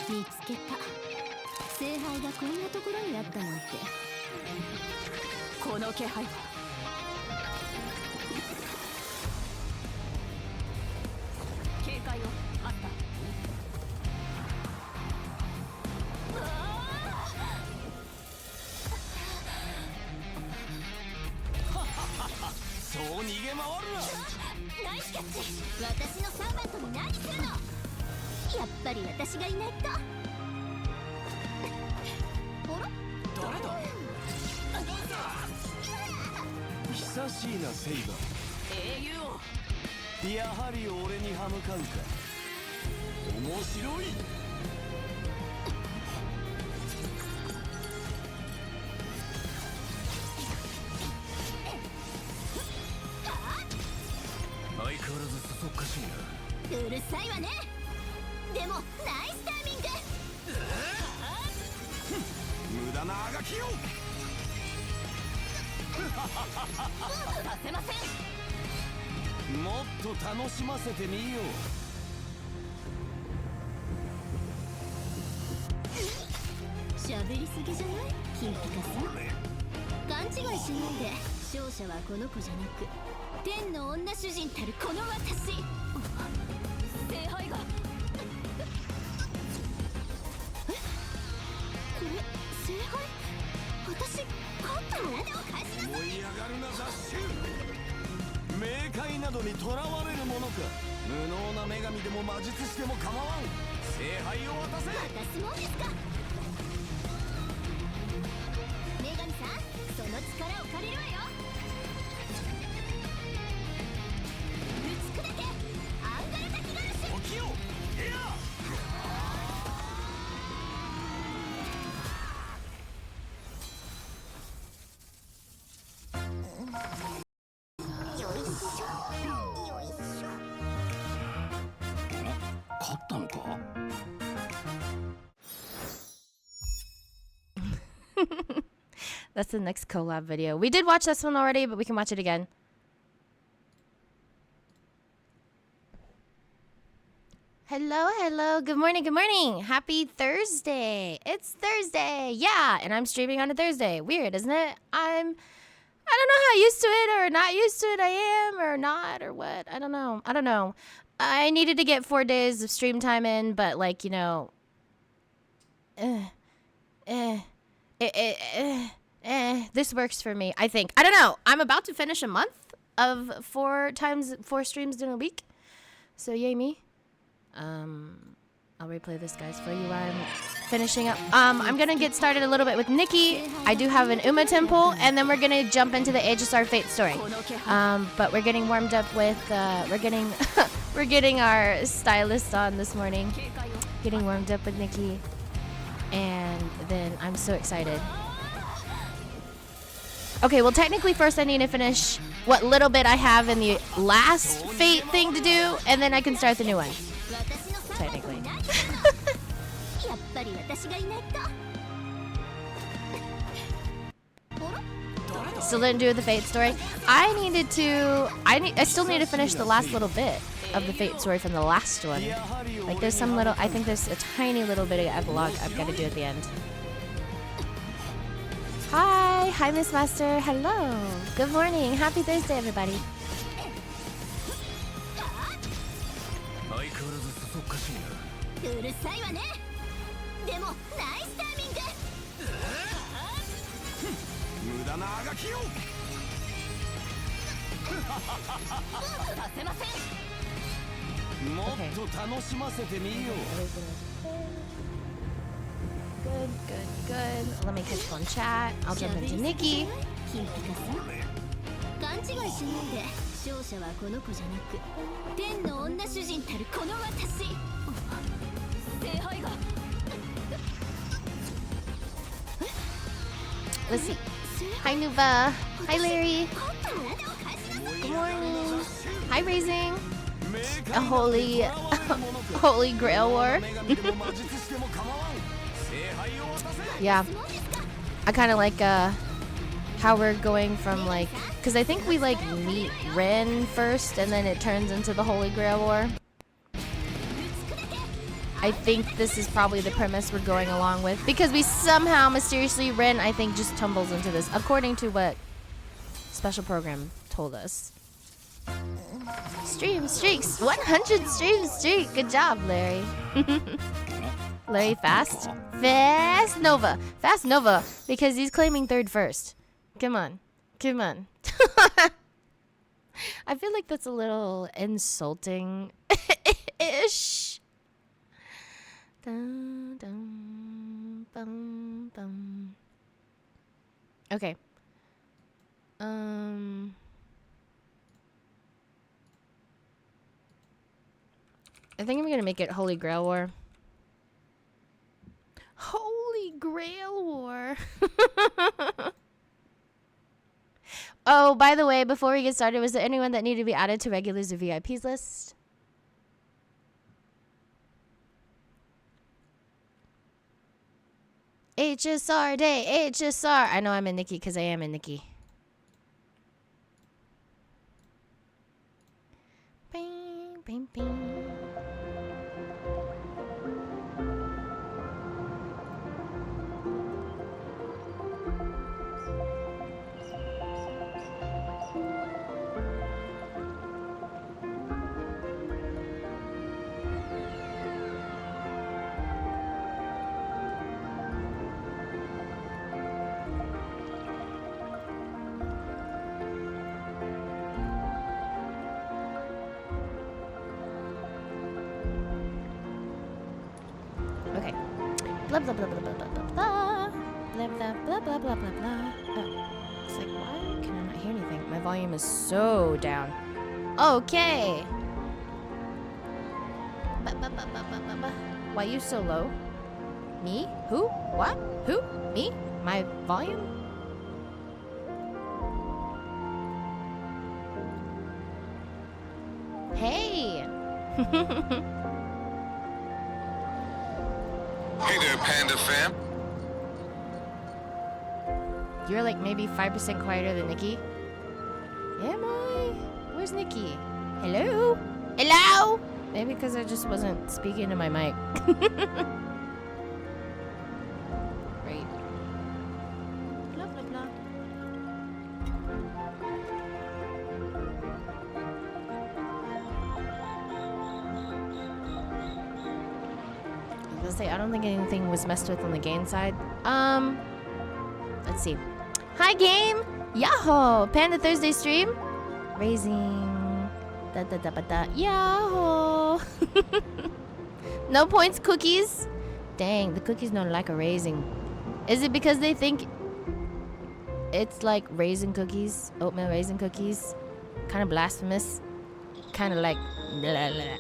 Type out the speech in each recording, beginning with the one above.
見つけた。聖杯がこんなところにあったなんて。この気配は警戒をあった。そう逃げ回るな。ナイスキャッチ。私のサーバントに何するの。やっぱり私がいないと。あら誰だ。久しいなセイバ英雄を。ー。やはり俺に歯向かうか。面白い。相変わらずそそっかしいな。うるさいわね。でもナイスタイミング。無駄なあがきよ。させません。もっと楽しませてみよう。喋りすぎじゃない金ピカさん。勘違いしないで。勝者はこの子じゃなく天の女主人たるこの私。聖杯が。え、これ聖杯。私勝ったの。燃え上がるな雑種。冥界などにとらわれるものか。無能な女神でも魔術師でも構わん。聖杯を渡せ。渡すもんですか。女神さん、その力を借りるわよ。打ち砕けアンガル滝ガラシ。起きよ。いや勝ったのか。That's the next collab video. We did watch this one already, but we can watch it again. Hello, hello. Good morning, good morning. Happy Thursday. It's Thursday. Yeah, and I'm streaming on a Thursday. Weird, isn't it? I don't know how used to it or not used to it I am or not or what. I don't know. I needed to get 4 days of stream time in, but like, you know, this works for me, I think. I don't know. I'm about to finish a month of 4 streams in a week. So yay me. I'll replay this guys for you while I'm finishing up. I'm gonna get started a little bit with Nikki. I do have an Uma temple, and then we're gonna jump into the Aegisar Fate story. But we're getting warmed up with we're getting our stylist on this morning. Getting warmed up with Nikki. And then I'm so excited. Okay, well technically first I need to finish what little bit I have in the last Fate thing to do, and then I can start the new one. Technically. Still didn't do the Fate story. I still need to finish the last little bit of the Fate story from the last one. Like there's some little, I think there's a tiny little bit of epilogue I've got to do at the end. Hi Miss Master, hello. Good morning, happy Thursday everybody. Okay. Good. Let me catch one chat. I'll jump into Nikki. Let's see. Hi Nuba. Hi Larry. Good morning. Hi Raising. A holy grail war. Yeah, I kind of like how we're going from like, because I think we like meet Ren first and then it turns into the Holy Grail War. I think this is probably the premise we're going along with. Because we somehow, mysteriously, Ren, I think, just tumbles into this. According to what Special Program told us. Stream streaks. 100 stream streak. Good job, Larry. Larry Fast. Fast Nova. Fast Nova. Because he's claiming third first. Come on. Come on. I feel like that's a little insulting. Ish. Dun, dun, bum, bum. Okay. I think I'm gonna make it Holy Grail War. Holy Grail War. Oh, by the way, before we get started, was there anyone that needed to be added to regulars or VIPs list? HSR day, HSR. I know I'm in Nikki because I am in Nikki. Bing, bing, bing. Okay. Blah blah blah blah blah blah blah blah. Blah blah blah blah blah blah blah. Oh. It's like, why can I not hear anything? My volume is so down. Okay. Why you so low? Me? Who? What? Who? Me? My volume? Hey! Hey there, Panda fam. You're like maybe 5% quieter than Nikki. Am I? Where's Nikki? Hello? Hello? Maybe because I just wasn't speaking to my mic. Great. Blah, blah, blah. I was gonna say, I don't think anything was messed with on the game side. Let's see. Hi, game! Yahoo! Panda Thursday stream. Raising. Da da da da da. Yahoo! No points, cookies? Dang, the cookies don't like a raising. Is it because they think it's like raisin cookies? Oatmeal raisin cookies? Kind of blasphemous. Kind of like. Blah, blah.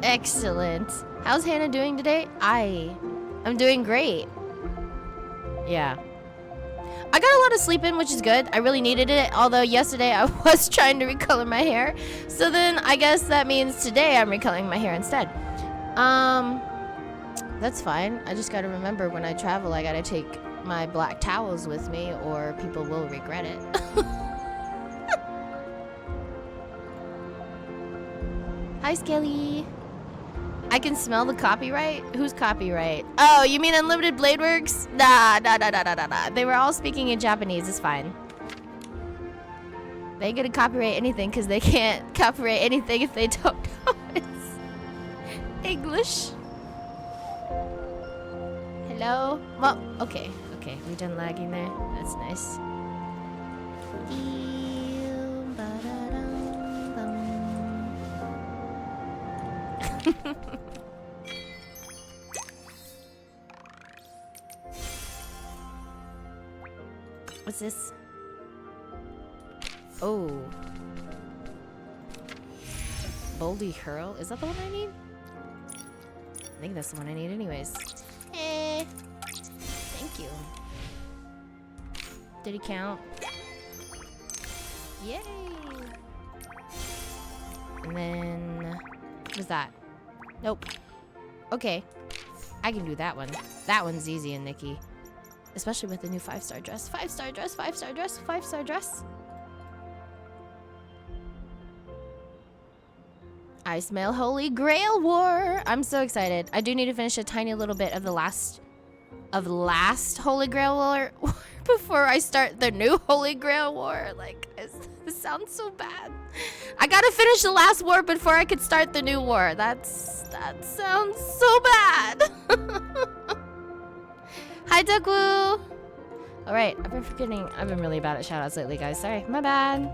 Excellent. How's Hannah doing today? I'm doing great. Yeah. I got a lot of sleep in, which is good. I really needed it. Although yesterday I was trying to recolor my hair. So then I guess that means today I'm recoloring my hair instead. That's fine. I just gotta remember when I travel, I gotta take my black towels with me or people will regret it. Hi, Skelly. I can smell the copyright? Who's copyright? Oh, you mean Unlimited Blade Works? Nah. They were all speaking in Japanese. It's fine. They ain't gonna copyright anything because they can't copyright anything if they don't know it's English. Hello? Well, okay. Okay, we done lagging there. That's nice. What's this? Oh. Boldy Hurl? Is that the one I need? I think that's the one I need anyways. Eh. Thank you. Did he count? Yay! And then... what was that? Nope. Okay. I can do that one. That one's easy and Nikki. Especially with the new 5-star dress. 5-star dress, 5-star dress, 5-star dress. I smell Holy Grail War. I'm so excited. I do need to finish a tiny little bit of the last Holy Grail War before I start the new Holy Grail War. Like, this sounds so bad. I gotta finish the last war before I could start the new war. That sounds so bad. Hi, Dugwoo. All right, I've been forgetting. I've been really bad at shoutouts lately, guys. Sorry, my bad.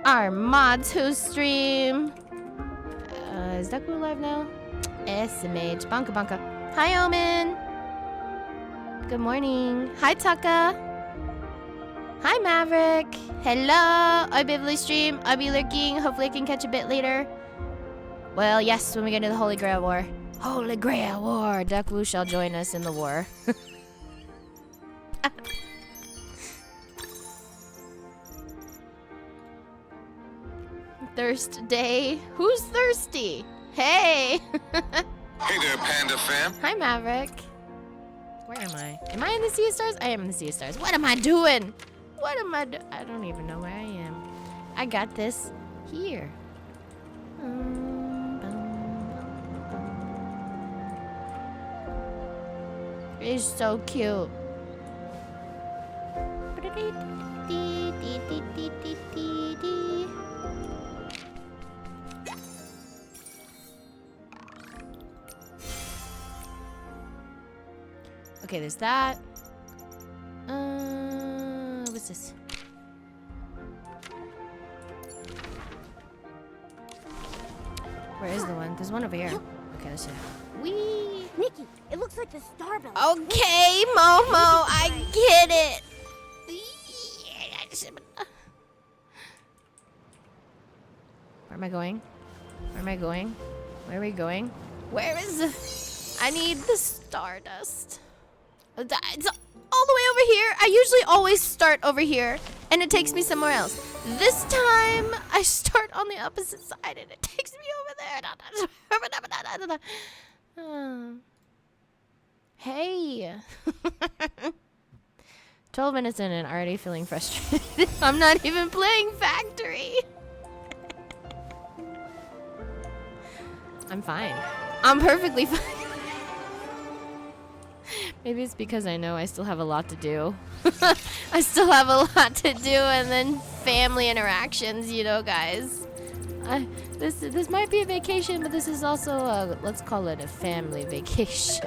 Our mods who stream. Is Dugwoo live now? SMH. Banka Banka. Hi, Omen. Good morning. Hi, Taka. Hi, Maverick. Hello. I'll be able to stream. I'll be lurking. Hopefully I can catch a bit later. Well, yes, when we get into the Holy Grail War. Holy Grail War. Dugwoo shall join us in the war. Thirst day. Who's thirsty? Hey. Hey there, Panda fam. Hi, Maverick. Where am I? Am I in the Sea of Stars? I am in the Sea of Stars. What am I doing? What am I doing? I don't even know where I am. I got this here. It's so cute. Okay, there's that. What's this? Where is the one? There's one over here. Okay, let's see. Wee! Nikki, it looks like the star belt. Okay, Momo, I get it. Where am I going? Where am I going? Where are we going? Where is the... I need the stardust. It's all the way over here. I usually always start over here, and it takes me somewhere else. This time, I start on the opposite side, and it takes me over there. Hey. 12 minutes in and already feeling frustrated. I'm not even playing Factory. I'm fine. I'm perfectly fine. Maybe it's because I know I still have a lot to do. I still have a lot to do, and then family interactions, you know, guys. This might be a vacation, but this is also a, let's call it a family vacation.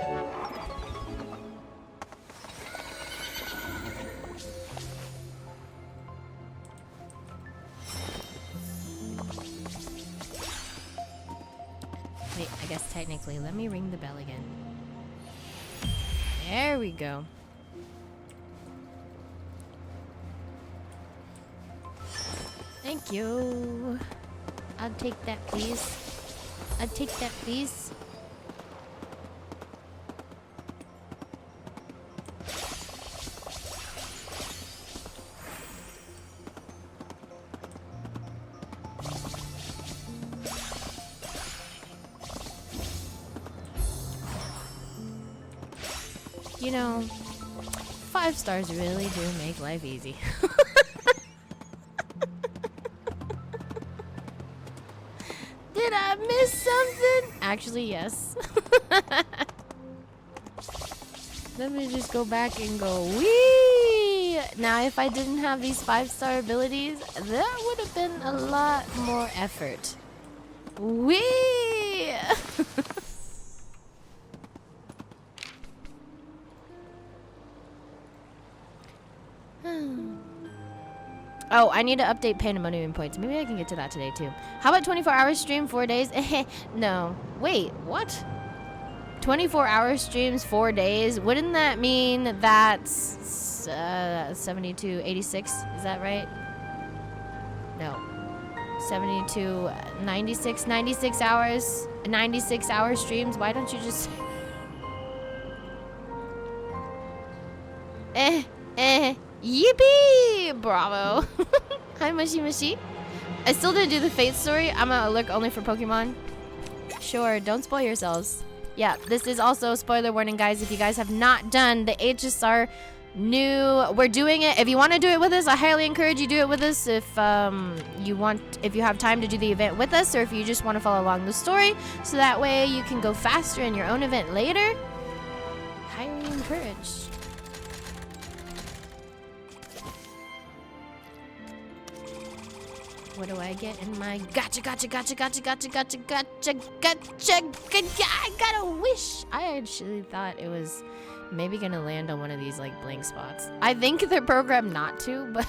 Wait, I guess technically, let me ring the bell again. There we go. Thank you. I'll take that, please. I'll take that, please. You know, 5 stars really do make life easy. Did I miss something? Actually, yes. Let me just go back and go, wee! Now, if I didn't have these 5-star abilities, that would have been a lot more effort. Wee! Oh, I need to update Pandemonium points. Maybe I can get to that today, too. How about 24-hour stream, 4 days? No. Wait, what? 24-hour streams, 4 days? Wouldn't that mean that's 72, 86? Is that right? No. 72, 96, 96 hours? 96-hour streams? Why don't you just... Yippee! Bravo. Hi, Mushy Mushy. I still didn't do the Fate story. I'm gonna look only for Pokemon. Sure, don't spoil yourselves. Yeah, this is also a spoiler warning, guys. If you guys have not done the HSR We're doing it. If you want to do it with us, I highly encourage you do it with us. If if you have time to do the event with us, or if you just want to follow along the story, so that way you can go faster in your own event later. Highly encouraged. What do I get in my gotcha? I got a wish. I actually thought it was maybe gonna land on one of these like blank spots. I think they're programmed not to, but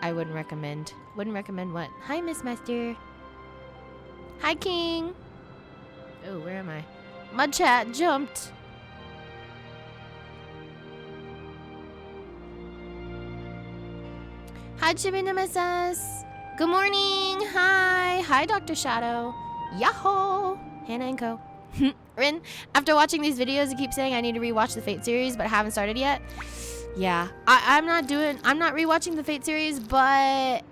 I wouldn't recommend. Wouldn't recommend what? Hi, Miss Master. Hi, King. Oh, where am I? My chat jumped. Hi, Chibi-namasas. Good morning. Hi. Hi, Dr. Shadow. Yahoo. Hannah and Co. Rin, after watching these videos, you keep saying I need to rewatch the Fate series, but I haven't started yet. Yeah, I'm not rewatching the Fate series, but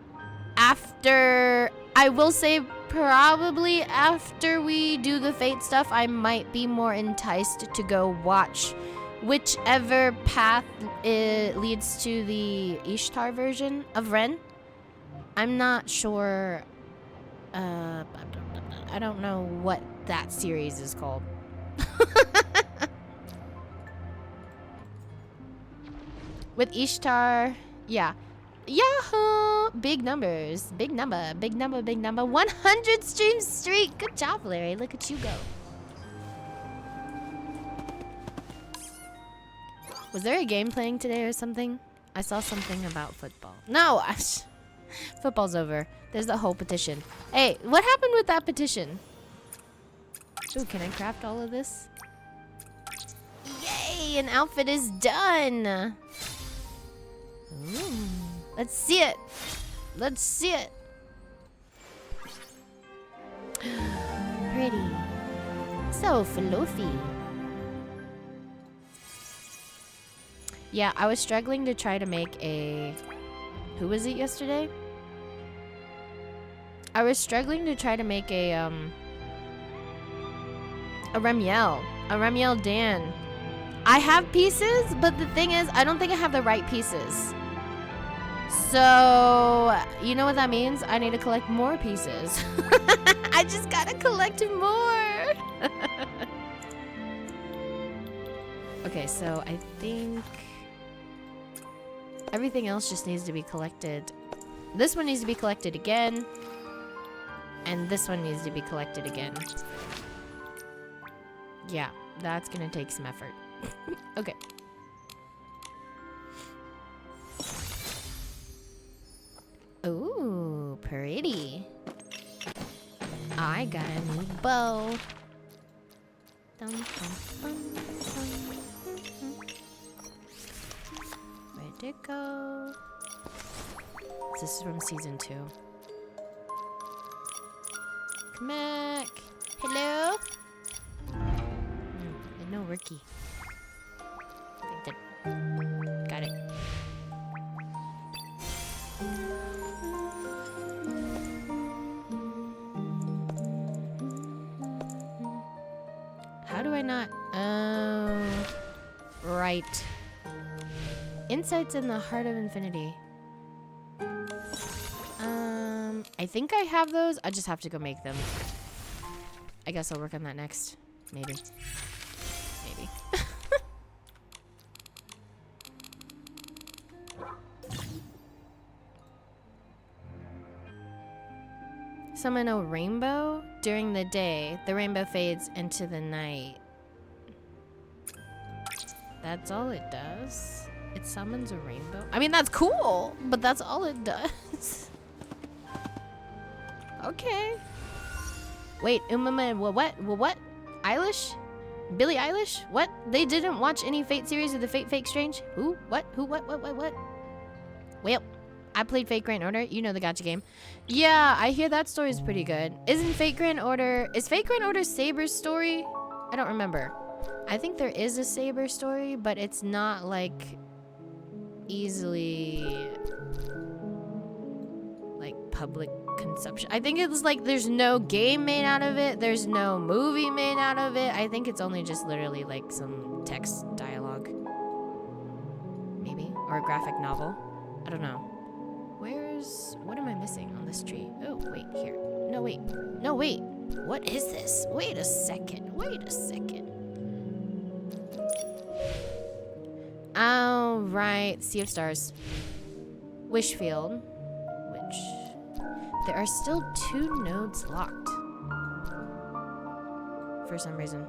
I will say probably after we do the Fate stuff, I might be more enticed to go watch whichever path leads to the Ishtar version of Ren. I'm not sure. I don't know what that series is called. With Ishtar, yeah. Yahoo! Big numbers. Big number. 100 stream streak. Good job, Larry. Look at you go. Was there a game playing today or something? I saw something about football. No! Football's over. There's the whole petition. Hey, what happened with that petition? Ooh, can I craft all of this? Yay! An outfit is done! Ooh, let's see it! Let's see it! Pretty. So fluffy. Yeah, I was struggling to try to make a... Who was it yesterday? I was struggling to try to make a Remiel. A Remiel Dan. I have pieces, but the thing is, I don't think I have the right pieces. So, you know what that means? I need to collect more pieces. I just gotta collect more. Okay, so I think everything else just needs to be collected. This one needs to be collected again. And this one needs to be collected again. Yeah, that's gonna take some effort. Okay. Ooh, pretty. I got a new bow. Dum, dum, dum, dum. Where'd it go? This is from season 2. Come back. Hello? No rookie. Got it. How do I not? Right. Insights in the Heart of Infinity. I think I have those. I just have to go make them. I guess I'll work on that next. Maybe. Maybe. Summon a rainbow during the day. The rainbow fades into the night. That's all it does. It summons a rainbow. I mean, that's cool, but that's all it does. Okay. Wait, what? Eilish? Billie Eilish? What? They didn't watch any Fate series of the Fate Strange? Who? What? Who? What? Well, I played Fate Grand Order. You know the gacha game. Yeah, I hear that story is pretty good. Is Fate Grand Order Saber's story? I don't remember. I think there is a Saber story, but it's not like easily like public consumption. I think it's like there's no game made out of it. There's no movie made out of it. I think it's only just literally like some text dialogue. maybe, or a graphic novel. I don't know. What am I missing on this tree? Oh, wait, here. No, wait. No, wait. What is this? Wait a second. All right, Sea of Stars. Wishfield, which there are still 2 nodes locked for some reason.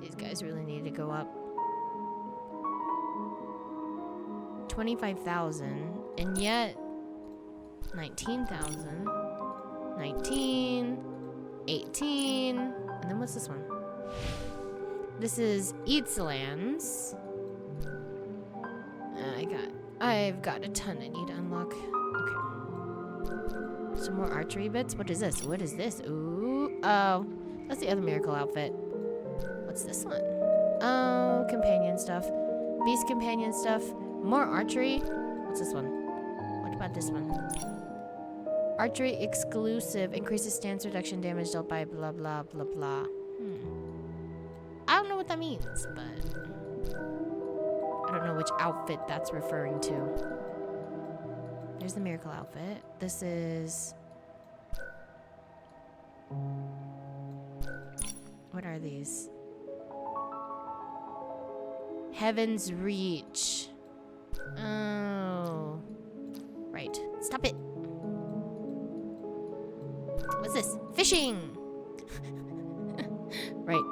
These guys really need to go up. 25,000, and yet 19,000, 19, 18, and then what's this one? This is Eatslands. I've got a ton I need to unlock. Okay. Some more archery bits. What is this? Ooh, oh, that's the other miracle outfit. What's this one? Oh, companion stuff. Beast companion stuff. More archery. What's this one? What about this one? Archery exclusive. Increases stance reduction damage dealt by blah blah blah blah. I don't know what that means, but I don't know which outfit that's referring to. There's the miracle outfit. This is... What are these? Heaven's Reach. Oh. Right. Stop it. What's this? Fishing! Right.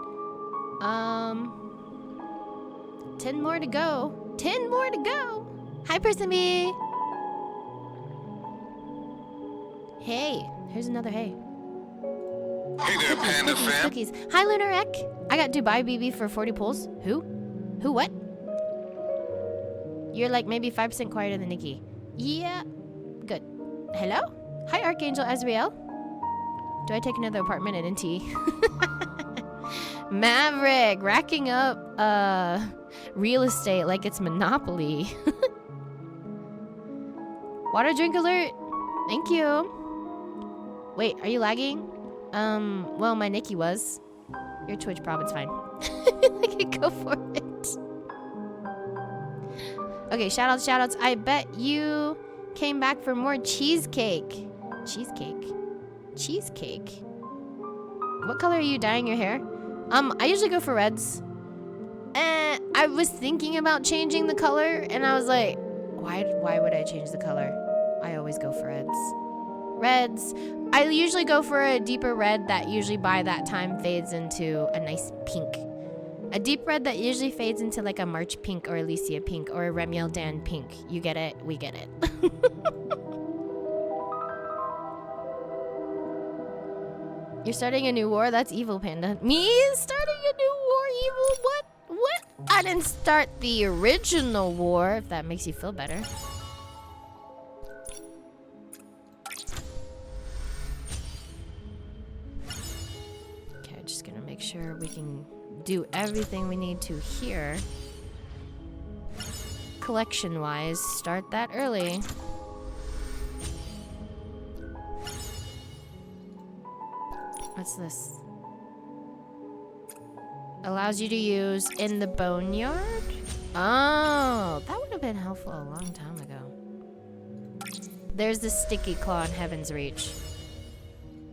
10 more to go. 10 more to go. Hi, Person B. Hey. Here's another hey. Hey there, Panda fam. Cookies. Hi, Lunar Ek. I got Dubai BB for 40 pulls. Who? Who what? You're like maybe 5% quieter than Nikki. Yeah. Good. Hello? Hi, Archangel Azrael. Do I take another apartment at NT? Maverick, racking up real estate like it's Monopoly. Water drink alert. Thank you. Wait, are you lagging? Well, my Nikki was. Your Twitch problem's fine. Okay, go for it. Okay, shoutouts, shoutouts. I bet you came back for more cheesecake. Cheesecake? Cheesecake? What color are you dyeing your hair? I usually go for reds. I was thinking about changing the color, and I was like, why would I change the color? I always go for reds. Reds. I usually go for a deeper red that usually by that time fades into a nice pink. A deep red that usually fades into like a March pink or Alicia pink or a Remiel Dan pink. You get it? We get it. You're starting a new war? That's evil, Panda. Me starting a new war? Evil? What? I didn't start the original war, if that makes you feel better. Okay, just gonna make sure we can do everything we need to here. Collection-wise, start that early. What's this? Allows you to use in the boneyard? Oh, that would have been helpful a long time ago. There's the sticky claw in Heaven's Reach.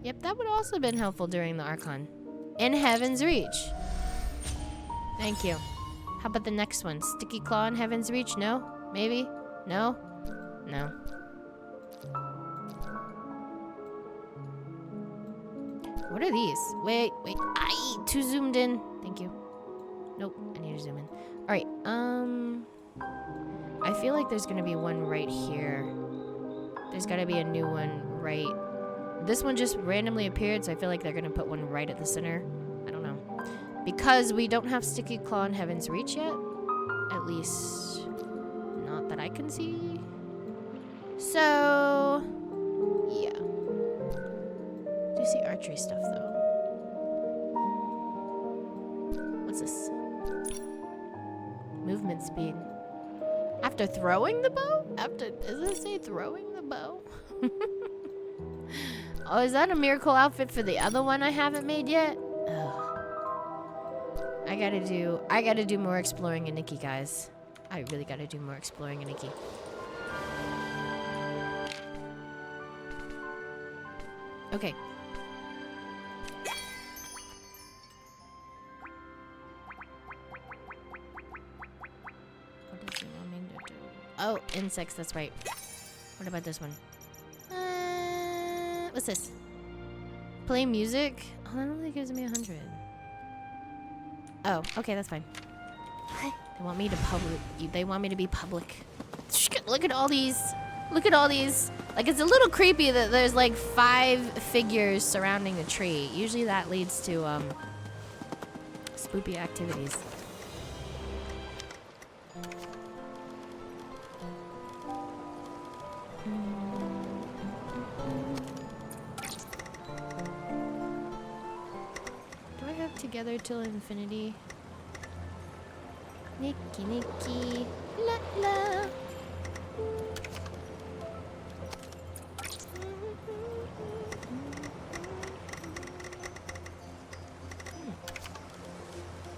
Yep, that would also have been helpful during the Archon. In Heaven's Reach. Thank you. How about the next one? Sticky claw in Heaven's Reach? No? Maybe? No? No. What are these? Wait. Aye, too zoomed in. Thank you. Nope, I need to zoom in. All right, I feel like there's gonna be one right here. There's gotta be a new one right. This one just randomly appeared, so I feel like they're gonna put one right at the center. I don't know. Because we don't have Sticky Claw in Heaven's Reach yet. At least, not that I can see. So, yeah. Do see archery stuff though. What's this? Movement speed. After throwing the bow? Does it say throwing the bow? Oh, is that a miracle outfit for the other one I haven't made yet? Ugh. I gotta do more exploring in Nikki, guys. I really gotta do more exploring in Nikki. Okay. What does it want me to do? Oh, insects, that's right. What about this one? What's this? Play music? Oh, that only gives me 100. Oh, okay, that's fine. They want me to they want me to be public. Look at all these. Look at all these. Like, it's a little creepy that there's like 5 figures surrounding a tree. Usually that leads to spoopy activities. Do I have together till infinity? Nikki, Nikki, la la.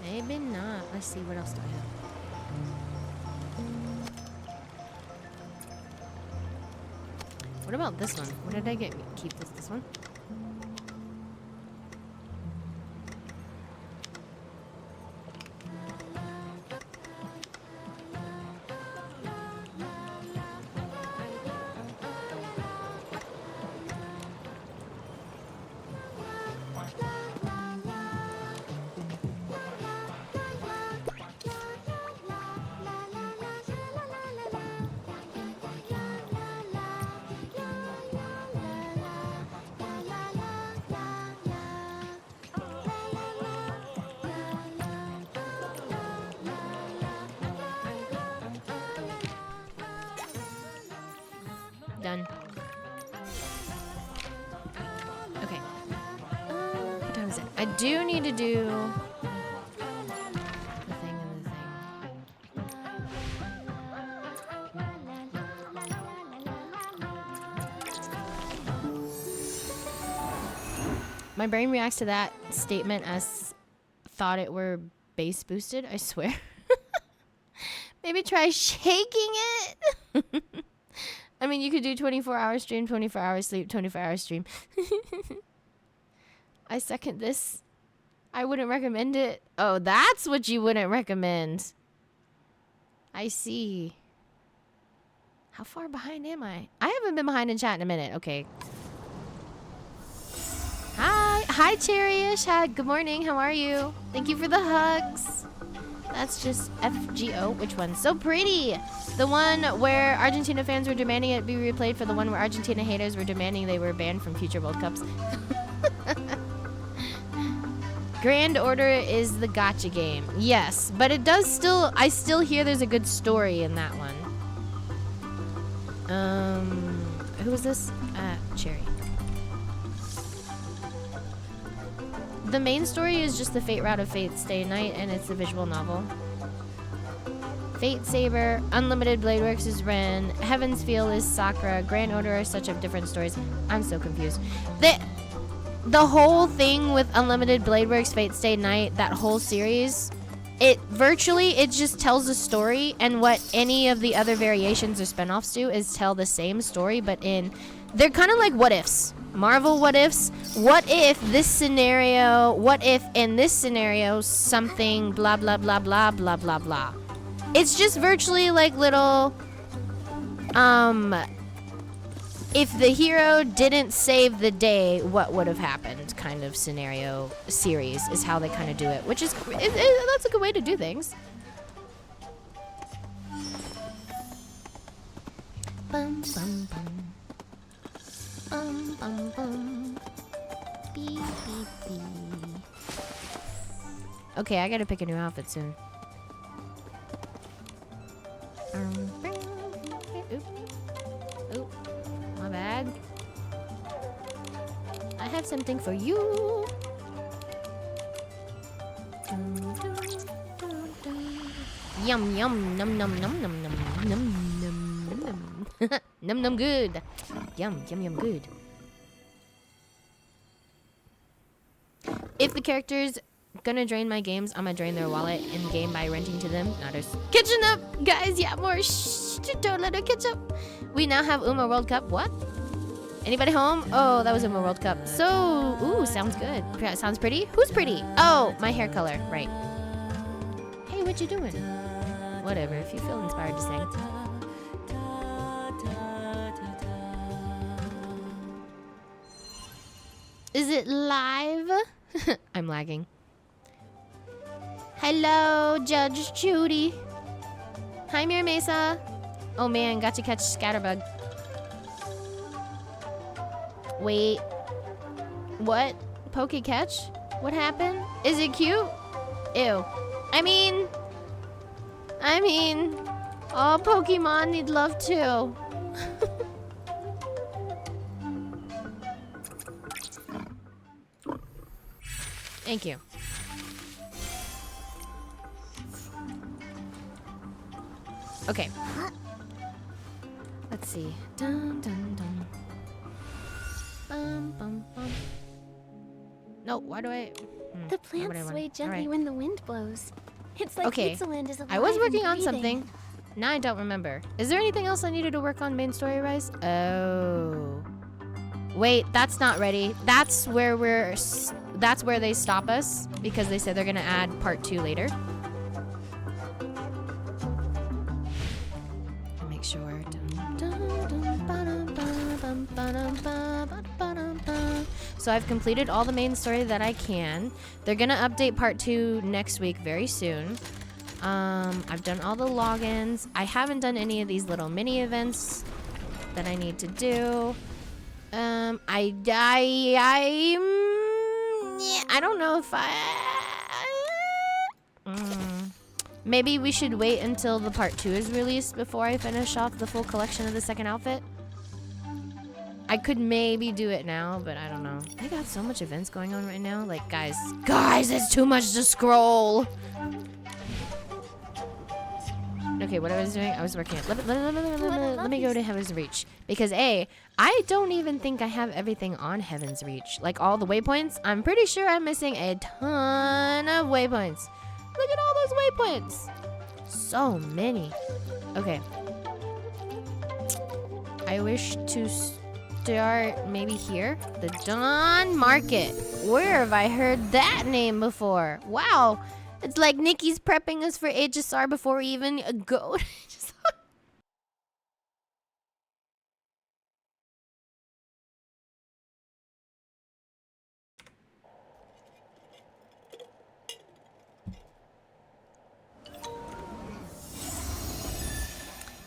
Maybe not. Let's see, what else do I have? What about this one? What did I get? Keep this one? Done. Okay. What time is it? I do need to do the thing and the thing. My brain reacts to that statement as thought it were bass boosted, I swear. Maybe try shaking it. I mean, you could do 24-hour stream, 24-hour sleep, 24-hour stream. I second this. I wouldn't recommend it. Oh, that's what you wouldn't recommend. I see. How far behind am I? I haven't been behind in chat in a minute. Okay. Hi. Hi, Cherish. Hi. Good morning. How are you? Thank you for the hugs. That's just FGO. Which one? So pretty. The one where Argentina fans were demanding it be replayed for the one where Argentina haters were demanding they were banned from future World Cups. Grand Order is the gotcha game. Yes, but it does still... I still hear there's a good story in that one. Who is this? Cherry. The main story is just the Fate route of Fate Stay Night, and it's a visual novel. Fate Saber, Unlimited Blade Works is Ren, Heaven's Feel is Sakura, Grand Order are such of different stories. I'm so confused. The whole thing with Unlimited Blade Works, Fate Stay Night, that whole series, it just tells a story, and what any of the other variations or spinoffs do is tell the same story, but they're kind of like what ifs. Marvel what ifs. What if this scenario, what if in this scenario something blah blah blah blah blah blah blah. It's just virtually like little if the hero didn't save the day, what would have happened kind of scenario series is how they kind of do it, which is that's a good way to do things. Bum, bum, bum. Bum, bum, bum. Beep, beep, beep. Okay, I gotta pick a new outfit soon. Oop. My bad. I have something for you. Yum yum num num num num num num num num num num good. Yum yum yum good. If the characters gonna drain my games, I'm gonna drain their wallet in game by renting to them. Not us. Kitchen up, guys. Yeah, more. Shh, don't let her catch up. We now have Uma World Cup. What? Anybody home? Oh, that was Uma World Cup. So, ooh, sounds good. Sounds pretty. Who's pretty? Oh, my hair color. Right. Hey, what you doing? Whatever. If you feel inspired to sing. Is it live? I'm lagging. Hello, Judge Judy. Hi, Mir Mesa. Oh man, got to catch Scatterbug. Wait. What? Poke catch? What happened? Is it cute? Ew. I mean, all Pokemon need love too. Thank you. Okay. Let's see. Dun, dun, dun. Bum, bum, bum. No, why do I... The plants sway gently when the wind blows. It's like Okay. Pizza Land is alive I was working and on breathing. something. Now I don't remember. Is there anything else I needed to work on main story rise? Oh. Wait, that's not ready. That's where that's where they stop us because they said they're gonna add part 2 later. I'll make sure. So I've completed all the main story that I can. They're gonna update part 2 next week very soon. I've done all the logins. I haven't done any of these little mini events that I need to do. I don't know if maybe we should wait until the part 2 is released before I finish off the full collection of the second outfit. I could maybe do it now, but I don't know. I got so much events going on right now. Like, guys, it's too much to scroll. Okay, what I was doing, I was working at. Let me go to Heaven's Reach. Because I don't even think I have everything on Heaven's Reach. Like all the waypoints, I'm pretty sure I'm missing a ton of waypoints. Look at all those waypoints. So many. Okay. I wish to start maybe here. The Dawn Market. Where have I heard that name before? Wow. It's like Nikki's prepping us for HSR before we even go to HSR.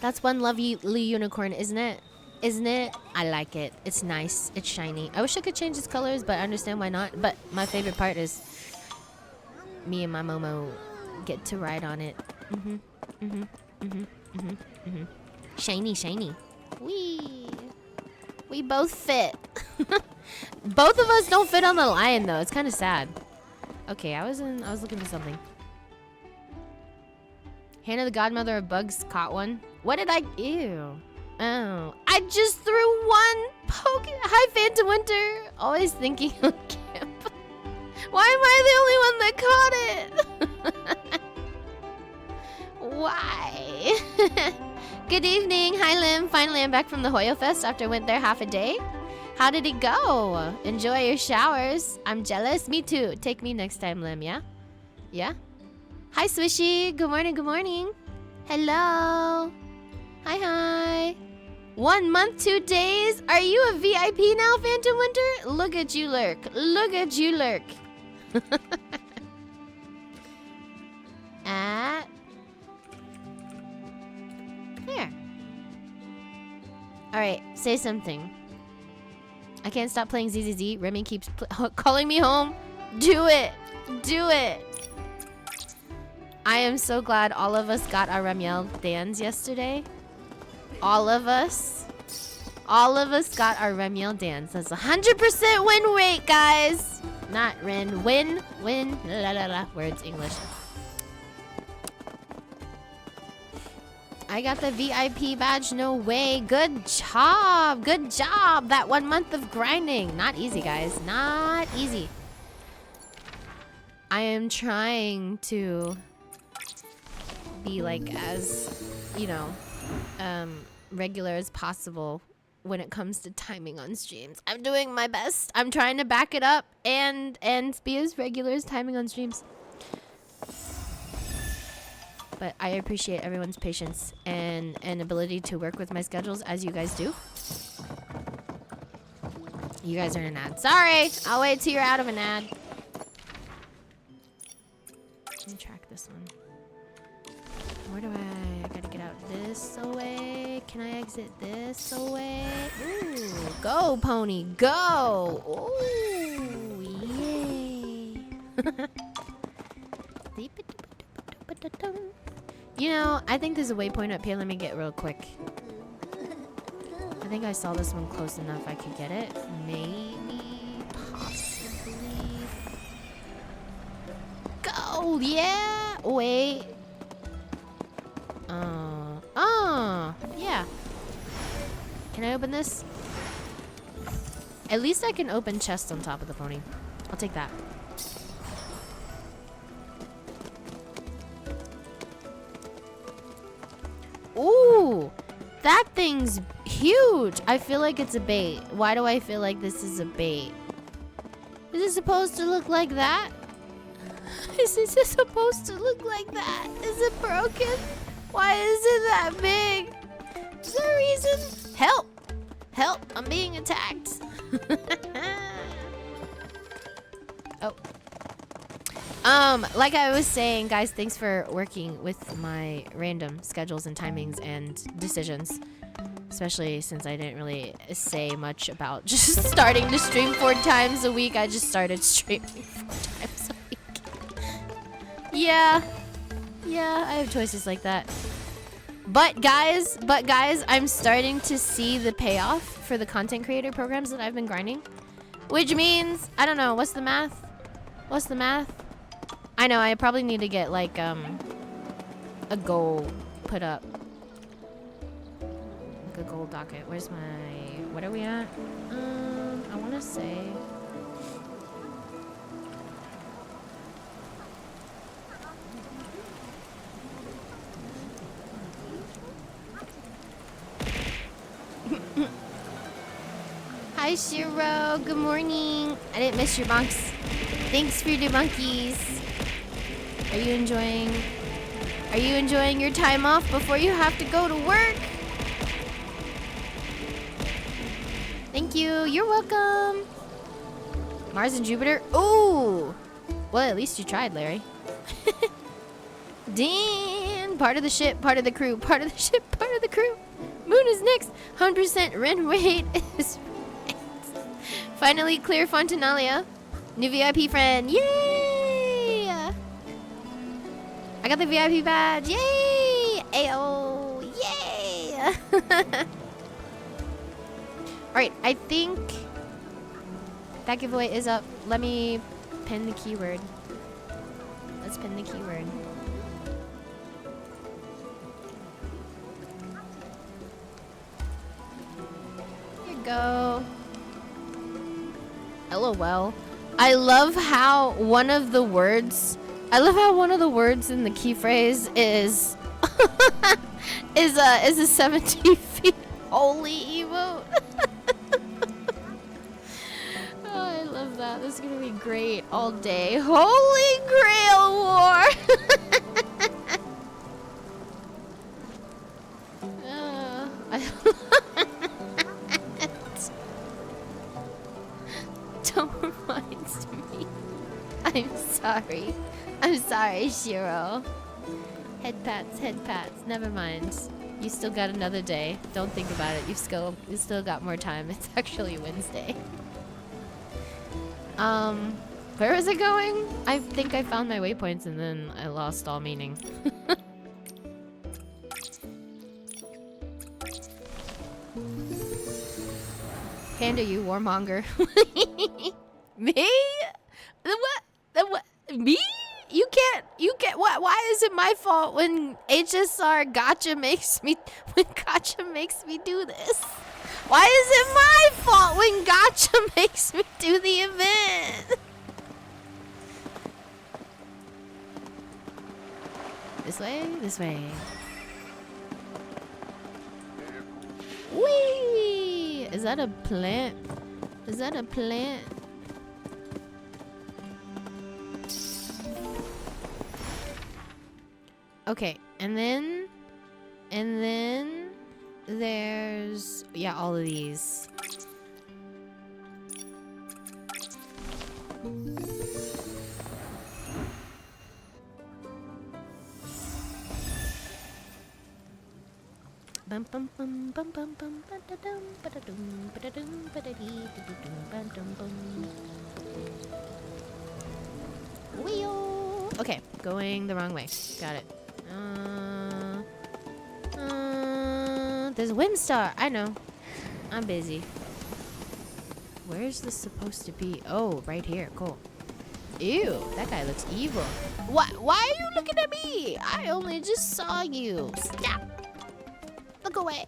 That's one lovely unicorn, isn't it? Isn't it? I like it. It's nice. It's shiny. I wish I could change its colors, but I understand why not. But my favorite part is me and my Momo get to ride on it. Shiny, shiny. We both fit. Both of us don't fit on the lion though. It's kind of sad. Okay, I was looking for something. Hannah, the godmother of bugs, caught one. What did I? Ew. Oh, I just threw one poke. Hi, Phantom Winter. Always thinking of camp. Why am I the only one that caught it? Why? Good evening. Hi, Lim. Finally, I'm back from the Hoyo Fest after I went there half a day. How did it go? Enjoy your showers. I'm jealous. Me too. Take me next time, Lim, yeah? Yeah? Hi, Swishy. Good morning, good morning. Hello. Hi, hi. 1 month, 2 days? Are you a VIP now, Phantom Winter? Look at you lurk. Look at you lurk. At here. Alright, say something. I can't stop playing ZZZ. Remy keeps calling me home. Do it. Do it. I am so glad all of us got our Remiel Dans yesterday. All of us. All of us got our Remiel Dans. That's 100% win rate, guys. Not win. Win. La la la. Words English. I got the VIP badge. No way. Good job. Good job. That 1 month of grinding. Not easy, guys. Not easy. I am trying to be like as, you know, regular as possible when it comes to timing on streams. I'm doing my best. I'm trying to back it up and be as regular as timing on streams. But I appreciate everyone's patience and ability to work with my schedules as you guys do. You guys are in an ad. Sorry, I'll wait till you're out of an ad. Let me track this one. Where do I gotta get out this away? Can I exit this away? Ooh, go pony, go! Ooh, yay! You know, I think there's a waypoint up here. Let me get real quick. I think I saw this one close enough I could get it. Maybe, possibly. Go, yeah! Wait. Yeah. Can I open this? At least I can open chests on top of the pony. I'll take that. Ooh, that thing's huge. I feel like it's a bait. Why do I feel like this is a bait? Is it supposed to look like that? Is it supposed to look like that? Is it broken? Why is it that big? Is there a reason? Help! Help! I'm being attacked. Oh. Like I was saying, guys, thanks for working with my random schedules and timings and decisions. Especially since I didn't really say much about just starting to stream 4 times a week. I just started streaming 4 times a week. Yeah, I have choices like that. But guys, I'm starting to see the payoff for the content creator programs that I've been grinding. Which means, I don't know, what's the math? What's the math? I know, I probably need to get like, a goal put up. Like a goal docket. Where's my, what are we at? I wanna say... Hi Shiro, good morning. I didn't miss your bonks. Thanks for the monkeys. Are you enjoying your time off before you have to go to work? Thank you. You're welcome. Mars and Jupiter. Ooh. Well, at least you tried, Larry. Dan, part of the ship, part of the crew, part of the ship, part of the crew. Moon is next. 100% run rate is finally clear Fontanalia. New VIP friend. Yay! I got the VIP badge. Yay! Ayo! Yay! Alright, I think that giveaway is up. Let me pin the keyword. Let's pin the keyword. Here you go. LOL. I love how one of the words in the key phrase is is a 70 feet holy emote. Oh, I love that. This is gonna be great all day. Holy Grail War. Don't remind me. I'm sorry, Shiro. Head pats. Never mind. You still got another day. Don't think about it. You still got more time. It's actually Wednesday. Where was it going? I think I found my waypoints and then I lost all meaning. Panda, you warmonger. Me? The what? Me? You can't, why is it my fault when HSR gotcha makes me do this? Why is it my fault when gotcha makes me do the event? This way, this way. Whee! Is that a plant? Is that a plant? Okay, and then there's, yeah, all of these. Bum bum bum bum bum bum ba-da-dum, ba-da-dum, ba-da-dum, ba-da-dee-dee-dee-dum, ba-dum, bum. Wheel. Okay, going the wrong way. Got it. There's a wind star. I know. I'm busy. Where's this supposed to be? Oh, right here. Cool. Ew, that guy looks evil. What? Why are you looking at me? I only just saw you. Stop. Look away.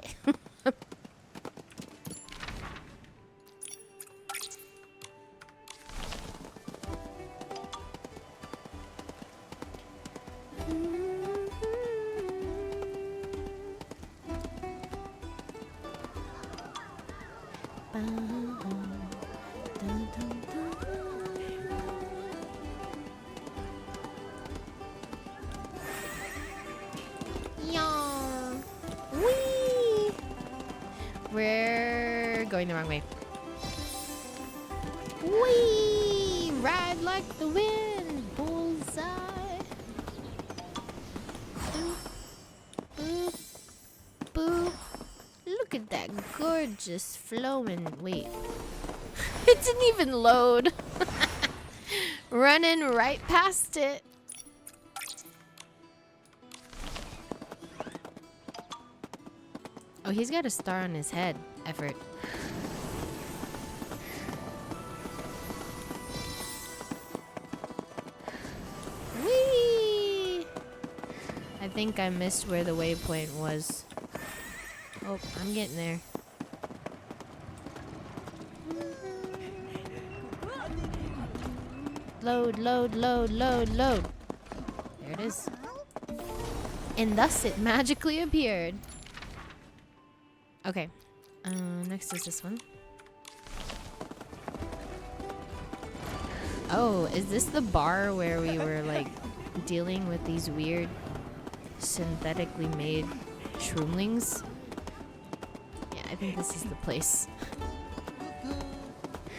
Whee! We're going the wrong way. Whee! Ride like the wind, bullseye. Boop, boop, boop. Look at that gorgeous flowing. Wait. It didn't even load. Running right past it. Oh, he's got a star on his head. Effort. Whee! I think I missed where the waypoint was. Oh, I'm getting there. Load, load, load, load, load. There it is. And thus it magically appeared. Okay. Next is this one. Oh, is this the bar where we were like dealing with these weird synthetically made shroomlings? Yeah, I think this is the place.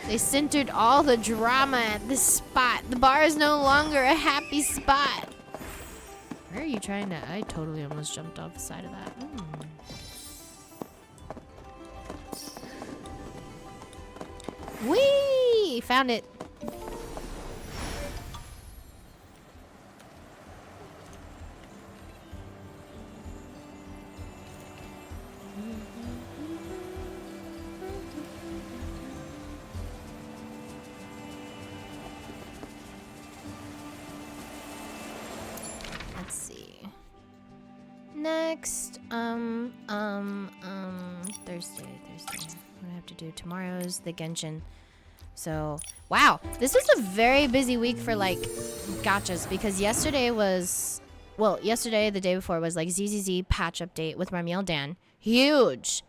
They centered all the drama at this spot. The bar is no longer a happy spot. Where are you trying to? I totally almost jumped off the side of that. Whee! Found it. Let's see. Next, Thursday. What do I have to do? Tomorrow's the Genshin. So, wow, this was a very busy week for like gachas because yesterday, the day before was like ZZZ patch update with Ramiel Dan. Huge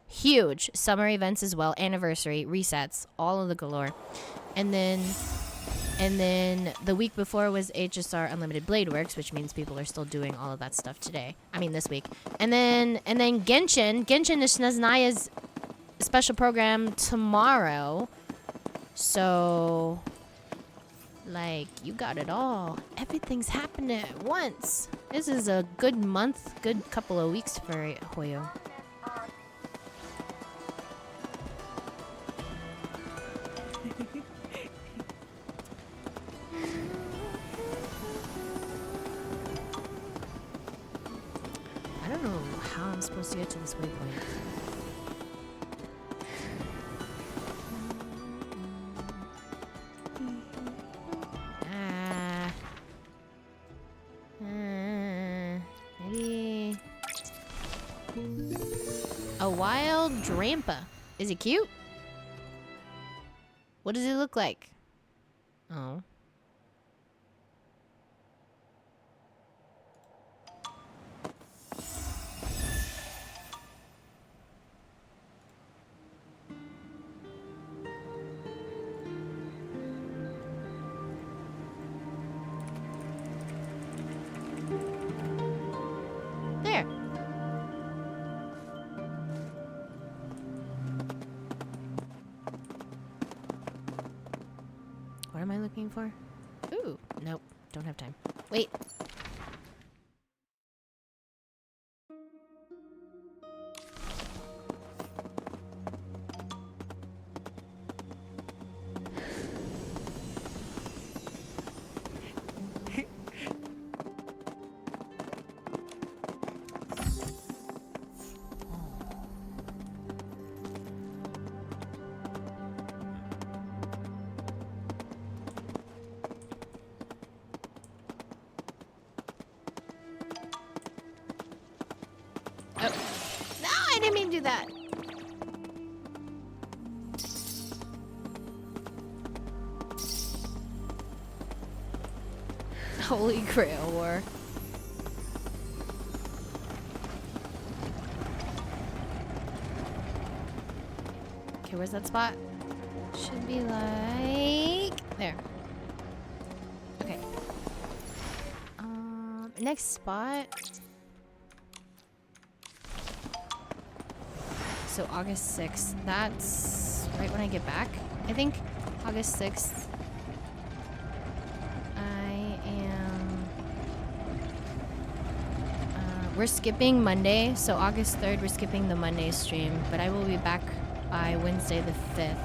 summer events as well, anniversary, resets, all of the galore. And then the week before was HSR Unlimited Blade Works, which means people are still doing all of that stuff today. I mean, this week. And then Genshin is Snaznaya's special program tomorrow. So, like, you got it all. Everything's happening at once. This is a good month, good couple of weeks for Hoyo. I don't know how I'm supposed to get to this waypoint. Maybe a wild Drampa. Is he cute? What does he look like? Oh. am I looking for? Ooh, nope. Don't have time. Wait. Oh. No, I didn't mean to do that. Holy Grail War. Okay, where's that spot? Should be like there. Okay. Next spot. So August 6th. That's right when I get back. I think August 6th. We're skipping Monday, so August 3rd we're skipping the Monday stream, but I will be back by Wednesday the 5th.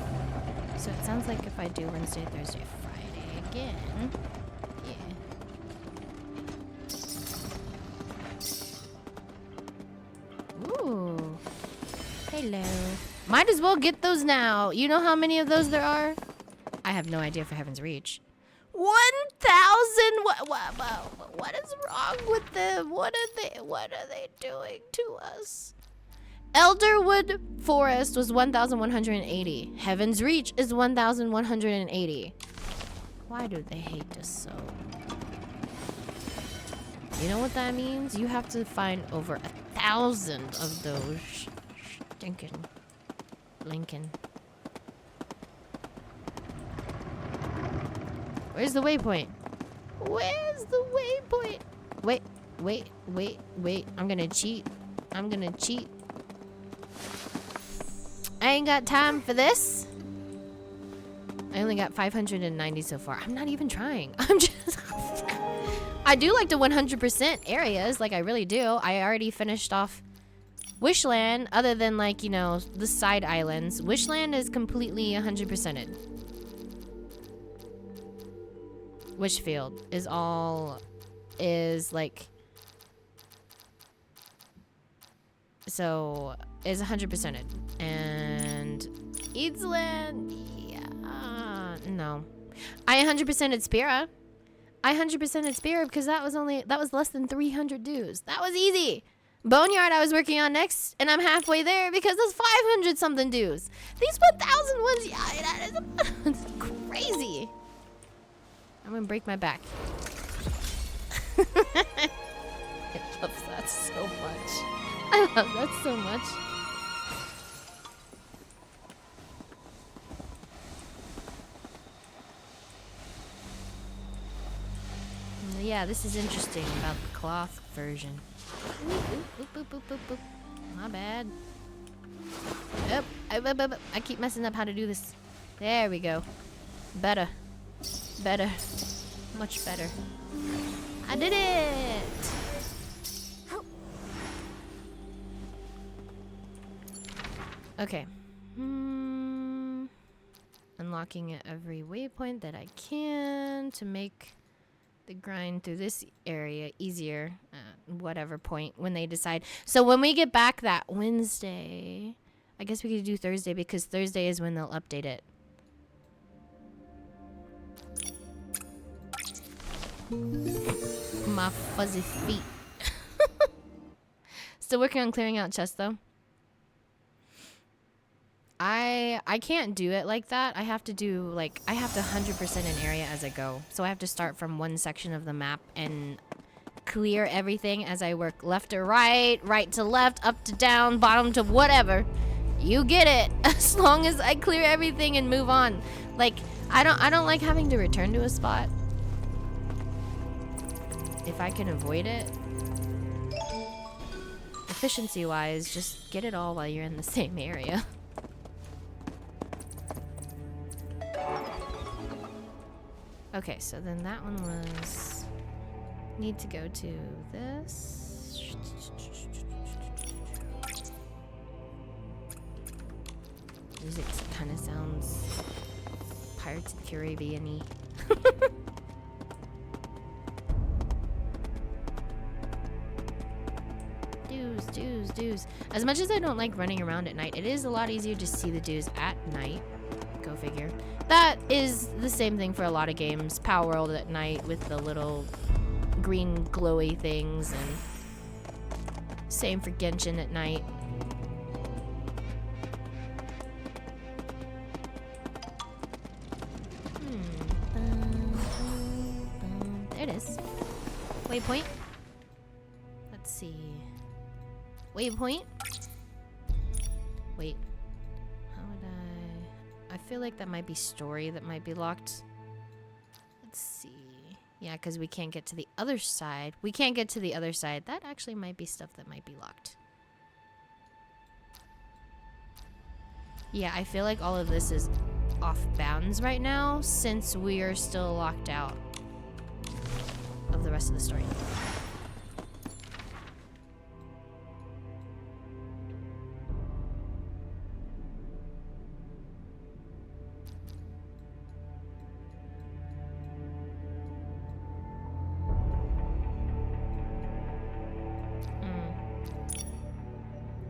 So it sounds like if I do Wednesday, Thursday, Friday again, yeah. Ooh. Hello. Might as well get those now. You know how many of those there are? I have no idea for Heaven's Reach. 1,000? What is wrong with them? What are they doing to us? Elderwood Forest was 1,180. Heaven's Reach is 1,180. Why do they hate us so? You know what that means? You have to find over 1,000 of those stinking Lincoln. Where's the waypoint? Where's the waypoint? Wait. I'm gonna cheat. I ain't got time for this. I only got 590 so far. I'm not even trying. I'm just... I do like the 100% areas. Like, I really do. I already finished off Wishland, other than, like, you know, the side islands. Wishland is completely 100%ed. Wishfield is all, is like, so is 100%ed. And Eadsland, yeah, no. I 100%ed Spira. I 100%ed Spira because that was less than 300 dues. That was easy. Boneyard I was working on next, and I'm halfway there because there's 500 something dues. These 1,000 ones, yeah, that is crazy. I'm gonna break my back. I love that so much. I love that so much. Yeah, this is interesting about the cloth version. Oop. My bad. I keep messing up how to do this. There we go. Better. Much better. I did it! Okay. Unlocking every waypoint that I can to make the grind through this area easier at whatever point when they decide. So when we get back that Wednesday, I guess we could do Thursday because Thursday is when they'll update it. My fuzzy feet. Still working on clearing out chests though. I can't do it like that. I have to do like I have to 100% an area as I go. So I have to start from one section of the map and clear everything as I work left to right, right to left, up to down, bottom to whatever. You get it. As long as I clear everything and move on. Like I don't like having to return to a spot. If I can avoid it. Efficiency wise, just get it all while you're in the same area. Okay, so then that one was... Need to go to this. Music kind of sounds Pirates of the Caribbean-y. Dues. As much as I don't like running around at night, it is a lot easier to see the dues at night. Go figure. That is the same thing for a lot of games. Power World at night with the little green glowy things, and same for Genshin at night. There it is. Waypoint. Let's see. Waypoint. Wait. How would I feel like that might be story that might be locked. Let's see. Yeah, because we can't get to the other side. We can't get to the other side. That actually might be stuff that might be locked. Yeah, I feel like all of this is off bounds right now since we are still locked out of the rest of the story.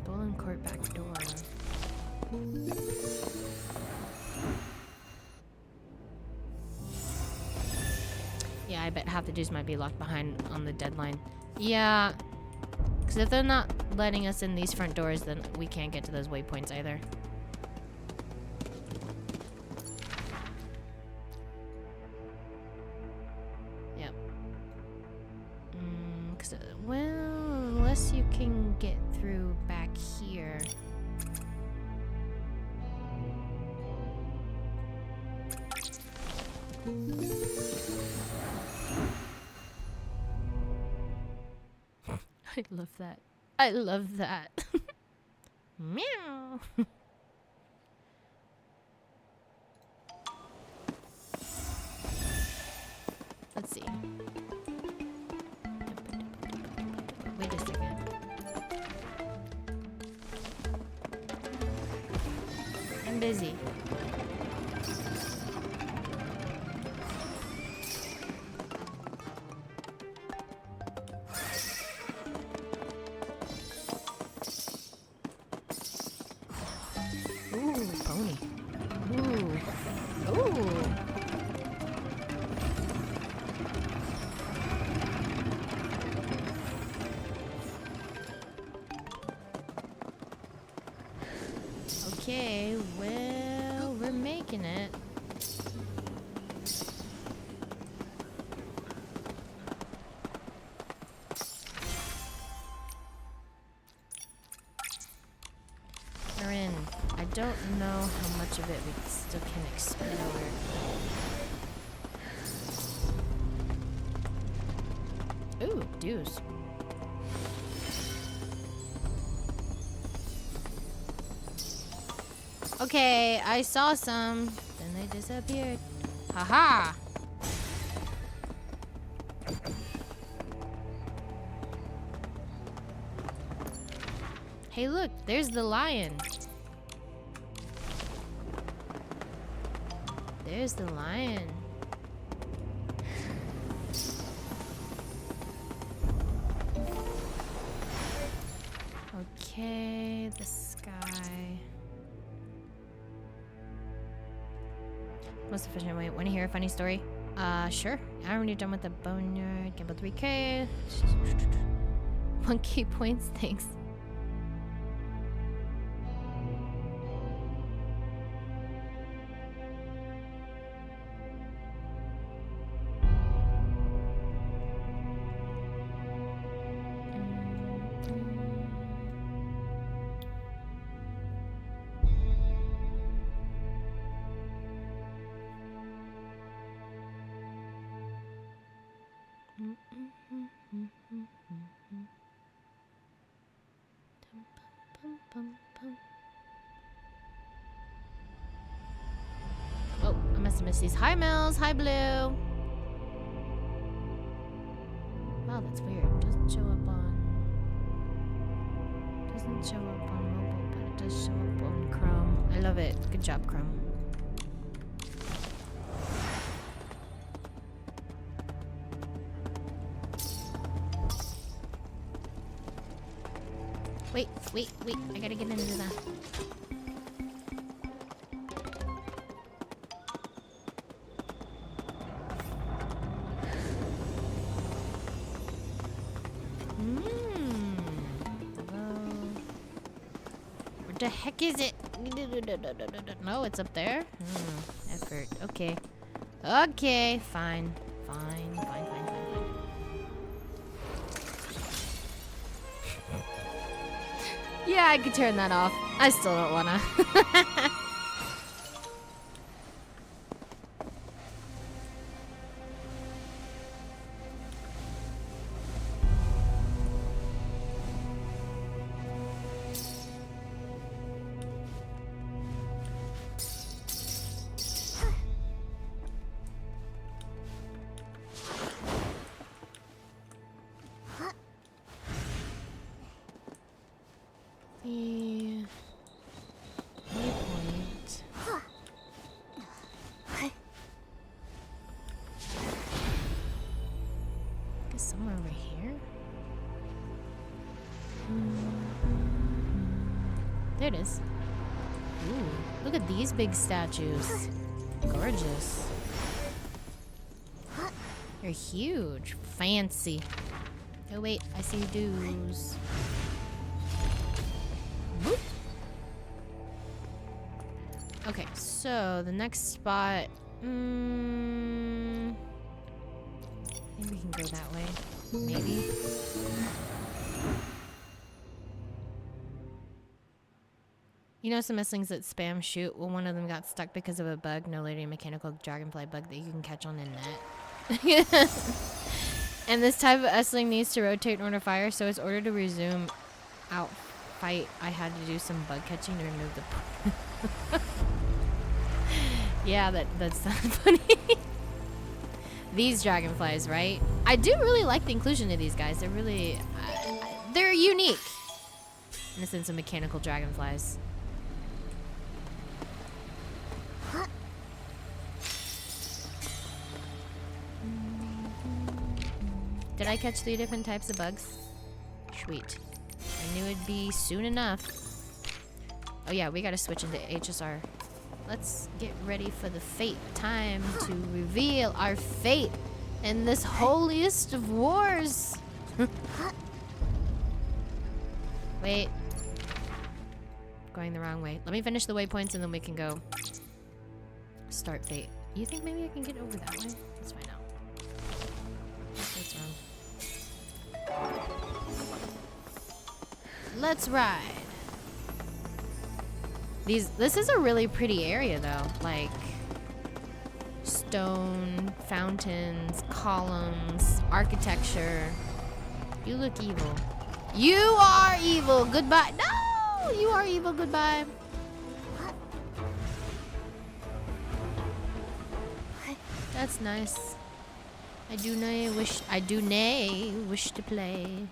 Golden Court back door. Yeah, I bet half the dudes might be locked behind on the deadline. Yeah, because if they're not letting us in these front doors, then we can't get to those waypoints either. Yep. Well, unless you can get through back here. I love that. I love that. Meow. Let's see. Wait a second. I'm busy. Ooh, pony. Ooh. Ooh. Okay, well, we're making it. We're in. I don't know how much of it we still can explore. Ooh, dues. Okay, I saw some, then they disappeared. Haha! Hey, look, there's the lion. There's the lion. Okay, the sky. Most efficient way. Want to hear a funny story? Sure. I'm already done with the boneyard. Gamble 3K. 1K points, thanks. Oh, I must have missed these. Hi, Mills. Hi, Blue. That's weird. It doesn't show up on. Doesn't show up on mobile, but it does show up on Chrome. I love it. Good job, Chrome. Wait. I gotta get into that. Where the heck is it? No, it's up there? Effort. Okay. Okay, fine. Fine. Yeah, I could turn that off. I still don't wanna. The waypoint. Guess somewhere over here. There it is. Ooh, look at these big statues. Gorgeous. They're huge. Fancy. Oh wait, I see dudes. Whoop. Okay, so the next spot. Maybe we can go that way. Maybe. You know some Esslings that spam shoot? Well, one of them got stuck because of a bug. No later, a mechanical dragonfly bug that you can catch on a net. And this type of Essling needs to rotate in order to fire, so it's order to resume out fight. I had to do some bug catching to remove the. Yeah, that's not funny. These dragonflies, right? I do really like the inclusion of these guys. They're really, they're unique. In the sense of mechanical dragonflies. Did I catch 3 different types of bugs? Sweet. I knew it'd be soon enough. Oh yeah, we gotta switch into HSR. Let's get ready for the fate. Time to reveal our fate in this holiest of wars. Wait. Going the wrong way. Let me finish the waypoints and then we can go start fate. You think maybe I can get over that way? Let's find out. What's wrong? Let's ride. This is a really pretty area though. Like stone, fountains, columns, architecture. You look evil. You are evil. Goodbye. No, you are evil. Goodbye. That's nice. I do nay wish to play.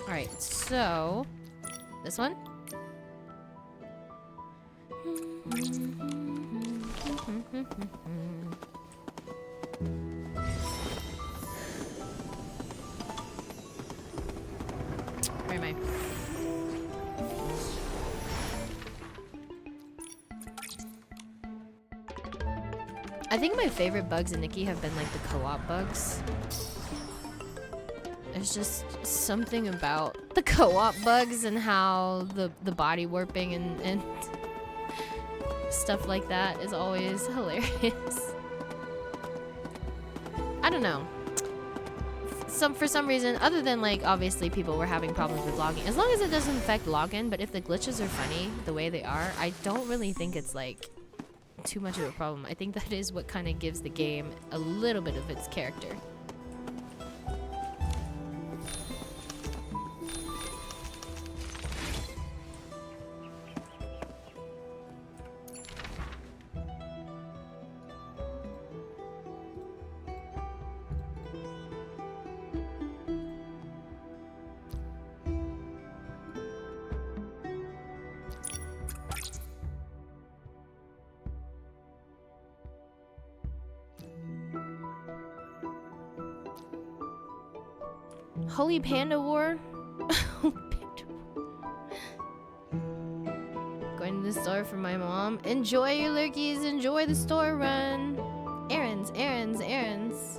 Alright, so this one? Where am I? I think my favorite bugs in Nikki have been like the co-op bugs. There's just something about the co-op bugs and how the body warping and stuff like that is always hilarious. I don't know. For some reason, other than like obviously people were having problems with logging, as long as it doesn't affect login, but if the glitches are funny the way they are, I don't really think it's like too much of a problem. I think that is what kind of gives the game a little bit of its character. Holy Panda War. Going to the store for my mom. Enjoy your lurkies. Enjoy the store run. Errands, errands, errands.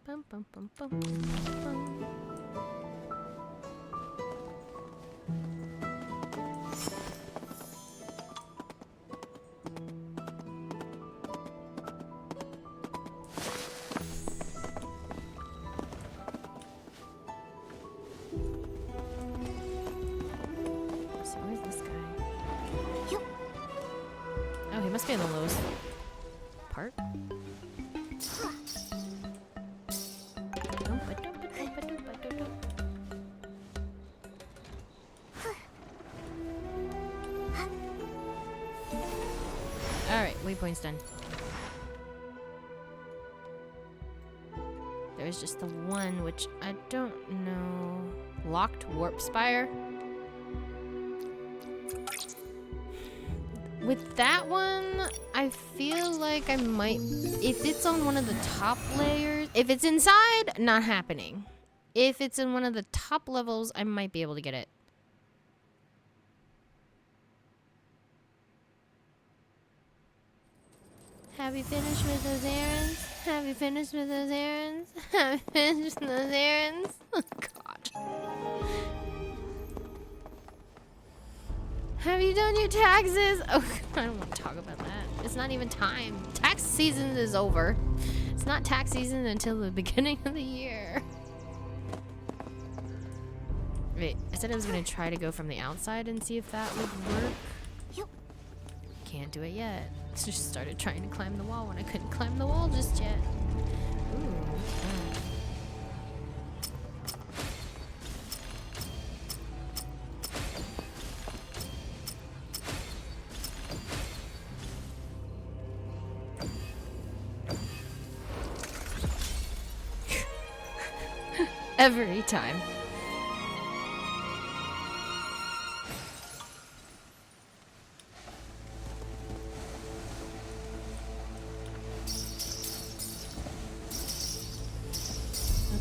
Bum, bum, bum, bum, bum. So where's this guy? Oh, he must be in the lowest part. Alright, waypoint's done. There's just the one, which I don't know. Locked warp spire? With that one, I feel like I might... If it's on one of the top layers... If it's inside, not happening. If it's in one of the top levels, I might be able to get it. Have you finished with those errands? Have you finished with those errands? Have you finished with those errands? Oh, God. Have you done your taxes? Oh, I don't want to talk about that. It's not even time. Tax season is over. It's not tax season until the beginning of the year. Wait, I said I was going to try to go from the outside and see if that would work. Can't do it yet. Just started trying to climb the wall when I couldn't climb the wall just yet. Ooh. Every time.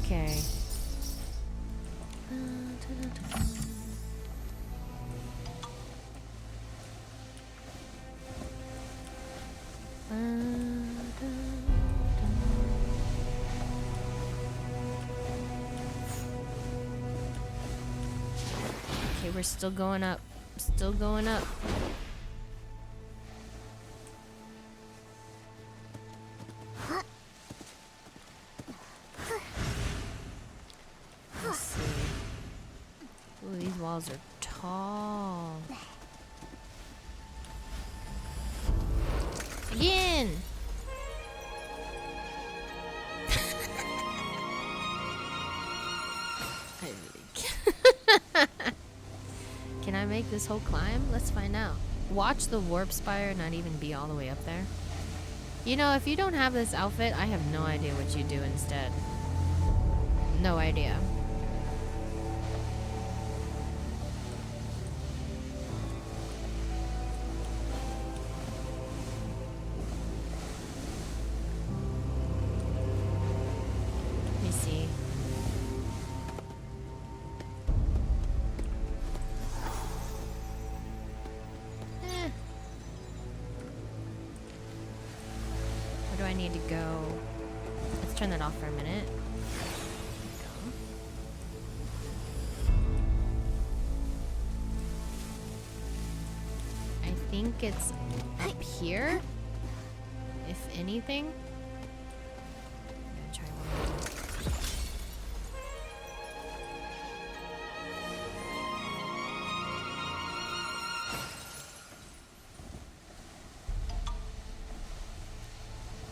Okay. Okay, we're still going up. Still going up. Let's see. Ooh, these walls are tall. Again! I really can't. Can I make this whole climb? Let's find out. Watch the warp spire not even be all the way up there. You know, if you don't have this outfit, I have no idea what you do instead. No idea. Let me see. Where do I need to go? Let's turn that off for a minute. I think it's up here, if anything. I'm gonna try one more time.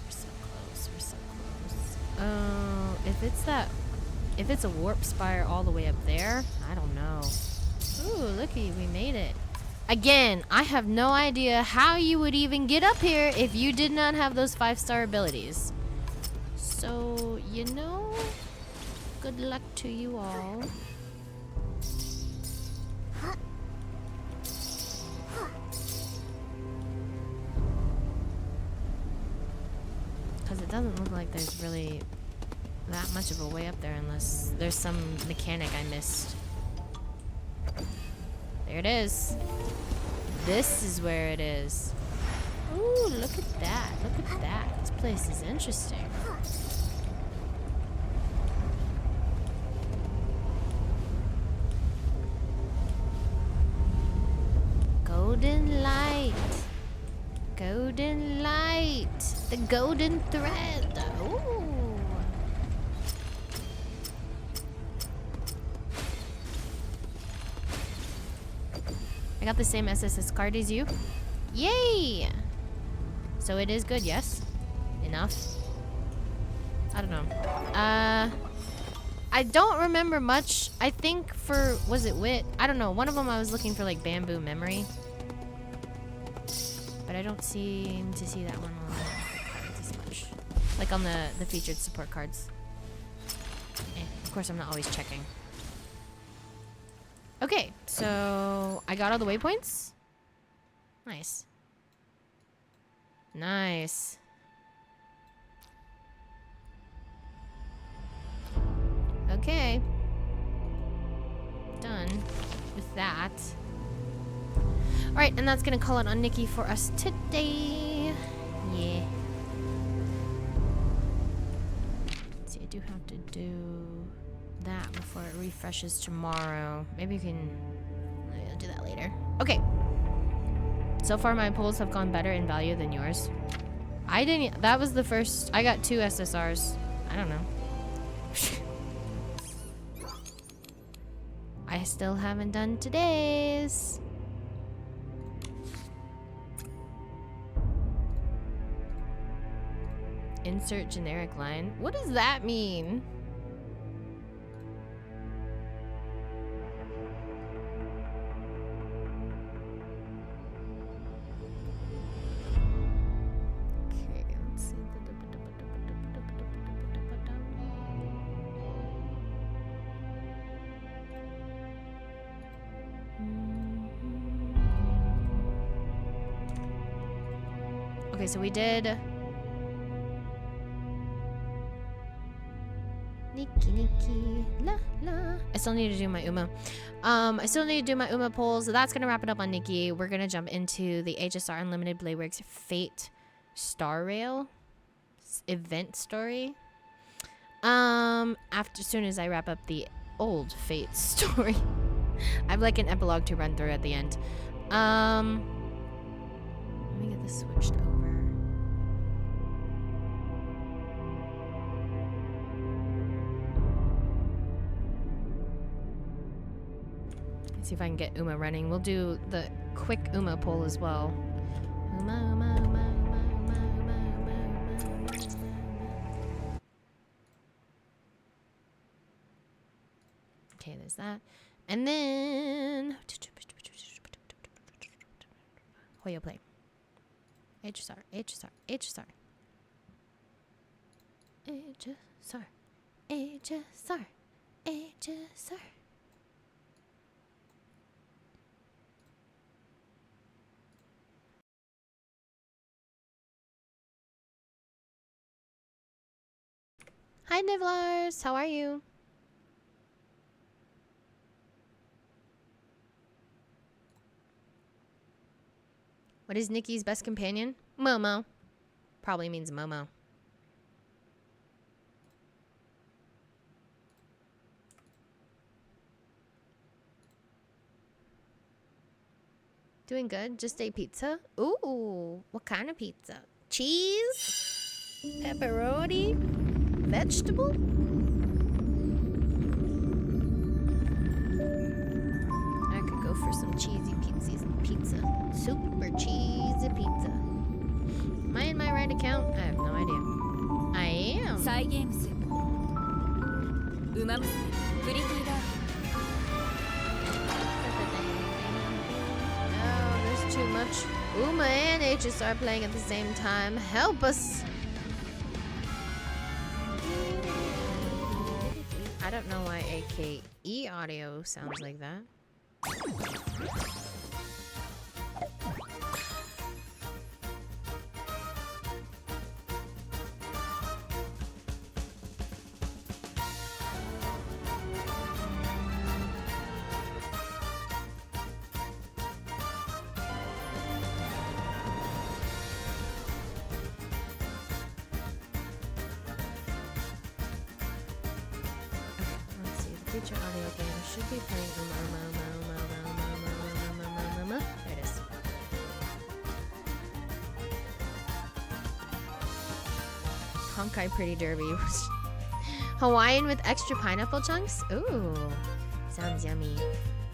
We're so close, we're so close. Oh, if it's a warp spire all the way up there, I don't know. Ooh, looky, we made it. Again, I have no idea how you would even get up here if you did not have those 5-star abilities. So, you know, Good luck to you all. Because it doesn't look like there's really that much of a way up there unless there's some mechanic I missed. There it is. This is where it is. Ooh, look at that. Look at that. This place is interesting. Golden light. Golden light. The golden thread. Ooh. I got the same SSS card as you. Yay! So it is good, yes? Enough? I don't know. I don't remember much. I think for, was it wit? I don't know. One of them I was looking for like bamboo memory. But I don't seem to see that one on the cards as much. Like on the featured support cards. Of course I'm not always checking. Okay, so I got all the waypoints. Nice. Nice. Okay. Done with that. Alright, and that's gonna call it on Nikki for us today. Yeah. Let's see, I do have to do that before it refreshes tomorrow. Maybe you can... I'll do that later. Okay. So far my pulls have gone better in value than yours. I didn't... That was the first... I got 2 SSRs. I don't know. I still haven't done today's. Insert generic line. What does that mean? Okay, let's see. Okay, so we did Nikki, la la. I still need to do my Uma. I still need to do my Uma polls. So that's gonna wrap it up on Nikki. We're gonna jump into the HSR Unlimited Bladeworks Fate Star Rail event story. After soon as I wrap up the old Fate story. I have like an epilogue to run through at the end. Let me get this switched over. See if I can get Uma running. We'll do the quick Uma poll as well. Uma, Uma, Uma, Uma, Uma, Uma, Uma, Uma. Okay, there's that. And then Hoyo play. HSR, HSR, HSR. HSR, HSR, HSR. Hi, Nivlars. How are you? What is Nikki's best companion? Momo. Probably means Momo. Doing good. Just ate pizza. Ooh, what kind of pizza? Cheese? Pepperoni? Vegetable? I could go for some cheesy pizza. Super cheesy pizza. Am I in my right account? I have no idea. I am. Oh, there's too much. Uma and HSR playing at the same time. Help us. I don't know why AKE audio sounds like that. Let's see, the future audio game should be playing. There it is. Honkai Pretty Derby. Hawaiian with extra pineapple chunks? Ooh, sounds yummy.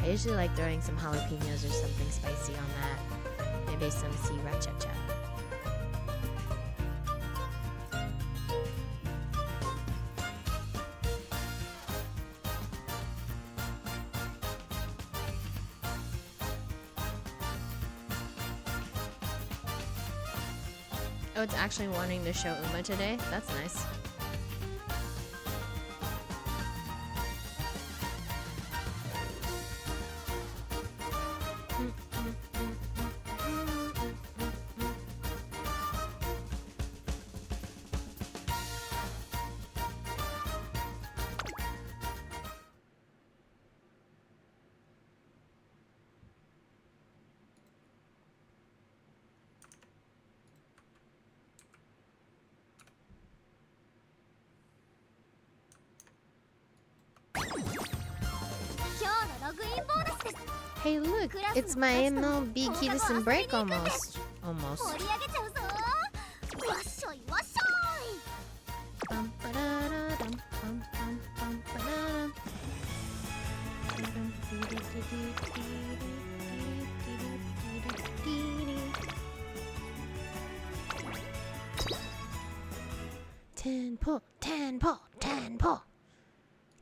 I usually like throwing some jalapenos or something spicy on that. Maybe some sriracha. Oh, it's actually wanting to show Uma today? That's nice. Hey, look, it's my MLB Kidison break almost. Almost. Ten pull.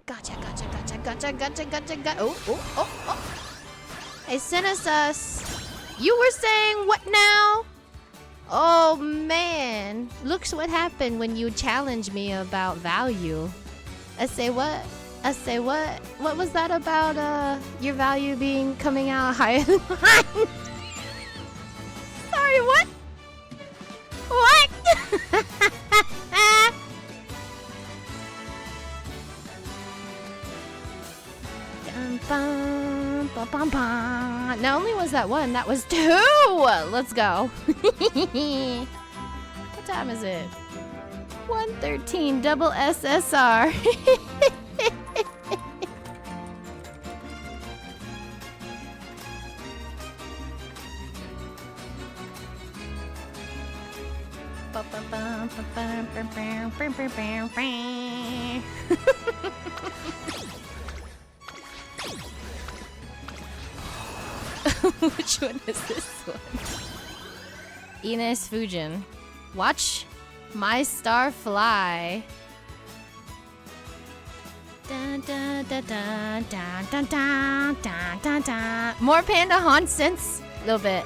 Gotcha. Oh. Hey, Cinesus, you were saying what now? Oh man, looks what happened when you challenged me about value. I say what? What was that about your value being coming out higher than mine? Sorry, what? What? Not only was that one, that was two! Let's go. What time is it? 1:13 double SSR. Which one is this one? Ines Fujin. Watch my star fly. Dun, dun, dun, dun, dun, dun, dun, dun, dun, dun. More Panda Haunsense. A little bit.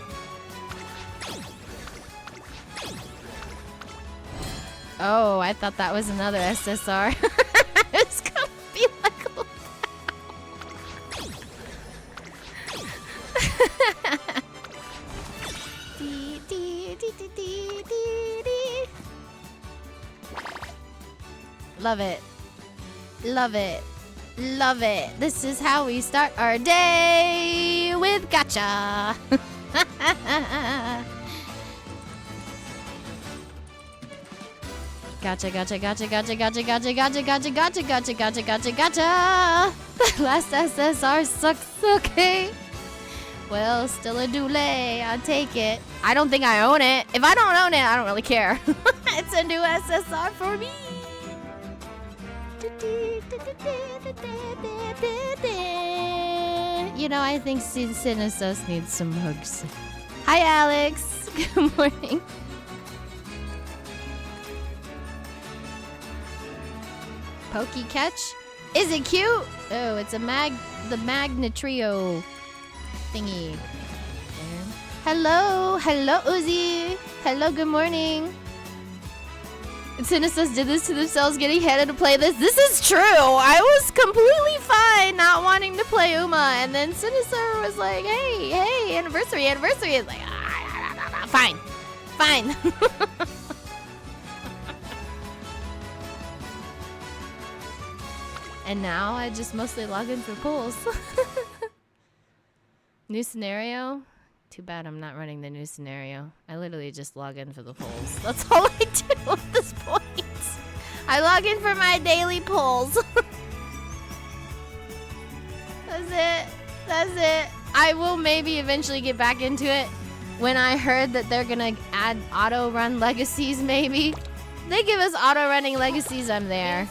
Oh, I thought that was another SSR. It's gonna be like Love it. Love it. Love it. This is how we start our day with gacha. Gotcha. The last SSR sucks. Okay. Well, still a doulet. I'll take it. I don't think I own it. If I don't own it, I don't really care. It's a new SSR for me. You know, I think Cinesus needs some hugs. Hi, Alex. Good morning. Pokey catch? Is it cute? Oh, it's a the Magnetrio thingy. Hello, Uzi. Hello, good morning. Cinesus did this to themselves, getting handed to play this. This is true. I was completely fine not wanting to play Uma, and then Sinister was like, hey, anniversary. It's like, fine. And now I just mostly log in for polls. New scenario? Too bad I'm not running the new scenario. I literally just log in for the polls. That's all I do at this point. I log in for my daily polls. That's it. I will maybe eventually get back into it when I heard that they're gonna add auto run legacies, maybe. They give us auto running legacies, I'm there.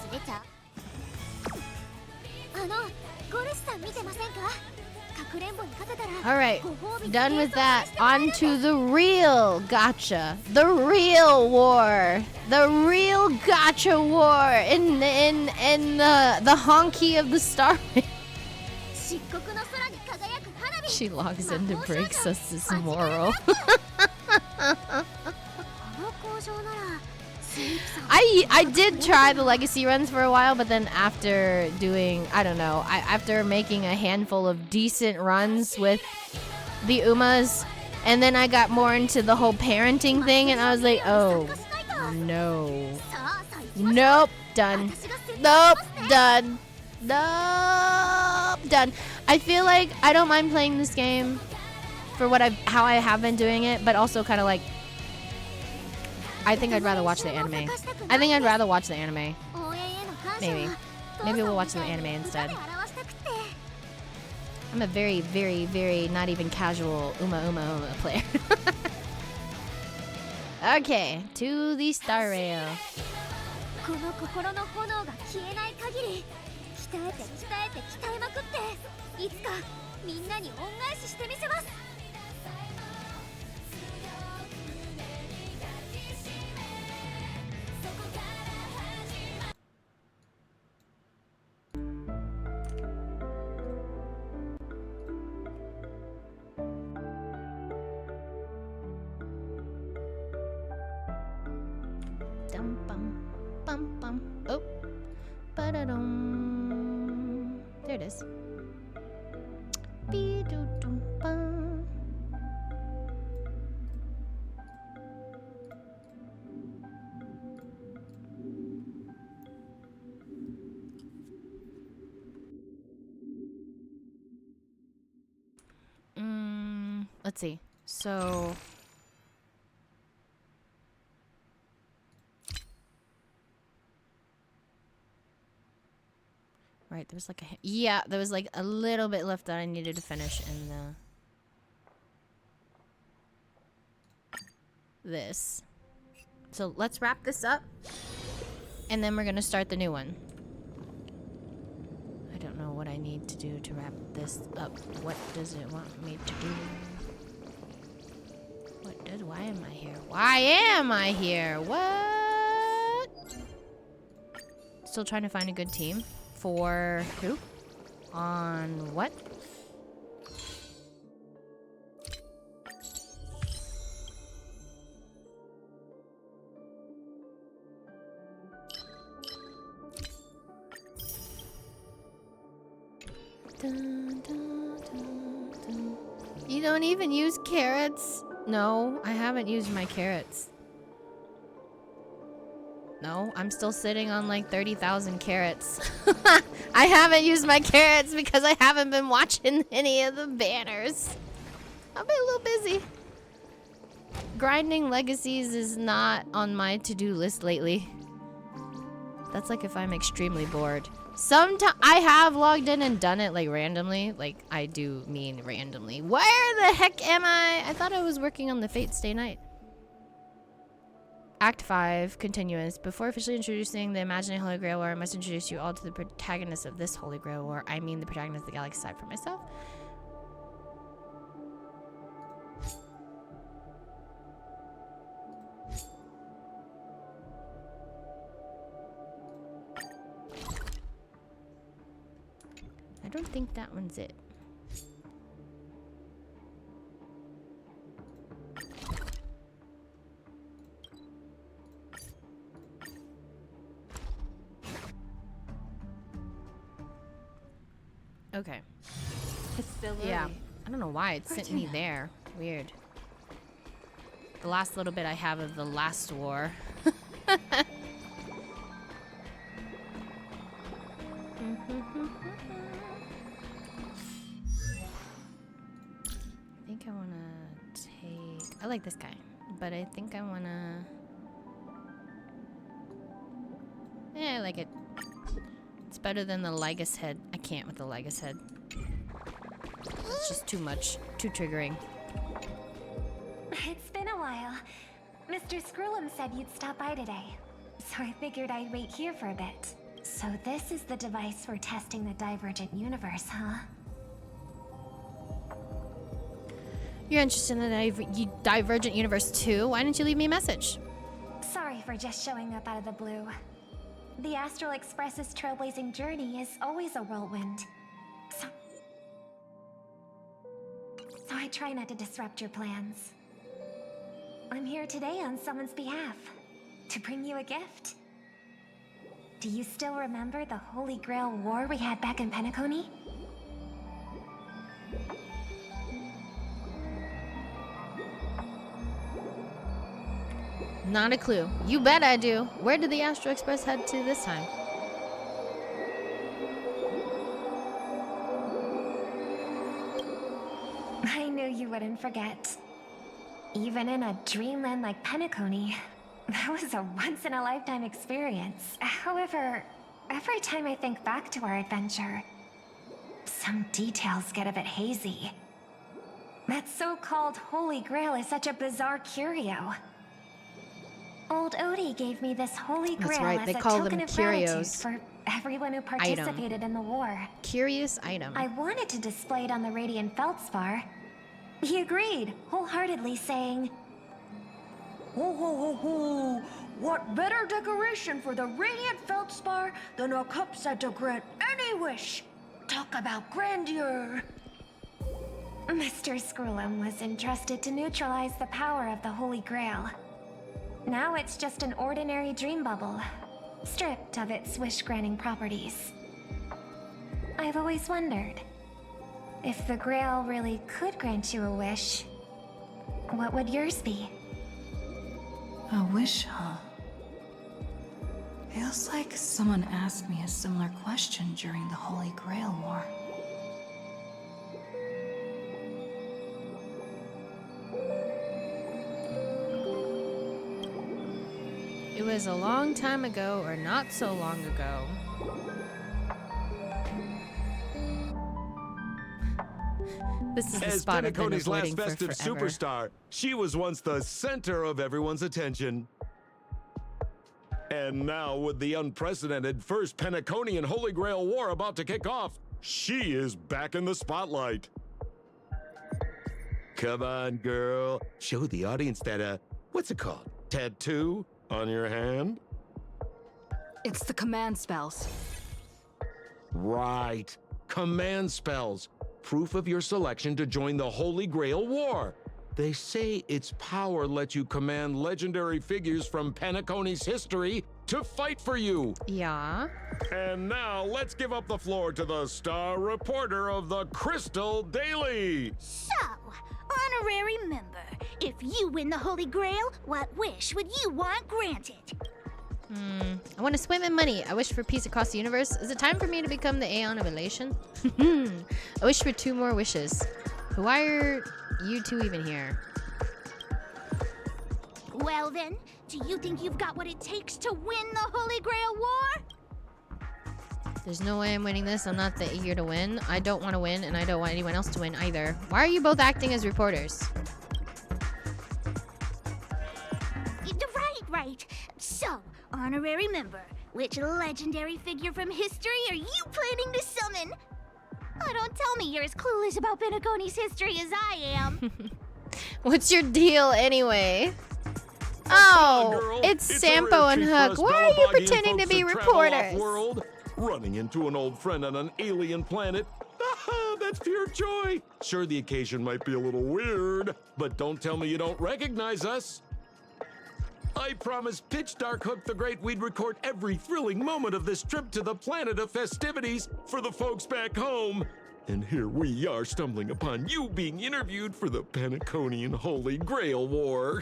Alright, done with that. On to the real gotcha. The real war. The real gotcha war in the honky of the star. She logs in to break Sus's moral. I did try the legacy runs for a while, but then after doing, I don't know, after making a handful of decent runs with the Umas, and then I got more into the whole parenting thing, and I was like, oh, no. Nope, done. Nope, done. Nope, done. I feel like I don't mind playing this game for how I have been doing it, but also kind of like, I think I'd rather watch the anime. Maybe we'll watch the anime instead. I'm a very, very, very not even casual Uma player. Okay, to the Star Rail. Oh, ba-da-dum. There it is. Be-do-dum-bum. Let's see. So right, there was like there was like a little bit left that I needed to finish in this. So let's wrap this up, and then we're gonna start the new one. I don't know what I need to do to wrap this up. What does it want me to do? Why am I here? Why am I here? What? Still trying to find a good team. For who? On what? Dun, dun, dun, dun. You don't even use carrots? No, I haven't used my carrots. No, I'm still sitting on like 30,000 carrots. I haven't used my carrots because I haven't been watching any of the banners. I've been a little busy. Grinding legacies is not on my to-do list lately. That's like if I'm extremely bored. Sometimes I have logged in and done it like randomly. Like I do mean randomly. Where the heck am I? I thought I was working on the Fate Stay Night. Act 5, continuous. Before officially introducing the imaginary Holy Grail War, I must introduce you all to the protagonist of this Holy Grail War. I mean the protagonist of the galaxy aside from myself. I don't think that one's it. Okay. It's still early. Yeah. I don't know why it sent me there. Weird. The last little bit I have of the last war. I think I want to take... I like this guy, but I think I want to... Yeah, I like it. It's better than the Lygus head. I can't with the Lygus head. It's just too much. Too triggering. It's been a while. Mr. Scrollum said you'd stop by today, so I figured I'd wait here for a bit. So this is the device for testing the divergent universe, huh? You're interested in the divergent universe too? Why didn't you leave me a message? Sorry for just showing up out of the blue. The Astral Express's trailblazing journey is always a whirlwind. So I try not to disrupt your plans. I'm here today on someone's behalf, to bring you a gift. Do you still remember the Holy Grail War we had back in Penacony? Not a clue. You bet I do. Where did the Astro Express head to this time? I knew you wouldn't forget. Even in a dreamland like Penacony, that was a once-in-a-lifetime experience. However, every time I think back to our adventure, some details get a bit hazy. That so-called Holy Grail is such a bizarre curio. Old Odie gave me this Holy Grail right, as they a call token them of gratitude curios. for everyone who participated in the war. Curious item. I wanted to display it on the Radiant Feldspar. He agreed, wholeheartedly, saying, Ho ho ho ho! What better decoration for the Radiant Feldspar than a cup set to grant any wish? Talk about grandeur! Mr. Scrollum was entrusted to neutralize the power of the Holy Grail. Now it's just an ordinary dream bubble, stripped of its wish-granting properties. I've always wondered, if the Grail really could grant you a wish, what would yours be? A wish, huh? Feels like someone asked me a similar question during the Holy Grail War. It was a long time ago, or not so long ago. This is the As spot I've been Penacony's last avoiding for festive forever. superstar, she was once the center of everyone's attention. And now, with the unprecedented First Penaconian Holy Grail War about to kick off, she is back in the spotlight. Come on, girl. Show the audience that, what's it called? Tattoo on your hand? It's the command spells. Right. Command spells. Proof of your selection to join the Holy Grail War. They say its power lets you command legendary figures from Penacony's history to fight for you. Yeah. And now let's give up the floor to the star reporter of the Crystal Daily. So, honorary member, if you win the Holy Grail, what wish would you want granted? I want to swim in money. I wish for peace across the universe. Is it time for me to become the Aeon of Elation? I wish for 2 more wishes. Why are you two even here? Well then, do you think you've got what it takes to win the Holy Grail War? There's no way I'm winning this. I'm not the eager to win. I don't want to win, and I don't want anyone else to win either. Why are you both acting as reporters? Right. So, honorary member, which legendary figure from history are you planning to summon? Oh, don't tell me you're as clueless about Penacony's history as I am. What's your deal anyway? Come on, Oh, girl. it's a Sampo rare and treat for Hook. us Why are you Balabagian pretending to folks be travel reporters? off-world, running into an old friend on an alien planet. That's pure joy. Sure, the occasion might be a little weird, but don't tell me you don't recognize us. I promised Pitch Dark Hook the Great we'd record every thrilling moment of this trip to the planet of festivities for the folks back home. And here we are stumbling upon you being interviewed for the Penaconian Holy Grail War.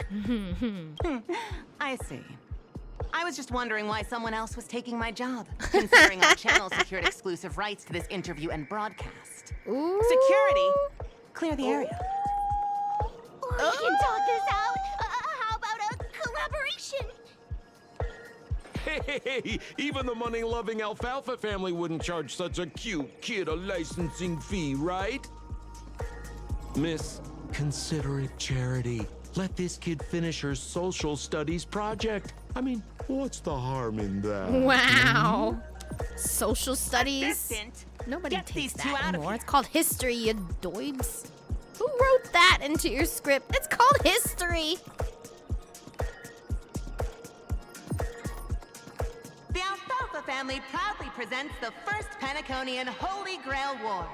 I see. I was just wondering why someone else was taking my job, considering our channel secured exclusive rights to this interview and broadcast. Ooh. Security, clear the area. Or we can talk this out. How about a collaboration? Hey, even the money-loving Alfalfa family wouldn't charge such a cute kid a licensing fee, right? Miss, consider it charity. Let this kid finish her social studies project. I mean, what's the harm in that? Wow. Social studies. Assistant, Nobody get takes these two that out of anymore. here. It's called history, you doibs. Who wrote that into your script? It's called history. The Alfalfa family proudly presents the first Penaconian Holy Grail War.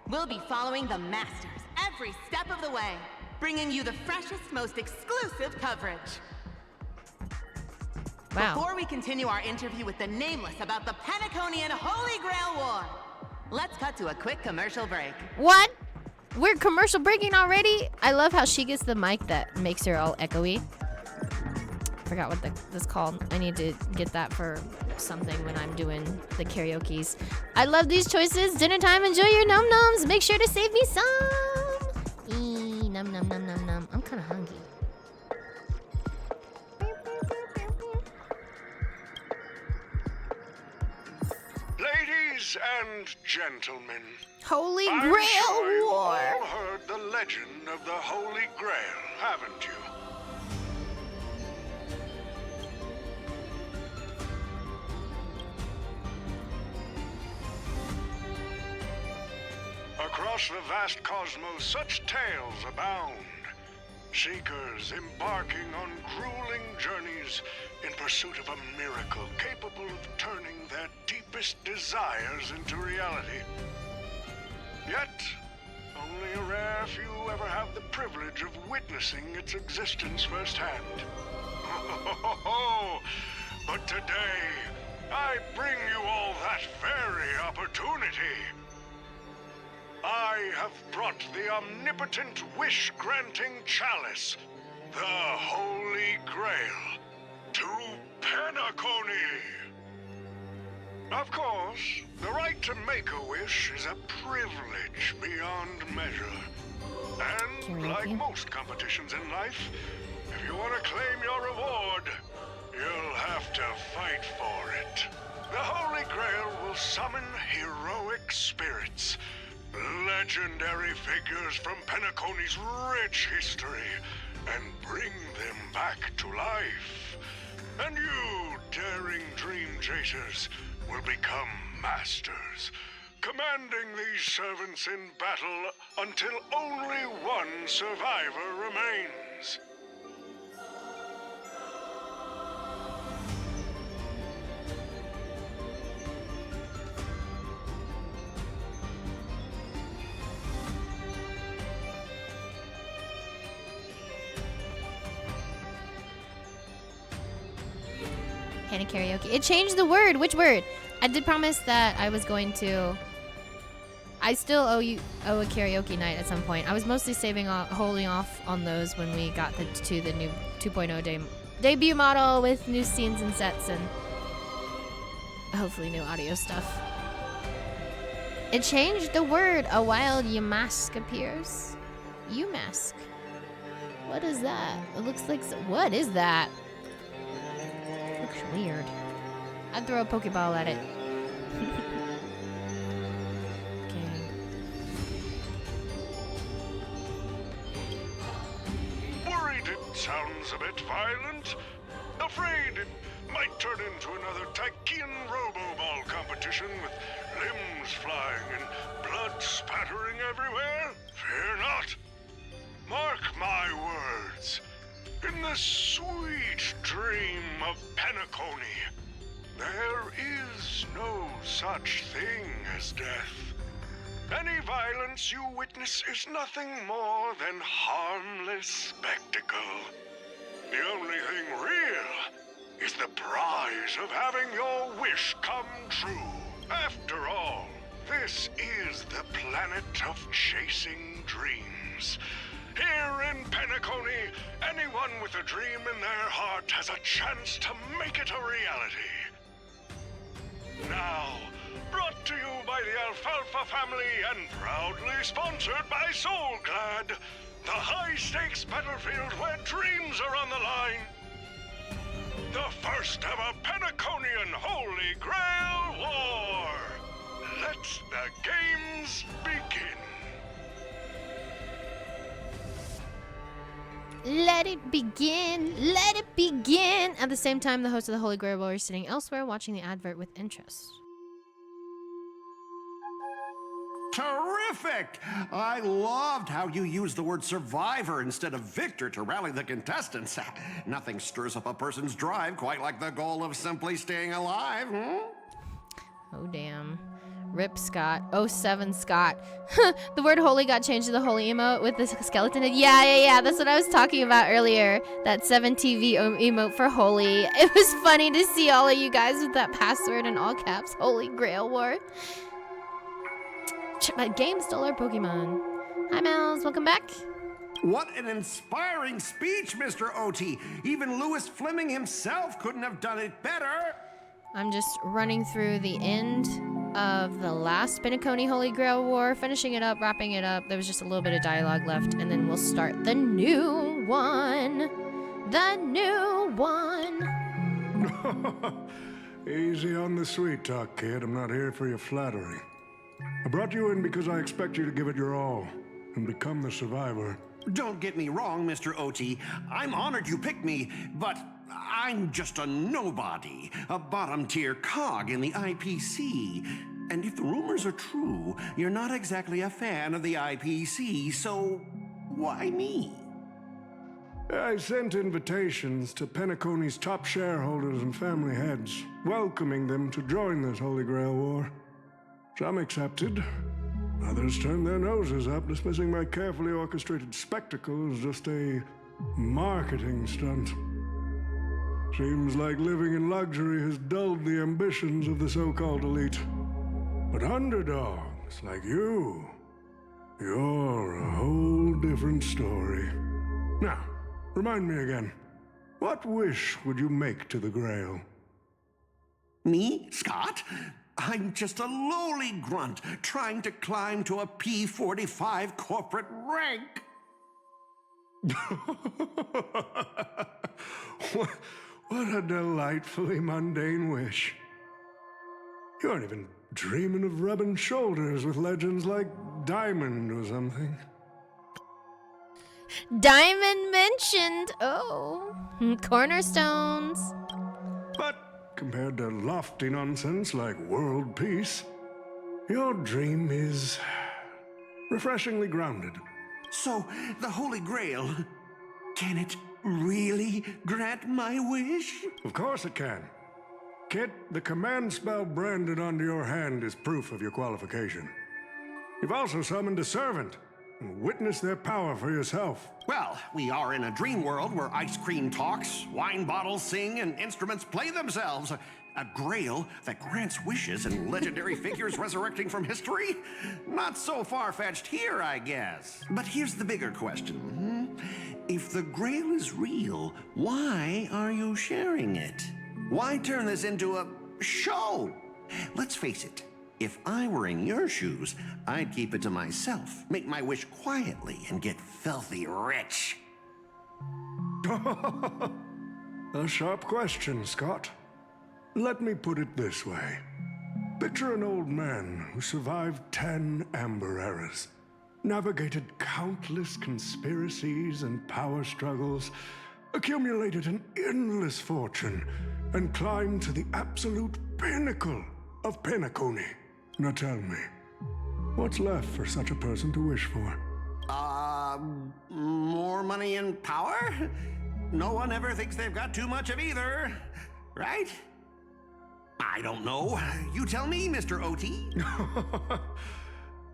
We'll be following the masters every step of the way, bringing you the freshest, most exclusive coverage. Wow. Before we continue our interview with the Nameless about the Penaconian Holy Grail War, let's cut to a quick commercial break. What? We're commercial breaking already? I love how she gets the mic that makes her all echoey. Forgot what that's called. I need to get that for something when I'm doing the karaoke's. I love these choices. Dinner time. Enjoy your num nums. Make sure to save me some. Num num num num num. I'm kind of hungry. Ladies and gentlemen, Holy I'm Grail sure you've War. all heard the legend of the Holy Grail, haven't you? Across the vast cosmos, such tales abound. Seekers embarking on grueling journeys in pursuit of a miracle capable of turning their deepest desires into reality. Yet, only a rare few ever have the privilege of witnessing its existence firsthand. But today, I bring you all that very opportunity. I have brought the omnipotent wish-granting chalice, the Holy Grail, to Penacony. Of course, the right to make a wish is a privilege beyond measure. And like Karaoke. most competitions in life, if you want to claim your reward, you'll have to fight for it. The Holy Grail will summon heroic spirits, legendary figures from Penacony's rich history, and bring them back to life. And you, daring dream chasers, will become masters, commanding these servants in battle until only one survivor remains. Hannah karaoke. It changed the word. Which word? I did promise that I was going to. I still owe a karaoke night at some point. I was mostly holding off on those when we got to the new 2.0 debut model with new scenes and sets and hopefully new audio stuff. It changed the word. A wild Yamask appears. Umask. What is that? It looks like. What is that? Looks weird. I'd throw a Pokeball at it. Okay. Worried it sounds a bit violent? Afraid it might turn into another Tykean Robo-Ball competition with limbs flying and blood spattering everywhere? Fear not. Mark my words. In the sweet dream of Penacony, there is no such thing as death. Any violence you witness is nothing more than harmless spectacle. The only thing real is the prize of having your wish come true. After all, this is the planet of chasing dreams. Here in Penacony, anyone with a dream in their heart has a chance to make it a reality. Now, brought to you by the Alfalfa family and proudly sponsored by Soulglad, the high-stakes battlefield where dreams are on the line. The first ever Penaconian Holy Grail War. Let the games begin. Let it begin. Let it begin. At the same time, the host of the Holy Grail War is sitting elsewhere watching the advert with interest. Terrific! I loved how you used the word survivor instead of victor to rally the contestants. Nothing stirs up a person's drive quite like the goal of simply staying alive, Oh, damn. Rip Scott. 07 Scott. The word holy got changed to the holy emote with the skeleton. Yeah. That's what I was talking about earlier. That 7TV emote for holy. It was funny to see all of you guys with that password in all caps. Holy Grail War. My game stole our Pokemon. Hi, Mouse. Welcome back. What an inspiring speech, Mr. OT. Even Louis Fleming himself couldn't have done it better. I'm just running through the end of the last Penacony Holy Grail War, finishing it up, wrapping it up. There was just a little bit of dialogue left, and then we'll start the new one. The new one. Easy on the sweet talk, kid. I'm not here for your flattery. I brought you in because I expect you to give it your all and become the survivor. Don't get me wrong, Mr. OT. I'm honored you picked me, but I'm just a nobody, a bottom-tier cog in the IPC. And if the rumors are true, you're not exactly a fan of the IPC, so why me? I sent invitations to Penacony's top shareholders and family heads, welcoming them to join this Holy Grail War. Some accepted. Others turned their noses up, dismissing my carefully orchestrated spectacle as just a marketing stunt. Seems like living in luxury has dulled the ambitions of the so-called elite. But underdogs like you're a whole different story. Now, remind me again, what wish would you make to the Grail? Me, Scott? I'm just a lowly grunt trying to climb to a P45 corporate rank. What a delightfully mundane wish. You aren't even dreaming of rubbing shoulders with legends like Diamond or something. Diamond mentioned. Oh, cornerstones. But compared to lofty nonsense like world peace, your dream is refreshingly grounded. So, the Holy Grail, can it really grant my wish? Of course it can. Kid, the command spell branded onto your hand is proof of your qualification. You've also summoned a servant and witnessed their power for yourself. Well, we are in a dream world where ice cream talks, wine bottles sing, and instruments play themselves. A grail that grants wishes and legendary figures resurrecting from history? Not so far-fetched here, I guess. But here's the bigger question. If the grail is real, why are you sharing it? Why turn this into a show? Let's face it, if I were in your shoes, I'd keep it to myself, make my wish quietly, and get filthy rich. A sharp question, Scott. Let me put it this way. Picture an old man who survived 10 Amber Eras, navigated countless conspiracies and power struggles, accumulated an endless fortune, and climbed to the absolute pinnacle of Penacony. Now tell me, what's left for such a person to wish for? More money and power? No one ever thinks they've got too much of either, right? I don't know. You tell me, Mr. OT.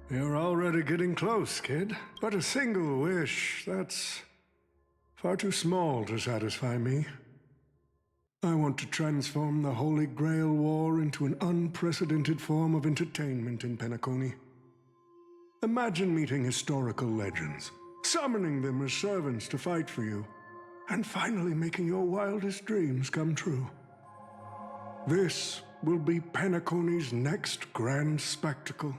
You're already getting close, kid. But a single wish, that's far too small to satisfy me. I want to transform the Holy Grail War into an unprecedented form of entertainment in Penacony. Imagine meeting historical legends, summoning them as servants to fight for you, and finally making your wildest dreams come true. This will be Penacony's next grand spectacle,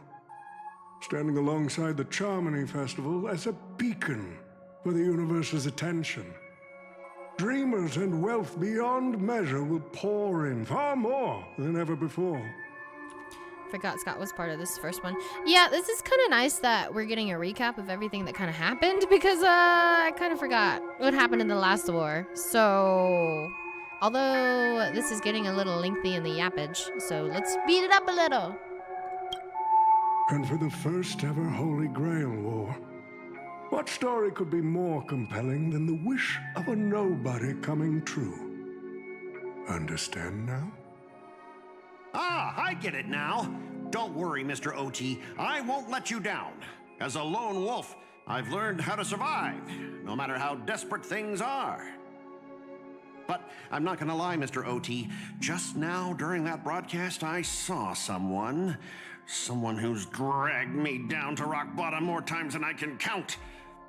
standing alongside the Charmony Festival as a beacon for the universe's attention. Dreamers and wealth beyond measure will pour in, far more than ever before. Forgot Scott was part of this first one. Yeah, this is kind of nice that we're getting a recap of everything that kind of happened, because I kind of forgot what happened in the last war. So, although this is getting a little lengthy in the yappage, so let's speed it up a little. And for the first ever Holy Grail War, what story could be more compelling than the wish of a nobody coming true? Understand now? Ah, I get it now. Don't worry, Mr. OT. I won't let you down. As a lone wolf, I've learned how to survive, no matter how desperate things are. But I'm not gonna lie, Mr. OT. Just now, during that broadcast, I saw someone who's dragged me down to rock bottom more times than I can count.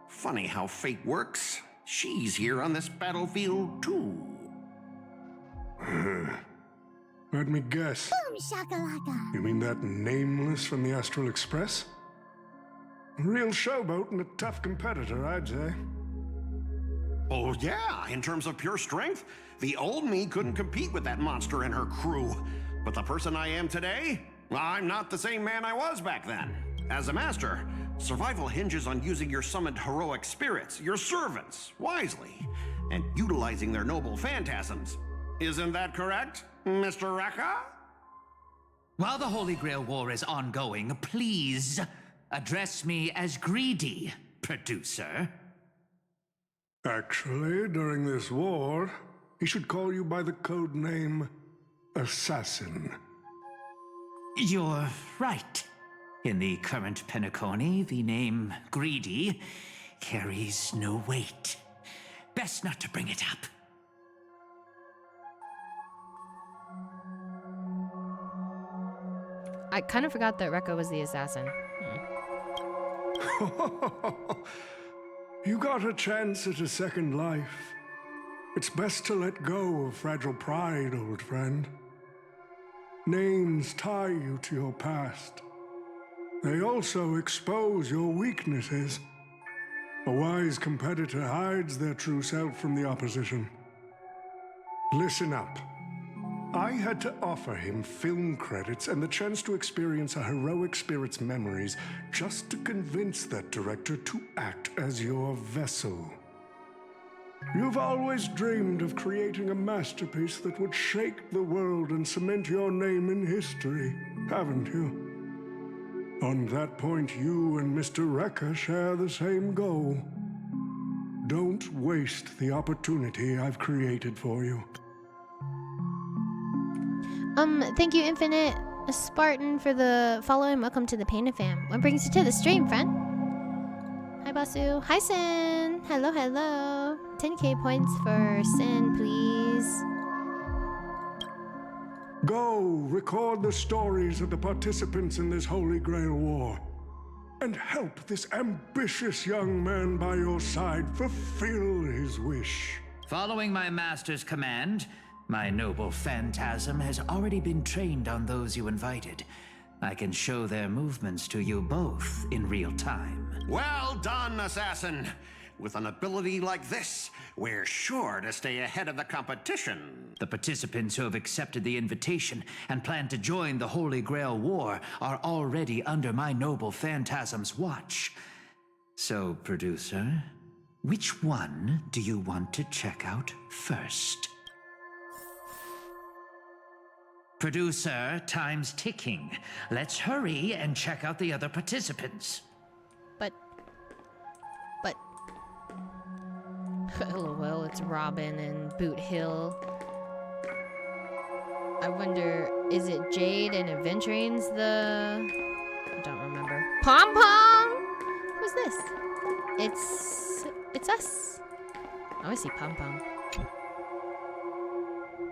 Funny how fate works. She's here on this battlefield, too. Let me guess. Boom shakalaka. You mean that nameless from the Astral Express? A real showboat and a tough competitor, I'd say. Oh, yeah, in terms of pure strength, the old me couldn't compete with that monster and her crew. But the person I am today, I'm not the same man I was back then. As a master, survival hinges on using your summoned heroic spirits, your servants, wisely, and utilizing their noble phantasms. Isn't that correct, Mr. Rekka? While the Holy Grail War is ongoing, please address me as greedy, producer. Actually, during this war, he should call you by the code name Assassin. You're right. In the current Penacony, the name Greedy carries no weight. Best not to bring it up. I kind of forgot that Rekka was the assassin. You got a chance at a second life. It's best to let go of fragile pride, old friend. Names tie you to your past. They also expose your weaknesses. A wise competitor hides their true self from the opposition. Listen up. I had to offer him film credits and the chance to experience a heroic spirit's memories just to convince that director to act as your vessel. You've always dreamed of creating a masterpiece that would shake the world and cement your name in history, haven't you? On that point, you and Mr. Rekka share the same goal. Don't waste the opportunity I've created for you. Thank you, Infinite Spartan, for the follow and welcome to the Panda Fam. What brings you to the stream, friend? Hi, Basu. Hi, Sin. Hello, hello. 10k points for Sin, please. Go record the stories of the participants in this Holy Grail War, and help this ambitious young man by your side fulfill his wish. Following my master's command, my noble phantasm has already been trained on those you invited. I can show their movements to you both in real time. Well done, Assassin. With an ability like this, we're sure to stay ahead of the competition. The participants who have accepted the invitation and plan to join the Holy Grail War are already under my noble phantasm's watch. So, producer, which one do you want to check out first? Producer, time's ticking. Let's hurry and check out the other participants. But... LOL, it's Robin and Boot Hill. I wonder, is it Jade and Aventurines I don't remember. Pom Pom? Who's this? It's us. I always see Pom Pom.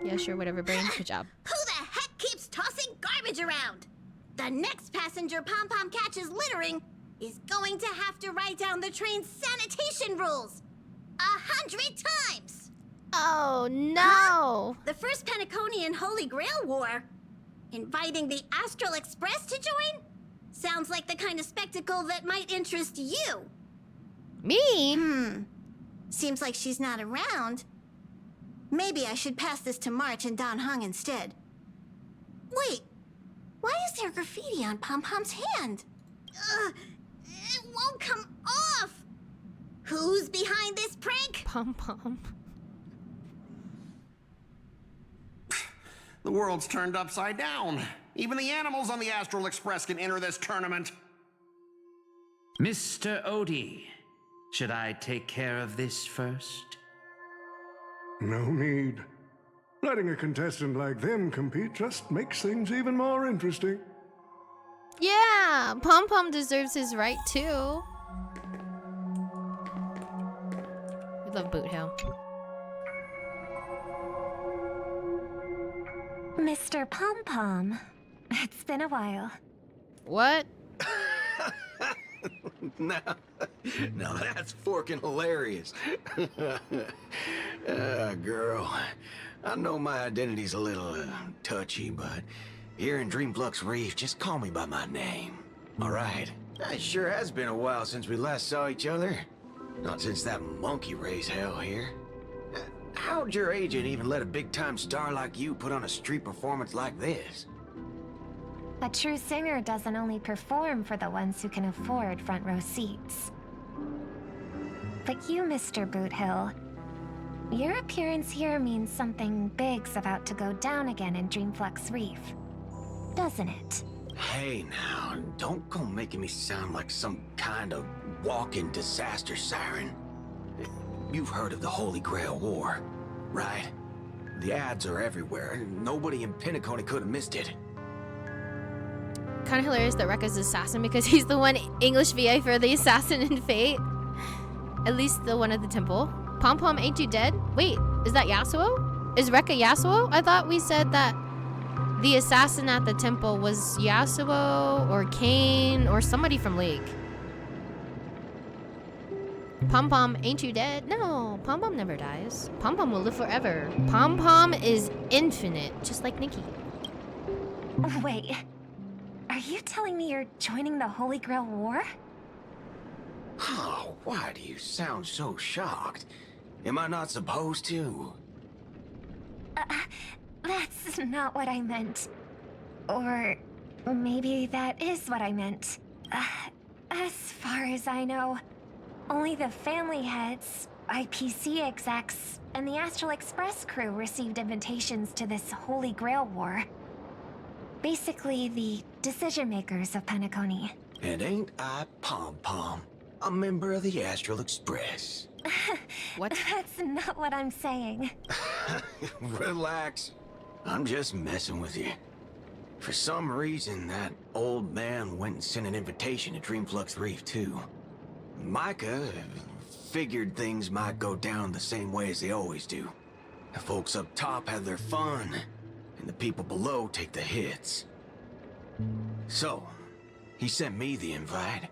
Yeah, sure, whatever, brain. Good job. Who the heck keeps tossing garbage around? The next passenger Pom Pom catches littering is going to have to write down the train's sanitation rules 100 times. Oh no! The first Penaconian Holy Grail War? Inviting the Astral Express to join? Sounds like the kind of spectacle that might interest you. Me? Seems like she's not around. Maybe I should pass this to March and Don Hung instead. Wait, why is there graffiti on Pom Pom's hand? It won't come off! Who's behind this prank? Pom Pom. The world's turned upside down. Even the animals on the Astral Express can enter this tournament. Mr. Odie, should I take care of this first? No need. Letting a contestant like them compete just makes things even more interesting. Yeah, Pom Pom deserves his right too. We love Boot Hill. Mr. Pom Pom, it's been a while. What? Now that's forking hilarious. Girl, I know my identity's a little touchy, but here in Dreamflux Reef, just call me by my name, all right? It sure has been a while since we last saw each other. Not since that monkey raised hell here. How'd your agent even let a big-time star like you put on a street performance like this? A true singer doesn't only perform for the ones who can afford front row seats. But you, Mr. Boothill, your appearance here means something big's about to go down again in Dreamflux Reef, doesn't it? Hey now, don't go making me sound like some kind of walking disaster siren. You've heard of the Holy Grail War, right? The ads are everywhere. Nobody in Penacony could have missed it. Kind of hilarious that Rekka's assassin because he's the one English VA for the assassin in Fate. At least the one at the temple. Pom Pom, ain't you dead? Wait, is that Yasuo? Is Rekka Yasuo? I thought we said that the assassin at the temple was Yasuo or Kane or somebody from League. Pom Pom, ain't you dead? No, Pom Pom never dies. Pom Pom will live forever. Pom Pom is infinite, just like Nikki. Wait, are you telling me you're joining the Holy Grail War? Oh, why do you sound so shocked? Am I not supposed to? That's not what I meant. Or maybe that is what I meant. As far as I know, only the family heads, IPC execs, and the Astral Express crew received invitations to this Holy Grail War. Basically, the decision-makers of Penacony. And ain't I Pom Pom, a member of the Astral Express? What? That's not what I'm saying. Relax. I'm just messing with you. For some reason, that old man went and sent an invitation to Dreamflux Reef, too. Micah figured things might go down the same way as they always do. The folks up top have their fun, and the people below take the hits. So, he sent me the invite.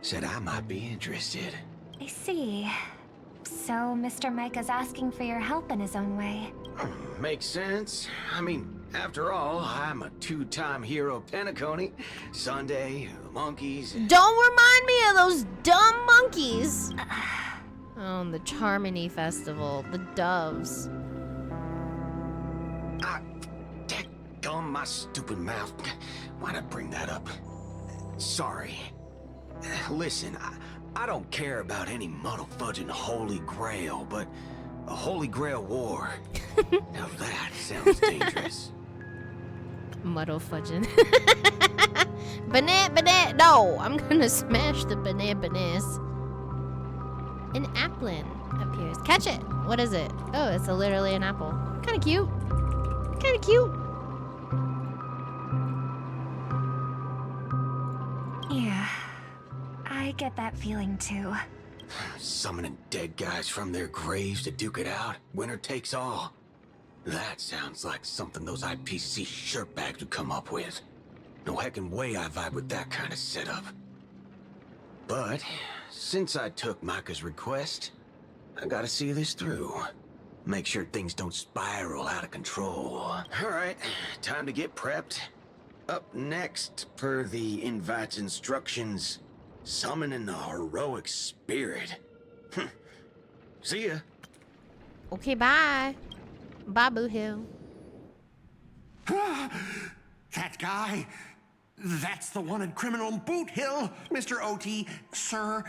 Said I might be interested. I see. So Mr. Micah's asking for your help in his own way. Makes sense. I mean, after all, I'm a two-time hero of Penacony. Sunday, the monkeys... Don't remind me of those dumb monkeys! Oh, the Charmony Festival. The doves. Dadgum my stupid mouth. Why'd I bring that up? Sorry. Listen, I don't care about any muddle-fudging Holy Grail, but a Holy Grail War. Now that sounds dangerous. Muddle fudging. Banana, no! I'm gonna smash the bananas. An applin appears. Catch it! What is it? Oh, it's literally an apple. Kinda cute. Kinda cute. Yeah, I get that feeling too. Summoning dead guys from their graves to duke it out. Winner takes all. That sounds like something those IPC shirtbags would come up with. No heckin' way I vibe with that kind of setup. But since I took Micah's request, I gotta see this through. Make sure things don't spiral out of control. All right, time to get prepped. Up next, per the invite's instructions, summoning the heroic spirit. See ya. Okay, bye. Bye, Boo Hill. That guy. That's the wanted criminal Boot Hill. Mr. OT, sir,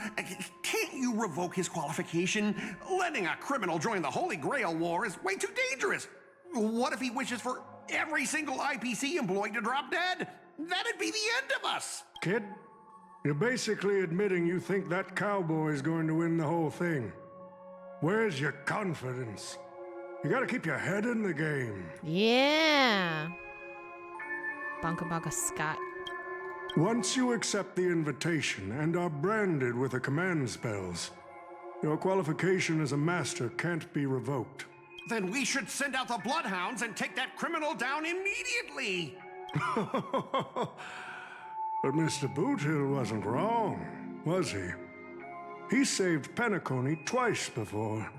can't you revoke his qualification? Letting a criminal join the Holy Grail War is way too dangerous. What if he wishes for every single IPC employee to drop dead? That'd be the end of us. Kid, you're basically admitting you think that cowboy's going to win the whole thing. Where's your confidence? You gotta keep your head in the game. Yeah. Bonka Bonka Scott. Once you accept the invitation and are branded with the command spells, your qualification as a master can't be revoked. Then we should send out the bloodhounds and take that criminal down immediately. But Mr. Boothill wasn't wrong, was he? He saved Penacony twice before.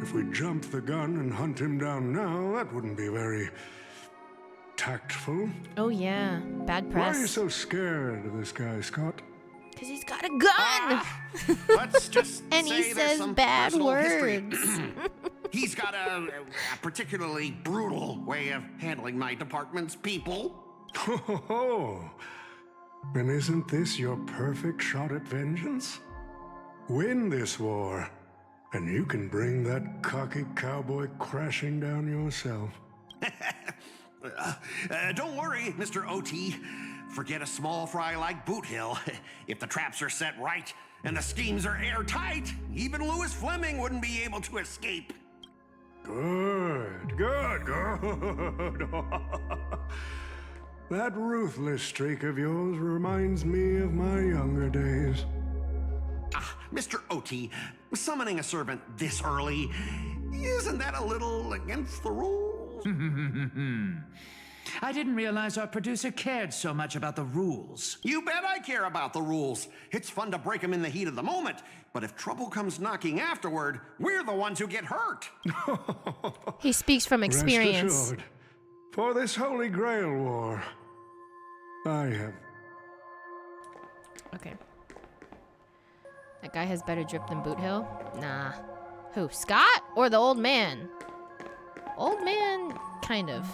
If we jump the gun and hunt him down now, that wouldn't be very tactful. Oh yeah, bad press. Why are you so scared of this guy, Scott? Because he's got a gun! Let's just and say he there's says some bad personal words. history. He's got a particularly brutal way of handling my department's people. Oh, and isn't this your perfect shot at vengeance? Win this war, and you can bring that cocky cowboy crashing down yourself. Don't worry, Mr. OT. Forget a small fry like Boot Hill. If the traps are set right and the schemes are airtight, even Louis Fleming wouldn't be able to escape. Good, good, good. That ruthless streak of yours reminds me of my younger days. Mr. OT, summoning a servant this early, isn't that a little against the rules? I didn't realize our producer cared so much about the rules. You bet I care about the rules. It's fun to break them in the heat of the moment, but if trouble comes knocking afterward, we're the ones who get hurt. He speaks from experience. Rest assured, for this Holy Grail War, I have. Okay. That guy has better drip than Boot Hill? Nah. Who, Scott or the old man? Old man, kind of.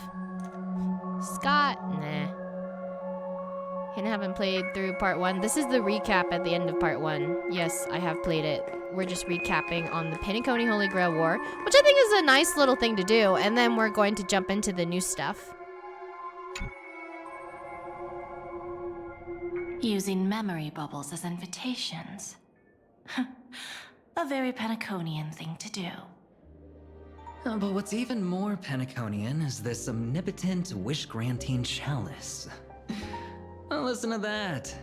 Scott, nah. I haven't played through part 1. This is the recap at the end of part 1. Yes, I have played it. We're just recapping on the Penacony Holy Grail War, which I think is a nice little thing to do, and then we're going to jump into the new stuff. Using memory bubbles as invitations. A very Penaconian thing to do. But what's even more Penaconian is this omnipotent wish-granting chalice. Well, listen to that.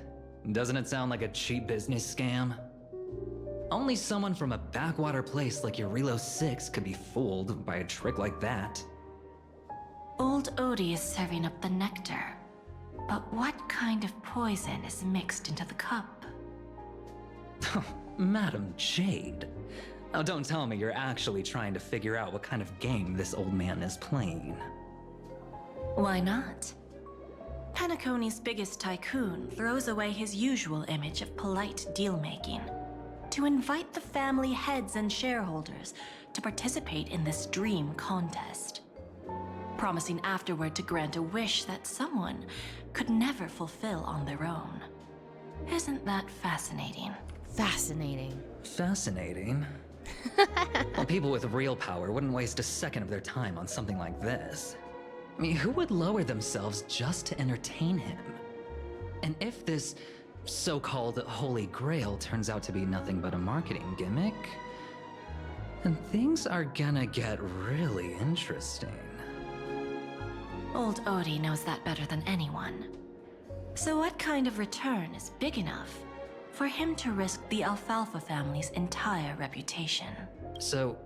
Doesn't it sound like a cheap business scam? Only someone from a backwater place like Eurilo 6 could be fooled by a trick like that. Old Odie is serving up the nectar. But what kind of poison is mixed into the cup? Madam Jade. Now don't tell me you're actually trying to figure out what kind of game this old man is playing. Why not? Penacony's biggest tycoon throws away his usual image of polite deal-making to invite the family heads and shareholders to participate in this dream contest, promising afterward to grant a wish that someone could never fulfill on their own. Isn't that fascinating? Fascinating. Fascinating? Well, people with real power wouldn't waste a second of their time on something like this. I mean, who would lower themselves just to entertain him? And if this so-called Holy Grail turns out to be nothing but a marketing gimmick, then things are gonna get really interesting. Old Odie knows that better than anyone. So what kind of return is big enough for him to risk the Alfalfa family's entire reputation? So,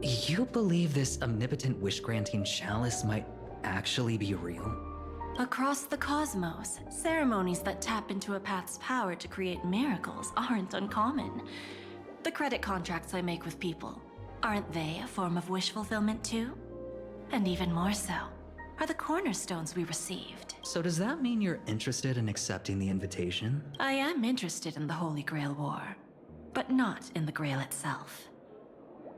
you believe this omnipotent wish-granting chalice might actually be real? Across the cosmos, ceremonies that tap into a path's power to create miracles aren't uncommon. The credit contracts I make with people, aren't they a form of wish fulfillment too? And even more so, are the cornerstones we received. So does that mean you're interested in accepting the invitation? I am interested in the Holy Grail War, but not in the Grail itself.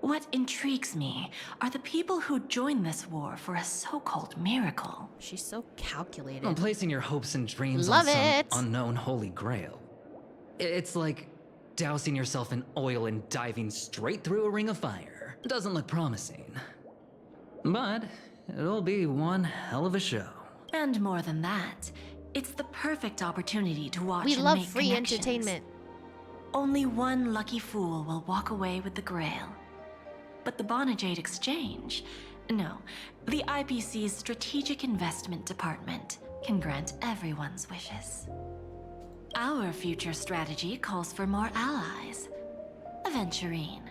What intrigues me are the people who joined this war for a so-called miracle. She's so calculated. I'm placing your hopes and dreams Love on it. some unknown holy grail. It's like dousing yourself in oil and diving straight through a ring of fire. Doesn't look promising. But it'll be one hell of a show. And more than that, it's the perfect opportunity to watch We and love make free connections. entertainment. Only one lucky fool will walk away with the Grail. But the Bonajade Exchange, no, the IPC's Strategic Investment Department can grant everyone's wishes. Our future strategy calls for more allies. Aventurine,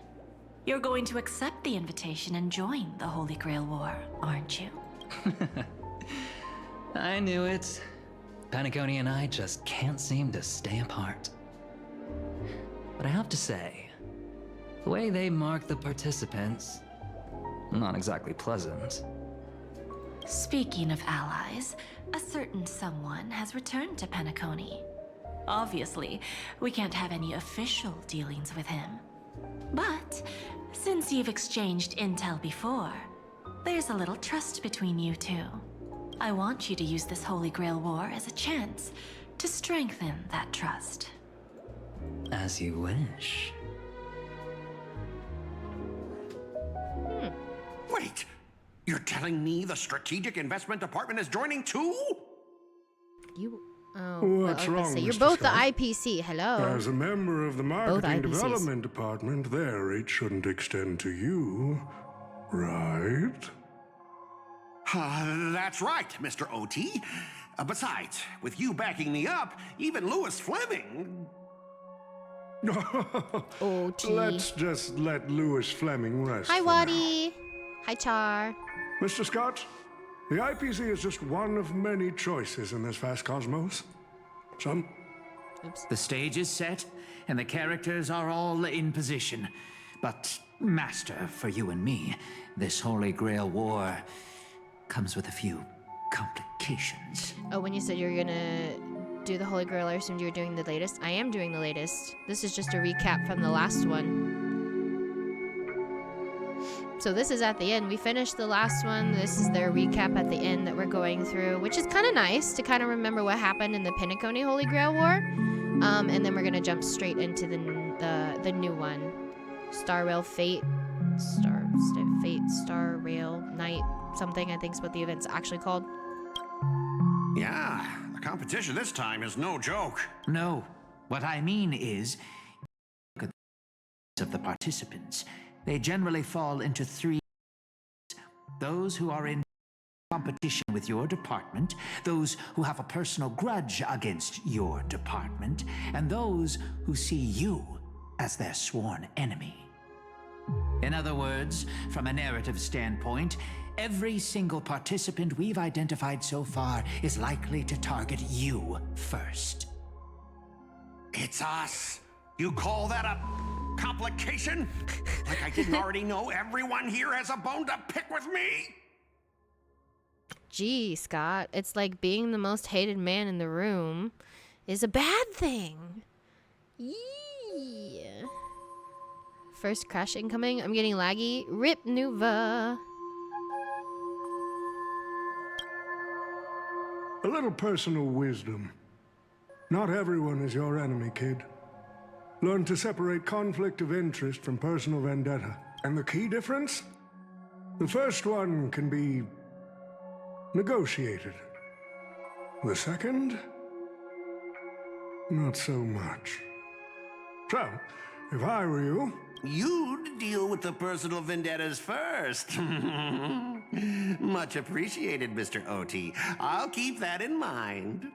you're going to accept the invitation and join the Holy Grail War, aren't you? I knew it. Penacony and I just can't seem to stay apart. But I have to say, the way they mark the participants, not exactly pleasant. Speaking of allies, a certain someone has returned to Penacony. Obviously, we can't have any official dealings with him. But since you've exchanged intel before, there's a little trust between you two. I want you to use this Holy Grail War as a chance to strengthen that trust. As you wish. Wait, you're telling me the Strategic Investment Department is joining too? You. Oh, What's wrong, You're Mr. both Scott? the IPC. Hello. As a member of the Both Marketing IPCs. Development Department, their reach shouldn't extend to you, right? That's right, Mr. OT. Besides, with you backing me up, even Louis Fleming... OT. Let's just let Louis Fleming rest. Hi, for now. Waddy. Hi, Char. Mr. Scott, the IPC is just one of many choices in this vast cosmos. Some... The stage is set, and the characters are all in position. But, Master, for you and me, this Holy Grail War comes with a few complications. Oh, when you said you were gonna do the Holy Grail, I assumed you were doing the latest. I am doing the latest. This is just a recap from the last one. So this is at the end. We finished the last one. This is their recap at the end that we're going through, which is kind of nice to kind of remember what happened in the Penacony Holy Grail War. And then we're gonna jump straight into the new one, Star Rail Fate, Star Rail Night, something I think is what the event's actually called. Yeah, the competition this time is no joke. No, what I mean is, look at the of the participants. They generally fall into three: those who are in competition with your department, those who have a personal grudge against your department, and those who see you as their sworn enemy. In other words, from a narrative standpoint, every single participant we've identified so far is likely to target you first. It's us. You call that a complication? Like I didn't already know everyone here has a bone to pick with me? Gee, Scott, it's like being the most hated man in the room is a bad thing. Yeah. First crash incoming. I'm getting laggy. Rip Nuva. A little personal wisdom. Not everyone is your enemy, kid. Learn to separate conflict of interest from personal vendetta. And the key difference? The first one can be negotiated. The second? Not so much. So, if I were you... You'd deal with the personal vendettas first. Much appreciated, Mr. OT. I'll keep that in mind.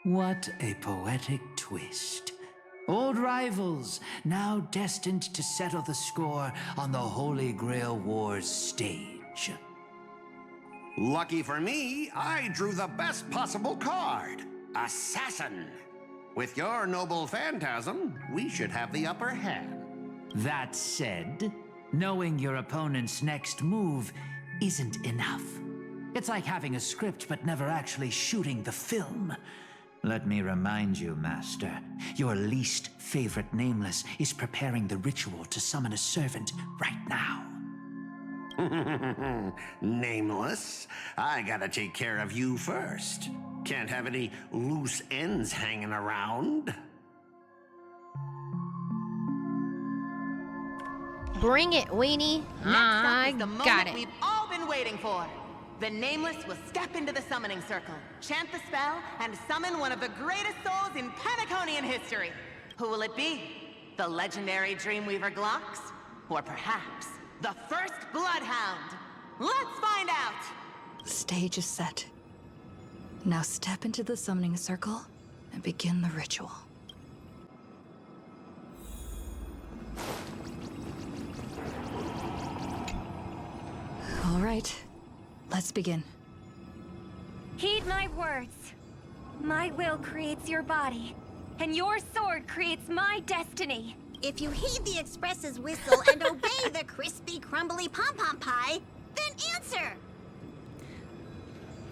What a poetic twist. Old rivals, now destined to settle the score on the Holy Grail War's stage. Lucky for me, I drew the best possible card. Assassin. With your noble phantasm, we should have the upper hand. That said, knowing your opponent's next move isn't enough. It's like having a script but never actually shooting the film. Let me remind you, Master, your least favorite Nameless is preparing the ritual to summon a servant right now. Nameless, I gotta take care of you first. Can't have any loose ends hanging around. Bring it, Weenie. I the got moment it. we've all been waiting for. The Nameless will step into the summoning circle, chant the spell, and summon one of the greatest souls in Penaconian history. Who will it be? The legendary Dreamweaver Glocks? Or perhaps the first Bloodhound? Let's find out! The stage is set. Now step into the summoning circle and begin the ritual. All right, let's begin. Heed my words. My will creates your body, and your sword creates my destiny. If you heed the Express's whistle and obey the crispy, crumbly pom-pom pie, then answer!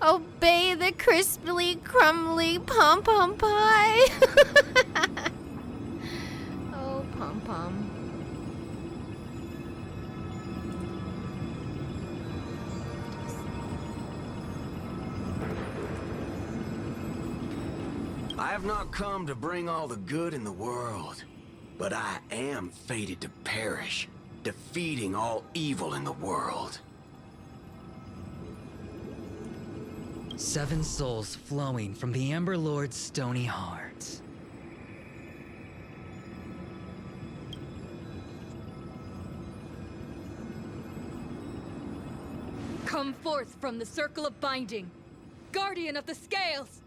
Obey the crisply, crumbly pom-pom pie. Oh, pom-pom. I have not come to bring all the good in the world, but I am fated to perish, defeating all evil in the world. 7 souls flowing from the Ember Lord's stony heart. Come forth from the circle of binding, guardian of the scales!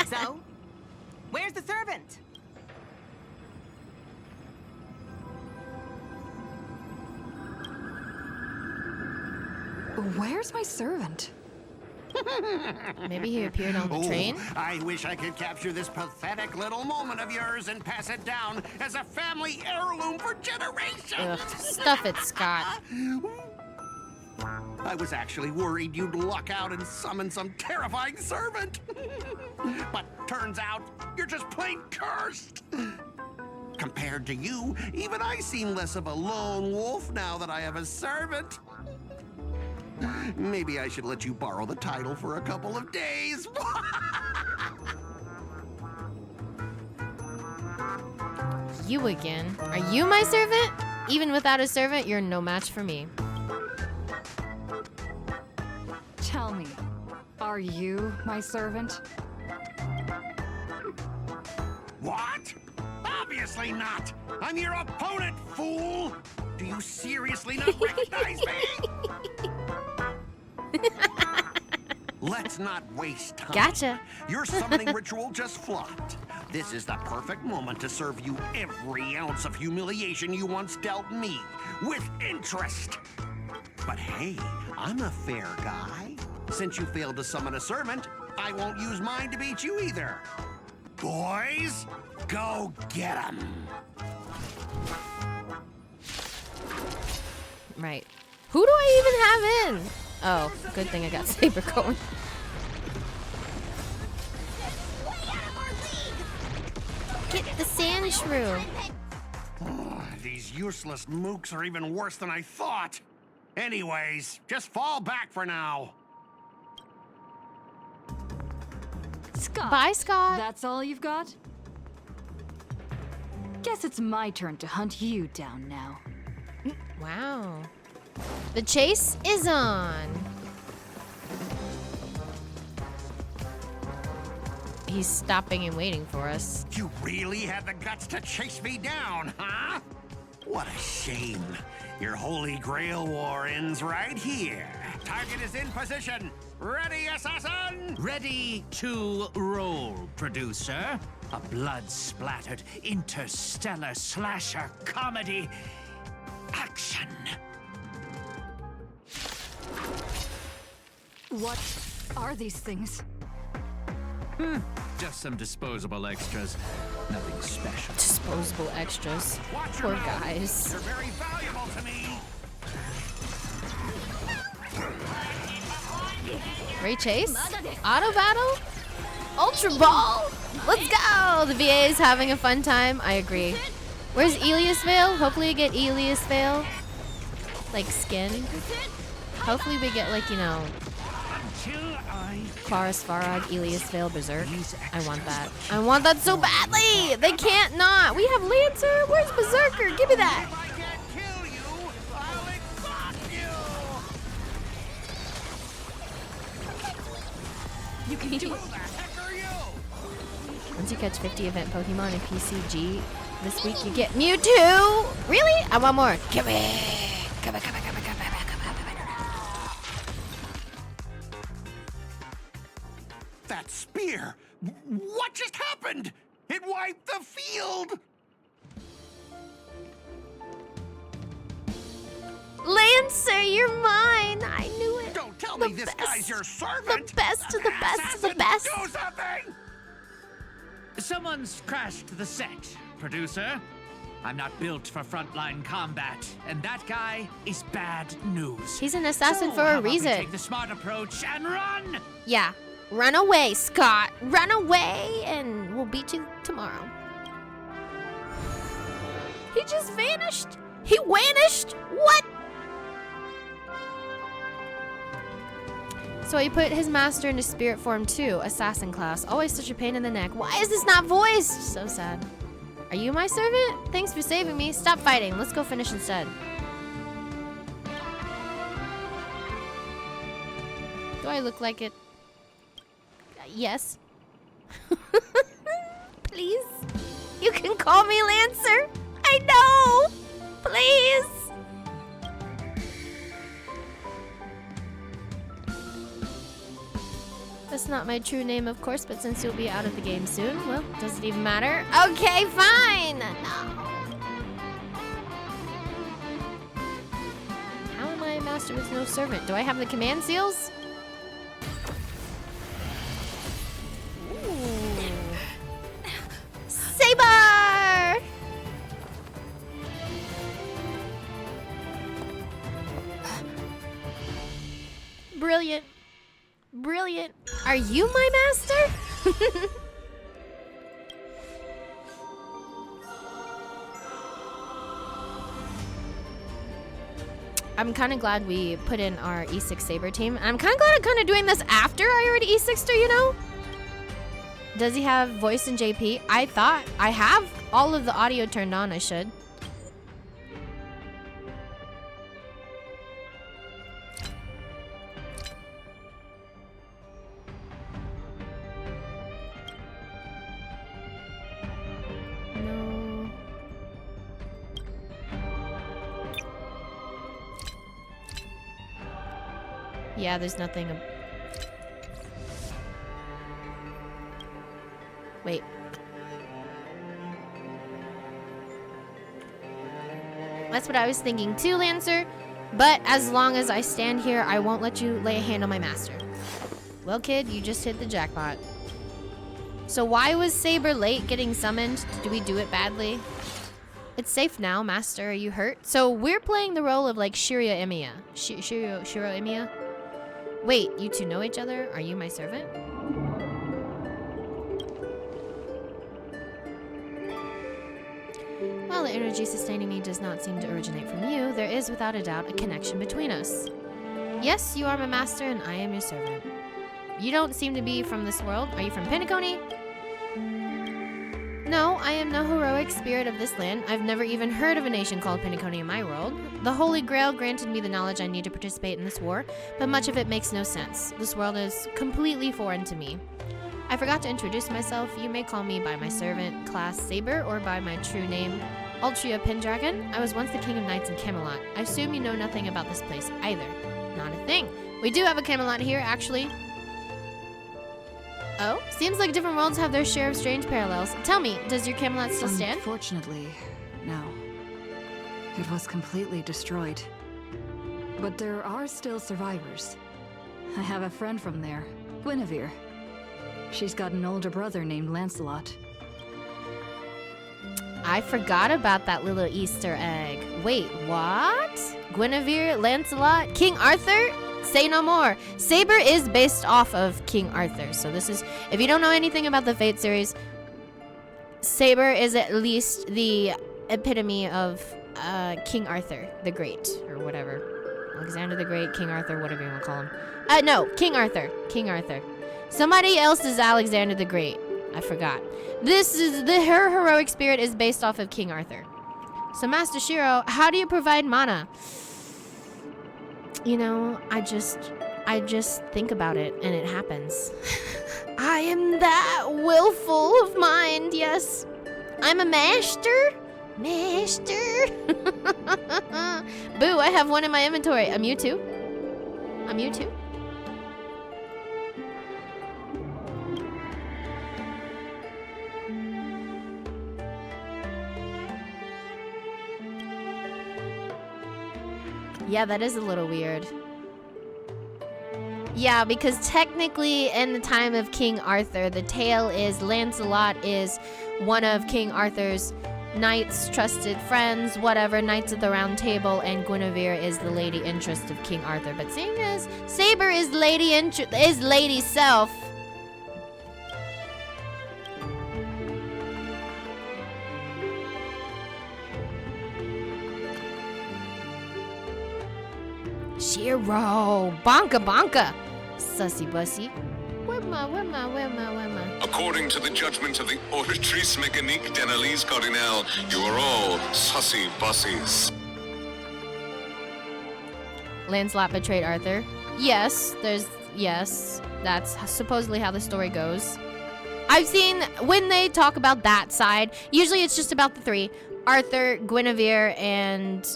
So, where's the servant? Where's my servant? Maybe he appeared on the train? I wish I could capture this pathetic little moment of yours and pass it down as a family heirloom for generations. Ugh, stuff it, Scott. I was actually worried you'd luck out and summon some terrifying servant. But turns out you're just plain cursed. Compared to you, even I seem less of a lone wolf now that I have a servant. Maybe I should let you borrow the title for a couple of days. You again. Are you my servant? Even without a servant, you're no match for me. Tell me, are you my servant? What? Obviously not. I'm your opponent, fool. Do you seriously not recognize me? Let's not waste time. Gotcha. Your summoning ritual just flopped. This is the perfect moment to serve you every ounce of humiliation you once dealt me, with interest. But hey, I'm a fair guy. Since you failed to summon a servant, I won't use mine to beat you either. Boys, go get 'em. Right. Who do I even have in? Oh, good thing I got Saber going. Get the sand shrew. These useless mooks are even worse than I thought. Anyways, just fall back for now. Scott. Bye, Scott. That's all you've got? Guess it's my turn to hunt you down now. Wow. The chase is on. He's stopping and waiting for us. You really had the guts to chase me down, huh? What a shame. Your Holy Grail War ends right here. Target is in position. Ready, assassin? Ready to roll, producer. A blood-splattered interstellar slasher comedy. Action. What are these things? Just some disposable extras. Nothing special. Disposable extras. Poor guys. You're very valuable to me. Ray Chase? Auto battle? Ultra Ball? Let's go! The VA is having a fun time. I agree. Where's Elias Veil? Hopefully we get Elias Veil. Like skin. Hopefully we get like, you know, Klaus Farag, Elias Veil, Berserk. I want that. I want that so badly! They can't not! We have Lancer! Where's Berserker? Give me that! You can do it. Once you catch 50 event Pokemon in PCG this week, you get Mewtwo! Really? I want more. Give me! Come on, come on, come on, come on, come on, come on. That spear! What just happened? It wiped the field! Lancer, you're mine! I knew it! Don't tell me this guy's your servant! The best of the best of the best! Do something! Someone's crashed the set, producer. I'm not built for frontline combat, and that guy is bad news. He's an assassin So for how a about we reason. take the smart approach and run! Yeah. Run away, Scott! Run away, and we'll beat you tomorrow. He just vanished! He vanished! What? So he put his master into spirit form too, assassin class. Always such a pain in the neck. Why is this not voiced? So sad. Are you my servant? Thanks for saving me. Stop fighting. Let's go finish instead. Do I look like it? Yes. Please? You can call me Lancer. I know. Please. That's not my true name, of course, but since you'll be out of the game soon, well, doesn't even matter. Okay, fine. No. How am I a master with no servant? Do I have the command seals? Ooh. Saber! Brilliant. Brilliant. Are you my master? I'm kind of glad we put in our E6 Saber team. I'm kind of glad I'm kind of doing this after I already E6'd her, you know? Does he have voice in JP? I thought I have all of the audio turned on. I should. No. Yeah, there's nothing. Wait. That's what I was thinking too, Lancer. But as long as I stand here, I won't let you lay a hand on my master. Well, kid, you just hit the jackpot. So why was Saber late getting summoned? Did we do it badly? It's safe now, master. Are you hurt? So we're playing the role of like Shiro Emiya. Shiro Emiya? Wait, you two know each other? Are you my servant? While the energy sustaining me does not seem to originate from you, there is without a doubt a connection between us. Yes, you are my master and I am your servant. You don't seem to be from this world. Are you from Penacony? No, I am no heroic spirit of this land. I've never even heard of a nation called Penacony in my world. The Holy Grail granted me the knowledge I need to participate in this war, but much of it makes no sense. This world is completely foreign to me. I forgot to introduce myself. You may call me by my servant class Saber or by my true name, Ultria Pendragon. I was once the king of knights in Camelot. I assume you know nothing about this place either. Not a thing. We do have a Camelot here, actually. Oh, seems like different worlds have their share of strange parallels. Tell me, does your Camelot still stand? Unfortunately, no. It was completely destroyed. But there are still survivors. I have a friend from there, Guinevere. She's got an older brother named Lancelot. I forgot about that little Easter egg. Wait, what? Guinevere, Lancelot, King Arthur? Say no more. Saber is based off of King Arthur. So this is, if you don't know anything about the Fate series, Saber is at least the epitome of King Arthur the Great, or whatever. Alexander the Great, King Arthur, whatever you want to call him. No, King Arthur. King Arthur. Somebody else is Alexander the Great. I forgot. This is her heroic spirit is based off of King Arthur. So Master Shiro, how do you provide mana? You know, I just think about it and it happens. I am that willful of mind, yes. I'm a master. Master. Boo, I have one in my inventory. A Mewtwo. A Mewtwo. Yeah, that is a little weird. Yeah, because technically in the time of King Arthur, the tale is Lancelot is one of King Arthur's knights, trusted friends, whatever, knights of the round table, and Guinevere is the lady interest of King Arthur. But seeing as Saber is lady self, Shiro, bonka bonka, sussy bussy. Where my? According to the judgment of the Auditrice Mécanique d'Analyse Cardinal, you are all sussy bussies. Lancelot betrayed Arthur. Yes, that's supposedly how the story goes. I've seen when they talk about that side, usually it's just about the three: Arthur, Guinevere, and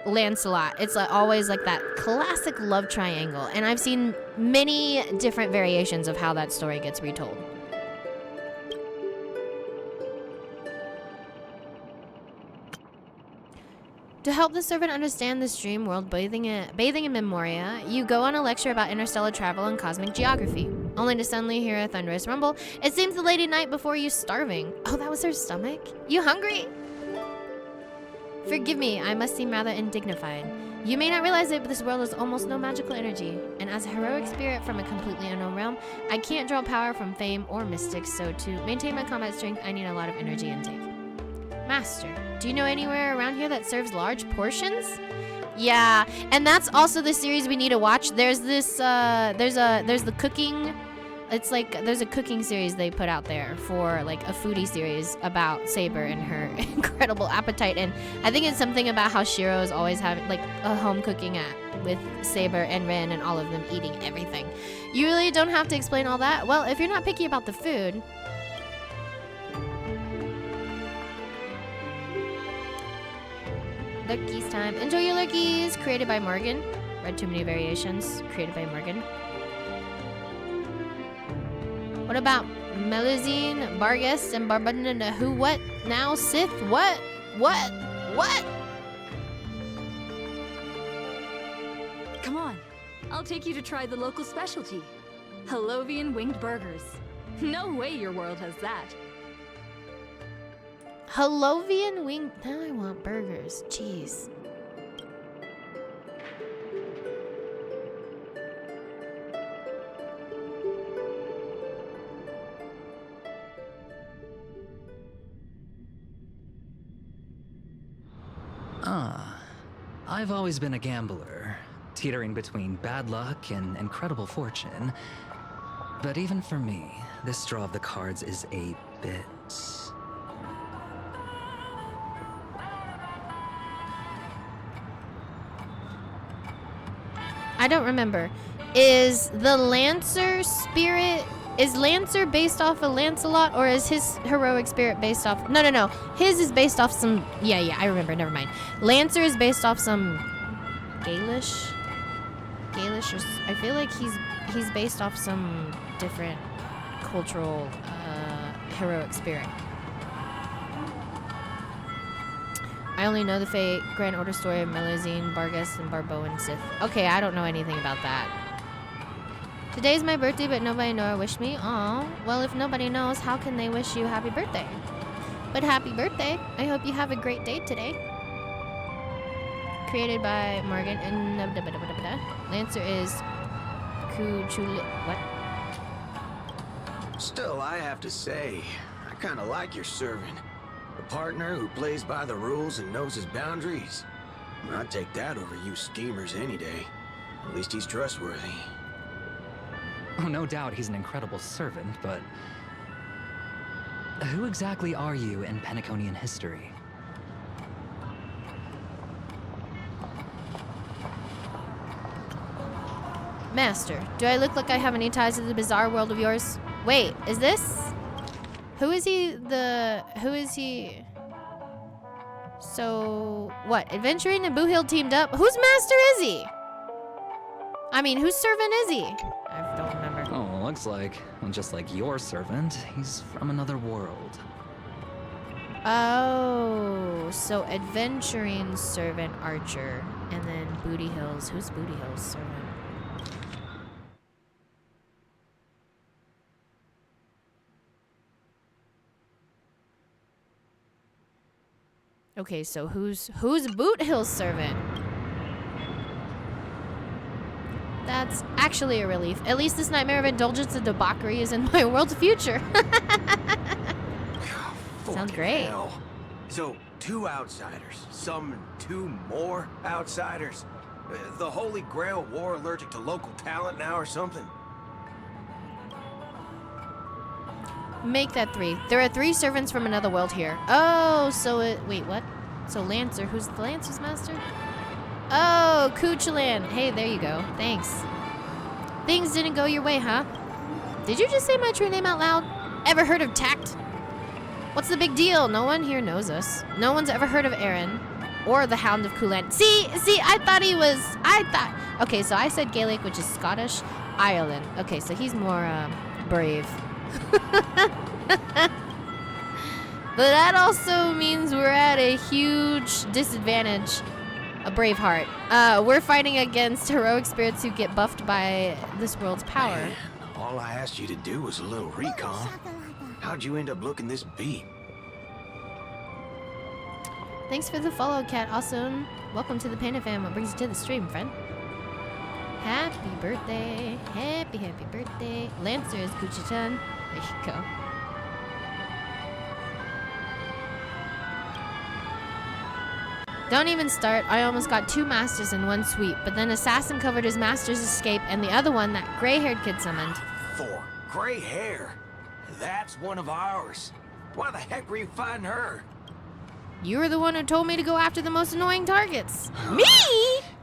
Lancelot. It's always like that classic love triangle, and I've seen many different variations of how that story gets retold. To help the servant understand this dream world bathing in Memoria, you go on a lecture about interstellar travel and cosmic geography, only to suddenly hear a thunderous rumble. It seems the lady night before you starving. Oh, that was her stomach? You hungry? Forgive me, I must seem rather indignified. You may not realize it, but this world has almost no magical energy, and as a heroic spirit from a completely unknown realm, I can't draw power from fame or mystics, so to maintain my combat strength, I need a lot of energy intake. Master, do you know anywhere around here that serves large portions? Yeah, and that's also the series we need to watch. There's this, there's the cooking. It's like there's a cooking series they put out there for like a foodie series about Saber and her incredible appetite, and I think it's something about how Shiro is always having like a home cooking with Saber and Rin and all of them eating everything. You really don't have to explain all that. Well, if you're not picky about the food. Lurkies time. Enjoy your lurkies. Created by Morgan. Read too many variations. Created by Morgan. What about Melazine, Bargus, and Barbadina? Who? What? Now? Sith? What? What? What? Come on. I'll take you to try the local specialty. Halovian winged burgers. No way your world has that. Halovian wing. Now I want burgers. Jeez. I've always been a gambler, teetering between bad luck and incredible fortune. But even for me, this draw of the cards is a bit... I don't remember. Is the Lancer spirit... Is Lancer based off of Lancelot, or is his heroic spirit based off... No. His is based off some... Yeah, I remember. Never mind. Lancer is based off some... Gaelish? Gaelish, or I feel like he's based off some different cultural heroic spirit. I only know the Fate Grand Order story of Melusine, Bargus, and Barboan Sith. Okay, I don't know anything about that. Today's my birthday, but nobody knows or wish me. Aw, well, if nobody knows, how can they wish you happy birthday? But happy birthday! I hope you have a great day today. Created by Morgan and Lancer is what? Still, I have to say, I kind of like your servant. A partner who plays by the rules and knows his boundaries. I'd take that over you schemers any day. At least he's trustworthy. Oh, no doubt he's an incredible servant, but... who exactly are you in Penaconian history? Master, do I look like I have any ties to the bizarre world of yours? Wait, is this? Who is he? Who is he? So, what? Adventuring and Boohill teamed up? Whose master is he? I mean, whose servant is he? I don't remember. Oh, looks like, well, just like your servant, he's from another world. Oh, so adventuring servant Archer, and then Booty Hills. Who's Booty Hills servant? Okay, so who's Boot Hill's servant? That's actually a relief. At least this nightmare of indulgence and debauchery is in my world's future. Sounds great. Hell. So, 2 outsiders, some 2 more outsiders. The Holy Grail War allergic to local talent now or something? Make that 3. There are 3 servants from another world here. Oh, so wait, what? So Lancer, who's the Lancer's master? Oh, Kuchalan. Hey, there you go. Thanks. Things didn't go your way, huh? Did you just say my true name out loud? Ever heard of Tact? What's the big deal? No one here knows us. No one's ever heard of Aaron or the Hound of Kulan. See, I thought. Okay, so I said Gaelic, which is Scottish, Ireland. Okay, so he's more brave. But that also means we're at a huge disadvantage. A brave heart. We're fighting against heroic spirits who get buffed by this world's power. Man, all I asked you to do was a little recon. How'd you end up looking this beat? Thanks for the follow, Cat. Awesome. Welcome to the Panda Fam. What brings you to the stream, friend? Happy birthday. Happy birthday. Lancer is Gucci-chan. There you go. Don't even start. I almost got 2 masters in one sweep, but then Assassin covered his master's escape, and the other one, that gray-haired kid summoned. 4. Gray hair. That's one of ours. Why the heck were you fighting her? You were the one who told me to go after the most annoying targets. Me?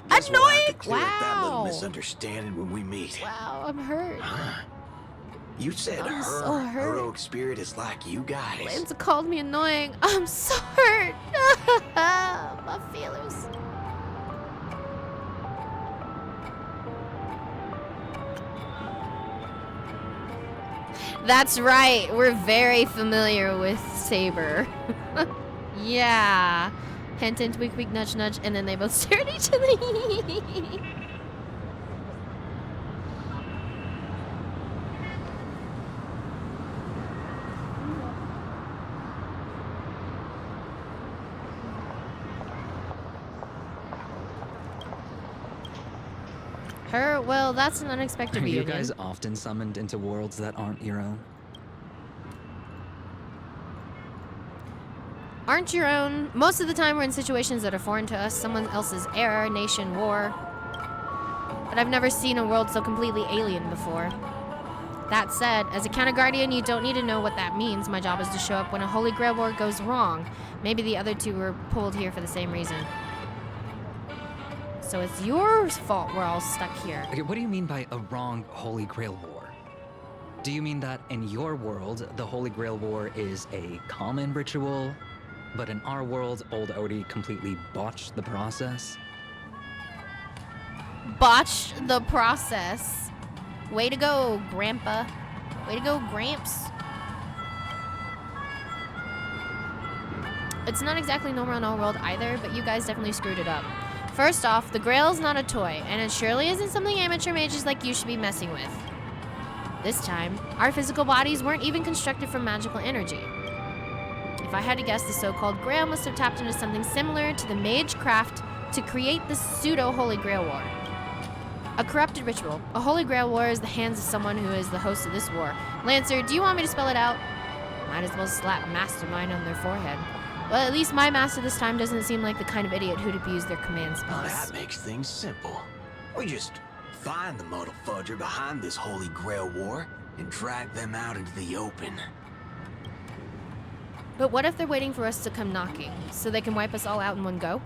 Guess Annoying? We'll have to clear up that little Wow. misunderstanding when we meet. Wow, I'm hurt. You said I'm her so hurt. heroic spirit is like you guys. Lanza called me annoying. I'm so hurt. My feelers. That's right. We're very familiar with Saber. Yeah. Hint, hint, wink, wink, nudge, nudge, and then they both stare at each other. Her? Well, that's an unexpected Are you reunion. guys often summoned into worlds that aren't your own? Aren't your own. Most of the time we're in situations that are foreign to us, someone else's era, nation, war. But I've never seen a world so completely alien before. That said, as a counter guardian, you don't need to know what that means. My job is to show up when a Holy Grail war goes wrong. Maybe the other 2 were pulled here for the same reason. So it's your fault we're all stuck here. Okay, what do you mean by a wrong Holy Grail War? Do you mean that in your world, the Holy Grail War is a common ritual, but in our world, old Odie completely botched the process? botched the process. Way to go, Grandpa. Way to go, Gramps. It's not exactly No More No World either, but you guys definitely screwed it up. First off, the Grail's not a toy, and it surely isn't something amateur mages like you should be messing with. This time, our physical bodies weren't even constructed from magical energy. If I had to guess, the so-called Grail must have tapped into something similar to the mage craft to create the pseudo-Holy Grail War. A corrupted ritual. A Holy Grail War is the hands of someone who is the host of this war. Lancer, do you want me to spell it out? Might as well slap Mastermind on their forehead. Well, at least my master this time doesn't seem like the kind of idiot who'd abuse their command Well, spells. that makes things simple. We just find the muddle fudger behind this Holy Grail War and drag them out into the open. But what if they're waiting for us to come knocking, so they can wipe us all out in one go?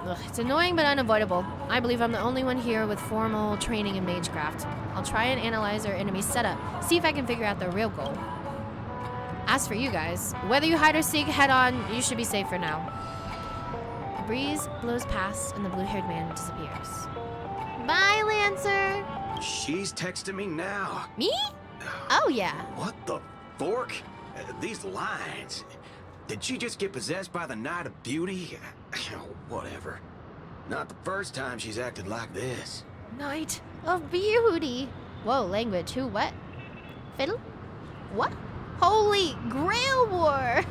Ugh, it's annoying but unavoidable. I believe I'm the only one here with formal training in magecraft. I'll try and analyze our enemy's setup, see if I can figure out their real goal. As for you guys, whether you hide or seek head on, you should be safe for now. The breeze blows past and the blue-haired man disappears. Bye, Lancer! She's texting me now. Me? Oh, yeah. What the fork? These lines. Did she just get possessed by the Night of Beauty? Whatever. Not the first time she's acted like this. Night of Beauty. Whoa, language. Who, what? Fiddle? What? Holy Grail War!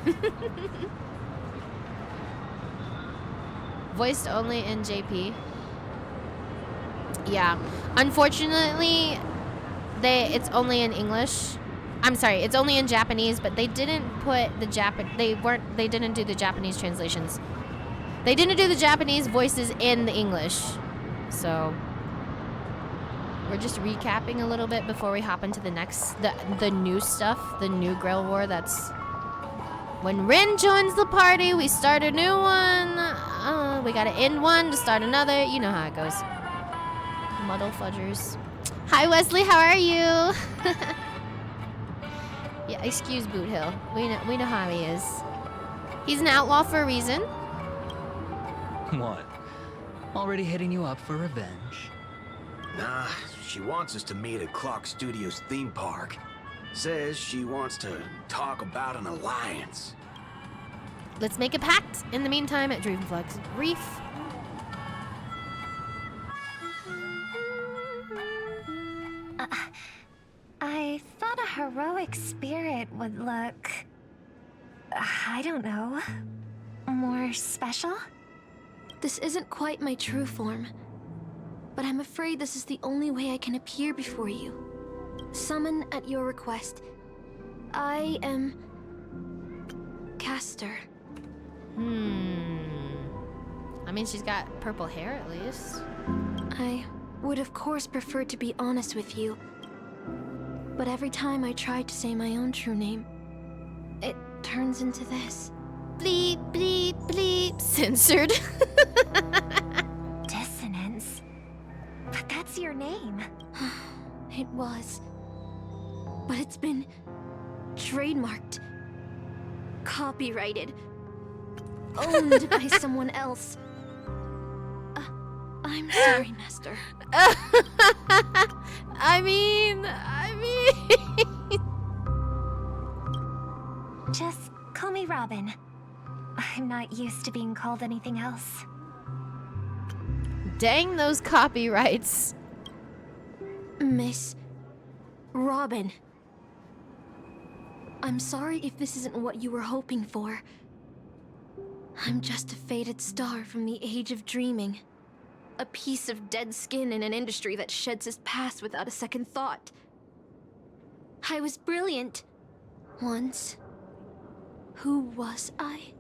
Voiced only in JP. Yeah. Unfortunately, it's only in English. I'm sorry, it's only in Japanese, but they didn't put the they didn't do the Japanese translations. They didn't do the Japanese voices in the English. So we're just recapping a little bit before we hop into the next the new stuff, the new Grail War. That's when Rin joins the party, we start a new one. We gotta end one to start another. You know how it goes. Muddle fudgers. Hi Wesley, how are you? Yeah, excuse Boot Hill. We know how he is. He's an outlaw for a reason. What? Already hitting you up for revenge? Nah, she wants us to meet at Clock Studios theme park. Says she wants to talk about an alliance. Let's make a pact in the meantime at Dreamflux Reef. I thought a heroic spirit would look... I don't know... more special? This isn't quite my true form, but I'm afraid this is the only way I can appear before you. Summon at your request. I am... Caster. I mean, she's got purple hair at least. I would of course prefer to be honest with you, but every time I try to say my own true name, it turns into this. Bleep, bleep, bleep. Censored. Dissonance. But that's your name. It was. But it's been trademarked, copyrighted, owned by someone else. I'm sorry, Master. I mean... Just call me Robin. I'm not used to being called anything else. Dang those copyrights. Miss Robin. I'm sorry if this isn't what you were hoping for. I'm just a faded star from the age of dreaming. A piece of dead skin in an industry that sheds its past without a second thought. I was brilliant. Once. Who was I?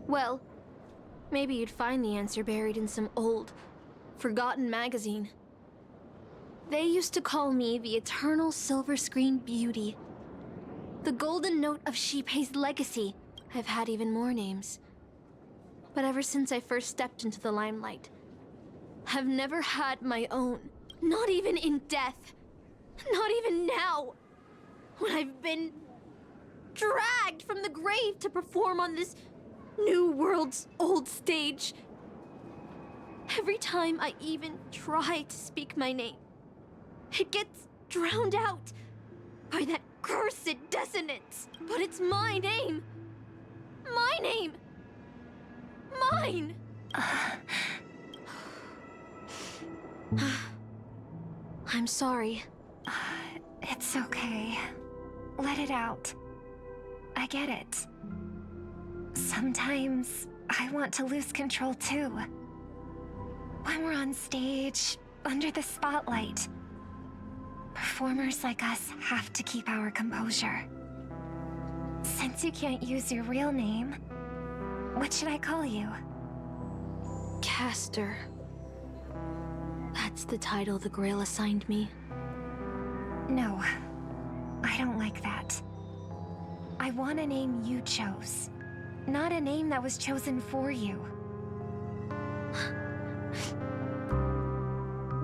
Well, maybe you'd find the answer buried in some old, forgotten magazine. They used to call me the Eternal Silver Screen Beauty. The Golden Note of Shipei's legacy. I've had even more names. But ever since I first stepped into the limelight, I've never had my own. Not even in death. Not even now. When I've been dragged from the grave to perform on this new world's old stage. Every time I even try to speak my name, it gets drowned out by that cursed dissonance. But it's my name! My name! Mine! I'm sorry. It's okay. Let it out. I get it. Sometimes I want to lose control too. When we're on stage, under the spotlight, performers like us have to keep our composure. Since you can't use your real name, what should I call you? Caster. That's the title the Grail assigned me. No, I don't like that. I want a name you chose, not a name that was chosen for you.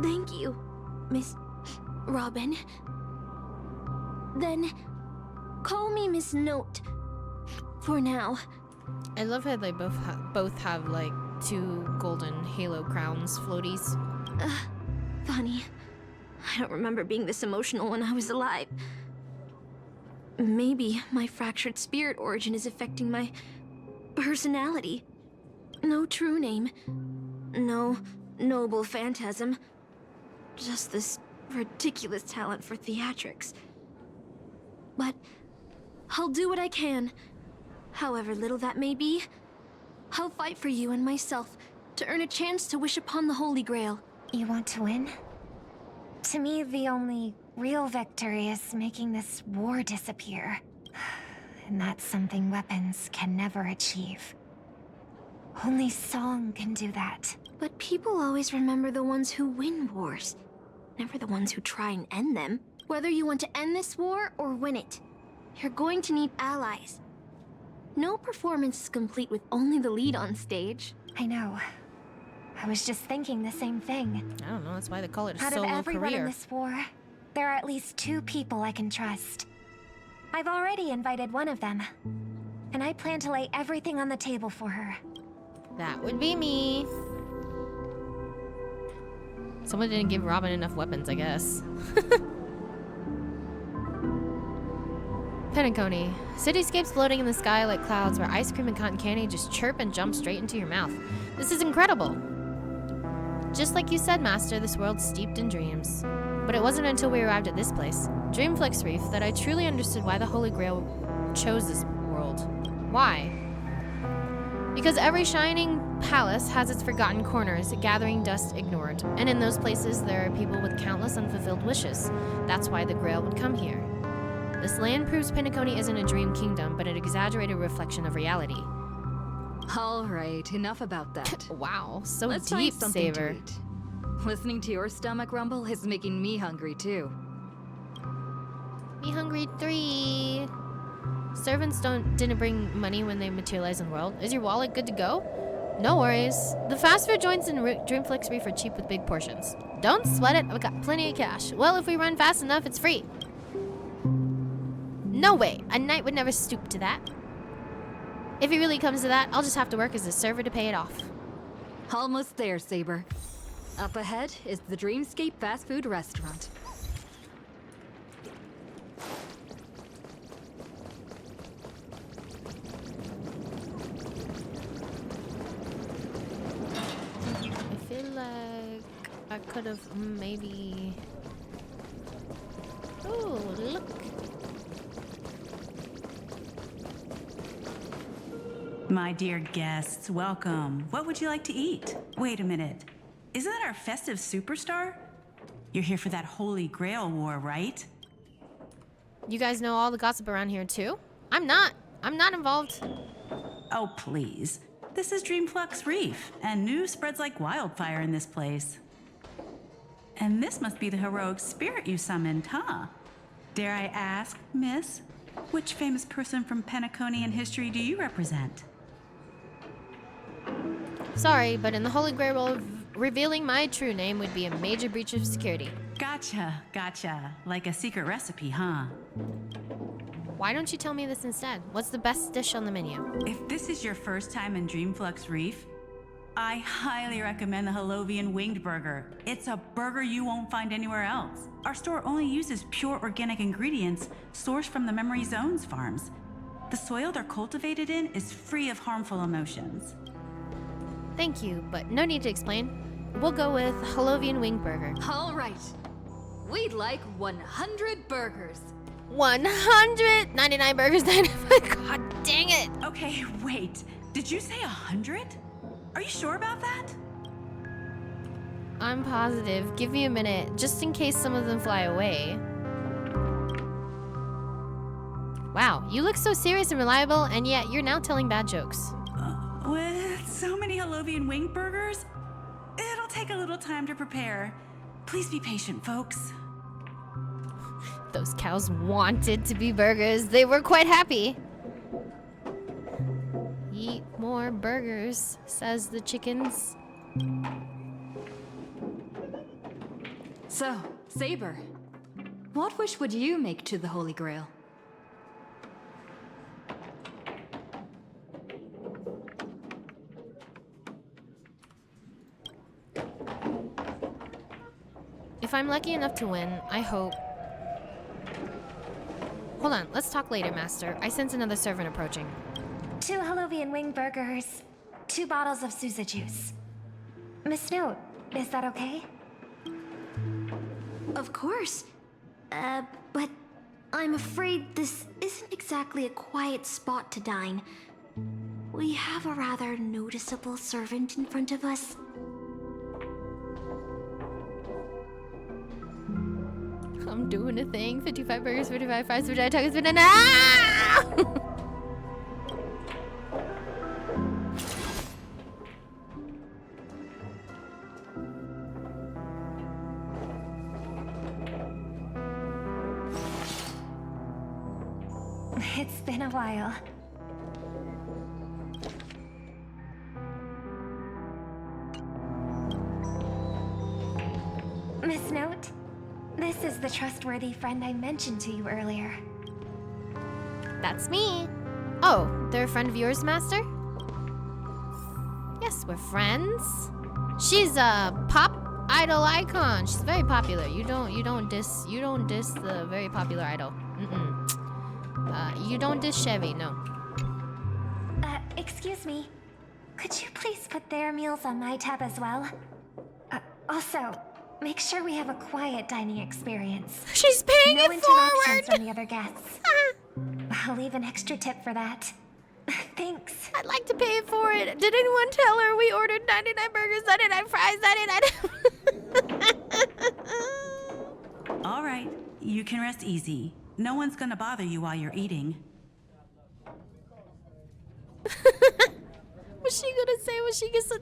Thank you, Miss Robin. Then, call me Miss Note. For now. I love how they both have like 2 golden halo crowns floaties. Funny. I don't remember being this emotional when I was alive. Maybe my fractured spirit origin is affecting my personality. No true name. No noble phantasm. Just this ridiculous talent for theatrics. But I'll do what I can. However little that may be, I'll fight for you and myself to earn a chance to wish upon the Holy Grail. You want to win? To me, the only real victory is making this war disappear. And that's something weapons can never achieve. Only song can do that. But people always remember the ones who win wars, never the ones who try and end them. Whether you want to end this war or win it, you're going to need allies. No performance is complete with only the lead on stage. I know. I was just thinking the same thing. I don't know, that's why they call it a Out solo of everyone career. in this war, there are at least 2 people I can trust. I've already invited one of them, and I plan to lay everything on the table for her. That would be me. Someone didn't give Robin enough weapons, I guess. Penacony. Cityscapes floating in the sky like clouds where ice cream and cotton candy just chirp and jump straight into your mouth. This is incredible. Just like you said, Master, this world's steeped in dreams. But it wasn't until we arrived at this place, Dreamflix Reef, that I truly understood why the Holy Grail chose this world. Why? Because every shining palace has its forgotten corners, gathering dust ignored. And in those places, there are people with countless unfulfilled wishes. That's why the Grail would come here. This land proves Penacony isn't a dream kingdom, but an exaggerated reflection of reality. All right, enough about that. Wow, so Let's deep, find something Saber. to eat. Listening to your stomach rumble is making me hungry too. Me hungry 3. Servants didn't bring money when they materialize in the world. Is your wallet good to go? No worries. The fast food joints in Dreamflix Reef are cheap with big portions. Don't sweat it, I've got plenty of cash. Well, if we run fast enough, it's free. No way, a knight would never stoop to that. If it really comes to that, I'll just have to work as a server to pay it off. Almost there, Saber. Up ahead is the Dreamscape fast food restaurant. I feel like I could have maybe... Oh, look. My dear guests, welcome. What would you like to eat? Wait a minute. Isn't that our festive superstar? You're here for that Holy Grail war, right? You guys know all the gossip around here too? I'm not involved. Oh, please. This is Dreamflux Reef, and news spreads like wildfire in this place. And this must be the heroic spirit you summoned, huh? Dare I ask, miss, which famous person from Penaconian history do you represent? Sorry, but in the Holy Grail, revealing my true name would be a major breach of security. Gotcha. Like a secret recipe, huh? Why don't you tell me this instead? What's the best dish on the menu? If this is your first time in Dreamflux Reef, I highly recommend the Halovian Winged Burger. It's a burger you won't find anywhere else. Our store only uses pure organic ingredients sourced from the Memory Zones farms. The soil they're cultivated in is free of harmful emotions. Thank you, but no need to explain. We'll go with Halovian Winged Burger. All right. We'd like 100 burgers. 199 burgers. God dang it. Okay, wait. Did you say 100? Are you sure about that? I'm positive. Give me a minute, just in case some of them fly away. Wow, you look so serious and reliable, and yet you're now telling bad jokes. With so many Halovian Winged Burgers, it'll take a little time to prepare. Please be patient, folks. Those cows wanted to be burgers. They were quite happy. Eat more burgers, says the chickens. So, Saber, what wish would you make to the Holy Grail? If I'm lucky enough to win, I hope... Hold on, let's talk later, Master. I sense another servant approaching. 2 Halovian wing burgers, 2 bottles of Sousa juice. Miss Note, is that okay? Of course. But I'm afraid this isn't exactly a quiet spot to dine. We have a rather noticeable servant in front of us. I'm doing a thing. 55 burgers, 55 fries, 55 tacos, 59. Ah! It's been a while. Miss Note, this is the trustworthy friend I mentioned to you earlier. That's me. Oh, they're a friend of yours, Master? Yes, we're friends. She's a pop idol icon. She's very popular. You don't diss the very popular idol. You don't diss Chevy, no. Excuse me. Could you please put their meals on my tab as well? Also, make sure we have a quiet dining experience. She's paying no it interruptions forward! from the other guests. I'll leave an extra tip for that. Thanks. I'd like to pay it forward. Did anyone tell her we ordered 99 burgers, 99 fries, 99... All right, you can rest easy. No one's gonna bother you while you're eating. What's she gonna say when she gets a...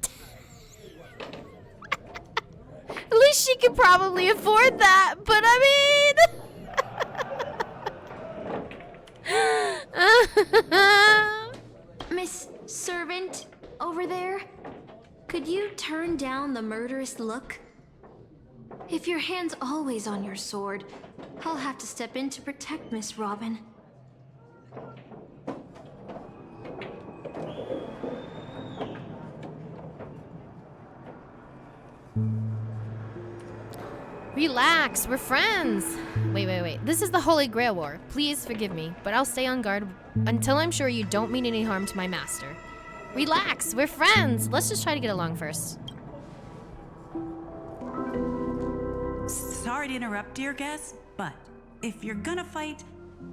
At least she could probably afford that, but I mean... Miss Servant, over there? Could you turn down the murderous look? If your hand's always on your sword, I'll have to step in to protect Miss Robin. Relax, we're friends. Wait. This is the Holy Grail War. Please forgive me, but I'll stay on guard until I'm sure you don't mean any harm to my master. Relax, we're friends. Let's just try to get along first. Sorry to interrupt, dear guest, but if you're gonna fight,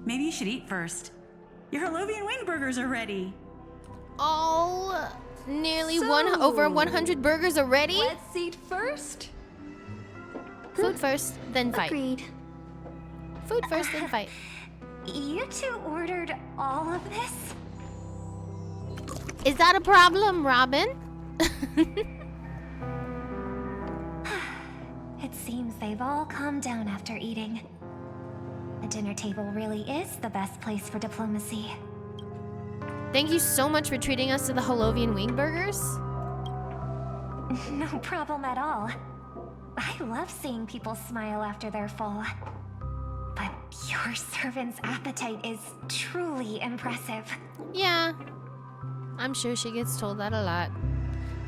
maybe you should eat first. Your Halovian wing burgers are ready. Oh, nearly over 100 burgers already? Let's eat first. Food first, then fight. Agreed. Food first, then fight. You 2 ordered all of this? Is that a problem, Robin? It seems they've all calmed down after eating. The dinner table really is the best place for diplomacy. Thank you so much for treating us to the Halovian wing burgers. No problem at all. I love seeing people smile after they're full. But your servant's appetite is truly impressive. Yeah, I'm sure she gets told that a lot.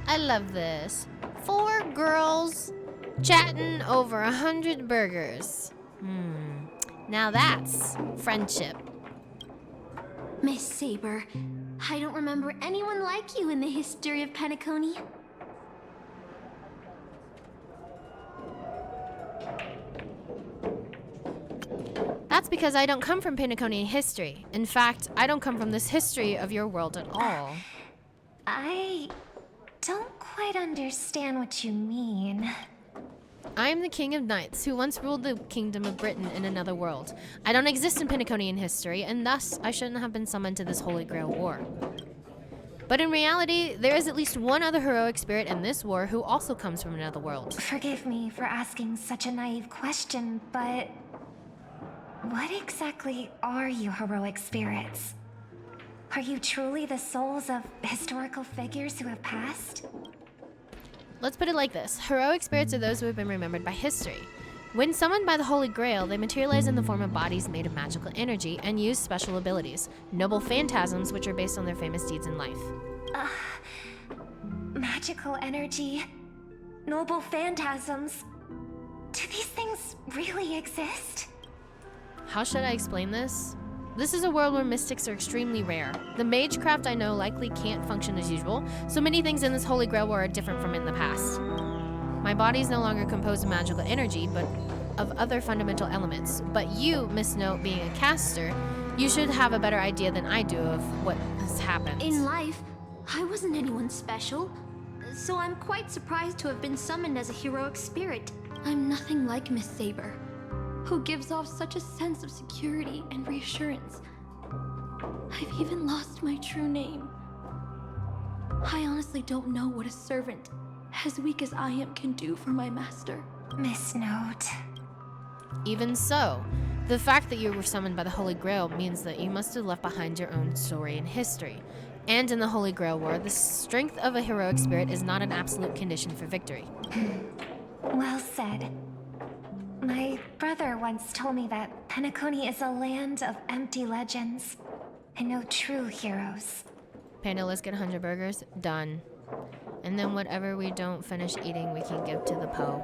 I love this. 4 girls chatting over 100 burgers. Now that's friendship. Miss Saber, I don't remember anyone like you in the history of Penacony. That's because I don't come from Penaconian history. In fact, I don't come from this history of your world at all. I don't quite understand what you mean. I am the King of Knights who once ruled the Kingdom of Britain in another world. I don't exist in Penaconian history, and thus I shouldn't have been summoned to this Holy Grail War. But in reality, there is at least one other heroic spirit in this war who also comes from another world. Forgive me for asking such a naive question, but what exactly are you heroic spirits? Are you truly the souls of historical figures who have passed? Let's put it like this. Heroic spirits are those who have been remembered by history. When summoned by the Holy Grail, they materialize in the form of bodies made of magical energy and use special abilities, noble phantasms which are based on their famous deeds in life. Magical energy, noble phantasms. Do these things really exist? How should I explain this? This is a world where mystics are extremely rare. The magecraft I know likely can't function as usual, so many things in this Holy Grail War are different from in the past. My body is no longer composed of magical energy, but of other fundamental elements. But you, Miss Note, being a caster, you should have a better idea than I do of what has happened. In life, I wasn't anyone special, so I'm quite surprised to have been summoned as a heroic spirit. I'm nothing like Miss Saber, who gives off such a sense of security and reassurance. I've even lost my true name. I honestly don't know what a servant, as weak as I am, can do for my master. Miss Note. Even so, the fact that you were summoned by the Holy Grail means that you must have left behind your own story and history. And in the Holy Grail War, the strength of a heroic spirit is not an absolute condition for victory. Well said. My brother once told me that Penacony is a land of empty legends and no true heroes. Panda, let's get 100 burgers. Done. And then whatever we don't finish eating, we can give to the Poe.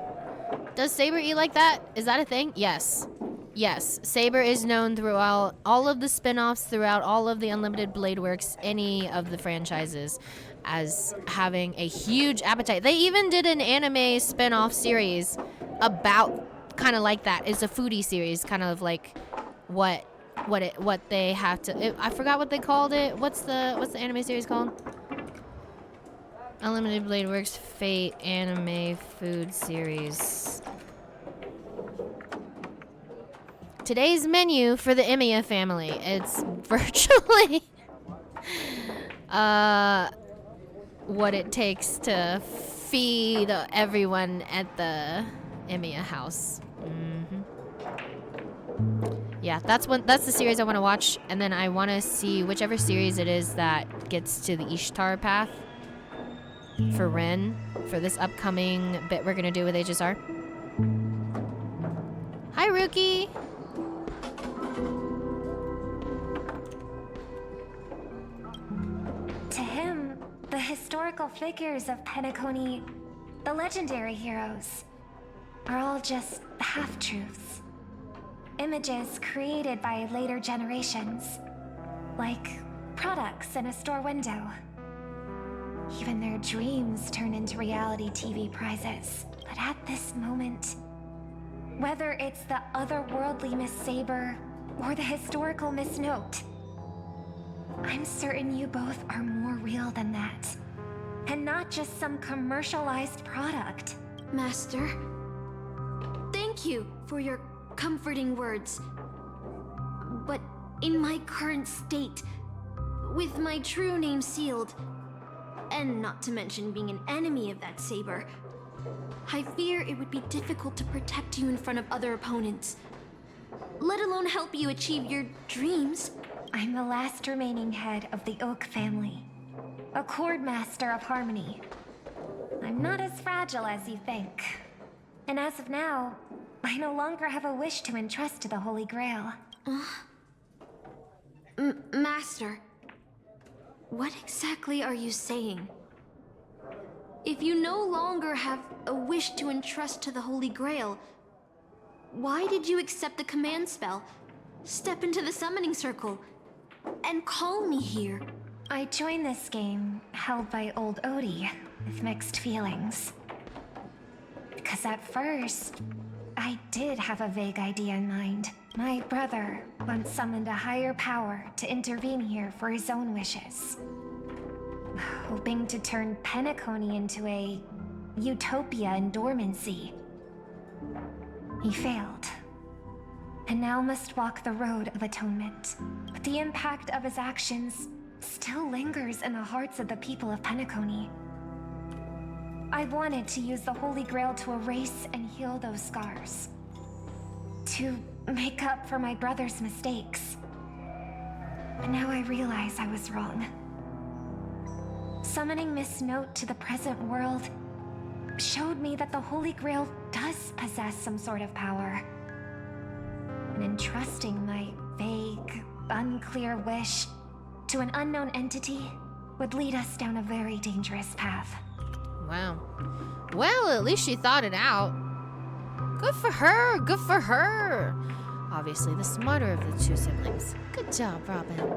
Does Saber eat like that? Is that a thing? Yes. Yes. Saber is known throughout all of the spin-offs, throughout all of the Unlimited Blade Works, any of the franchises, as having a huge appetite. They even did an anime spin-off series about kind of like that. It's a foodie series, kind of like what they have to. I forgot what they called it. What's the anime series called? Unlimited Blade Works Fate anime food series. Today's menu for the Emiya family. It's virtually what it takes to feed everyone at the Emiya house. Yeah, that's the series I want to watch, and then I want to see whichever series it is that gets to the Ishtar path for Ren for this upcoming bit we're gonna do with HSR. Hi, Rookie. To him, the historical figures of Penacony, the legendary heroes, are all just half-truths. Images created by later generations, like products in a store window. Even their dreams turn into reality TV prizes. But at this moment, whether it's the otherworldly Miss Saber or the historical Miss Note, I'm certain you both are more real than that. And not just some commercialized product. Master, thank you for your comforting words. But in my current state, with my true name sealed, and not to mention being an enemy of that saber, I fear it would be difficult to protect you in front of other opponents, let alone help you achieve your dreams. I'm the last remaining head of the Oak family, a chord master of harmony. I'm not as fragile as you think. And as of now, I no longer have a wish to entrust to the Holy Grail. Master, what exactly are you saying? If you no longer have a wish to entrust to the Holy Grail, why did you accept the command spell, step into the summoning circle, and call me here? I joined this game held by old Odie with mixed feelings. Because at first, I did have a vague idea in mind. My brother once summoned a higher power to intervene here for his own wishes, hoping to turn Penacony into a utopia in dormancy. He failed, and now must walk the road of atonement. But the impact of his actions still lingers in the hearts of the people of Penacony. I wanted to use the Holy Grail to erase and heal those scars, to make up for my brother's mistakes. But now I realize I was wrong. Summoning Miss Note to the present world showed me that the Holy Grail does possess some sort of power. And entrusting my vague, unclear wish to an unknown entity would lead us down a very dangerous path. Wow. Well, at least she thought it out. Good for her, good for her. Obviously the smarter of the two siblings. Good job, Robin.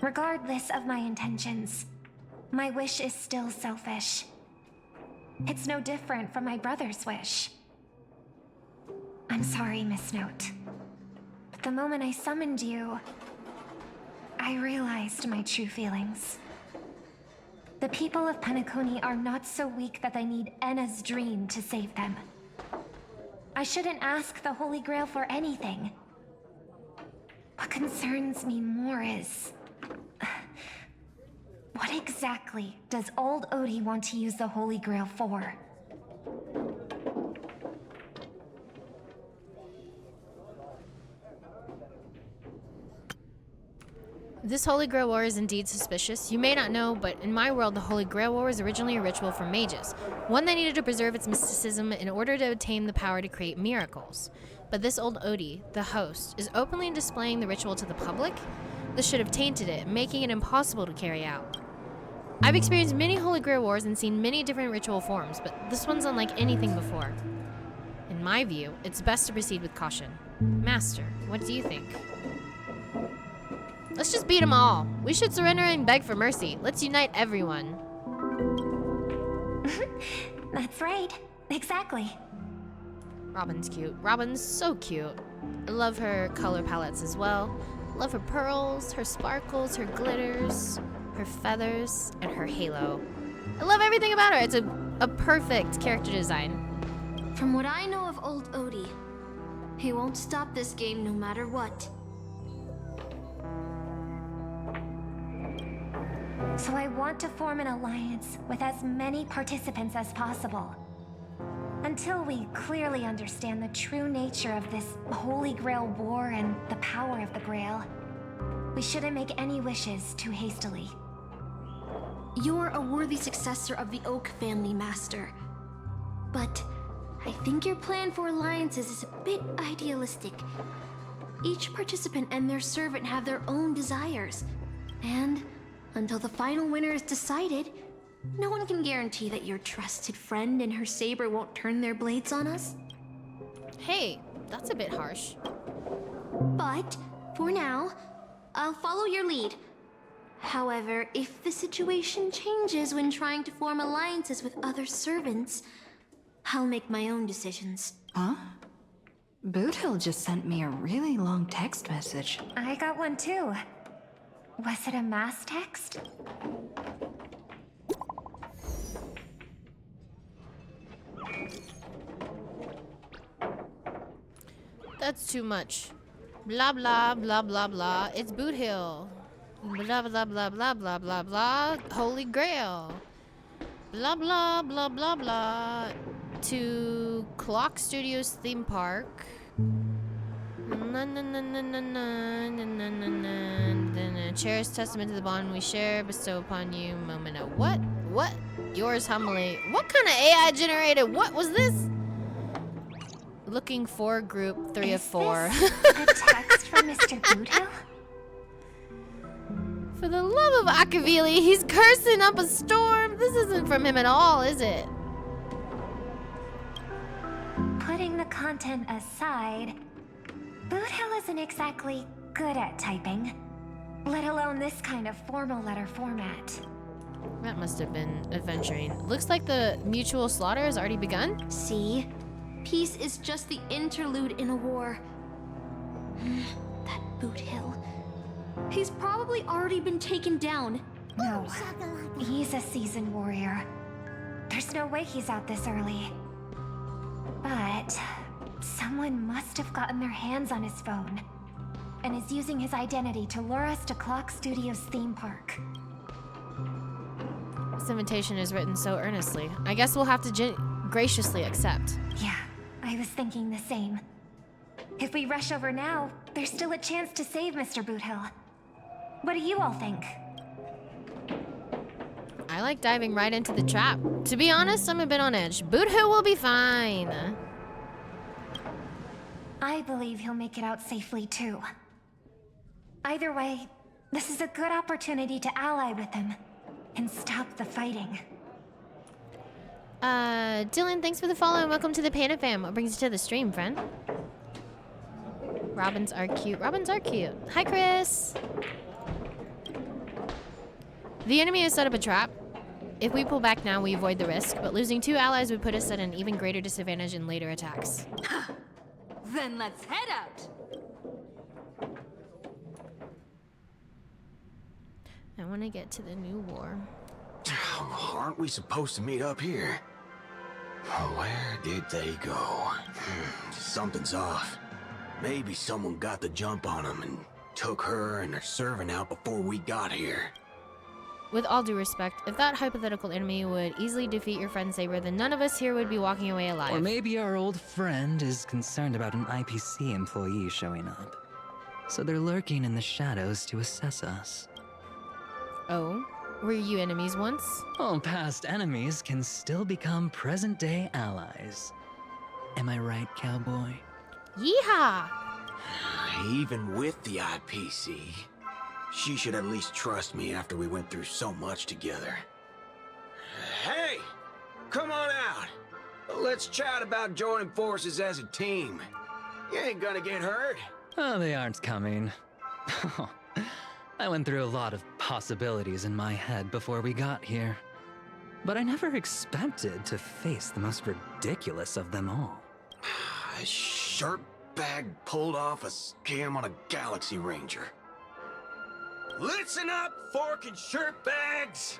Regardless of my intentions, my wish is still selfish. It's no different from my brother's wish. I'm sorry, Miss Note. But the moment I summoned you, I realized my true feelings. The people of Penacony are not so weak that they need Enna's dream to save them. I shouldn't ask the Holy Grail for anything. What concerns me more is... what exactly does old Odie want to use the Holy Grail for? This Holy Grail War is indeed suspicious. You may not know, but in my world, the Holy Grail War was originally a ritual for mages, one that needed to preserve its mysticism in order to attain the power to create miracles. But this old Odie, the host, is openly displaying the ritual to the public. This should have tainted it, making it impossible to carry out. I've experienced many Holy Grail Wars and seen many different ritual forms, but this one's unlike anything before. In my view, it's best to proceed with caution. Master, what do you think? Let's just beat them all. We should surrender and beg for mercy. Let's unite everyone. That's right. Exactly. Robin's cute. Robin's so cute. I love her color palettes as well. Love her pearls, her sparkles, her glitters, her feathers, and her halo. I love everything about her. It's a perfect character design. From what I know of old Odie, he won't stop this game no matter what. So I want to form an alliance with as many participants as possible. Until we clearly understand the true nature of this Holy Grail War and the power of the Grail, we shouldn't make any wishes too hastily. You're a worthy successor of the Oak family, Master. But I think your plan for alliances is a bit idealistic. Each participant and their servant have their own desires, and until the final winner is decided, no one can guarantee that your trusted friend and her saber won't turn their blades on us. Hey, that's a bit harsh. But, for now, I'll follow your lead. However, if the situation changes when trying to form alliances with other servants, I'll make my own decisions. Huh? Boothill just sent me a really long text message. I got one too. Was it a mass text? That's too much. Blah blah blah blah blah. It's Boothill. Blah blah blah blah blah blah blah. Holy Grail. Blah blah blah blah blah. To Clock Studios theme park. Na na na na na na na na na na. Then a cherished testament to the bond we share, bestow upon you. Moment of what? What? Yours humbly. What kind of AI generated? What was this? Looking for group 3 of 4. A text from Mr. Boothill? For the love of Akavili, he's cursing up a storm. This isn't from him at all, is it? Putting the content aside, Boot Hill isn't exactly good at typing, let alone this kind of formal letter format. That must have been adventuring. Looks like the mutual slaughter has already begun. See? Peace is just the interlude in a war. That Boot Hill. He's probably already been taken down. No, he's a seasoned warrior. There's no way he's out this early. But someone must have gotten their hands on his phone and is using his identity to lure us to Clock Studios theme park. This invitation is written so earnestly. I guess we'll have to graciously accept. Yeah, I was thinking the same. If we rush over now, there's still a chance to save Mr. Boot Hill. What do you all think? I like diving right into the trap. To be honest, I'm a bit on edge. Boot Hill will be fine. I believe he'll make it out safely too. Either way, this is a good opportunity to ally with him and stop the fighting. Dylan, thanks for the follow and welcome to the Panda Fam. What brings you to the stream, friend? Robins are cute. Robins are cute. Hi, Chris. The enemy has set up a trap. If we pull back now, we avoid the risk, but losing 2 allies would put us at an even greater disadvantage in later attacks. Then let's head out. I want to get to the new war. Aren't we supposed to meet up here? Where did they go? Something's off. Maybe someone got the jump on them and took her and her servant out before we got here. With all due respect, if that hypothetical enemy would easily defeat your friend Saber, then none of us here would be walking away alive. Or maybe our old friend is concerned about an IPC employee showing up. So they're lurking in the shadows to assess us. Oh? Were you enemies once? Well, past enemies can still become present-day allies. Am I right, cowboy? Yeehaw! Even with the IPC, she should at least trust me after we went through so much together. Hey! Come on out! Let's chat about joining forces as a team. You ain't gonna get hurt. Oh, they aren't coming. I went through a lot of possibilities in my head before we got here. But I never expected to face the most ridiculous of them all. A sharp bag pulled off a scam on a Galaxy Ranger. Listen up, fork and shirt bags!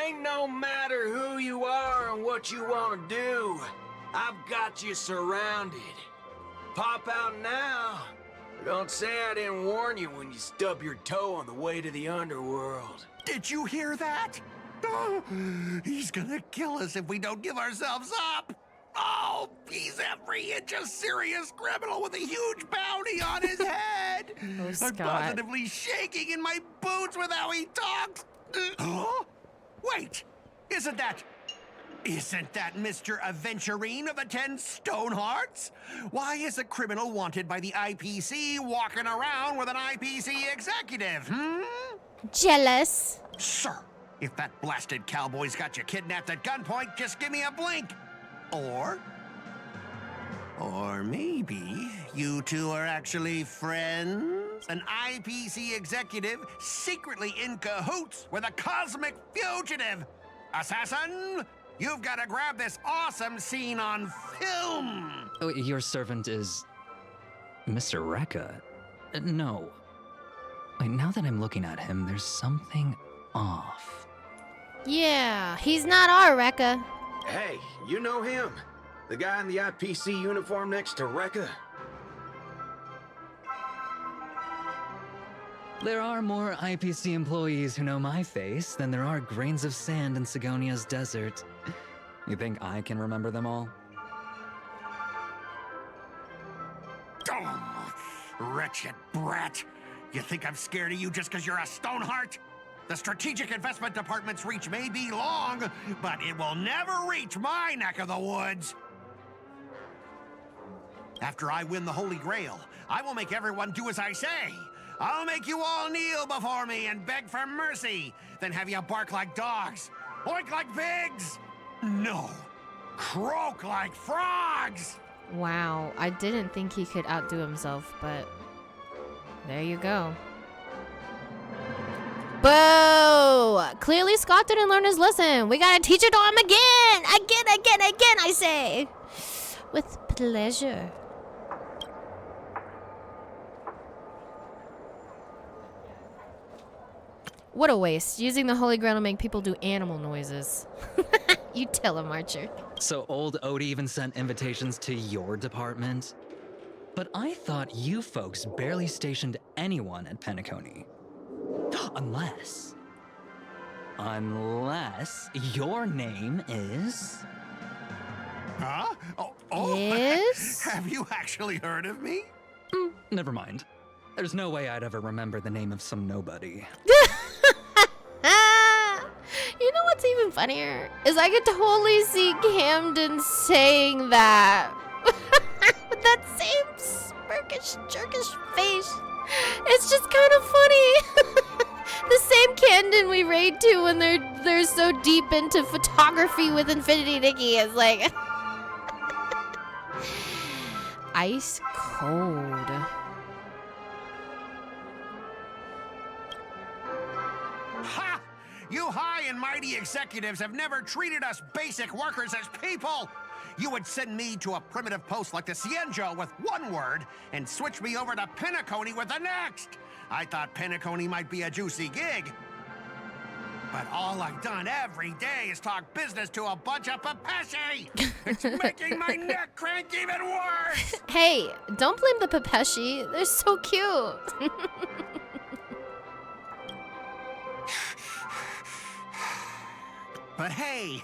Ain't no matter who you are and what you want to do. I've got you surrounded. Pop out now. Don't say I didn't warn you when you stub your toe on the way to the underworld. Did you hear that? Oh, he's gonna kill us if we don't give ourselves up. Oh, he's every inch a serious criminal with a huge bounty on his head. Oh, I'm Scott. positively shaking in my boots with how he talks. Wait, isn't that Mr. Aventurine of the 10 Stonehearts? Why is a criminal wanted by the IPC walking around with an IPC executive, Jealous. Sir, if that blasted cowboy's got you kidnapped at gunpoint, just give me a blink. Or maybe you two are actually friends? An IPC executive secretly in cahoots with a cosmic fugitive. Assassin, you've got to grab this awesome scene on film. Oh, your servant is Mr. Rekka? No. Wait, now that I'm looking at him, there's something off. Yeah, he's not our Rekka. Hey, you know him? The guy in the IPC uniform next to Rekka? There are more IPC employees who know my face than there are grains of sand in Sigonia's desert. You think I can remember them all? Oh, wretched brat. You think I'm scared of you just because you're a Stoneheart? The Strategic Investment Department's reach may be long, but it will never reach my neck of the woods. After I win the Holy Grail, I will make everyone do as I say. I'll make you all kneel before me and beg for mercy, then have you bark like dogs. Oink like pigs? No. Croak like frogs! Wow, I didn't think he could outdo himself, but there you go. Boo! Clearly Scott didn't learn his lesson. We gotta teach it to him again! Again, I say! With pleasure. What a waste. Using the Holy Grail to make people do animal noises. You tell him, Archer. So old Odie even sent invitations to your department? But I thought you folks barely stationed anyone at Penacony. Unless your name is... Huh? Oh, Yes? Have you actually heard of me? Never mind. There's no way I'd ever remember the name of some nobody. You know what's even funnier? Is I could totally see Camden saying that. With that same smirkish, jerkish face. It's just kind of funny. The same Camden we raid to when they're so deep into photography with Infinity Nikki is like... Ice cold. Ha! You high and mighty executives have never treated us basic workers as people! You would send me to a primitive post like the Cienjo with one word and switch me over to Penacony with the next! I thought Penacony might be a juicy gig. But all I've done every day is talk business to a bunch of papeshi! It's making my neck crank even worse! Hey, don't blame the papeshi. They're so cute. But hey,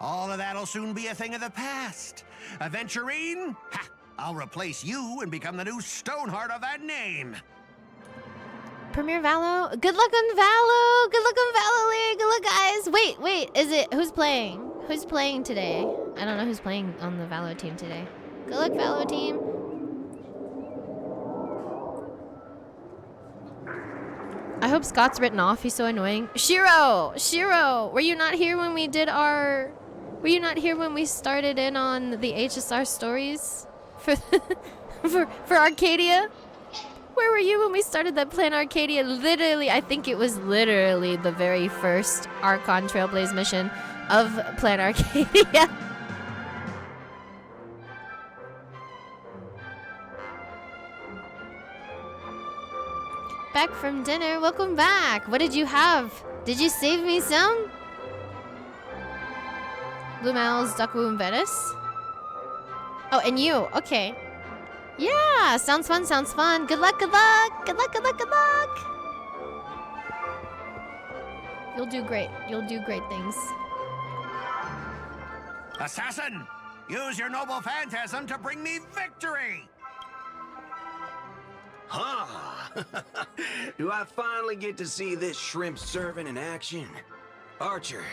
all of that'll soon be a thing of the past. Aventurine, ha, I'll replace you and become the new Stoneheart of that name. Premier Valo? Good luck on Valo! Good luck on Valo League! Good luck, guys! Wait, is it... Who's playing? Who's playing today? I don't know who's playing on the Valo team today. Good luck, Valo team! I hope Scott's written off. He's so annoying. Shiro! Were you not here when we did our... Were you not here when we started in on the HSR stories? For Arcadia? Where were you when we started that Plan Arcadia? Literally, I think it was literally the very first Archon Trailblaze mission of Plan Arcadia. Back from dinner. Welcome back. What did you have? Did you save me some? Blue Mal's Daku in Venice? Oh, and you. Okay. Yeah, sounds fun, sounds fun. Good luck, good luck. Good luck, good luck, good luck. You'll do great. You'll do great things. Assassin, use your noble phantasm to bring me victory! Huh? Do I finally get to see this shrimp servant in action? Archer,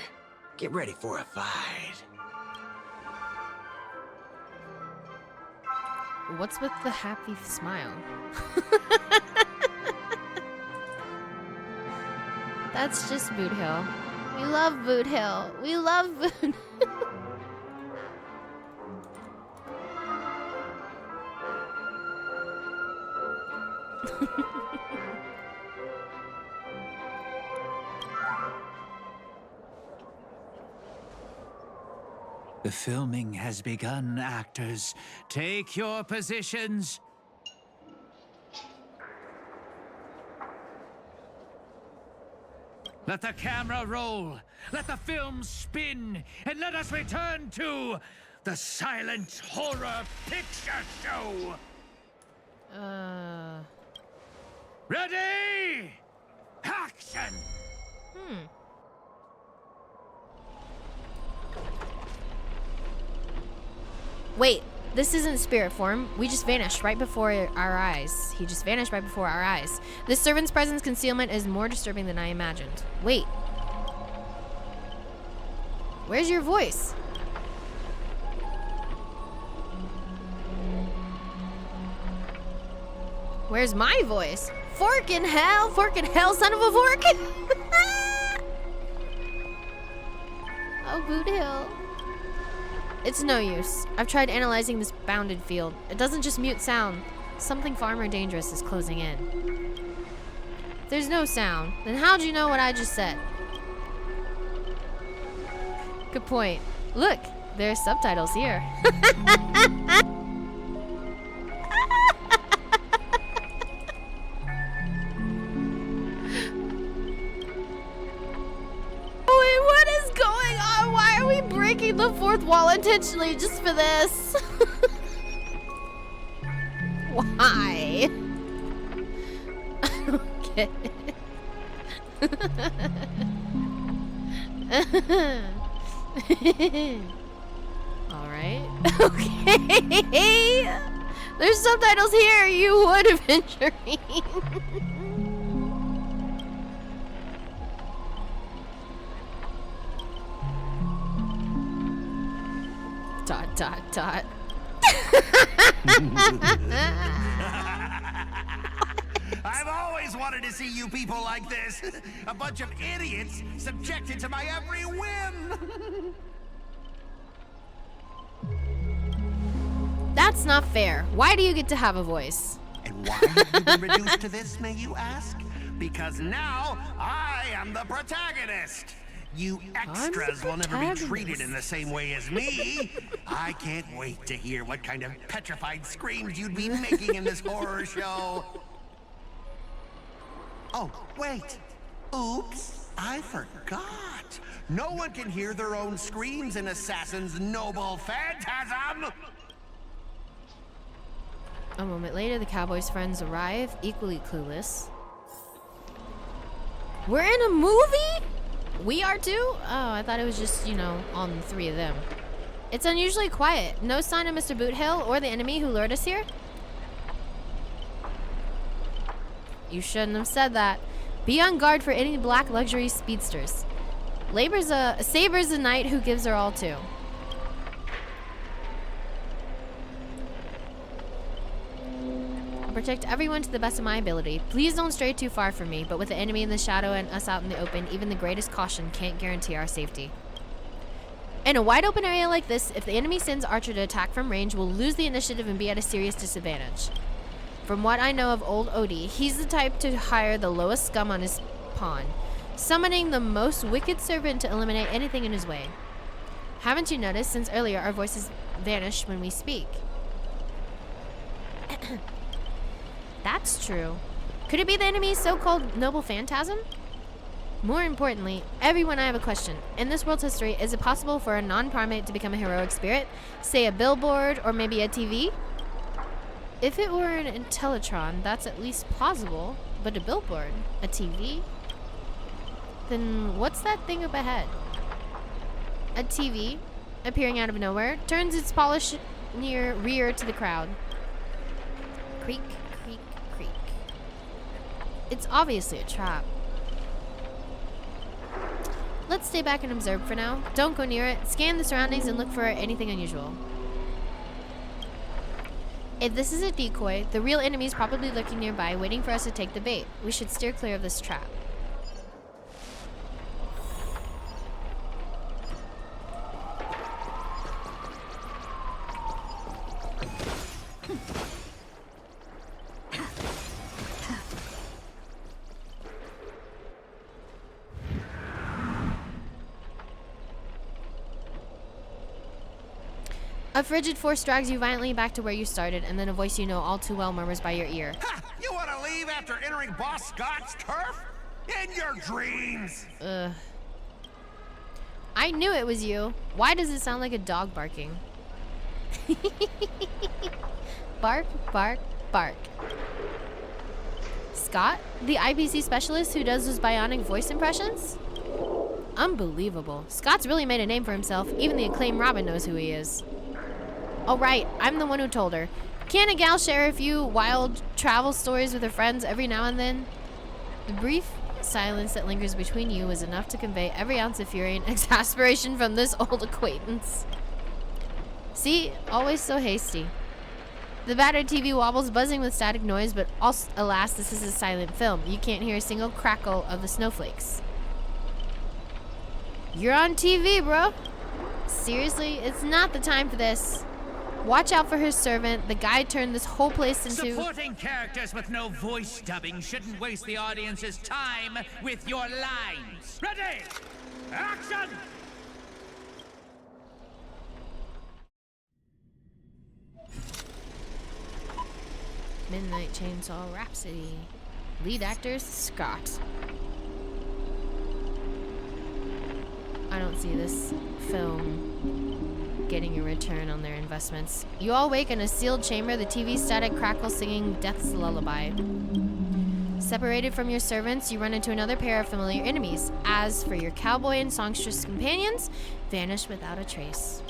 get ready for a fight. What's with the happy smile? That's just Boot Hill. We love Boot Hill. We love Boot Hill. The filming has begun, actors. Take your positions. Let the camera roll. Let the film spin. And let us return to the silent horror picture show. Ready? Action! Wait, this isn't spirit form. We just vanished right before our eyes. He just vanished right before our eyes. This servant's presence concealment is more disturbing than I imagined. Wait. Where's your voice? Where's my voice? Fork in hell, son of a fork! Oh, Boot Hill. It's no use. I've tried analyzing this bounded field. It doesn't just mute sound. Something far more dangerous is closing in. If there's no sound, then how'd you know what I just said? Good point. Look, there are subtitles here. Wait, what is going on? Why are we breaking the fourth wall intentionally just for this? Why? I don't get it. Alright. Okay. There's subtitles here. You would have been dreaming. Dot, dot, dot. I've always wanted to see you people like this. A bunch of idiots subjected to my every whim. That's not fair. Why do you get to have a voice? And why have you been reduced to this, may you ask? Because now I am the protagonist. You extras will never be treated in the same way as me. I can't wait to hear what kind of petrified screams you'd be making in this horror show. Oh, wait. Oops, I forgot. No one can hear their own screams in Assassin's Noble Phantasm. A moment later, the cowboy's friends arrive, equally clueless. We're in a movie? We are too? Oh, I thought it was just, you know, on the three of them. It's unusually quiet. No sign of Mr. Boothill or the enemy who lured us here? You shouldn't have said that. Be on guard for any black luxury speedsters. Saber's a knight who gives her all too. I'll protect everyone to the best of my ability. Please don't stray too far from me, but with the enemy in the shadow and us out in the open, even the greatest caution can't guarantee our safety. In a wide open area like this, if the enemy sends Archer to attack from range, we'll lose the initiative and be at a serious disadvantage. From what I know of old Odie, he's the type to hire the lowest scum on his pawn, summoning the most wicked servant to eliminate anything in his way. Haven't you noticed since earlier our voices vanish when we speak? That's true. Could it be the enemy's so-called noble phantasm? More importantly, everyone, I have a question. In this world's history, is it possible for a non-primate to become a heroic spirit? Say a billboard or maybe a TV? If it were an Intellitron, that's at least plausible. But a billboard? A TV? Then what's that thing up ahead? A TV, appearing out of nowhere, turns its polished rear to the crowd. Creak, creak, creak. It's obviously a trap. Let's stay back and observe for now. Don't go near it. Scan the surroundings and look for anything unusual. If this is a decoy, the real enemy is probably lurking nearby, waiting for us to take the bait. We should steer clear of this trap. A frigid force drags you violently back to where you started, and then a voice you know all too well murmurs by your ear. Ha! You want to leave after entering Boss Scott's turf? In your dreams! Ugh. I knew it was you. Why does it sound like a dog barking? Bark, bark, bark. Scott? The IPC specialist who does those bionic voice impressions? Unbelievable. Scott's really made a name for himself. Even the acclaimed Robin knows who he is. Oh right, I'm the one who told her. Can a gal share a few wild travel stories with her friends every now and then? The brief silence that lingers between you was enough to convey every ounce of fury and exasperation from this old acquaintance. See, always so hasty. The battered TV wobbles, buzzing with static noise, but also, alas, this is a silent film. You can't hear a single crackle of the snowflakes. You're on TV, bro. Seriously, it's not the time for this. Watch out for his servant. The guy turned this whole place into... Supporting characters with no voice dubbing shouldn't waste the audience's time with your lines. Ready? Action! Midnight Chainsaw Rhapsody. Lead actors, Scott. I don't see this film getting a return on their investments. You all wake in a sealed chamber, the TV static crackles singing Death's Lullaby. Separated from your servants, you run into another pair of familiar enemies. As for your cowboy and songstress companions, vanish without a trace.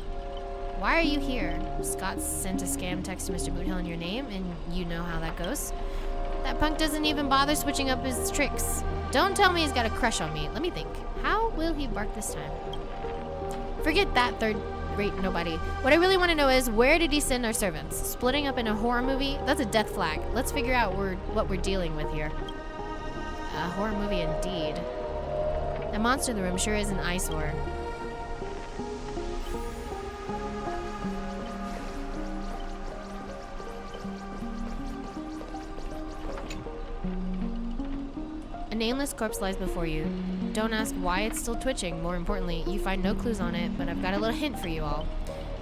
Why are you here? Scott sent a scam text to Mr. Boothill in your name, and you know how that goes. That punk doesn't even bother switching up his tricks. Don't tell me he's got a crush on me. Let me think. How will he bark this time? Forget that third-rate nobody. What I really want to know is, where did he send our servants? Splitting up in a horror movie? That's a death flag. Let's figure out what we're dealing with here. A horror movie indeed. That monster in the room sure is an eyesore. A nameless corpse lies before you. Don't ask why it's still twitching. More importantly, you find no clues on it, but I've got a little hint for you all.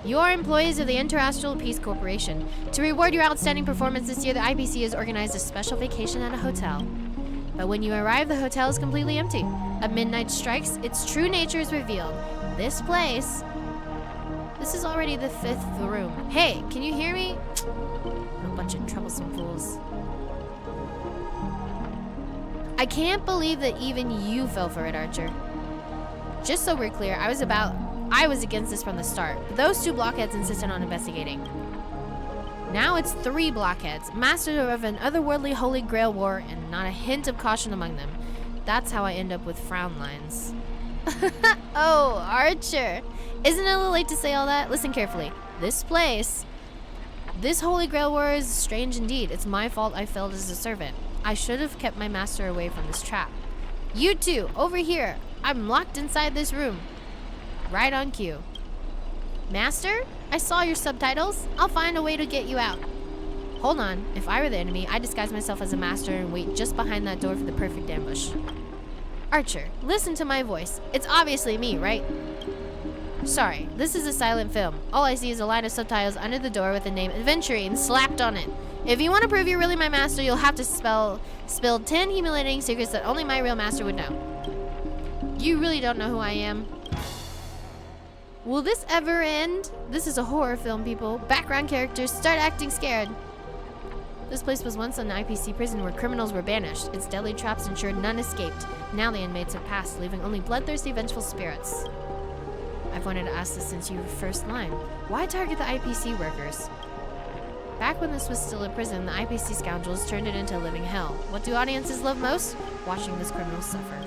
You are employees of the Interastral Peace Corporation. To reward your outstanding performance this year, the IPC has organized a special vacation at a hotel. But when you arrive, the hotel is completely empty. At midnight strikes, its true nature is revealed. This place... This is already the 5th room. Hey, can you hear me? A bunch of troublesome fools. I can't believe that even you fell for it, Archer. Just so we're clear, I was against this from the start, but those 2 blockheads insisted on investigating. Now it's 3 blockheads, masters of an otherworldly Holy Grail war, and not a hint of caution among them. That's how I end up with frown lines. Oh, Archer. Isn't it a little late to say all that? Listen carefully. This Holy Grail war is strange indeed. It's my fault I failed as a servant. I should have kept my master away from this trap. You two, over here. I'm locked inside this room. Right on cue. Master, I saw your subtitles. I'll find a way to get you out. Hold on. If I were the enemy, I'd disguise myself as a master and wait just behind that door for the perfect ambush. Archer, listen to my voice. It's obviously me, right? Sorry, this is a silent film. All I see is a line of subtitles under the door with the name Adventurine slapped on it. If you want to prove you're really my master, you'll have to spill 10 humiliating secrets that only my real master would know. You really don't know who I am. Will this ever end? This is a horror film, people. Background characters, start acting scared. This place was once an IPC prison where criminals were banished. Its deadly traps ensured none escaped. Now the inmates have passed, leaving only bloodthirsty, vengeful spirits. I've wanted to ask this since your first line. Why target the IPC workers? Back when this was still a prison, the IPC scoundrels turned it into a living hell. What do audiences love most? Watching this criminal suffer.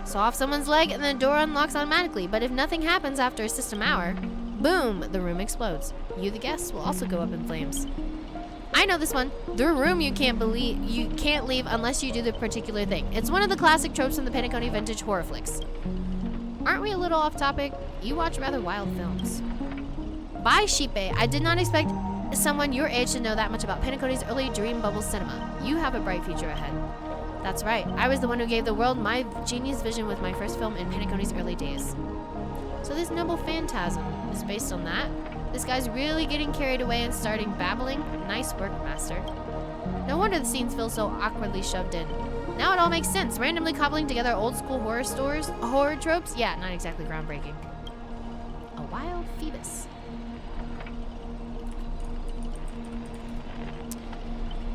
Saw off someone's leg and the door unlocks automatically, but if nothing happens after a system hour, boom, the room explodes. You, the guests, will also go up in flames. I know this one. The room you can't leave unless you do the particular thing. It's one of the classic tropes from the Penacony vintage horror flicks. Aren't we a little off topic? You watch rather wild films. Bye, Sheepe. I did not expect someone your age to know that much about Penacony's early dream bubble cinema. You have a bright future ahead. That's right. I was the one who gave the world my genius vision with my first film in Penacony's early days. So this noble phantasm is based on that? This guy's really getting carried away and starting babbling? Nice work, Master. No wonder the scenes feel so awkwardly shoved in. Now it all makes sense. Randomly cobbling together old school horror tropes? Yeah, not exactly groundbreaking. A wild Phoebus.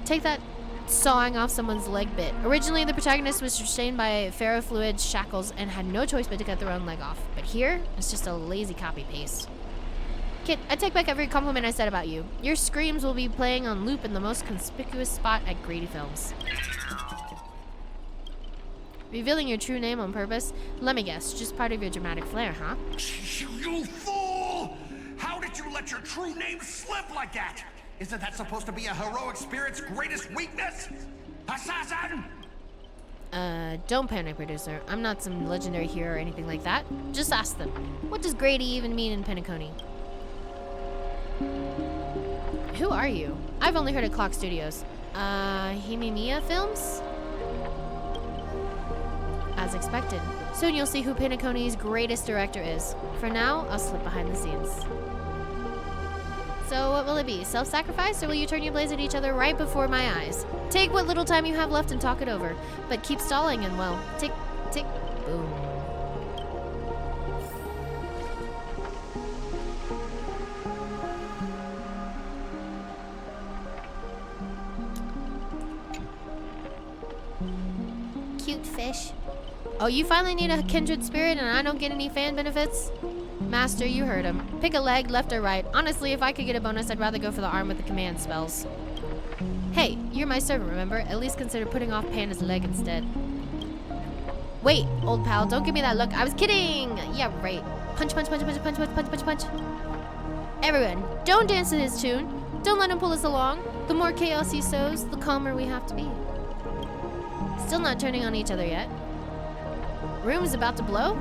Take that sawing off someone's leg bit. Originally, the protagonist was restrained by ferrofluid shackles and had no choice but to cut their own leg off. But here, it's just a lazy copy-paste. Kid, I take back every compliment I said about you. Your screams will be playing on loop in the most conspicuous spot at Grady Films. Revealing your true name on purpose? Let me guess, just part of your dramatic flair, huh? You fool! How did you let your true name slip like that? Isn't that supposed to be a heroic spirit's greatest weakness? Assassin! Don't panic, producer. I'm not some legendary hero or anything like that. Just ask them. What does Grady even mean in Penacony? Who are you? I've only heard of Clock Studios. Himimiya Films? As expected. Soon you'll see who Penacony's greatest director is. For now, I'll slip behind the scenes. So what will it be? Self-sacrifice, or will you turn your blades at each other right before my eyes? Take what little time you have left and talk it over. But keep stalling and, well, tick, tick, boom. Cute fish. Oh, you finally need a kindred spirit and I don't get any fan benefits? Master, you heard him. Pick a leg, left or right. Honestly, if I could get a bonus, I'd rather go for the arm with the command spells. Hey, you're my servant, remember? At least consider putting off Panda's leg instead. Wait, old pal, don't give me that look. I was kidding! Yeah, right. Punch, punch, punch, punch, punch, punch, punch, punch, punch. Everyone, don't dance to his tune. Don't let him pull us along. The more chaos he sows, the calmer we have to be. Still not turning on each other yet. Room's about to blow?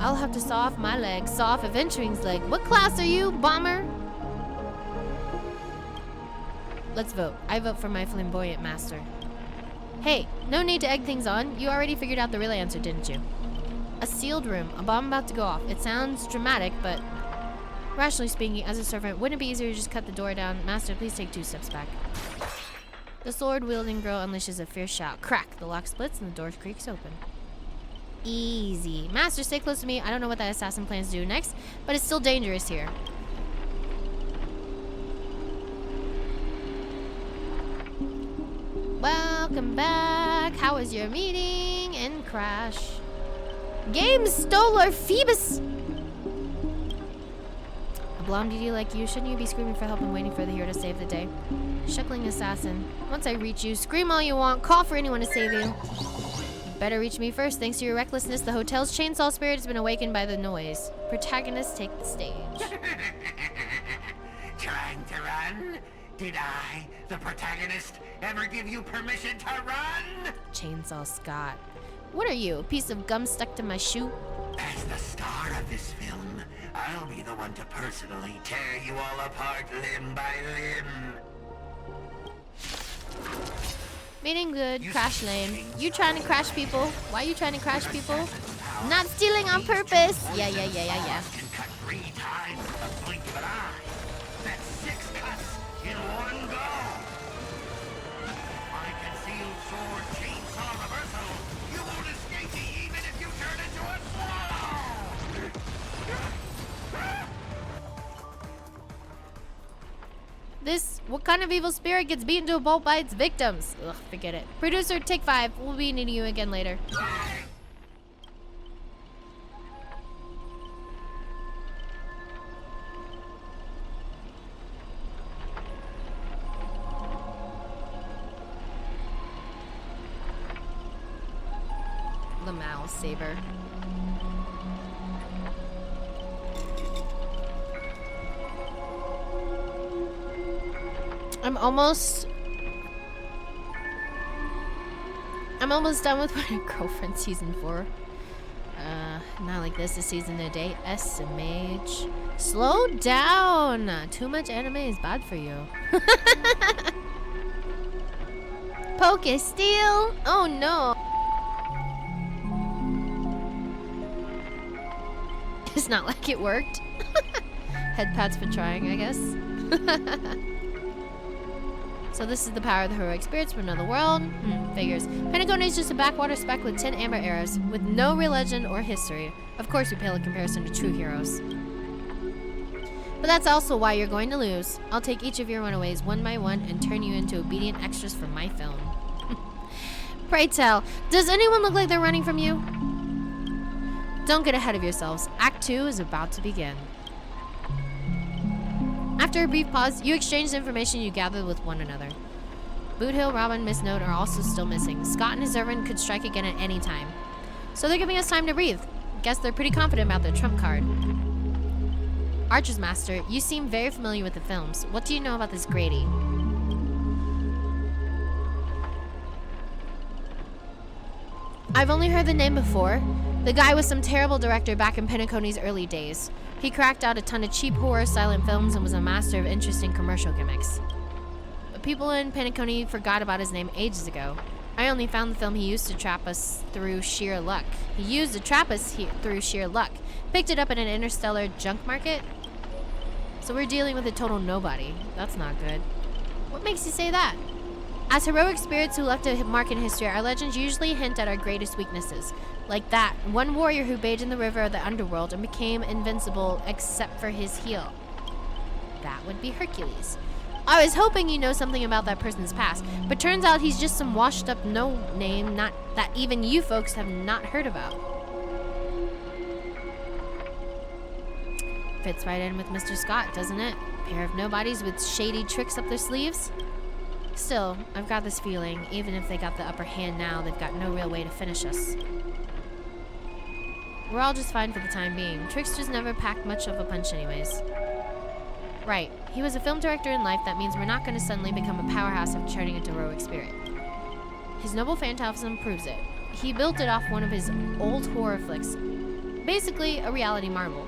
I'll have to saw off my leg, saw off Adventuring's leg. What class are you, bomber? Let's vote. I vote for my flamboyant master. Hey, no need to egg things on. You already figured out the real answer, didn't you? A sealed room, a bomb about to go off. It sounds dramatic, but rationally speaking, as a servant, wouldn't it be easier to just cut the door down? Master, please take 2 steps back. The sword-wielding girl unleashes a fierce shout. Crack! The lock splits and the door creaks open. Easy. Master, stay close to me. I don't know what that assassin plans to do next, but it's still dangerous here. Welcome back. How was your meeting? And crash. Game stole our Phoebus. A blonde beauty like you, shouldn't you be screaming for help and waiting for the hero to save the day? Shuckling assassin. Once I reach you, scream all you want. Call for anyone to save you. Better reach me first. Thanks to your recklessness, the hotel's chainsaw spirit has been awakened by the noise. Protagonists take the stage. Trying to run? Did I, the protagonist, ever give you permission to run? Chainsaw Scott. What are you, a piece of gum stuck to my shoe? As the star of this film, I'll be the one to personally tear you all apart limb by limb. Meeting good, crash lane. You trying to crash people? Why are you trying to crash people? Not stealing on purpose. Yeah. Can cut 3 times with a blink of an eye. That's 6 cuts in one go. My concealed sword chainsaw reversal. You won't escape me even if you turn into a swallow. What kind of evil spirit gets beaten to a pulp by its victims? Ugh, forget it. Producer, take 5. We'll be needing you again later. The mouse saber. I'm almost done with my girlfriend season 4. Not like this season a day. SMH. Slow down. Too much anime is bad for you. Poke steel. Oh no. It's not like it worked. Head pats for trying, I guess. So this is the power of the heroic spirits from another world. Figures. Penacony is just a backwater speck with 10 amber arrows, with no real legend or history. Of course we pale in comparison to true heroes. But that's also why you're going to lose. I'll take each of your runaways one by one and turn you into obedient extras for my film. Pray tell, does anyone look like they're running from you? Don't get ahead of yourselves. Act 2 is about to begin. After a brief pause, you exchange the information you gathered with one another. Boothill, Robin, Miss Note are also still missing. Scott and his servant could strike again at any time. So they're giving us time to breathe. Guess they're pretty confident about their trump card. Archer's Master, you seem very familiar with the films. What do you know about this Grady? I've only heard the name before. The guy was some terrible director back in Penacony's early days. He cracked out a ton of cheap horror silent films and was a master of interesting commercial gimmicks. But people in Penacony forgot about his name ages ago. I only found the film he used to trap us through sheer luck. Picked it up in an interstellar junk market. So we're dealing with a total nobody. That's not good. What makes you say that? As heroic spirits who left a mark in history, our legends usually hint at our greatest weaknesses. Like that one warrior who bathed in the river of the underworld and became invincible except for his heel. That would be Hercules. I was hoping you know something about that person's past, but turns out he's just some washed up no-name not that even you folks have not heard about. Fits right in with Mr. Scott, doesn't it? Pair of nobodies with shady tricks up their sleeves. Still, I've got this feeling, even if they got the upper hand now, they've got no real way to finish us. We're all just fine for the time being. Tricksters never packed much of a punch anyways. Right, he was a film director in life. That means we're not going to suddenly become a powerhouse of turning into heroic spirit. His noble phantasm proves it. He built it off one of his old horror flicks. Basically, a reality marvel.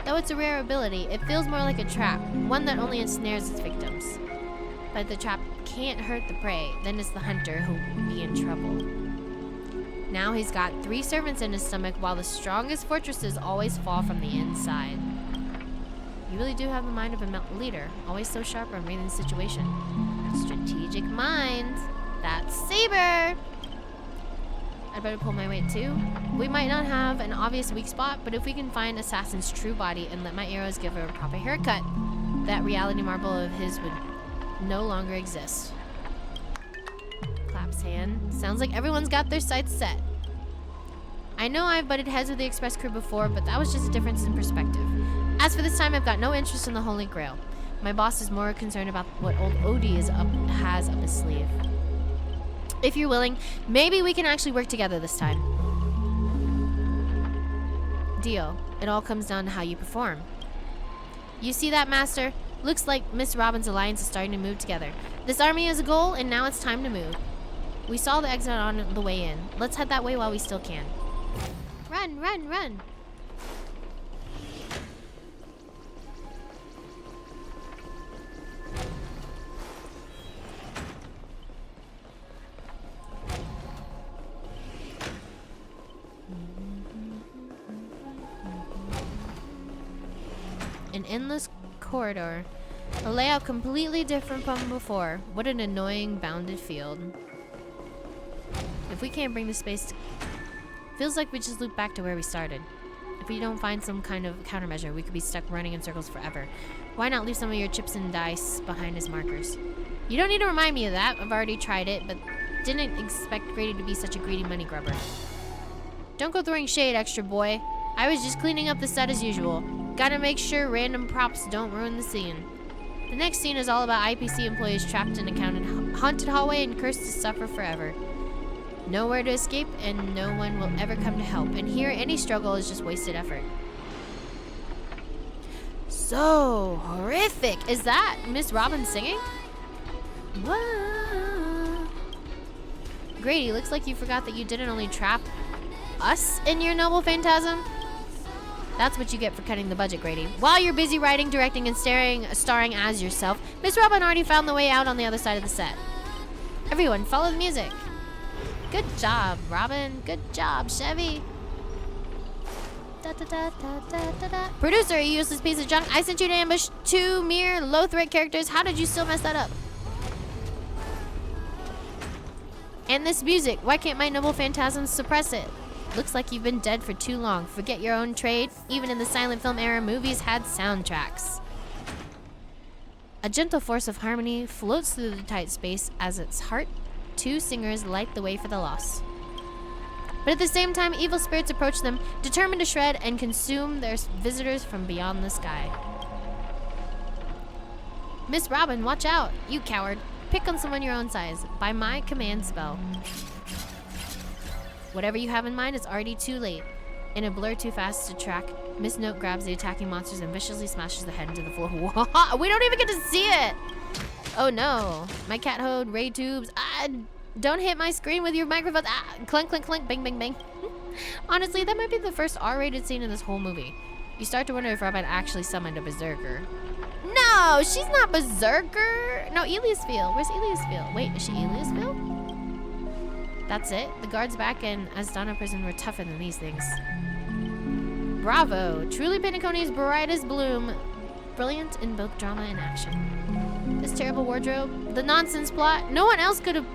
Though it's a rare ability, it feels more like a trap, one that only ensnares its victims. But if the trap can't hurt the prey, then it's the hunter who'll be in trouble. Now he's got 3 servants in his stomach, while the strongest fortresses always fall from the inside. You really do have the mind of a leader, always so sharp on reading the situation. Strategic mind. That's Saber! I'd better pull my weight too. We might not have an obvious weak spot, but if we can find Assassin's true body and let my arrows give her a proper haircut, that reality marble of his would no longer exist. Claps hand. Sounds like everyone's got their sights set. I know I've butted heads with the Express crew before, but that was just a difference in perspective. As for this time, I've got no interest in the Holy Grail. My boss is more concerned about what old Odie has up his sleeve. If you're willing, maybe we can actually work together this time. Deal. It all comes down to how you perform. You see that, Master? Looks like Miss Robin's alliance is starting to move together. This army is a goal, and now it's time to move. We saw the exit on the way in. Let's head that way while we still can. Run, run, run! An endless corridor. A layout completely different from before. What an annoying bounded field. If we can't bring the space to... Feels like we just loop back to where we started. If we don't find some kind of countermeasure, we could be stuck running in circles forever. Why not leave some of your chips and dice behind as markers? You don't need to remind me of that. I've already tried it, but didn't expect Grady to be such a greedy money grubber. Don't go throwing shade, extra boy. I was just cleaning up the set as usual. Gotta make sure random props don't ruin the scene. The next scene is all about IPC employees trapped in a haunted hallway and cursed to suffer forever. Nowhere to escape, and no one will ever come to help. And here, any struggle is just wasted effort. So horrific! Is that Miss Robin singing? Whoa. Grady, looks like you forgot that you didn't only trap us in your noble phantasm. That's what you get for cutting the budget, Grady. While you're busy writing, directing, and starring as yourself, Miss Robin already found the way out on the other side of the set. Everyone, follow the music. Good job, Robin. Good job, Chevy. Da, da, da, da, da, da, da. Producer, you useless piece of junk. I sent you to ambush 2 mere low-threat characters. How did you still mess that up? And this music. Why can't my noble phantasms suppress it? Looks like you've been dead for too long. Forget your own trade. Even in the silent film era, movies had soundtracks. A gentle force of harmony floats through the tight space as its heart. 2 singers light the way for the lost. But at the same time, evil spirits approach them, determined to shred and consume their visitors from beyond the sky. Miss Robin, watch out! You coward. Pick on someone your own size. By my command spell. Whatever you have in mind is already too late. In a blur too fast to track, Miss Note grabs the attacking monsters and viciously smashes their head into the floor. We don't even get to see it! Oh no. My cat hoed, ray tubes. Don't hit my screen with your microphone. Ah, clunk, clunk, clunk, bang, bang, bang. Honestly, that might be the first R-rated scene in this whole movie. You start to wonder if Robin actually summoned a berserker. No, she's not berserker. No, Eliasfield. Where's Eliasfield? Wait, is she Eliasfield? That's it. The guards back in Asdana prison were tougher than these things. Bravo. Truly Penacony's brightest bloom. Brilliant in both drama and action. This terrible wardrobe, the nonsense plot. No one else could have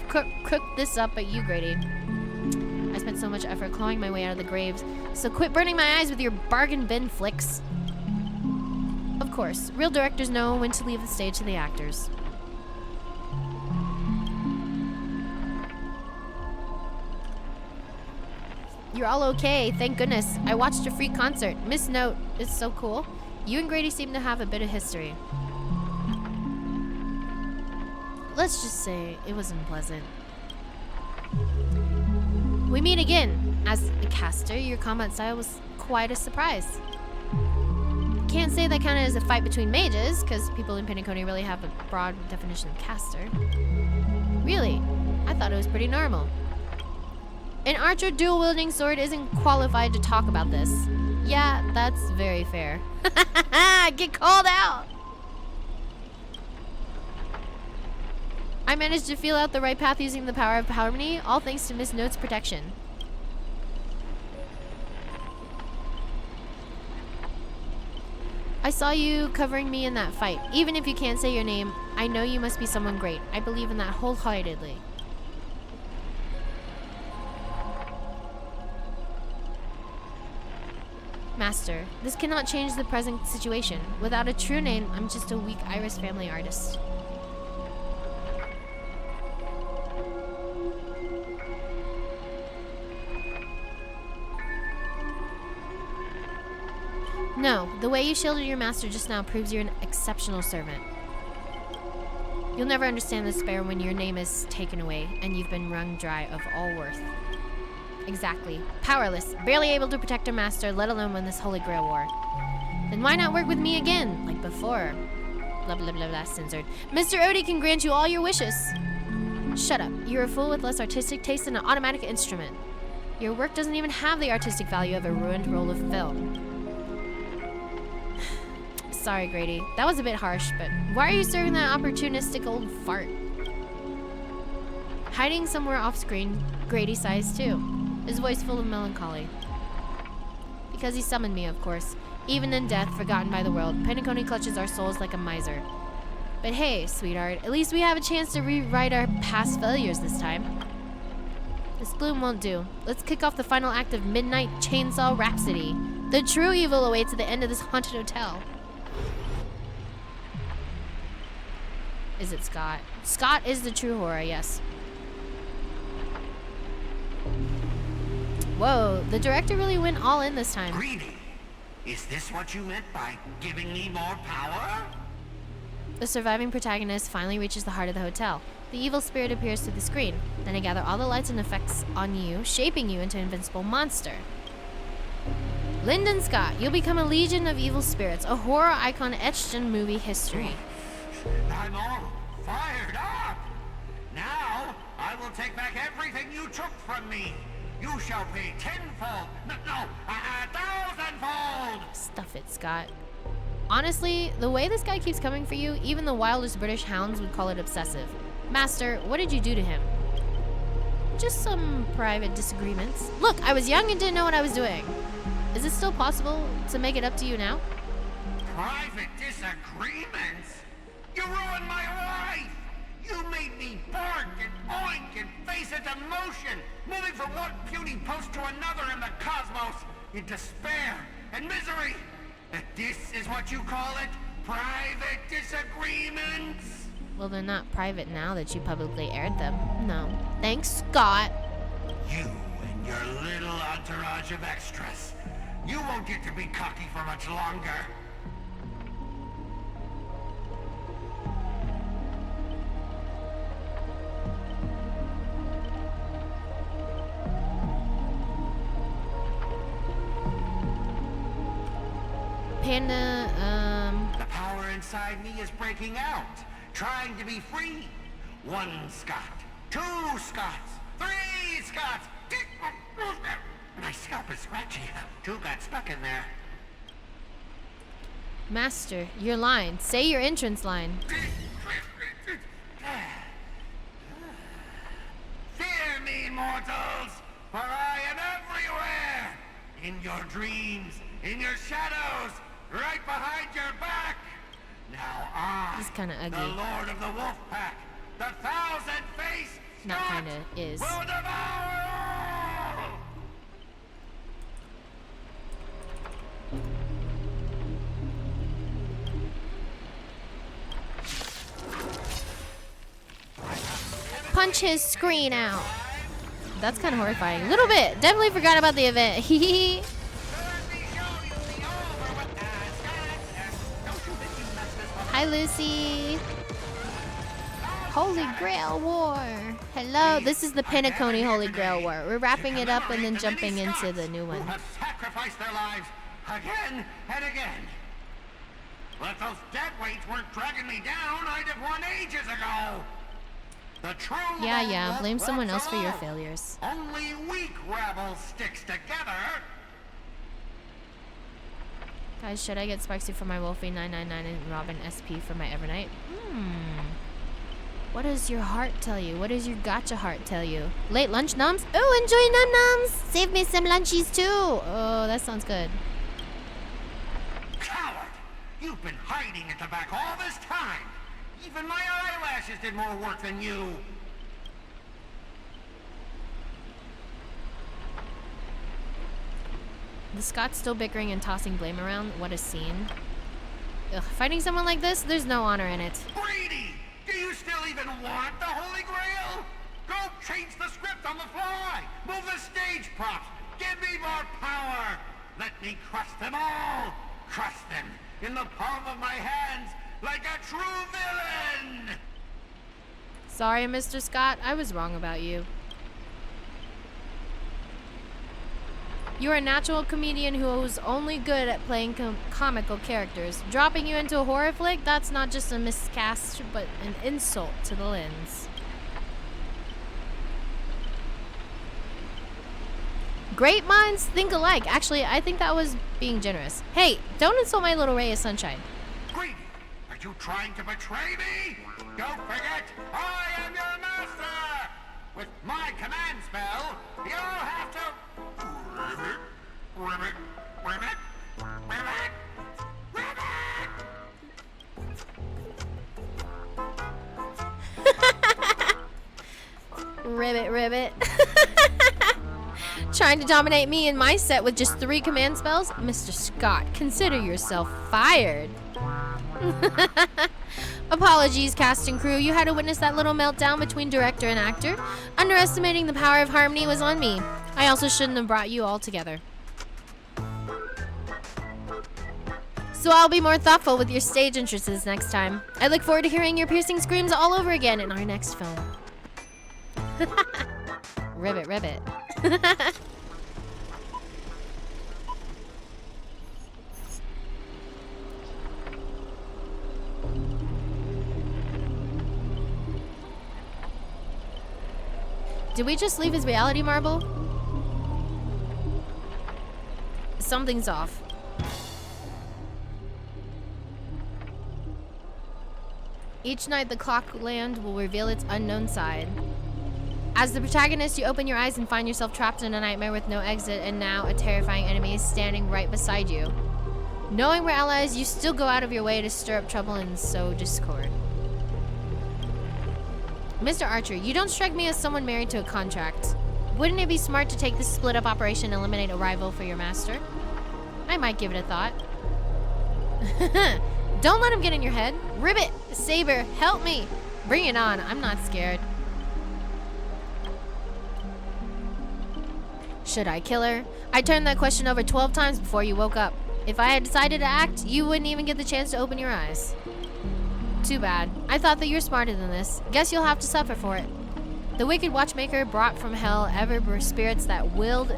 cooked this up but you, Grady. I spent so much effort clawing my way out of the graves, so quit burning my eyes with your bargain bin flicks. Of course, real directors know when to leave the stage to the actors. You're all okay, thank goodness. I watched a free concert. Miss Note, it's so cool. You and Grady seem to have a bit of history. Let's just say it was unpleasant. We meet again. As a caster, your combat style was quite a surprise. Can't say that counted as a fight between mages, because people in Penacony really have a broad definition of caster. Really? I thought it was pretty normal. An archer dual-wielding sword isn't qualified to talk about this. Yeah, that's very fair. Get called out! I managed to feel out the right path using the power of harmony, all thanks to Miss Note's protection. I saw you covering me in that fight. Even if you can't say your name, I know you must be someone great. I believe in that wholeheartedly. Master, this cannot change the present situation. Without a true name, I'm just a weak Iris family artist. No, the way you shielded your master just now proves you're an exceptional servant. You'll never understand despair when your name is taken away and you've been wrung dry of all worth. Exactly. Powerless, barely able to protect our master, let alone win this Holy Grail War. Then why not work with me again, like before? Blah blah blah blah, censored. Mr. Odie can grant you all your wishes. Shut up. You're a fool with less artistic taste than an automatic instrument. Your work doesn't even have the artistic value of a ruined roll of film. Sorry, Grady. That was a bit harsh, but why are you serving that opportunistic old fart? Hiding somewhere off-screen, Grady sighs too, his voice full of melancholy. Because he summoned me, of course. Even in death, forgotten by the world, Penacony clutches our souls like a miser. But hey, sweetheart, at least we have a chance to rewrite our past failures this time. This bloom won't do. Let's kick off the final act of Midnight Chainsaw Rhapsody. The true evil awaits at the end of this haunted hotel. Is it Scott? Scott is the true horror, yes. Whoa, the director really went all in this time. Greedy, is this what you meant by giving me more power? The surviving protagonist finally reaches the heart of the hotel. The evil spirit appears through the screen. Then I gather all the lights and effects on you, shaping you into an invincible monster. Lyndon Scott, you'll become a legion of evil spirits, a horror icon etched in movie history. I'm all fired up! Now, I will take back everything you took from me. You shall pay tenfold, no, 1,000-fold! Stuff it, Scott. Honestly, the way this guy keeps coming for you, even the wildest British hounds would call it obsessive. Master, what did you do to him? Just some private disagreements. Look, I was young and didn't know what I was doing. Is it still possible to make it up to you now? Private disagreements? You ruined my life! You made me bark and oink and face into motion, moving from one puny post to another in the cosmos, in despair and misery. And this is what you call it? Private disagreements? Well, they're not private now that you publicly aired them. No. Thanks, Scott. You and your little entourage of extras. You won't get to be cocky for much longer. Panda, The power inside me is breaking out, trying to be free. One Scott, 2 Scots, 3 Scots. My scalp is scratchy. 2 got stuck in there. Master, your line. Say your entrance line. Fear me, mortals, for I am everywhere. In your dreams, in your shadows, right behind your back. Now I, He's kind of the ugly. Lord of the Wolf Pack, the 1,000-faced Not kind of, is. will devour all. Punch his screen out. That's kind of horrifying. A little bit. Definitely forgot about the event. Hehe. Hi, Lucy. Holy Grail War. Hello. This is the Penacony Holy Grail War. We're wrapping it up and then jumping into the new one. Who have sacrificed their lives again and again. Well, if those dead weights weren't dragging me down, I'd have won ages ago. The true Yeah. Blame left someone else for your alone. failures. Only weak rebel sticks together. Guys, should I get Sparksy for my Wolfie 999 and Robin SP for my Evernight? What does your heart tell you? What does your gotcha heart tell you? Late lunch nums? Oh, enjoy num nums! Save me some lunchies too! Oh, that sounds good. Coward! You've been hiding at the back all this time. Even my eyelashes did more work than you. The Scots still bickering and tossing blame around. What a scene. Ugh, fighting someone like this, there's no honor in it. Brady! Do you still even want the Holy Grail? Go change the script on the fly! Move the stage props! Give me more power! Let me crush them all! Crush them in the palm of my hands like a true villain! Sorry, Mr. Scott, I was wrong about you. You're a natural comedian who's only good at playing comical characters. Dropping you into a horror flick, that's not just a miscast, but an insult to the lens. Great minds think alike. Actually, I think that was being generous. Hey, don't insult my little ray of sunshine. Greedy, are you trying to betray me? Don't forget, I am your master! With my command spell, you'll have to... Ribbit, ribbit, ribbit, ribbit! Ribbit, ribbit. Trying to dominate me in my set with just 3 command spells? Mr. Scott, consider yourself fired. Apologies, cast and crew. You had to witness that little meltdown between director and actor. Underestimating the power of harmony was on me. I also shouldn't have brought you all together. So I'll be more thoughtful with your stage entrances next time. I look forward to hearing your piercing screams all over again in our next film. Ribbit, ribbit. Did we just leave his reality marble? Something's off. Each night the clockland will reveal its unknown side. As the protagonist, you open your eyes and find yourself trapped in a nightmare with no exit, and now a terrifying enemy is standing right beside you. Knowing we're allies, you still go out of your way to stir up trouble and sow discord. Mr. Archer, you don't strike me as someone married to a contract. Wouldn't it be smart to take this split-up operation and eliminate a rival for your master? I might give it a thought. Don't let him get in your head. Ribbit, Saber, help me. Bring it on, I'm not scared. Should I kill her? I turned that question over 12 times before you woke up. If I had decided to act, you wouldn't even get the chance to open your eyes. Too bad. I thought that you're smarter than this. Guess you'll have to suffer for it. The wicked watchmaker brought from hell ever spirits that wield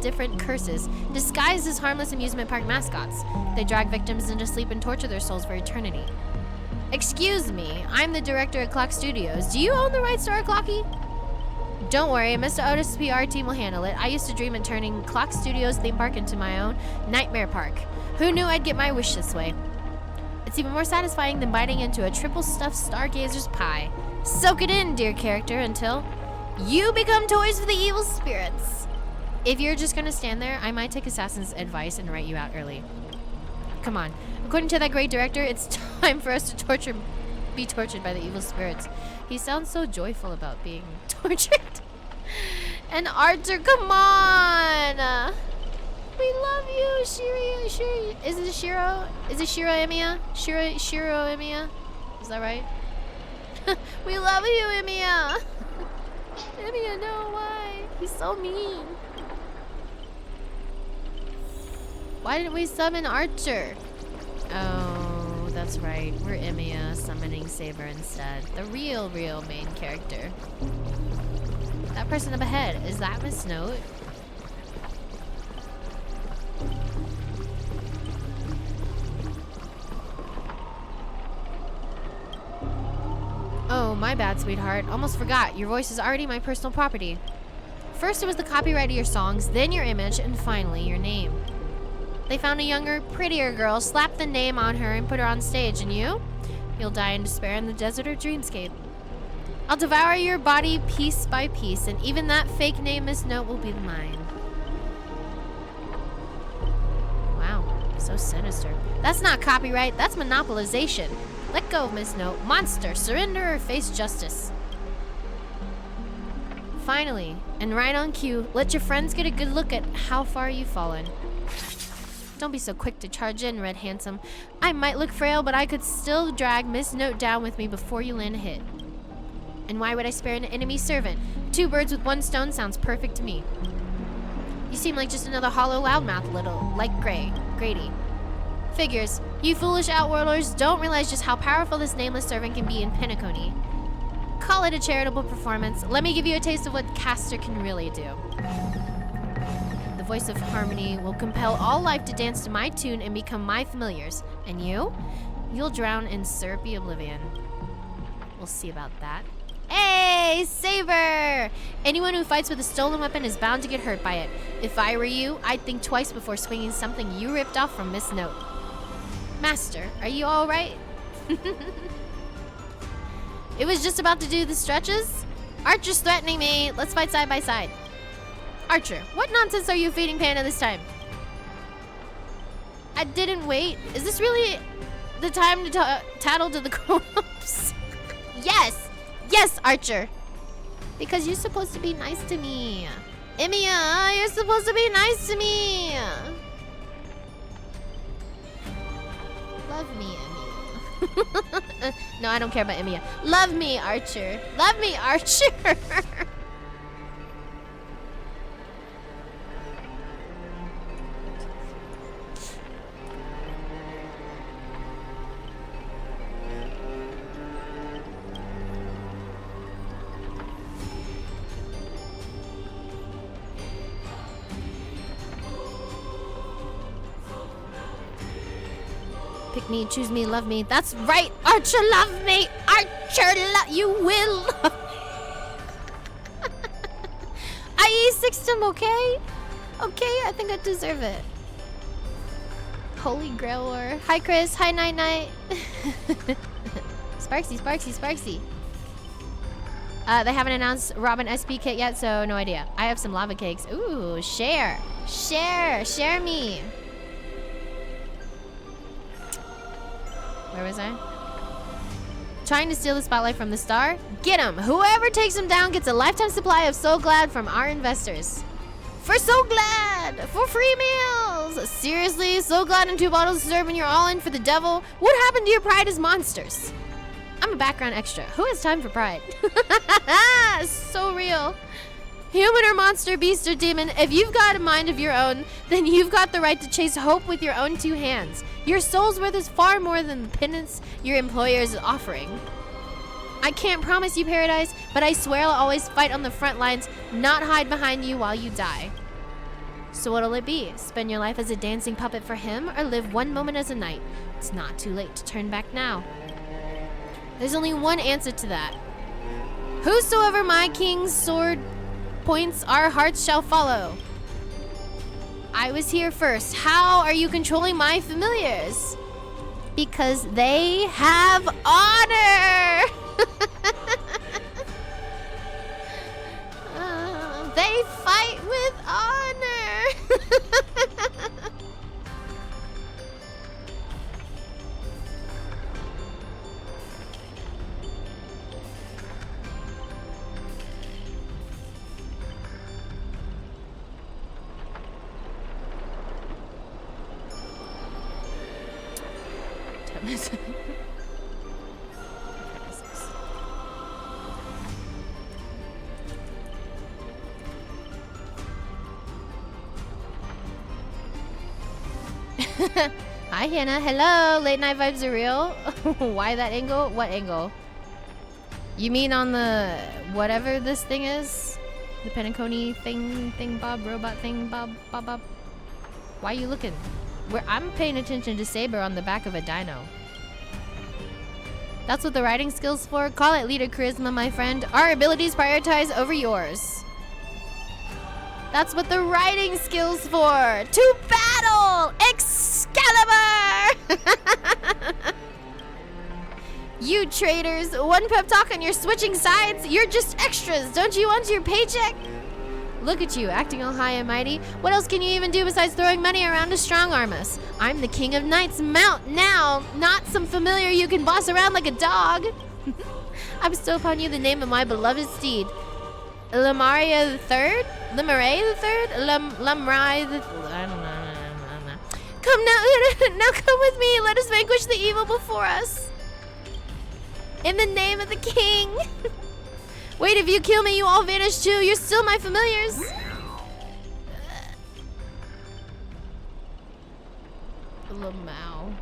different curses, disguised as harmless amusement park mascots. They drag victims into sleep and torture their souls for eternity. Excuse me, I'm the director at Clock Studios. Do you own the rights to our Clocky? Don't worry, Mr. Otis' PR team will handle it. I used to dream of turning Clock Studios theme park into my own nightmare park. Who knew I'd get my wish this way? It's even more satisfying than biting into a triple stuffed Stargazer's pie. Soak it in, dear character, until you become toys for the evil spirits. If you're just gonna stand there, I might take Assassin's advice and write you out early. Come on. According to that great director, it's time for us to be tortured by the evil spirits. He sounds so joyful about being tortured. And Arthur, come on! We love you, Shiro. Is it Shiro? Is it Shiro Emiya? Shiro Emiya? Is that right? We love you, Emiya. Emiya, no, why? He's so mean. Why didn't we summon Archer? Oh, that's right. We're Emiya summoning Saber instead. The real main character. That person up ahead, is that Miss Note? Oh, my bad, sweetheart. Almost forgot. Your voice is already my personal property. First it was the copyright of your songs, then your image, and finally your name. They found a younger, prettier girl, slapped the name on her, and put her on stage, and you'll die in despair in the desert or dreamscape. I'll devour your body piece by piece, and even that fake name, Miss Note, will be mine. Wow, so sinister. That's not copyright, that's monopolization. Let go, Miss Note. Monster, surrender or face justice. Finally, and right on cue, let your friends get a good look at how far you've fallen. Don't be so quick to charge in, Red Handsome. I might look frail, but I could still drag Miss Note down with me before you land a hit. And why would I spare an enemy servant? 2 birds with 1 stone sounds perfect to me. You seem like just another hollow loudmouth, little, like Grady. Figures. You foolish outworlders don't realize just how powerful this nameless servant can be in Penacony. Call it a charitable performance. Let me give you a taste of what Caster can really do. The voice of harmony will compel all life to dance to my tune and become my familiars. And you'll drown in syrupy oblivion. We'll see about that. Hey, Saber! Anyone who fights with a stolen weapon is bound to get hurt by it. If I were you, I'd think twice before swinging something you ripped off from Miss Note. Master, are you all right? It was just about to do the stretches? Archer's threatening me. Let's fight side by side. Archer, what nonsense are you feeding Panda this time? I didn't wait. Is this really the time to tattle to the grown-ups? Yes! Yes, Archer! Because you're supposed to be nice to me. Emiya, you're supposed to be nice to me! Love me, Emiya. No, I don't care about Emiya. Love me, Archer. Love me, Archer! Pick me, choose me, love me. That's right, Archer, love me. Archer, you will love me. I E6'd him, okay? Okay, I think I deserve it. Holy Grail War. Hi, Chris. Hi, Night Night. Sparksy, Sparksy, Sparksy. They haven't announced Robin SP kit yet, so no idea. I have some lava cakes. Ooh, share. Share. Share me. Where was I? Trying to steal the spotlight from the star? Get him! Whoever takes him down gets a lifetime supply of So Glad from our investors. For So Glad! For free meals! Seriously? So Glad and 2 bottles of syrup and you're all in for the devil? What happened to your pride as monsters? I'm a background extra. Who has time for pride? So real. Human or monster, beast or demon, if you've got a mind of your own, then you've got the right to chase hope with your own 2 hands. Your soul's worth is far more than the penance your employer is offering. I can't promise you paradise, but I swear I'll always fight on the front lines, not hide behind you while you die. So what'll it be? Spend your life as a dancing puppet for him, or live one moment as a knight? It's not too late to turn back now. There's only one answer to that. Whosoever my king's sword points, our hearts shall follow. I was here first. How are you controlling my familiars? Because they have honor. They fight with honor. Hi Hannah, hello. Late night vibes are real. Why that angle? What angle? You mean on the whatever this thing is? The Penacony thing Bob, robot thing Bob. Why are you looking? I'm paying attention to Saber on the back of a dino. That's what the writing skill's for. Call it leader charisma, my friend. Our abilities prioritize over yours. That's what the writing skill's for. To battle! Excalibur! You traitors, one pep talk and you're switching sides. You're just extras. Don't you want your paycheck? Look at you, acting all high and mighty. What else can you even do besides throwing money around to strong-arm us? I'm the king of knights. Mount now, not some familiar you can boss around like a dog. I bestow upon you the name of my beloved steed. Lamaria III? Lamaray III? Lamrai the... I don't know. Come now, now come with me. Let us vanquish the evil before us. In the name of the king. Wait, if you kill me, you all vanish too. You're still my familiars. Lamau.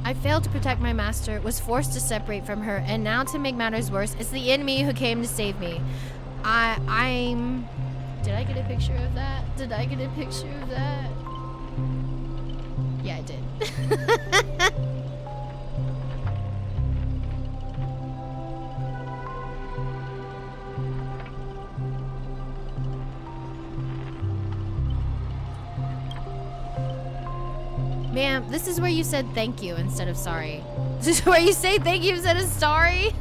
I failed to protect my master, was forced to separate from her, and now to make matters worse, it's the enemy who came to save me. I'm... Did I get a picture of that? Did I get a picture of that? Yeah, I did. Ma'am, this is where you said thank you instead of sorry. This is where you say thank you instead of sorry?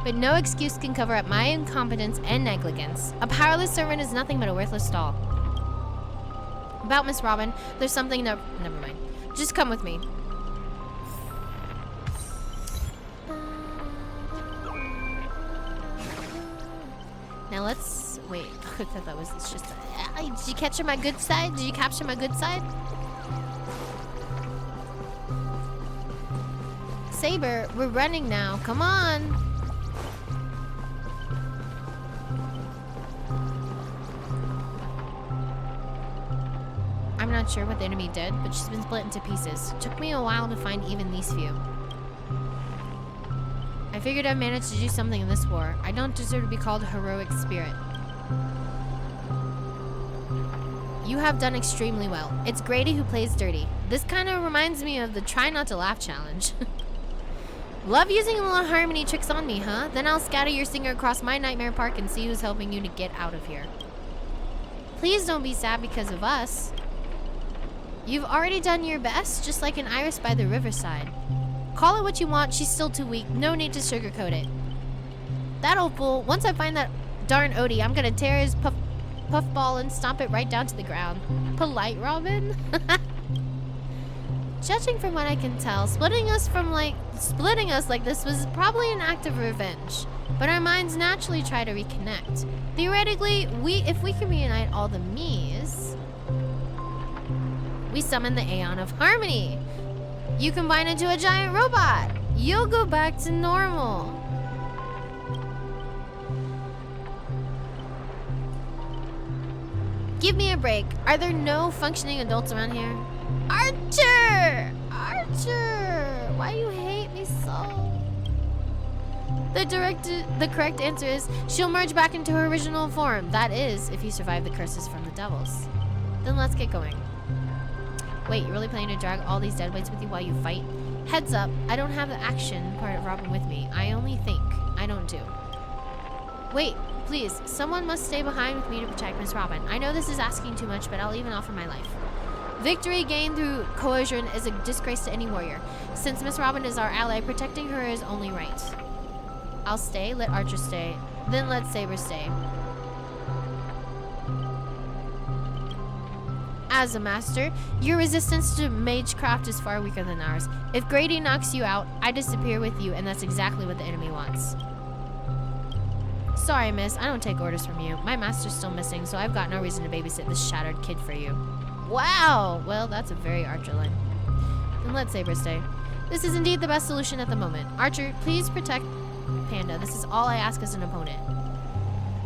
But no excuse can cover up my incompetence and negligence. A powerless servant is nothing but a worthless doll. About Miss Robin, there's something never mind. Just come with me. Now let's wait. I thought that was just. Did you capture my good side? Did you capture my good side? Saber, we're running now. Come on. I'm not sure what the enemy did, but she's been split into pieces. Took me a while to find even these few. I figured I managed to do something in this war. I don't deserve to be called a heroic spirit. You have done extremely well. It's Grady who plays dirty. This kind of reminds me of the try not to laugh challenge. Love using a little harmony tricks on me, huh? Then I'll scatter your singer across my nightmare park and see who's helping you to get out of here. Please don't be sad because of us. You've already done your best, just like an iris by the riverside. Call it what you want, she's still too weak. No need to sugarcoat it. That old fool, once I find that darn Odie, I'm gonna tear his puffball and stomp it right down to the ground. Polite Robin? Judging from what I can tell, splitting us like this was probably an act of revenge. But our minds naturally try to reconnect. Theoretically, if we can reunite all the me's, we summon the Aeon of Harmony. You combine into a giant robot. You'll go back to normal. Give me a break. Are there no functioning adults around here? Archer! Archer! Why you hate me so? The correct answer is she'll merge back into her original form. That is, if you survive the curses from the devils. Then let's get going. Wait, you're really planning to drag all these deadweights with you while you fight? Heads up, I don't have the action part of Robin with me. I only think. I don't do. Wait, please, someone must stay behind with me to protect Miss Robin. I know this is asking too much, but I'll even offer my life. Victory gained through coercion is a disgrace to any warrior. Since Miss Robin is our ally, protecting her is only right. I'll stay, let Archer stay, then let Saber stay. As a master, your resistance to magecraft is far weaker than ours. If Grady knocks you out, I disappear with you, and that's exactly what the enemy wants. Sorry, miss, I don't take orders from you. My master's still missing, so I've got no reason to babysit this shattered kid for you. Wow! Well, that's a very Archer line. Then let Saber stay. This is indeed the best solution at the moment. Archer, please protect Panda. This is all I ask as an opponent.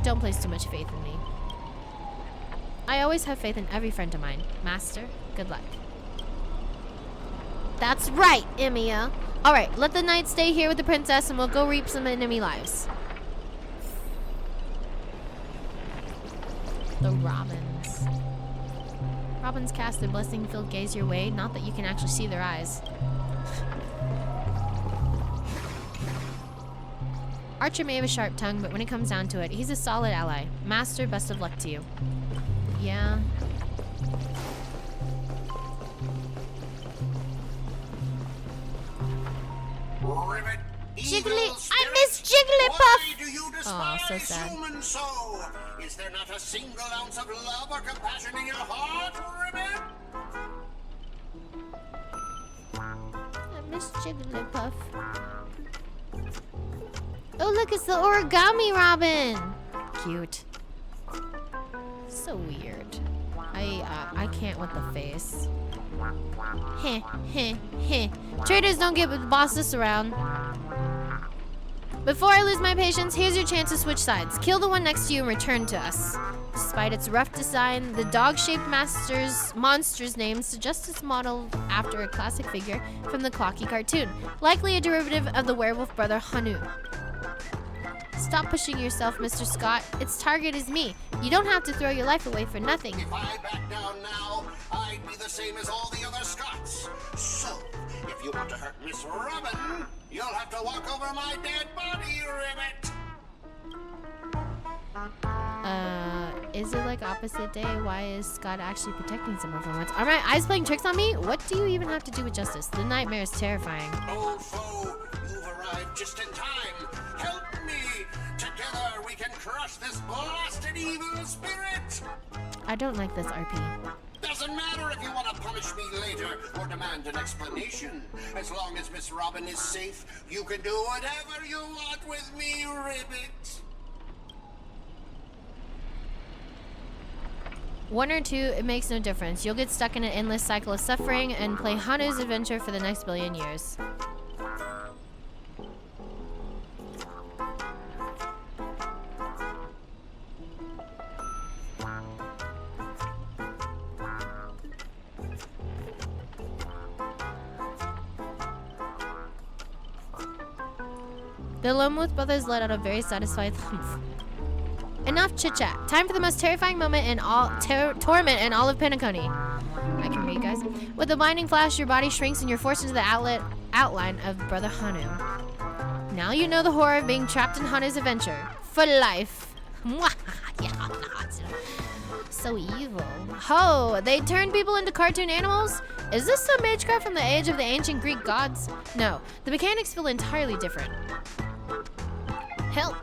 Don't place too much faith in me. I always have faith in every friend of mine. Master, good luck. That's right, Emiya. Alright, let the knight stay here with the princess and we'll go reap some enemy lives. The Robins. Robins cast their blessing-filled gaze your way, not that you can actually see their eyes. Archer may have a sharp tongue, but when it comes down to it, he's a solid ally. Master, best of luck to you. Yeah. Ribbit, Jiggly, I miss Jigglypuff! Oh, so sad. Human soul? Is there not a single ounce of love or compassion in your heart, Ribbit? I miss Jigglypuff. Oh, look, it's the origami Robin. Cute. So weird. I can't with the face. Heh, heh, heh. Traitors don't get bosses around. Before I lose my patience, here's your chance to switch sides. Kill the one next to you and return to us. Despite its rough design, the dog-shaped monster's name suggests it's modeled after a classic figure from the Clocky cartoon, likely a derivative of the werewolf brother Hanu. Stop pushing yourself, Mr. Scott. Its target is me. You don't have to throw your life away for nothing. If I back down now, I'd be the same as all the other Scots. So, if you want to hurt Miss Robin, you'll have to walk over my dead body, Ribbit. Is it like opposite day? Why is Scott actually protecting someone for once? Are my eyes playing tricks on me? What do you even have to do with justice? The nightmare is terrifying. Old foe, you've arrived just in time. Help me! Together we can crush this blasted evil spirit! I don't like this RP. Doesn't matter if you want to punish me later or demand an explanation. As long as Miss Robin is safe, you can do whatever you want with me, Ribbit. 1 or 2, it makes no difference. You'll get stuck in an endless cycle of suffering and play Hanu's adventure for the next billion years. The Lomuth brothers let out a very satisfied humph. Enough chit-chat. Time for the most terrifying moment in all torment in all of Penacony. I can read, guys. With a blinding flash, your body shrinks and you're forced into the outline of Brother Hanu. Now you know the horror of being trapped in Hanu's adventure. For life. So evil. Ho! They turned people into cartoon animals? Is this some magecraft from the age of the ancient Greek gods? No. The mechanics feel entirely different. Help!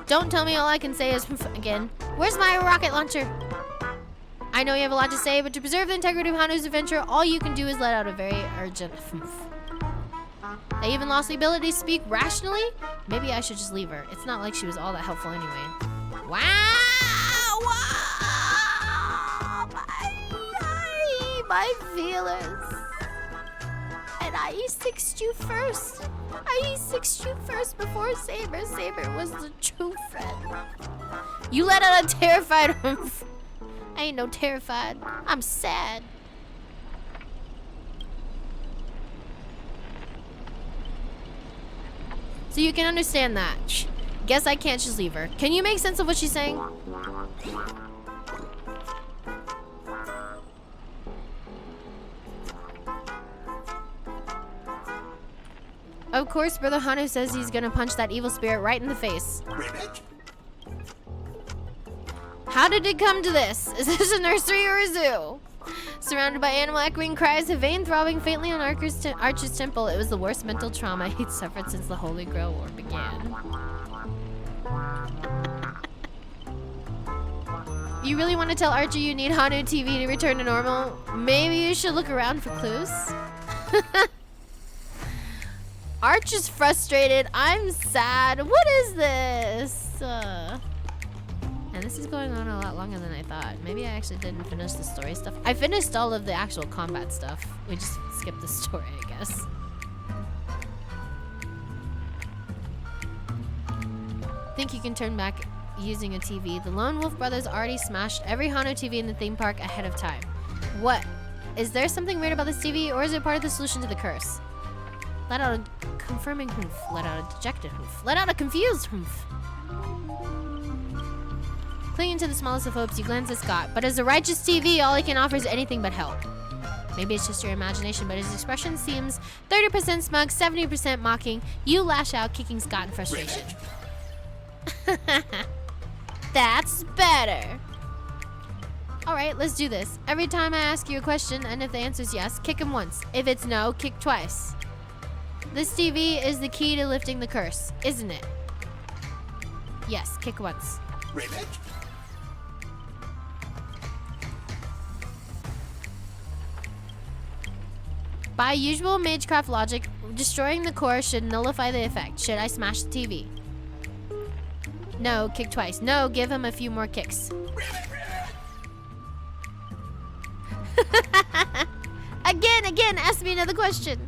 Don't tell me all I can say is again. Where's my rocket launcher? I know you have a lot to say, but to preserve the integrity of Hanu's adventure, all you can do is let out a very urgent They even lost the ability to speak rationally? Maybe I should just leave her. It's not like she was all that helpful anyway. Wow! My feelers. And I E6'd you first. I E6'd you first before Saber. Saber was the true friend. You let out a terrified humph. I ain't no terrified. I'm sad. So you can understand that. Guess I can't just leave her. Can you make sense of what she's saying? Of course, Brother Hanu says he's gonna punch that evil spirit right in the face. How did it come to this? Is this a nursery or a zoo? Surrounded by animal echoing cries, a vein throbbing faintly on Archer's temple. It was the worst mental trauma he'd suffered since the Holy Grail War began. You really want to tell Archer you need Hanu TV to return to normal? Maybe you should look around for clues. Archer's frustrated. I'm sad. What is this? And this is going on a lot longer than I thought. Maybe I actually didn't finish the story stuff. I finished all of the actual combat stuff. We just skipped the story, I guess. Think you can turn back using a TV. The Lone Wolf brothers already smashed every Hano TV in the theme park ahead of time. What? Is there something weird about this TV, or is it part of the solution to the curse? Let out a confirming hoof. Let out a dejected hoof. Let out a confused hoof. Clinging to the smallest of hopes, you glance at Scott. But as a righteous TV, all he can offer is anything but help. Maybe it's just your imagination, but his expression seems 30% smug, 70% mocking. You lash out, kicking Scott in frustration. That's better. Alright, let's do this. Every time I ask you a question, and if the answer is yes, kick him once. If it's no, kick twice. This TV is the key to lifting the curse, isn't it? Yes, kick once. Ribbit? By usual Magecraft logic, destroying the core should nullify the effect. Should I smash the TV? No, kick twice. No, give him a few more kicks. Again, ask me another question.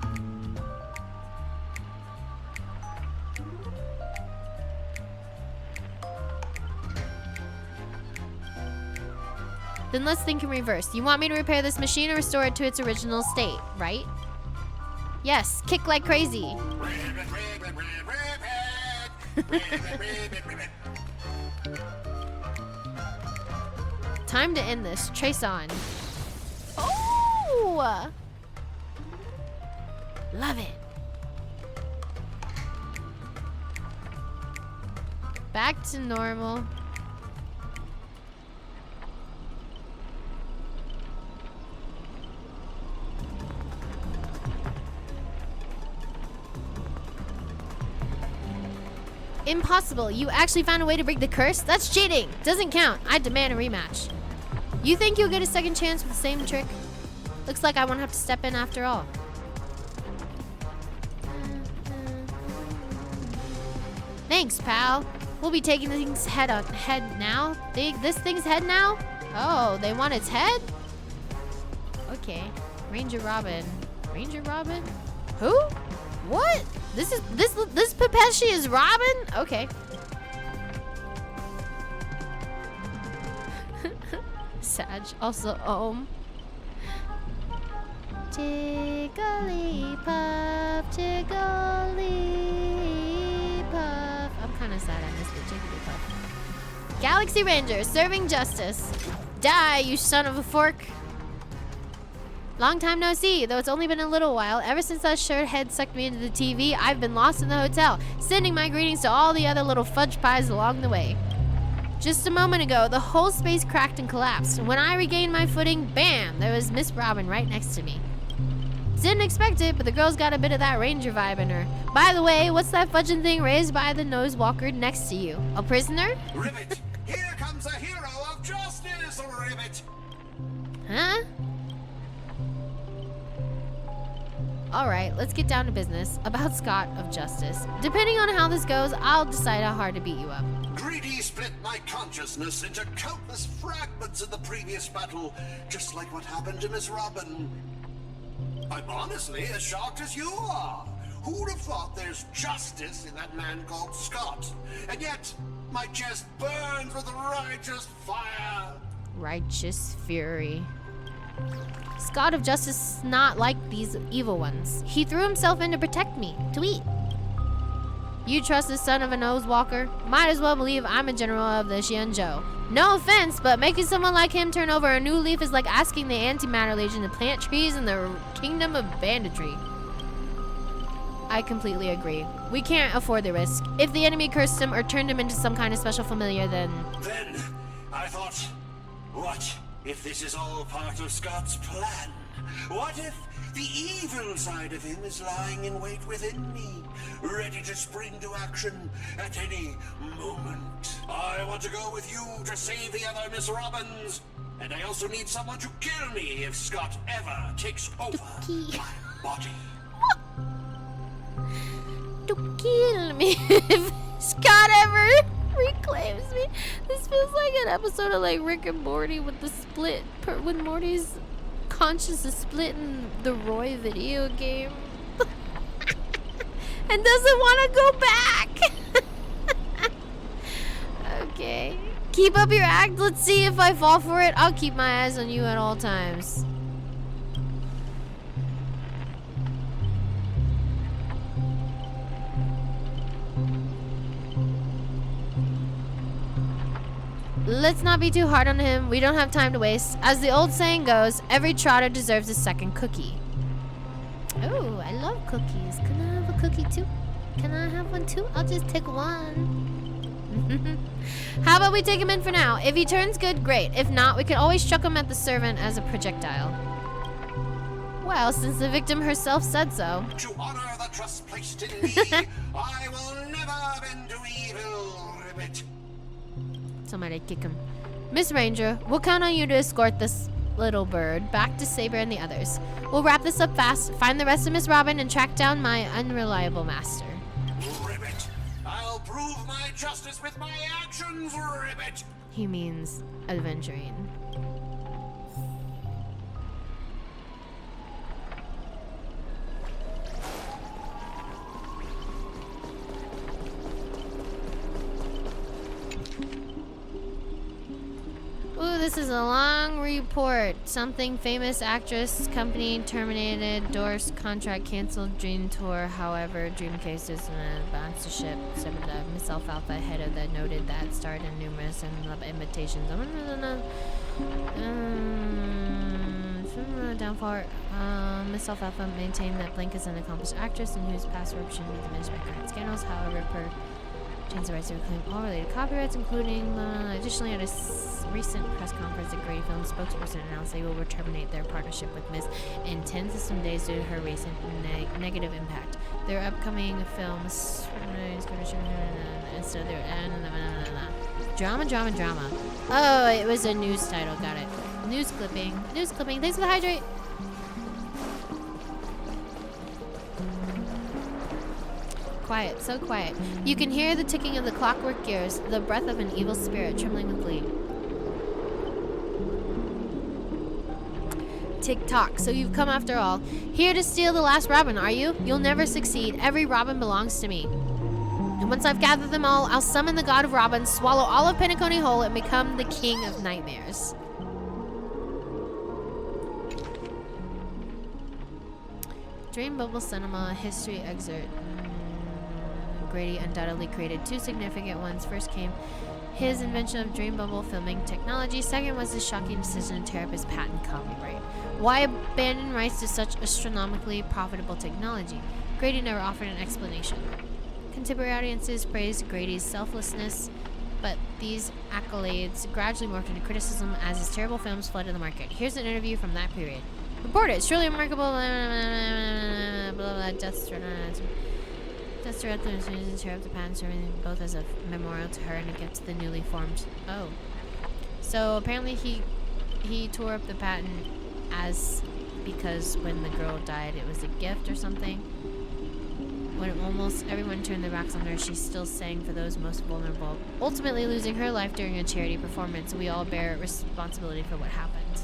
Then let's think in reverse. You want me to repair this machine or restore it to its original state, right? Yes, kick like crazy. Time to end this. Trace on. Oh! Love it. Back to normal. Impossible. You actually found a way to break the curse? That's cheating. Doesn't count. I demand a rematch. You think you'll get a second chance with the same trick? Looks like I won't have to step in after all. Thanks, pal. We'll be taking things head now. This thing's head now? Oh, they want its head? Okay. Ranger Robin. Ranger Robin? Who? What? This Pepeshi is Robin? Okay. Sag. Also, Jigglypuff, Jigglypuff. I'm kind of sad I missed the Jigglypuff. Galaxy Ranger, serving justice. Die, you son of a fork. Long time no see, though it's only been a little while. Ever since that shirt head sucked me into the TV, I've been lost in the hotel, sending my greetings to all the other little fudge pies along the way. Just a moment ago, the whole space cracked and collapsed. When I regained my footing, bam, there was Miss Robin right next to me. Didn't expect it, but the girl's got a bit of that ranger vibe in her. By the way, what's that fudging thing raised by the nose walker next to you? A prisoner? Ribbit, here comes a hero of justice, Ribbit. Huh? Alright, let's get down to business. About Scott of Justice. Depending on how this goes, I'll decide how hard to beat you up. Greedy split my consciousness into countless fragments in the previous battle, just like what happened to Miss Robin. I'm honestly as shocked as you are. Who'd have thought there's justice in that man called Scott? And yet, my chest burns with righteous fire. Righteous fury. This god of justice is not like these evil ones. He threw himself in to protect me, to eat. You trust the son of a nose walker? Might as well believe I'm a general of the Xianzhou. No offense, but making someone like him turn over a new leaf is like asking the Antimatter Legion to plant trees in the kingdom of banditry. I completely agree. We can't afford the risk. If the enemy cursed him or turned him into some kind of special familiar, then... Then, I thought, what if this is all part of Scott's plan? What if the evil side of him is lying in wait within me, ready to spring to action at any moment? I want to go with you to save the other Miss Robbins, and I also need someone to kill me if Scott ever takes over my body. To kill me if Scott ever reclaims me. This feels like an episode of like Rick and Morty with the split, when Morty's conscious is split in the Roy video game and doesn't want to go back. Okay. Keep up your act. Let's see if I fall for it. I'll keep my eyes on you at all times. Let's not be too hard on him. We don't have time to waste. As the old saying goes, every trotter deserves a second cookie. Oh, I love cookies. Can I have a cookie too? Can I have one too? I'll just take one. How about we take him in for now? If he turns good, great. If not, we can always chuck him at the servant as a projectile. Well, since the victim herself said so. To honor the trust placed in me, I will never bend to evil, Ribbit. Somebody kick him. Miss Ranger, we'll count on you to escort this little bird back to Saber and the others. We'll wrap this up fast, find the rest of Miss Robin, and track down my unreliable master. Ribbit, I'll prove my justice with my actions, Ribbit. He means adventuring. Ooh, this is a long report. Something famous actress, company terminated, doors contract canceled, dream tour. However, dream cases and sponsorship. Miss Alfalfa, head of the noted that starred in numerous invitations. Downfall. Miss Alfalfa maintained that Blink is an accomplished actress and whose past work shouldn't be diminished by current scandals. However, per chance the rights to reclaim all related copyrights, including additionally at a recent press conference, the Grey Film spokesperson announced they will terminate their partnership with Miss in 10 system days due to her recent negative impact. Their upcoming films drama. Oh, it was a news title. Got it. News clipping. Thanks for the hydrate. Quiet, so quiet. You can hear the ticking of the clockwork gears, the breath of an evil spirit trembling with glee. Tick-tock, so you've come after all. Here to steal the last Robin, are you? You'll never succeed. Every Robin belongs to me. And once I've gathered them all, I'll summon the god of Robins, swallow all of Penacony whole, and become the king of nightmares. Dream Bubble Cinema History Excerpt. Grady undoubtedly created two significant ones. First came his invention of Dream Bubble filming technology. Second was his shocking decision to tear up his patent copyright. Why abandon rights to such astronomically profitable technology? Grady never offered an explanation. Contemporary audiences praised Grady's selflessness, but these accolades gradually morphed into criticism as his terrible films flooded the market. Here's an interview from that period. Report it. Surely remarkable. Death's throughout the tear up the patent, serving both as a memorial to her and a gift to the newly formed. Oh, so apparently he tore up the patent because when the girl died, it was a gift or something. When almost everyone turned their backs on her, she still sang for those most vulnerable, ultimately losing her life during a charity performance. We all bear responsibility for what happened.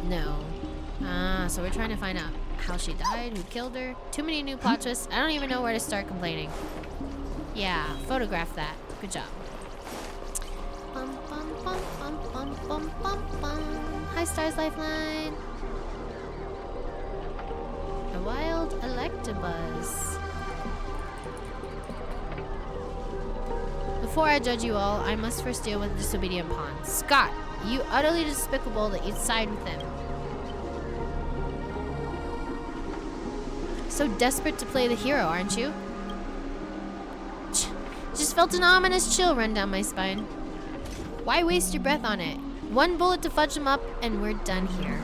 No. So we're trying to find out how she died, who killed her. Too many new plot twists. I don't even know where to start complaining. Yeah, photograph that. Good job. Bum, bum, bum, bum, bum, bum, bum, bum. Hi, Stars Lifeline. A wild Electabuzz. Before I judge you all, I must first deal with the disobedient pawn. Scott, you utterly despicable that you'd side with him. So desperate to play the hero, aren't you? Just felt an ominous chill run down my spine. Why waste your breath on it? One bullet to fudge them up, and we're done here.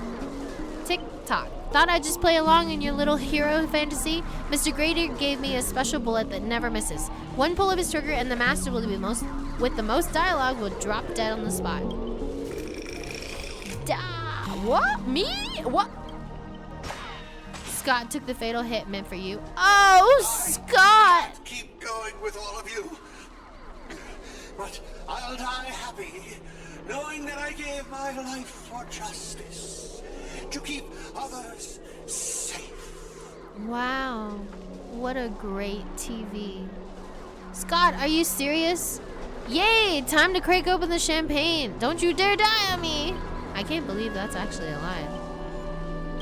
Tick-tock. Thought I'd just play along in your little hero fantasy? Mr. Grader gave me a special bullet that never misses. One pull of his trigger, and the master with the most dialogue will drop dead on the spot. What? Me? What? Scott took the fatal hit meant for you. Oh, Scott! Keep going with all of you. But I'll die happy, knowing that I gave my life for justice, to keep others safe. Wow. What a great TV. Scott, are you serious? Yay! Time to crack open the champagne. Don't you dare die on me! I can't believe that's actually a line.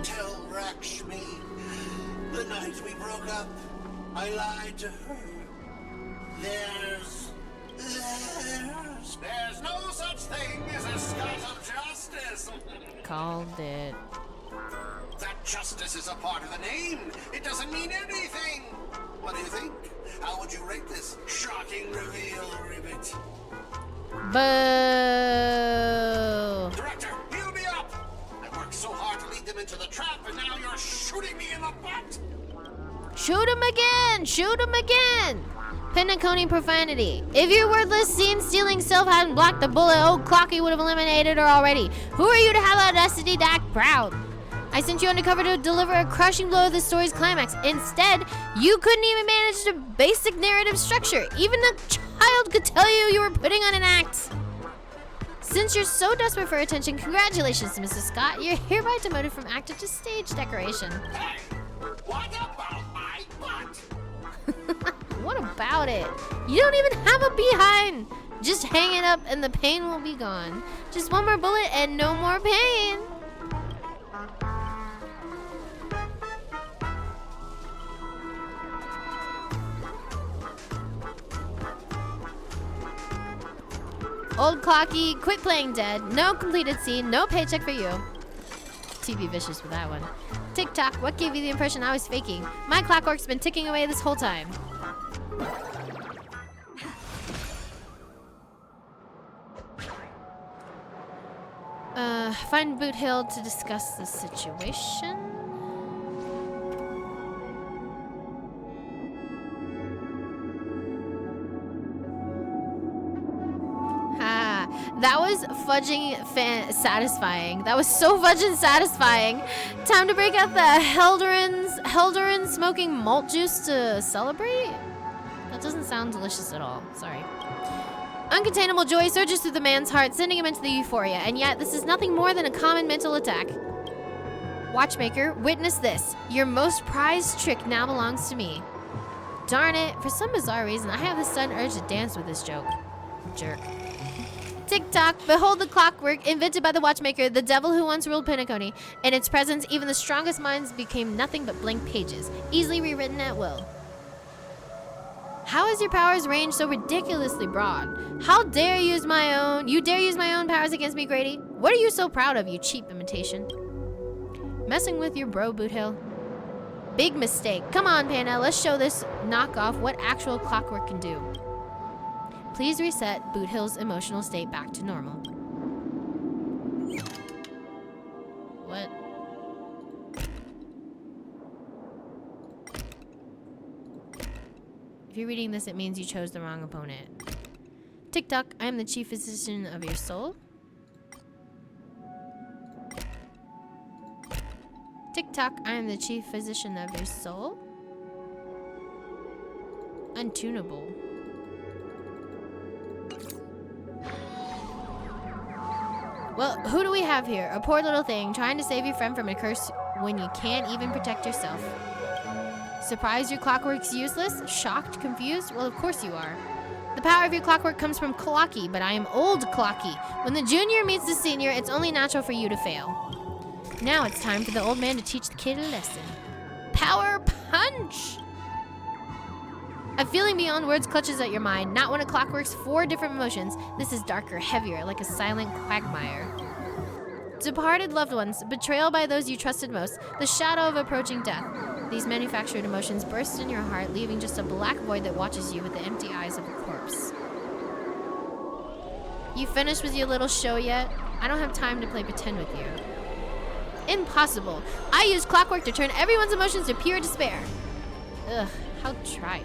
Tell Rakshmi, the night we broke up, I lied to her. There's no such thing as a Scott of justice. Called it. That justice is a part of the name. It doesn't mean anything. What do you think? How would you rate this shocking reveal, Ribbit? Boo! Director, heal me up! I worked so hard to lead them into the trap, and now you're shooting me in the butt! Shoot him again! Shoot him again! Penacony profanity. If your worthless scene-stealing self hadn't blocked the bullet, old Clocky would have eliminated her already. Who are you to have audacity to act proud? I sent you undercover to deliver a crushing blow of the story's climax. Instead, you couldn't even manage the basic narrative structure. Even a child could tell you were putting on an act. Since you're so desperate for attention, congratulations, Mrs. Scott. You're hereby demoted from actor to stage decoration. Hey, what about my butt? What about it? You don't even have a behind. Just hang it up and the pain will be gone. Just one more bullet and no more pain. Old Clocky, quit playing dead. No completed scene, no paycheck for you. TV vicious with that one. Tick-tock, what gave you the impression I was faking? My clockwork's been ticking away this whole time. Find Boot Hill to discuss the situation. That was fudging satisfying. That was so fudging satisfying. Time to break out the Helderin smoking malt juice to celebrate? That doesn't sound delicious at all. Sorry. Uncontainable joy surges through the man's heart, sending him into the euphoria, and yet this is nothing more than a common mental attack. Watchmaker, witness this. Your most prized trick now belongs to me. Darn it, for some bizarre reason, I have this sudden urge to dance with this joke. Jerk. Tick-tock, behold the clockwork invented by the watchmaker, the devil who once ruled Penacony. In its presence, even the strongest minds became nothing but blank pages, easily rewritten at will. How is your powers range so ridiculously broad? How dare you use my own powers against me, Grady? What are you so proud of, you cheap imitation? Messing with your bro, Boothill? Big mistake. Come on, Panda, let's show this knockoff what actual clockwork can do. Please reset Boothill's emotional state back to normal. What? If you're reading this, it means you chose the wrong opponent. Tick-tock, I am the chief physician of your soul. Tick-tock, I am the chief physician of your soul. Untunable. Well, who do we have here? A poor little thing trying to save your friend from a curse when you can't even protect yourself. Surprised your clockwork's useless? Shocked? Confused? Well, of course you are. The power of your clockwork comes from Clocky, but I am old Clocky. When the junior meets the senior, it's only natural for you to fail. Now it's time for the old man to teach the kid a lesson. Power punch! A feeling beyond words clutches at your mind. Not when a clockwork's 4 different emotions. This is darker, heavier, like a silent quagmire. Departed loved ones, betrayal by those you trusted most, the shadow of approaching death. These manufactured emotions burst in your heart, leaving just a black void that watches you with the empty eyes of a corpse. You finished with your little show yet? I don't have time to play pretend with you. Impossible. I use clockwork to turn everyone's emotions to pure despair. Ugh, how trite.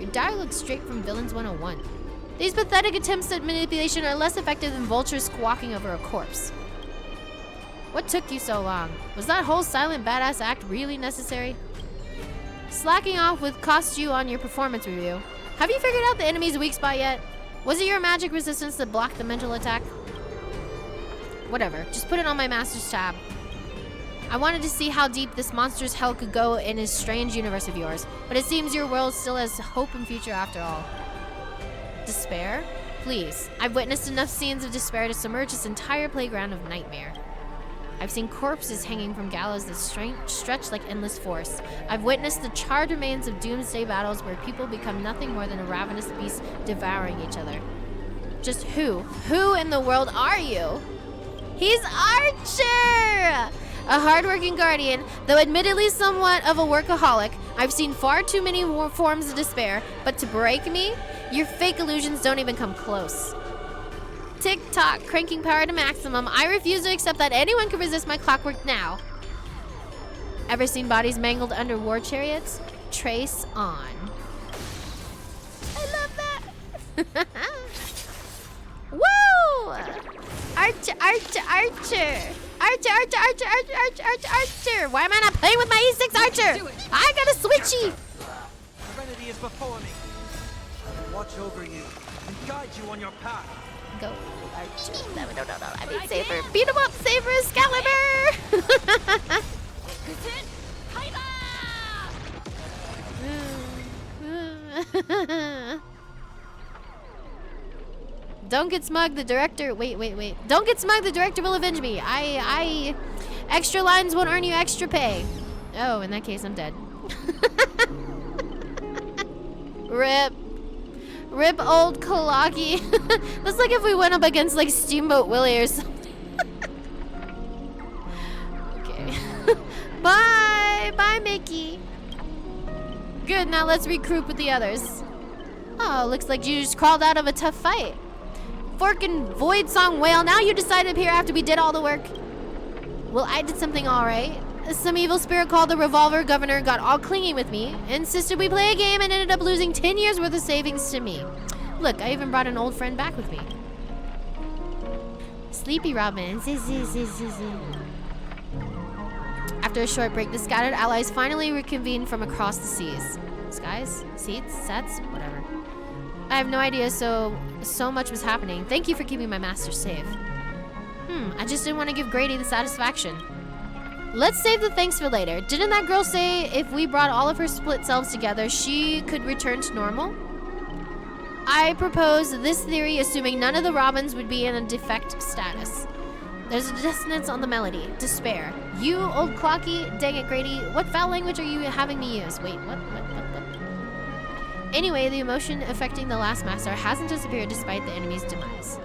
Your dialogue straight from Villains 101. These pathetic attempts at manipulation are less effective than vultures squawking over a corpse. What took you so long? Was that whole silent badass act really necessary? Slacking off would cost you on your performance review. Have you figured out the enemy's weak spot yet? Was it your magic resistance that blocked the mental attack? Whatever, just put it on my master's tab. I wanted to see how deep this monster's hell could go in his strange universe of yours, but it seems your world still has hope and future after all. Despair? Please, I've witnessed enough scenes of despair to submerge this entire playground of nightmare. I've seen corpses hanging from gallows that stretch like endless force. I've witnessed the charred remains of doomsday battles where people become nothing more than a ravenous beast devouring each other. Just who in the world are you? He's Archer! A hardworking guardian, though admittedly somewhat of a workaholic. I've seen far too many forms of despair, but to break me, your fake illusions don't even come close. Tick-tock, cranking power to maximum. I refuse to accept that anyone can resist my clockwork now. Ever seen bodies mangled under war chariots? Trace on. I love that. Woo! Archer, Archer, Archer. Archer, Archer, Archer, Archer, Archer, Archer, Archer. Why am I not playing with my E6 Archer? I got a switchy. Serenity is before me. Watch over you and guide you on your path. Go, Archer. No. I mean, Saber. Beat him up, Saber Excalibur. Don't get smug, the director. Wait. Don't get smug, the director will avenge me. Extra lines won't earn you extra pay. Oh, in that case, I'm dead. Rip old Kalaki. That's like if we went up against like Steamboat Willie or something. Okay. Bye, Mickey. Good, now let's regroup with the others. Oh, looks like you just crawled out of a tough fight. Forkin' Void Song Whale, now you decided to appear after we did all the work. Well, I did something alright. Some evil spirit called the Revolver Governor got all clingy with me, insisted we play a game, and ended up losing 10 years worth of savings to me. Look, I even brought an old friend back with me. Sleepy Robin. After a short break, the scattered allies finally reconvened from across the seas. Skies? Seats? Sets? Whatever. I have no idea, so much was happening. Thank you for keeping my master safe. I just didn't want to give Grady the satisfaction. Let's save the thanks for later. Didn't that girl say if we brought all of her split selves together, she could return to normal? I propose this theory assuming none of the Robins would be in a defect status. There's a dissonance on the melody. Despair. You, old Clocky, dang it, Grady, what foul language are you having me use? Wait, what? Anyway, the emotion affecting the last master hasn't disappeared despite the enemy's demise.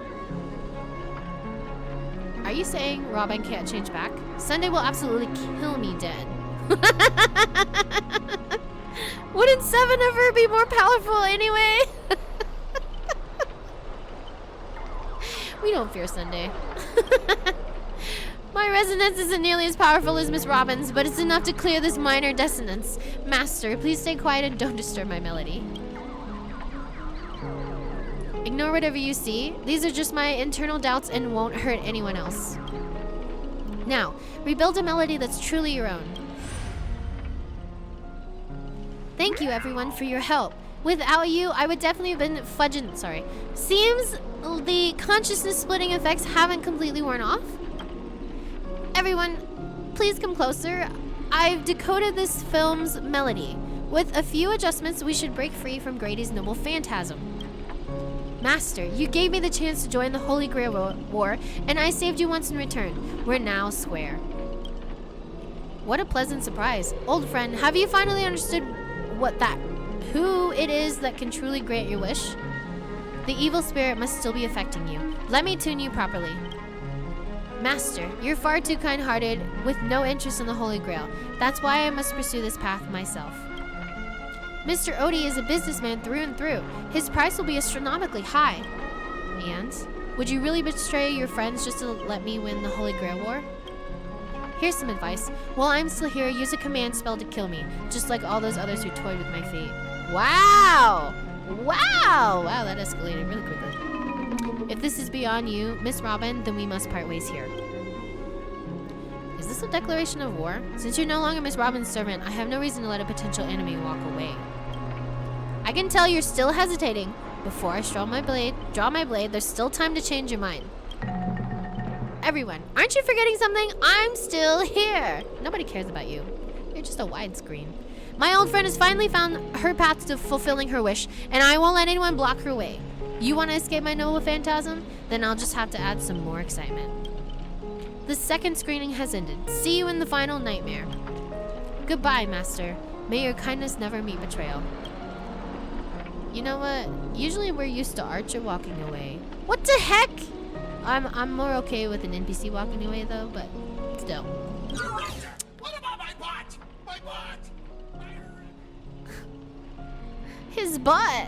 Are you saying Robin can't change back? Sunday will absolutely kill me dead. Wouldn't 7 of her be more powerful anyway? We don't fear Sunday. My resonance isn't nearly as powerful as Miss Robin's, but it's enough to clear this minor dissonance. Master, please stay quiet and don't disturb my melody. Ignore whatever you see. These are just my internal doubts and won't hurt anyone else. Now, rebuild a melody that's truly your own. Thank you, everyone, for your help. Without you, I would definitely have been fudging. Sorry. Seems the consciousness-splitting effects haven't completely worn off. Everyone, please come closer. I've decoded this film's melody. With a few adjustments, we should break free from Grady's noble phantasm. Master, you gave me the chance to join the Holy Grail War, and I saved you once in return. We're now square. What a pleasant surprise. Old friend, have you finally understood who it is that can truly grant your wish? The evil spirit must still be affecting you. Let me tune you properly. Master, you're far too kind-hearted with no interest in the Holy Grail. That's why I must pursue this path myself. Mr. Odie is a businessman through and through. His price will be astronomically high. And? Would you really betray your friends just to let me win the Holy Grail War? Here's some advice. While I'm still here, use a command spell to kill me, just like all those others who toyed with my fate. Wow! Wow! Wow, that escalated really quickly. If this is beyond you, Miss Robin, then we must part ways here. Is this a declaration of war? Since you're no longer Miss Robin's servant, I have no reason to let a potential enemy walk away. I can tell you're still hesitating. Before I draw my blade, there's still time to change your mind. Everyone, aren't you forgetting something? I'm still here. Nobody cares about you. You're just a widescreen. My old friend has finally found her path to fulfilling her wish, and I won't let anyone block her way. You want to escape my noble phantasm? Then I'll just have to add some more excitement. The second screening has ended. See you in the final nightmare. Goodbye, Master. May your kindness never meet betrayal. You know what? Usually we're used to Archer walking away. What the heck? I'm more okay with an NPC walking away though, but still. What about my butt? My butt! His butt!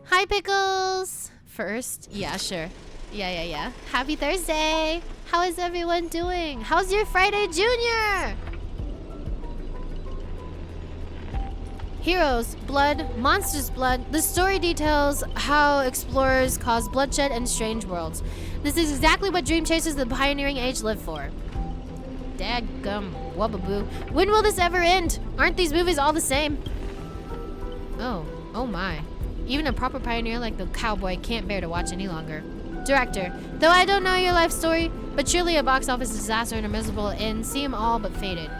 Hi, Pickles! First, yeah, sure. Yeah. Happy Thursday! How is everyone doing? How's your Friday, Junior? Heroes, blood, monsters' blood. The story details how explorers cause bloodshed and strange worlds. This is exactly what Dream Chasers of the Pioneering Age live for. Dadgum, wubbaboo. When will this ever end? Aren't these movies all the same? Oh my. Even a proper pioneer like the cowboy can't bear to watch any longer. Director, though I don't know your life story, but surely a box office disaster and a miserable end see 'em all but faded.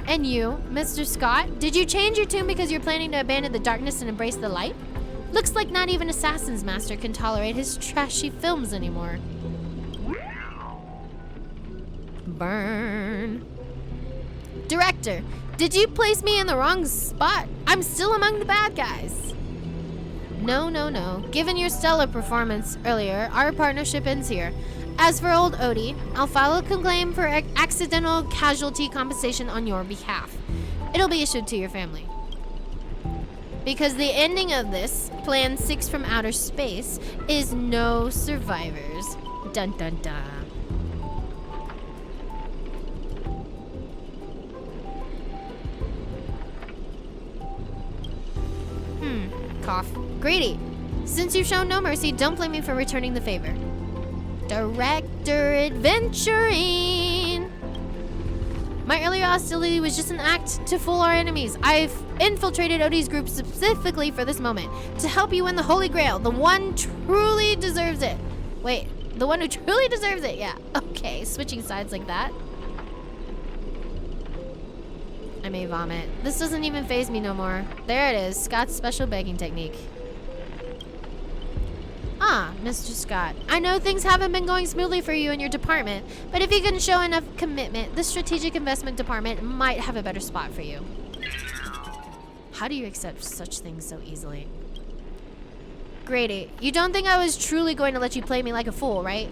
And you, Mr. Scott, did you change your tune because you're planning to abandon the darkness and embrace the light? Looks like not even Assassin's Master can tolerate his trashy films anymore. Burn. Director, did you place me in the wrong spot? I'm still among the bad guys. No. Given your stellar performance earlier, our partnership ends here. As for old Odie, I'll file a complaint for accidental casualty compensation on your behalf. It'll be issued to your family. Because the ending of this, Plan 6 from outer space, is no survivors. Dun dun dun. Cough. Greedy, since you've shown no mercy, don't blame me for returning the favor. Director adventuring. My earlier hostility was just an act to fool our enemies. I've infiltrated Odie's group specifically for this moment, to help you win the Holy Grail. The one truly deserves it. Wait, the one who truly deserves it? Yeah, okay, switching sides like that. I may vomit. This doesn't even faze me no more. There it is, Scott's special begging technique. Ah, Mr. Scott, I know things haven't been going smoothly for you in your department, but if you can show enough commitment, the strategic investment department might have a better spot for you. How do you accept such things so easily? Grady, you don't think I was truly going to let you play me like a fool, right?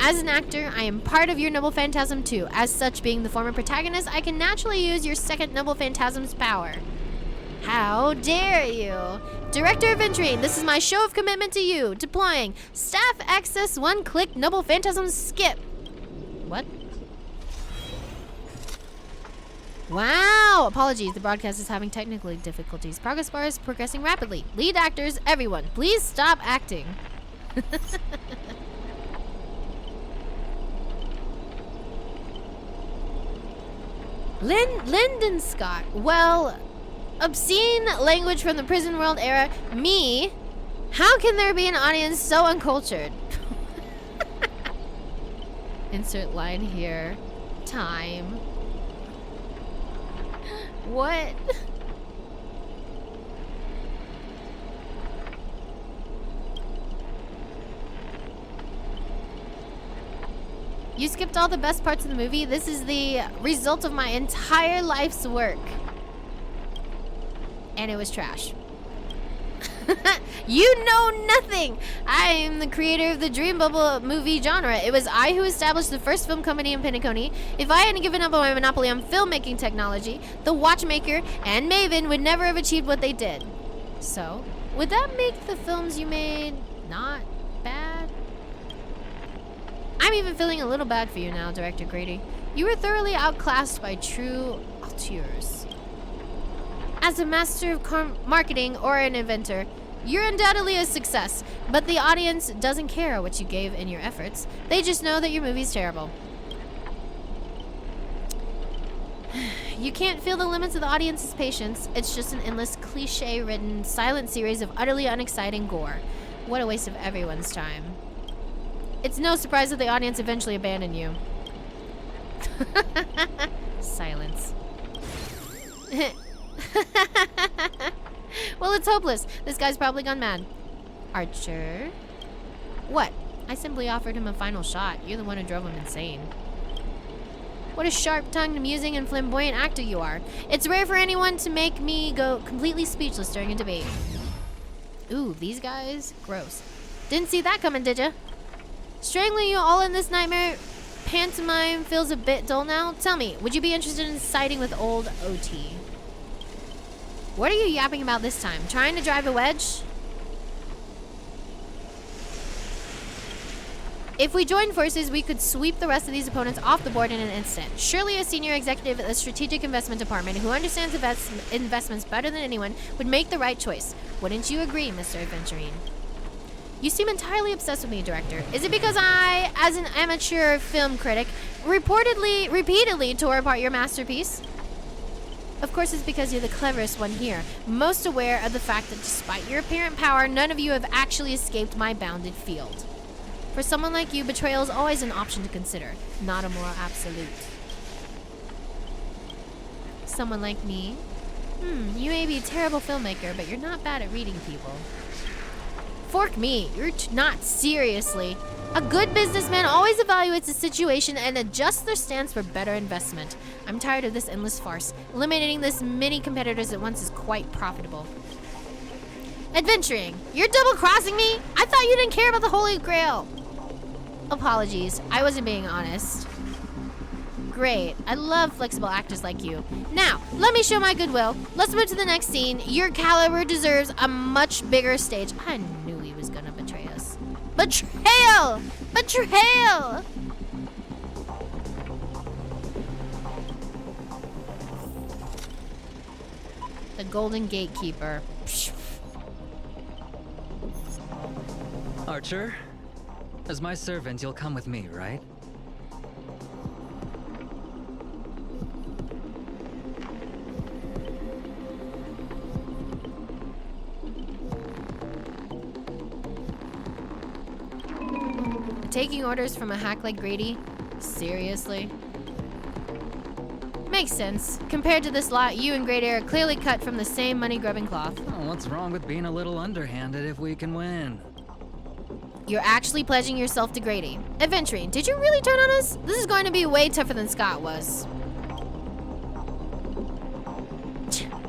As an actor, I am part of your Noble Phantasm too. As such, being the former protagonist, I can naturally use your second Noble Phantasm's power. How dare you? Director of Entry, this is my show of commitment to you. Deploying Staff Access One-Click Noble Phantasm Skip. What? Wow! Apologies, the broadcast is having technical difficulties. Progress bar is progressing rapidly. Lead actors, everyone, please stop acting. Lyndon Scott. Well, obscene language from the prison world era. Me? How can there be an audience so uncultured? Insert line here. Time. What? You skipped all the best parts of the movie. This is the result of my entire life's work. And it was trash. You know nothing! I am the creator of the Dream Bubble movie genre. It was I who established the first film company in Penacony. If I hadn't given up on my monopoly on filmmaking technology, the watchmaker and Maven would never have achieved what they did. So, would that make the films you made not bad? I'm even feeling a little bad for you now, Director Grady. You were thoroughly outclassed by true auteurs. As a master of marketing or an inventor, you're undoubtedly a success, but the audience doesn't care what you gave in your efforts. They just know that your movie's terrible. You can't feel the limits of the audience's patience. It's just an endless, cliche-ridden, silent series of utterly unexciting gore. What a waste of everyone's time. It's no surprise that the audience eventually abandoned you. Silence. Well, it's hopeless. This guy's probably gone mad. Archer? What? I simply offered him a final shot. You're the one who drove him insane. What a sharp-tongued, amusing, and flamboyant actor you are. It's rare for anyone to make me go completely speechless during a debate. Ooh, these guys? Gross. Didn't see that coming, did ya? Strangling you all in this nightmare pantomime feels a bit dull now. Tell me, would you be interested in siding with old OT? What are you yapping about this time? Trying to drive a wedge? If we joined forces, we could sweep the rest of these opponents off the board in an instant. Surely a senior executive at the Strategic Investment Department who understands investments better than anyone would make the right choice. Wouldn't you agree, Mr. Adventurine? You seem entirely obsessed with me, Director. Is it because I, as an amateur film critic, repeatedly tore apart your masterpiece? Of course it's because you're the cleverest one here, most aware of the fact that despite your apparent power, none of you have actually escaped my bounded field. For someone like you, betrayal is always an option to consider, not a moral absolute. Someone like me? You may be a terrible filmmaker, but you're not bad at reading people. Fork me, you're not seriously. A good businessman always evaluates the situation and adjusts their stance for better investment. I'm tired of this endless farce. Eliminating this many competitors at once is quite profitable. Adventuring, you're double-crossing me? I thought you didn't care about the Holy Grail. Apologies, I wasn't being honest. Great, I love flexible actors like you. Now, let me show my goodwill. Let's move to the next scene. Your caliber deserves a much bigger stage. I knew he was gonna betray us. Betrayal! Betrayal! The Golden Gatekeeper. Archer, as my servant, you'll come with me, right? Taking orders from a hack like Grady? Seriously? Makes sense. Compared to this lot, you and Grady are clearly cut from the same money-grubbing cloth. Oh, what's wrong with being a little underhanded if we can win? You're actually pledging yourself to Grady. Adventuring, did you really turn on us? This is going to be way tougher than Scott was.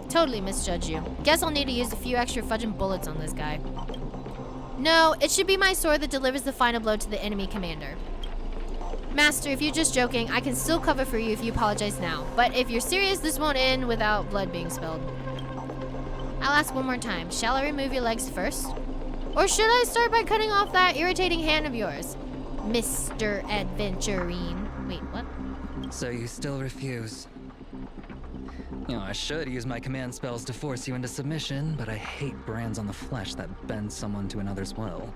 Totally misjudged you. Guess I'll need to use a few extra fudging bullets on this guy. No, it should be my sword that delivers the final blow to the enemy commander. Master, if you're just joking, I can still cover for you if you apologize now. But if you're serious, this won't end without blood being spilled. I'll ask one more time. Shall I remove your legs first? Or should I start by cutting off that irritating hand of yours? Mr. Adventurine. Wait, what? So you still refuse? You know, I should use my command spells to force you into submission, but I hate brands on the flesh that bend someone to another's will.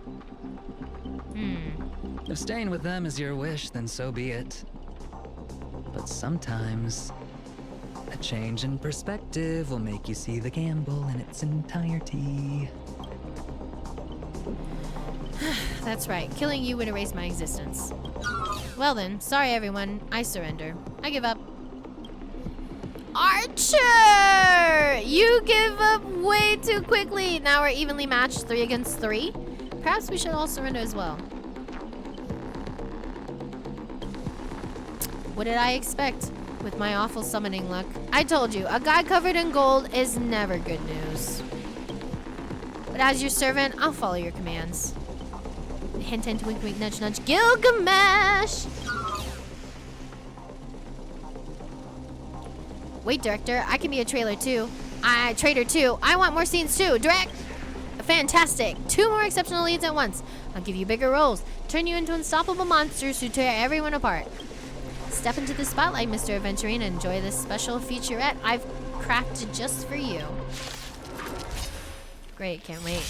If staying with them is your wish, then so be it. But sometimes, a change in perspective will make you see the gamble in its entirety. That's right. Killing you would erase my existence. Well then, sorry everyone. I surrender. I give up. Archer! You give up way too quickly. Now we're evenly matched 3 against 3. Perhaps we should all surrender as well. What did I expect with my awful summoning luck? I told you, a guy covered in gold is never good news. But as your servant, I'll follow your commands. Hint, hint, wink, wink, nudge, nudge. Gilgamesh! Wait, director, I can be a trailer too. Traitor too. I want more scenes too. Direct! Fantastic. 2 more exceptional leads at once. I'll give you bigger roles. Turn you into unstoppable monsters who tear everyone apart. Step into the spotlight, Mr. Aventurine, and enjoy this special featurette I've crafted just for you. Great, can't wait.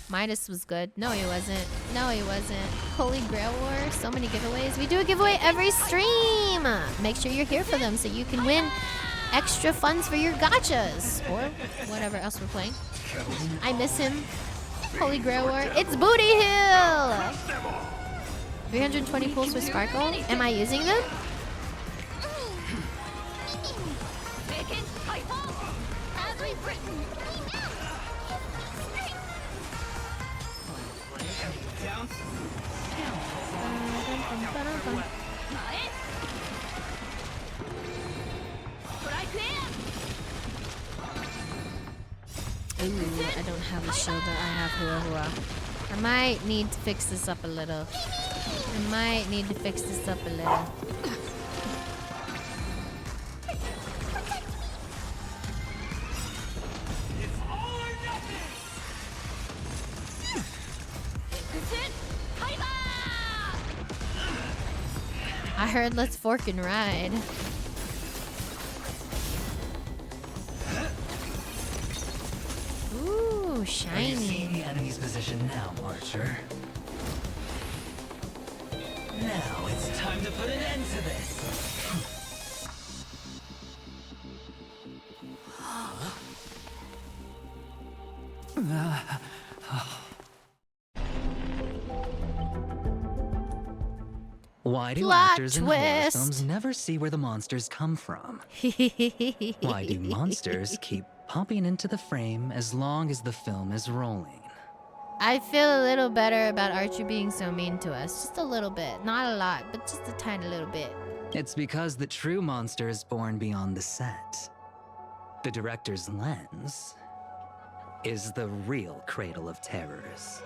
Midas was good. No, he wasn't. No, he wasn't. Holy Grail War, so many giveaways. We do a giveaway every stream. Make sure you're here for them so you can win extra funds for your gachas or whatever else we're playing. I miss him. Holy Grail War. It's Booty Hill! 320 pulls with Sparkle. Am I using them? Ooh, I don't have a shoulder. I have Hua Hua. I might need to fix this up a little. I heard let's fork and ride. Ooh, shiny. Are you seeing the enemy's position now, Archer? Now it's time to put an end to this. Why do Plot actors in horror twist. films never see where the monsters come from? Why do monsters keep popping into the frame as long as the film is rolling? I feel a little better about Archer being so mean to us. Just a little bit. Not a lot, but just a tiny little bit. It's because the true monster is born beyond the set. The director's lens is the real cradle of terrors.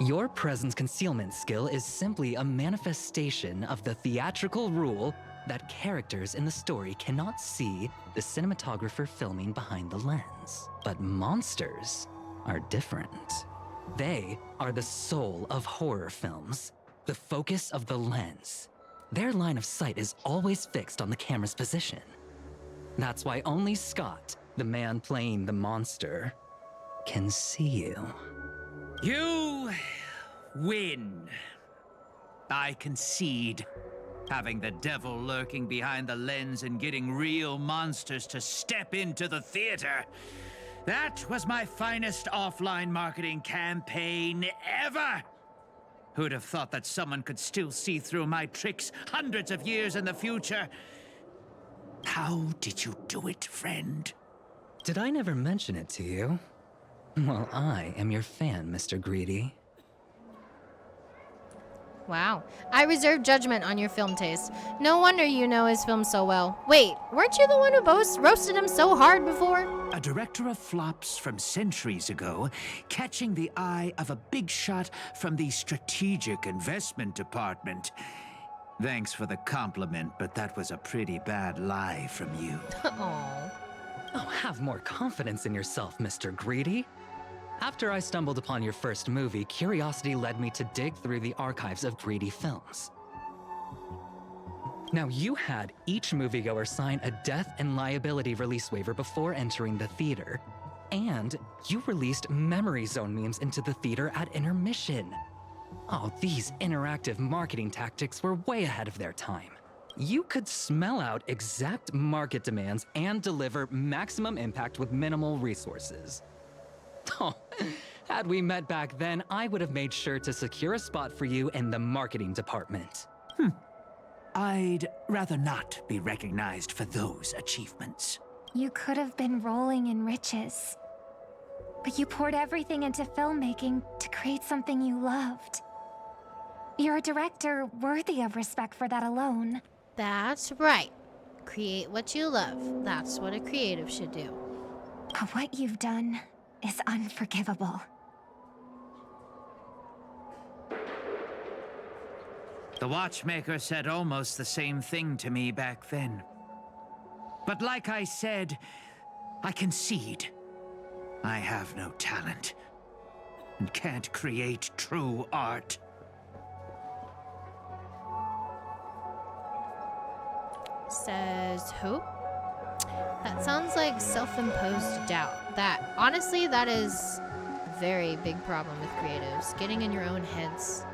Your presence concealment skill is simply a manifestation of the theatrical rule that characters in the story cannot see the cinematographer filming behind the lens. But monsters are different. They are the soul of horror films, the focus of the lens. Their line of sight is always fixed on the camera's position. That's why only Scott, the man playing the monster, can see you. You win. I concede. Having the devil lurking behind the lens and getting real monsters to step into the theater. That was my finest offline marketing campaign ever. Who'd have thought that someone could still see through my tricks hundreds of years in the future? How did you do it, friend? Did I never mention it to you? Well, I am your fan, Mr. Greedy. Wow. I reserve judgment on your film taste. No wonder you know his film so well. Wait, weren't you the one who roasted him so hard before? A director of flops from centuries ago, catching the eye of a big shot from the strategic investment department. Thanks for the compliment, but that was a pretty bad lie from you. Aww. Oh, have more confidence in yourself, Mr. Greedy. After I stumbled upon your first movie, curiosity led me to dig through the archives of Greedy films. Now, you had each moviegoer sign a death and liability release waiver before entering the theater, and you released memory zone memes into the theater at intermission. Oh, these interactive marketing tactics were way ahead of their time. You could smell out exact market demands and deliver maximum impact with minimal resources. Oh, had we met back then, I would have made sure to secure a spot for you in the marketing department. I'd rather not be recognized for those achievements. You could have been rolling in riches. but you poured everything into filmmaking to create something you loved. You're a director worthy of respect for that alone. That's right. Create what you love. That's what a creative should do. But what you've done is unforgivable. The watchmaker said almost the same thing to me back then. But like I said, I concede. I have no talent and can't create true art. Says who? That sounds like self-imposed doubt. That, honestly, that is a very big problem with creatives. Getting in your own heads.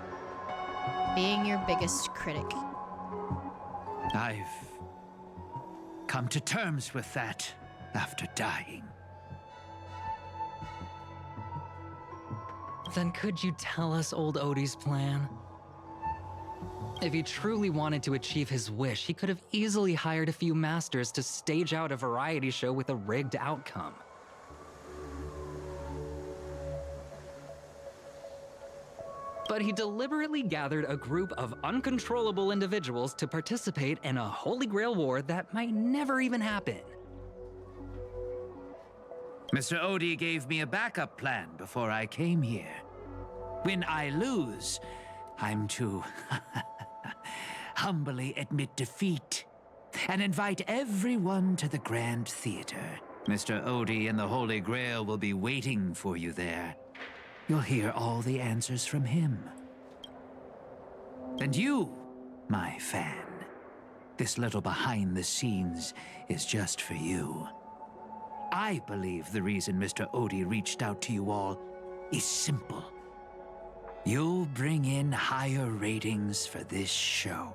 Being your biggest critic. I've come to terms with that after dying. Then could you tell us old Odie's plan? If he truly wanted to achieve his wish, he could have easily hired a few masters to stage out a variety show with a rigged outcome. But he deliberately gathered a group of uncontrollable individuals to participate in a Holy Grail war that might never even happen. Mr. Odie gave me a backup plan before I came here. When I lose, I'm to humbly admit defeat and invite everyone to the Grand Theater. Mr. Odie and the Holy Grail will be waiting for you there. You'll hear all the answers from him. And you, my fan, this little behind the scenes is just for you. I believe the reason Mr. Odie reached out to you all is simple. You'll bring in higher ratings for this show.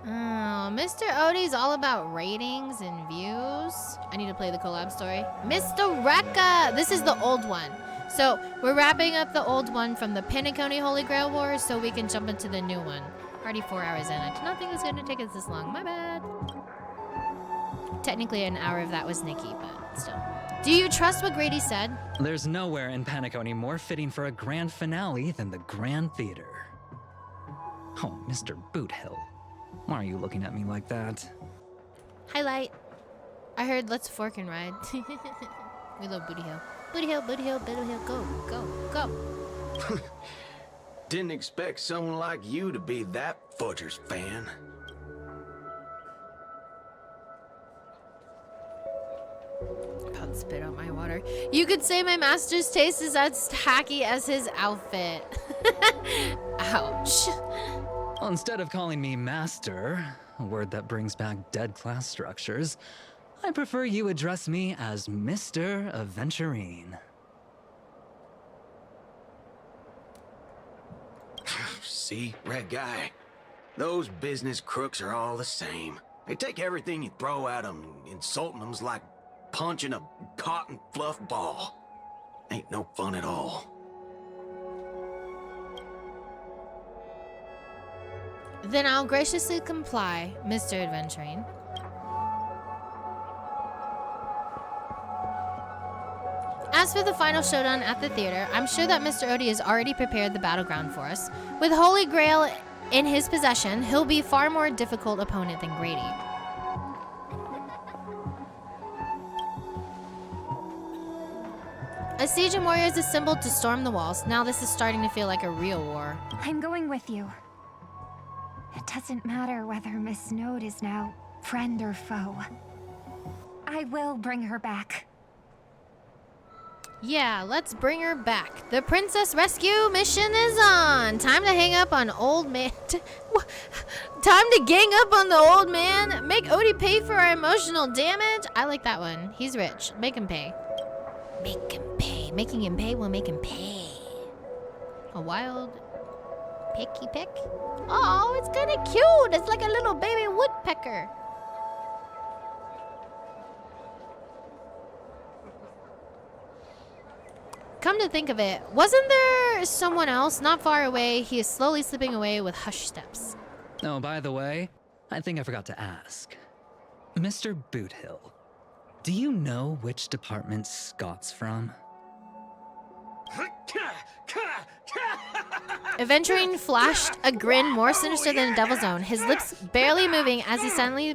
Oh, Mr. Odie's all about ratings and views. I need to play the collab story. Mr. Rekka! This is the old one. So, we're wrapping up the old one from the Penacony Holy Grail Wars so we can jump into the new one. Already 4 hours in. I did not think it was going to take us this long. My bad. Technically, an hour of that was Nikki, but still. Do you trust what Grady said? There's nowhere in Penacony more fitting for a grand finale than the Grand Theater. Oh, Mr. Boothill. Why are you looking at me like that? Highlight. I heard let's fork and ride. We love Booty Hill. Booty Hill, Booty Hill, Booty Hill, go, go, go. Didn't expect someone like you to be that Fudger's fan. About to spit out my water. You could say my master's taste is as tacky as his outfit. Ouch. Well, instead of calling me master, a word that brings back dead class structures, I prefer you address me as Mr. Aventurine. See, red guy, those business crooks are all the same. They take everything you throw at them, insulting them's like punching a cotton fluff ball. Ain't no fun at all. Then I'll graciously comply, Mr. Adventuring. As for the final showdown at the theater, I'm sure that Mr. Odie has already prepared the battleground for us. With Holy Grail in his possession, he'll be a far more difficult opponent than Grady. A siege and warriors assembled to storm the walls. Now this is starting to feel like a real war. I'm going with you. It doesn't matter whether Miss Snowd is now friend or foe. I will bring her back. Yeah, let's bring her back. The princess rescue mission is on. Time to hang up on old man. Time to gang up on the old man. Make Odie pay for our emotional damage. I like that one. He's rich. Make him pay. Make him pay. Making him pay will make him pay. A wild picky pick. Oh, it's kind of cute. It's like a little baby woodpecker. Come to think of it, wasn't there someone else not far away? He is slowly slipping away with hushed steps. Oh, by the way, I think I forgot to ask. Mr. Boothill, do you know which department Scott's from? Aventurine flashed a grin more sinister than a devil's own, his lips barely moving as he suddenly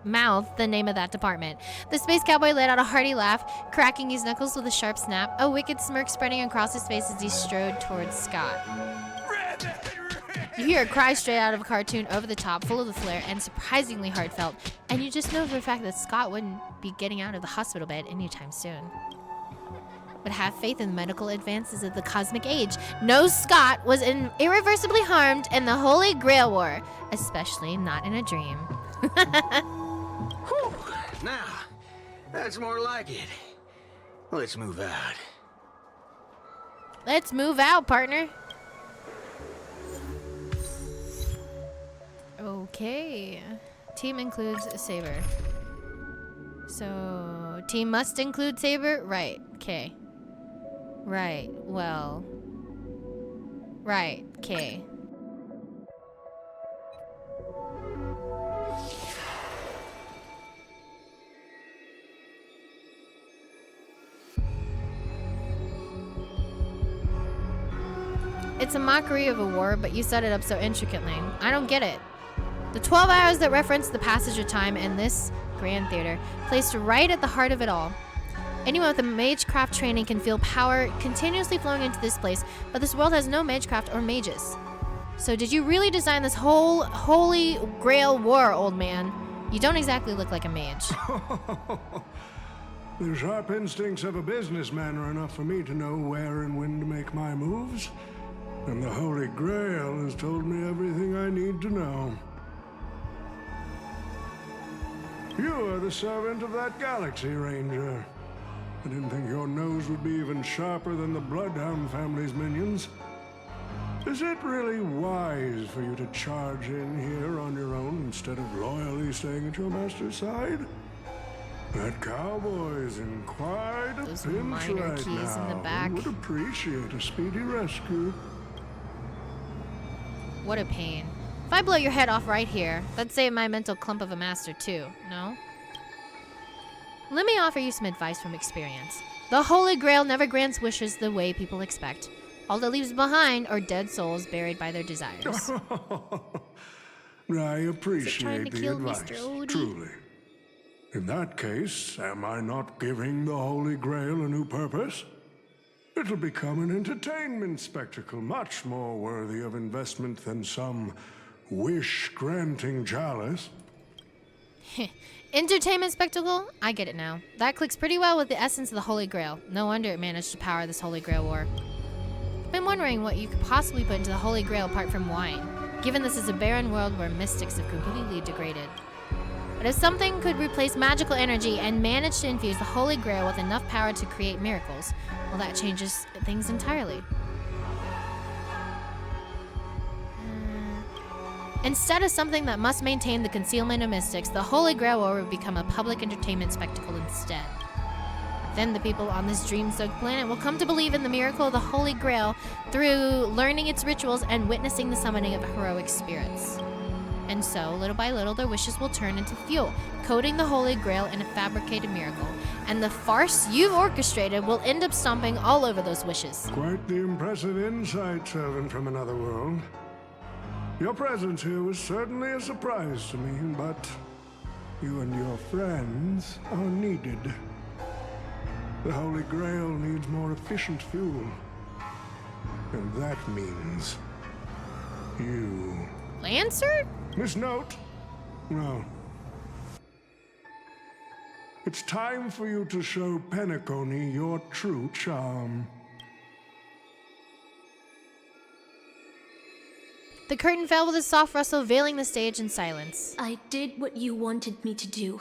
mouthed the name of that department. The space cowboy let out a hearty laugh, cracking his knuckles with a sharp snap, a wicked smirk spreading across his face as he strode towards Scott. You hear a cry straight out of a cartoon, over the top, full of the flair, and surprisingly heartfelt, and you just know for a fact that Scott wouldn't be getting out of the hospital bed anytime soon. But have faith in the medical advances of the cosmic age. No Scott was irreversibly harmed in the Holy Grail War, especially not in a dream. Whew. Now, that's more like it. Let's move out. Let's move out, partner. Okay. Team includes Saber. So, team must include Saber? Right. Okay. Right. Well. Right. Okay. It's a mockery of a war, but you set it up so intricately. I don't get it. The 12 hours that reference the passage of time in this grand theater, placed right at the heart of it all. Anyone with a magecraft training can feel power continuously flowing into this place, but this world has no magecraft or mages. So did you really design this whole Holy Grail war, old man? You don't exactly look like a mage. The sharp instincts of a businessman are enough for me to know where and when to make my moves. And the Holy Grail has told me everything I need to know. You are the servant of that Galaxy Ranger. I didn't think your nose would be even sharper than the Bloodhound family's minions. Is it really wise for you to charge in here on your own instead of loyally staying at your master's side? That cowboy's in quite a Those pinch minor right keys now. in the back. He would appreciate a speedy rescue. What a pain. If I blow your head off right here, that'd save my mental clump of a master too, no? Let me offer you some advice from experience. The Holy Grail never grants wishes the way people expect. All it leaves behind are dead souls buried by their desires. I appreciate the kill advice, Mr. Odie? truly. In that case, am I not giving the Holy Grail a new purpose? It'll become an entertainment spectacle much more worthy of investment than some wish-granting chalice. Entertainment spectacle? I get it now. That clicks pretty well with the essence of the Holy Grail. No wonder it managed to power this Holy Grail war. I've been wondering what you could possibly put into the Holy Grail apart from wine, given this is a barren world where mystics have completely degraded. But if something could replace magical energy and manage to infuse the Holy Grail with enough power to create miracles, well, that changes things entirely. Instead of something that must maintain the concealment of mystics, the Holy Grail War would become a public entertainment spectacle instead. Then the people on this dream-soaked planet will come to believe in the miracle of the Holy Grail through learning its rituals and witnessing the summoning of heroic spirits. And so, little by little, their wishes will turn into fuel, coating the Holy Grail in a fabricated miracle. And the farce you've orchestrated will end up stomping all over those wishes. Quite the impressive insight, servant from another world. Your presence here was certainly a surprise to me, but you and your friends are needed. The Holy Grail needs more efficient fuel. And that means you. Lancer? Miss Note? No. It's time for you to show Penacony your true charm. The curtain fell with a soft rustle, veiling the stage in silence. I did what you wanted me to do.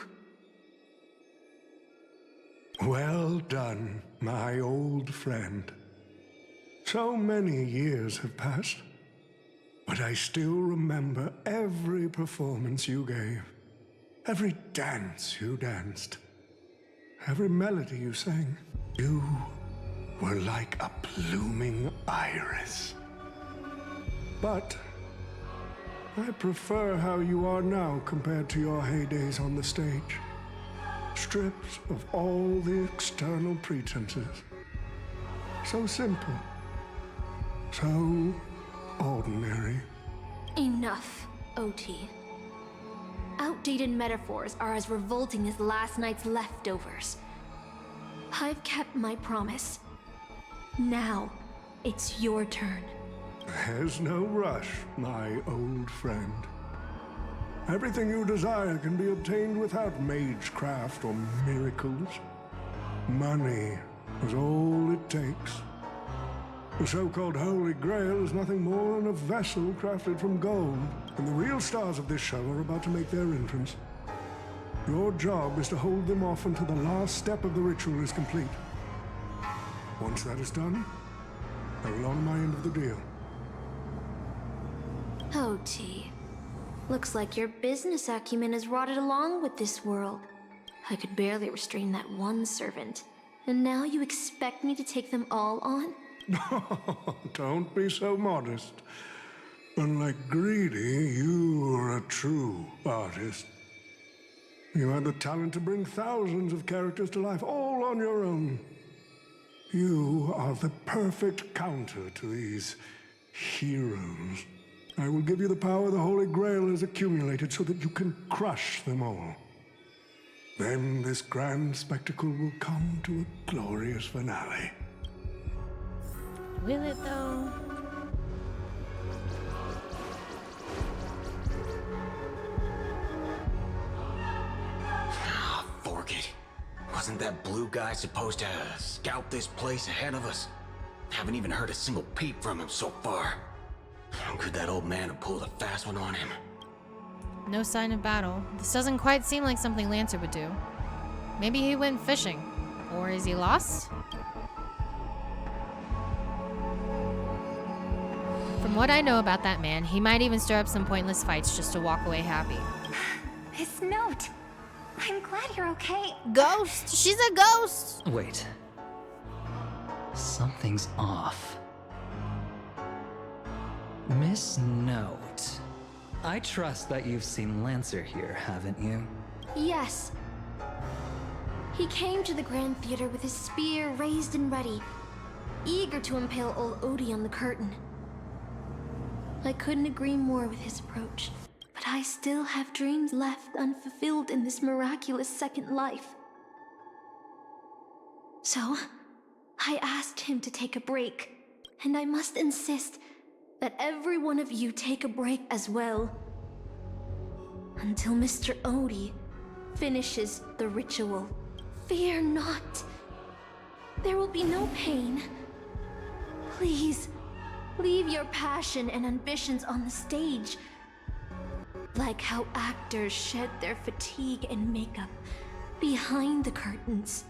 Well done, my old friend. So many years have passed, but I still remember every performance you gave, every dance you danced, every melody you sang. You were like a blooming iris. But I prefer how you are now compared to your heydays on the stage. Stripped of all the external pretenses. So simple. So ordinary. Enough, OT. Outdated metaphors are as revolting as last night's leftovers. I've kept my promise. Now, it's your turn. There's no rush, my old friend. Everything you desire can be obtained without magecraft or miracles. Money is all it takes. The so-called Holy Grail is nothing more than a vessel crafted from gold, and the real stars of this show are about to make their entrance. Your job is to hold them off until the last step of the ritual is complete. Once that is done, I will honor my end of the deal. OT. Looks like your business acumen has rotted along with this world. I could barely restrain that one servant, and now you expect me to take them all on? Don't be so modest. Unlike Greedy, you are a true artist. You had the talent to bring thousands of characters to life, all on your own. You are the perfect counter to these heroes. I will give you the power the Holy Grail has accumulated so that you can crush them all. Then this grand spectacle will come to a glorious finale. Will it though? Fork it. Wasn't that blue guy supposed to scout this place ahead of us? Haven't even heard a single peep from him so far. Could that old man have pulled a fast one on him? No sign of battle. This doesn't quite seem like something Lancer would do. Maybe he went fishing. Or is he lost? From what I know about that man, he might even stir up some pointless fights just to walk away happy. This note. I'm glad you're okay. Ghost! She's a ghost! Wait. Something's off. Miss Note. I trust that you've seen Lancer here, haven't you? Yes. He came to the Grand Theater with his spear raised and ready, eager to impale old Odie on the curtain. I couldn't agree more with his approach, but I still have dreams left unfulfilled in this miraculous second life. So, I asked him to take a break, and I must insist that every one of you take a break as well. Until Mr. Odie finishes the ritual. Fear not. There will be no pain. Please, leave your passion and ambitions on the stage. Like how actors shed their fatigue and makeup behind the curtains.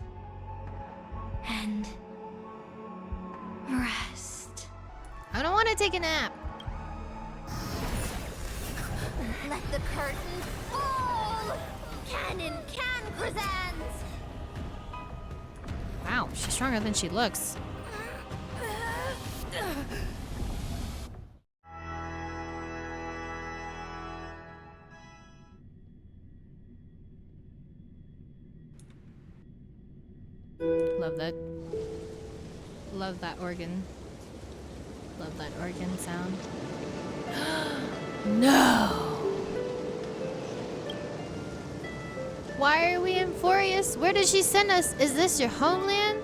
And rest. I don't want to take a nap. Let the curtain fall! Cannon can present! Wow, she's stronger than she looks. Love that. Love that organ. Love that organ sound. No! Why are we in Forius? Where did she send us? Is this your homeland?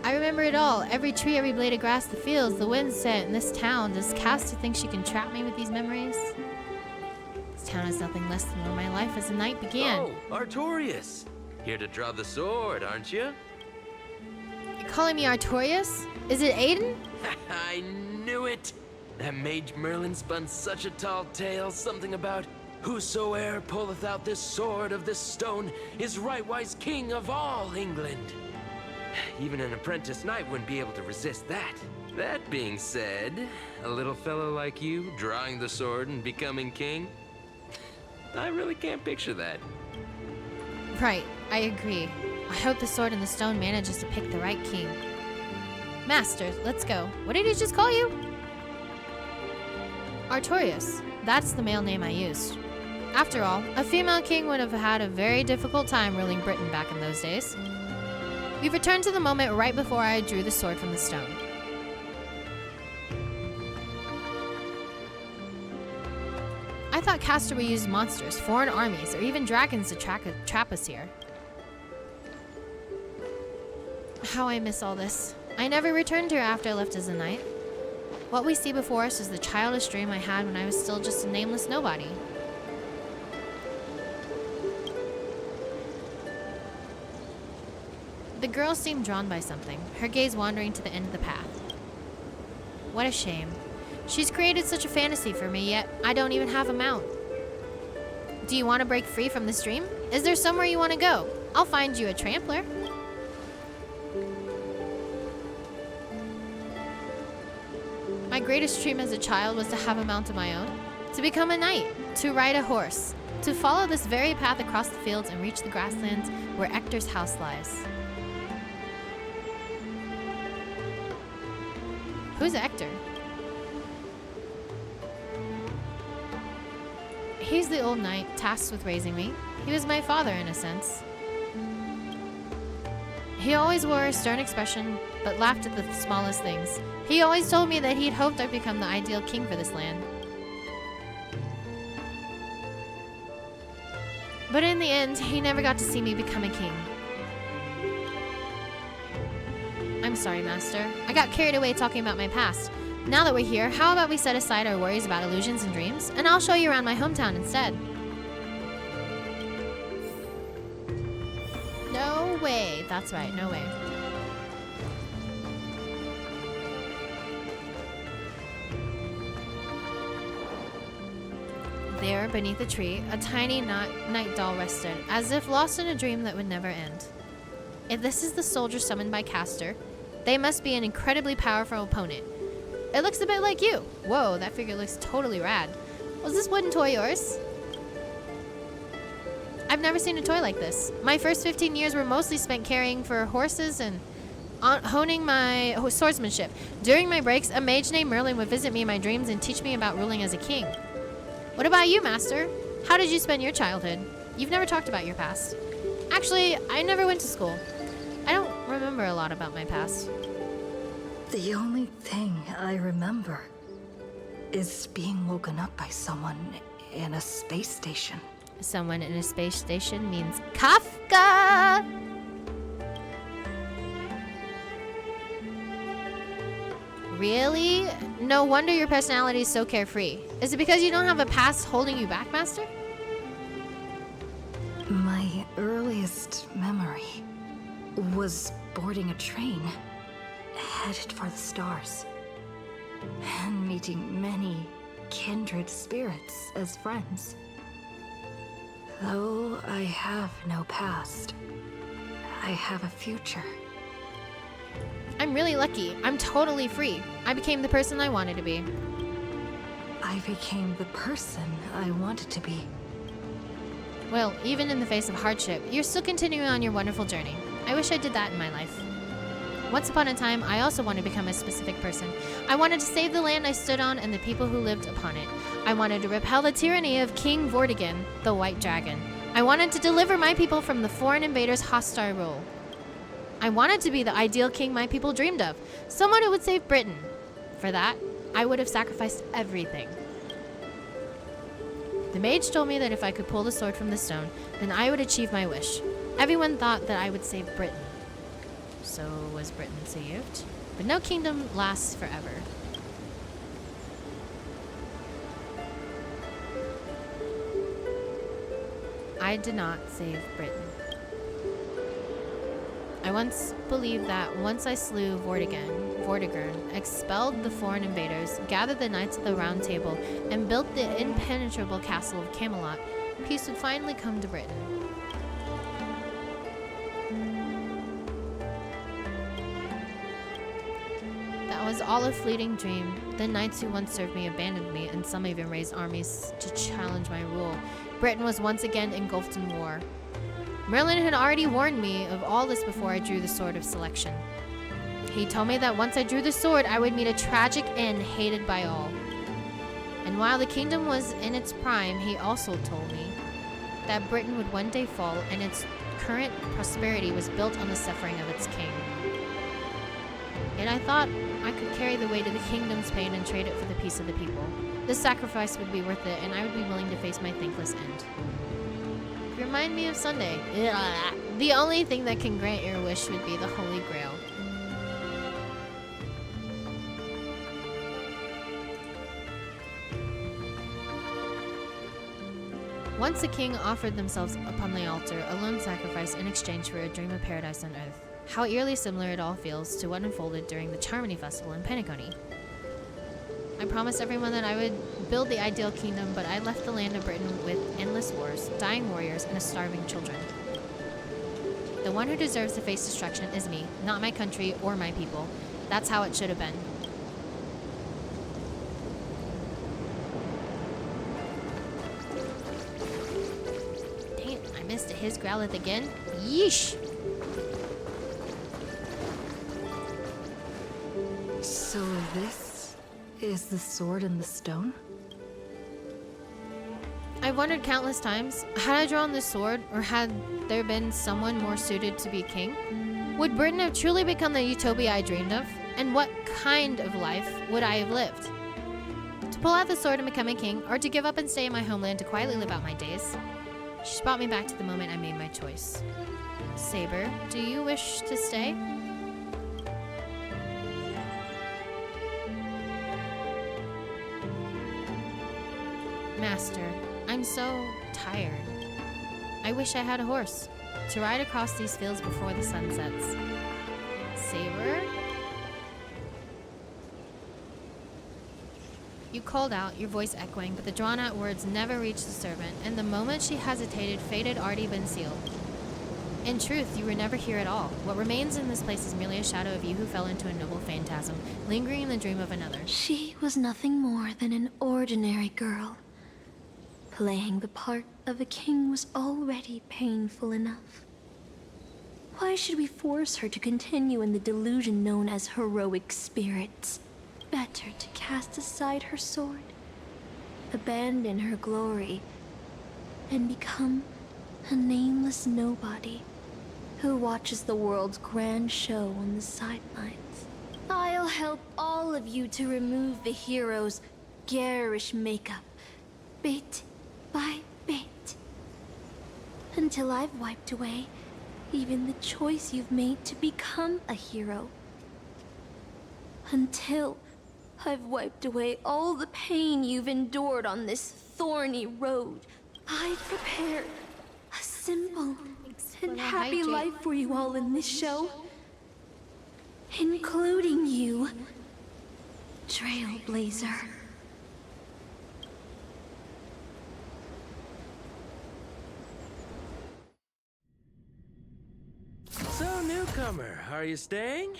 I remember it all. Every tree, every blade of grass, the fields, the wind set in this town. Does Castor think she can trap me with these memories? This town is nothing less than where my life as a knight began. Oh, Artorias! Here to draw the sword, aren't you? You're calling me Artorias? Is it Aiden? I knew it! That mage Merlin spun such a tall tale, something about whosoe'er pulleth out this sword of this stone is rightwise king of all England. Even an apprentice knight wouldn't be able to resist that. That being said, a little fellow like you drawing the sword and becoming king? I really can't picture that. Right, I agree. I hope the sword and the stone manages to pick the right king. Master, let's go. What did he just call you? Artorias. That's the male name I used. After all, a female king would have had a very difficult time ruling Britain back in those days. We've returned to the moment right before I drew the sword from the stone. I thought Castor would use monsters, foreign armies, or even dragons to trap us here. How I miss all this. I never returned here after I left as a knight. What we see before us is the childish dream I had when I was still just a nameless nobody. The girl seemed drawn by something, her gaze wandering to the end of the path. What a shame. She's created such a fantasy for me, yet I don't even have a mount. Do you want to break free from this dream? Is there somewhere you want to go? I'll find you a trampler. My greatest dream as a child was to have a mount of my own, to become a knight, to ride a horse, to follow this very path across the fields and reach the grasslands where Ector's house lies. Who's Ector? He's the old knight tasked with raising me. He was my father in a sense. He always wore a stern expression, but laughed at the smallest things. He always told me that he'd hoped I'd become the ideal king for this land. But in the end, he never got to see me become a king. I'm sorry, Master. I got carried away talking about my past. Now that we're here, how about we set aside our worries about illusions and dreams, and I'll show you around my hometown instead. No way. That's right, no way. There, beneath a tree, a tiny night doll rested, as if lost in a dream that would never end. If this is the soldier summoned by Castor, they must be an incredibly powerful opponent. It looks a bit like you. Whoa, that figure looks totally rad. Was this wooden toy yours? I've never seen a toy like this. My first 15 years were mostly spent caring for horses and honing my swordsmanship. During my breaks, a mage named Merlin would visit me in my dreams and teach me about ruling as a king. What about you, Master? How did you spend your childhood? You've never talked about your past. Actually, I never went to school. I don't remember a lot about my past. The only thing I remember is being woken up by someone in a space station. Someone in a space station means Kafka! Really? No wonder your personality is so carefree. Is it because you don't have a past holding you back, Master? My earliest memory was boarding a train, headed for the stars, and meeting many kindred spirits as friends. Though I have no past, I have a future. I'm really lucky. I'm totally free. I became the person I wanted to be. I became the person I wanted to be. Well, even in the face of hardship, you're still continuing on your wonderful journey. I wish I did that in my life. Once upon a time, I also wanted to become a specific person. I wanted to save the land I stood on and the people who lived upon it. I wanted to repel the tyranny of King Vortigern, the White Dragon. I wanted to deliver my people from the foreign invaders' hostile rule. I wanted to be the ideal king my people dreamed of, someone who would save Britain. For that, I would have sacrificed everything. The mage told me that if I could pull the sword from the stone, then I would achieve my wish. Everyone thought that I would save Britain. So was Britain saved? But no kingdom lasts forever. I did not save Britain. I once believed that once I slew Vortigern, expelled the foreign invaders, gathered the knights of the Round Table, and built the impenetrable castle of Camelot, peace would finally come to Britain. That was all a fleeting dream. The knights who once served me abandoned me, and some even raised armies to challenge my rule. Britain was once again engulfed in war. Merlin had already warned me of all this before I drew the Sword of Selection. He told me that once I drew the sword, I would meet a tragic end hated by all. And while the kingdom was in its prime, he also told me that Britain would one day fall and its current prosperity was built on the suffering of its king. Yet I thought I could carry the weight of the kingdom's pain and trade it for the peace of the people. The sacrifice would be worth it, and I would be willing to face my thankless end. You remind me of Sunday. Ugh. The only thing that can grant your wish would be the Holy Grail. Once the king offered themselves upon the altar, a lone sacrifice in exchange for a dream of paradise on earth. How eerily similar it all feels to what unfolded during the Charmony Festival in Penacony. I promised everyone that I would build the ideal kingdom, but I left the land of Britain with endless wars, dying warriors, and starving children. The one who deserves to face destruction is me, not my country or my people. That's how it should have been. Dang it, I missed a his Growlithe again. Yeesh! So this is the sword in the stone? I've wondered countless times, had I drawn this sword, or had there been someone more suited to be king? Would Britain have truly become the utopia I dreamed of? And what kind of life would I have lived? To pull out the sword and become a king, or to give up and stay in my homeland to quietly live out my days? She's brought me back to the moment I made my choice. Saber, do you wish to stay? Master, I'm so tired. I wish I had a horse to ride across these fields before the sun sets. Saber? You called out, your voice echoing, but the drawn-out words never reached the servant, and the moment she hesitated, fate had already been sealed. In truth, you were never here at all. What remains in this place is merely a shadow of you who fell into a noble phantasm, lingering in the dream of another. She was nothing more than an ordinary girl. Playing the part of a king was already painful enough. Why should we force her to continue in the delusion known as heroic spirits? Better to cast aside her sword, abandon her glory, and become a nameless nobody who watches the world's grand show on the sidelines. I'll help all of you to remove the hero's garish makeup, bit by bit, until I've wiped away even the choice you've made to become a hero. Until I've wiped away all the pain you've endured on this thorny road. I've prepared a simple and happy life for you all in this show, including you, Trailblazer. So, newcomer, are you staying?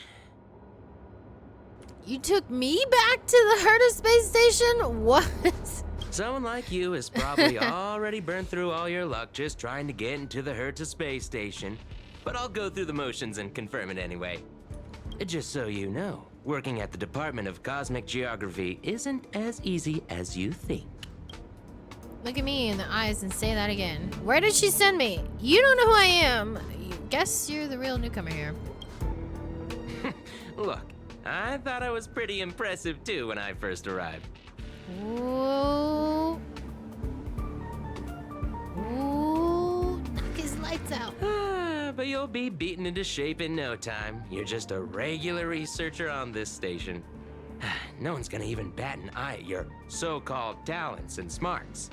You took me back to the Herta space station? What? Someone like you has probably already burned through all your luck just trying to get into the Herta space station. But I'll go through the motions and confirm it anyway. Just so you know, working at the Department of Cosmic Geography isn't as easy as you think. Look at me in the eyes and say that again. Where did she send me? You don't know who I am. Guess you're the real newcomer here. Look, I thought I was pretty impressive too when I first arrived. Ooh. Ooh. Knock his lights out. But you'll be beaten into shape in no time. You're just a regular researcher on this station. No one's gonna even bat an eye at your so-called talents and smarts.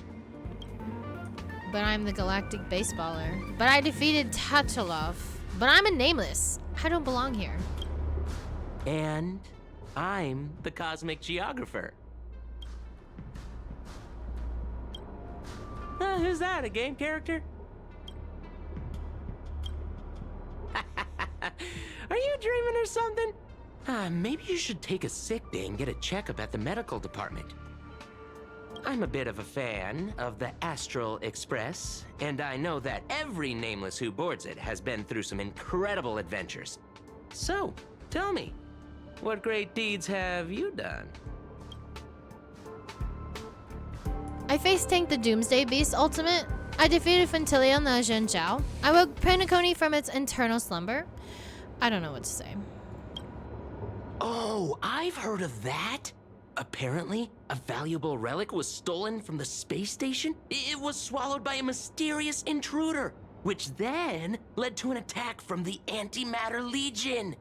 But I'm the galactic baseballer. But I defeated Tatalov. But I'm a nameless. I don't belong here. And I'm the cosmic geographer. Who's that, a game character? Are you dreaming or something? Maybe you should take a sick day and get a checkup at the medical department. I'm a bit of a fan of the Astral Express, and I know that every nameless who boards it has been through some incredible adventures. So, tell me, what great deeds have you done? I face tanked the Doomsday Beast Ultimate. I defeated Fentilio and the Zhenjiao. I woke Penacony from its eternal slumber. I don't know what to say. Oh, I've heard of that. Apparently, a valuable relic was stolen from the space station. It was swallowed by a mysterious intruder, which then led to an attack from the Antimatter Legion.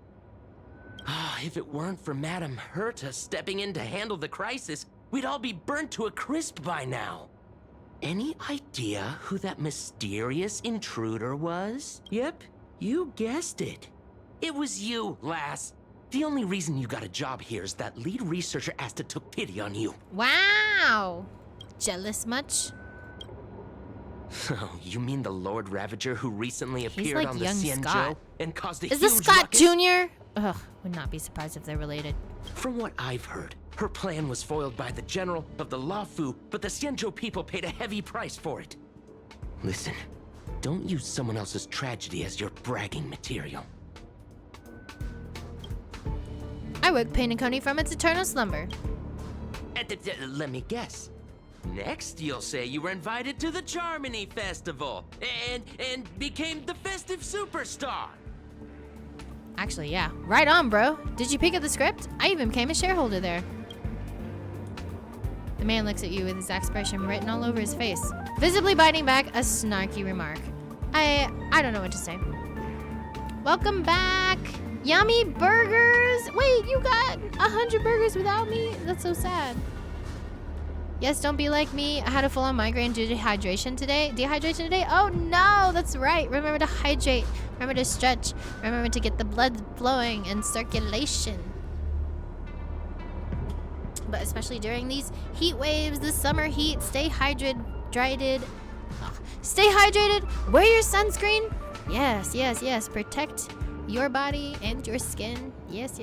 If it weren't for Madame Herta stepping in to handle the crisis, we'd all be burnt to a crisp by now. Any idea who that mysterious intruder was? Yep, you guessed it. It was you, lass. The only reason you got a job here is that lead researcher Asta took pity on you. Wow. Jealous much? Oh, you mean the Lord Ravager who recently appeared like on the young Xianzhou Scott. and caused a Is huge this Scott ruckus? Jr.? Ugh, would not be surprised if they're related. From what I've heard, her plan was foiled by the general of the Luofu, but the Xianzhou people paid a heavy price for it. Listen, don't use someone else's tragedy as your bragging material. I woke Penacony from its eternal slumber. Let me guess. Next, you'll say you were invited to the Charmony Festival and became the festive superstar. Actually, yeah. Right on, bro. Did you peek at the script? I even became a shareholder there. The man looks at you with his expression written all over his face, visibly biting back a snarky remark. I don't know what to say. Welcome back. Yummy burgers. Wait, you got 100 burgers without me? That's so sad. Yes, don't be like me. I had a full-on migraine due to dehydration today. Oh no, that's right. Remember to hydrate. Remember to stretch. Remember to get the blood flowing and circulation. But especially during these heat waves, the summer heat, stay hydrated. Stay hydrated. Wear your sunscreen. Yes. Protect your body and your skin. Yes.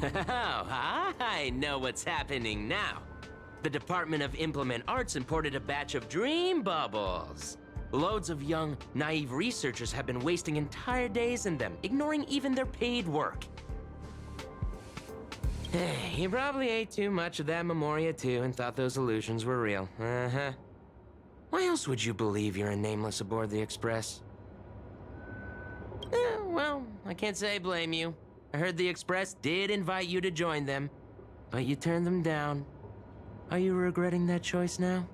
Oh, I know what's happening now. The Department of Implement Arts imported a batch of dream bubbles. Loads of young, naive researchers have been wasting entire days in them, ignoring even their paid work. You probably ate too much of that Memoria too and thought those illusions were real. Uh-huh. Why else would you believe you're a nameless aboard the Express? Well, I can't say I blame you. I heard the Express did invite you to join them, but you turned them down. Are you regretting that choice now?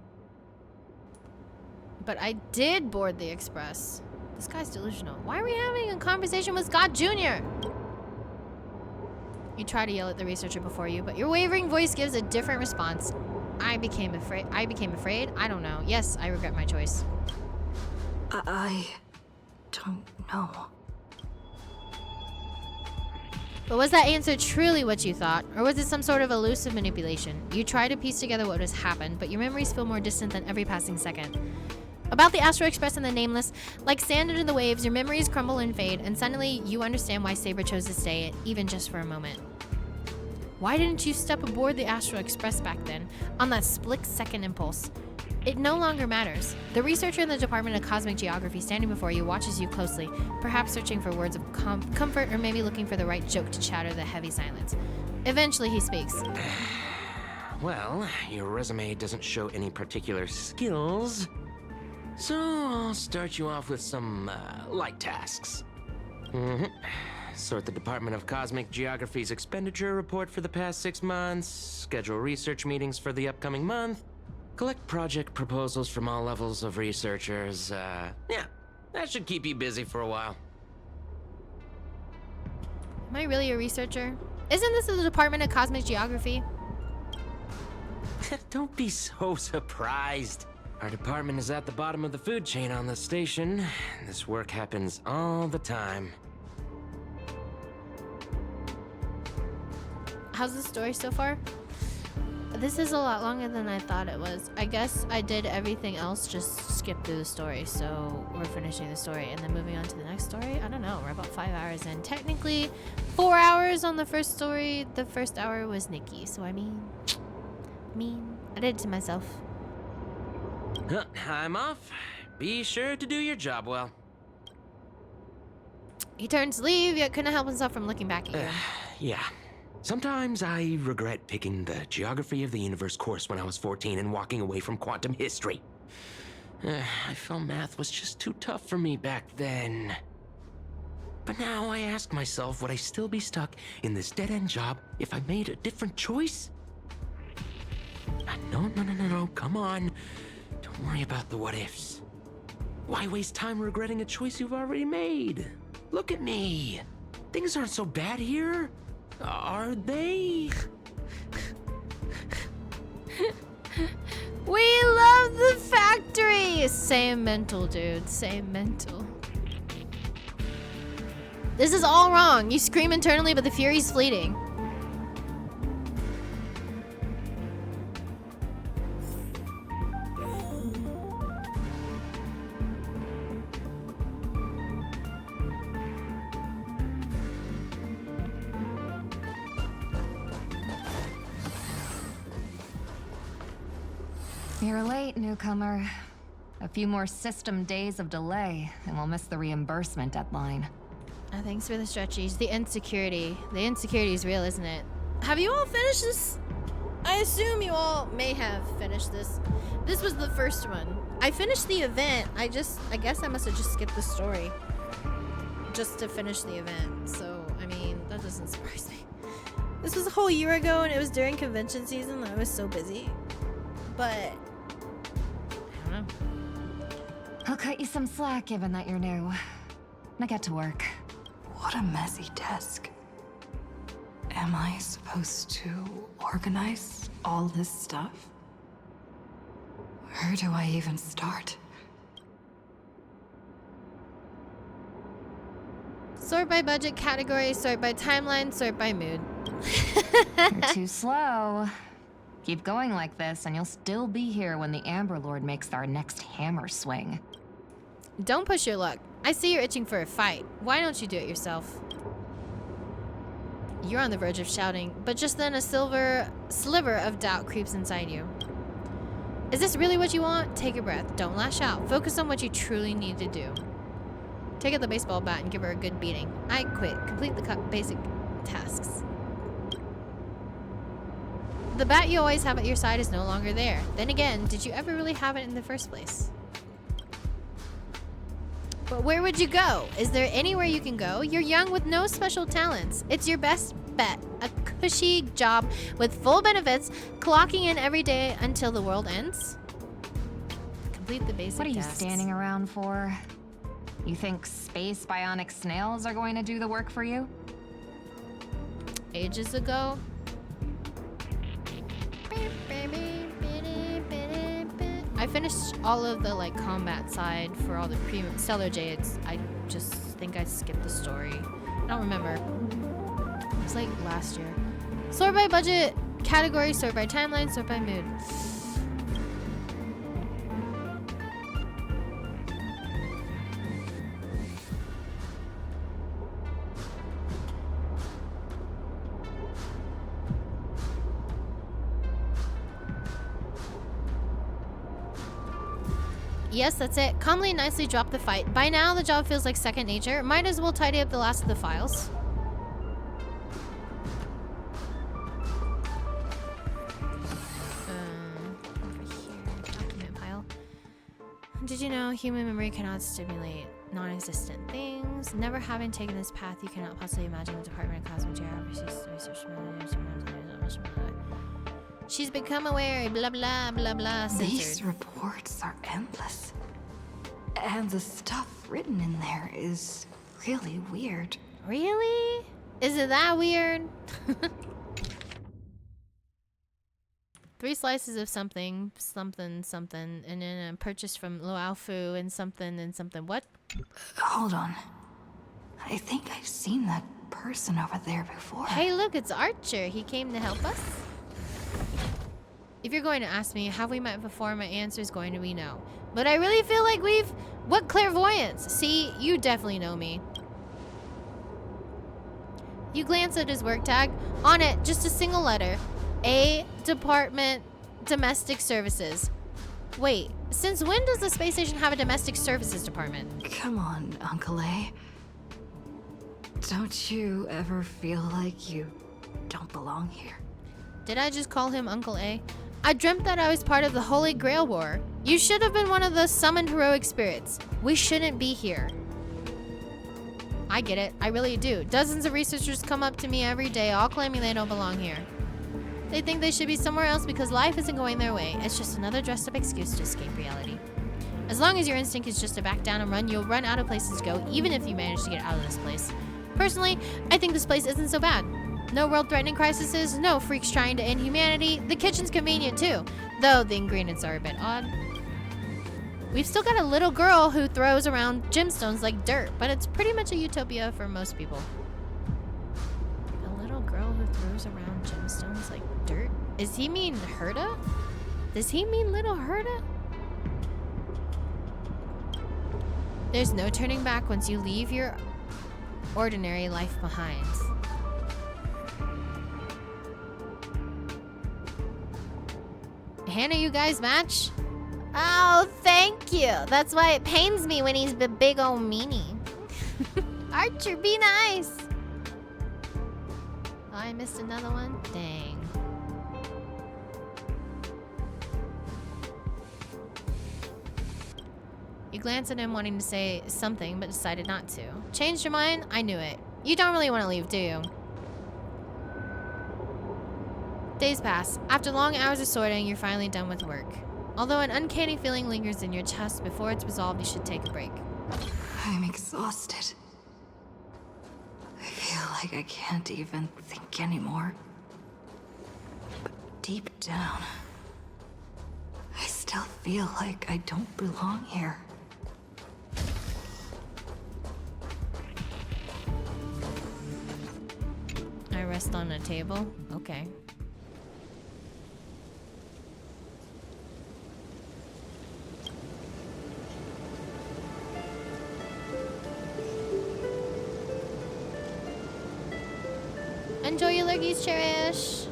But I did board the Express. This guy's delusional. Why are we having a conversation with Scott Jr.? You try to yell at the researcher before you, but your wavering voice gives a different response. I became afraid. I don't know. Yes, I regret my choice. I don't know. But was that answer truly what you thought, or was it some sort of elusive manipulation? You try to piece together what has happened, but your memories feel more distant than every passing second. About the Astro Express and the Nameless, like sand under the waves, your memories crumble and fade, and suddenly you understand why Saber chose to stay, even just for a moment. Why didn't you step aboard the Astro Express back then, on that split-second impulse? It no longer matters. The researcher in the Department of Cosmic Geography standing before you watches you closely, perhaps searching for words of comfort or maybe looking for the right joke to shatter the heavy silence. Eventually he speaks. Well, your resume doesn't show any particular skills, so I'll start you off with some light tasks. Sort the Department of Cosmic Geography's expenditure report for the past 6 months, schedule research meetings for the upcoming month, collect project proposals from all levels of researchers. Yeah, that should keep you busy for a while. Am I really a researcher? Isn't this the Department of Cosmic Geography? Don't be so surprised. Our department is at the bottom of the food chain on the station. This work happens all the time. How's the story so far? This is a lot longer than I thought it was. I guess I did everything else, just skip through the story. So we're finishing the story and then moving on to the next story. I don't know, we're about 5 hours in. Technically 4 hours on the first story. The first hour was Nikki, so I mean, I did it to myself. I'm off. Be sure to do your job well. He turned to leave, yet couldn't help himself from looking back at you. Yeah. Sometimes I regret picking the Geography of the Universe course when I was 14 and walking away from quantum history. I felt math was just too tough for me back then. But now I ask myself, would I still be stuck in this dead-end job if I made a different choice? No, come on. Don't worry about the what-ifs. Why waste time regretting a choice you've already made? Look at me. Things aren't so bad here, are they? We love the factory! Same mental, dude. Same mental. This is all wrong. You scream internally, but the fury's fleeting. You're late, newcomer. A few more system days of delay, and we'll miss the reimbursement deadline. Thanks for the stretchies. The insecurity. The insecurity is real, isn't it? Have you all finished this? I assume you all may have finished this. This was the first one. I finished the event. I guess I must have just skipped the story. Just to finish the event. So, I mean, that doesn't surprise me. This was a whole year ago, and it was during convention season. I was so busy. But I don't know. I'll cut you some slack given that you're new. Now get to work. What a messy desk. Am I supposed to organize all this stuff? Where do I even start? Sort by budget category, sort by timeline, sort by mood. You're too slow. Keep going like this, and you'll still be here when the Amber Lord makes our next hammer swing. Don't push your luck. I see you're itching for a fight. Why don't you do it yourself? You're on the verge of shouting, but just then a sliver of doubt creeps inside you. Is this really what you want? Take a breath. Don't lash out. Focus on what you truly need to do. Take out the baseball bat and give her a good beating. I quit. Complete the basic tasks. The bat you always have at your side is no longer there. Then again, did you ever really have it in the first place? But where would you go? Is there anywhere you can go? You're young with no special talents. It's your best bet. A cushy job with full benefits, clocking in every day until the world ends. Complete the basic tasks. What are you standing around for? You think space bionic snails are going to do the work for you? Ages ago. I finished all of the combat side for all the Stellar Jades. I just think I skipped the story. I don't remember. It was like last year. Sort by budget, category, sort by timeline, sort by mood. Yes, that's it. Calmly and nicely drop the fight. By now, the job feels like second nature. Might as well tidy up the last of the files. Over here, document pile. Did you know human memory cannot stimulate non-existent things? Never having taken this path, you cannot possibly imagine the Department of Cosmic Research. She's become aware, blah blah blah blah. Censored. These reports are endless. And the stuff written in there is really weird. Really? Is it that weird? 3 slices of something, something, something, and then a purchase from Loafu and something. What? Hold on. I think I've seen that person over there before. Hey, look, it's Archer. He came to help us. If you're going to ask me, have we met before, my answer is going to be no. But I really feel like what clairvoyance? See, you definitely know me. You glance at his work tag. On it, just a single letter. A Department Domestic Services. Wait, since when does the space station have a domestic services department? Come on, Uncle A. Don't you ever feel like you don't belong here? Did I just call him Uncle A? I dreamt that I was part of the Holy Grail War. You should have been one of those summoned heroic spirits. We shouldn't be here. I get it. I really do. Dozens of researchers come up to me every day, all claiming they don't belong here. They think they should be somewhere else because life isn't going their way. It's just another dressed up excuse to escape reality. As long as your instinct is just to back down and run, you'll run out of places to go, even if you manage to get out of this place. Personally, I think this place isn't so bad. No world-threatening crises, no freaks trying to end humanity. The kitchen's convenient too, though the ingredients are a bit odd. We've still got a little girl who throws around gemstones like dirt, but it's pretty much a utopia for most people. A little girl who throws around gemstones like dirt? Does he mean Herta? Does he mean little Herta? There's no turning back once you leave your ordinary life behind. Hannah, you guys match? Oh, thank you. That's why it pains me when he's a big old meanie. Archer, be nice. Oh, I missed another one? Dang. You glanced at him wanting to say something, but decided not to. Changed your mind? I knew it. You don't really want to leave, do you? Days pass. After long hours of sorting, you're finally done with work. Although an uncanny feeling lingers in your chest, before it's resolved, you should take a break. I'm exhausted. I feel like I can't even think anymore. But deep down, I still feel like I don't belong here. I rest on a table? Okay. Enjoy your lurgies, Cherish.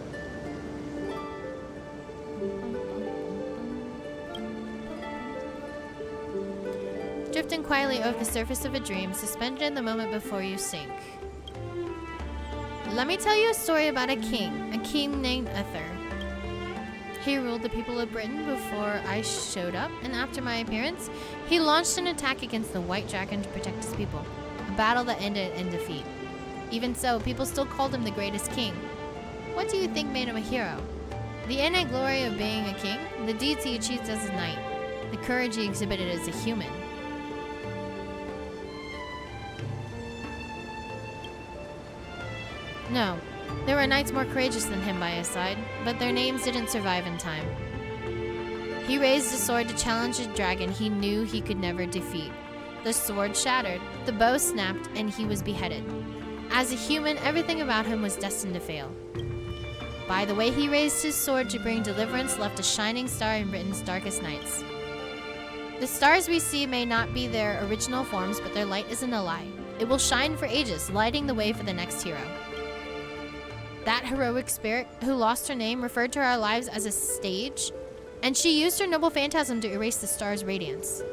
Drifting quietly over the surface of a dream, suspended in the moment before you sink. Let me tell you a story about a king named Uther. He ruled the people of Britain before I showed up, and after my appearance, he launched an attack against the White Dragon to protect his people, a battle that ended in defeat. Even so, people still called him the greatest king. What do you think made him a hero? The innate glory of being a king, the deeds he achieved as a knight, the courage he exhibited as a human. No, there were knights more courageous than him by his side, but their names didn't survive in time. He raised a sword to challenge a dragon he knew he could never defeat. The sword shattered, the bow snapped, and he was beheaded. As a human, everything about him was destined to fail. By the way he raised his sword to bring deliverance left a shining star in Britain's darkest nights. The stars we see may not be their original forms, but their light isn't a lie. It will shine for ages, lighting the way for the next hero. That heroic spirit who lost her name referred to our lives as a stage, and she used her noble phantasm to erase the star's radiance.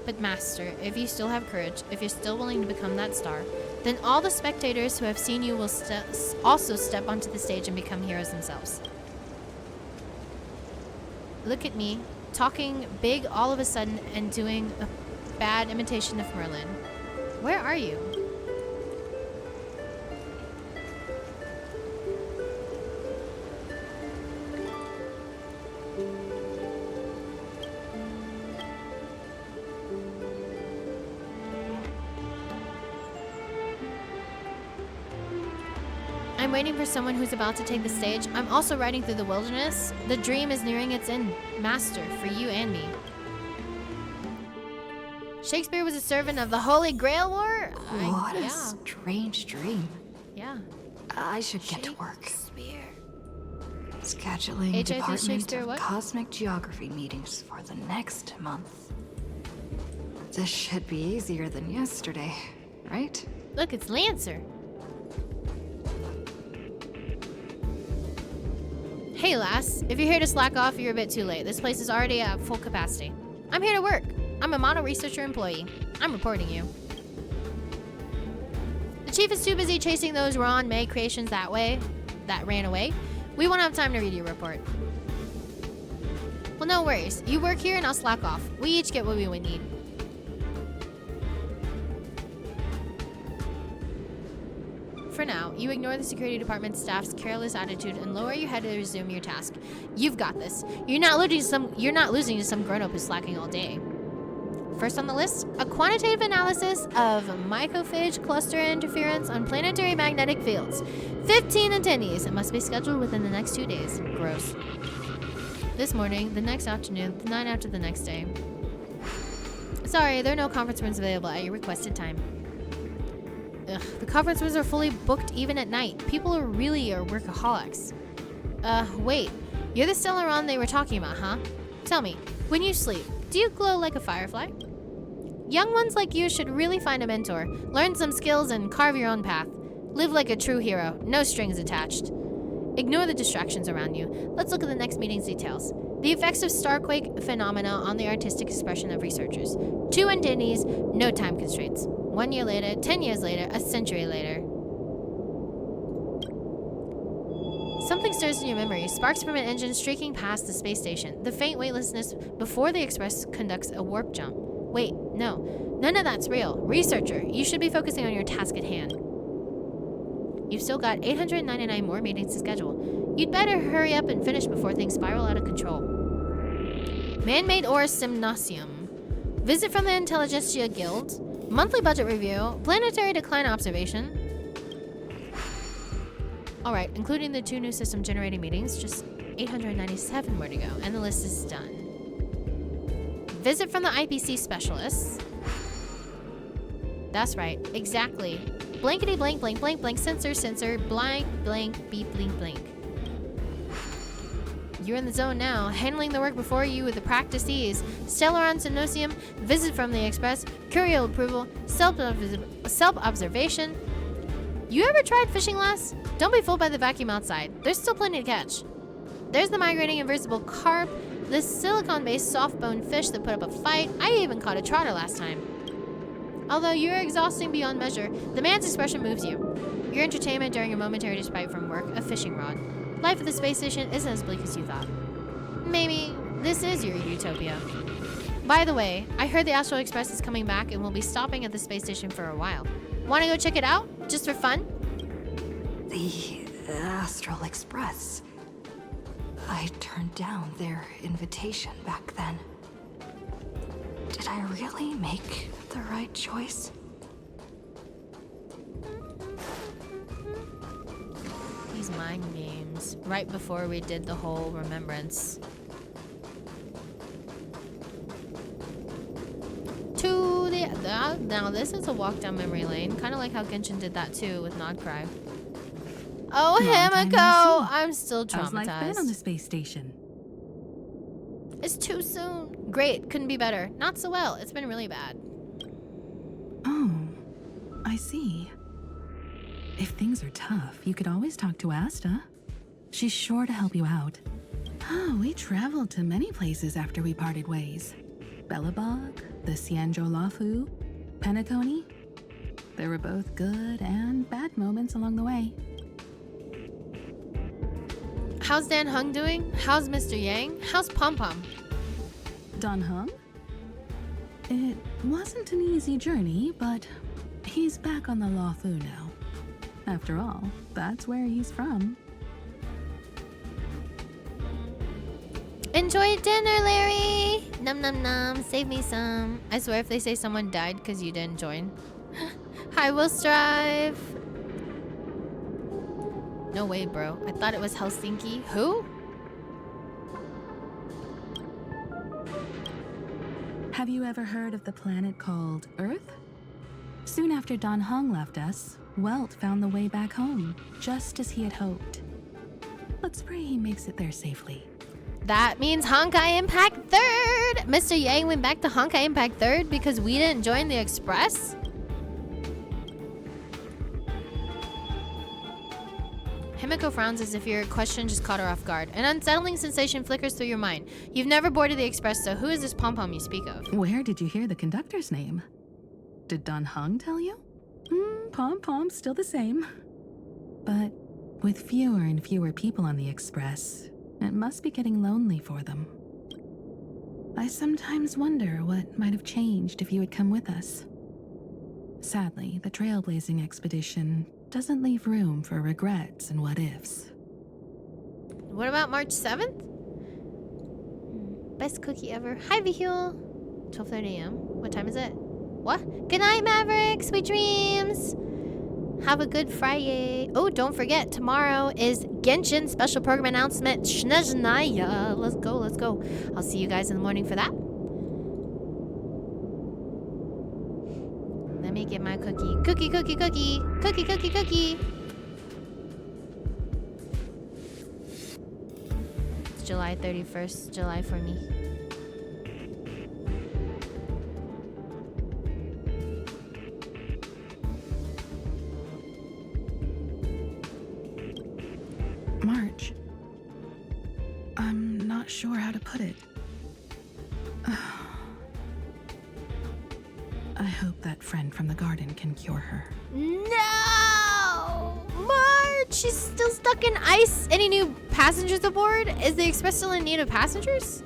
But Master, if you still have courage, if you're still willing to become that star, then all the spectators who have seen you will also step onto the stage and become heroes themselves. Look at me, talking big all of a sudden and doing a bad imitation of Merlin. Where are you? I'm waiting for someone who's about to take the stage. I'm also riding through the wilderness. The dream is nearing its end, Master, for you and me. Shakespeare was a servant of the Holy Grail War? What a strange dream. Yeah. I should get to work. Scheduling H.I.C. Department Shakespeare of what? Cosmic Geography meetings for the next month. This should be easier than yesterday, right? Look, it's Lancer. Hey lass, if you're here to slack off, you're a bit too late. This place is already at full capacity. I'm here to work. I'm a model researcher employee. I'm reporting you. The chief is too busy chasing those Ron May creations that ran away. We won't have time to read your report. Well, no worries. You work here and I'll slack off. We each get what we would need. For now, you ignore the security department staff's careless attitude and lower your head to resume your task. You've got this. You're not losing to some grown-up who's slacking all day. First on the list, a quantitative analysis of mycophage cluster interference on planetary magnetic fields. 15 attendees. It must be scheduled within the next 2 days. Gross. This morning, the next afternoon, the night after the next day. Sorry, there are no conference rooms available at your requested time. Ugh, the conference rooms are fully booked even at night. People really are workaholics. Wait. You're the Stellaron they were talking about, huh? Tell me, when you sleep, do you glow like a firefly? Young ones like you should really find a mentor. Learn some skills and carve your own path. Live like a true hero, no strings attached. Ignore the distractions around you. Let's look at the next meeting's details. The effects of starquake phenomena on the artistic expression of researchers. 2 attendees, no time constraints. 1 year later, 10 years later, a century later. Something stirs in your memory. Sparks from an engine streaking past the space station. The faint weightlessness before the Express conducts a warp jump. Wait, no. None of that's real. Researcher, you should be focusing on your task at hand. You've still got 899 more meetings to schedule. You'd better hurry up and finish before things spiral out of control. Man-made ore gymnasium. Visit from the Intelligentsia Guild. Monthly budget review. Planetary decline observation. Alright, including the 2 new system generating meetings, just 897 more to go, and the list is done. Visit from the IPC specialists. That's right, exactly. Blankety blank blank blank blank sensor blank blank beep blink blink. You're in the zone now, handling the work before you with the practice ease. Stellaron Synosium, visit from the Express, Curial approval, self-observation. You ever tried fishing last? Don't be fooled by the vacuum outside. There's still plenty to catch. There's the migrating inversible carp, the silicon-based soft-boned fish that put up a fight. I even caught a trotter last time. Although you're exhausting beyond measure, the man's expression moves you. Your entertainment during a momentary respite from work, a fishing rod. Life at the space station isn't as bleak as you thought. Maybe this is your utopia. By the way, I heard the Astral Express is coming back and will be stopping at the space station for a while. Want to go check it out? Just for fun? The Astral Express. I turned down their invitation back then. Did I really make the right choice? These mind games. Right before we did the whole remembrance. To the... now this is a walk down memory lane. Kind of like how Genshin did that too with Nodcry. Oh, Himiko! I'm still traumatized. How's life been on the space station? It's too soon. Great, couldn't be better. Not so well. It's been really bad. Oh, I see. If things are tough, you could always talk to Asta. She's sure to help you out. Oh, we traveled to many places after we parted ways. Bellabog, the Cienjo Lafu, Penacony. There were both good and bad moments along the way. How's Dan Hung doing? How's Mr. Yang? How's Pom Pom? Dan Hung? It wasn't an easy journey, but he's back on the Lafu now. After all, that's where he's from. Enjoy dinner, Larry! Num num num, save me some. I swear if they say someone died because you didn't join. I will strive. No way, bro. I thought it was Helsinki. Who? Have you ever heard of the planet called Earth? Soon after Dan Hung left us, Welt found the way back home, just as he had hoped. Let's pray he makes it there safely. That means Honkai Impact 3rd! Mr. Yang went back to Honkai Impact 3rd because we didn't join the Express? Himiko frowns as if your question just caught her off guard. An unsettling sensation flickers through your mind. You've never boarded the Express, so who is this pom-pom you speak of? Where did you hear the conductor's name? Did Dan Hung tell you? Pom-pom's still the same. But with fewer and fewer people on the Express, it must be getting lonely for them. I sometimes wonder what might have changed if you had come with us. Sadly, the trailblazing expedition doesn't leave room for regrets and what-ifs. What about March 7th? Best cookie ever. Hi, Vihul. 12:30 a.m. What time is it? What? Good night, Maverick. Sweet dreams. Have a good Friday. Oh, don't forget, tomorrow is Genshin special program announcement. Shneznaya. Let's go, let's go. I'll see you guys in the morning for that. Let me get my cookie. Cookie, cookie, cookie. Cookie, cookie, cookie. It's July 31st. July for me. March. I'm not sure how to put it. I hope that friend from the garden can cure her. No! March! She's still stuck in ice. Any new passengers aboard? Is the Express still in need of passengers?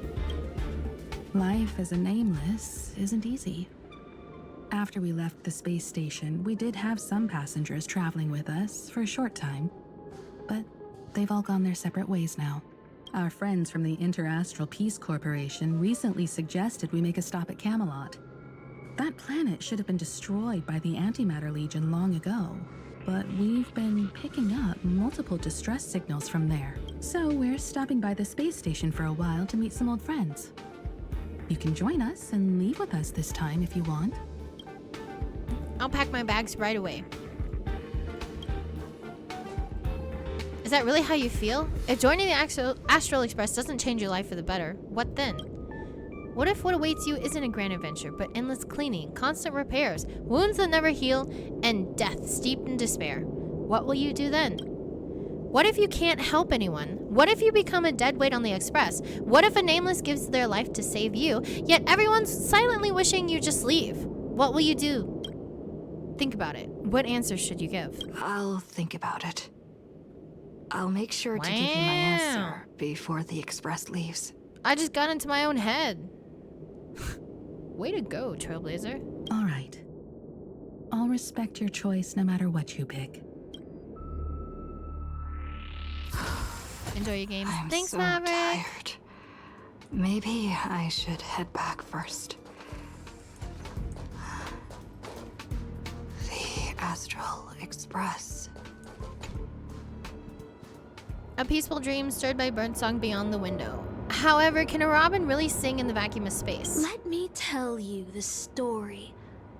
Life as a nameless isn't easy. After we left the space station, we did have some passengers traveling with us for a short time, but they've all gone their separate ways now. Our friends from the Interastral Peace Corporation recently suggested we make a stop at Camelot. That planet should have been destroyed by the Antimatter Legion long ago, but we've been picking up multiple distress signals from there. So we're stopping by the space station for a while to meet some old friends. You can join us and leave with us this time if you want. I'll pack my bags right away. Is that really how you feel? If joining the Astral Express doesn't change your life for the better, what then? What if what awaits you isn't a grand adventure, but endless cleaning, constant repairs, wounds that never heal, and death steeped in despair? What will you do then? What if you can't help anyone? What if you become a dead weight on the Express? What if a nameless gives their life to save you, yet everyone's silently wishing you just leave? What will you do? Think about it. What answers should you give? I'll think about it. I'll make sure to give you my answer before the Express leaves. I just got into my own head. Way to go, Trailblazer. All right. I'll respect your choice no matter what you pick. Enjoy your game. I'm Thanks, so Maverick. tired. Maybe I should head back first. The Astral Express. A peaceful dream stirred by birdsong beyond the window. However, can a robin really sing in the vacuum of space? Let me tell you the story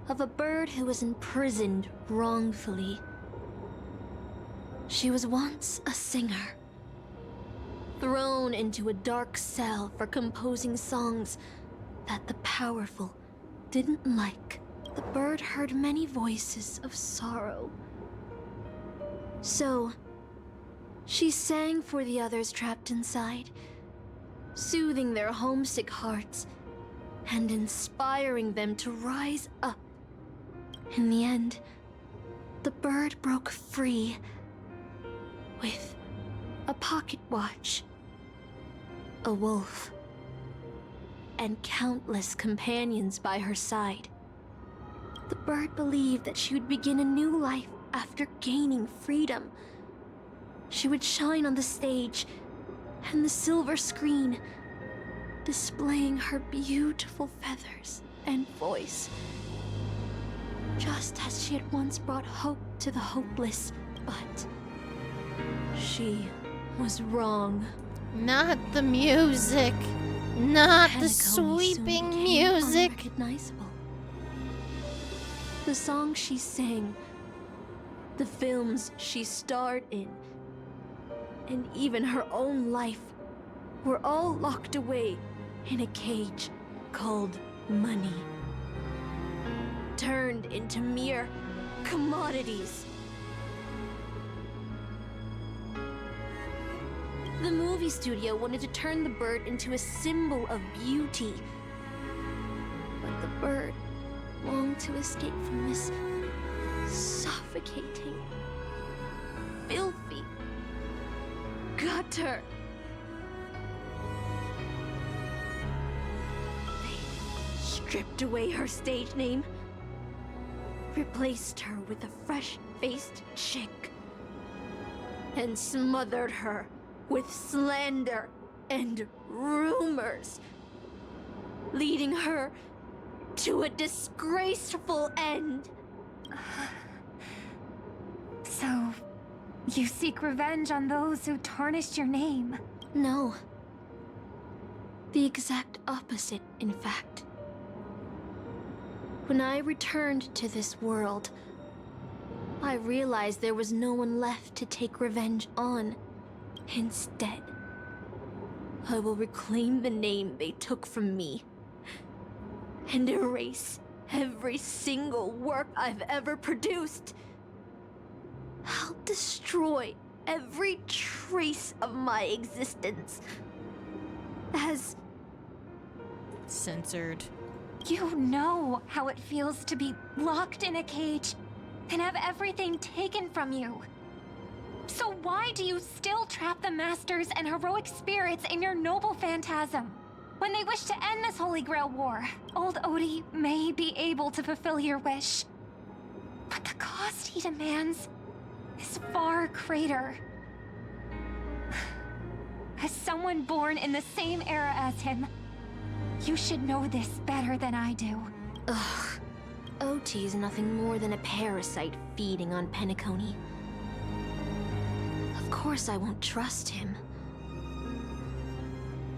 of a bird who was imprisoned wrongfully. She was once a singer, thrown into a dark cell for composing songs that the powerful didn't like. The bird heard many voices of sorrow. So, she sang for the others trapped inside, soothing their homesick hearts and inspiring them to rise up. In the end, the bird broke free with a pocket watch, a wolf, and countless companions by her side. The bird believed that she would begin a new life after gaining freedom. She would shine on the stage and the silver screen, displaying her beautiful feathers and voice, just as she had once brought hope to the hopeless. But she was wrong. Not the music. Not the Penacony soon sweeping became music. Unrecognizable. The songs she sang, the films she starred in, and even her own life were all locked away in a cage called money, turned into mere commodities. The movie studio wanted to turn the bird into a symbol of beauty, but the bird longed to escape from this suffocating, filthy gutter. stripped away her stage name, replaced her with a fresh-faced chick, and smothered her with slander and rumors, leading her to a disgraceful end. So, you seek revenge on those who tarnished your name? No. The exact opposite, in fact. When I returned to this world, I realized there was no one left to take revenge on. Instead, I will reclaim the name they took from me and erase every single work I've ever produced. I'll destroy every trace of my existence as... Censored. You know how it feels to be locked in a cage and have everything taken from you. So why do you still trap the Masters and heroic spirits in your noble phantasm? When they wish to end this Holy Grail war, old Odie may be able to fulfill your wish. But the cost he demands is far greater. As someone born in the same era as him, you should know this better than I do. Ugh. OT is nothing more than a parasite feeding on Penacony. Of course I won't trust him.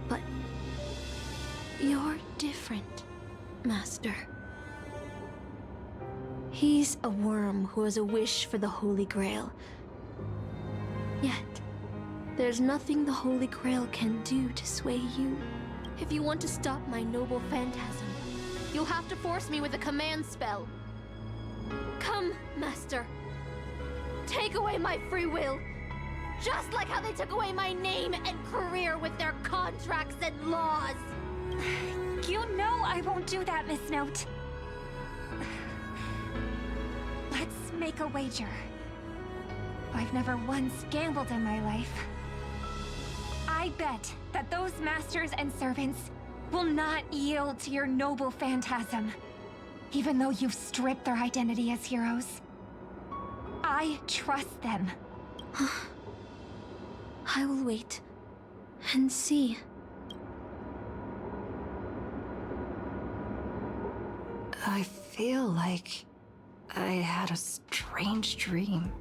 But... you're different, Master. He's a worm who has a wish for the Holy Grail. Yet, there's nothing the Holy Grail can do to sway you. If you want to stop my noble phantasm, you'll have to force me with a command spell. Come, Master. Take away my free will. Just like how they took away my name and career with their contracts and laws. You know I won't do that, Miss Note. Let's make a wager. I've never once gambled in my life. I bet that those masters and servants will not yield to your noble phantasm, even though you've stripped their identity as heroes. I trust them. I will wait and see. I feel like I had a strange dream.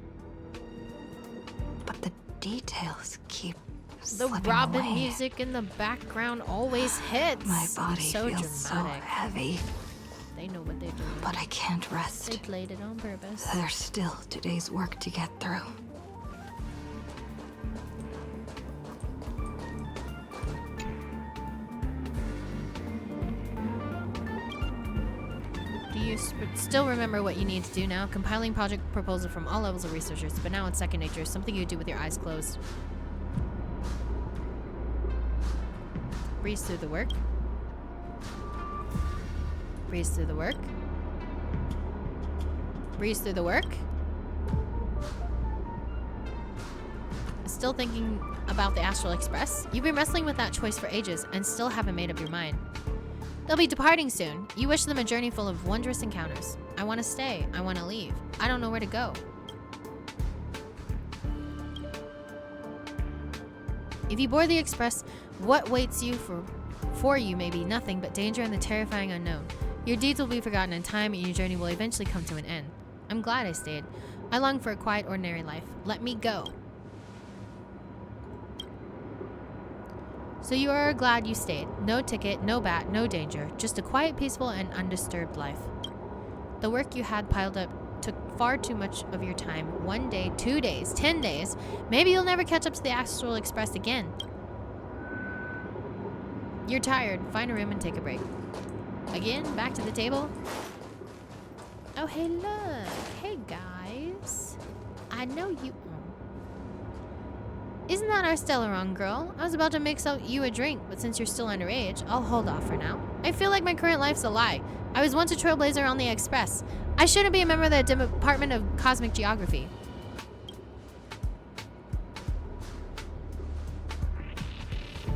But the details keep The slipping Robin away. music in the background always hits. My body so feels dramatic. so heavy. They know what they're doing. But I can't rest. They played it on purpose. There's still today's work to get through. Do you still remember what you need to do now? Compiling project proposal from all levels of researchers, but now it's second nature, something you do with your eyes closed. Breeze through the work. Breeze through the work. Breeze through the work. Still thinking about the Astral Express? You've been wrestling with that choice for ages and still haven't made up your mind. They'll be departing soon. You wish them a journey full of wondrous encounters. I want to stay. I want to leave. I don't know where to go. If you board the Express, what waits you for you may be nothing but danger and the terrifying unknown. Your deeds will be forgotten in time and your journey will eventually come to an end. I'm glad I stayed. I long for a quiet, ordinary life. Let me go. So you are glad you stayed. No ticket, no bat, no danger. Just a quiet, peaceful, and undisturbed life. The work you had piled up took far too much of your time. 1 day, 2 days, 10 days. Maybe you'll never catch up to the Astral Express again. You're tired. Find a room and take a break. Again, back to the table. Oh, hey, look. Hey, guys. I know you... Isn't that our Stellaron girl? I was about to mix out you a drink, but since you're still underage, I'll hold off for now. I feel like my current life's a lie. I was once a trailblazer on the Express. I shouldn't be a member of the Department of Cosmic Geography.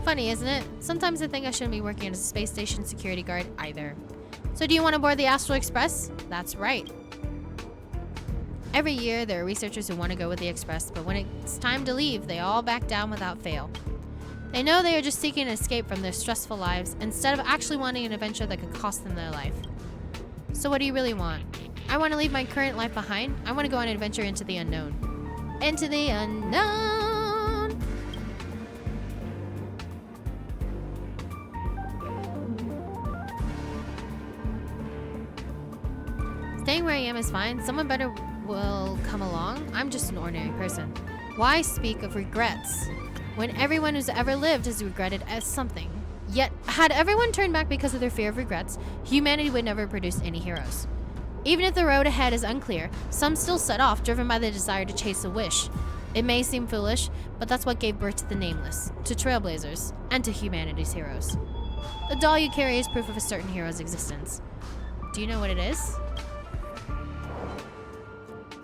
Funny, isn't it? Sometimes I think I shouldn't be working as a space station security guard either. So do you want to board the Astral Express? That's right. Every year, there are researchers who want to go with the Express, but when it's time to leave, they all back down without fail. They know they are just seeking an escape from their stressful lives instead of actually wanting an adventure that could cost them their life. So what do you really want? I want to leave my current life behind. I want to go on an adventure into the unknown. Into the unknown! Staying where I am is fine. Someone better will come along. I'm just an ordinary person. Why speak of regrets when everyone who's ever lived has regretted as something? Yet, had everyone turned back because of their fear of regrets, humanity would never produce any heroes. Even if the road ahead is unclear, some still set off, driven by the desire to chase a wish. It may seem foolish, but that's what gave birth to the Nameless, to Trailblazers, and to humanity's heroes. The doll you carry is proof of a certain hero's existence. Do you know what it is?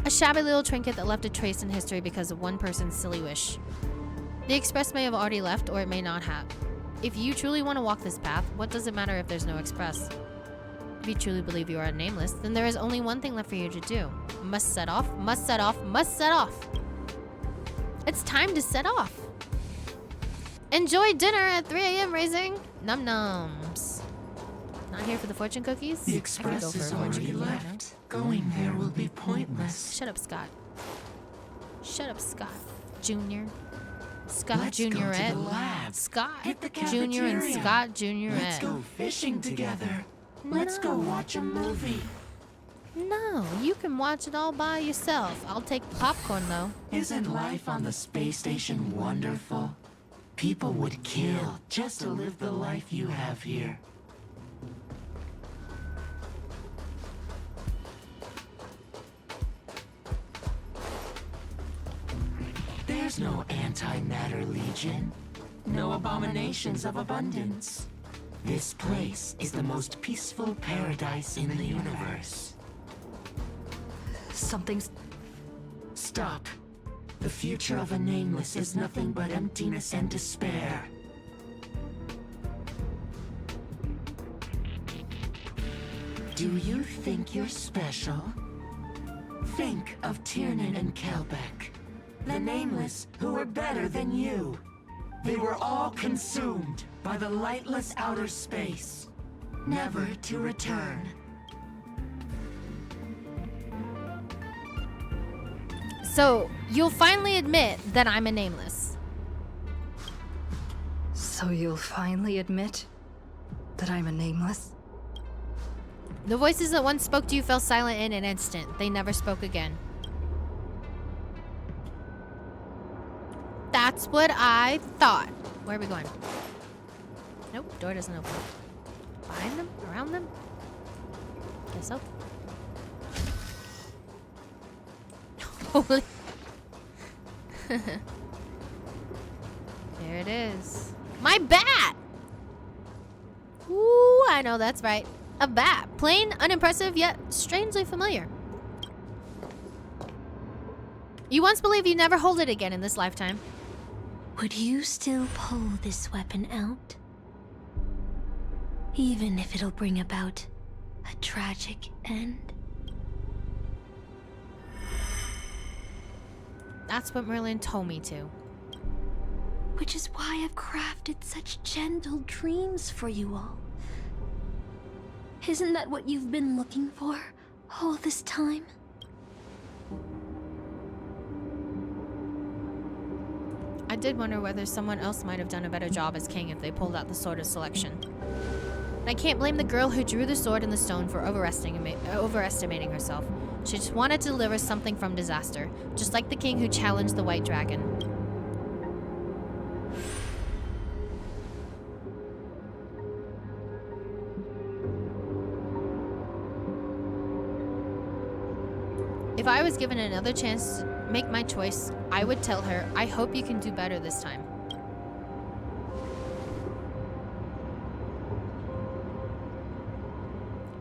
A shabby little trinket that left a trace in history because of one person's silly wish. The Express may have already left, or it may not have. If you truly want to walk this path, what does it matter if there's no Express? If you truly believe you are nameless, then there is only one thing left for you to do. Must set off, must set off, must set off. It's time to set off. Enjoy dinner at 3 a.m. Raising. Num nums. Not here for the fortune cookies? The Express is already left. Going there will be pointless. Shut up, Scott. Shut up, Scott. Junior. Scott Let's Junior go to Ed. the lab. Scott Get the Junior and cafeteria. Scott Junior Let's Ed. go fishing together. Let's go watch a movie. No, you can watch it all by yourself. I'll take popcorn though. Isn't life on the space station wonderful? People would kill just to live the life you have here. There's no antimatter legion. No abominations of abundance. This place is the most peaceful paradise in the universe. Something's... Stop. The future of a nameless is nothing but emptiness and despair. Do you think you're special? Think of Tiernan and Kelbeck, the nameless who were better than you. They were all consumed by the lightless outer space, never to return. So, you'll finally admit that I'm a nameless. So you'll finally admit that I'm a nameless? The voices that once spoke to you fell silent in an instant. They never spoke again. That's what I thought. Where are we going? Nope, door doesn't open. Behind them? Around them? Guess so. Holy. There it is. My bat! Ooh, I know that's right. A bat. Plain, unimpressive, yet strangely familiar. You once believed you'd never hold it again in this lifetime. Would you still pull this weapon out? Even if it'll bring about a tragic end? That's what Merlin told me to. Which is why I've crafted such gentle dreams for you all. Isn't that what you've been looking for all this time? I did wonder whether someone else might have done a better job as king if they pulled out the sword of selection. And I can't blame the girl who drew the sword in the stone for overestimating herself. She just wanted to deliver something from disaster, just like the king who challenged the white dragon. If I was given another chance to make my choice, I would tell her, I hope you can do better this time.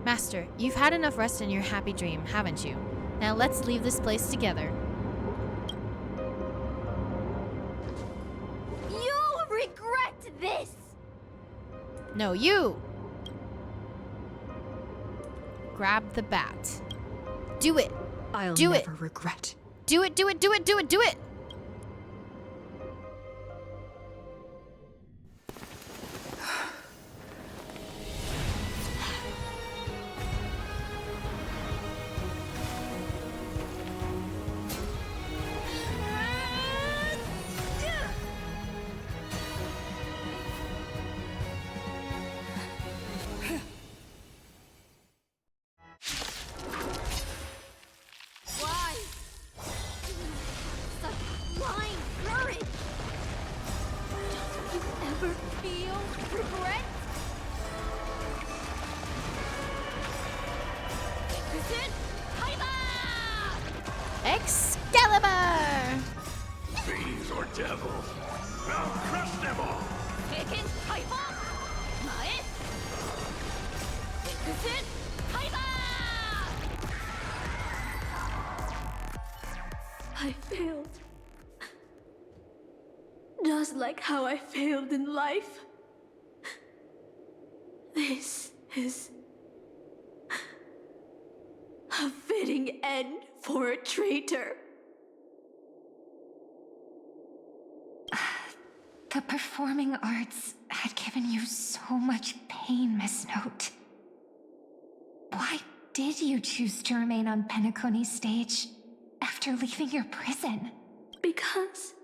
Master, you've had enough rest in your happy dream, haven't you? Now let's leave this place together. You'll regret this! No, you! grab the bat. Do it. I'll do never it. regret. Do it, do it, do it, do it, do it. Why? Such blind courage! Don't you ever feel regret? Present Kaiba! Excalibur! Fiends or devils, I'll crush them all! Taken Kaiba! Mae! Present Kaiba! I failed. Just like how I failed in life. This is a fitting end for a traitor. The performing arts had given you so much pain, Miss Note. Why did you choose to remain on Penacony's stage after leaving your prison? Because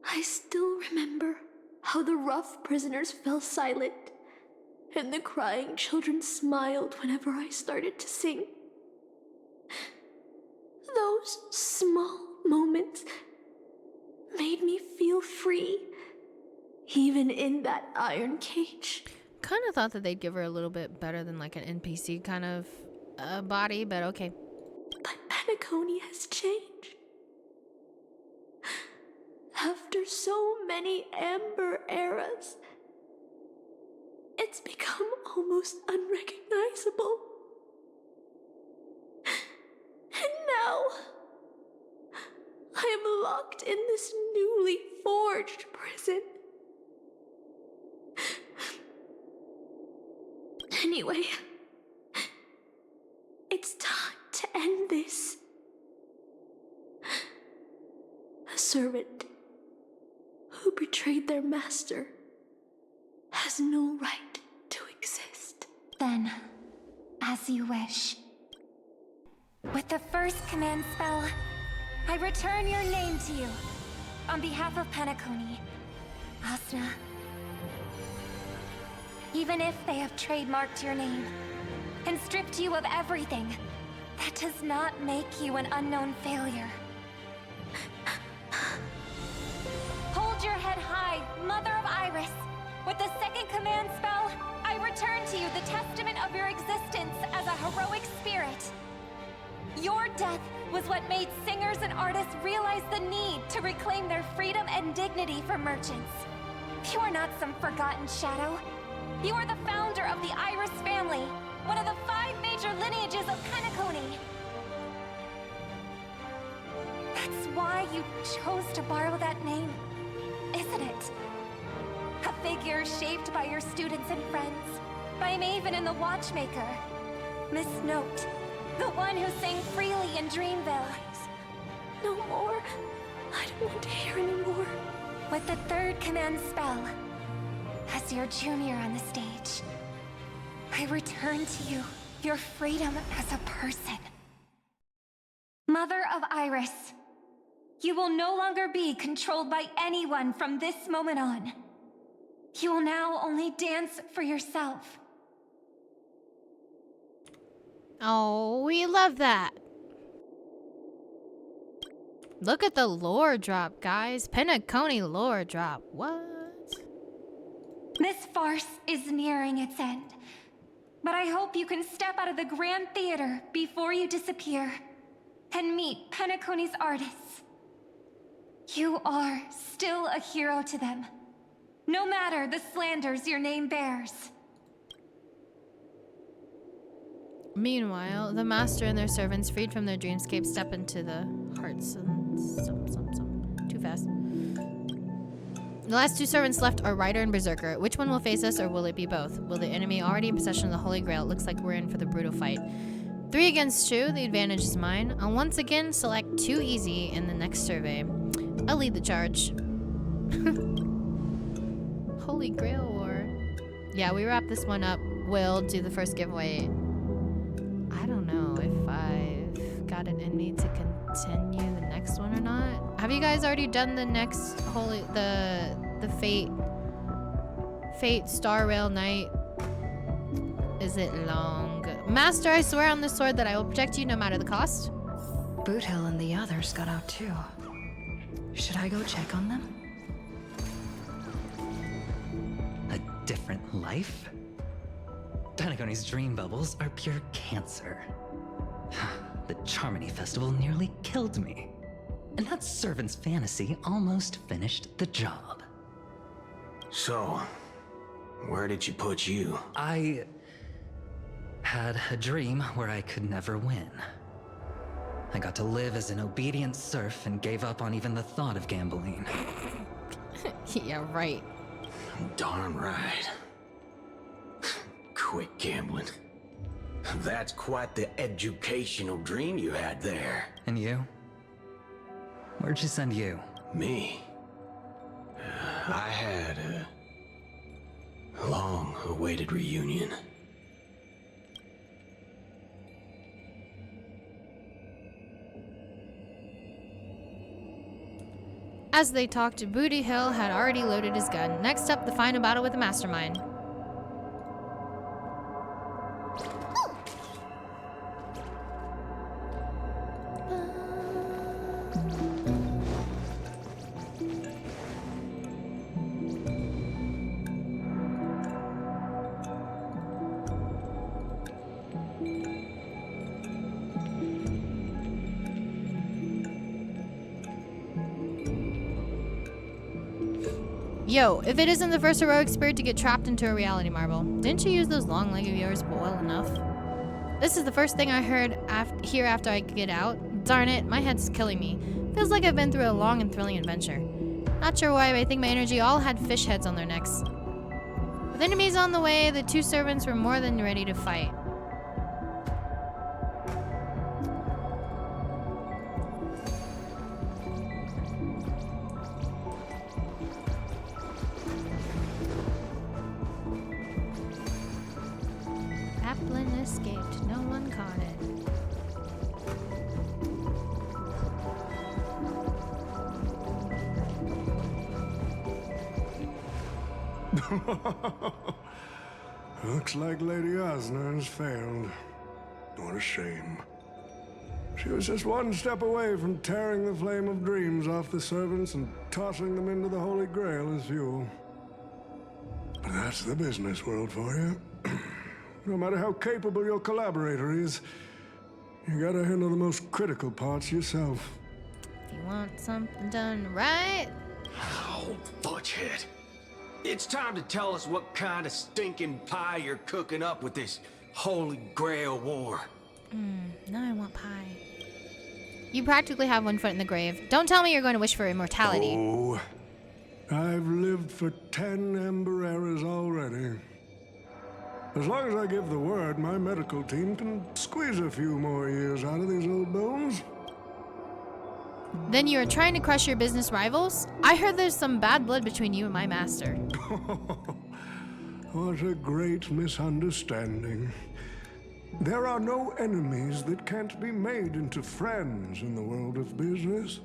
I still remember how the rough prisoners fell silent and the crying children smiled whenever I started to sing. Those small moments made me feel free, even in that iron cage. Kind of thought that they'd give her a little bit better than like an NPC kind of body, but okay. But Penacony has changed. After so many Amber eras, it's become almost unrecognizable. And now, I am locked in this newly forged prison. Anyway, it's time to end this. A servant who betrayed their master has no right to exist. Then, as you wish. With the first command spell, I return your name to you. On behalf of Penacony, Asuna. Even if they have trademarked your name and stripped you of everything, that does not make you an unknown failure. Hold your head high, Mother of Iris. With the second command spell, I return to you the testament of your existence as a heroic spirit. Your death was what made singers and artists realize the need to reclaim their freedom and dignity for merchants. You are not some forgotten shadow. You are the founder of the Iris family, one of the 5 major lineages of Penacony. That's why you chose to borrow that name, isn't it? A figure shaped by your students and friends, by Maven and the Watchmaker, Miss Note, the one who sang freely in Dreamville. No more. I don't want to hear anymore. With the third command spell, as your junior on the stage, I return to you your freedom as a person. Mother of Iris, you will no longer be controlled by anyone from this moment on. You will now only dance for yourself. Oh, we love that. Look at the lore drop, guys. Penacony lore drop. What? This farce is nearing its end, but I hope you can step out of the Grand Theater before you disappear and meet Penacony's artists. You are still a hero to them, no matter the slanders your name bears. Meanwhile, the master and their servants, freed from their dreamscape, step into the hearts and some. Too fast. The last 2 servants left are Rider and Berserker. Which one will face us, or will it be both? Will the enemy already in possession of the Holy Grail? It looks like we're in for the brutal fight. 3 against 2. The advantage is mine. I'll once again select 2 easy in the next survey. I'll lead the charge. Holy Grail War. Yeah, we wrap this one up. We'll do the first giveaway. I don't know if I've got it in me to continue the next one or not. Have you guys already done the next the Fate Star Rail Knight? Is it long? Master, I swear on this sword that I will protect you no matter the cost. Boothill and the others got out too. Should I go check on them? A different life? Penacony's dream bubbles are pure cancer. The Charmony Festival nearly killed me. And that servant's fantasy almost finished the job. So, where did you put you? I had a dream where I could never win. I got to live as an obedient serf and gave up on even the thought of gambling. Yeah, right. Darn right. Quit gambling. That's quite the educational dream you had there. And you? Where'd she send you? Me? I had a long-awaited reunion. As they talked, Booty Hill had already loaded his gun. Next up, the final battle with the Mastermind. Yo, if it isn't the first heroic spirit to get trapped into a reality marble, didn't you use those long legs of yours well enough? This is the first thing I heard here after I get out. Darn it, my head's killing me. Feels like I've been through a long and thrilling adventure. Not sure why, but I think my energy all had fish heads on their necks. With enemies on the way, the 2 servants were more than ready to fight. Applin escaped. No one caught it. Looks like Lady Osner has failed. What a shame. She was just one step away from tearing the flame of dreams off the servants and tossing them into the Holy Grail as fuel. But that's the business world for you. No matter how capable your collaborator is, you gotta handle the most critical parts yourself. If you want something done right... Oh, butchhead. It's time to tell us what kind of stinking pie you're cooking up with this Holy Grail War. Now I want pie. You practically have one foot in the grave. Don't tell me you're going to wish for immortality. Oh, I've lived for 10 Ember eras already. As long as I give the word, my medical team can squeeze a few more years out of these old bones. Then you are trying to crush your business rivals? I heard there's some bad blood between you and my master. What a great misunderstanding. There are no enemies that can't be made into friends in the world of business.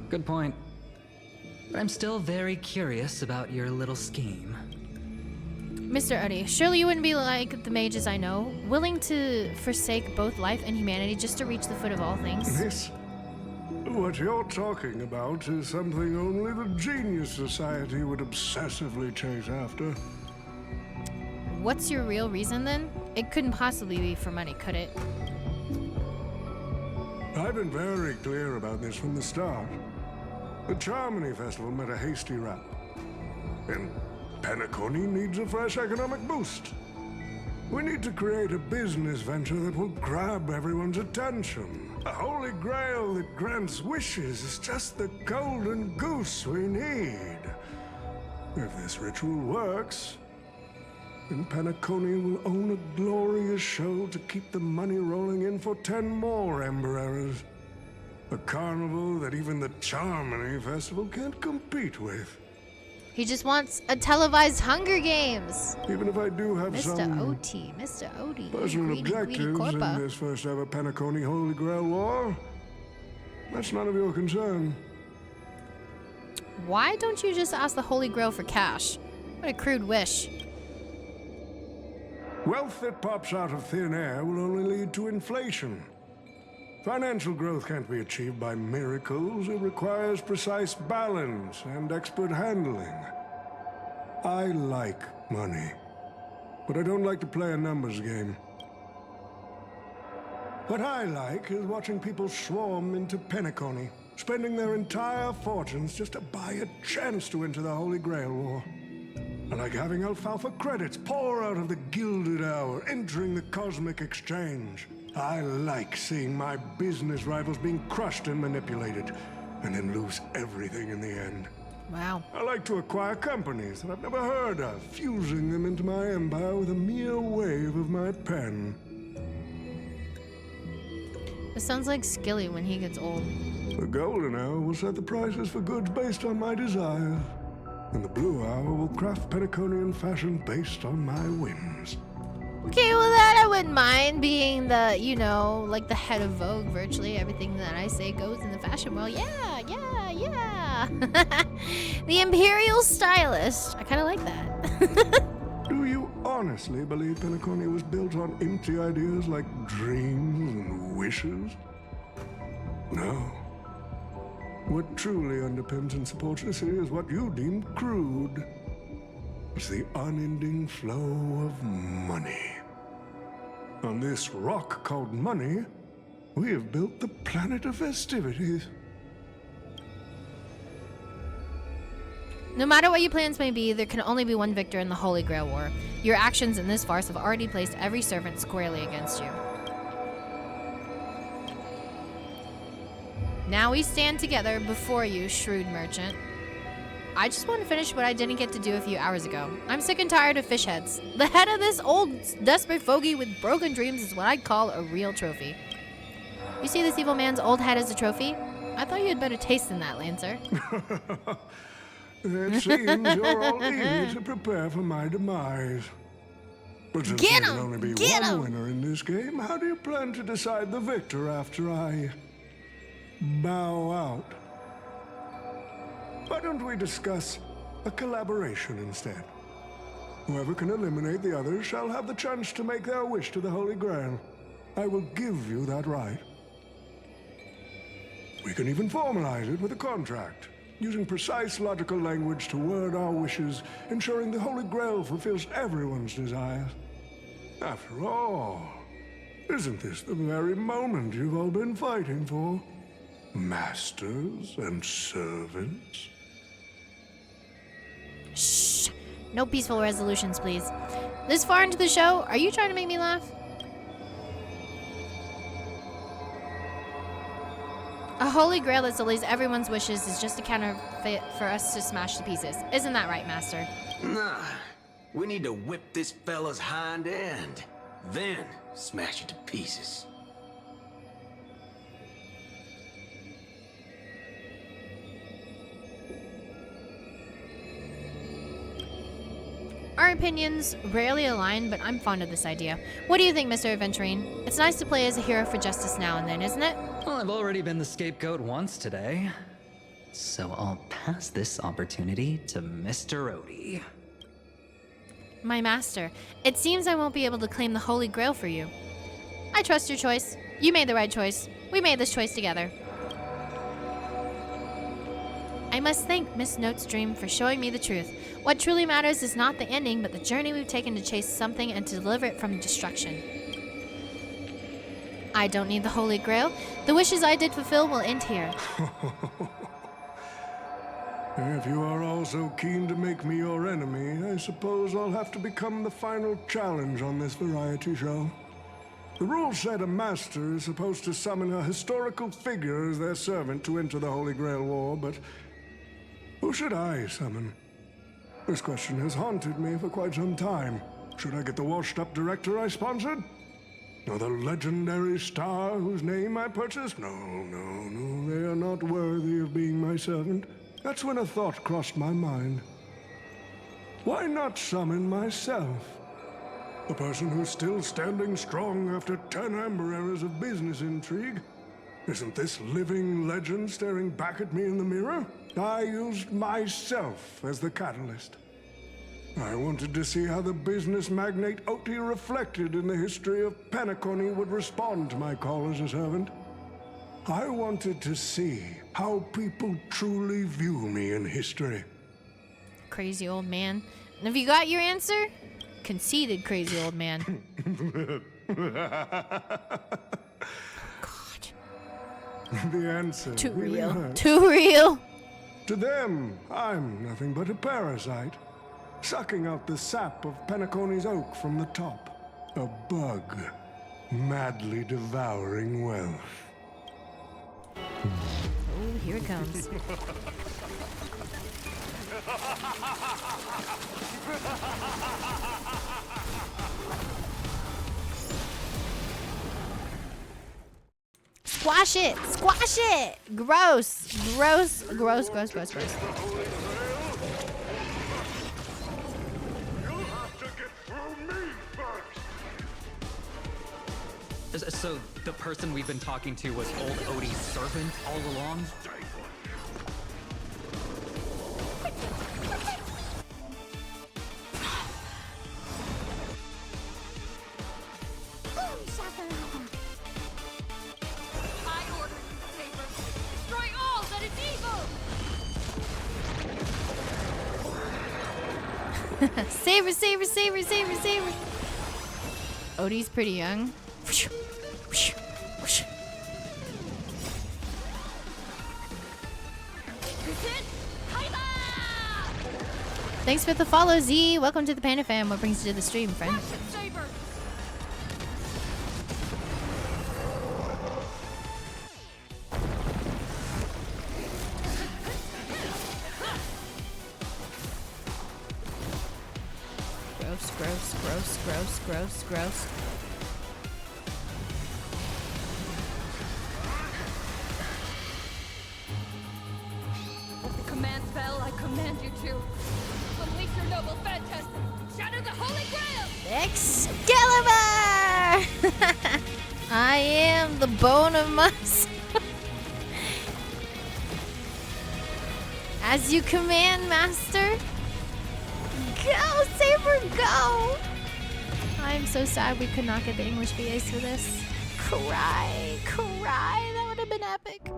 Good point. But I'm still very curious about your little scheme. Mr. Uddy, surely you wouldn't be like the mages I know, willing to forsake both life and humanity just to reach the foot of all things? Miss, what you're talking about is something only the Genius Society would obsessively chase after. What's your real reason then? It couldn't possibly be for money, could it? I've been very clear about this from the start. The Charmony Festival met a hasty wrap. And Penacony needs a fresh economic boost. We need to create a business venture that will grab everyone's attention. A holy grail that grants wishes is just the golden goose we need. If this ritual works, then Penacony will own a glorious show to keep the money rolling in for 10 more Ember Errors. A carnival that even the Charmony Festival can't compete with. He just wants a televised Hunger Games. Even if I do have Mr. some OT, Mr. OT. personal greedy objectives corpa. in this first ever Penacony Holy Grail War, that's none of your concern. Why don't you just ask the Holy Grail for cash? What a crude wish. Wealth that pops out of thin air will only lead to inflation. Financial growth can't be achieved by miracles. It requires precise balance and expert handling. I like money, but I don't like to play a numbers game. What I like is watching people swarm into Penacony, spending their entire fortunes just to buy a chance to enter the Holy Grail War. I like having alfalfa credits pour out of the Gilded Hour, entering the Cosmic Exchange. I like seeing my business rivals being crushed and manipulated, and then lose everything in the end. Wow. I like to acquire companies that I've never heard of, fusing them into my empire with a mere wave of my pen. It sounds like Skilly when he gets old. The Golden Hour will set the prices for goods based on my desires, and the Blue Hour will craft Penaconian fashion based on my whims. Okay, well that I wouldn't mind being the, you know, like the head of Vogue virtually. Everything that I say goes in the fashion world. Yeah. The Imperial Stylist. I kind of like that. Do you honestly believe Penacony was built on empty ideas like dreams and wishes? No. What truly underpins and supports the city is what you deem crude. It's the unending flow of money. On this rock called money, we have built the planet of festivities. No matter what your plans may be, there can only be one victor in the Holy Grail War. Your actions in this farce have already placed every servant squarely against you. Now we stand together before you, shrewd merchant. I just want to finish what I didn't get to do a few hours ago. I'm sick and tired of fish heads. The head of this old, desperate fogey with broken dreams is what I'd call a real trophy. You see this evil man's old head as a trophy? I thought you had better taste than that, Lancer. It seems you're all eager to prepare for my demise. But since Get there him! can only be Get one him! winner in this game, how do you plan to decide the victor after I bow out? Why don't we discuss a collaboration instead? Whoever can eliminate the others shall have the chance to make their wish to the Holy Grail. I will give you that right. We can even formalize it with a contract, using precise logical language to word our wishes, ensuring the Holy Grail fulfills everyone's desires. After all, isn't this the very moment you've all been fighting for? Masters and servants? Shh. No peaceful resolutions, please. This far into the show, are you trying to make me laugh? A holy grail that sullies everyone's wishes is just a counterfeit for us to smash to pieces. Isn't that right, Master? Nah, we need to whip this fella's hind end, then smash it to pieces. Our opinions rarely align, but I'm fond of this idea. What do you think, Mr. Aventurine? It's nice to play as a hero for justice now and then, isn't it? Well, I've already been the scapegoat once today, so I'll pass this opportunity to Mr. Odie. My master, it seems I won't be able to claim the Holy Grail for you. I trust your choice. You made the right choice. We made this choice together. I must thank Miss Note's dream for showing me the truth. What truly matters is not the ending, but the journey we've taken to chase something and to deliver it from destruction. I don't need the Holy Grail. The wishes I did fulfill will end here. If you are all so keen to make me your enemy, I suppose I'll have to become the final challenge on this variety show. The rules said a master is supposed to summon a historical figure as their servant to enter the Holy Grail War, but who should I summon? This question has haunted me for quite some time. Should I get the washed-up director I sponsored? Or the legendary star whose name I purchased? No, they are not worthy of being my servant. That's when a thought crossed my mind. Why not summon myself? The person who's still standing strong after 10 amber eras of business intrigue? Isn't this living legend staring back at me in the mirror? I used myself as the catalyst. I wanted to see how the business magnate Oti reflected in the history of Penacony would respond to my call as a servant. I wanted to see how people truly view me in history. Crazy old man. And have you got your answer? Conceited crazy old man. The answer. Too really real. hurts. Too real. To them, I'm nothing but a parasite, sucking out the sap of Penacony's oak from the top. A bug, madly devouring wealth. Oh, here it comes. Squash it! Squash it! Gross! Gross! Gross! Gross! Gross! Gross! So the person we've been talking to was old Odie's servant all along? I order you, Saber. Destroy all that is evil. Saber! Saber! Saber! Saber! Saber! Odie's pretty young. Thanks for the follow, Z. Welcome to the Panda Fam. What brings you to the stream, friend? Gross, gross, gross, gross, gross, gross. At the command spell, I command you to unleash your noble phantasm. Shatter the Holy Grail. Excalibur! I am the bone of my soul. As you command, Master. Go, Saber, go! I'm so sad we could not get the English VAs for this. Cry, cry. That would have been epic.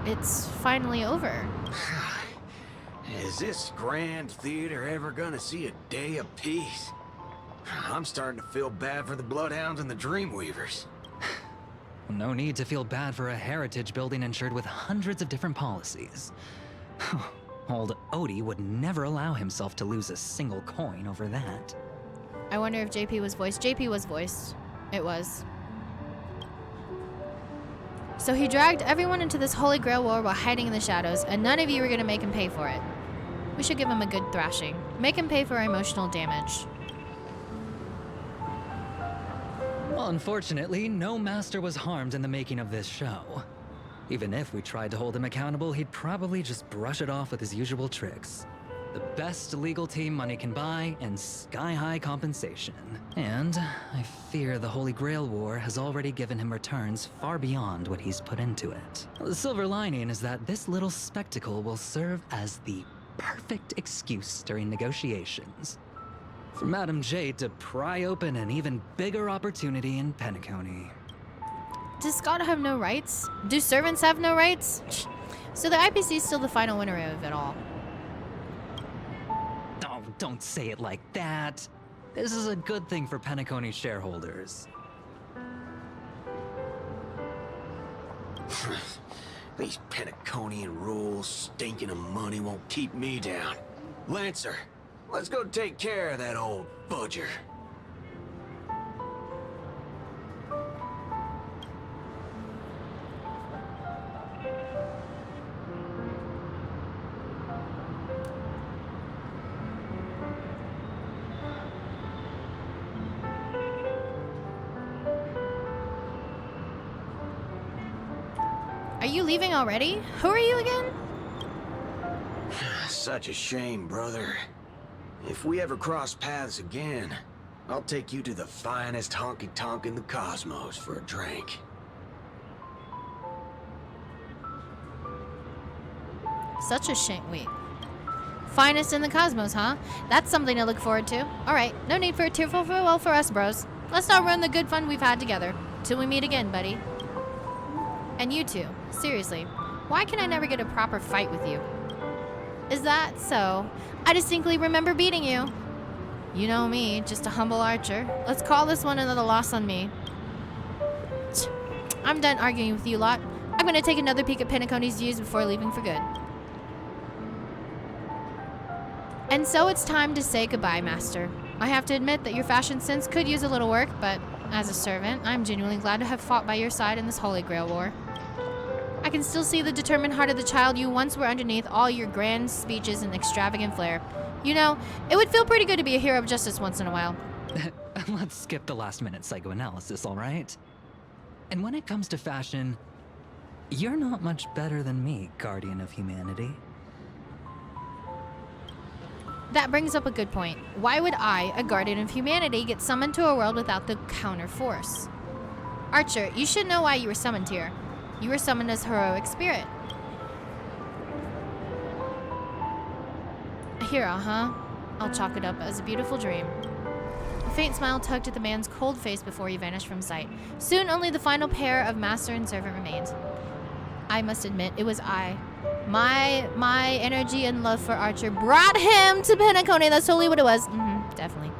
It's finally over. Is this grand theater ever gonna see a day of peace? I'm starting to feel bad for the Bloodhounds and the Dreamweavers. No need to feel bad for a heritage building insured with hundreds of different policies. Old Odie would never allow himself to lose a single coin over that. I wonder if JP was voiced. JP was voiced. It was. So he dragged everyone into this Holy Grail war while hiding in the shadows, and none of you were gonna make him pay for it. We should give him a good thrashing. Make him pay for our emotional damage. Well, unfortunately, no master was harmed in the making of this show. Even if we tried to hold him accountable, he'd probably just brush it off with his usual tricks. The best legal team money can buy, and sky-high compensation. And I fear the Holy Grail War has already given him returns far beyond what he's put into it. The silver lining is that this little spectacle will serve as the perfect excuse during negotiations for Madame Jade to pry open an even bigger opportunity in Penacony. Does Scott have no rights? Do servants have no rights? So the IPC is still the final winner of it all. Oh, don't say it like that. This is a good thing for Penacony shareholders. These Penaconian rules, stinking of money won't keep me down. Lancer, let's go take care of that old budger. Are you leaving already? Who are you again? Such a shame, brother. If we ever cross paths again, I'll take you to the finest honky-tonk in the cosmos for a drink. Such a shame. Wait. Finest in the cosmos, huh? That's something to look forward to. Alright, no need for a tearful farewell for us, bros. Let's not ruin the good fun we've had together. Till we meet again, buddy. And you two, seriously, why can I never get a proper fight with you? Is that so? I distinctly remember beating you. You know me, just a humble archer. Let's call this one another loss on me. I'm done arguing with you lot. I'm gonna take another peek at Penaconi's views before leaving for good. And so it's time to say goodbye, Master. I have to admit that your fashion sense could use a little work, but as a servant, I'm genuinely glad to have fought by your side in this Holy Grail war. I can still see the determined heart of the child you once were underneath all your grand speeches and extravagant flair. You know, it would feel pretty good to be a hero of justice once in a while. Let's skip the last-minute psychoanalysis, all right? And when it comes to fashion, you're not much better than me, Guardian of Humanity. That brings up a good point. Why would I, a Guardian of Humanity, get summoned to a world without the counter-force? Archer, you should know why you were summoned here. You were summoned as heroic spirit. A hero, huh? I'll chalk it up as a beautiful dream. A faint smile tugged at the man's cold face before he vanished from sight. Soon only the final pair of master and servant remained. I must admit, it was I. My energy and love for Archer brought him to Penacony. That's totally what it was. Definitely.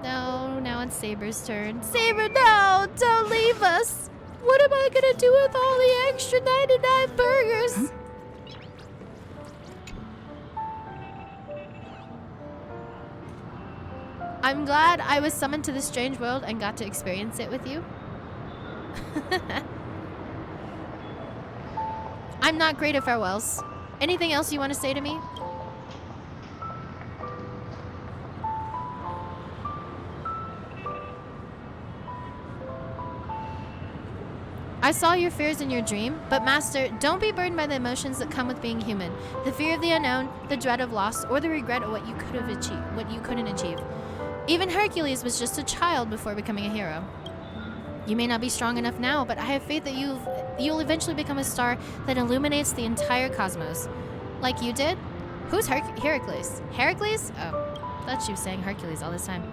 No, now it's Saber's turn. Saber, no! Don't leave us! What am I gonna do with all the extra 99 burgers? I'm glad I was summoned to this strange world and got to experience it with you. I'm not great at farewells. Anything else you want to say to me? I saw your fears in your dream, but Master, don't be burdened by the emotions that come with being human. The fear of the unknown, the dread of loss, or the regret of what you could have achieved, what you couldn't achieve. Even Hercules was just a child before becoming a hero. You may not be strong enough now, but I have faith that you'll eventually become a star that illuminates the entire cosmos. Like you did? Who's Heracles? Heracles? Oh, I thought she was saying Hercules all this time.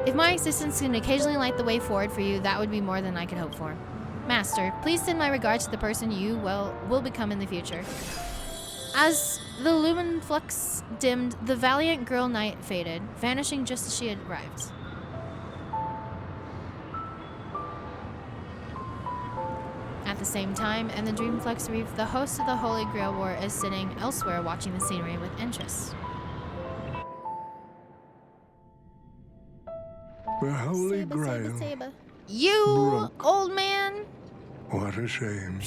If my existence can occasionally light the way forward for you, that would be more than I could hope for. Master, please send my regards to the person you will become in the future. As the lumen flux dimmed, the valiant girl knight faded, vanishing just as she had arrived. At the same time, in the Dreamflux Reef, the host of the Holy Grail War is sitting elsewhere watching the scenery with interest. The Holy Grail. You, broke. old man! What a shame.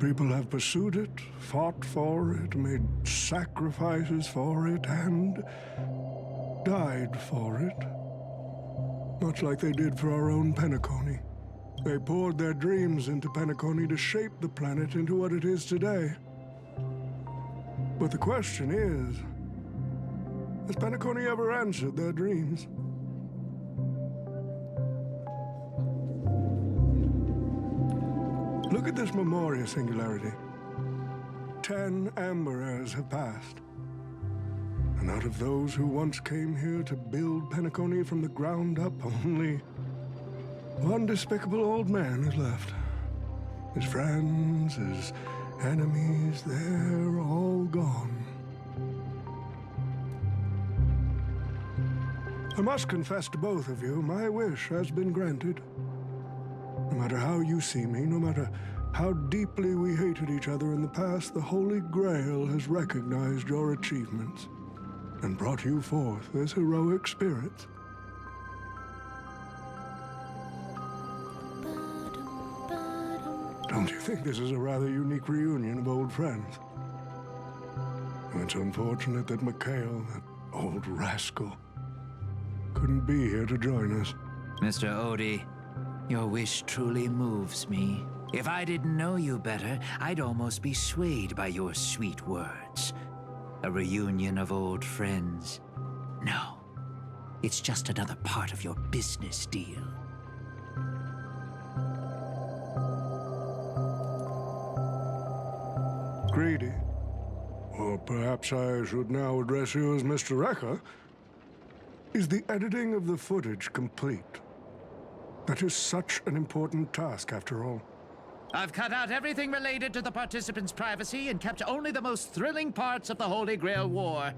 People have pursued it, fought for it, made sacrifices for it, and died for it. Much like they did for our own Penacony. They poured their dreams into Penacony to shape the planet into what it is today. But the question is, has Penacony ever answered their dreams? Look at this Memoria singularity. 10 Amber Heirs have passed. And out of those who once came here to build Penacony from the ground up, only one despicable old man is left. His friends, his enemies, they're all gone. I must confess to both of you, my wish has been granted. No matter how you see me, no matter how deeply we hated each other in the past, the Holy Grail has recognized your achievements and brought you forth as heroic spirits. Don't you think this is a rather unique reunion of old friends? It's unfortunate that Mikhail, that old rascal, couldn't be here to join us. Mr. Odie, your wish truly moves me. If I didn't know you better, I'd almost be swayed by your sweet words. A reunion of old friends. No, it's just another part of your business deal. Greedy. Or perhaps I should now address you as Mr. Recker. Is the editing of the footage complete? That is such an important task, after all. I've cut out everything related to the participants' privacy and kept only the most thrilling parts of the Holy Grail War.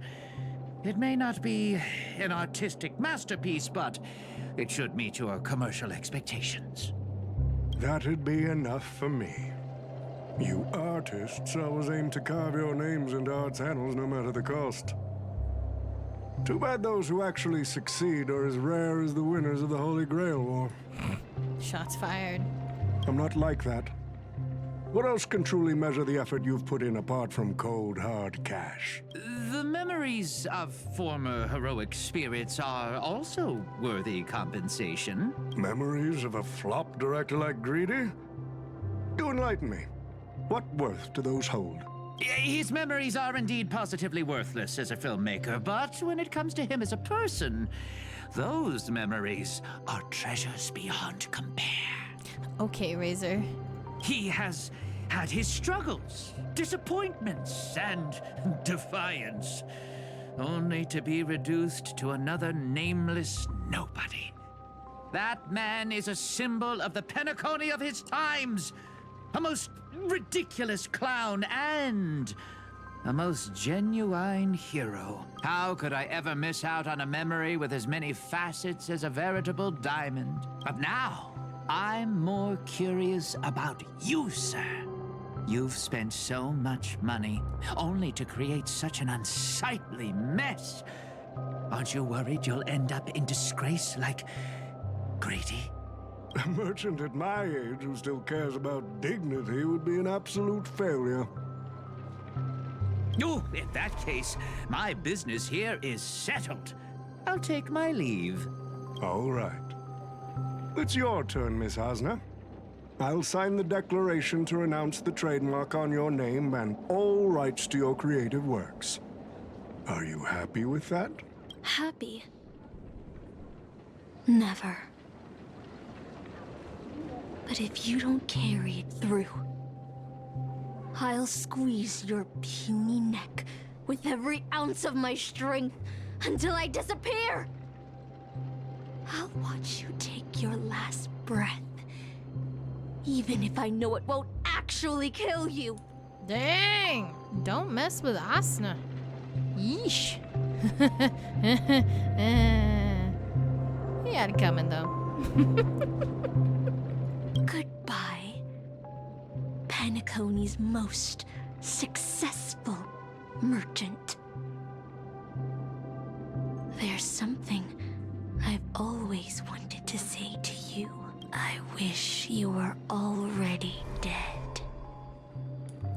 It may not be an artistic masterpiece, but it should meet your commercial expectations. That'd be enough for me. You artists always aim to carve your names into art's annals no matter the cost. Too bad those who actually succeed are as rare as the winners of the Holy Grail War. Shots fired. I'm not like that. What else can truly measure the effort you've put in apart from cold, hard cash? The memories of former heroic spirits are also worthy compensation. Memories of a flop director like Greedy? Do enlighten me. What worth do those hold? His memories are indeed positively worthless as a filmmaker, but when it comes to him as a person, those memories are treasures beyond compare. Okay, Razor. He has had his struggles, disappointments, and defiance, only to be reduced to another nameless nobody. That man is a symbol of the Penacony of his times, a most ridiculous clown and a most genuine hero. How could I ever miss out on a memory with as many facets as a veritable diamond? But now, I'm more curious about you, sir. You've spent so much money, only to create such an unsightly mess. Aren't you worried you'll end up in disgrace like Grady? A merchant at my age who still cares about dignity would be an absolute failure. Oh, in that case, my business here is settled. I'll take my leave. All right. It's your turn, Miss Osner. I'll sign the declaration to renounce the trademark on your name and all rights to your creative works. Are you happy with that? Happy? Never. But if you don't carry it through, I'll squeeze your puny neck with every ounce of my strength until I disappear! I'll watch you take your last breath, even if I know it won't actually kill you. Dang! Don't mess with Asna. Yeesh. He had it coming though. Goodbye, Penacony's most successful merchant. There's something I've always wanted to say to you. I wish you were already dead.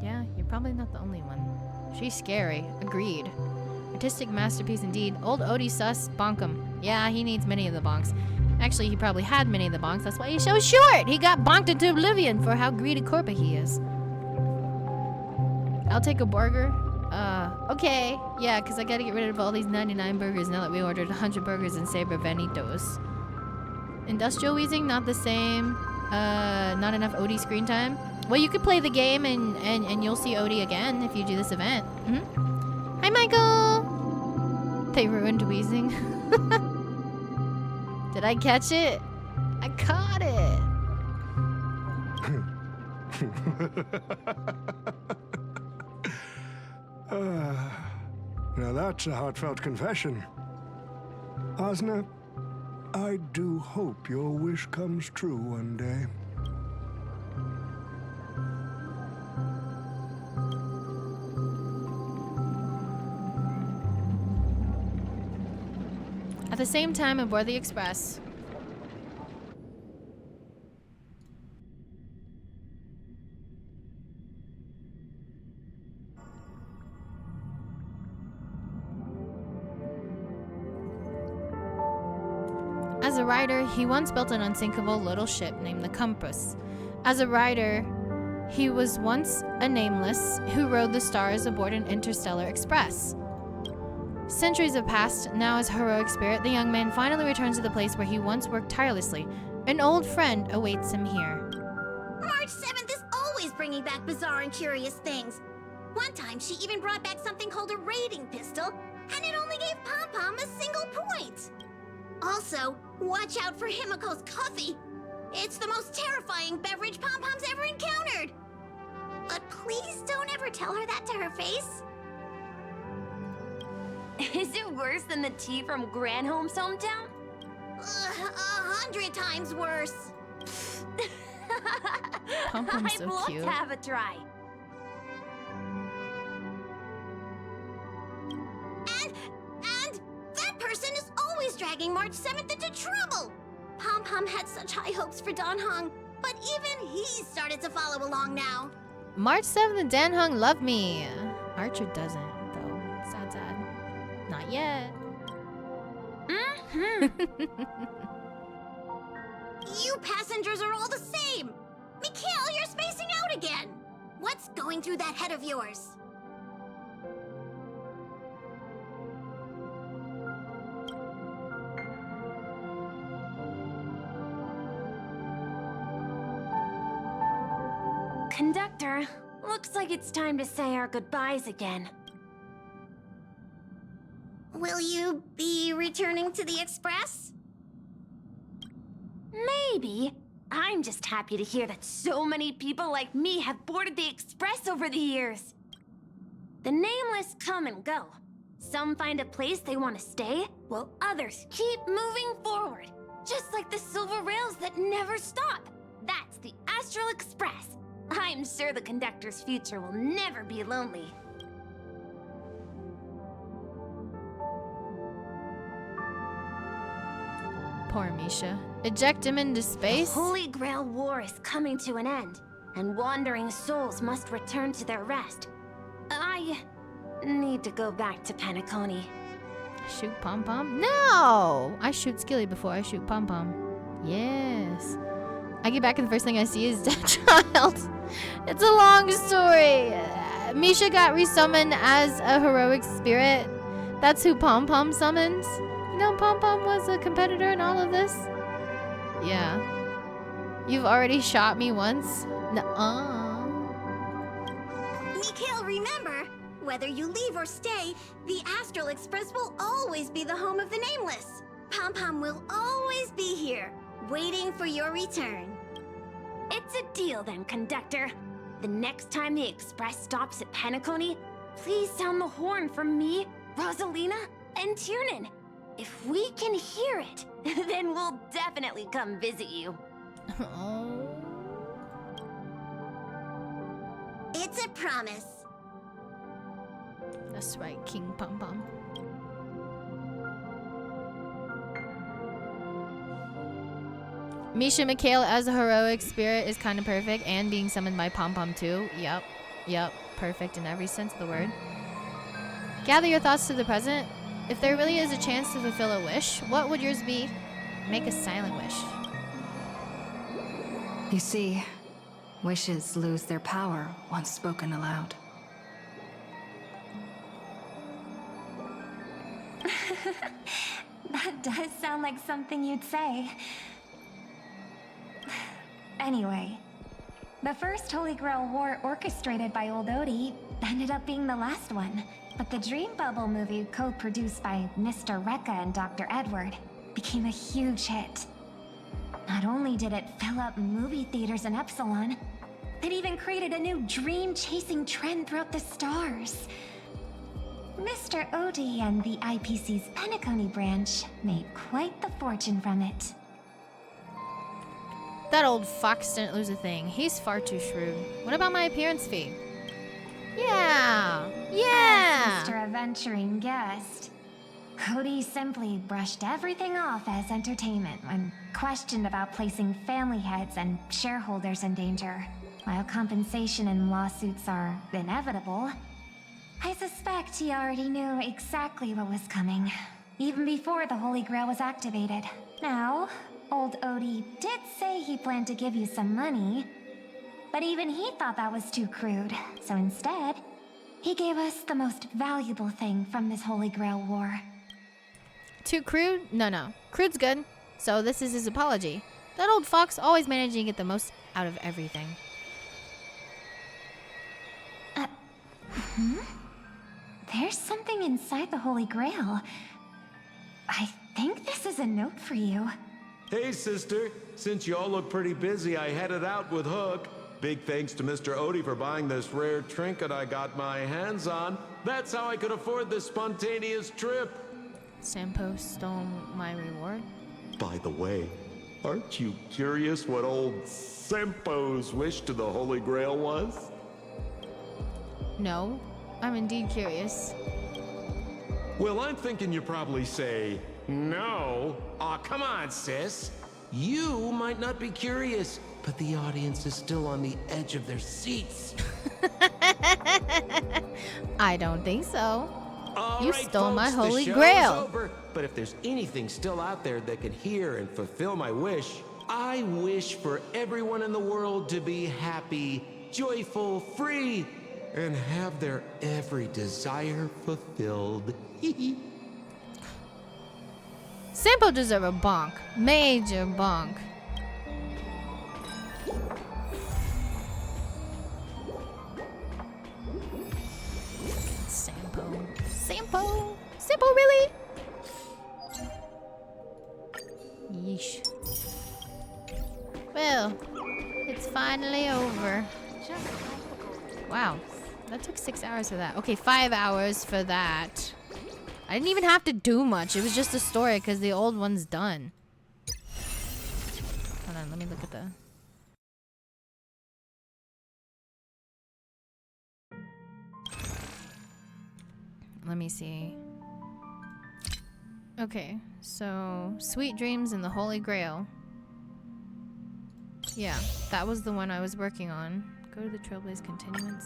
Yeah, you're probably not the only one. She's scary. Agreed. Artistic masterpiece indeed. Old Odie sus. Bonk him. Yeah, he needs many of the bonks. Actually, he probably had many of the bonks. That's why he's so short. He got bonked into oblivion for how greedy corporate he is. I'll take a burger. Okay. Yeah, because I gotta get rid of all these 99 burgers now that we ordered 100 burgers in Saber Vanitos. Industrial wheezing, not the same. Not enough Odie screen time. Well, you could play the game and you'll see Odie again if you do this event. Mm-hmm. Hi, Michael! They ruined wheezing. Did I catch it? I caught it! Now that's a heartfelt confession. Osna, I do hope your wish comes true one day. At the same time, aboard the Express, as a rider, he once built an unsinkable little ship named the Compass. As a rider, he was once a nameless who rode the stars aboard an interstellar express. Centuries have passed. Now, as a heroic spirit, the young man finally returns to the place where he once worked tirelessly. An old friend awaits him here. March 7th is always bringing back bizarre and curious things. One time, she even brought back something called a raiding pistol, and it only gave Pom-Pom a single point. Also, watch out for Himiko's coffee. It's the most terrifying beverage Pom-Pom's ever encountered. But please don't ever tell her that to her face. Is it worse than the tea from Granholm's hometown? 100 times worse. Pom-Pom's so I'd love cute. to have a try. And that person is always dragging March 7th into trouble. Pom-Pom had such high hopes for Dan Hong, but even he started to follow along now. March 7th and Dan Hung love me. Archer doesn't, though. Sad, sad. Not yet. You passengers are all the same. Mikhail, you're spacing out again. What's going through that head of yours? Conductor, looks like it's time to say our goodbyes again. Will you be returning to the Express? Maybe. I'm just happy to hear that so many people like me have boarded the Express over the years. The nameless come and go. Some find a place they want to stay, while others keep moving forward. Just like the silver rails that never stop. That's the Astral Express. I'm sure the conductor's future will never be lonely. Poor Misha. Eject him into space? The Holy Grail War is coming to an end, and wandering souls must return to their rest. I need to go back to Penacony. Shoot Pom-Pom? No! I shoot Skilly before I shoot Pom-Pom. Yes. I get back and the first thing I see is Dead Child. It's a long story. Misha got resummoned as a heroic spirit. That's who Pom-Pom summons. You know Pom-Pom was a competitor in all of this? Yeah. You've already shot me once? Nuh-uh. Mikhail, remember, whether you leave or stay, the Astral Express will always be the home of the Nameless. Pom-Pom will always be here, waiting for your return. It's a deal then, conductor. The next time the Express stops at Penacony, please sound the horn for me, Rosalina, and Tiernan. If we can hear it, then we'll definitely come visit you. Oh. It's a promise. That's right, King Pom-Pom. Misha Mikhail as a heroic spirit is kind of perfect, and being summoned by Pom-Pom too. Yep, perfect in every sense of the word. Gather your thoughts to the present. If there really is a chance to fulfill a wish, what would yours be? Make a silent wish. You see, wishes lose their power once spoken aloud. That does sound like something you'd say. Anyway, the first Holy Grail War orchestrated by Old Odie ended up being the last one. But the Dream Bubble movie, co-produced by Mr. Rekka and Dr. Edward, became a huge hit. Not only did it fill up movie theaters in Epsilon, that even created a new dream-chasing trend throughout the stars. Mr. Odie and the IPC's Penacony branch made quite the fortune from it. That old fox didn't lose a thing. He's far too shrewd. What about my appearance fee? Yeah! Yeah! As Mr. Adventuring guest, Cody simply brushed everything off as entertainment when questioned about placing family heads and shareholders in danger. While compensation and lawsuits are inevitable, I suspect he already knew exactly what was coming, even before the Holy Grail was activated. Now, old Odie did say he planned to give you some money, but even he thought that was too crude. So instead, he gave us the most valuable thing from this Holy Grail war. Too crude? No. Crude's good. So this is his apology. That old fox always managing to get the most out of everything. There's something inside the Holy Grail. I think this is a note for you. Hey, sister. Since you all look pretty busy, I headed out with Hook. Big thanks to Mr. Odie for buying this rare trinket I got my hands on. That's how I could afford this spontaneous trip. Sampo stole my reward. By the way, aren't you curious what old Sampo's wish to the Holy Grail was? No, I'm indeed curious. Well, I'm thinking you probably say, no. Aw, come on, sis. You might not be curious, but the audience is still on the edge of their seats. I don't think so. All You right, stole my folks, Holy the show's Grail. over. But if there's anything still out there that can hear and fulfill my wish, I wish for everyone in the world to be happy, joyful, free, and have their every desire fulfilled. Sampo deserve a bonk. Major bonk. Sampo, really? Yeesh. Well, it's finally over. Wow, that took 6 hours for that. Okay, 5 hours for that. I didn't even have to do much. It was just a story because the old one's done. Hold on, let me look at the... Let me see. Okay, so Sweet Dreams and the Holy Grail. Yeah, that was the one I was working on. Go to the Trailblaze Continuance.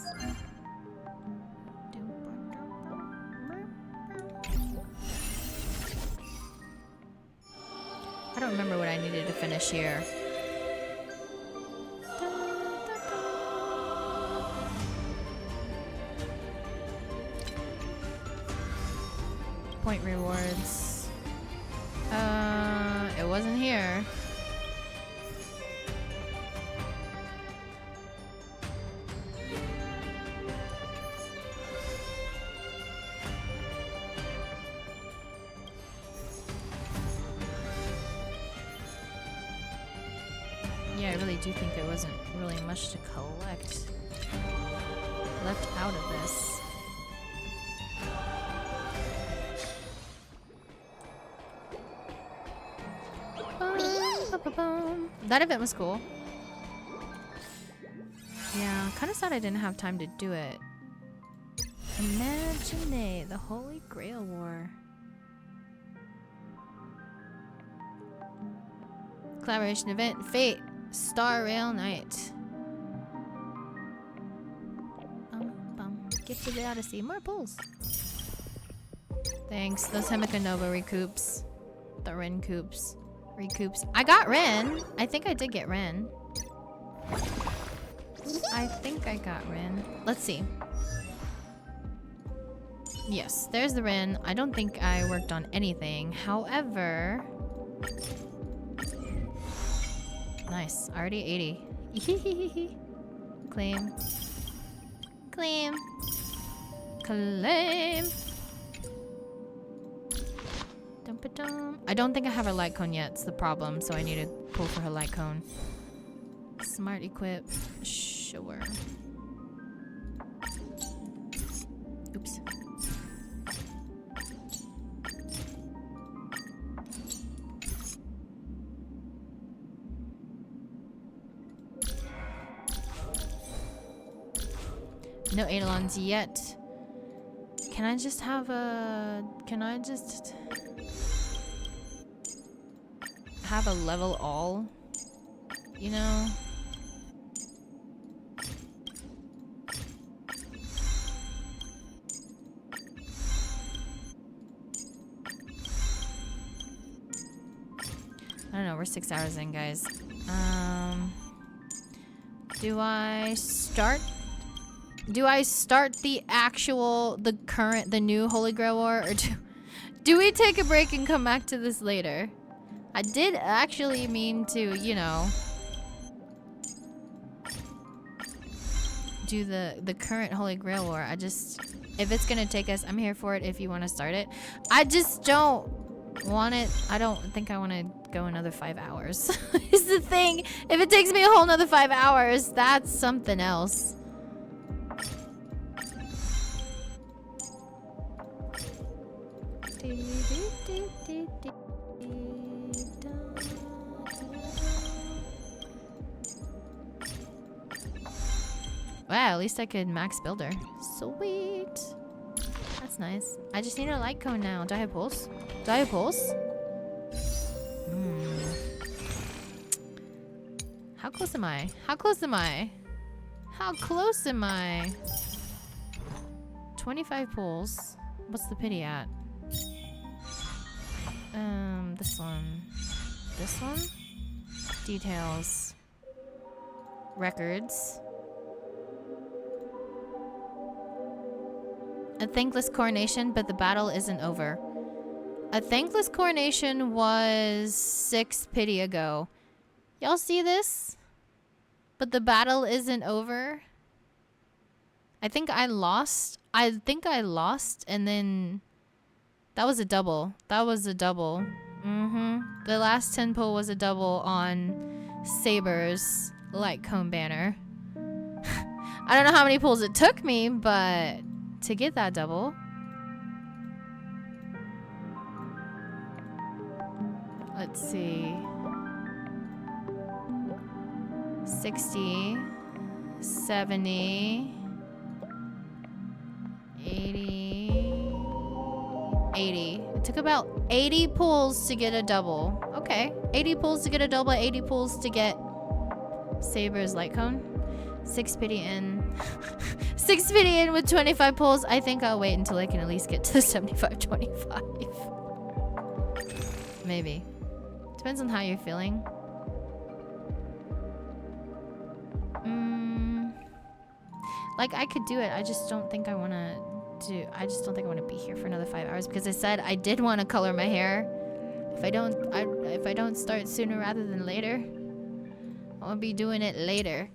I don't remember what I needed to finish here. Point rewards. It wasn't here. Yeah, I really do think there wasn't really much to collect left out of this. That event was cool. Yeah, kind of sad I didn't have time to do it. Imagine the Holy Grail War. Collaboration event, Fate, Star Rail Night. Gift of the Odyssey, more pulls. Thanks, those Hemika Nova recoups. The Ren coops. Recoups. I got Ren. I think I did get Ren. I think I got Ren. Let's see. Yes, there's the Ren. I don't think I worked on anything. However... Nice. Already 80. Claim. Claim. Claim. I don't think I have her light cone yet. It's the problem, so I need to pull for her light cone. Smart equip. Shh. Sure. Oops. No Eidolons yet. Can I just have a... Can I just... have a level all? You know? I don't know, we're 6 hours in, guys. Do I start the actual, the new Holy Grail War, or do we take a break and come back to this later? I did actually mean to, you know, do the current Holy Grail War. I just, if it's gonna take us, I'm here for it if you want to start it. I just don't want it. I don't think I want to go another 5 hours. Is the thing. If it takes me a whole nother 5 hours, that's something else. Wow, at least I could max builder. Sweet. That's nice. I just need a light cone now. Do I have pulse? Do I have pulse? How close am I? How close am I? How close am I? 25 pulls. What's the pity at? This one. This one? Details. Records. A thankless coronation, but the battle isn't over. A thankless coronation was 6 pity ago. Y'all see this? But the battle isn't over. I think I lost. And then that was a double. That was a double. The last 10 pull was a double on Saber's light cone banner. I don't know how many pulls it took me, but to get that double. Let's see. 60, 70, 80, 80. It took about 80 pulls to get a double. Okay, 80 pulls to get a double, 80 pulls to get Saber's light cone. 6 pity in. 6 pity in with 25 pulls. I think I'll wait until I can at least get to 75-25. Maybe. Depends on how you're feeling. Like, I could do it. I just don't think I want to do... I just don't think I want to be here for another 5 hours because I said I did want to color my hair. If I don't start sooner rather than later, I'll be doing it later.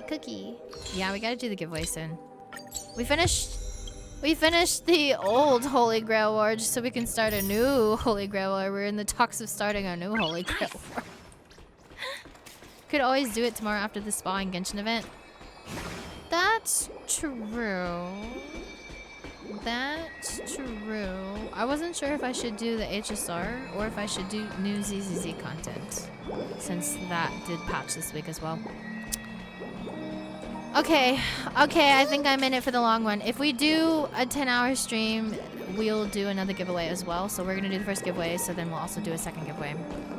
Cookie. Yeah, we gotta do the giveaway soon. We finished the old Holy Grail War just so we can start a new Holy Grail War. We're in the talks of starting our new Holy Grail War. Could always do it tomorrow after the Spa and Genshin event. That's true. That's true. I wasn't sure if I should do the HSR or if I should do new ZZZ content, since that did patch this week as well. Okay, I think I'm in it for the long one. If we do a 10-hour stream, we'll do another giveaway as well. So we're gonna do the first giveaway, so then we'll also do a second giveaway.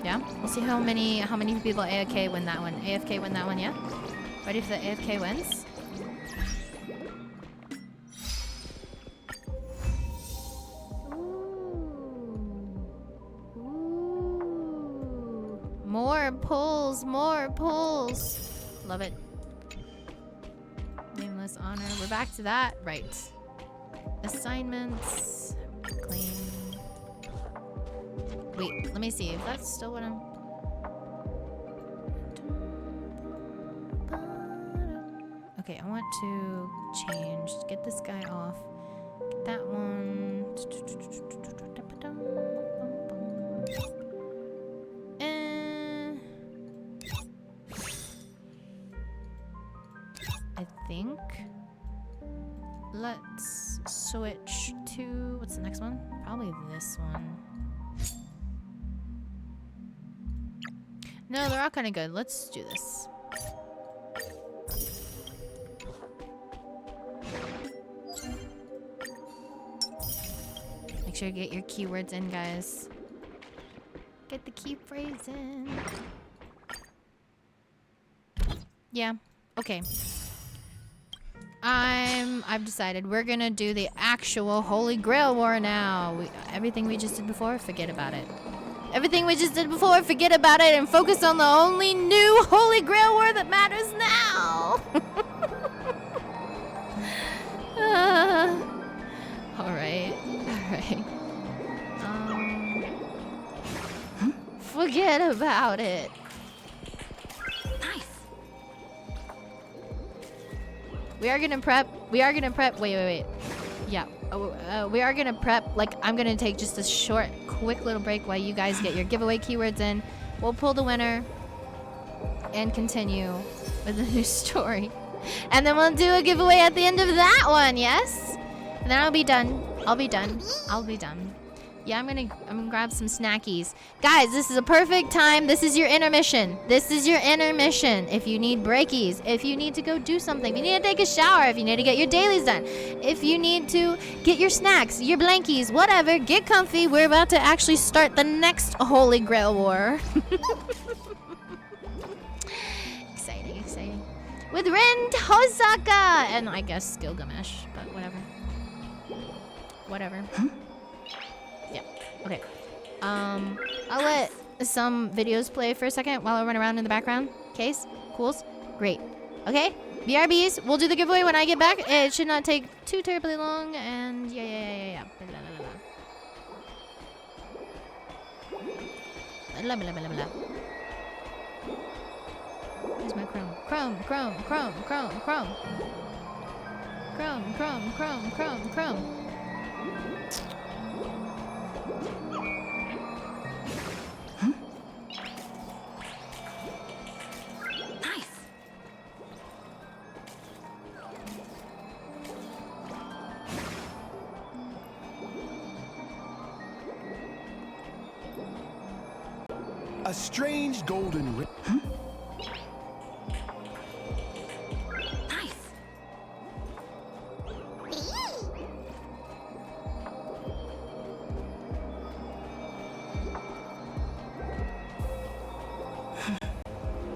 Yeah? We'll see how many people AFK win that one. AFK win that one, yeah? Ready for the AFK wins? Ooh. More pulls, more pulls. Love it. Nameless honor. We're back to that. Right. Assignments. Clean. Wait, let me see if that's still what I'm... Okay, I want to change. Get this guy off. Get that one. I think let's switch to, what's the next one? Probably this one. No, they're all kind of good. Let's do this. Make sure you get your keywords in, guys. Get the key phrase in. Yeah. Okay. I've decided we're gonna do the actual Holy Grail War now. Everything we just did before, forget about it. Everything we just did before, forget about it and focus on the only new Holy Grail War that matters now. Alright. Forget about it. We are gonna prep. Wait. Yeah. We are gonna prep. Like, I'm gonna take just a short, quick little break while you guys get your giveaway keywords in. We'll pull the winner and continue with the new story. And then we'll do a giveaway at the end of that one, yes? And then I'll be done. Yeah, I'm gonna grab some snackies. Guys, this is a perfect time. This is your intermission. If you need breakies, if you need to go do something, if you need to take a shower, if you need to get your dailies done, if you need to get your snacks, your blankies, whatever, get comfy. We're about to actually start the next Holy Grail War. Exciting. With Rin Tosaka! And I guess Gilgamesh, but whatever. Yeah, okay. I'll let some videos play for a second while I run around in the background. Case? Cools? Great. Okay, BRBs, we'll do the giveaway when I get back. It should not take too terribly long, and yeah. Blah, blah, blah, blah. Where's my Chrome? Chrome. A strange golden ring.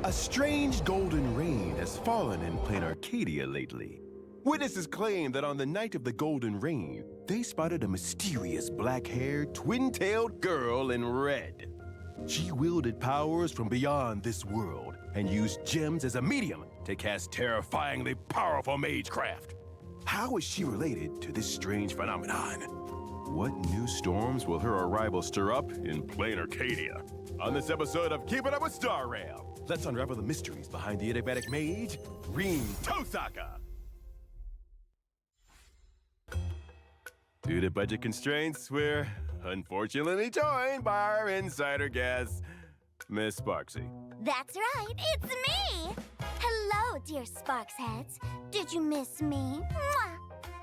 A strange golden rain has fallen in Plain Arcadia lately. Witnesses claim that on the night of the golden rain, they spotted a mysterious black-haired, twin-tailed girl in red. She wielded powers from beyond this world and used gems as a medium to cast terrifyingly powerful magecraft. How is she related to this strange phenomenon? What new storms will her arrival stir up in Plain Arcadia? On this episode of Keeping Up with Star Rail, let's unravel the mysteries behind the enigmatic mage, Rin Tosaka. Due to budget constraints, we're unfortunately joined by our insider guest, Miss Sparksy. That's right, it's me! Hello, dear Sparksheads. Did you miss me? Mwah!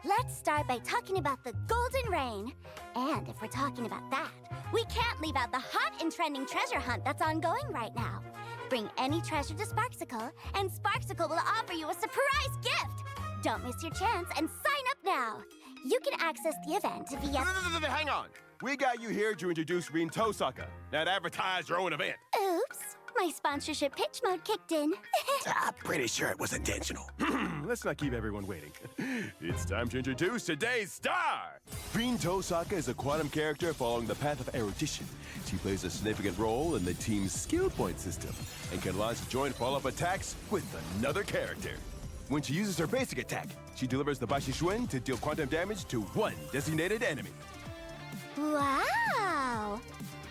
Let's start by talking about the Golden Rain. And if we're talking about that, we can't leave out the hot and trending treasure hunt that's ongoing right now. Bring any treasure to Sparksicle, and Sparksicle will offer you a surprise gift! Don't miss your chance and sign up now! You can access the event via... Hang on! We got you here to introduce Rin Tosaka, not advertise your own event. Oops, my sponsorship pitch mode kicked in. I'm pretty sure it was intentional. Let's not keep everyone waiting. It's time to introduce today's star! Rin Tosaka is a quantum character following the path of erudition. She plays a significant role in the team's skill point system and can launch joint follow-up attacks with another character. When she uses her basic attack, she delivers the Bashi Shuen to deal quantum damage to one designated enemy. Wow!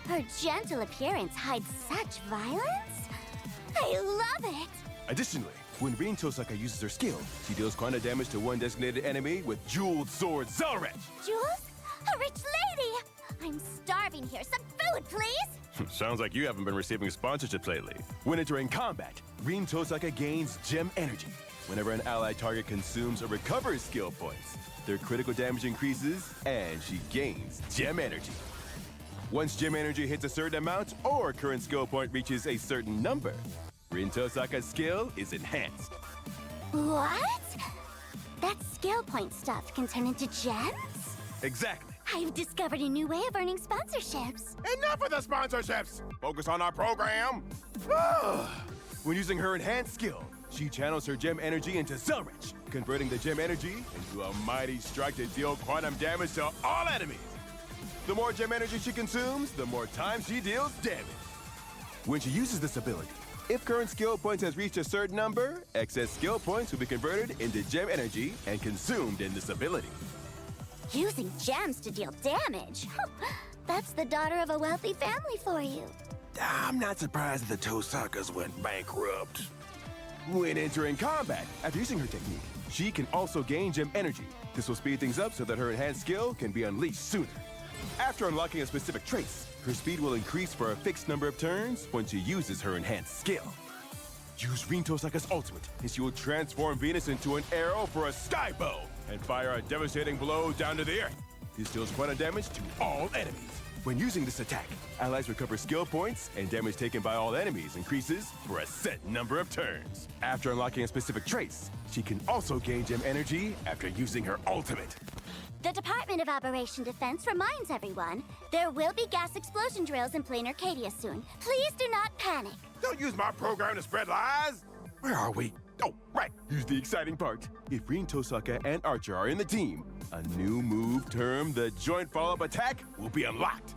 Her gentle appearance hides such violence? I love it! Additionally, When Rin Tosaka uses her skill, she deals quantum damage to one designated enemy with Jeweled Sword Zelrech. Jules? A rich lady! I'm starving here. Some food, please! Sounds like you haven't been receiving sponsorships lately. When entering combat, Rin Tosaka gains Gem Energy. Whenever an allied target consumes or recovers skill points, their critical damage increases and she gains Gem Energy. Once Gem Energy hits a certain amount or current skill point reaches a certain number, Rin Tosaka's skill is enhanced. What? That skill point stuff can turn into gems? Exactly. I've discovered a new way of earning sponsorships. Enough of the sponsorships! Focus on our program! When using her enhanced skill, she channels her Gem Energy into Zelrech, converting the Gem Energy into a mighty strike to deal quantum damage to all enemies. The more Gem Energy she consumes, the more time she deals damage. When she uses this ability, if current skill points has reached a certain number, excess skill points will be converted into Gem Energy and consumed in this ability. Using gems to deal damage? That's the daughter of a wealthy family for you. I'm not surprised that the Tosakas went bankrupt. When entering combat, after using her technique, she can also gain Gem Energy. This will speed things up so that her enhanced skill can be unleashed sooner. After unlocking a specific trace, her speed will increase for a fixed number of turns when she uses her enhanced skill. Use Rin Tosaka's ultimate, and she will transform Venus into an arrow for a sky bow and fire a devastating blow down to the earth. This deals quantum damage to all enemies. When using this attack, allies recover skill points, and damage taken by all enemies increases for a set number of turns. After unlocking a specific trace, she can also gain Gem Energy after using her ultimate. The Department of Operation Defense reminds everyone there will be gas explosion drills in Plain Arcadia soon. Please do not panic. Don't use my program to spread lies! Where are we? Oh, right. Here's the exciting part. If Rin Tosaka and Archer are in the team, a new move termed the Joint Follow-Up Attack will be unlocked.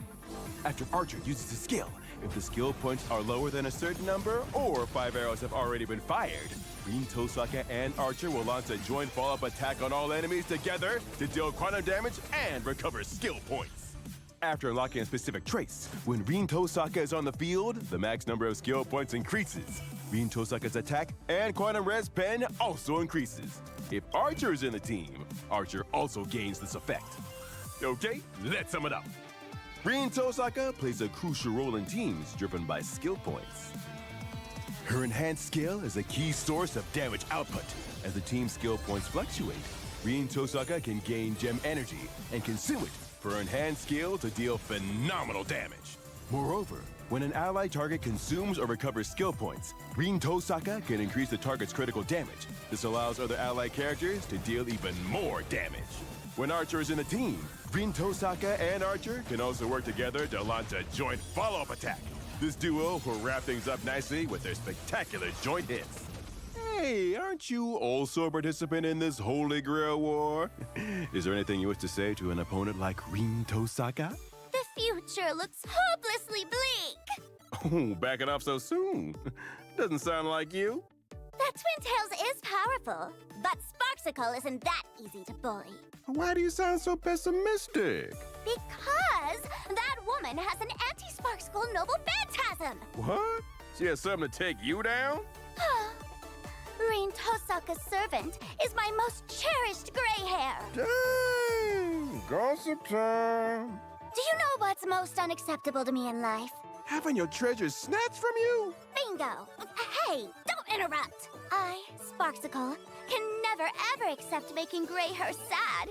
After Archer uses his skill, if the skill points are lower than a certain number or 5 arrows have already been fired, Rin Tosaka and Archer will launch a joint follow-up attack on all enemies together to deal quantum damage and recover skill points. After unlocking a specific trace, when Rin Tosaka is on the field, the max number of skill points increases. Rin Tosaka's attack and quantum res pen also increases. If Archer is in the team, Archer also gains this effect. Okay, let's sum it up. Rin Tosaka plays a crucial role in teams driven by skill points. Her enhanced skill is a key source of damage output. As the team's skill points fluctuate, Rin Tosaka can gain Gem Energy and consume it for enhanced skill to deal phenomenal damage. Moreover, when an allied target consumes or recovers skill points, Rin Tosaka can increase the target's critical damage. This allows other allied characters to deal even more damage. When Archer is in a team, Rin Tosaka and Archer can also work together to launch a joint follow-up attack. This duo will wrap things up nicely with their spectacular joint hits. Hey, aren't you also a participant in this Holy Grail War? Is there anything you wish to say to an opponent like Rin Tosaka? The future looks hopelessly bleak. Oh, backing off so soon. Doesn't sound like you. That Twin Tails is powerful, but Sparksicle isn't that easy to bully. Why do you sound so pessimistic? Because that woman has an anti-Sparksicle noble phantasm. What? She has something to take you down? Rin Tosaka's servant is my most cherished gray hair. Dang! Gossip time! Do you know what's most unacceptable to me in life? Having your treasures snatched from you? Bingo! Hey, don't interrupt! I, Sparksicle, can never ever accept making gray hair sad.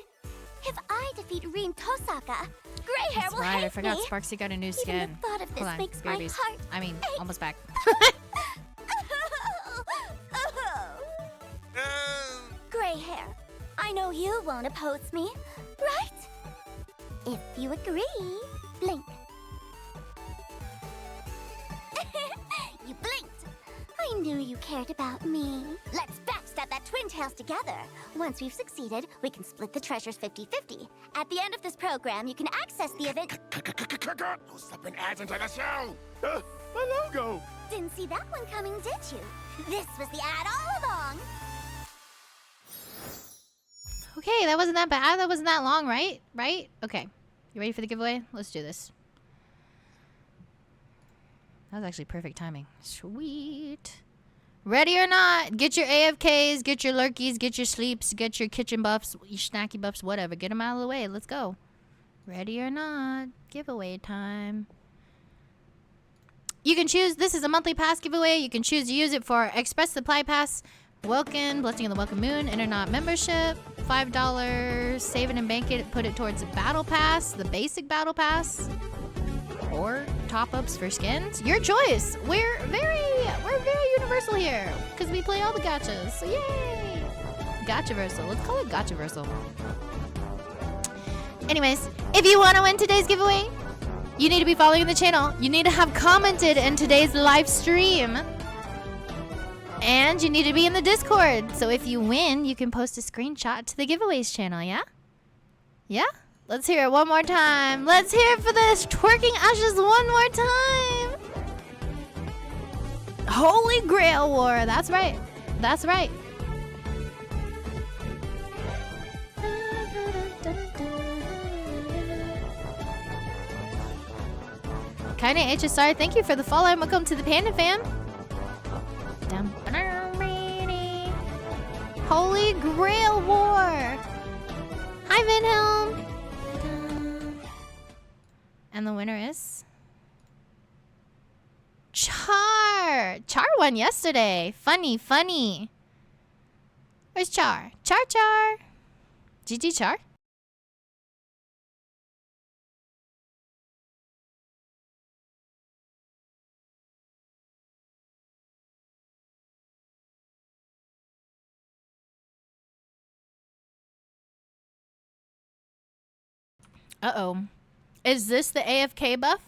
If I defeat Rin Tosaka, gray hair That's will right, hate I forgot me. Sparksy got a new Even skin. the thought of this Hold on, makes my BRBs. heart I mean, almost back. Gray hair, I know you won't oppose me, right? If you agree, blink. You blinked. I knew you cared about me. Let's backstab that Twin Tails together. Once we've succeeded, we can split the treasures 50-50. At the end of this program, you can access the event. No slipping ads into the show! My logo! Didn't see that one coming, did you? This was the ad all along. Okay, that wasn't that bad. That wasn't that long, right? Right? Okay. You ready for the giveaway? Let's do this. That was actually perfect timing. Sweet. Ready or not, get your AFKs, get your lurkies, get your sleeps, get your kitchen buffs, your snacky buffs, whatever. Get them out of the way. Let's go. Ready or not, giveaway time. You can choose, this is a monthly pass giveaway. You can choose to use it for Express Supply Pass, Welcome, Blessing of the Welcome Moon, Internet membership, $5, save it and bank it, put it towards the Battle Pass, the basic Battle Pass, or top-ups for skins. Your choice. We're very universal here because we play all the gachas. So yay! Gachaversal. Let's call it Gachaversal. Anyways, if you want to win today's giveaway, you need to be following the channel. You need to have commented in today's live stream. And you need to be in the Discord. So if you win, you can post a screenshot to the giveaways channel, yeah? Yeah? Let's hear it one more time. Let's hear it for this twerking ashes one more time. Holy Grail War. That's right. That's right. Kinda HSR, thank you for the follow and welcome to the Panda Fam. Holy Grail War. Hi, Vinhelm. And the winner is Char. Char won yesterday. Funny, funny. Where's Char? Char. GG Char. Uh-oh. Is this the AFK buff?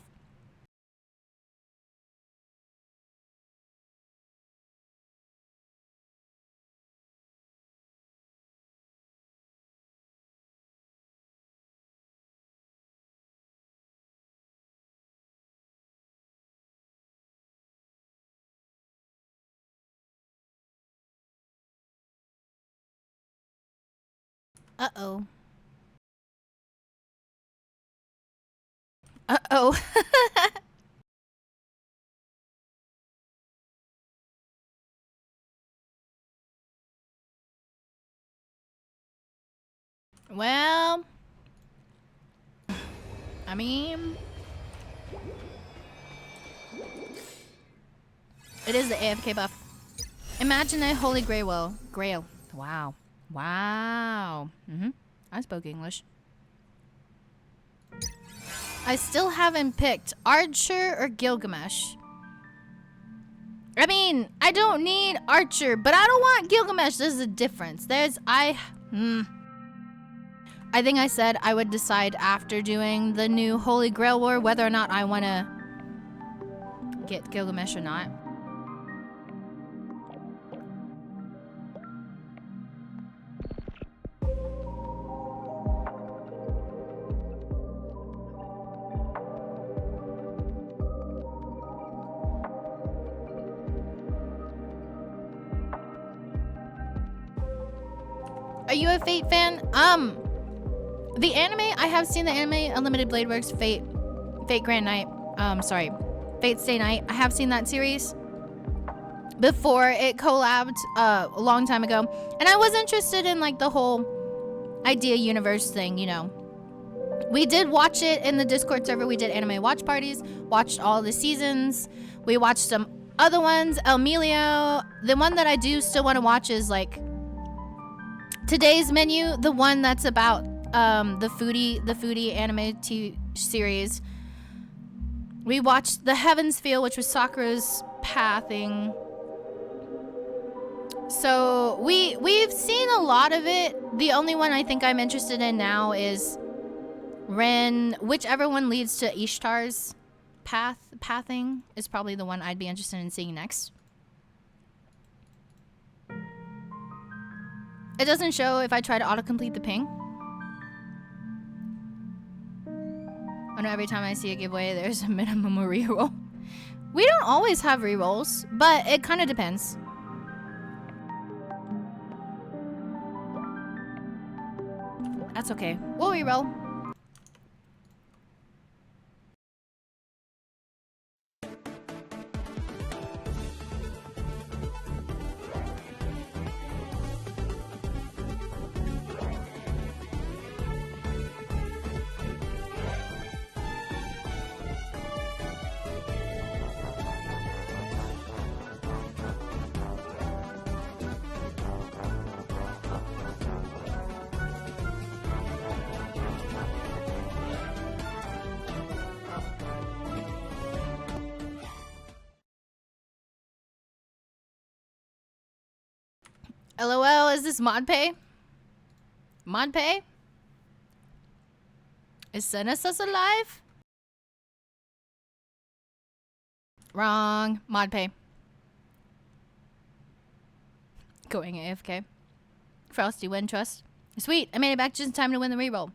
Uh-oh. Uh-oh. Well, I mean, it is the AFK buff. Imagine a Holy Grail. Grail. Wow. Wow. I spoke English. I still haven't picked Archer or Gilgamesh. I mean, I don't need Archer, but I don't want Gilgamesh. There's a difference. I think I said I would decide after doing the new Holy Grail War whether or not I want to get Gilgamesh or not. Are you a Fate fan? The anime, I have seen the anime Unlimited Blade Works Fate Grand Night. Sorry, Fate Stay Night. I have seen that series before it collabed a long time ago. And I was interested in like the whole idea universe thing, you know. We did watch it in the Discord server. We did anime watch parties, watched all the seasons. We watched some other ones, Elmelio. The one that I do still want to watch is like Today's Menu, the one that's about the foodie anime series. We watched The Heavens Feel, which was Sakura's pathing. So we've seen a lot of it. The only one I think I'm interested in now is Ren. Whichever one leads to Ishtar's pathing is probably the one I'd be interested in seeing next. It doesn't show if I try to autocomplete the ping. I know every time I see a giveaway, there's a minimum reroll. We don't always have rerolls, but it kind of depends. That's okay. We'll reroll. LOL, is this mod pay? Mod pay? Is Senestus alive? Wrong. Mod pay. Going AFK. Frosty win trust. Sweet, I made it back just in time to win the reroll.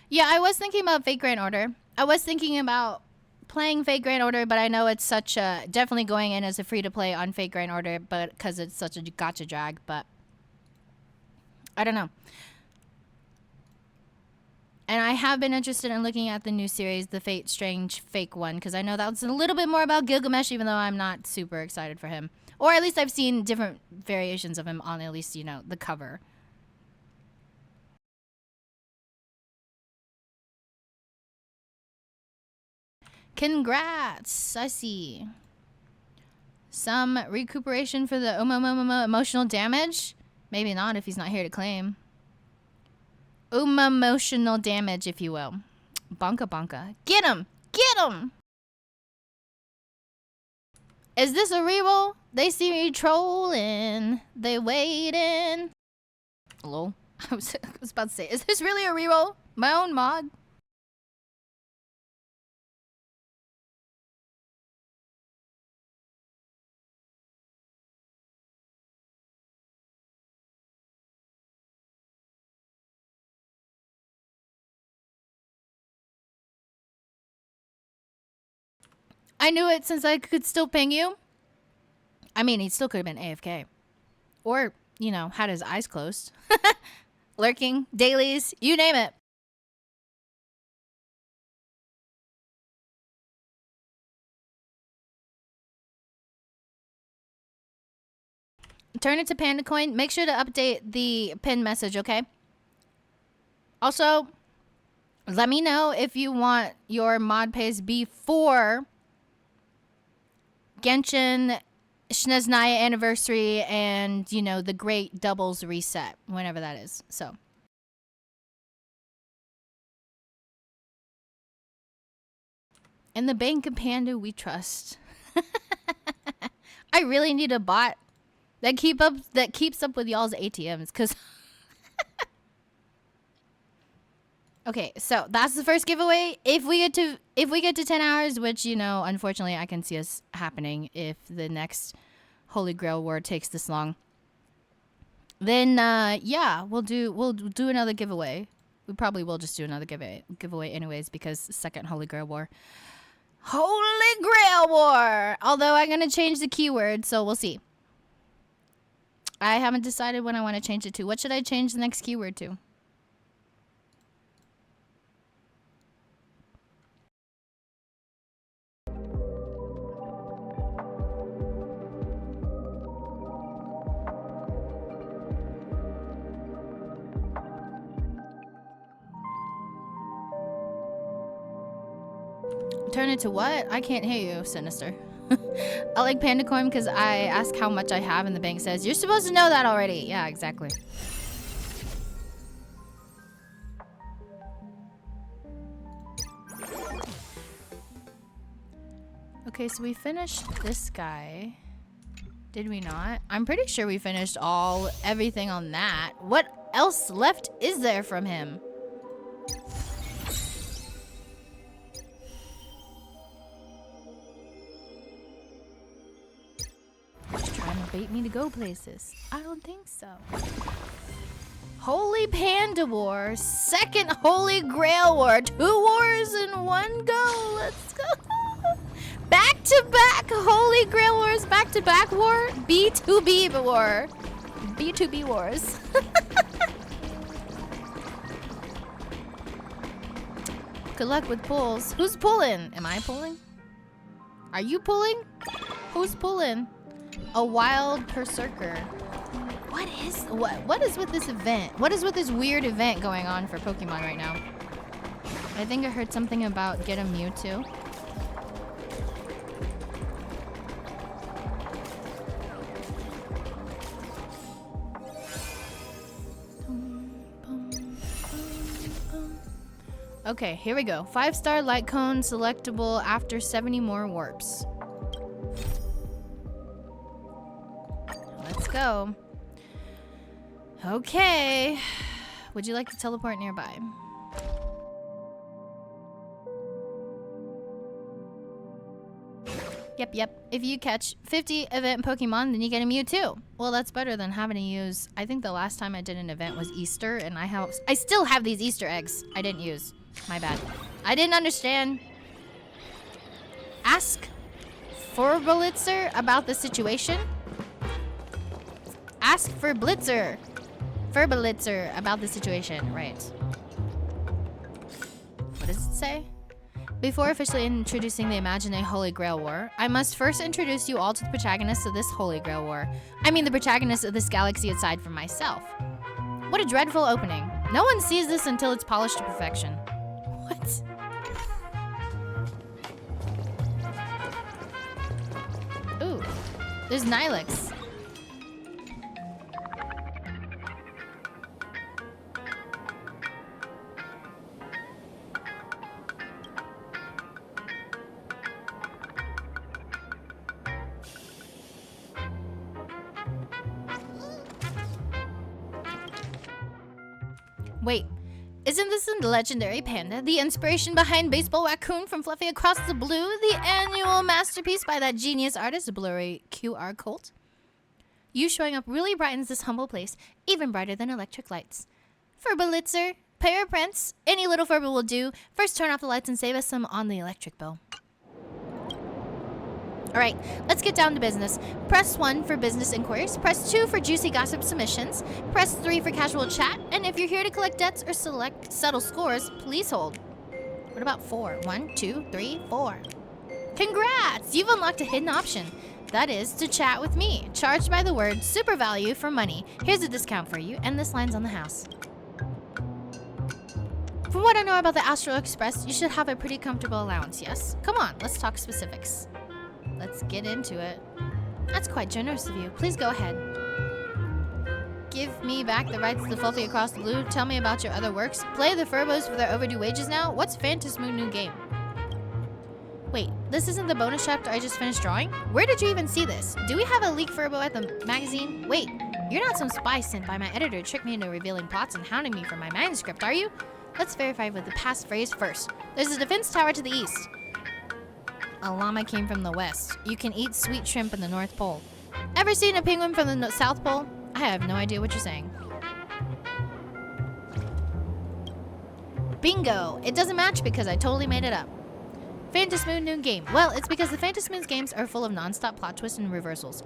Yeah, I was thinking about Fate Grand Order. I was thinking about playing Fate Grand Order, but I know it's such a... Definitely going in as a free-to-play on Fate Grand Order, but because it's such a gacha drag, but... I don't know. And I have been interested in looking at the new series, the Fate Strange Fake one, because I know that's a little bit more about Gilgamesh, even though I'm not super excited for him. Or at least I've seen different variations of him on at least, you know, the cover. Congrats! I see. Some recuperation for the emotional damage? Maybe not if he's not here to claim. Emotional damage, if you will. Bonka bonka. Get him! Get him! Is this a reroll? They see me trolling. They waiting. Hello? I was about to say, is this really a reroll? My own mod? I knew it since I could still ping you. I mean, he still could have been AFK. Or, you know, had his eyes closed. Lurking, dailies, you name it. Turn it to Panda Coin. Make sure to update the pin message, okay? Also, let me know if you want your mod pays before Genshin Shneznaya anniversary and, you know, the great doubles reset, whenever that is. So. In the Bank of Panda we trust. I really need a bot that keeps up with y'all's ATMs, cause okay, so that's the first giveaway. If we get to 10 hours, which, you know, unfortunately I can see us happening if the next Holy Grail War takes this long, then yeah, we'll do another giveaway. We probably will just do another giveaway anyways, because second Holy Grail War. Holy Grail War! Although I'm gonna change the keyword, so we'll see. I haven't decided when I want to change it to. What should I change the next keyword to? Turn it to what? I can't hear you, Sinister. I like Panda Coin because I ask how much I have and the bank says, you're supposed to know that already. Yeah, exactly. Okay, so we finished this guy. Did we not? I'm pretty sure we finished everything on that. What else left is there from him? Just trying to bait me to go places. I don't think so. Holy Panda War. Second Holy Grail War. 2 wars in one go. Let's go. Back to back Holy Grail Wars. Back to back war. B2B war. B2B wars. Good luck with pulls. Who's pulling? Am I pulling? Are you pulling? Who's pulling? A wild berserker. What is with this event? What is with this weird event going on for Pokemon right now? I think I heard something about get a Mewtwo. Okay, here we go. 5-star light cone selectable after 70 more warps. go. Okay. Would you like to teleport nearby? Yep. If you catch 50 event Pokemon, then you get a Mewtwo. Well, that's better than having to use... I think the last time I did an event was Easter, and I still have these Easter eggs I didn't use. My bad. I didn't understand. Ask for Blitzer about the situation. Ask for Blitzer. For Blitzer about the situation. Right. What does it say? Before officially introducing the imaginary Holy Grail War, I must first introduce you all to the protagonists of this Holy Grail War. I mean the protagonists of this galaxy aside from myself. What a dreadful opening. No one sees this until it's polished to perfection. What? Ooh, there's Nihilix. Wait, isn't this the legendary panda, the inspiration behind Baseball Raccoon from Fluffy Across the Blue, the annual masterpiece by that genius artist, Blurry QR Colt? You showing up really brightens this humble place, even brighter than electric lights. Furbolitzer, Pair Prince, any little Furbo will do. First turn off the lights and save us some on the electric bill. Alright, let's get down to business. Press 1 for business inquiries, press 2 for juicy gossip submissions, press 3 for casual chat, and if you're here to collect debts or settle scores, please hold. What about 4? 1, 2, 3, 4. Congrats! You've unlocked a hidden option. That is, to chat with me, charged by the word super value for money. Here's a discount for you, and this line's on the house. From what I know about the Astral Express, you should have a pretty comfortable allowance, yes? Come on, let's talk specifics. Let's get into it. That's quite generous of you. Please go ahead. Give me back the rights to the Fluffy Across the Blue. Tell me about your other works. Play the Furbos for their overdue wages now. What's Phantasmoon new game? Wait, this isn't the bonus chapter I just finished drawing? Where did you even see this? Do we have a leaked Furbo at the magazine? Wait, you're not some spy sent by my editor to trick me into revealing plots and hounding me for my manuscript, are you? Let's verify with the passphrase first. There's a defense tower to the east. A llama came from the west. You can eat sweet shrimp in the North Pole. Ever seen a penguin from the South Pole? I have no idea what you're saying. Bingo! It doesn't match because I totally made it up. Phantasmoon new game. Well, it's because the Phantasmoon's games are full of non-stop plot twists and reversals.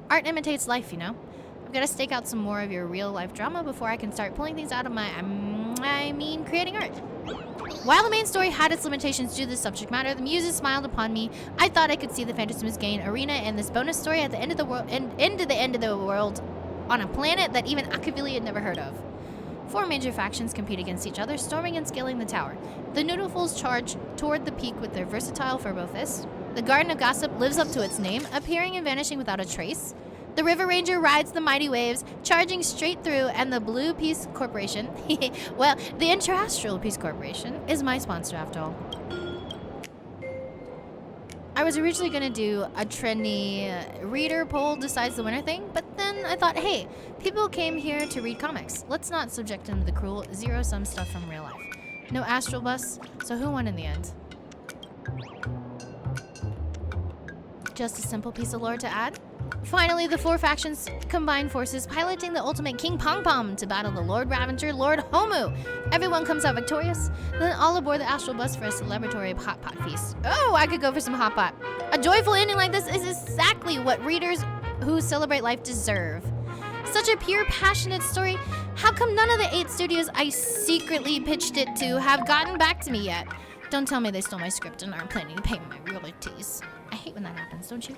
Art imitates life, you know? I've got to stake out some more of your real-life drama before I can start pulling things out of my... creating art. While the main story had its limitations due to the subject matter, the muses smiled upon me. I thought I could see the Phantasmoon's gain arena and this bonus story at the end of the world, on a planet that even Akavili had never heard of. 4 major factions compete against each other, storming and scaling the tower. The Noodlefuls charge toward the peak with their versatile Furbo fist. The Garden of Gossip lives up to its name, appearing and vanishing without a trace. The River Ranger rides the mighty waves, charging straight through, and the Blue Peace Corporation, well, the Interastral Peace Corporation, is my sponsor after all. I was originally going to do a trendy reader poll decides the winner thing, but then I thought, hey, people came here to read comics. Let's not subject them to the cruel zero-sum stuff from real life. No Astral Bus, so who won in the end? Just a simple piece of lore to add. Finally, the 4 factions combine forces, piloting the ultimate King Pom Pom to battle the Lord Ravager, Lord Homu. Everyone comes out victorious, then all aboard the Astral Bus for a celebratory hot pot feast. Oh, I could go for some hot pot. A joyful ending like this is exactly what readers who celebrate life deserve. Such a pure, passionate story. How come none of the 8 studios I secretly pitched it to have gotten back to me yet? Don't tell me they stole my script and aren't planning to pay me my royalties. I hate when that happens, don't you?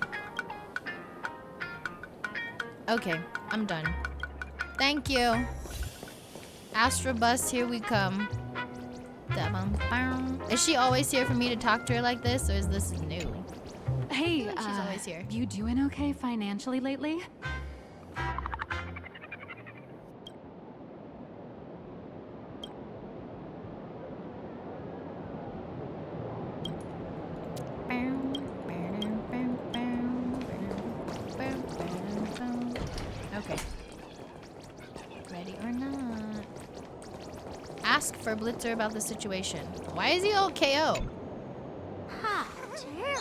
Okay, I'm done. Thank you. Astral Bus, here we come. Is she always here for me to talk to her like this, or is this new? Hey, she's always here. You doing okay financially lately? Okay. ask for Blitzer about the situation. Why is he all KO? Ha, Terry.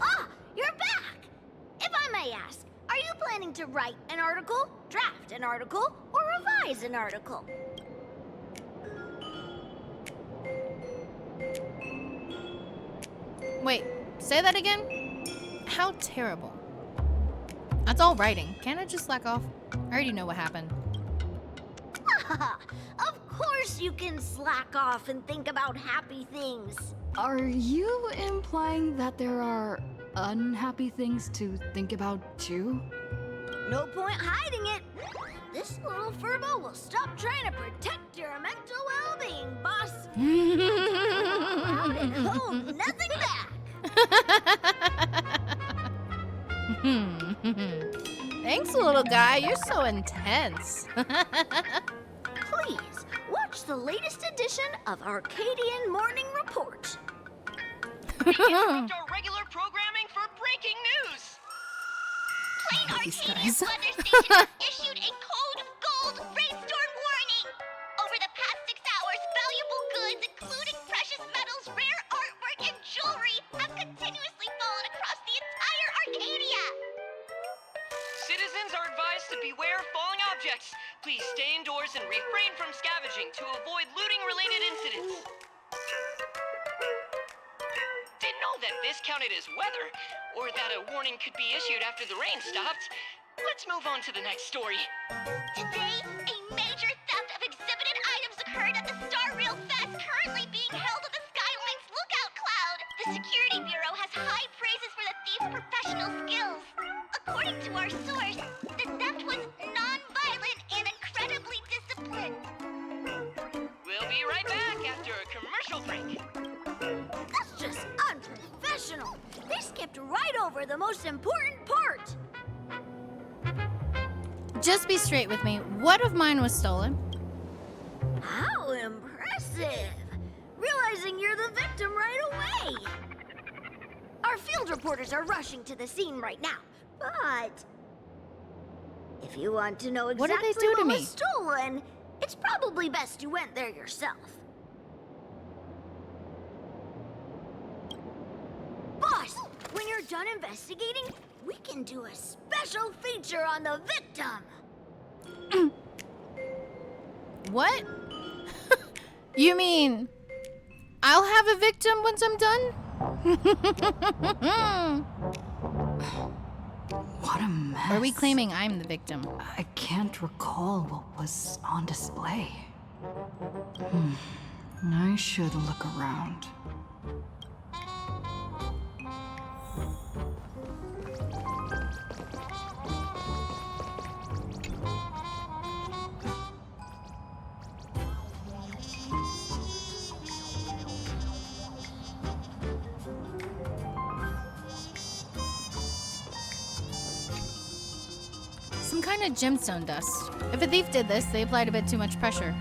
Ah, you're back! If I may ask, are you planning to write an article, draft an article, or revise an article? Wait, say that again? How terrible. That's all writing. Can't I just slack off? I already know what happened. Of course you can slack off and think about happy things. Are you implying that there are unhappy things to think about too? No point hiding it. This little furbo will stop trying to protect your mental well-being, boss. Out and hold nothing back. Thanks, little guy. You're so intense. Please watch the latest edition of Arcadian Morning Report. Interrupt our regular programming for breaking news. Plain Arcadian guys. Weather Station has issued a code gold rainstorm warning. Over the past 6 hours, valuable goods, including precious metals, rare artwork, and jewelry, have continuously fallen across the entire Arcadia. Citizens are advised to beware falling objects. Please stay indoors and refrain from scavenging to avoid looting-related incidents. Didn't know that this counted as weather, or that a warning could be issued after the rain stopped. Let's move on to the next story. Today, a major theft of exhibited items occurred at the Star Rail Fest currently being held at the Skyline's lookout cloud. The Security Bureau has high praises for the thief's professional skills. According to our source, the theft was non-violent and incredibly disciplined. We'll be right back after a commercial break. That's just unprofessional. They skipped right over the most important part. Just be straight with me. What of mine was stolen? How impressive! Realizing you're the victim right away. Our field reporters are rushing to the scene right now, but if you want to know What exactly did they do to what me? was stolen, it's probably best you went there yourself. Boss, when you're done investigating, we can do a special feature on the victim. What? You mean I'll have a victim once I'm done? What a mess. Or are we claiming I'm the victim? I can't recall what was on display. I should look around. Some kind of gemstone dust. If a thief did this, they applied a bit too much pressure.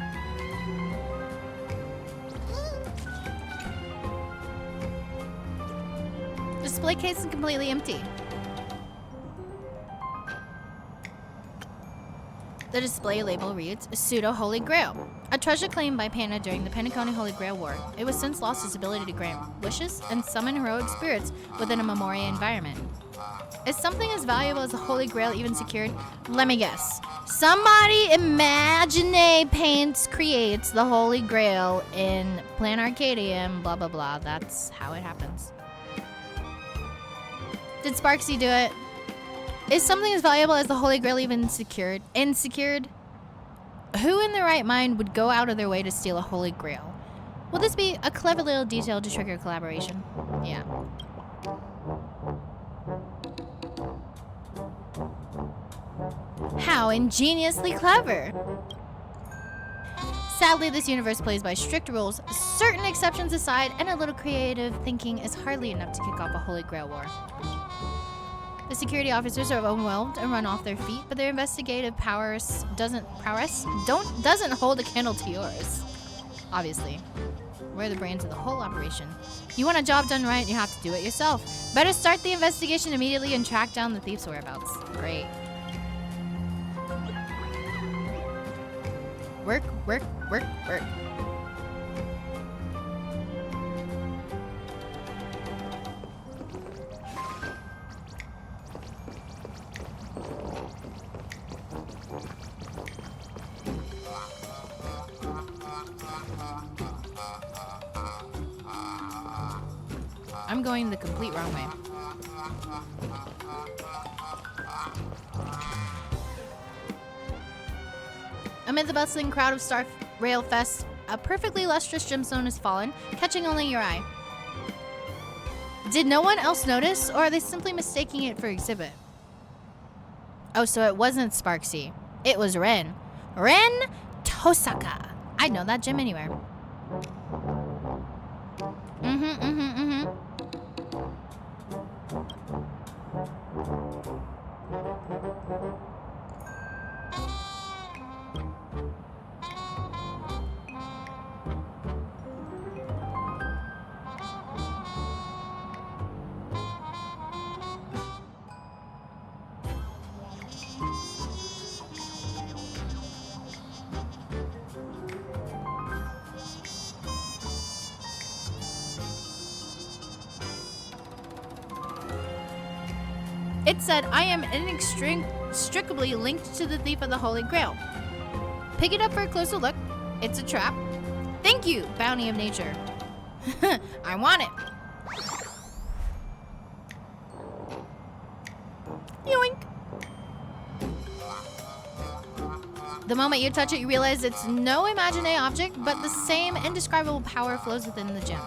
Display case is completely empty. The display label reads, Pseudo Holy Grail, a treasure claimed by Panda during the Penacony Holy Grail War. It was since lost its ability to grant wishes and summon heroic spirits within a Memoria environment. Is something as valuable as the Holy Grail even secured? Let me guess. Somebody imagine paints creates the Holy Grail in Plan Arcadium, blah blah blah. That's how it happens. Did Sparksy do it? Is something as valuable as the Holy Grail even secured? Who in their right mind would go out of their way to steal a Holy Grail? Will this be a clever little detail to trigger collaboration? Yeah. How ingeniously clever! Sadly, this universe plays by strict rules, certain exceptions aside, and a little creative thinking is hardly enough to kick off a Holy Grail war. The security officers are overwhelmed and run off their feet, but their investigative prowess doesn't hold a candle to yours. Obviously. We're the brains of the whole operation. You want a job done right, you have to do it yourself. Better start the investigation immediately and track down the thief's whereabouts. Great. work, work, work, work. I'm going the complete wrong way. Amid the bustling crowd of Star Rail Fest, a perfectly lustrous gemstone has fallen, catching only your eye. Did no one else notice, or are they simply mistaking it for exhibit? Oh, so it wasn't Sparksy. It was Ren. Ren Tosaka. I'd know that gem anywhere. It said, I am inextricably linked to the thief of the Holy Grail. Pick it up for a closer look. It's a trap. Thank you, bounty of nature. I want it. Yoink. The moment you touch it, you realize it's no imaginary object, but the same indescribable power flows within the gem.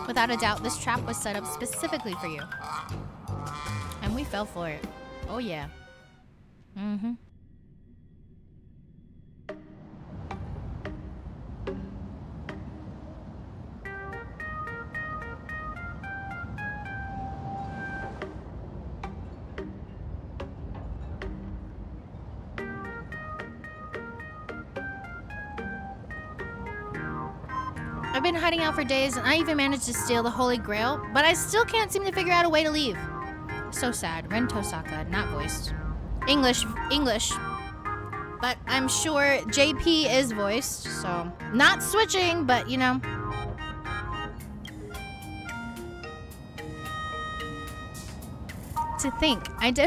Without a doubt, this trap was set up specifically for you. And we fell for it. Oh yeah. I've been hiding out for days, and I even managed to steal the Holy Grail, but I still can't seem to figure out a way to leave. So sad. Ren Tosaka, not voiced. English. But I'm sure JP is voiced, so not switching, but you know. To think, I'd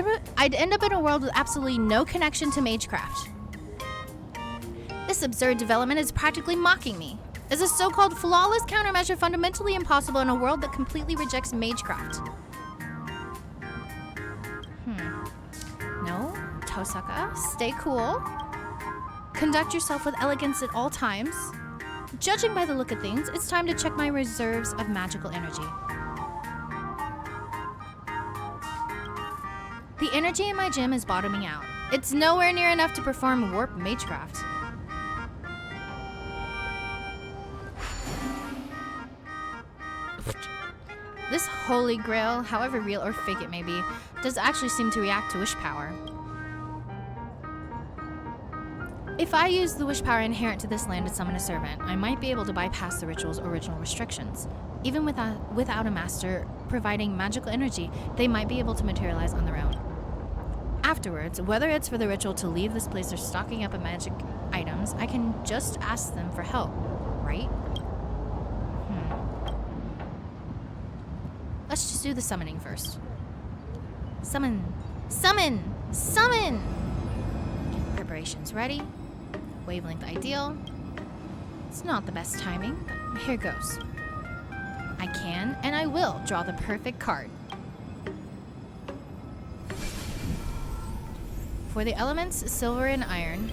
end up in a world with absolutely no connection to magecraft. This absurd development is practically mocking me. Is a so-called flawless countermeasure fundamentally impossible in a world that completely rejects magecraft? No, Tosaka, stay cool. Conduct yourself with elegance at all times. Judging by the look of things, it's time to check my reserves of magical energy. The energy in my gym is bottoming out. It's nowhere near enough to perform warp magecraft. This Holy Grail, however real or fake it may be, does actually seem to react to wish power. If I use the wish power inherent to this land to summon a servant, I might be able to bypass the ritual's original restrictions. Even without a master providing magical energy, they might be able to materialize on their own. Afterwards, whether it's for the ritual to leave this place or stocking up on magic items, I can just ask them for help, right? Let's just do the summoning first. Summon! Summon! Summon! Preparations ready. Wavelength ideal. It's not the best timing, but here goes. I can, and I will, draw the perfect card. For the elements, silver and iron.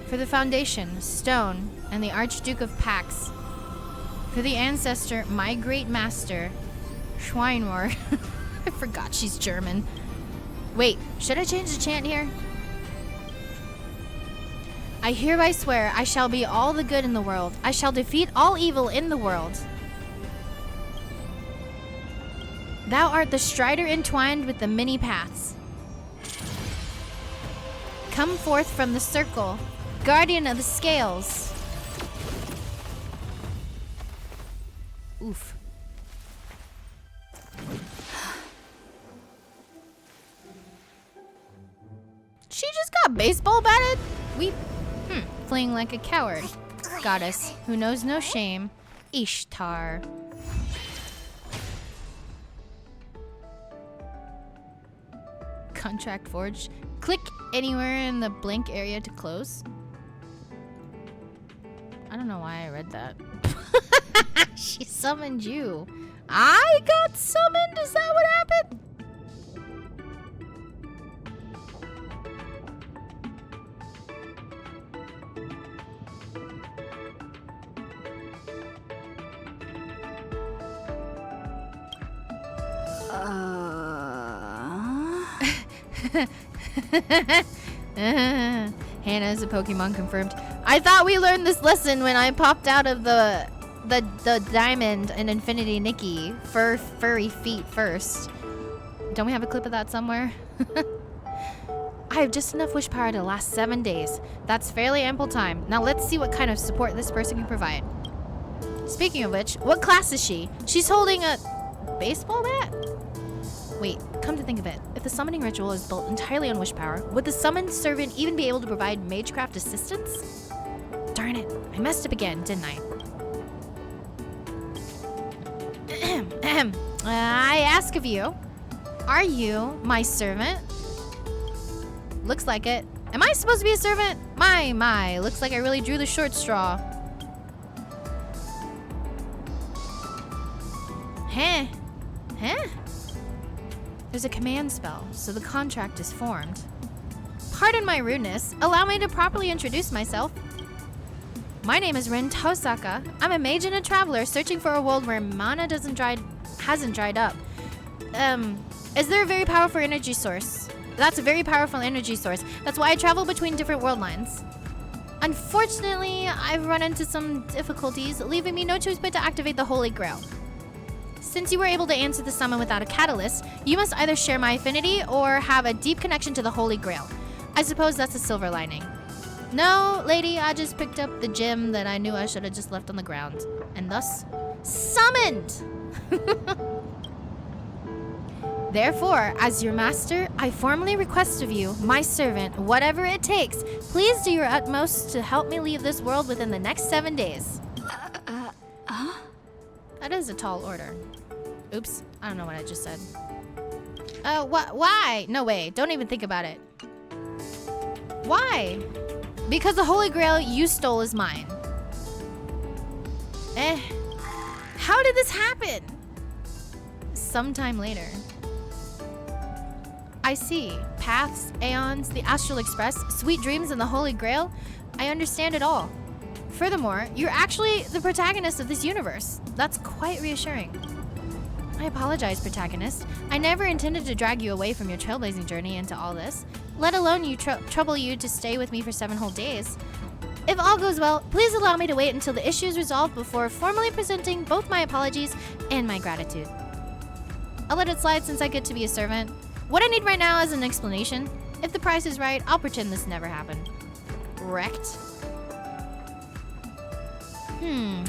For the foundation, stone, and the Archduke of Pax. For the ancestor, my great master, Schweinrohr. I forgot she's German. Wait, should I change the chant here? I hereby swear I shall be all the good in the world. I shall defeat all evil in the world. Thou art the strider entwined with the many paths. Come forth from the circle, guardian of the scales. Oof. She just got baseball batted? We Fleeing like a coward. Goddess who knows no shame. Ishtar. Contract forged. Click anywhere in the blank area to close. I don't know why I read that. She summoned you. I got summoned? Is that what happened? Hannah's a Pokemon confirmed. I thought we learned this lesson when I popped out of the diamond in Infinity Nikki. Furry feet first. Don't we have a clip of that somewhere? I have just enough wish power to last 7 days. That's fairly ample time. Now let's see what kind of support this person can provide. Speaking of which, what class is she? She's holding a baseball bat? Wait, come to think of it, if the summoning ritual is built entirely on wish power, would the summoned servant even be able to provide magecraft assistance? Darn it, I messed up again, didn't I? I ask of you, are you my servant? Looks like it. Am I supposed to be a servant? My, looks like I really drew the short straw. Huh? There's a command spell, so the contract is formed. Pardon my rudeness. Allow me to properly introduce myself. My name is Rin Tosaka. I'm a mage and a traveler searching for a world where mana hasn't dried up. Is there a very powerful energy source? That's a very powerful energy source. That's why I travel between different world lines. Unfortunately, I've run into some difficulties, leaving me no choice but to activate the Holy Grail. Since you were able to answer the summon without a catalyst, you must either share my affinity or have a deep connection to the Holy Grail. I suppose that's a silver lining. No, lady, I just picked up the gem that I knew I should have just left on the ground, and thus summoned! Therefore, as your master, I formally request of you, my servant, whatever it takes, please do your utmost to help me leave this world within the next 7 days. That is a tall order. Oops, I don't know what I just said. Why? No way, don't even think about it. Why? Because the Holy Grail you stole is mine. How did this happen? Sometime later. I see. Paths, Aeons, the Astral Express, Sweet Dreams, and the Holy Grail. I understand it all. Furthermore, you're actually the protagonist of this universe. That's quite reassuring. I apologize, protagonist. I never intended to drag you away from your trailblazing journey into all this, let alone trouble you to stay with me for 7 whole days. If all goes well, please allow me to wait until the issue is resolved before formally presenting both my apologies and my gratitude. I'll let it slide since I get to be a servant. What I need right now is an explanation. If the price is right, I'll pretend this never happened. Wrecked.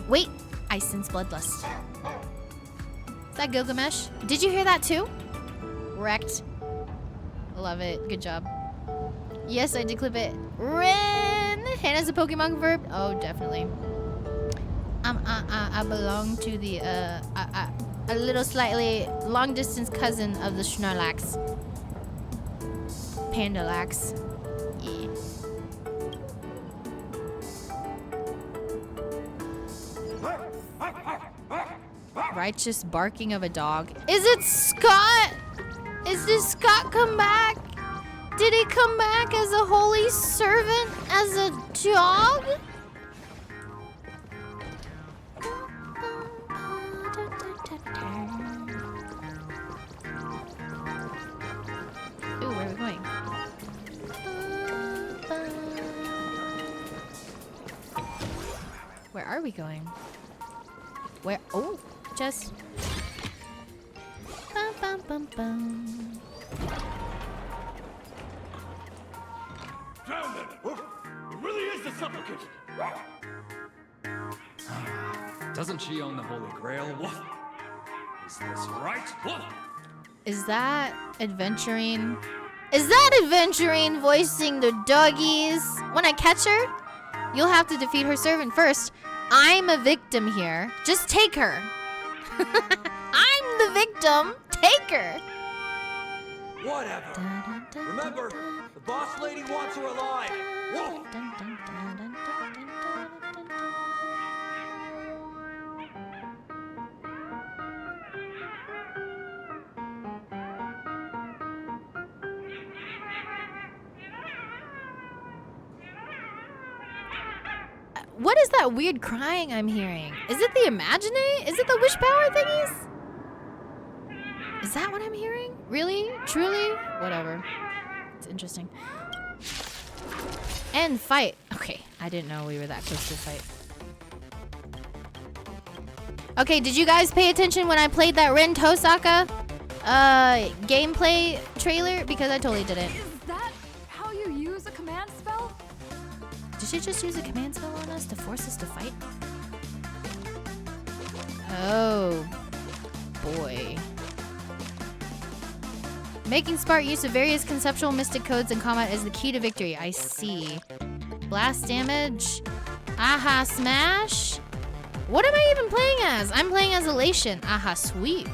Wait, I sense bloodlust. Is that Gilgamesh? Did you hear that too? Wrecked. Love it, good job. Yes, I did clip it. Ren! Hannah's a Pokemon verb? Oh, definitely. I belong to the, a little slightly long distance cousin of the Snorlax. Pandalax. Yeah. Righteous barking of a dog. Is it Scott? Did Scott come back? Did he come back as a holy servant? As a dog? Ooh, where are we going? Where are we going? Where? Oh, just. Bum, bum, bum, bum. Down there! It really is the supplicant! Doesn't she own the Holy Grail? What? Is this right? What? Is that Adventurine? Is that Adventurine voicing the doggies when I catch her? You'll have to defeat her servant first. I'm a victim here. Just take her. I'm the victim. Take her. Whatever. Remember, the boss lady wants her alive. Wolf! What is that weird crying I'm hearing? Is it the Imaginate? Is it the wish power thingies? Is that what I'm hearing? Really? Truly? Whatever. It's interesting. And fight. Okay, I didn't know we were that close to a fight. Okay, did you guys pay attention when I played that Ren Tosaka gameplay trailer? Because I totally didn't. Is that how you use a command spell? Did she just use a command spell on us to force us to fight? Oh, boy. Making smart use of various conceptual mystic codes in combat is the key to victory. I see. Blast damage. Aha, smash. What am I even playing as? I'm playing as Elation. Aha, sweet.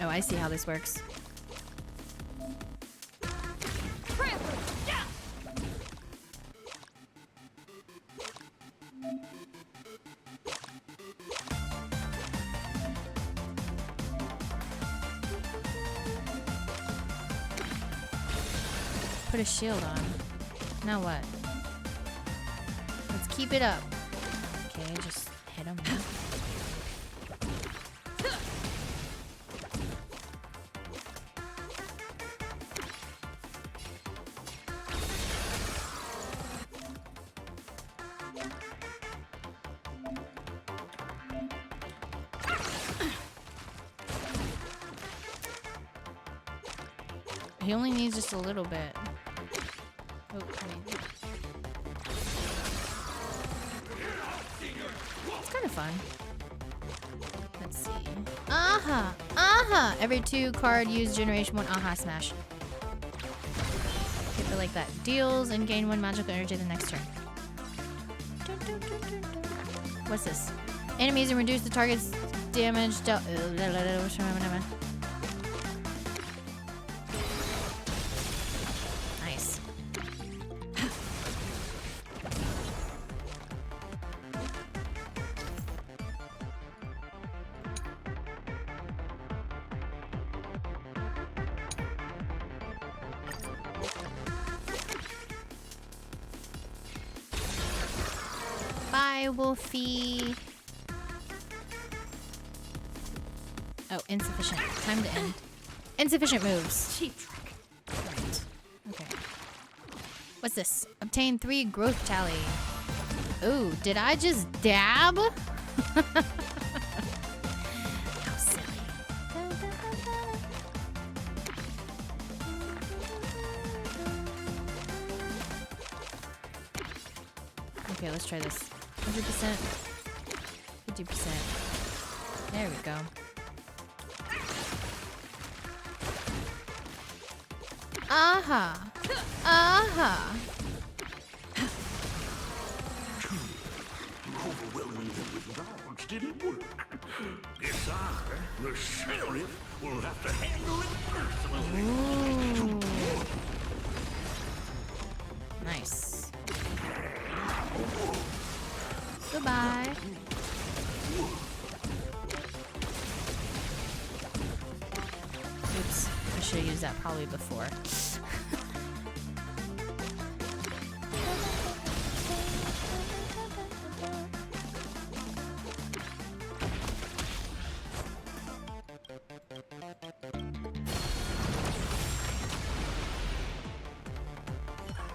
Oh, I see how this works. Put a shield on. Now what? Let's keep it up. Okay, just hit him. He only needs just a little bit. Oh, wait. It's kind of fun. Let's see. Aha! Aha! Every 2 card use generation 1 aha smash. Keep it like that. Deals and gain 1 magical energy the next turn. What's this? Enemies and reduce the target's damage dealt. Nice. Bye, Wolfie. Oh, insufficient. Time to end. Insufficient moves. Cheap trick. Right. Okay. What's this? Obtain 3 growth tally. Ooh, did I just dab? How silly. Okay, let's try this. 100%. 50%. There we go. Aha! Aha! Overwhelming them with dogs didn't work. Guess I, the sheriff, will have to handle it personally. Nice. Goodbye. Oops, I should have used that probably before.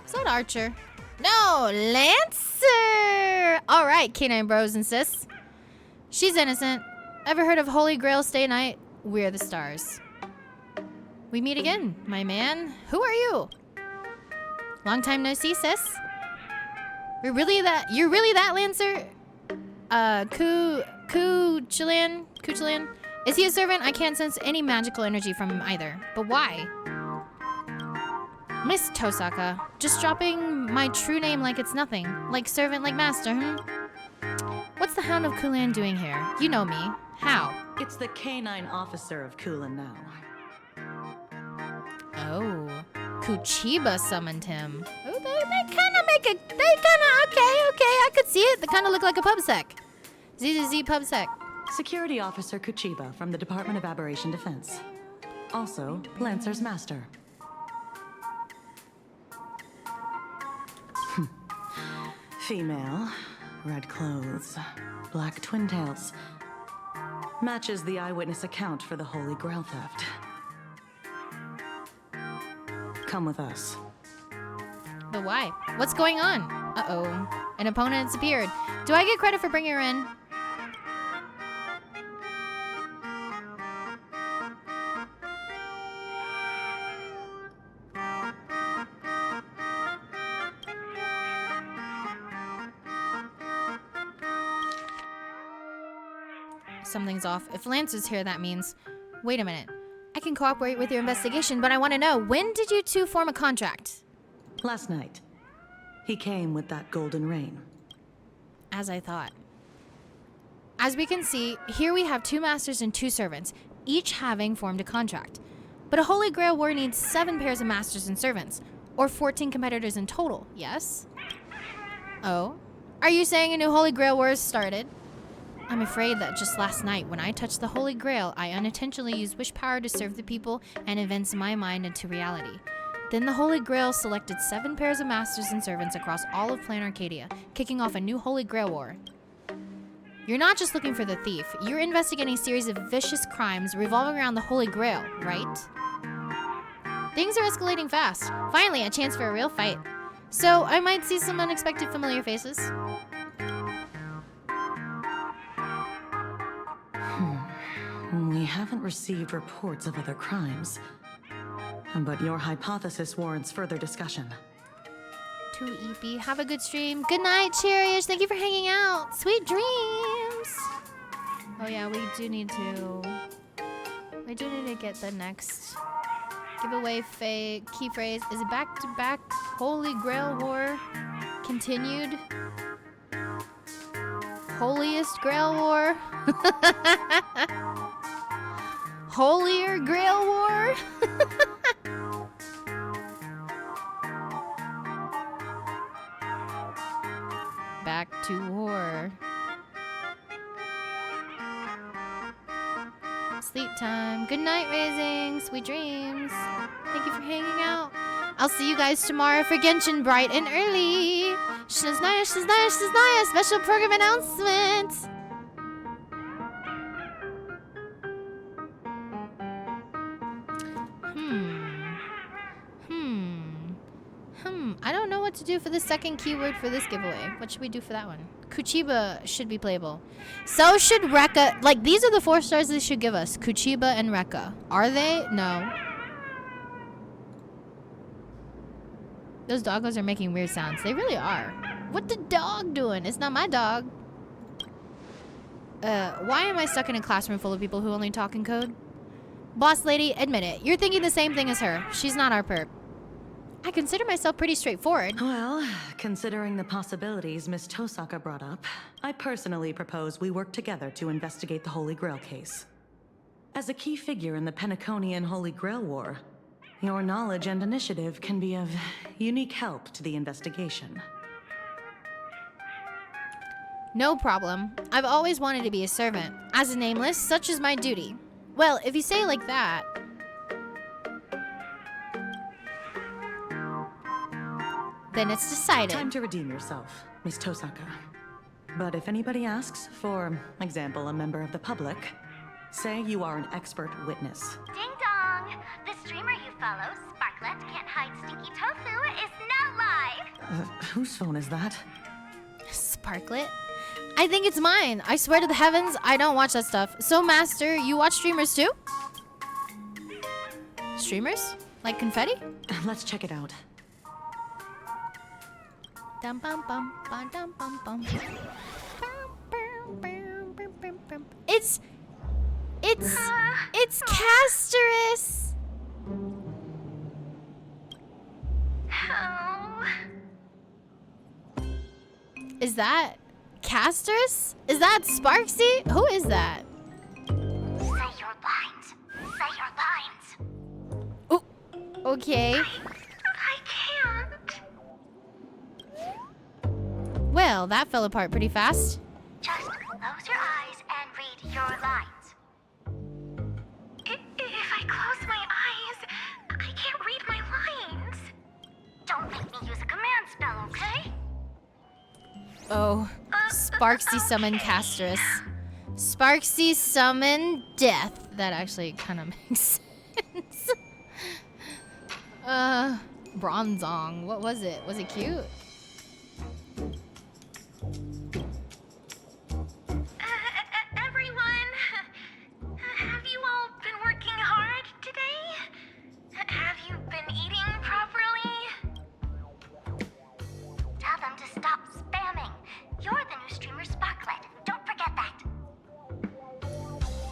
Is that Archer? No, Lancer! Alright, canine bros and sis. She's innocent. Ever heard of Holy Grail Stay Night? We're the stars. We meet again, my man. Who are you? Long time no see, sis. You're really that Lancer? Kuchilian? Is he a servant? I can't sense any magical energy from him either. But why? Miss Tosaka, just dropping my true name like it's nothing. Like servant, like master, What's the Hound of Kulan doing here? You know me. How? It's the canine officer of Kulan now. Oh. Kuchiba summoned him. Oh, they kind of make it. They kind of. Okay. I could see it. They kind of look like a pubsec. Z pubsec. Security Officer Kuchiba from the Department of Aberration Defense. Also, Lancer's master. Female, red clothes, black twin tails. Matches the eyewitness account for the Holy Grail theft. Come with us. But why? What's going on? Uh-oh. An opponent has appeared. Do I get credit for bringing her in? Something's off. If Lance is here, that means... Wait a minute. I can cooperate with your investigation, but I want to know, when did you two form a contract? Last night. He came with that golden rain. As I thought. As we can see, here we have 2 masters and 2 servants, each having formed a contract. But a Holy Grail war needs 7 pairs of masters and servants, or 14 competitors in total, yes? Oh? Are you saying a new Holy Grail war has started? I'm afraid that just last night, when I touched the Holy Grail, I unintentionally used wish power to serve the people and events in my mind into reality. Then the Holy Grail selected 7 pairs of masters and servants across all of Plan Arcadia, kicking off a new Holy Grail war. You're not just looking for the thief, you're investigating a series of vicious crimes revolving around the Holy Grail, right? Things are escalating fast. Finally, a chance for a real fight. So, I might see some unexpected familiar faces. We haven't received reports of other crimes. But your hypothesis warrants further discussion. Too eepy. Have a good stream. Good night, Cherish. Thank you for hanging out. Sweet dreams. Oh yeah, we do need to get the next giveaway key phrase. Is it back to back Holy Grail War continued? Holiest Grail War? Holier Grail War? Back to war. Sleep time. Good night, Raising. Sweet dreams. Thank you for hanging out. I'll see you guys tomorrow for Genshin bright and early. Shiznaya. Special program announcement. I don't know what to do for the second keyword for this giveaway. What should we do for that one? Kuchiba should be playable. So should Rekka. Like, these are the 4 stars they should give us. Kuchiba and Rekka. Are they? No. Those doggos are making weird sounds. They really are. What the dog doing? It's not my dog. Why am I stuck in a classroom full of people who only talk in code? Boss lady, admit it. You're thinking the same thing as her. She's not our perp. I consider myself pretty straightforward. Well, considering the possibilities Miss Tosaka brought up, I personally propose we work together to investigate the Holy Grail case. As a key figure in the Penaconian Holy Grail War, your knowledge and initiative can be of unique help to the investigation. No problem. I've always wanted to be a servant. As a nameless, such is my duty. Well, if you say it like that... then it's decided. Time to redeem yourself, Miss Tosaka. But if anybody asks, for example, a member of the public, say you are an expert witness. Ding dong! The streamer you follow, Sparklet Can't Hide Stinky Tofu, is now live! Whose phone is that? Sparklet? I think it's mine. I swear to the heavens, I don't watch that stuff. So, Master, you watch streamers too? Streamers? Like confetti? Let's check it out. Dum bum bum bum dum bum bum. It's Casterus. Is that Casterus? Is that Sparksy? Who is that? Say your lines. Say your lines. Okay. I can't. Well, that fell apart pretty fast. Just close your eyes and read your lines. If I close my eyes, I can't read my lines. Don't make me use a command spell, okay? Oh, Sparksy summon Casterus. Sparksy summon death. That actually kind of makes sense. Bronzong. What was it? Was it cute? Everyone, have you all been working hard today? Have you been eating properly? Tell them to stop spamming. You're the new streamer Sparklet. Don't forget that.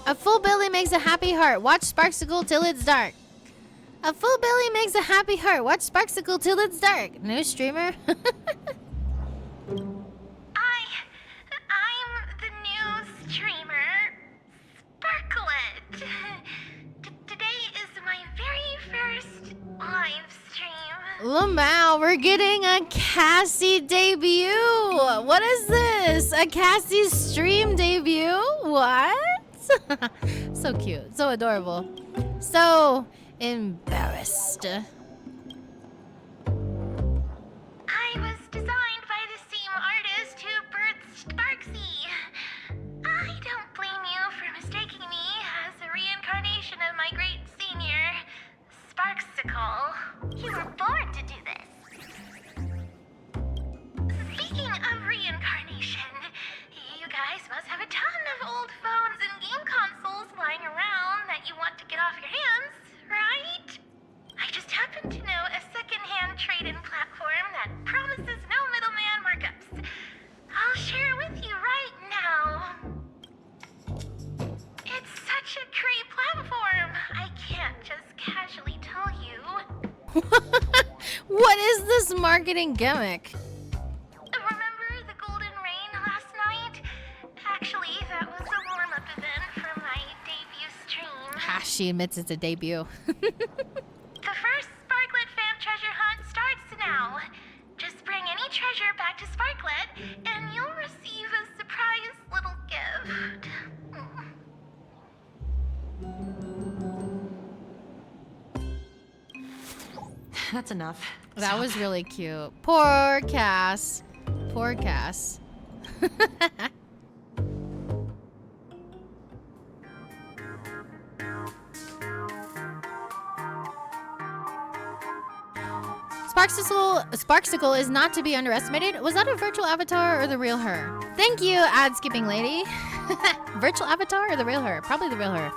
A full belly makes a happy heart. Watch Sparksicle till it's dark. A full belly makes a happy heart. Watch Sparksicle till it's dark. New streamer. I'm the new streamer, Sparklet. Today is my very first live stream. Lamau, we're getting a Cassie debut. What is this? A Cassie stream debut? What? So cute. So adorable. So embarrassed. I was designed by the same artist who birthed Sparksy. I don't blame you for mistaking me as a reincarnation of my great senior, Sparksicle. You were born to do this. Speaking of reincarnation, you guys must have a ton of old phones and game consoles lying around that you want to get off your hands, right? I just happen to know a secondhand trade-in platform that promises no middleman markups. I'll share it with you right now. It's such a great platform. I can't just casually tell you. What is this marketing gimmick? Remember the Golden Rain last night? Actually, that was a warm-up event for my debut stream. She admits it's a debut. The first Sparklet fan treasure hunt starts now. Just bring any treasure back to Sparklet, and you'll receive a surprise little gift. That's enough. That was really cute. Poor Cass. Poor Cass. Sparksicle is not to be underestimated. Was that a virtual avatar or the real her? Thank you, ad skipping lady. Virtual avatar or the real her? Probably the real her.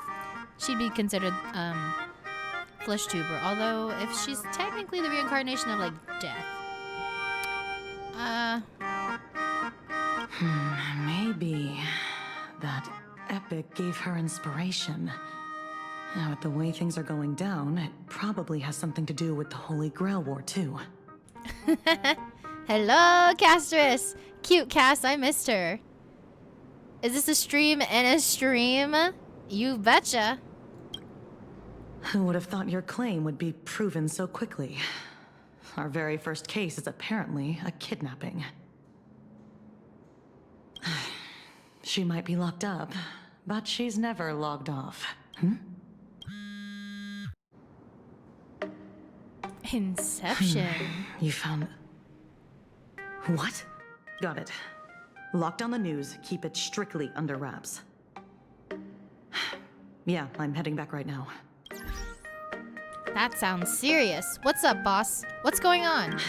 She'd be considered flesh tuber, although if she's technically the reincarnation of like death. Maybe that epic gave her inspiration. Now, with the way things are going down, it probably has something to do with the Holy Grail War, too. Hello, Casterus. Cute Cass, I missed her. Is this a stream and a stream? You betcha. Who would have thought your claim would be proven so quickly? Our very first case is apparently a kidnapping. She might be locked up, but she's never logged off. Inception. You found... What? Got it. Lock down the news. Keep it strictly under wraps. Yeah, I'm heading back right now. That sounds serious. What's up, boss? What's going on?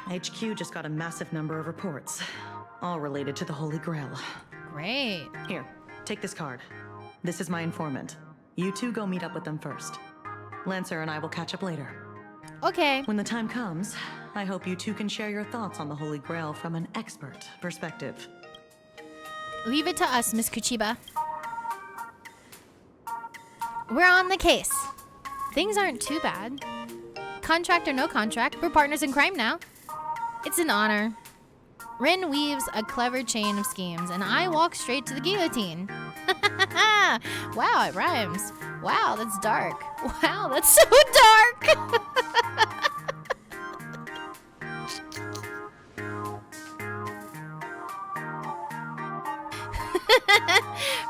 HQ just got a massive number of reports, all related to the Holy Grail. Great. Here, take this card. This is my informant. You two go meet up with them first. Lancer and I will catch up later. Okay. When the time comes, I hope you two can share your thoughts on the Holy Grail from an expert perspective. Leave it to us, Miss Kuchiba. We're on the case. Things aren't too bad. Contract or no contract, we're partners in crime now. It's an honor. Rin weaves a clever chain of schemes, and I walk straight to the guillotine. Wow, it rhymes. Wow, that's dark. Wow, that's so dark.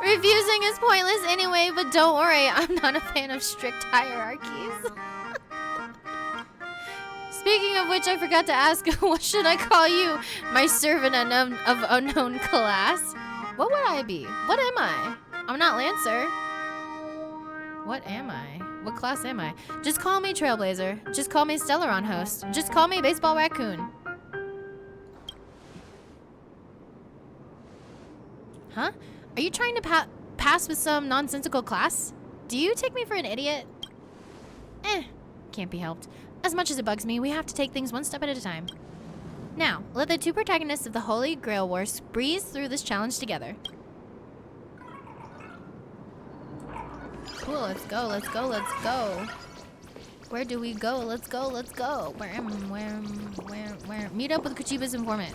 Refusing is pointless anyway, but don't worry, I'm not a fan of strict hierarchies. Speaking of which, I forgot to ask, what should I call you? My servant of unknown class? What would I be? What am I? I'm not Lancer. What am I? What class am I? Just call me Trailblazer. Just call me Stellaron Host. Just call me Baseball Raccoon. Huh? Are you trying to pass with some nonsensical class? Do you take me for an idiot? Can't be helped. As much as it bugs me, we have to take things one step at a time. Now, let the two protagonists of the Holy Grail War breeze through this challenge together. Cool, let's go, let's go, let's go. Where do we go? Let's go, let's go. Where? Meet up with Kuchiba's informant.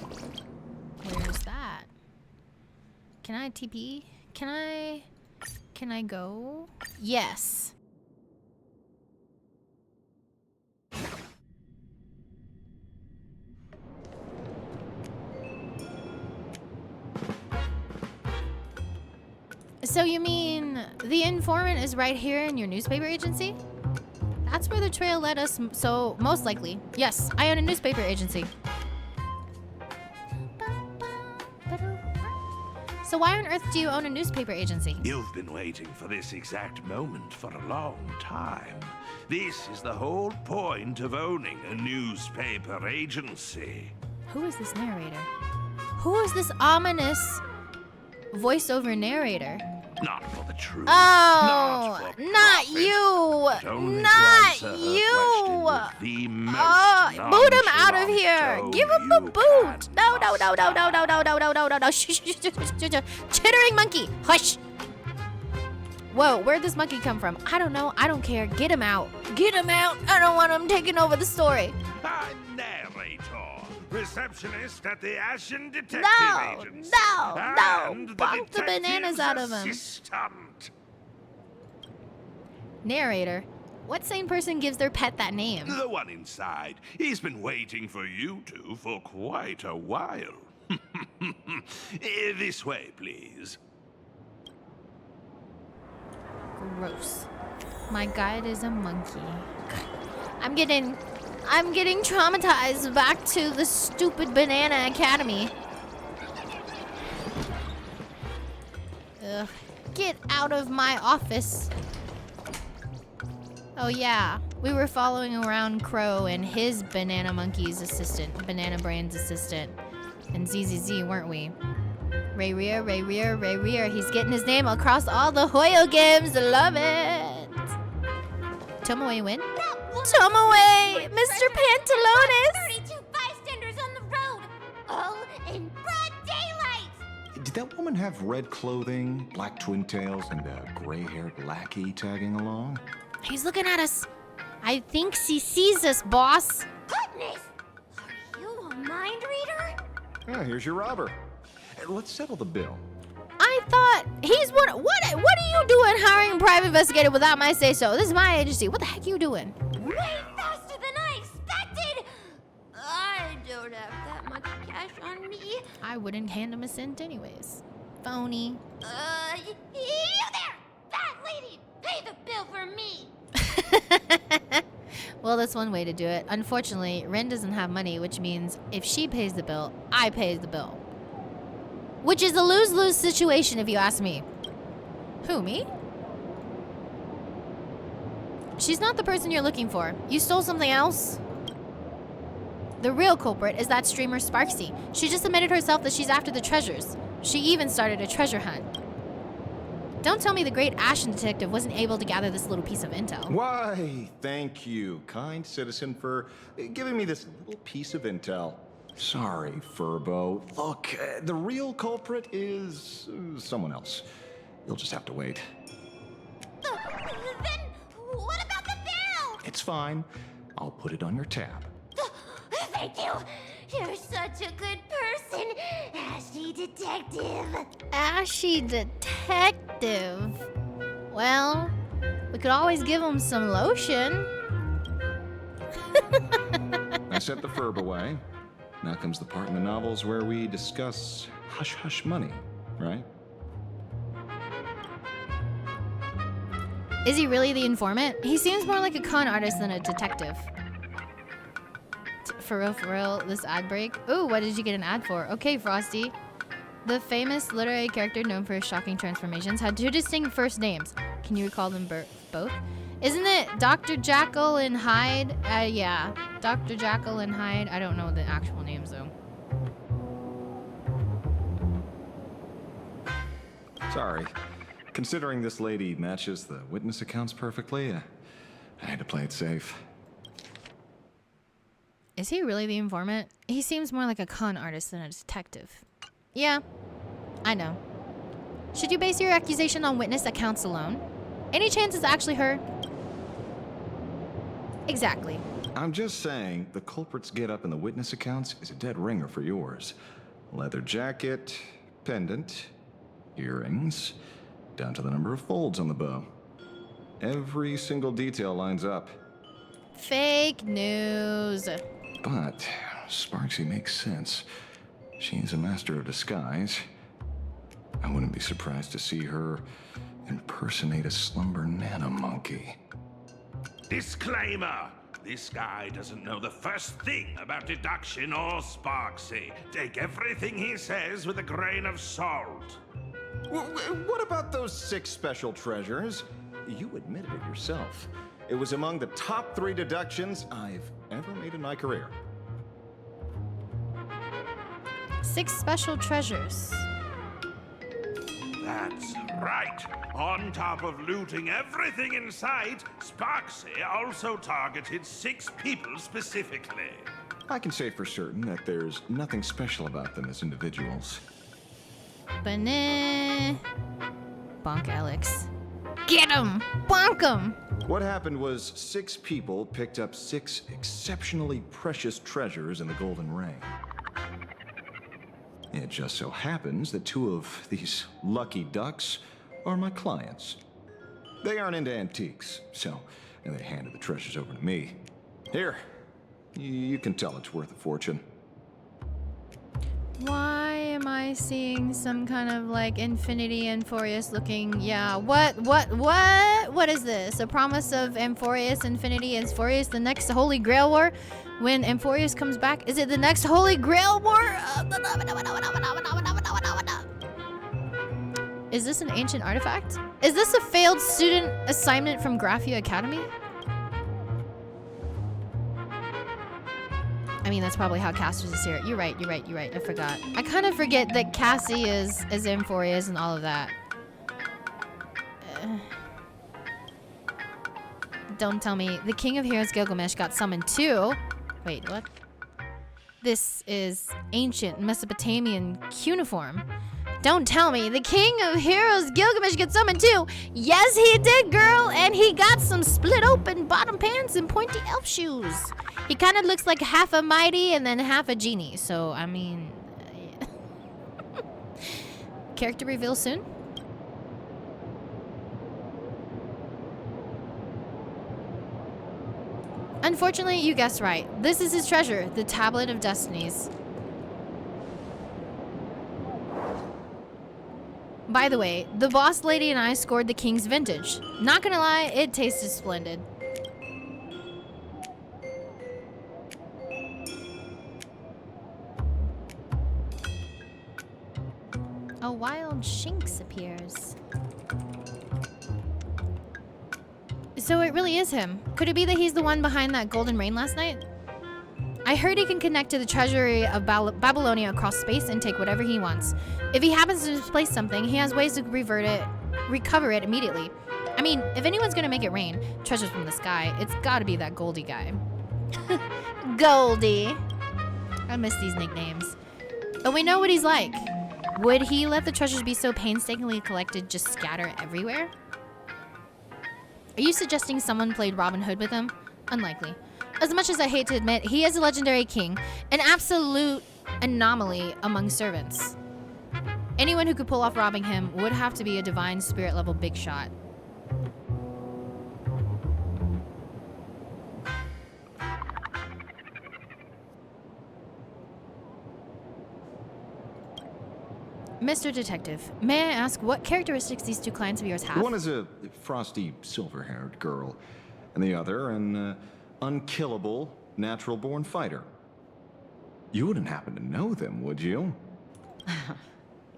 Where's that? Can I TP? Can I go? Yes. So you mean the informant is right here in your newspaper agency? That's where the trail led us, so most likely. Yes, I own a newspaper agency. So why on earth do you own a newspaper agency? You've been waiting for this exact moment for a long time. This is the whole point of owning a newspaper agency. Who is this narrator? Who is this ominous voiceover narrator? Not for the truth. Oh, not you! Not you! Boot him out of here! Give him the boot! No! Chittering monkey! Hush! Whoa, where'd this monkey come from? I don't know. I don't care. Get him out. Get him out! I don't want him taking over the story. Narrator. Receptionist at the Ashen Detective Agency. No! And Bonk the bananas out of him. Assistant. Narrator. What sane person gives their pet that name? The one inside. He's been waiting for you two for quite a while. This way, please. Gross. My guide is a monkey. I'm getting traumatized back to the stupid Banana Academy. Ugh. Get out of my office. Oh yeah, we were following around Crow and his Banana Monkey's assistant, Banana Brain's assistant, and ZZZ, weren't we? Ray Rear, he's getting his name across all the Hoyo games, love it! Tomoe win? Tomoe! Mr. Pantalones! 32 bystanders on the road, all in broad daylight! Did that woman have red clothing, black twin tails, and a gray-haired lackey tagging along? He's looking at us. I think he sees us, boss. Goodness! Are you a mind reader? Yeah, here's your robber. Let's settle the bill. I thought he's what are you doing hiring a private investigator without my say-so? This is my agency. What the heck are you doing? Way faster than I expected! I don't have that much cash on me. I wouldn't hand him a cent anyways. Phony. You there! That lady! Pay the bill for me! Well, that's one way to do it. Unfortunately, Ren doesn't have money, which means if she pays the bill, I pay the bill. Which is a lose-lose situation if you ask me. Who, me? She's not the person you're looking for. You stole something else? The real culprit is that streamer Sparksy. She just admitted herself that she's after the treasures. She even started a treasure hunt. Don't tell me the great Ashen detective wasn't able to gather this little piece of intel. Why, thank you, kind citizen, for giving me this little piece of intel. Sorry, Furbo. Look, the real culprit is someone else. You'll just have to wait. It's fine. I'll put it on your tab. Thank you. You're such a good person, Ashy Detective. Ashy Detective. Well, we could always give him some lotion. I set the Ferb away. Now comes the part in the novels where we discuss hush-hush money, right? Is he really the informant? He seems more like a con artist than a detective. For real, this ad break. Ooh, what did you get an ad for? Okay, Frosty. The famous literary character known for his shocking transformations had 2 distinct first names. Can you recall them both? Isn't it Dr. Jekyll and Hyde? Yeah, Dr. Jekyll and Hyde. I don't know the actual names though. Sorry. Considering this lady matches the witness accounts perfectly, I had to play it safe. Is he really the informant? He seems more like a con artist than a detective. Yeah, I know. Should you base your accusation on witness accounts alone? Any chance it's actually her? Exactly. I'm just saying, the culprit's get-up in the witness accounts is a dead ringer for yours. Leather jacket, pendant, earrings, down to the number of folds on the bow. Every single detail lines up. Fake news. But Sparksy makes sense. She's a master of disguise. I wouldn't be surprised to see her impersonate a slumber nana monkey. Disclaimer! This guy doesn't know the first thing about deduction or Sparksy. Take everything he says with a grain of salt. What about those 6 special treasures? You admitted it yourself. It was among the top 3 deductions I've ever made in my career. 6 special treasures. That's right. On top of looting everything in sight, Sparksy also targeted 6 people specifically. I can say for certain that there's nothing special about them as individuals. Bonk Alex. Get him! Bonk him! What happened was 6 people picked up 6 exceptionally precious treasures in the Golden Ring. It just so happens that 2 of these lucky ducks are my clients. They aren't into antiques, so they handed the treasures over to me. Here, you can tell it's worth a fortune. Why am I seeing some kind of like Infinity Amphorius looking? Yeah, what is this? A promise of Amphorius, Infinity Amphorius, the next Holy Grail War? When Amphorius comes back, is it the next Holy Grail War? Is this an ancient artifact? Is this a failed student assignment from Graphia Academy? I mean, that's probably how Cassius is here. You're right. I forgot. I kind of forget that Cassie is Amphorius and all of that. Don't tell me. The King of Heroes Gilgamesh got summoned too. Wait, what? This is ancient Mesopotamian cuneiform. Don't tell me. The King of Heroes Gilgamesh got summoned too. Yes, he did, girl. And he got some split open bottom pants and pointy elf shoes. He kind of looks like half a mighty and then half a genie. So, I mean... yeah. Character reveal soon? Unfortunately, you guessed right. This is his treasure, the Tablet of Destinies. By the way, the boss lady and I scored the King's Vintage. Not gonna lie, it tasted splendid. A wild Shinx appears. So it really is him. Could it be that he's the one behind that golden rain last night? I heard he can connect to the treasury of Babylonia across space and take whatever he wants. If he happens to misplace something, he has ways to recover it immediately. I mean, if anyone's gonna make it rain, treasures from the sky, it's gotta be that Goldie guy. Goldie. I miss these nicknames. But we know what he's like. Would he let the treasures be so painstakingly collected just scatter everywhere? Are you suggesting someone played Robin Hood with him? Unlikely. As much as I hate to admit, he is a legendary king, an absolute anomaly among servants. Anyone who could pull off robbing him would have to be a divine spirit level big shot. Mr. Detective, may I ask what characteristics these two clients of yours have? One is a frosty, silver-haired girl, and the other an unkillable, natural-born fighter. You wouldn't happen to know them, would you?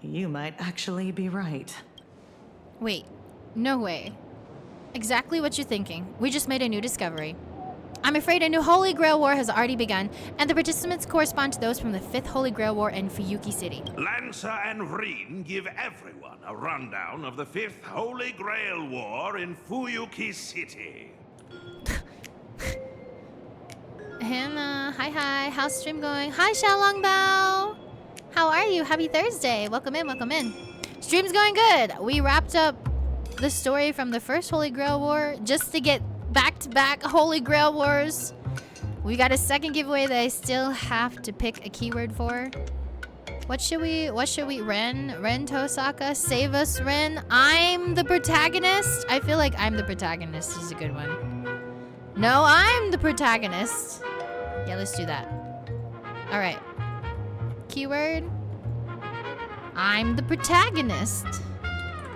You might actually be right. Wait, no way. Exactly what you're thinking. We just made a new discovery. I'm afraid a new Holy Grail War has already begun, and the participants correspond to those from the 5th Holy Grail War in Fuyuki City. Lancer and Vreen give everyone a rundown of the 5th Holy Grail War in Fuyuki City. Hannah, hi, how's stream going? Hi, Xiaolongbao! How are you? Happy Thursday. Welcome in, welcome in. Stream's going good. We wrapped up the story from the 1st Holy Grail War just to get back-to-back Holy Grail Wars. We got a second giveaway that I still have to pick a keyword for. What should we, Ren Tosaka, save us, Ren. I'm the protagonist. I feel like I'm the protagonist is a good one. No, I'm the protagonist. Yeah, let's do that. All right. Keyword. I'm the protagonist.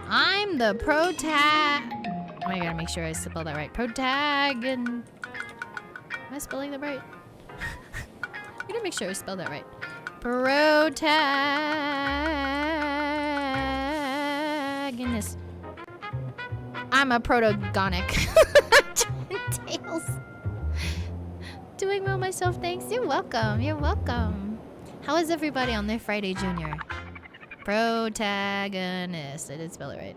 I'm the Oh, I gotta make sure I spell that right. Am I spelling that right? I gotta make sure I spell that right. Protagonist. I'm a protagonic. Tails. Doing well myself, thanks. You're welcome. You're welcome. How is everybody on their Friday Junior? Protagonist. I did spell it right.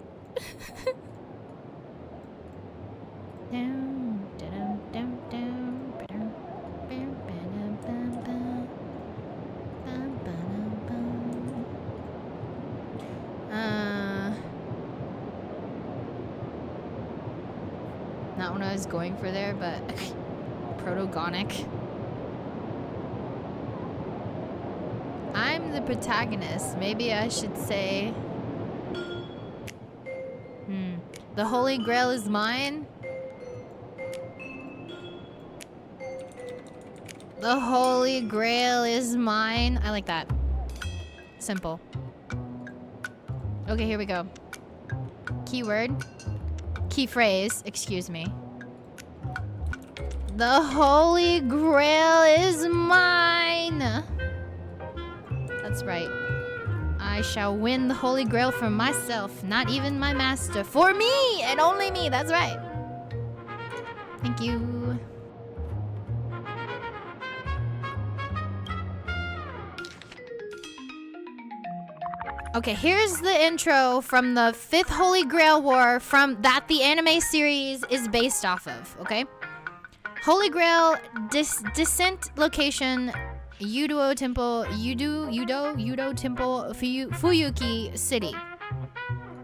Not what I was going for there, but protagonic. I'm the protagonist. Maybe I should say the Holy Grail is mine. The Holy Grail is mine. I like that. Simple. Okay, here we go. Keyword. Key phrase, excuse me. The Holy Grail is mine. That's right. I shall win the Holy Grail for myself, not even my master. For me and only me, that's right. Thank you. Okay, here's the intro from the 5th Holy Grail War that the anime series is based off of, okay? Holy Grail descent location Yudo Temple Fuyuki City.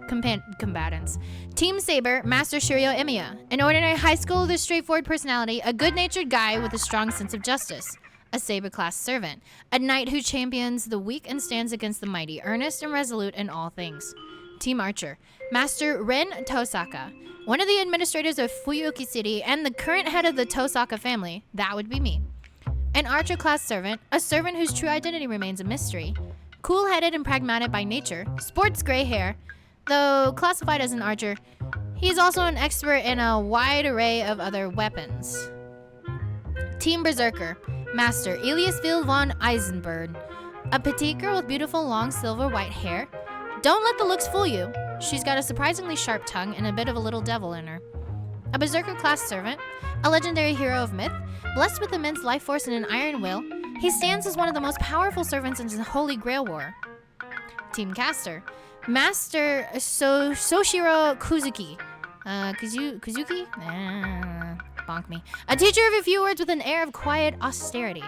Combatants. Team Saber, Master Shiryo Emiya. An ordinary high school with a straightforward personality, a good-natured guy with a strong sense of justice. A Saber-class servant. A knight who champions the weak and stands against the mighty, earnest and resolute in all things. Team Archer. Master Ren Tosaka. One of the administrators of Fuyuki City and the current head of the Tosaka family. That would be me. An Archer-class servant. A servant whose true identity remains a mystery. Cool-headed and pragmatic by nature. Sports gray hair. Though classified as an archer, he's also an expert in a wide array of other weapons. Team Berserker. Master Eliasfield von Eisenberg. A petite girl with beautiful long silver white hair. Don't let the looks fool you. She's got a surprisingly sharp tongue and a bit of a little devil in her. A Berserker-class servant. A legendary hero of myth. Blessed with immense life force and an iron will, he stands as one of the most powerful servants in the Holy Grail War. Team Caster. Master Soshiro Kuzuki. Kuzuki? Bonk me. A teacher of a few words with an air of quiet austerity.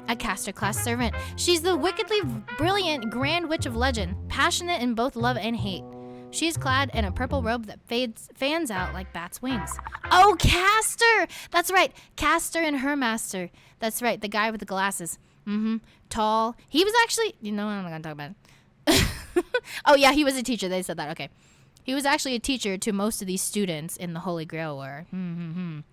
A caster-class servant. She's the wickedly brilliant Grand Witch of legend, passionate in both love and hate. She is clad in a purple robe that fans out like bats' wings. Oh, Castor! That's right, Castor and her master. That's right, the guy with the glasses. Tall. He was actually, I'm not gonna talk about it. Oh yeah, he was a teacher. They said that. Okay. He was actually a teacher to most of these students in the Holy Grail War. Team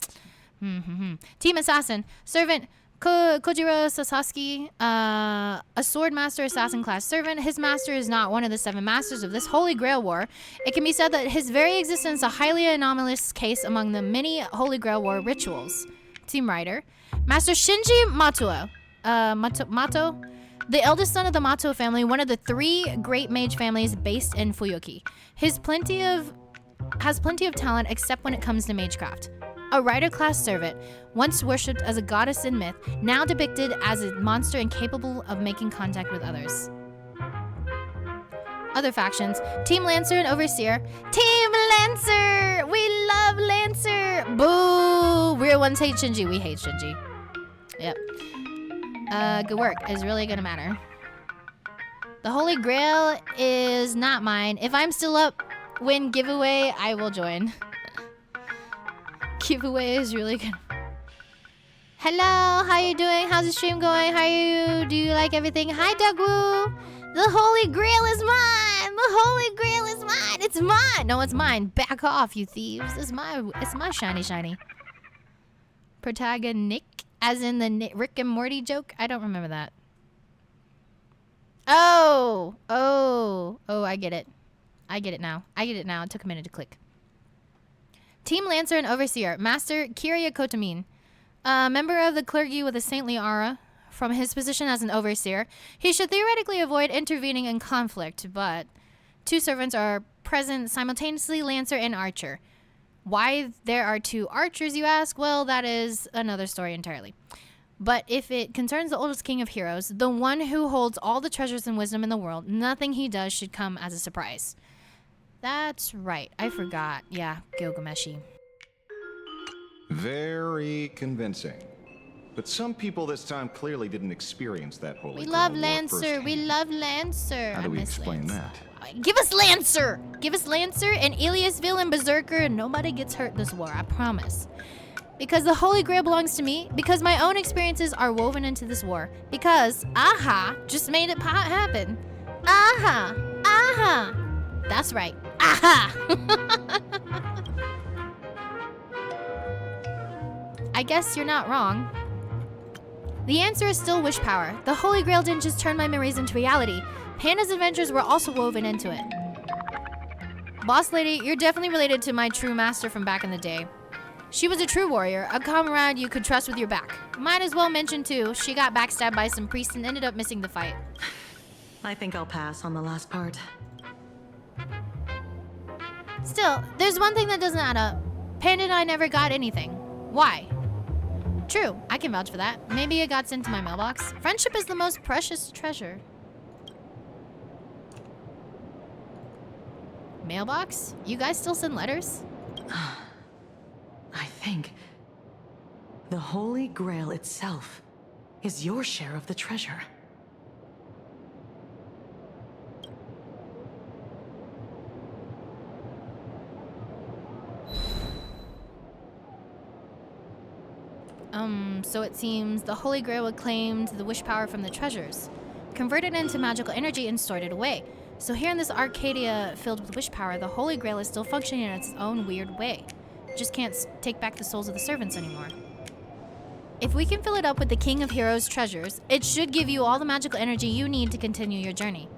Assassin. Servant Kojiro Sasaki. A sword master assassin class servant. His master is not one of the 7 masters of this Holy Grail War. It can be said that his very existence is a highly anomalous case among the many Holy Grail War rituals. Team Rider. Master Shinji Mato. Mato. The eldest son of the Mato family, one of the 3 great mage families based in Fuyoki. Has plenty of talent except when it comes to magecraft. A rider class servant, once worshipped as a goddess in myth, now depicted as a monster incapable of making contact with others. Other factions, Team Lancer and Overseer. Team Lancer! We love Lancer! Boo! Real ones hate Shinji, we hate Shinji. Yep. Good work is really gonna matter. The Holy Grail is not mine. If I'm still up, win giveaway, I will join. Giveaway is really good. Hello, how you doing? How's the stream going? How are you? Do you like everything? Hi, Dagwoo. The Holy Grail is mine. The Holy Grail is mine. It's mine. No, it's mine. Back off, you thieves. It's my shiny. Protagonist, as in the Rick and Morty joke. I don't remember that. Oh, I get it. I get it now. It took a minute to click. Team Lancer and Overseer. Master Kiria Kotamin. Member of the clergy with a saintly aura. From his position as an overseer, he should theoretically avoid intervening in conflict, but 2 servants are present simultaneously, Lancer and Archer. Why there are 2 archers, you ask? Well, that is another story entirely. But if it concerns the oldest king of heroes, the one who holds all the treasures and wisdom in the world, nothing he does should come as a surprise. That's right. I forgot. Yeah, Gilgameshi. Very convincing. But some people this time clearly didn't experience that holy We Grail love war Lancer. firsthand. We love Lancer. How do we explain that? Give us Lancer! Give us Lancer and Eliasville and Berserker, and nobody gets hurt this war, I promise. Because the Holy Grail belongs to me, because my own experiences are woven into this war, because Aha just made it happen. Aha! That's right. Aha! I guess you're not wrong. The answer is still wish power. The Holy Grail didn't just turn my memories into reality. Panda's adventures were also woven into it. Boss lady, you're definitely related to my true master from back in the day. She was a true warrior, a comrade you could trust with your back. Might as well mention too, she got backstabbed by some priests and ended up missing the fight. I think I'll pass on the last part. Still, there's one thing that doesn't add up. Panda and I never got anything. Why? True, I can vouch for that. Maybe it got sent to my mailbox. Friendship is the most precious treasure. Mailbox? You guys still send letters? I think the Holy Grail itself is your share of the treasure. So it seems the Holy Grail claimed the wish power from the treasures, converted it into magical energy and stored it away. So here in this Arcadia filled with wish power, the Holy Grail is still functioning in its own weird way. It just can't take back the souls of the servants anymore. If we can fill it up with the King of Heroes treasures, it should give you all the magical energy you need to continue your journey.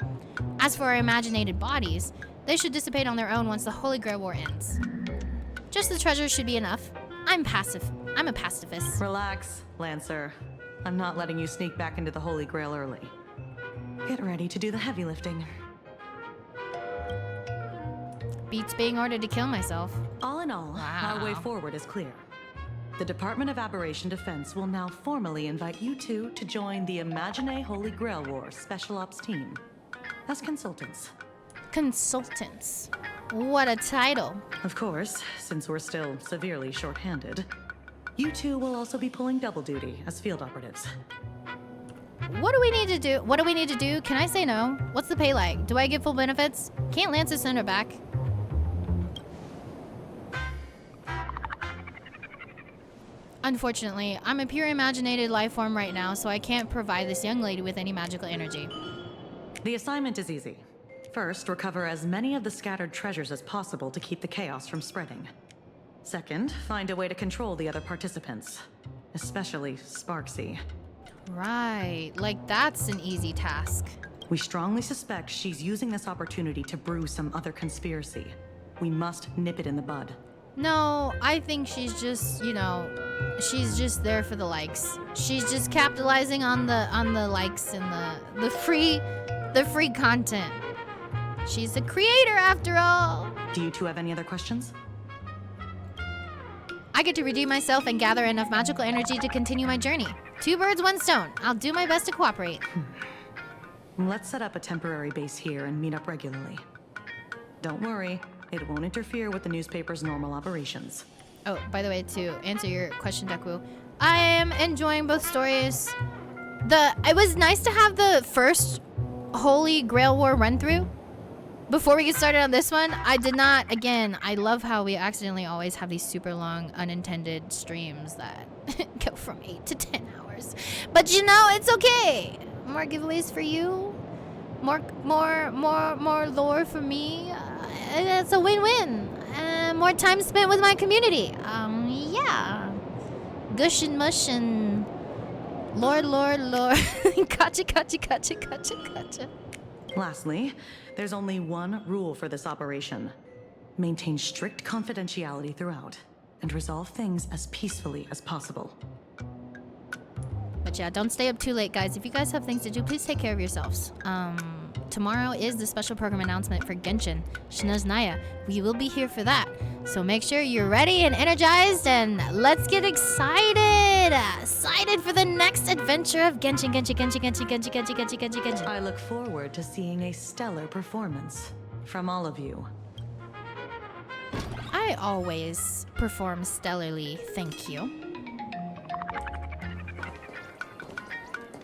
As for our imaginated bodies, they should dissipate on their own once the Holy Grail War ends. Just the treasures should be enough. I'm a pacifist. Relax, Lancer. I'm not letting you sneak back into the Holy Grail early. Get ready to do the heavy lifting. Beats being ordered to kill myself. All in all, our way forward is clear. The Department of Aberration Defense will now formally invite you two to join the Imagine Holy Grail War Special Ops team as consultants. Consultants? What a title. Of course, since we're still severely short-handed, you two will also be pulling double duty as field operatives. What do we need to do? Can I say no? What's the pay like? Do I get full benefits? Can't Lancer send her back? Unfortunately, I'm a pure imaginated life form right now, so I can't provide this young lady with any magical energy. The assignment is easy. First, recover as many of the scattered treasures as possible to keep the chaos from spreading. Second, find a way to control the other participants, especially Sparksy. Right, like that's an easy task. We strongly suspect she's using this opportunity to brew some other conspiracy. We must nip it in the bud. No, I think she's just, you know, she's just there for the likes. She's just capitalizing on the likes and the free content. She's a creator after all. Do you two have any other questions? I get to redeem myself and gather enough magical energy to continue my journey. 2 birds, 1 stone. I'll do my best to cooperate. Let's set up a temporary base here and meet up regularly. Don't worry, it won't interfere with the newspaper's normal operations. Oh, by the way, to answer your question, Deku, I am enjoying both stories. It was nice to have the first Holy Grail War run through. Before we get started on this one, I did not, again, I love how we accidentally always have these super long unintended streams that go from 8 to 10 hours. But you know, it's okay. More giveaways for you. More lore for me. It's a win-win. More time spent with my community. Yeah. Gush and mush and lore. Gotcha. Lastly, there's only one rule for this operation. Maintain strict confidentiality throughout, and resolve things as peacefully as possible. But yeah, don't stay up too late, guys. If you guys have things to do, please take care of yourselves. Tomorrow is the special program announcement for Genshin, Shinaznaya. We will be here for that. So make sure you're ready and energized, and let's get excited! Excited for the next adventure of Genshin. I look forward to seeing a stellar performance from all of you. I always perform stellarly, thank you.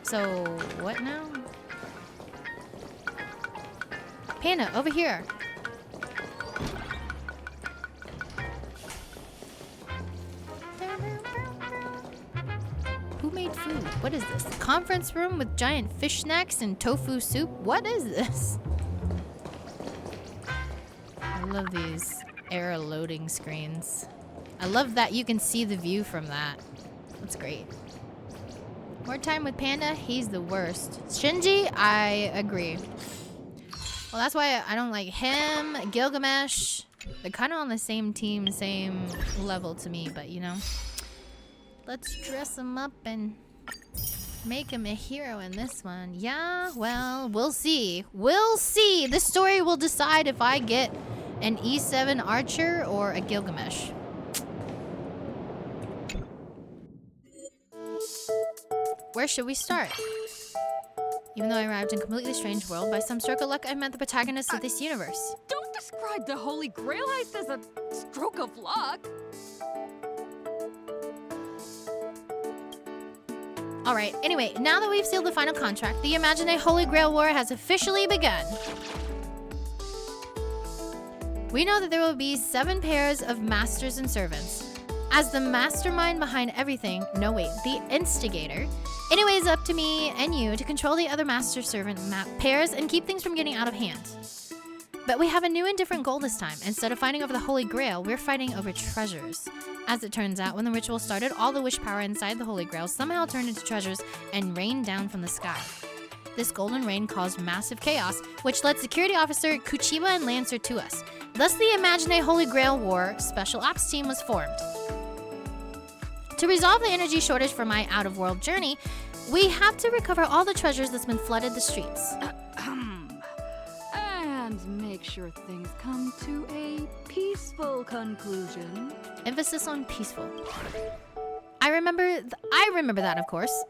So, what now? Panda, over here. Who made food? What is this? Conference room with giant fish snacks and tofu soup? What is this? I love these air loading screens. I love that you can see the view from that. That's great. More time with Panda, he's the worst. Shinji, I agree. Well, that's why I don't like him, Gilgamesh. They're kind of on the same team, same level to me, but you know. Let's dress him up and make him a hero in this one. Yeah, well, we'll see. We'll see. This story will decide if I get an E7 Archer or a Gilgamesh. Where should we start? Even though I arrived in a completely strange world, by some stroke of luck, I met the protagonist of this universe. Don't describe the Holy Grail heist as a stroke of luck. Alright, anyway, now that we've sealed the final contract, the Imagine Holy Grail War has officially begun. We know that there will be 7 pairs of masters and servants. As the mastermind behind everything, no wait, the instigator, anyway, it's up to me and you to control the other master-servant pairs and keep things from getting out of hand. But we have a new and different goal this time. Instead of fighting over the Holy Grail, we're fighting over treasures. As it turns out, when the ritual started, all the wish power inside the Holy Grail somehow turned into treasures and rained down from the sky. This golden rain caused massive chaos, which led Security Officer Kuchiba and Lancer to us. Thus, the Imagine Holy Grail War Special Ops Team was formed. To resolve the energy shortage for my out-of-world journey, we have to recover all the treasures that's been flooded the streets. And make sure things come to a peaceful conclusion. Emphasis on peaceful. I remember that, of course.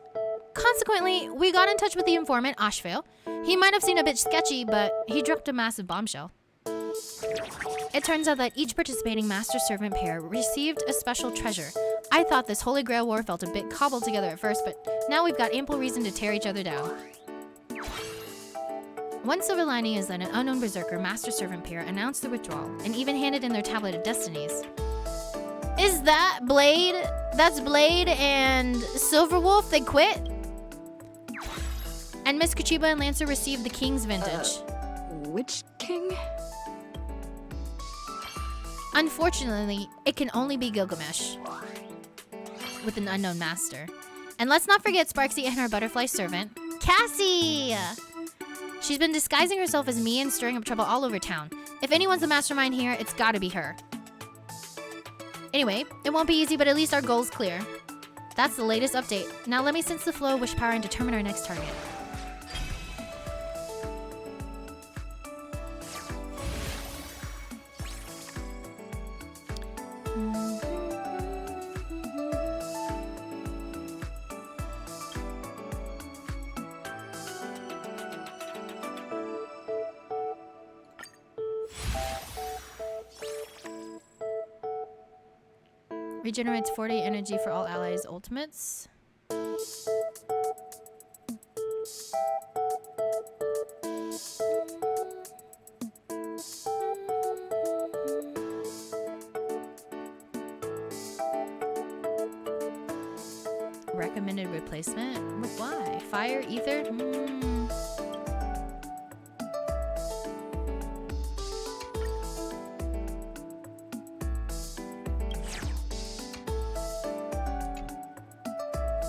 Consequently, we got in touch with the informant, Ashvale. He might have seemed a bit sketchy, but he dropped a massive bombshell. It turns out that each participating master-servant pair received a special treasure. I thought this Holy Grail War felt a bit cobbled together at first, but now we've got ample reason to tear each other down. One silver lining is that an unknown berserker master-servant pair announced the withdrawal and even handed in their tablet of destinies. Is that Blade? That's Blade and Silverwolf. They quit. And Miss Kachiba and Lancer received the King's Vintage. Which king? Unfortunately, it can only be Gilgamesh with an unknown master. And let's not forget Sparksy and her butterfly servant, Cassie! She's been disguising herself as me and stirring up trouble all over town. If anyone's the mastermind here, it's gotta be her. Anyway, it won't be easy, but at least our goal's clear. That's the latest update. Now let me sense the flow of wish power and determine our next target. Regenerates 40 energy for all allies' ultimates. Recommended replacement? Why? Fire? Ether?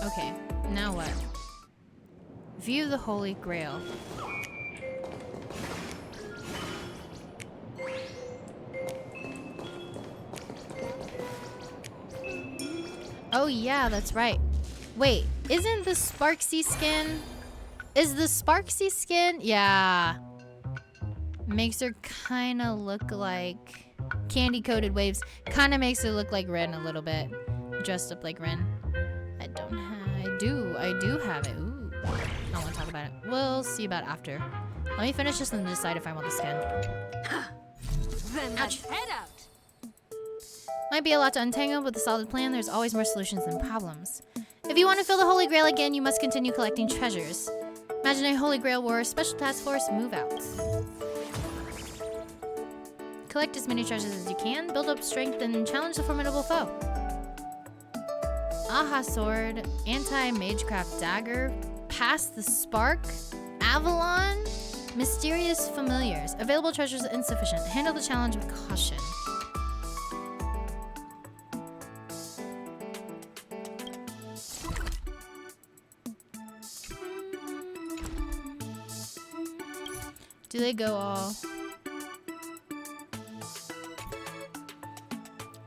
Okay, now what? View the Holy Grail. Oh yeah, that's right. Wait, isn't the Sparksy skin? Is the Sparksy skin? Yeah. Makes her kind of look like candy-coated waves. Kind of makes her look like Ren a little bit. Dressed up like Ren. I don't have, I do have it. Ooh. I don't want to talk about it. We'll see about after. Let me finish this and decide if I want the skin. Then let's head out. Might be a lot to untangle, but with a solid plan, there's always more solutions than problems. If you want to fill the Holy Grail again, you must continue collecting treasures. Imagine a Holy Grail War Special Task Force move out. Collect as many treasures as you can, build up strength, and challenge the formidable foe. Aha Sword, Anti-Magecraft Dagger, Pass the Spark, Avalon, Mysterious Familiars. Available treasures insufficient. Handle the challenge with caution. Do they go all...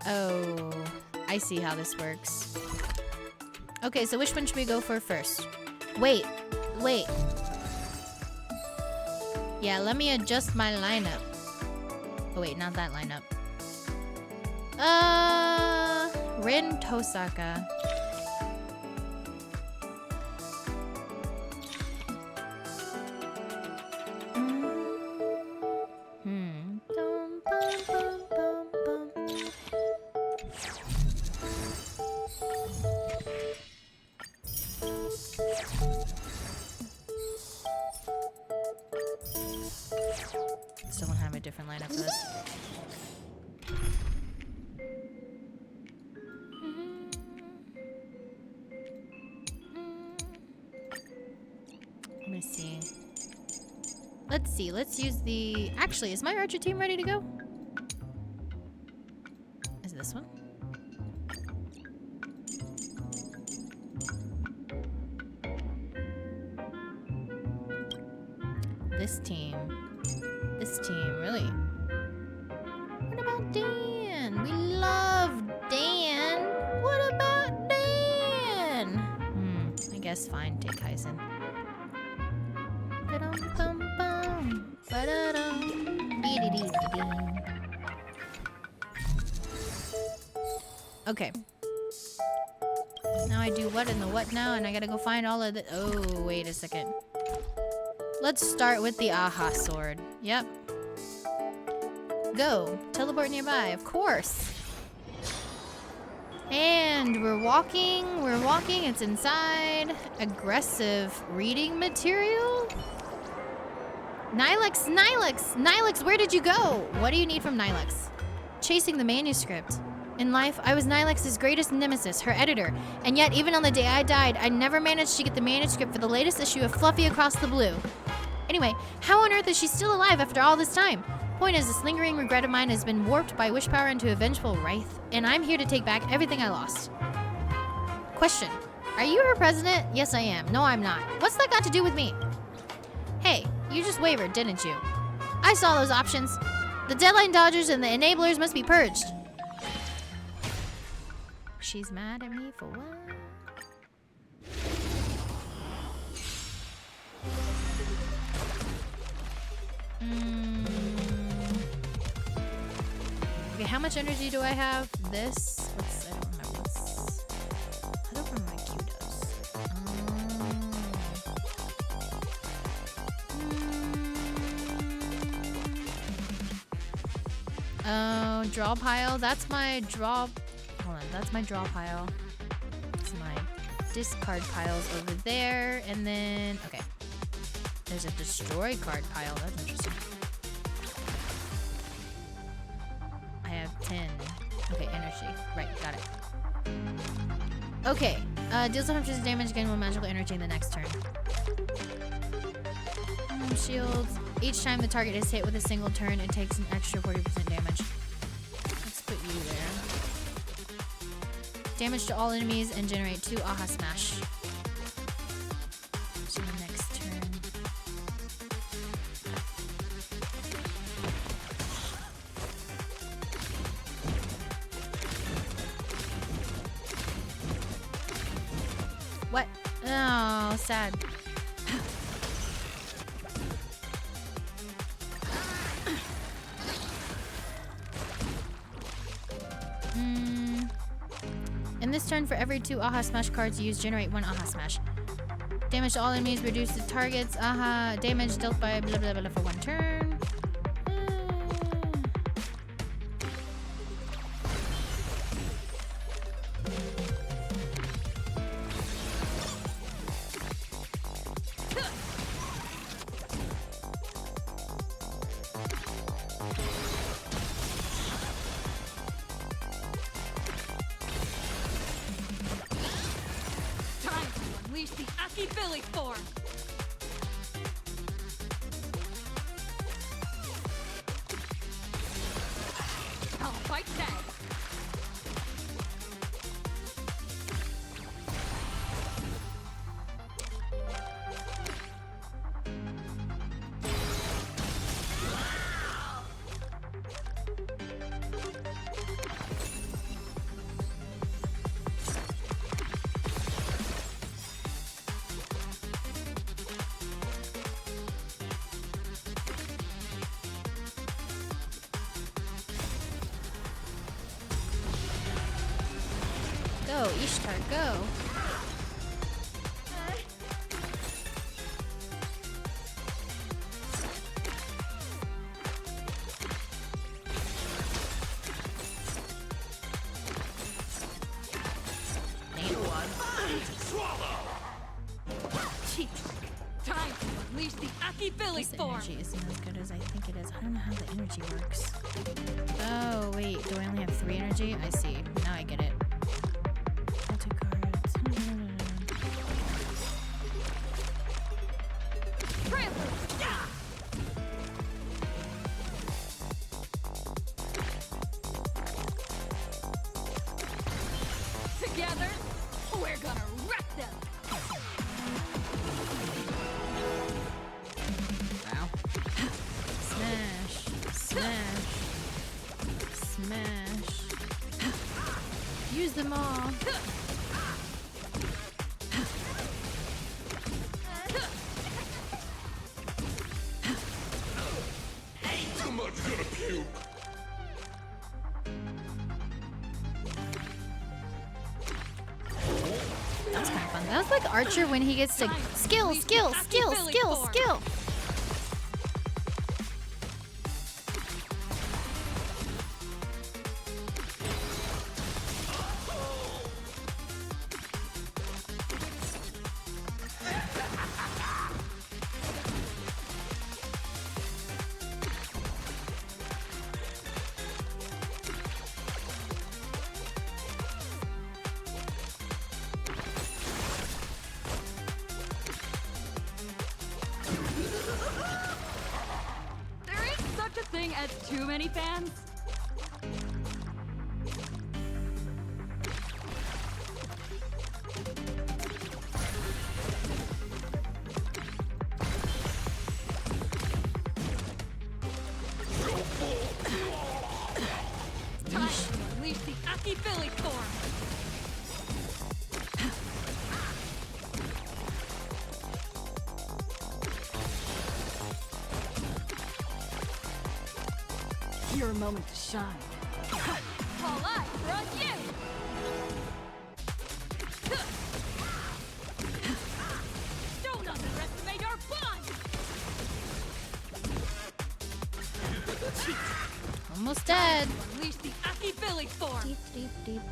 Oh, I see how this works. Okay, so which one should we go for first? Wait. Yeah, let me adjust my lineup. Oh wait, not that lineup. Rin Tosaka. Still don't have a different lineup for this. Let me see. Let's use the... Actually, is my archer team ready to go? Is this one? This team, really. What about Dan? We love Dan. What about Dan? I guess fine, take Kaizen. Okay. Now I do what and the what now, and I gotta go find all of the... Oh, wait a second. Let's start with the Aha Sword. Yep. Go. Teleport nearby, of course. And we're walking, it's inside. Aggressive reading material? Nylex, where did you go? What do you need from Nylex? Chasing the manuscript. In life, I was Nilex's greatest nemesis, her editor, and yet even on the day I died, I never managed to get the manuscript for the latest issue of Fluffy Across the Blue. Anyway, how on earth is she still alive after all this time? Point is, this lingering regret of mine has been warped by wish power into a vengeful wraith, and I'm here to take back everything I lost. Question. Are you her president? Yes, I am. No, I'm not. What's that got to do with me? Hey, you just wavered, didn't you? I saw those options. The deadline dodgers and the enablers must be purged. She's mad at me for what? Okay, how much energy do I have? This. I don't remember. I don't remember my Q does. Oh, draw pile. That's my draw. Hold on, that's my draw pile. That's my discard piles over there, and then okay. There's a destroy card pile. That's interesting. I have 10. Okay, energy. Right, got it. Okay, deals 100% damage, gain 1 magical energy in the next turn. Shields. Each time the target is hit with a single turn, it takes an extra 40% damage. Let's put you there. Damage to all enemies and generate 2 Aha Smash. So the next turn. What? Oh, sad. In this turn, for every 2 Aha Smash cards you use, generate 1 Aha Smash. Damage to all enemies, reduce to targets. Aha, damage dealt by blah blah blah for 1 turn. Unleash the Aki Billy form! I'll fight tag! Go, Ishtar, go. Cheat trick. Time to unleash the Aki Billy This form! energy isn't as good as I think it is. I don't know how the energy works. Oh, wait. Do I only have 3 energy? I see. Now I get it. Multi cards. Together, we're gonna wreck them! Wow. Smash. Smash. Smash. Use them all. Too much gonna puke. That was kind of fun. That was like Archer when he gets to skill, skill, skill, skill, skill. too many fans? Time to unleash the Aki Billy form! Your moment to shine. All eyes are on you! Don't underestimate our bond! Almost dead. Unleash the Aki Billy form! Deep, deep, deep.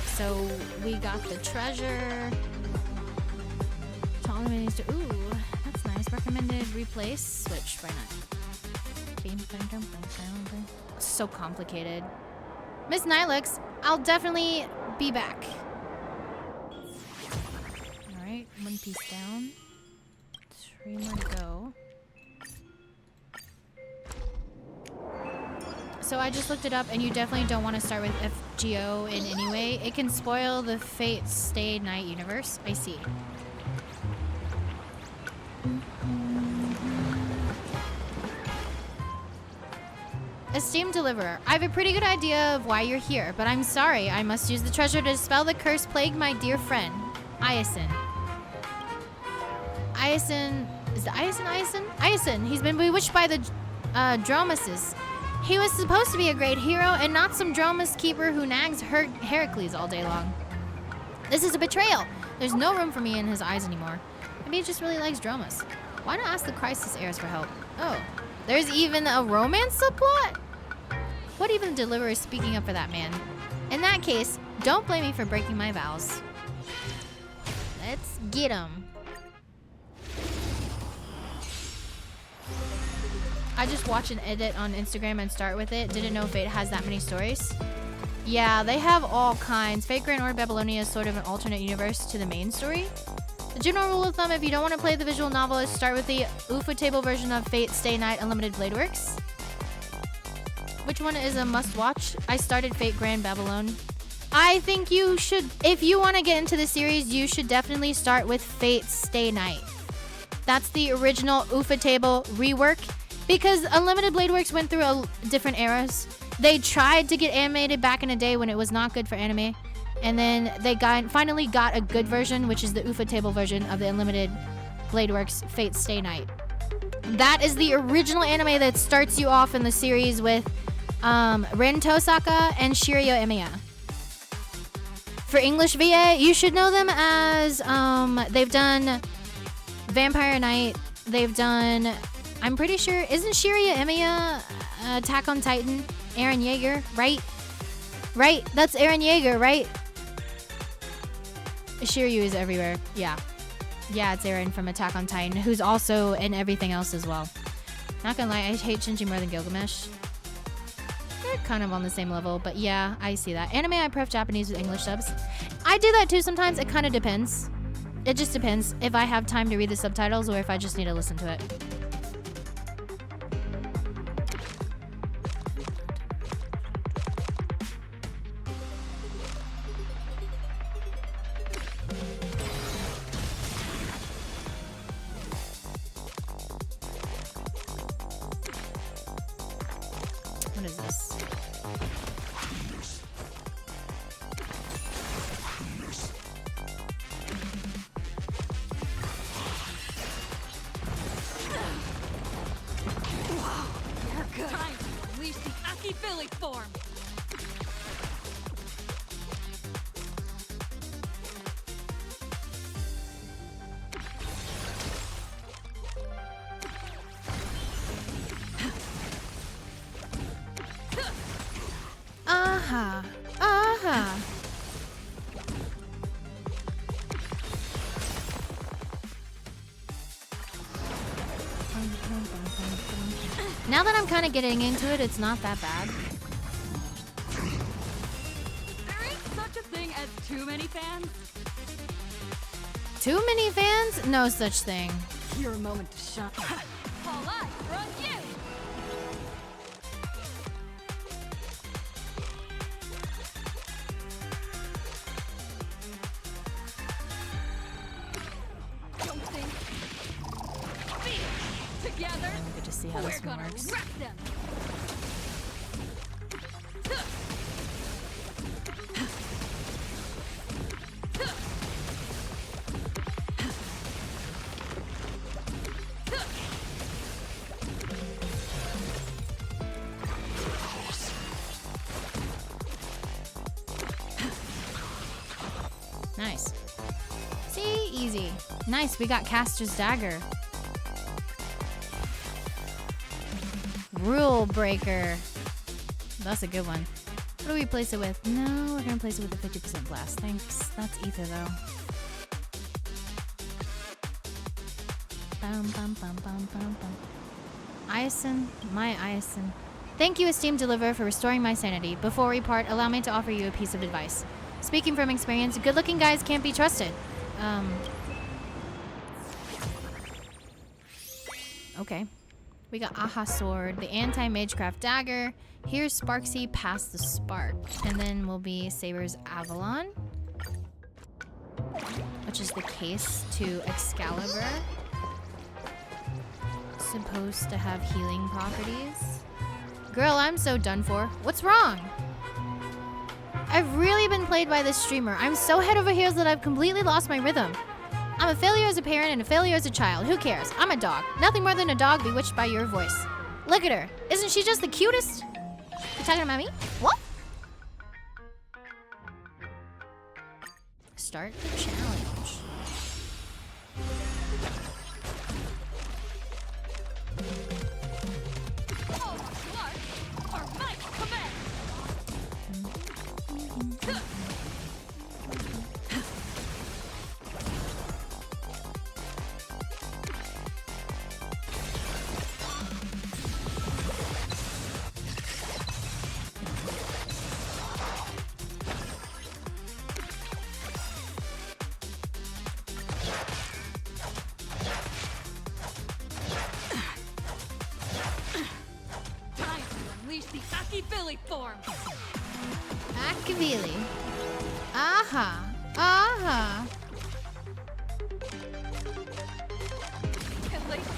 So we got the treasure. All the minis to ooh, that's nice. Recommended replace. Switch. Why not? So complicated. Miss Nilux, I'll definitely be back. Alright, one piece down. 3 more to go. So I just looked it up, and you definitely don't want to start with FGO in any way. It can spoil the Fate Stay Night universe. I see. Esteemed deliverer, I have a pretty good idea of why you're here, but I'm sorry. I must use the treasure to dispel the curse plagued my dear friend, Iason. Iason... Is it Iason? Iason! He's been bewitched by the Dromases. He was supposed to be a great hero and not some Dromas keeper who nags Heracles all day long. This is a betrayal. There's no room for me in his eyes anymore. Maybe he just really likes Dromas. Why not ask the Crisis heirs for help? Oh, there's even a romance subplot? What even deliverer is speaking up for that man? In that case, don't blame me for breaking my vows. Let's get him. I just watch an edit on Instagram and start with it. Didn't know Fate has that many stories. Yeah, they have all kinds. Fate Grand Order Babylonia is sort of an alternate universe to the main story. The general rule of thumb, if you don't want to play the visual novel, is start with the Ufotable version of Fate Stay Night Unlimited Blade Works. Which one is a must-watch? I started Fate Grand Babylon. I think you should, if you want to get into the series, you should definitely start with Fate Stay Night. That's the original Ufotable rework. Because Unlimited Blade Works went through different eras. They tried to get animated back in the day when it was not good for anime. And then they finally got a good version, which is the Ufotable version of the Unlimited Blade Works Fate Stay Night. That is the original anime that starts you off in the series with Ren Tosaka and Shiryu Emiya. For English VA, you should know them as, they've done Vampire Knight, they've done... I'm pretty sure, isn't Shiryu Emiya Attack on Titan? Eren Yeager, right? Right, that's Eren Yeager, right? Shiryu is everywhere, yeah. Yeah, it's Eren from Attack on Titan, who's also in everything else as well. Not gonna lie, I hate Shinji more than Gilgamesh. They're kind of on the same level, but yeah, I see that. Anime, I pref Japanese with English subs. I do that too sometimes, it kind of depends. It just depends if I have time to read the subtitles or if I just need to listen to it. What is this? You're good. Time to unleash the Aki Billy form. Aha. Aha. Now that I'm kind of getting into it, it's not that bad. There ain't such a thing as too many fans. Too many fans? No such thing. Your moment to shine. All eyes are on you. Don't think. Be together. Good to see how this one works. Wreck them. Nice. See, easy. Nice, we got Caster's Dagger. Rule Breaker. That's a good one. What do we place it with? No, we're gonna place it with the 50% blast. Thanks. That's ether though. Bum, bum, bum, bum, bum, bum. Iason, my Iason. Thank you, esteemed deliverer, for restoring my sanity. Before we part, allow me to offer you a piece of advice. Speaking from experience, good-looking guys can't be trusted. Okay. We got Aha Sword, the Anti-Magecraft Dagger. Here's Sparksy past the Spark. And then will be Saber's Avalon, which is the case to Excalibur. Supposed to have healing properties. Girl, I'm so done for. What's wrong? I've really been played by this streamer. I'm so head over heels that I've completely lost my rhythm. I'm a failure as a parent and a failure as a child. Who cares? I'm a dog. Nothing more than a dog bewitched by your voice. Look at her. Isn't she just the cutest? You talking about me? What? Start the challenge. The Aki-Billy form. Aki-Billy. Aha. Aha. Hilarious.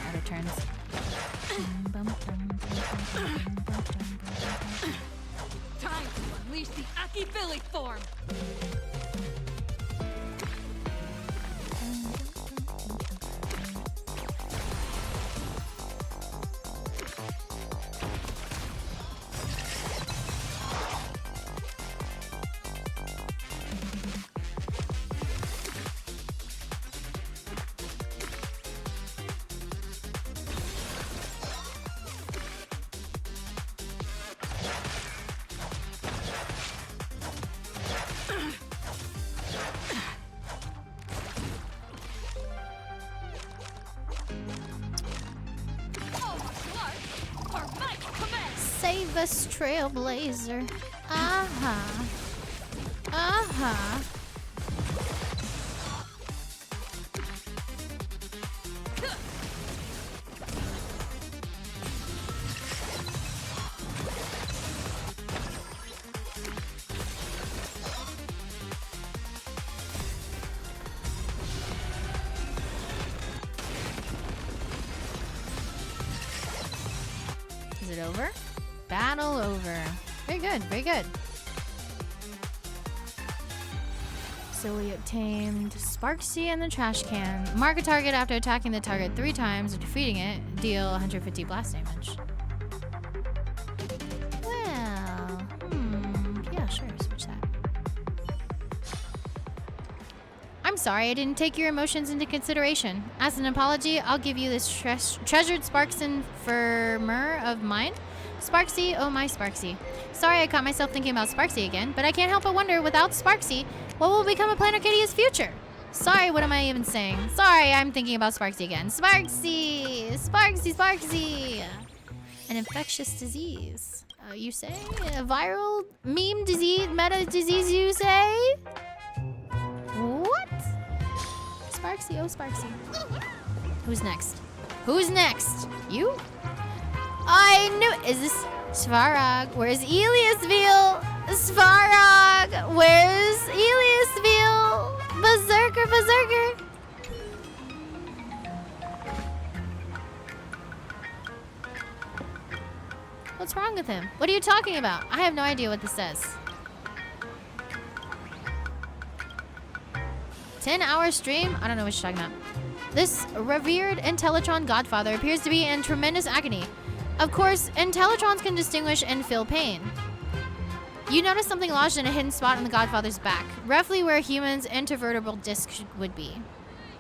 Out of turns. Time to unleash the Aki-Billy form. Save us, Trailblazer. Aha. Aha. Is it over? Battle over. Very good, very good. So we obtained Sparksy and the trash can. Mark a target after attacking the target 3 times or defeating it. Deal 150 blast damage. Well, yeah, sure, switch that. I'm sorry I didn't take your emotions into consideration. As an apology, I'll give you this treasured Sparkson Firmer of mine. Sparksy, oh my Sparksy. Sorry I caught myself thinking about Sparksy again, but I can't help but wonder, without Sparksy, what will become of Planet Arcadia's future? Sorry, what am I even saying? Sorry, I'm thinking about Sparksy again. Sparksy! Sparksy, Sparksy! An infectious disease. You say? A viral meme disease, meta disease, you say? What? Sparksy, oh Sparksy. Who's next? Who's next? You? I knew. Is this Svarog? Where's Eliasville? Svarog! Where's Eliasville? Berserker, Berserker! What's wrong with him? What are you talking about? I have no idea what this says. 10-hour stream? I don't know what you're talking about. This revered Intellitron godfather appears to be in tremendous agony. Of course, Intellitrons can distinguish and feel pain. You notice something lodged in a hidden spot on the godfather's back, roughly where a human's intervertebral disc would be.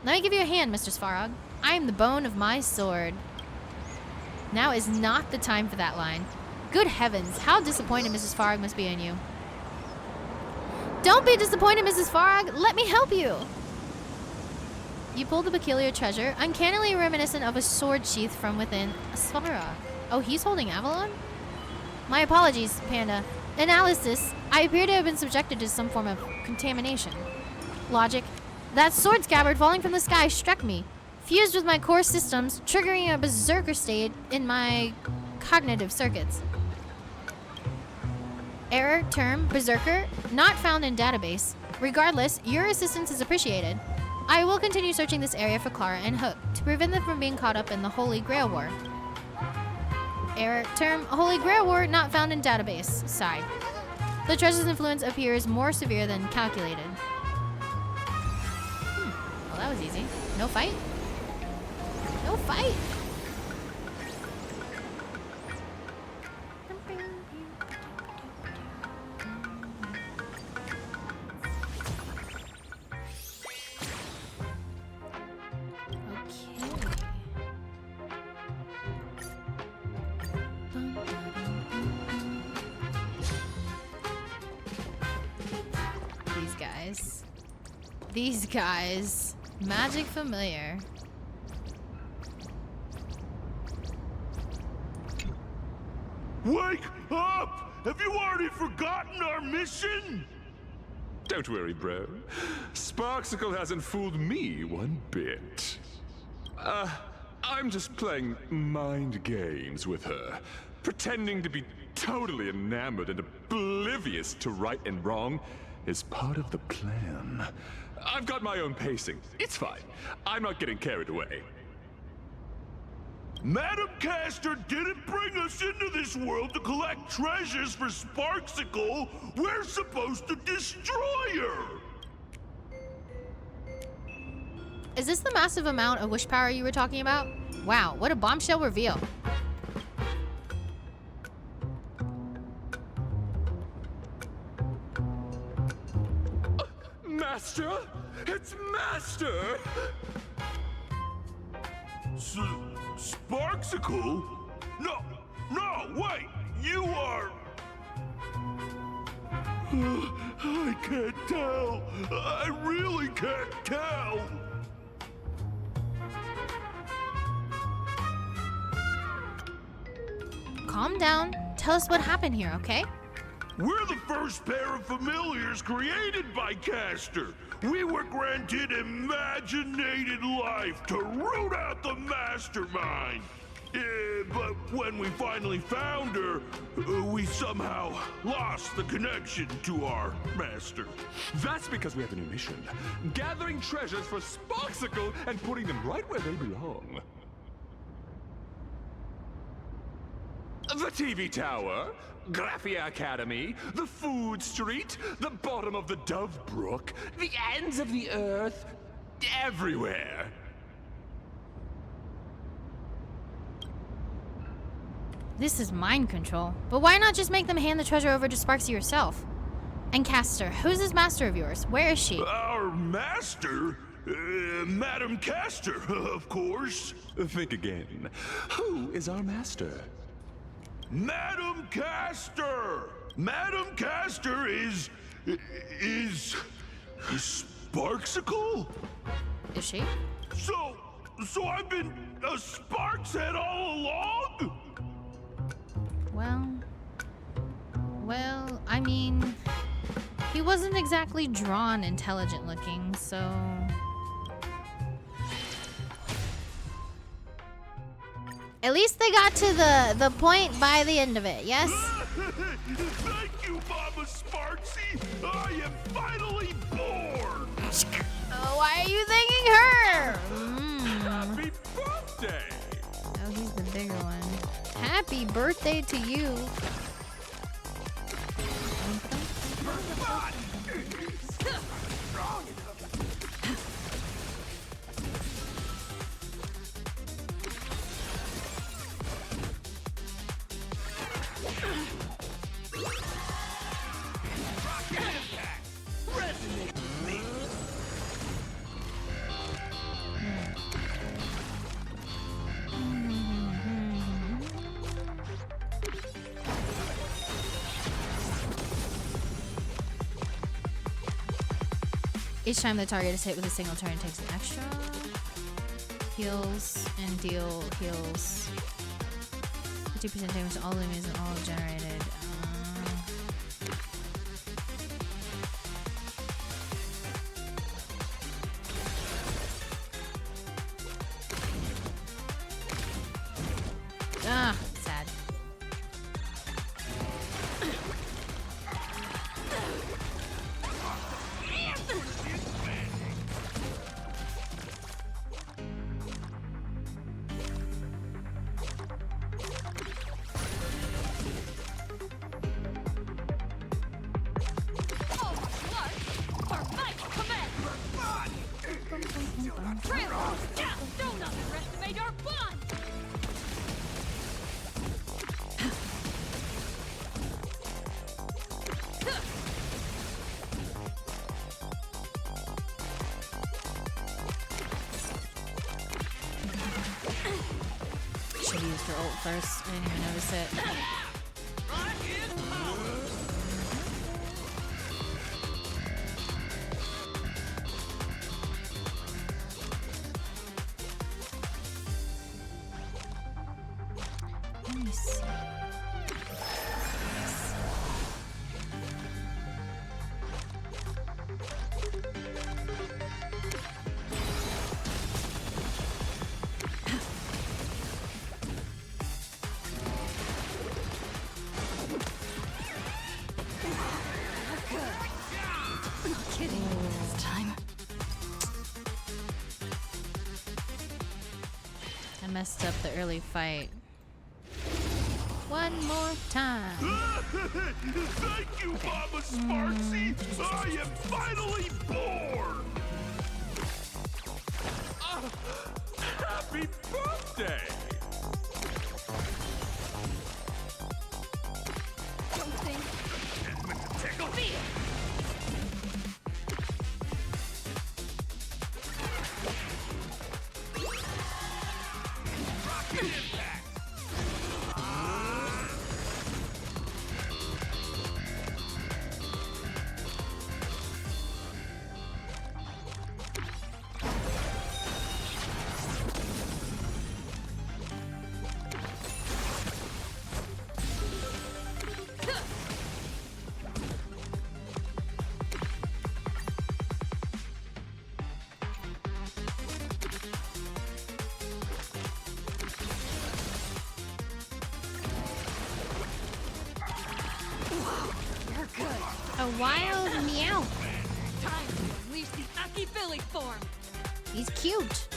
Let me give you a hand, Mr. Svarog. I am the bone of my sword. Now is not the time for that line. Good heavens, how disappointed Mrs. Farag must be in you. Don't be disappointed, Mrs. Farag. Let me help you. You pull the peculiar treasure, uncannily reminiscent of a sword sheath from within a Svarog. Oh, he's holding Avalon? My apologies, Panda. Analysis, I appear to have been subjected to some form of contamination. Logic, that sword scabbard falling from the sky struck me, fused with my core systems, triggering a berserker state in my cognitive circuits. Error term berserker not found in database. Regardless, your assistance is appreciated. I will continue searching this area for Clara and Hook to prevent them from being caught up in the Holy Grail War. Error term Holy Grail War not found in database. Sigh. The treasure's influence appears more severe than calculated. Well, that was easy. No fight? No fight? These guys. Magic familiar. Wake up! Have you already forgotten our mission? Don't worry, bro. Sparksicle hasn't fooled me one bit. I'm just playing mind games with her, pretending to be totally enamored and oblivious to right and wrong is part of the plan. I've got my own pacing. It's fine. I'm not getting carried away. Madam Castor didn't bring us into this world to collect treasures for Sparksicle. We're supposed to destroy her. Is this the massive amount of wish power you were talking about? Wow, what a bombshell reveal. Master? It's Master! Sparksicle? No, wait! You are... I can't tell. I really can't tell. Calm down. Tell us what happened here, okay? We're the first pair of familiars created by Castor. We were granted imaginated life to root out the mastermind. But when we finally found her, we somehow lost the connection to our master. That's because we have a new mission. Gathering treasures for Sparksicle and putting them right where they belong. The TV tower, Graphia Academy, the food street, the bottom of the Dove Brook, the ends of the earth, everywhere. This is mind control. But why not just make them hand the treasure over to Sparksy yourself? And Castor, who's this master of yours? Where is she? Our master? Madam Castor, of course. Think again. Who is our master? Madam Castor! Madam Castor is Sparksicle? Is she? So I've been a Sparks head all along? Well, I mean, he wasn't exactly drawn intelligent looking, so... At least they got to the point by the end of it, yes? Thank you, Mama Sparksy! I am finally born! Oh, why are you thanking her? Happy birthday! Oh, he's the bigger one. Happy birthday to you. Each time the target is hit with a single turn, it takes an extra. Heals and deal heals. 50% damage to all enemies and all generated. Sad. Don't underestimate our bond! Should have used her ult first. I didn't even notice it. Let me see. Not kidding this time. I messed up the early fight. One more time. Thank you, Mama Sparksy! I am finally born! Happy birthday! A wild meow. Time to unleash the Aki Billy form! He's cute.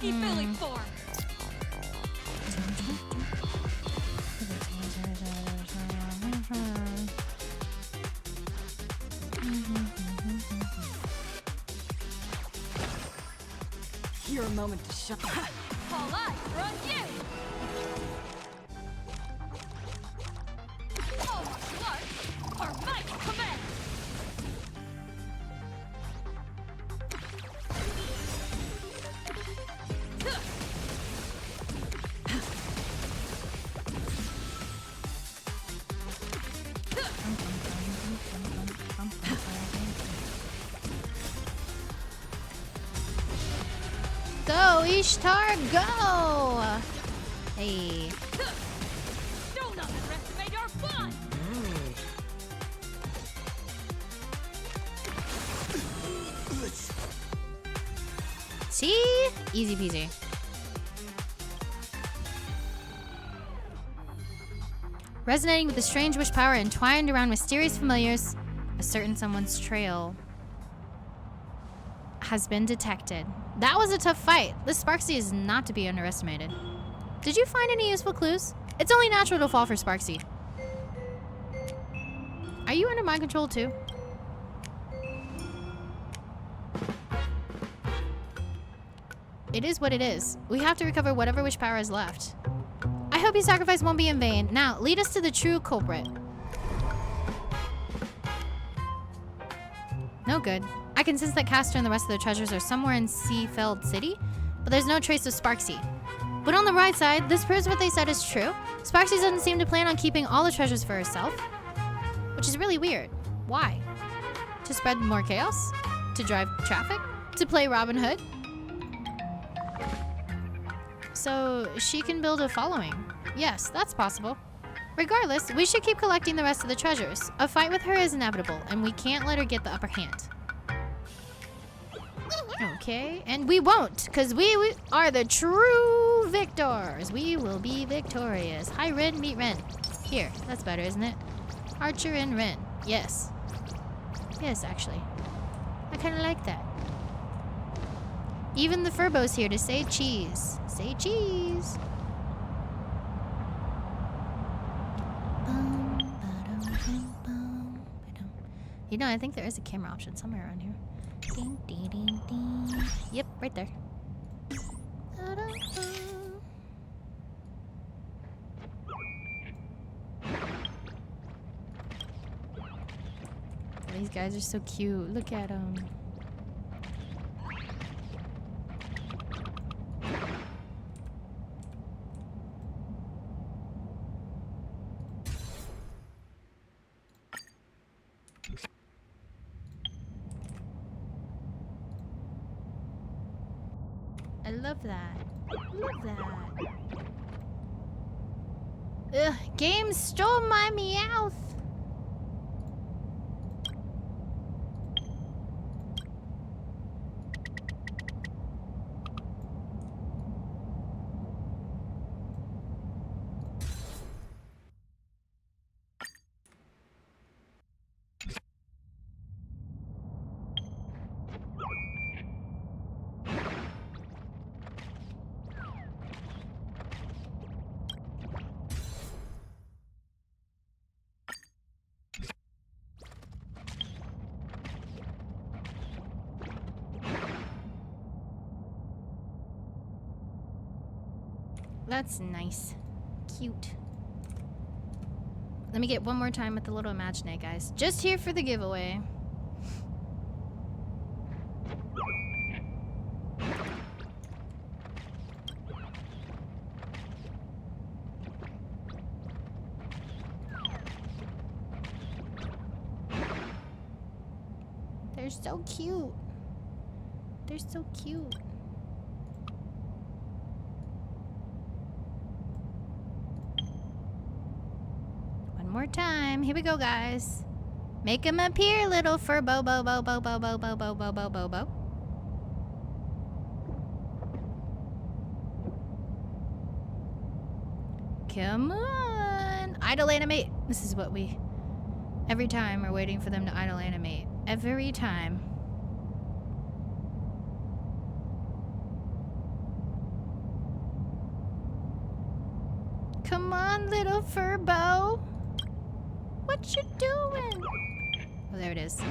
Stucky Billy form! Your moment to shine. All eyes are on you! All martial arts are my command! Go, Ishtar, go! Hey. Don't underestimate our fun! See? Easy peasy. Resonating with the strange wish power entwined around mysterious familiars, a certain someone's trail has been detected. That was a tough fight. This Sparksy is not to be underestimated. Did you find any useful clues? It's only natural to fall for Sparksy. Are you under my control too? It is what it is. We have to recover whatever wish power is left. I hope your sacrifice won't be in vain. Now, lead us to the true culprit. No good. I can sense that Castor and the rest of the treasures are somewhere in Seafeld City, but there's no trace of Sparksy. But on the right side, this proves what they said is true. Sparksy doesn't seem to plan on keeping all the treasures for herself, which is really weird. Why? To spread more chaos? To drive traffic? To play Robin Hood? So she can build a following. Yes, that's possible. Regardless, we should keep collecting the rest of the treasures. A fight with her is inevitable, and we can't let her get the upper hand. Okay, and we won't, because we are the true victors. We will be victorious. Hi, Ren, meet Ren. Here, that's better, isn't it? Archer and Ren. Yes. Yes, actually. I kind of like that. Even the Furbo's here to say cheese. Say cheese. You know, I think there is a camera option somewhere around here. Ding, ding, ding, ding. Yep, right there. These guys are so cute. Look at them. I love that. Love that. Ugh, game stole my Meowth. That's nice. Cute. Let me get one more time with the little Imaginate, guys. Just here for the giveaway. They're so cute. They're so cute. More time. Here we go, guys. Make him appear, little Furbo, bo, bo, bo, bo, bo, bo, bo, bo, bo, bo, bo. Come on. Idle animate. This is what we... Every time we're waiting for them to idle animate. Every time. Come on, little furbo. What you doing? Oh, there it is.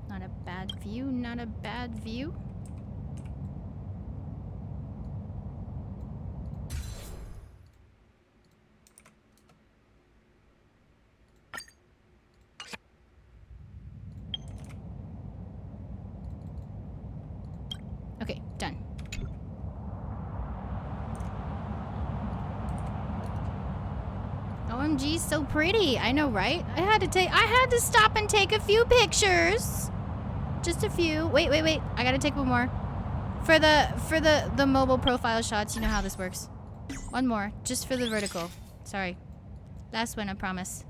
Not a bad view, not a bad view. Okay, done. OMG, so pretty. I know, right? I had to stop and take a few pictures. Just a few. Wait. I gotta take one more. For the mobile profile shots, you know how this works. One more, just for the vertical. Sorry. Last one, I promise.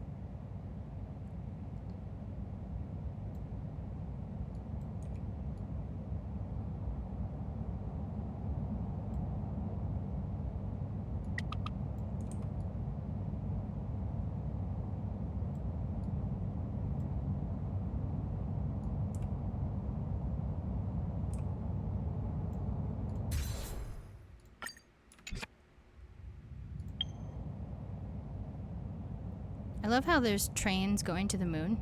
I love how there's trains going to the moon.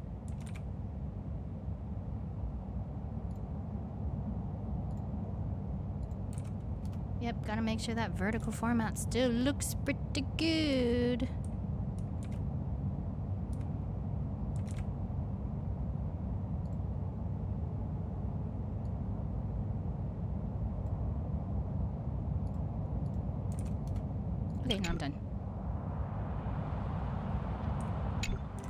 Yep, gotta make sure that vertical format still looks pretty good. Okay, now I'm done.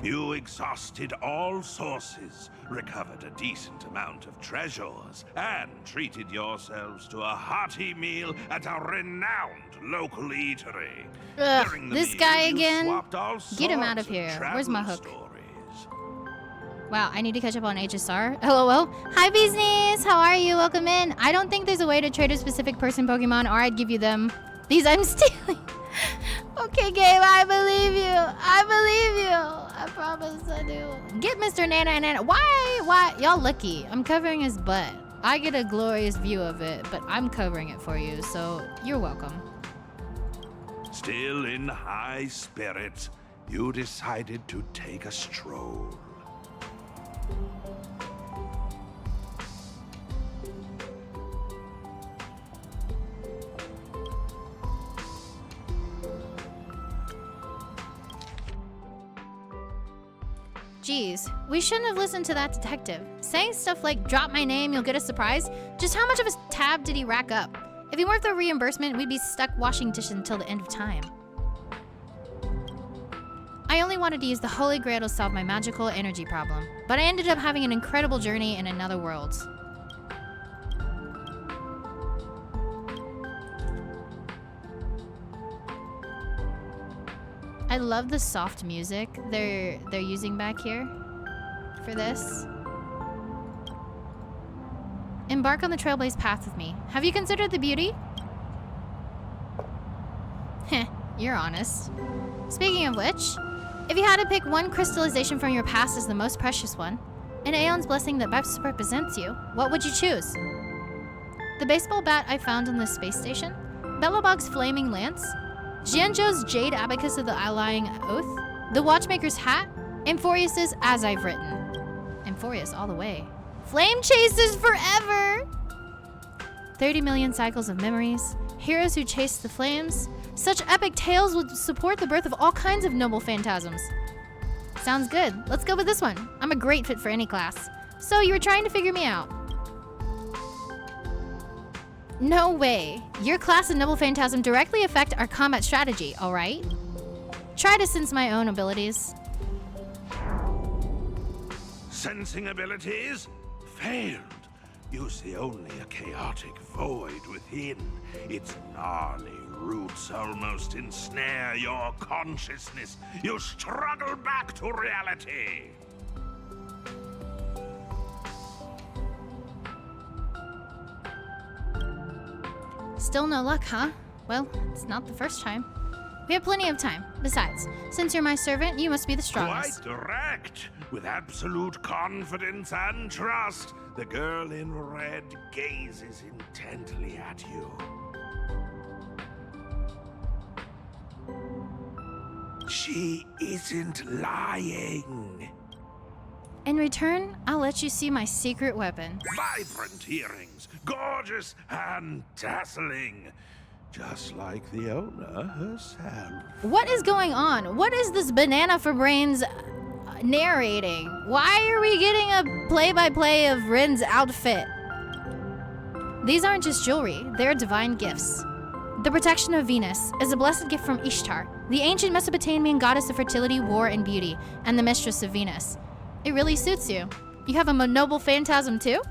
You exhausted all sources, recovered a decent amount of treasures, and treated yourselves to a hearty meal at a renowned local eatery. Ugh, During the this meal, guy you again. swapped all Get him out sorts of here. travel Where's my hook? stories. Wow, I need to catch up on HSR. LOL. Hi, business. How are you? Welcome in. I don't think there's a way to trade a specific person Pokemon, or I'd give you them. These I'm stealing. Okay, Gabe, I believe you. I believe you. I promise I do. Get Mr. Nana. Why? Y'all lucky. I'm covering his butt. I get a glorious view of it, but I'm covering it for you, so you're welcome. Still in high spirits, you decided to take a stroll. Geez, we shouldn't have listened to that detective. Saying stuff like, drop my name, you'll get a surprise. Just how much of a tab did he rack up? If he weren't the reimbursement, we'd be stuck washing dishes until the end of time. I only wanted to use the Holy Grail to solve my magical energy problem, but I ended up having an incredible journey in another world. I love the soft music they're using back here for this. Embark on the Trailblaze path with me. Have you considered the beauty? Heh, you're honest. Speaking of which, if you had to pick one crystallization from your past as the most precious one, an Aeon's blessing that best represents you, what would you choose? The baseball bat I found on the space station? Belobog's flaming lance? Jianzhou's jade abacus of the Allying Oath? The watchmaker's hat? And Forius's As I've Written? Euphorious all the way. Flame chasers forever! 30 million cycles of memories. Heroes who chase the flames. Such epic tales would support the birth of all kinds of noble phantasms. Sounds good. Let's go with this one. I'm a great fit for any class. So you were trying to figure me out. No way. Your class and noble phantasm directly affect our combat strategy, alright? Try to sense my own abilities. Sensing abilities? Failed. You see only a chaotic void within. Its gnarly roots almost ensnare your consciousness. You struggle back to reality. Still no luck, huh? Well, it's not the first time. We have plenty of time. Besides, since you're my servant, you must be the strongest. Quite direct. With absolute confidence and trust, the girl in red gazes intently at you. She isn't lying. In return, I'll let you see my secret weapon. Vibrant earrings, gorgeous and dazzling. Just like the owner herself. What is going on? What is this banana for brains narrating? Why are we getting a play-by-play of Rin's outfit? These aren't just jewelry, they're divine gifts. The protection of Venus is a blessed gift from Ishtar, the ancient Mesopotamian goddess of fertility, war, and beauty, and the mistress of Venus. It really suits you. You have a noble phantasm too?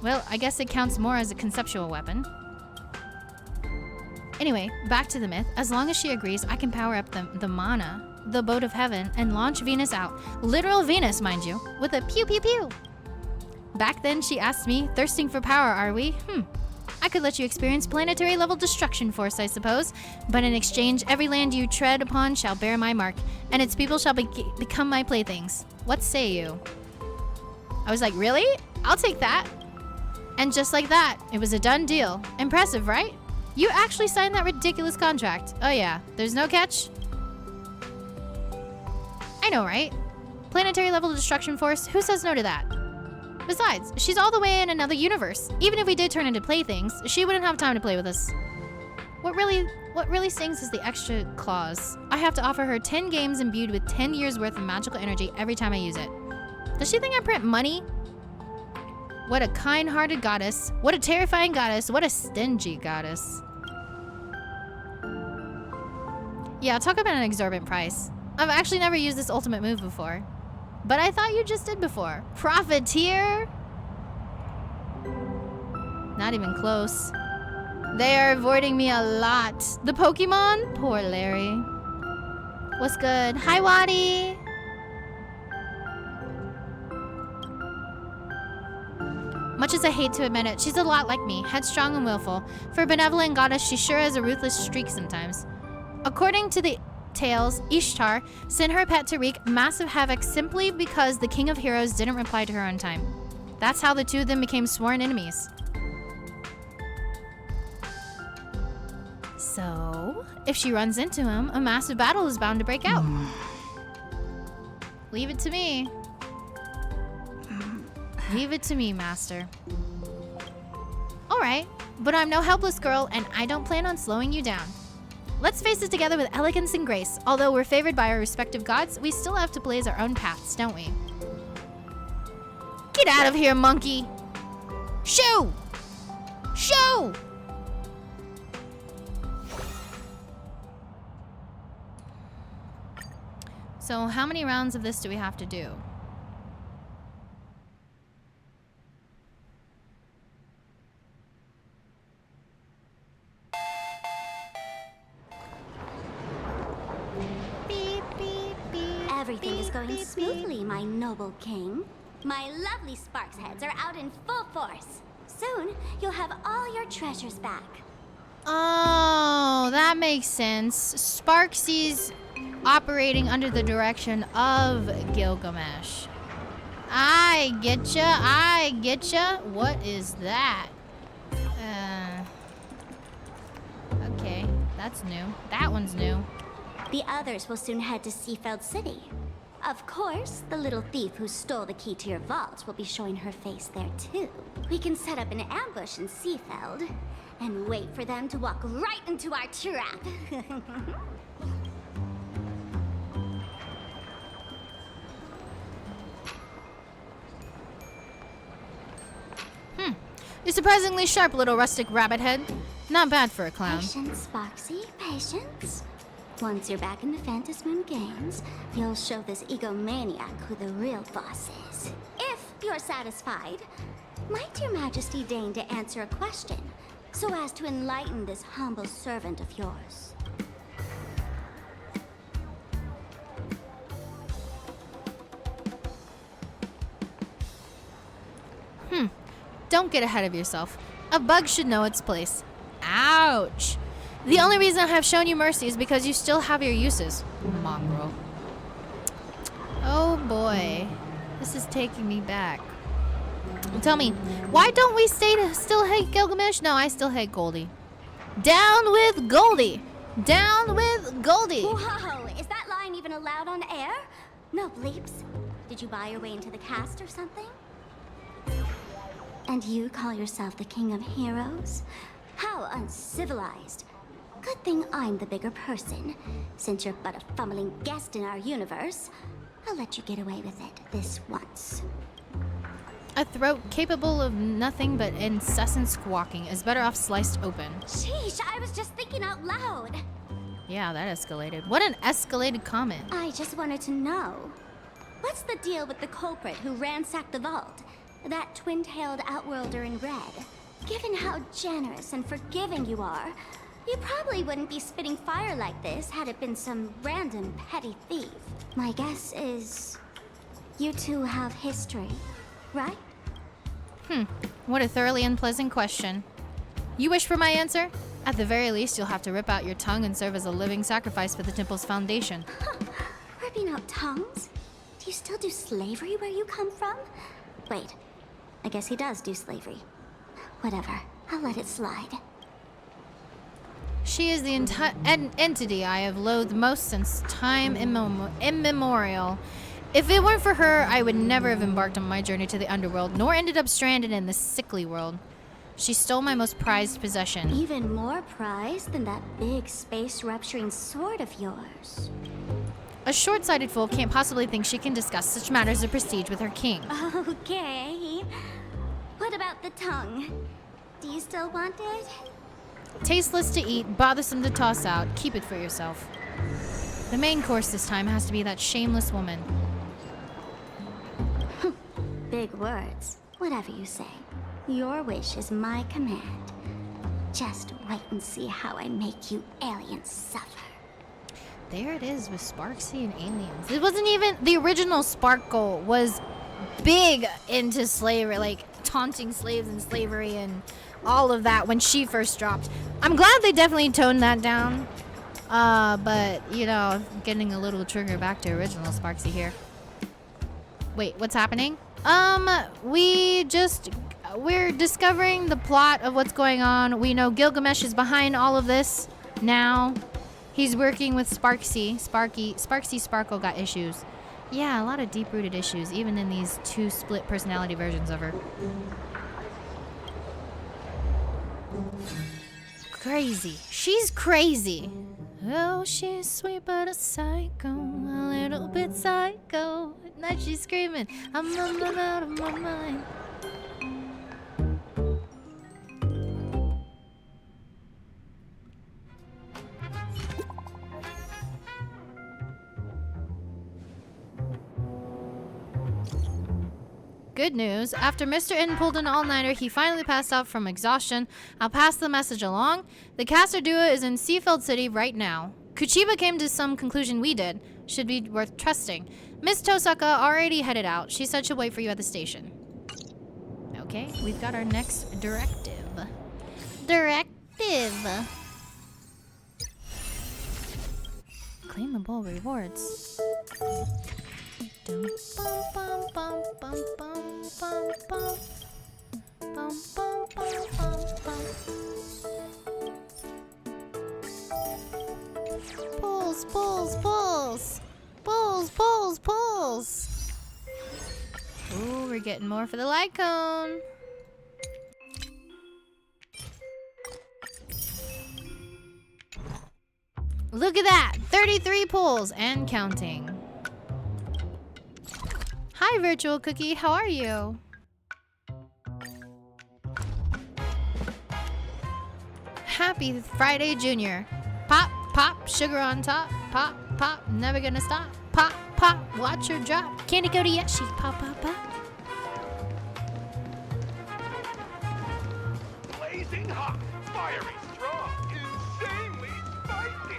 Well, I guess it counts more as a conceptual weapon. Anyway, back to the myth. As long as she agrees, I can power up the mana, the boat of heaven, and launch Venus out. Literal Venus, mind you, with a pew pew pew. Back then, she asked me, thirsting for power, are we? I could let you experience planetary level destruction force, I suppose. But in exchange, every land you tread upon shall bear my mark, and its people shall become my playthings. What say you? I was like, really? I'll take that. And just like that, it was a done deal. Impressive, right? You actually signed that ridiculous contract. Oh yeah, there's no catch? I know, right? Planetary level destruction force, who says no to that? Besides, she's all the way in another universe. Even if we did turn into playthings, she wouldn't have time to play with us. What really stings is the extra clause. I have to offer her 10 games imbued with 10 years worth of magical energy every time I use it. Does she think I print money? What a kind-hearted goddess. What a terrifying goddess. What a stingy goddess. Yeah, talk about an exorbitant price. I've actually never used this ultimate move before. But I thought you just did before. Profiteer? Not even close. They are avoiding me a lot. The Pokemon? Poor Larry. What's good? Hi, Wadi. Much as I hate to admit it, she's a lot like me, headstrong and willful. For a benevolent goddess, she sure has a ruthless streak sometimes. According to the tales, Ishtar sent her pet to wreak massive havoc simply because the King of Heroes didn't reply to her on time. That's how the two of them became sworn enemies. So, if she runs into him, a massive battle is bound to break out. Leave it to me. Leave it to me, Master. Alright, but I'm no helpless girl, and I don't plan on slowing you down. Let's face it together with elegance and grace. Although we're favored by our respective gods, we still have to blaze our own paths, don't we? Get out of here, monkey! Shoo! Shoo! So how many rounds of this do we have to do? Everything is going smoothly, my noble king. My lovely Sparks heads are out in full force. Soon, you'll have all your treasures back. Oh, that makes sense. Sparksy's operating under the direction of Gilgamesh. I getcha, I getcha. What is that? Okay, that's new. That one's new. The others will soon head to Seafeld City. Of course, the little thief who stole the key to your vault will be showing her face there too. We can set up an ambush in Seafeld and wait for them to walk right into our trap. You're surprisingly sharp, little rustic rabbit head. Not bad for a clown. Patience, Foxy, patience. Once you're back in the Phantasmoon Games, you'll show this egomaniac who the real boss is. If you're satisfied, might your majesty deign to answer a question, so as to enlighten this humble servant of yours? Don't get ahead of yourself. A bug should know its place. Ouch! The only reason I have shown you mercy is because you still have your uses. Mongrel. Oh boy. This is taking me back. Tell me, why don't we still hate Gilgamesh? No, I still hate Goldie. Down with Goldie! Down with Goldie! Whoa, is that line even allowed on air? No bleeps. Did you buy your way into the cast or something? And you call yourself the king of heroes? How uncivilized. Good thing I'm the bigger person. Since you're but a fumbling guest in our universe, I'll let you get away with it this once. A throat capable of nothing but incessant squawking is better off sliced open. Sheesh, I was just thinking out loud. Yeah, that escalated. What an escalated comment. I just wanted to know. What's the deal with the culprit who ransacked the vault? That twin-tailed outworlder in red. Given how generous and forgiving you are, you probably wouldn't be spitting fire like this had it been some random petty thief. My guess is you two have history, right? What a thoroughly unpleasant question. You wish for my answer? At the very least, you'll have to rip out your tongue and serve as a living sacrifice for the temple's foundation. Ripping out tongues? Do you still do slavery where you come from? Wait, I guess he does do slavery. Whatever, I'll let it slide. She is the entity I have loathed most since time immemorial. If it weren't for her, I would never have embarked on my journey to the underworld, nor ended up stranded in the sickly world. She stole my most prized possession. Even more prized than that big space-rupturing sword of yours. A short-sighted fool can't possibly think she can discuss such matters of prestige with her king. Okay. What about the tongue? Do you still want it? Tasteless to eat, bothersome to toss out. Keep it for yourself. The main course this time has to be that shameless woman. Big words. Whatever you say. Your wish is my command. Just wait and see how I make you aliens suffer. There it is with Sparksy and aliens. It wasn't even... The original Sparkle was big into slavery, like taunting slaves and slavery and all of that when she first dropped. I'm glad they definitely toned that down. But, you know, getting a little trigger back to original Sparksy here. Wait, what's happening? We're discovering the plot of what's going on. We know Gilgamesh is behind all of this now. He's working with Sparksy. Sparkle got issues. Yeah, a lot of deep-rooted issues, even in these two split personality versions of her. Crazy. She's crazy. Oh, she's sweet but a psycho, a little bit psycho. At night she's screaming, I'm out of my mind. Good news, after Mr. N pulled an all-nighter, he finally passed out from exhaustion. I'll pass the message along. The caster duo is in Seafeld City right now. Kuchiba came to some conclusion we did. Should be worth trusting. Miss Tosaka already headed out. She said she'll wait for you at the station. Okay, we've got our next directive. Claimable rewards. Pulls. we're getting more for the light cone. Look at that! 33 pulls and counting. Hi, Virtual Cookie. How are you? Happy Friday, Junior. Pop, pop, sugar on top. Pop, pop, never gonna stop. Pop, pop, watch her drop. Candy Cody Yeshi. Pop, pop, pop. Blazing hot, fiery strong, insanely spicy.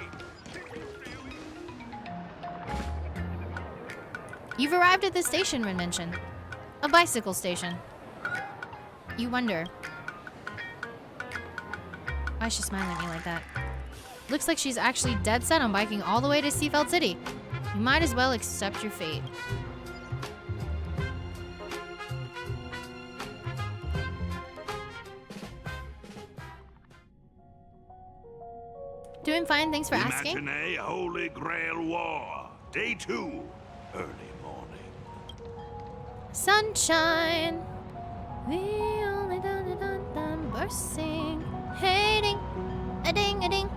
You've arrived at the station, Rin mentioned. A bicycle station. You wonder. Why is she smiling at me like that? Looks like she's actually dead set on biking all the way to Seafeld City. You might as well accept your fate. Doing fine, thanks for asking. Matinee Holy Grail War, Day 2, early morning. Sunshine. We only done bursting. Hating. A ding, a ding.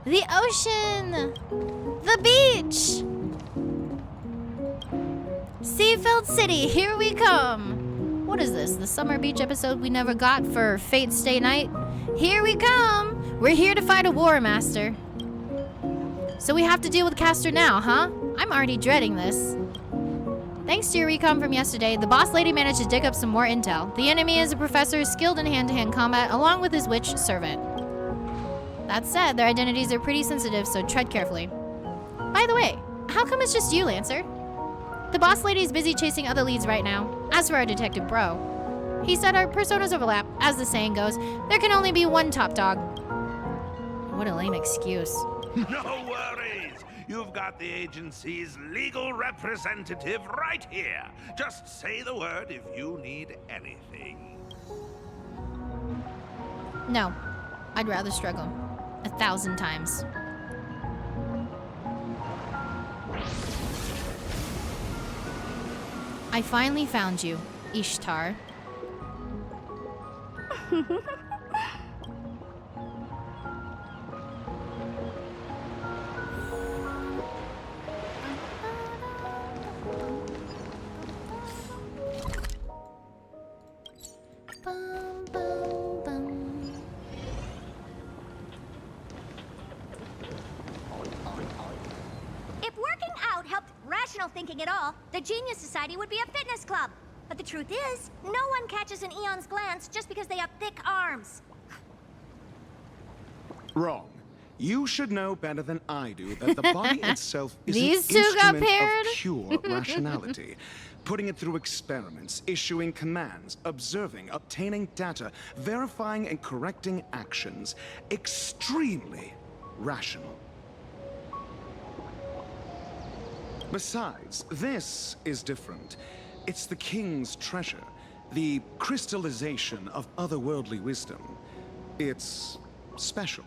The ocean. The beach. Seafeld City, here we come. What is this? The summer beach episode we never got for Fate's Stay Night? Here we come. We're here to fight a war, Master. So we have to deal with Castor now, huh? I'm already dreading this. Thanks to your recon from yesterday, the boss lady managed to dig up some more intel. The enemy is a professor skilled in hand-to-hand combat, along with his witch servant. That said, their identities are pretty sensitive, so tread carefully. By the way, how come it's just you, Lancer? The boss lady's busy chasing other leads right now. As for our detective bro, he said our personas overlap. As the saying goes, there can only be one top dog. What a lame excuse. No worries. You've got the agency's legal representative right here. Just say the word if you need anything. No, I'd rather struggle 1,000 times. I finally found you, Ishtar. If working out helped rational thinking at all, the Genius Society would be a fitness club. But the truth is, no one catches an Eon's glance just because they have thick arms. Wrong. You should know better than I do that the body itself is These an two got instrument paired? of pure rationality. Putting it through experiments, issuing commands, observing, obtaining data, verifying and correcting actions. Extremely rational. Besides, this is different. It's the king's treasure, the crystallization of otherworldly wisdom. It's special.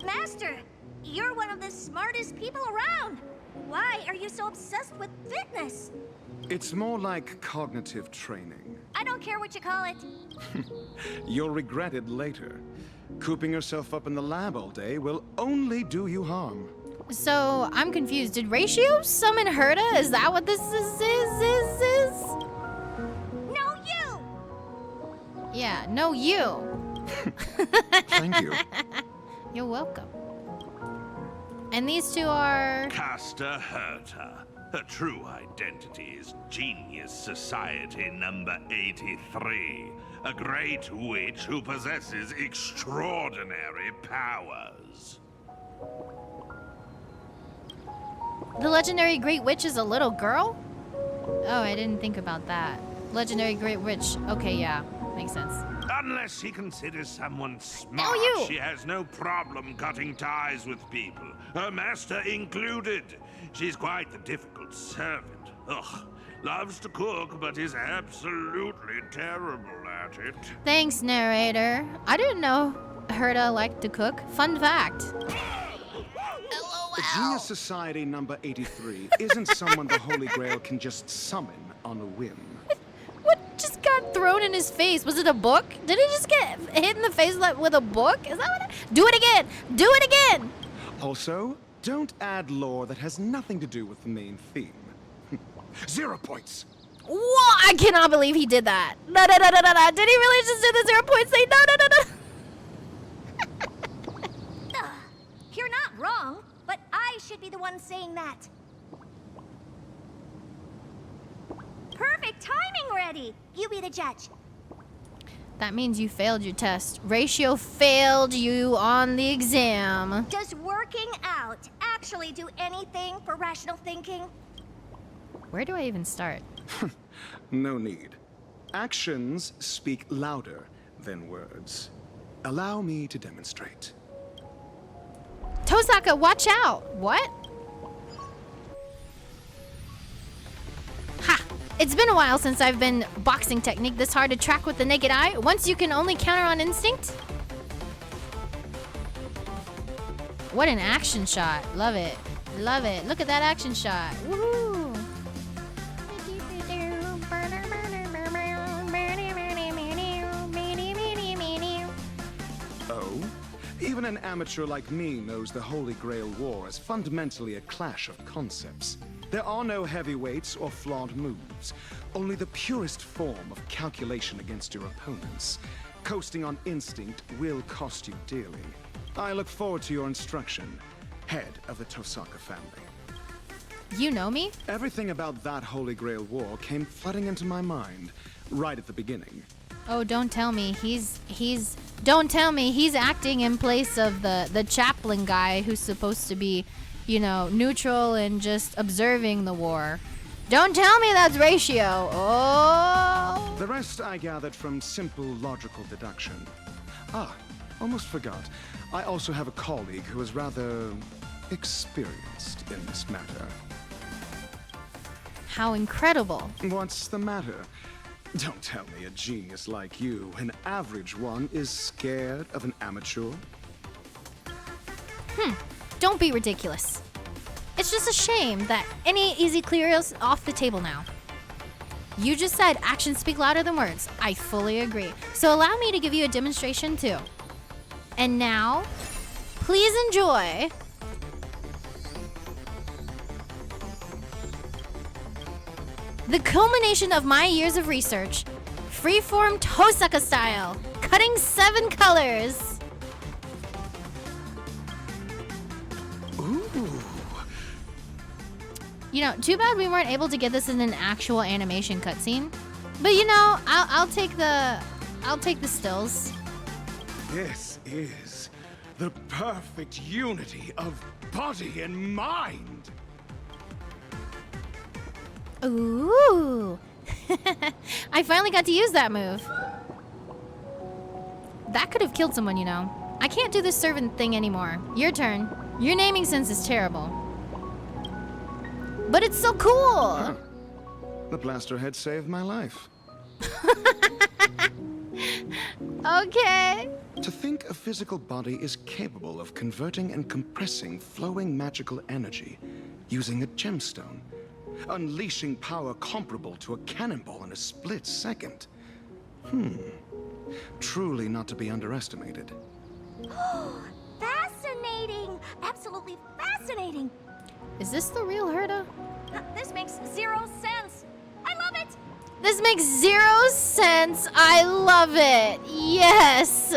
Master, you're one of the smartest people around. Why are you so obsessed with fitness? It's more like cognitive training. I don't care what you call it. You'll regret it later. Cooping yourself up in the lab all day will only do you harm. So, I'm confused. Did Ratio summon Herta? Is that what this is? No, you! Yeah, no, you. Thank you. You're welcome. And these two are... Castor Herta. Her true identity is Genius Society number 83. A great witch who possesses extraordinary powers. The legendary Great Witch is a little girl? Oh, I didn't think about that. Legendary Great Witch. Okay, yeah. Makes sense. Unless she considers someone smart, Oh, you! she has no problem cutting ties with people, her master included. She's quite the difficult servant. Ugh, loves to cook, but is absolutely terrible at it. Thanks, narrator. I didn't know Herta liked to cook. Fun fact. Genius Society number 83 isn't someone the Holy Grail can just summon on a whim. What just got thrown in his face? Was it a book? Did he just get hit in the face with a book? Is that what Do it again! Do it again! Also, don't add lore that has nothing to do with the main theme. 0 points! Whoa, I cannot believe he did that. No. Did he really just do the 0 points thing? No. You're not wrong, but I should be the one saying that. Perfect timing, Reddy. You be the judge. That means you failed your test. Ratio failed you on the exam. Does working out actually do anything for rational thinking? Where do I even start? No need. Actions speak louder than words. Allow me to demonstrate. Tosaka, watch out! What? Ha! It's been a while since I've been boxing technique this hard to track with the naked eye. Once you can only counter on instinct. What an action shot. Love it. Love it. Look at that action shot. Woohoo! Oh? Even an amateur like me knows the Holy Grail War is fundamentally a clash of concepts. There are no heavyweights or flawed moves, only the purest form of calculation against your opponents. Coasting on instinct will cost you dearly. I look forward to your instruction, head of the Tosaka family. You know me? Everything about that Holy Grail War came flooding into my mind, right at the beginning. Oh, don't tell me don't tell me he's acting in place of the chaplain guy who's supposed to be, you know, neutral and just observing the war. Don't tell me that's Ratio. Oh. The rest I gathered from simple logical deduction. Ah, almost forgot. I also have a colleague who is rather experienced in this matter. How incredible. What's the matter? Don't tell me a genius like you, an average one, is scared of an amateur. Don't be ridiculous. It's just a shame that any easy clear is off the table now. You just said actions speak louder than words. I fully agree. So allow me to give you a demonstration too. And now, please enjoy the culmination of my years of research. Freeform Tosaka style. Cutting 7 colors. Ooh. You know, too bad we weren't able to get this in an actual animation cutscene. But you know, I'll take the stills. This is the perfect unity of body and mind. Ooh. I finally got to use that move. That could have killed someone, you know. I can't do this servant thing anymore. Your turn. Your naming sense is terrible. But it's so cool. The blaster head saved my life. Okay. To think a physical body is capable of converting and compressing flowing magical energy using a gemstone, unleashing power comparable to a cannonball in a split second. Truly not to be underestimated. Fascinating! Absolutely fascinating! Is this the real Herta? This makes 0 sense. I love it! This makes 0 sense. I love it. Yes.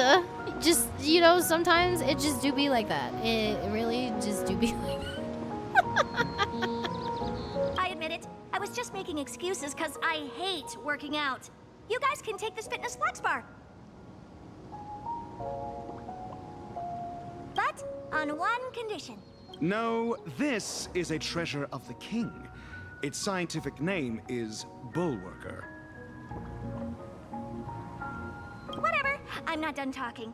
Just, you know, sometimes it just do be like that. It really just do be like that. I admit it. I was just making excuses because I hate working out. You guys can take this fitness flex bar. But on one condition. No, this is a treasure of the king. Its scientific name is Bullworker. Whatever. I'm not done talking.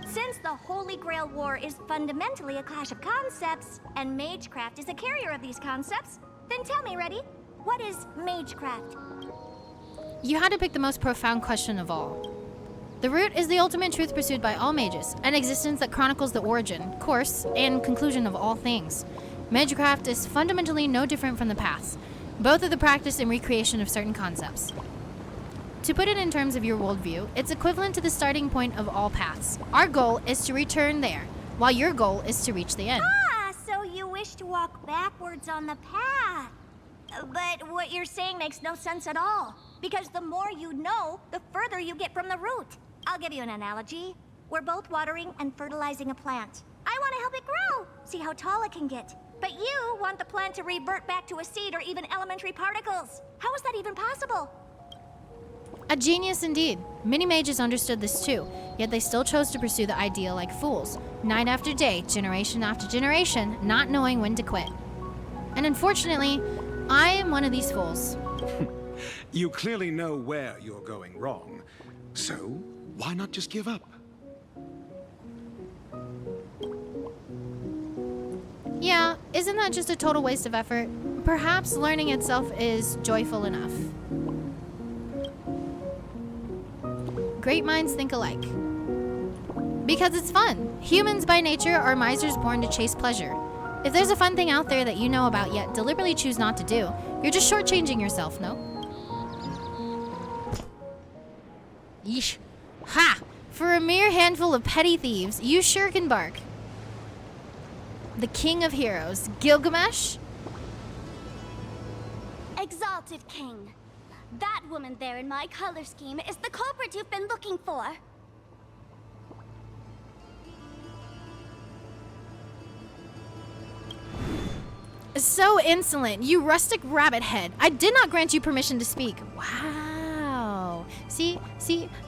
Since the Holy Grail War is fundamentally a clash of concepts, and Magecraft is a carrier of these concepts, then tell me, Reddy, what is Magecraft? You had to pick the most profound question of all. The root is the ultimate truth pursued by all mages, an existence that chronicles the origin, course, and conclusion of all things. Magecraft is fundamentally no different from the paths. Both are the practice and recreation of certain concepts. To put it in terms of your worldview, it's equivalent to the starting point of all paths. Our goal is to return there, while your goal is to reach the end. Ah, so you wish to walk backwards on the path. But what you're saying makes no sense at all. Because the more you know, the further you get from the root. I'll give you an analogy. We're both watering and fertilizing a plant. I want to help it grow, see how tall it can get. But you want the plant to revert back to a seed or even elementary particles. How is that even possible? A genius indeed. Many mages understood this too, yet they still chose to pursue the ideal like fools, night after day, generation after generation, not knowing when to quit. And unfortunately, I am one of these fools. You clearly know where you're going wrong. So, why not just give up? Yeah, isn't that just a total waste of effort? Perhaps learning itself is joyful enough. Great minds think alike. Because it's fun. Humans by nature are misers born to chase pleasure. If there's a fun thing out there that you know about yet deliberately choose not to do, you're just shortchanging yourself, no? Yeesh. Ha! For a mere handful of petty thieves, you sure can bark. The king of heroes, Gilgamesh? Exalted King. That woman there in my color scheme is the culprit you've been looking for. So insolent, you rustic rabbit head. I did not grant you permission to speak. Wow. See?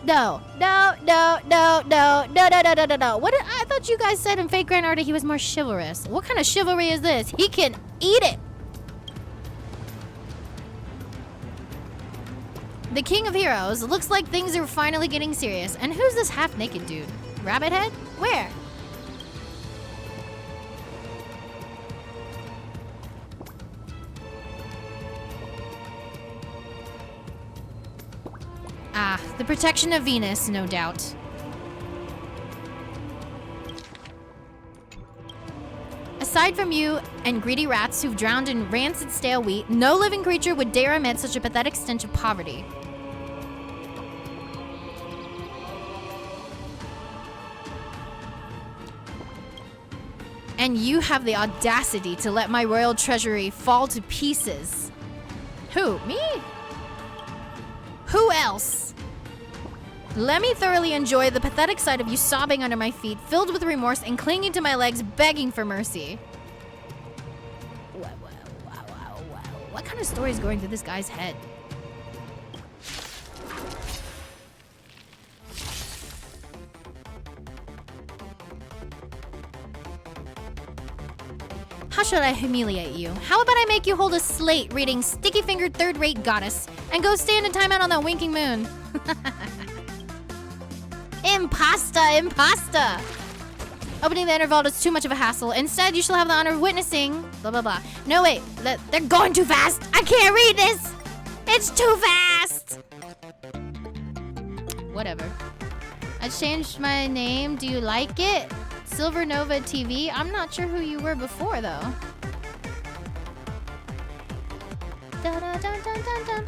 No. What I thought you guys said in Fate Grand Order he was more chivalrous. What kind of chivalry is this? He can eat it. The king of heroes. Looks like things are finally getting serious. And who's this half-naked dude? Rabbit head? Where? Ah, the protection of Venus, no doubt. Aside from you and greedy rats who've drowned in rancid stale wheat, no living creature would dare emit such a pathetic stench of poverty. And you have the audacity to let my royal treasury fall to pieces. Who? Me? Who else? Let me thoroughly enjoy the pathetic sight of you sobbing under my feet, filled with remorse and clinging to my legs, begging for mercy. What kind of story is going through this guy's head? How should I humiliate you? How about I make you hold a slate reading sticky-fingered third-rate goddess and go stand in timeout on that winking moon? Impasta! Opening the interval is too much of a hassle. Instead, you shall have the honor of witnessing... Blah, blah, blah. No, wait. They're going too fast. I can't read this. It's too fast. Whatever. I changed my name. Do you like it? Silver Nova TV? I'm not sure who you were before, though. Dun, dun, dun, dun, dun, dun.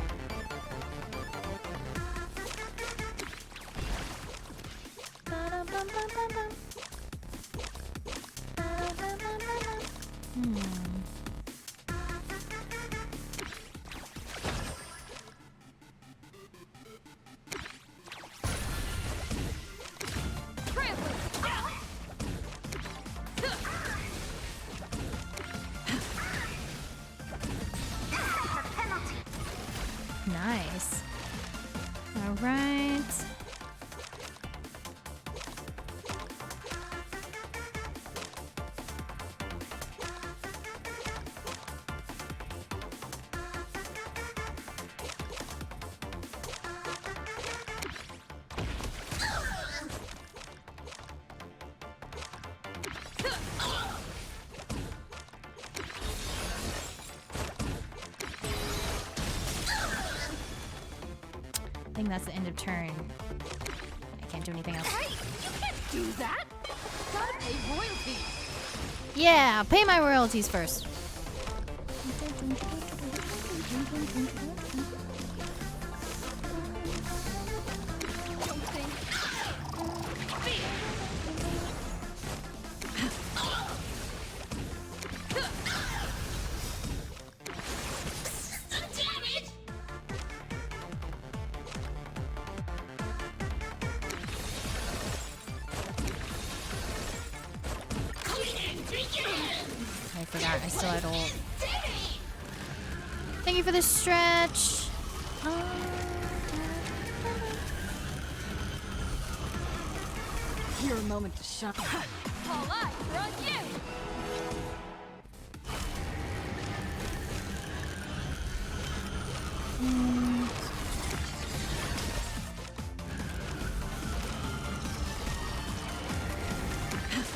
Nice. All right. I think that's the end of turn. I can can't do anything else. Hey, you can't do that. Gotta pay royalties. Yeah, pay my royalties first. I forgot, I still had ult. Thank you for the stretch. Your moment to shine. All eyes are on you.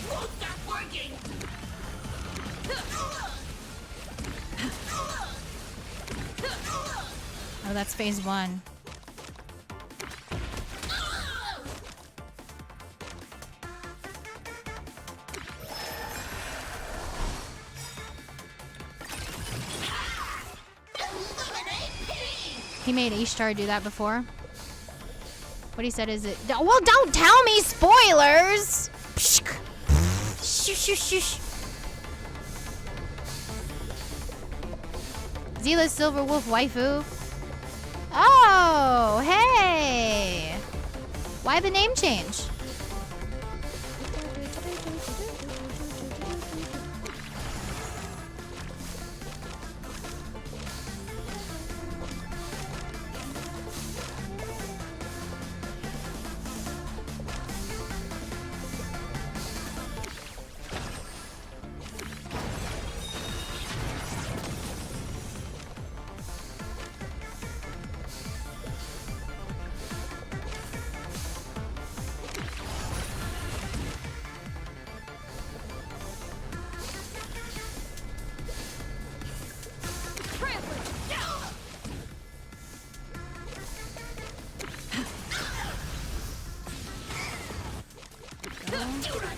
Won't stop working. Oh, that's phase 1. He made Ishtar do that before. What he said is it. Well, don't tell me spoilers! Shush, shush, shush. Zila's Silver Wolf waifu. Oh, hey! Why the name change?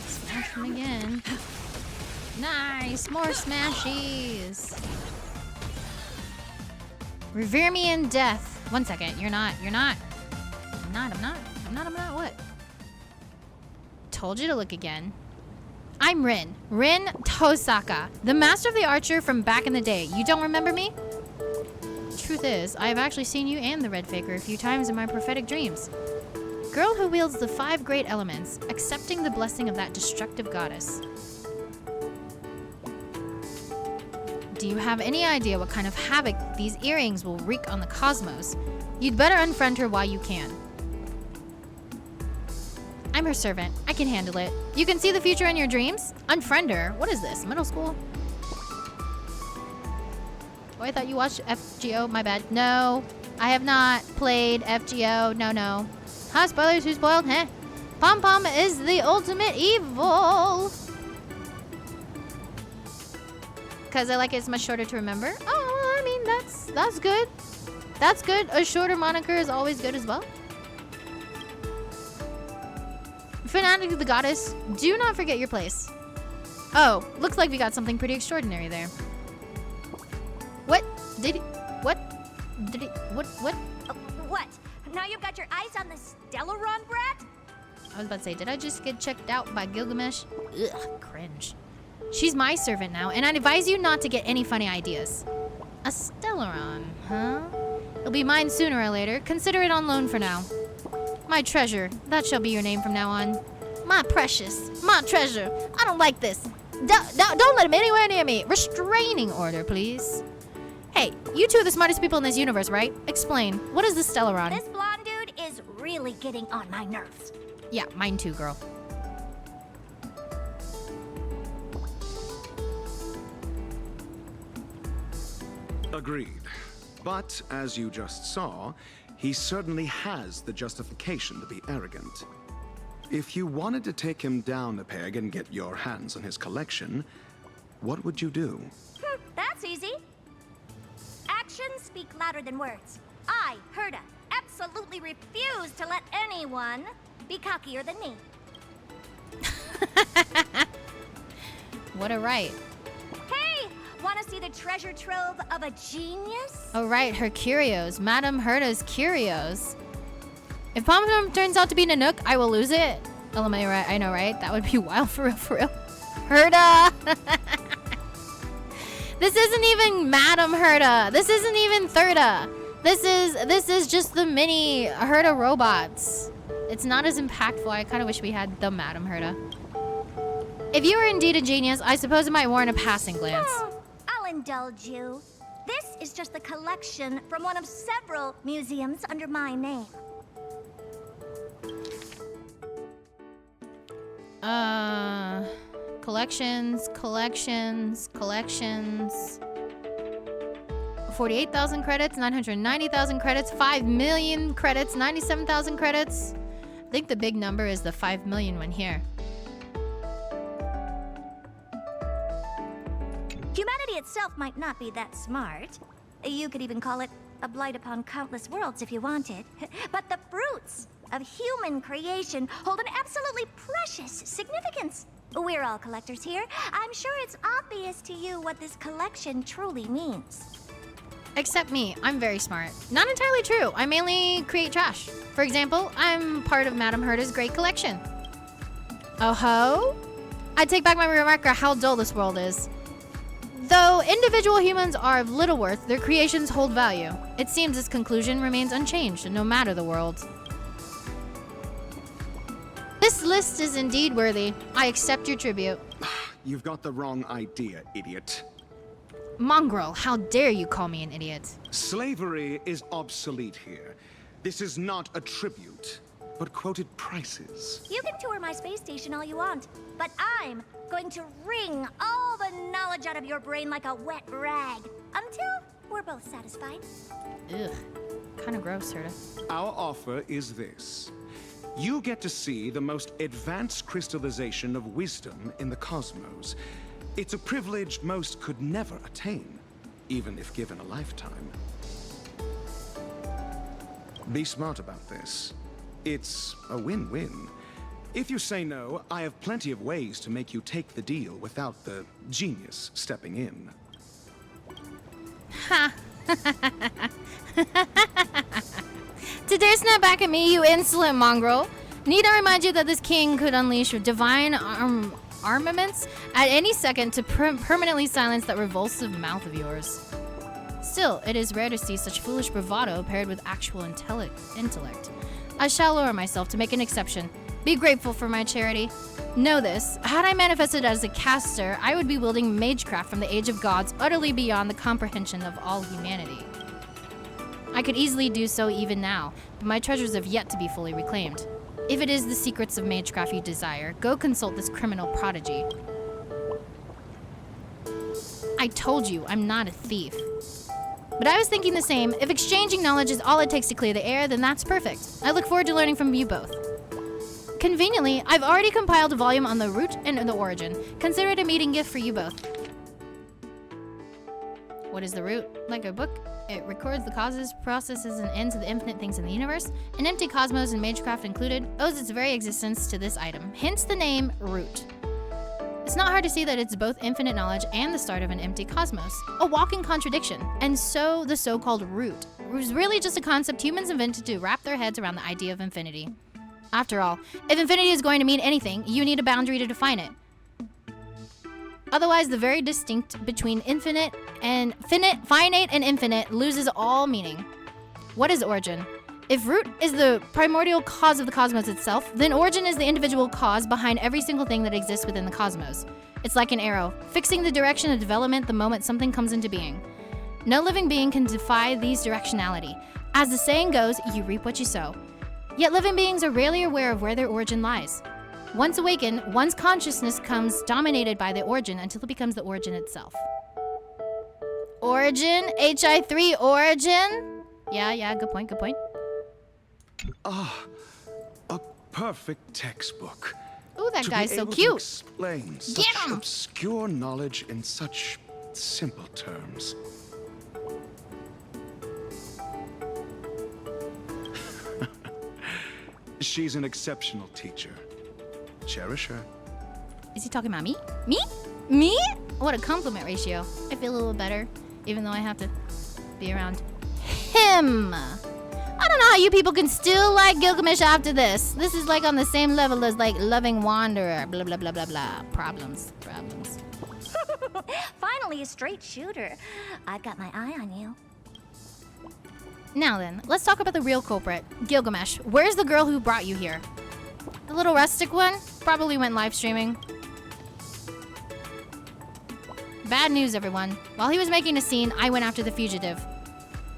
Smash him again. Nice! More smashies! Revere me in death. 1 second. You're not. I'm not. What? Told you to look again. I'm Rin. Rin Tosaka. The master of the archer from back in the day. You don't remember me? Truth is, I have actually seen you and the Red Faker a few times in my prophetic dreams. Girl who wields the 5 great elements, accepting the blessing of that destructive goddess. Do you have any idea what kind of havoc these earrings will wreak on the cosmos? You'd better unfriend her while you can. I'm her servant. I can handle it. You can see the future in your dreams? Unfriend her? What is this, middle school? Oh, I thought you watched FGO. My bad. No, I have not played FGO. No. Huh? Spoilers? Who spoiled? Huh? Pom Pom is the ultimate evil. Because I like it, it's much shorter to remember. Oh, I mean, that's good. That's good. A shorter moniker is always good as well. Fanatic of the Goddess, do not forget your place. Oh, looks like we got something pretty extraordinary there. What? Did he? What? Did he? What? What? Now you've got your eyes on the Stellaron brat? I was about to say, did I just get checked out by Gilgamesh? Ugh, cringe. She's my servant now, and I'd advise you not to get any funny ideas. A Stellaron, huh? It'll be mine sooner or later. Consider it on loan for now. My treasure, that shall be your name from now on. My precious, my treasure. I don't like this. Don't let him anywhere near me. Restraining order, please. Hey, you two are the smartest people in this universe, right? Explain. What is the Stellaron? This blonde dude is really getting on my nerves. Yeah, mine too, girl. Agreed. But, as you just saw, he certainly has the justification to be arrogant. If you wanted to take him down a peg and get your hands on his collection, what would you do? That's easy. Actions speak louder than words. I, Herda, absolutely refuse to let anyone Be cockier than me. What a right. Hey, wanna see the treasure trove of a genius? Oh right, her curios. Madame Herda's curios. If Pom Pom turns out to be Nanook, I will lose it. LMA, I know, right? That would be wild for real, for real. Herda! This isn't even Madame Herda. This isn't even Thirda. This is just the mini Herda robots. It's not as impactful. I kind of wish we had the Madame Herda. If you were indeed a genius, I suppose it might warrant a passing glance. I'll indulge you. This is just a collection from one of several museums under my name. Collections. 48,000 credits, 990,000 credits, 5 million credits, 97,000 credits. I think the big number is the 5 million one here. Humanity itself might not be that smart. You could even call it a blight upon countless worlds if you wanted. But the fruits of human creation hold an absolutely precious significance. We're all collectors here. I'm sure it's obvious to you what this collection truly means. Except me, I'm very smart. Not entirely true. I mainly create trash. For example, I'm part of Madame Herda's great collection. Oh ho? I take back my remark on how dull this world is. Though individual humans are of little worth, their creations hold value. It seems this conclusion remains unchanged, no matter the world. This list is indeed worthy. I accept your tribute. You've got the wrong idea, idiot. Mongrel, how dare you call me an idiot? Slavery is obsolete here. This is not a tribute, but quoted prices. You can tour my space station all you want, but I'm going to wring all the knowledge out of your brain like a wet rag until we're both satisfied. Ugh, kind of gross, Herda. Our offer is this. You get to see the most advanced crystallization of wisdom in the cosmos. It's a privilege most could never attain, even if given a lifetime. Be smart about this. It's a win-win. If you say no, I have plenty of ways to make you take the deal without the genius stepping in. Ha! To dare snap back at me, you insolent mongrel. Need I remind you that this king could unleash divine armaments at any second to permanently silence that revulsive mouth of yours. Still, it is rare to see such foolish bravado paired with actual intellect. I shall lower myself to make an exception. Be grateful for my charity. Know this, had I manifested as a caster, I would be wielding magecraft from the age of gods utterly beyond the comprehension of all humanity. I could easily do so even now, but my treasures have yet to be fully reclaimed. If it is the secrets of magecraft you desire, go consult this criminal prodigy. I told you, I'm not a thief. But I was thinking the same. If exchanging knowledge is all it takes to clear the air, then that's perfect. I look forward to learning from you both. Conveniently, I've already compiled a volume on the root and the origin. Consider it a meeting gift for you both. What is the root? Like a book? It records the causes, processes, and ends of the infinite things in the universe. An empty cosmos and magecraft included owes its very existence to this item, hence the name root. It's not hard to see that it's both infinite knowledge and the start of an empty cosmos, a walking contradiction. And so the so-called root was really just a concept humans invented to wrap their heads around the idea of infinity. After all, if infinity is going to mean anything, you need a boundary to define it. Otherwise, the very distinct between finite and infinite loses all meaning. What is origin? If root is the primordial cause of the cosmos itself, then origin is the individual cause behind every single thing that exists within the cosmos. It's like an arrow, fixing the direction of development the moment something comes into being. No living being can defy these directionality. As the saying goes, you reap what you sow. Yet living beings are rarely aware of where their origin lies. Once awakened, one's consciousness comes dominated by the origin until it becomes the origin itself. Origin? HI3 origin? Yeah, good point. Ah, a perfect textbook. Ooh, that guy's so To cute. explain such obscure knowledge in such simple terms. She's an exceptional teacher. Cherish her. Is he talking about me? Me? Me? What a compliment ratio. I feel a little better, even though I have to be around him. I don't know how you people can still like Gilgamesh after this. This is like on the same level as like loving Wanderer. Blah, blah, blah, blah, blah. Problems. Finally, a straight shooter. I've got my eye on you. Now then, let's talk about the real culprit, Gilgamesh. Where's the girl who brought you here? The little rustic one? Probably went live streaming. Bad news, everyone. While he was making a scene, I went after the fugitive.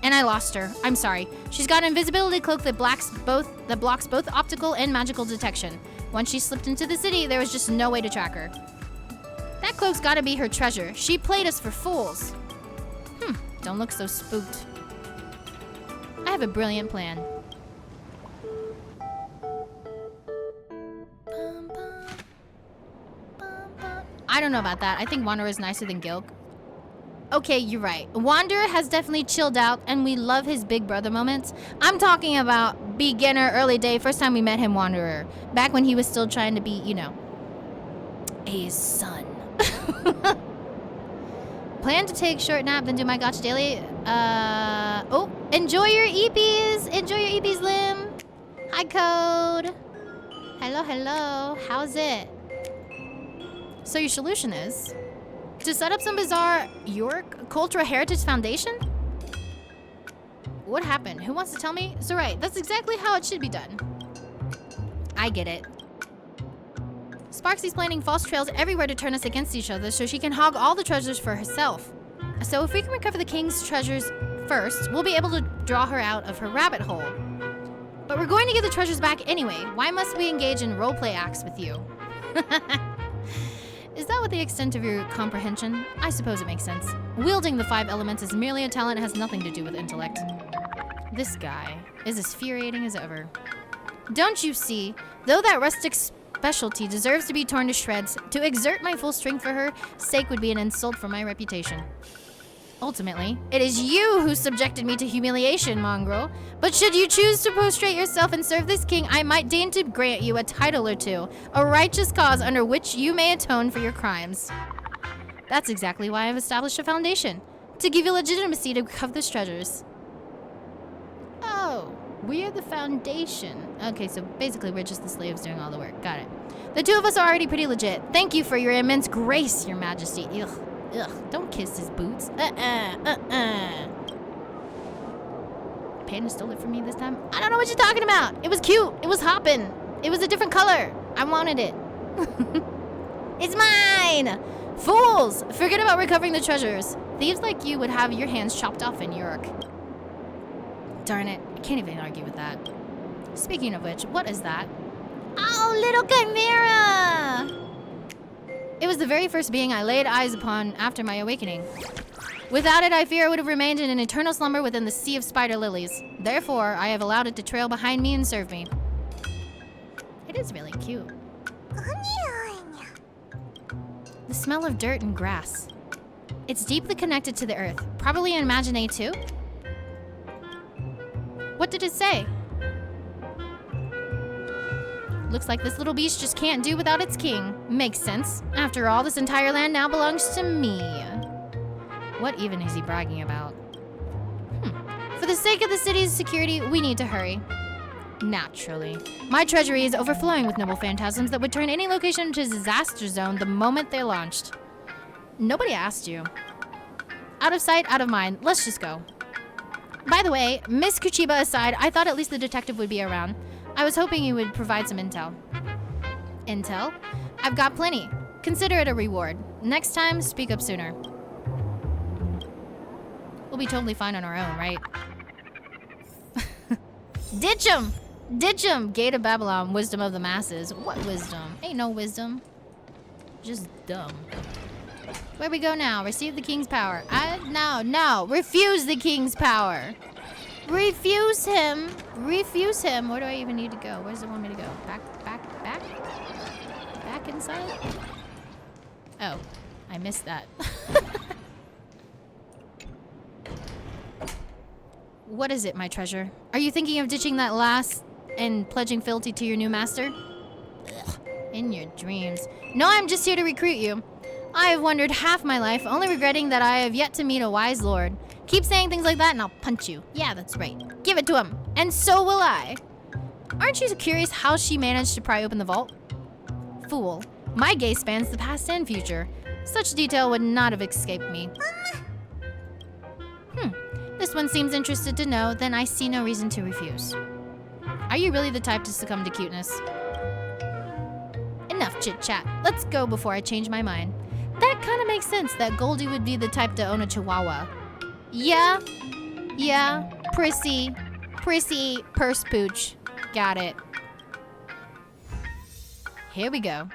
And I lost her. I'm sorry. She's got an invisibility cloak that blocks both optical and magical detection. Once she slipped into the city, there was just no way to track her. That cloak's gotta be her treasure. She played us for fools. Don't look so spooked. I have a brilliant plan. I don't know about that. I think Wanderer is nicer than Gilg. Okay, you're right. Wanderer has definitely chilled out, and we love his big brother moments. I'm talking about beginner, early day, first time we met him, Wanderer. Back when he was still trying to be, you know, a son. Plan to take short nap, then do my gotcha daily. Oh, enjoy your EPs. Enjoy your EPs, Lim. Hi, Code. Hello. How's it? So your solution is to set up some bizarre York Cultural Heritage Foundation? What happened? Who wants to tell me? So right, that's exactly how it should be done. I get it. Sparksy's planning false trails everywhere to turn us against each other so she can hog all the treasures for herself. So if we can recover the king's treasures first, we'll be able to draw her out of her rabbit hole. But we're going to get the treasures back anyway. Why must we engage in roleplay acts with you? Is that what the extent of your comprehension? I suppose it makes sense. Wielding the 5 elements is merely a talent and has nothing to do with intellect. This guy is as infuriating as ever. Don't you see? Though that rustic specialty deserves to be torn to shreds, to exert my full strength for her sake would be an insult for my reputation. Ultimately, it is you who subjected me to humiliation, mongrel. But should you choose to prostrate yourself and serve this king, I might deign to grant you a title or two, a righteous cause under which you may atone for your crimes. That's exactly why I've established a foundation, to give you legitimacy to recover these treasures. Oh, we're the foundation. Okay, so basically we're just the slaves doing all the work. Got it. The two of us are already pretty legit. Thank you for your immense grace, your majesty. Ugh, don't kiss his boots. Panda stole it from me this time. I don't know what you're talking about. It was cute. It was hopping. It was a different color. I wanted it. It's mine! Fools! Forget about recovering the treasures. Thieves like you would have your hands chopped off in York. Darn it. I can't even argue with that. Speaking of which, what is that? Oh, little chimera! It was the very first being I laid eyes upon after my awakening. Without it, I fear I would have remained in an eternal slumber within the sea of spider lilies. Therefore, I have allowed it to trail behind me and serve me. It is really cute. The smell of dirt and grass. It's deeply connected to the earth. Probably an imagine too? What did it say? Looks like this little beast just can't do without its king. Makes sense. After all, this entire land now belongs to me. What even is he bragging about? For the sake of the city's security, we need to hurry. Naturally. My treasury is overflowing with noble phantasms that would turn any location into a disaster zone the moment they're launched. Nobody asked you. Out of sight, out of mind. Let's just go. By the way, Miss Kuchiba aside, I thought at least the detective would be around. I was hoping you would provide some intel. Intel? I've got plenty. Consider it a reward. Next time, speak up sooner. We'll be totally fine on our own, right? Ditch 'em! Ditch 'em! Gate of Babylon, wisdom of the masses. What wisdom? Ain't no wisdom. Just dumb. Where we go now? Receive the king's power. No. Refuse the king's power. Refuse him. Refuse him. Where do I even need to go? Where does it want me to go? Back? Back inside? Oh, I missed that. What is it, my treasure? Are you thinking of ditching that last and pledging fealty to your new master? Ugh, in your dreams. No, I'm just here to recruit you. I have wandered half my life, only regretting that I have yet to meet a wise lord. Keep saying things like that and I'll punch you. Yeah, that's right. Give it to him. And so will I. Aren't you curious how she managed to pry open the vault? Fool. My gaze spans the past and future. Such detail would not have escaped me. This one seems interested to know, then I see no reason to refuse. Are you really the type to succumb to cuteness? Enough chit-chat. Let's go before I change my mind. That kind of makes sense that Goldie would be the type to own a chihuahua. Yeah, prissy, purse pooch. Got it. Here we go.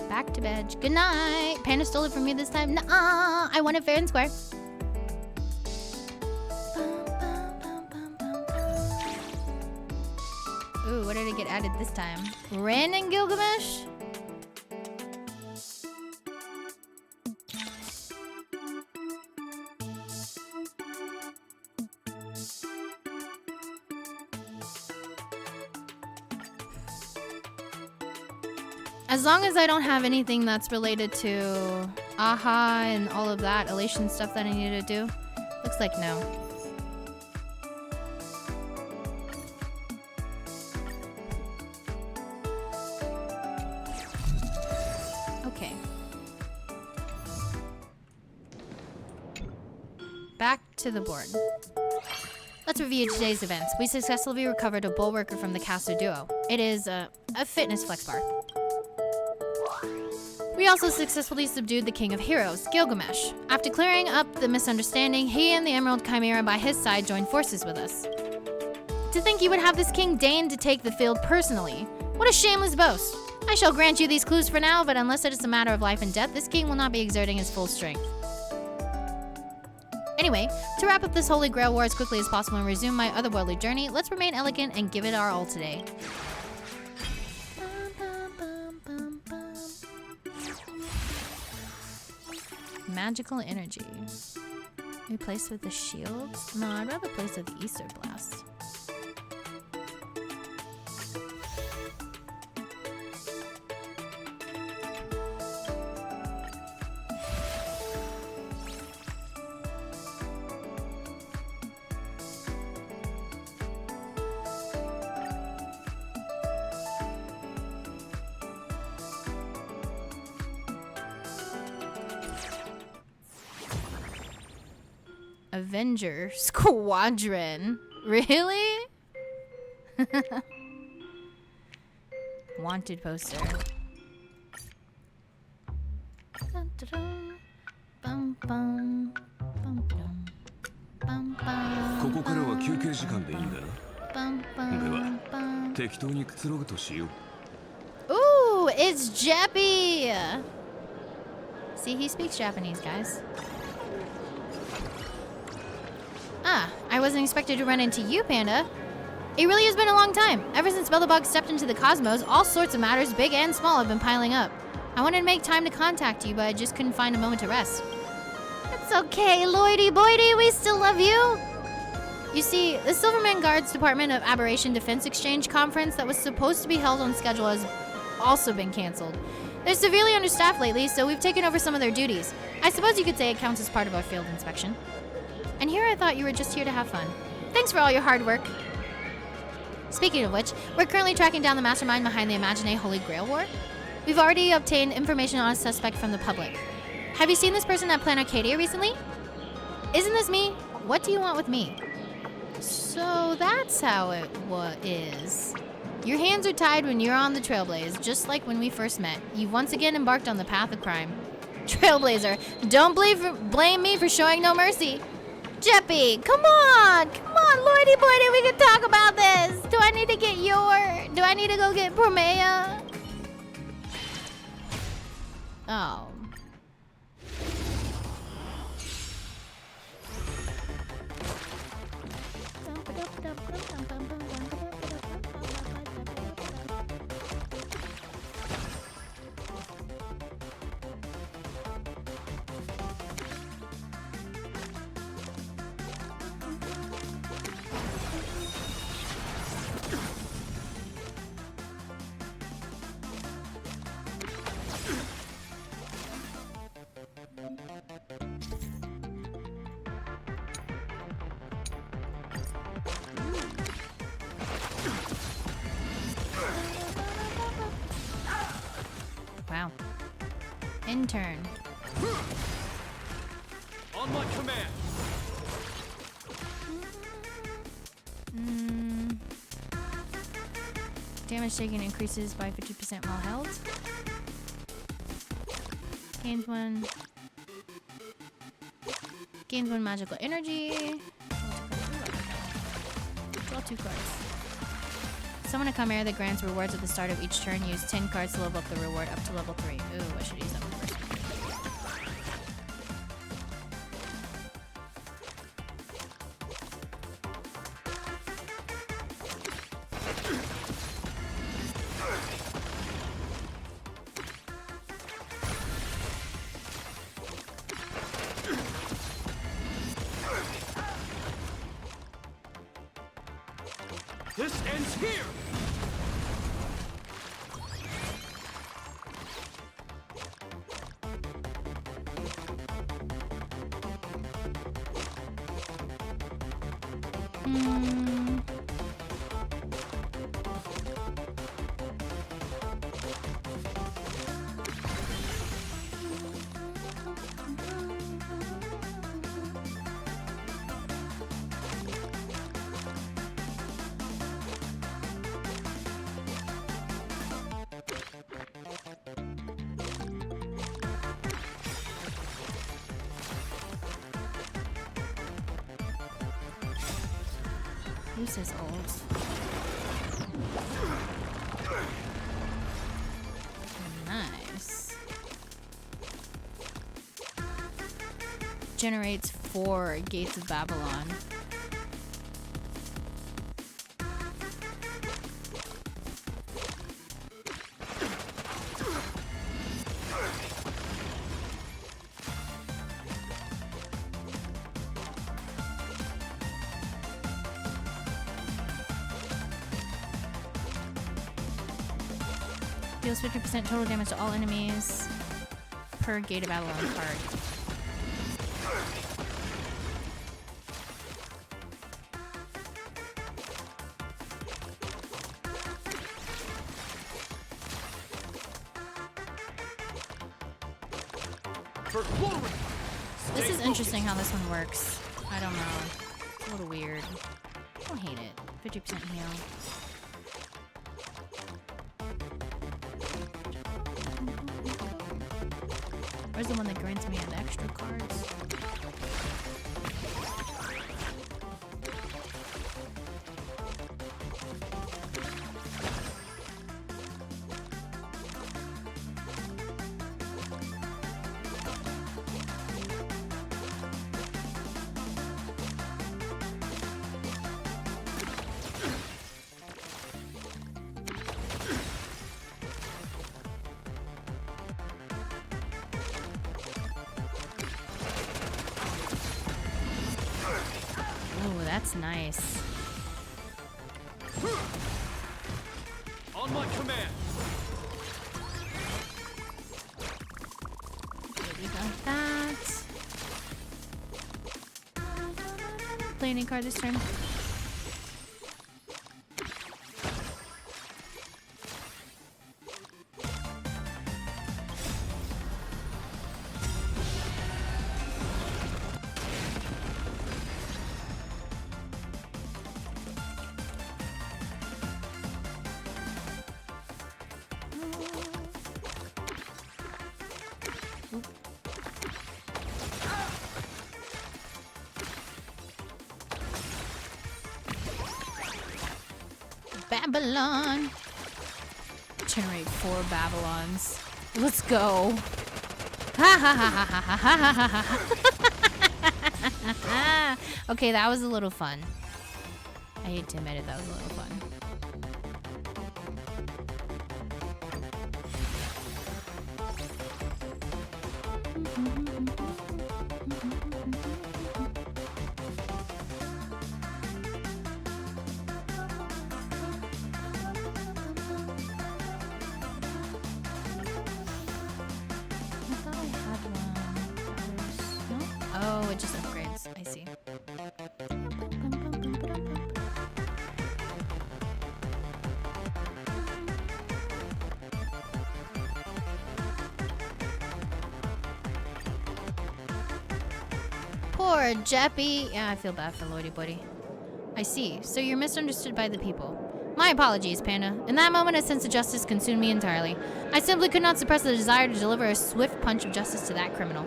Back to bed. Good night. Panda stole it from me this time. Nuh-uh. I won it fair and square. Ooh, what did it get added this time? Ren and Gilgamesh? As long as I don't have anything that's related to AHA and all of that elation stuff that I need to do. Looks like no. Okay. Back to the board. Let's review today's events. We successfully recovered a bulwarker from the caster duo. It is a fitness flex bar. We also successfully subdued the King of Heroes, Gilgamesh. After clearing up the misunderstanding, he and the Emerald Chimera by his side joined forces with us. To think you would have this king deign to take the field personally. What a shameless boast. I shall grant you these clues for now, but unless it is a matter of life and death, this king will not be exerting his full strength. Anyway, to wrap up this Holy Grail War as quickly as possible and resume my otherworldly journey, let's remain elegant and give it our all today. Magical energy. Replace with the shield? No, I'd rather place with the Easter Blast. Avenger Squadron. Really? Wanted poster. ここからは休憩時間でいいんだな。では、適当にくつろぐとしよう。 Ooh, it's Jeppy! See, he speaks Japanese, guys. Ah, I wasn't expected to run into you, Panda. It really has been a long time. Ever since Belobog stepped into the cosmos, all sorts of matters, big and small, have been piling up. I wanted to make time to contact you, but I just couldn't find a moment to rest. It's okay, Lloydie Boydie, we still love you. You see, the Silverman Guards Department of Aberration Defense Exchange conference that was supposed to be held on schedule has also been canceled. They're severely understaffed lately, so we've taken over some of their duties. I suppose you could say it counts as part of our field inspection. And here I thought you were just here to have fun. Thanks for all your hard work. Speaking of which, we're currently tracking down the mastermind behind the imaginary Holy Grail War. We've already obtained information on a suspect from the public. Have you seen this person at Planet Arcadia recently? Isn't this me? What do you want with me? So that's how it is. Your hands are tied when you're on the Trailblaze, just like when we first met. You've once again embarked on the path of crime. Trailblazer, don't blame me for showing no mercy. Jeppy, come on, Lloydie Boydie, we can talk about this. Do I need to go get Promea? Oh. Wow. Intern. On my command. Damage taken increases by 50% while held. Gains one magical energy. Draw 2 cards. Summon a chimera that grants rewards at the start of each turn. Use 10 cards to level up the reward up to level 3. Ooh, I should use that one first. This ends here. This is old. Nice. Generates 4 Gates of Babylon. Deals 50% total damage to all enemies per Gate of Babylon card. This is interesting how this one works. I don't know. It's a little weird. I don't hate it. 50% heal. Where's the one that grants me the extra cards? That's nice. On my command. Okay, we got that. Play any card this turn. Babylon. Generate 4 Babylons. Let's go. Ha ha ha ha ha ha ha ha ha. Okay, that was a little fun. I hate to admit it, that was a little fun. Oh, it just upgrades. I see. Poor Jeppy. Yeah, I feel bad for Lloydie Buddy. I see. So you're misunderstood by the people. My apologies, Panda. In that moment, a sense of justice consumed me entirely. I simply could not suppress the desire to deliver a swift punch of justice to that criminal.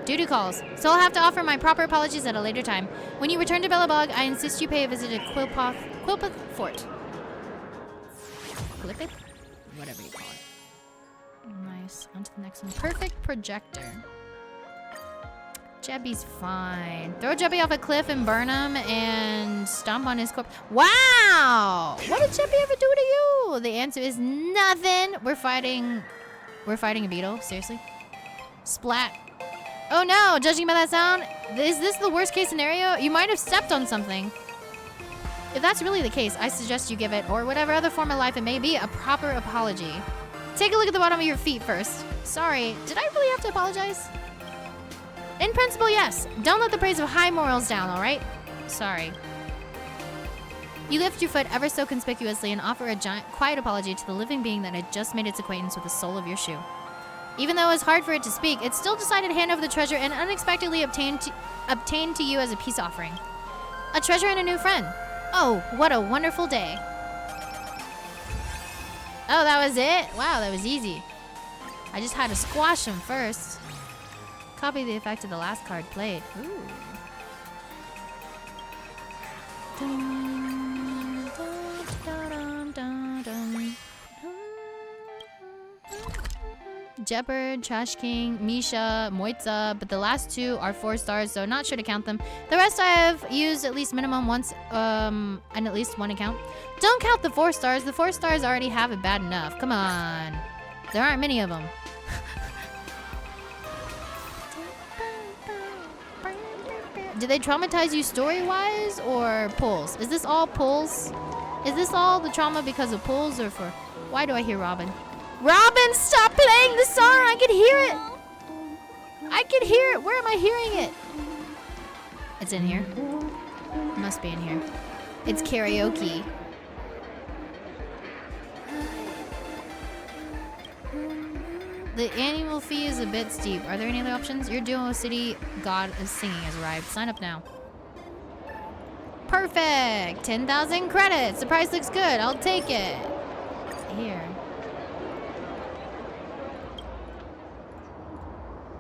Duty calls, so I'll have to offer my proper apologies at a later time. When you return to Bellabog, I insist you pay a visit to Quilpeth Fort. Quilpeth? Whatever you call it. Nice. On to the next one. Perfect projector. Jebby's fine. Throw Jebby off a cliff and burn him and stomp on his corpse. Wow! What did Jebby ever do to you? The answer is nothing. We're fighting a beetle? Seriously? Splat. Oh no, judging by that sound, is this the worst case scenario? You might have stepped on something. If that's really the case, I suggest you give it, or whatever other form of life it may be, a proper apology. Take a look at the bottom of your feet first. Sorry, did I really have to apologize? In principle, yes. Don't let the praise of high morals down, alright? Sorry. You lift your foot ever so conspicuously and offer a giant, quiet apology to the living being that had just made its acquaintance with the sole of your shoe. Even though it was hard for it to speak, it still decided to hand over the treasure and unexpectedly obtained to you as a peace offering. A treasure and a new friend. Oh, what a wonderful day. Oh, that was it? Wow, that was easy. I just had to squash him first. Copy the effect of the last card played. Ooh. Dun, dun, dun, dun, dun. Jeopard, Trash King, Misha, Moitza, but the last two are 4 stars, so not sure to count them. The rest I have used at least minimum once, and at least one account. Don't count the 4 stars. The 4 stars already have it bad enough. Come on. There aren't many of them. Did they traumatize you story-wise or pulls? Is this all pulls? Is this all the trauma because of pulls or for... Why do I hear Robin? Robin, stop playing the song! I can hear it! I can hear it! Where am I hearing it? It's in here. It must be in here. It's karaoke. The annual fee is a bit steep. Are there any other options? Your Duo City God of Singing has arrived. Sign up now. Perfect! 10,000 credits. The price looks good. I'll take it. It's here.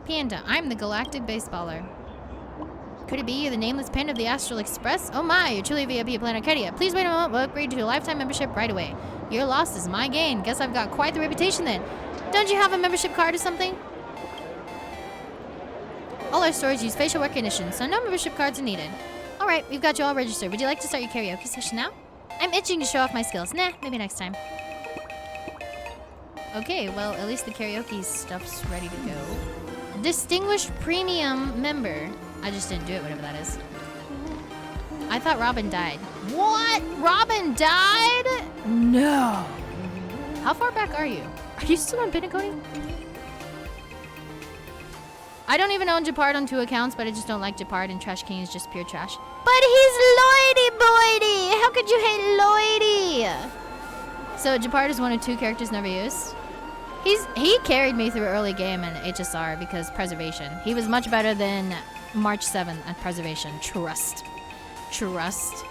Panda, I'm the galactic baseballer. Could it be you, the nameless panda of the Astral Express? Oh my, you're truly VIP of Planet Arcadia. Please wait a moment, we'll upgrade to a lifetime membership right away. Your loss is my gain. Guess I've got quite the reputation then. Don't you have a membership card or something? All our stores use facial recognition, so no membership cards are needed. Alright, we've got you all registered. Would you like to start your karaoke session now? I'm itching to show off my skills. Nah, maybe next time. Okay, well, at least the karaoke stuff's ready to go. Distinguished Premium Member. I just didn't do it, whatever that is. I thought Robin died. What? Robin died? No. How far back are you? Are you still on Pinnacle? I don't even own Japard on 2 accounts, but I just don't like Japard, and Trash King is just pure trash. But he's Lloydie Boydie! How could you hate Lloydie? So Japard is one of 2 characters never used. He carried me through early game in HSR because preservation. He was much better than March 7th at preservation. Trust. Trust.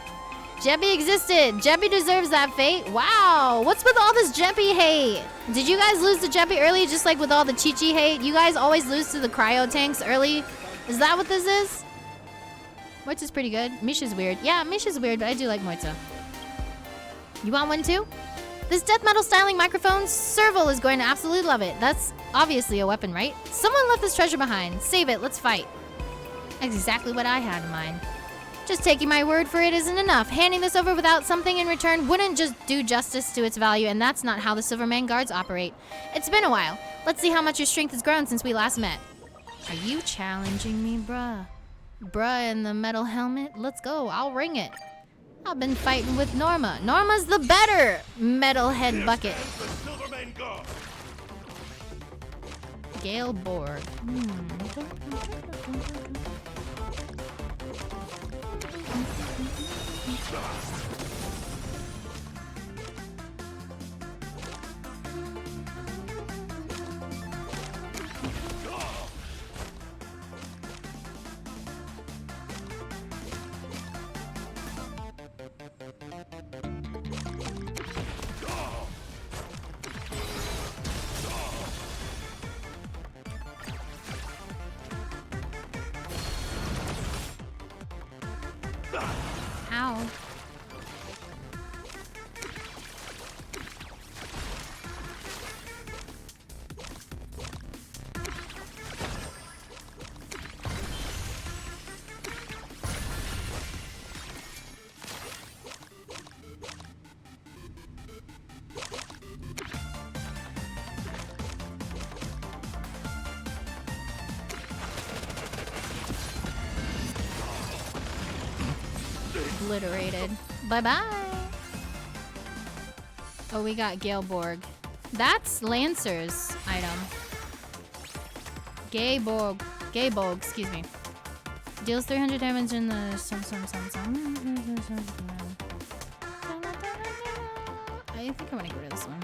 Jeppy existed. Jeppy deserves that fate. Wow. What's with all this Jeppy hate? Did you guys lose to Jeppy early just like with all the Chi-Chi hate? You guys always lose to the cryo tanks early? Is that what this is? Moitza's pretty good. Misha's weird. Yeah, Misha's weird, but I do like Moitza. You want one too? This death metal styling microphone, Serval is going to absolutely love it. That's obviously a weapon, right? Someone left this treasure behind. Save it, let's fight. That's exactly what I had in mind. Just taking my word for it isn't enough. Handing this over without something in return wouldn't just do justice to its value, and that's not how the Silverman Guards operate. It's been a while. Let's see how much your strength has grown since we last met. Are you challenging me, bruh? Bruh in the metal helmet? Let's go, I'll ring it. I've been fighting with Norma. Norma's the better metalhead bucket. Gale Borg. Ow. Obliterated. Bye-bye. Oh, we got Galeborg. That's Lancer's item. Gayborg, excuse me. Deals 300 damage in the I think I want to get rid of this one.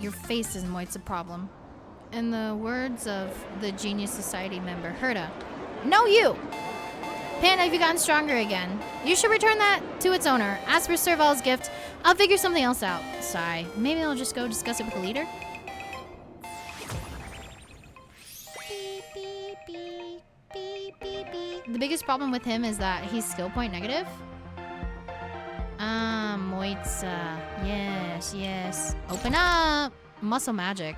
Your face is Moit's a problem. In the words of the Genius Society member, Herta. No, you! Panda, have you gotten stronger again? You should return that to its owner. As for Serval's gift, I'll figure something else out. Sigh. Maybe I'll just go discuss it with the leader? Beep, beep, beep, beep, beep, beep. The biggest problem with him is that he's skill point negative. Moitza. Yes, yes. Open up! Muscle magic.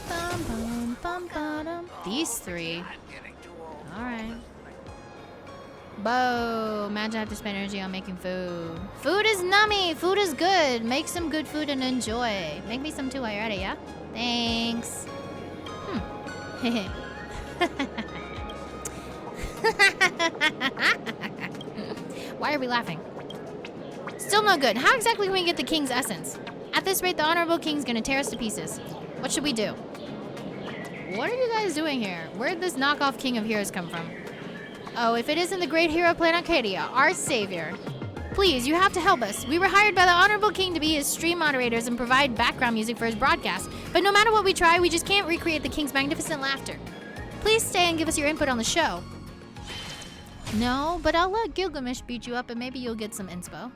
Bum, bum, bum, ba-dum. These three. Alright. Bo, imagine I have to spend energy on making food. Food is nummy. Food is good. Make some good food and enjoy. Make me some too while you're at it, yeah? Thanks. Why are we laughing? Still no good. How exactly can we get the king's essence? At this rate, the honorable king's gonna tear us to pieces. What should we do? What are you guys doing here? Where'd this knockoff king of heroes come from? Oh, if it isn't the great hero Planet Arcadia, our savior. Please, you have to help us. We were hired by the Honorable King to be his stream moderators and provide background music for his broadcast. But no matter what we try, we just can't recreate the king's magnificent laughter. Please stay and give us your input on the show. No, but I'll let Gilgamesh beat you up and maybe you'll get some inspo.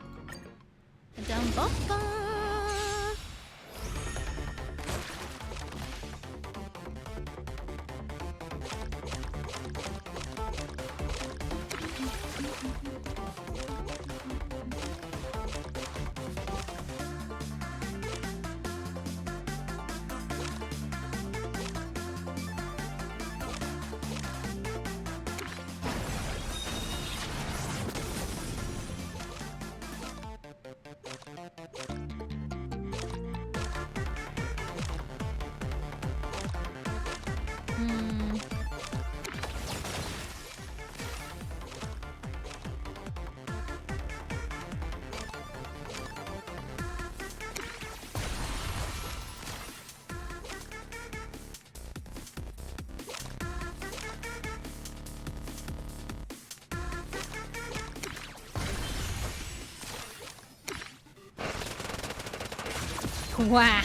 Wow.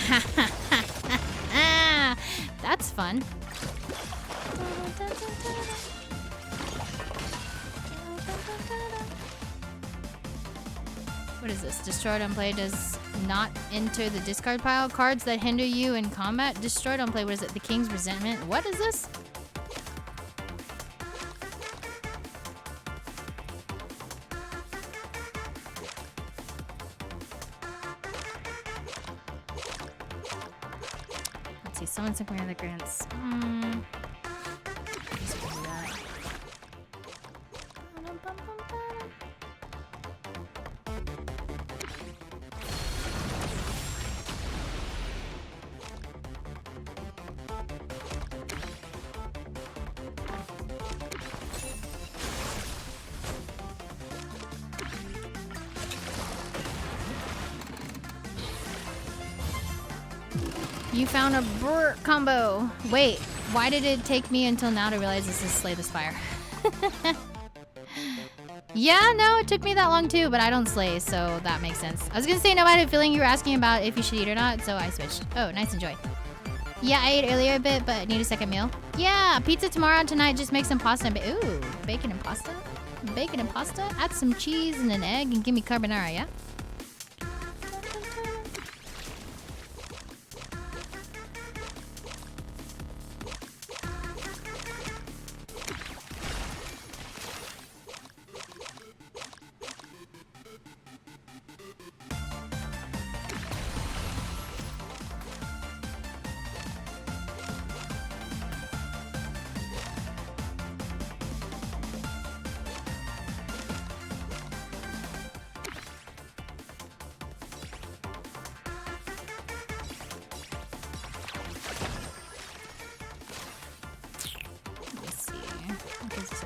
That's fun. What is this? Destroyed on play does not enter the discard pile. Cards that hinder you in combat. Destroyed on play. What is it? The King's Resentment. What is this? Let's see. Someone took me out of the grants. Just gonna do that. You found a brr combo. Wait, why did it take me until now to realize this is Slay the Spire? Yeah, no, it took me that long too, but I don't slay, so that makes sense. I was gonna say no, I had a feeling you were asking about if you should eat or not, so I switched. Oh, nice, enjoy. Yeah, I ate earlier a bit, but need a second meal. Yeah, pizza tomorrow and tonight. Just make some pasta and ooh, bacon and pasta? Bacon and pasta? Add some cheese and an egg and give me carbonara, yeah?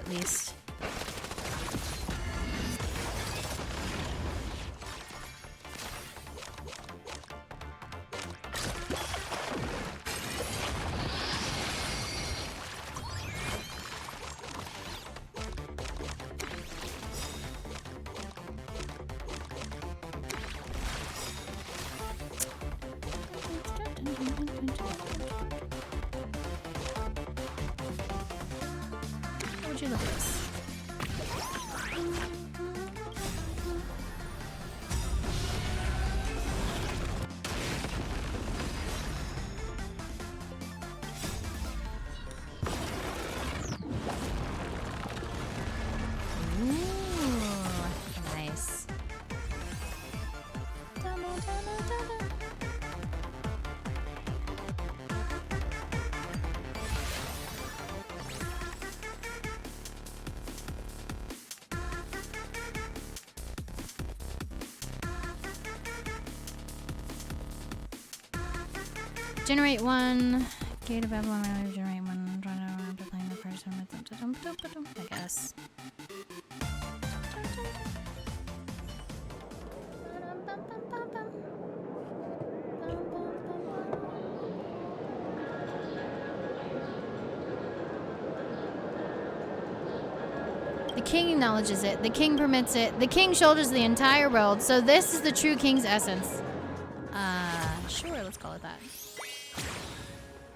Least. How would you look at this? Nice. Generate one. Gate of Babylon, generate one. Run around to playing the person with them. I guess. The king acknowledges it. The king permits it. The king shoulders the entire world. So this is the true king's essence. Sure, let's call it that.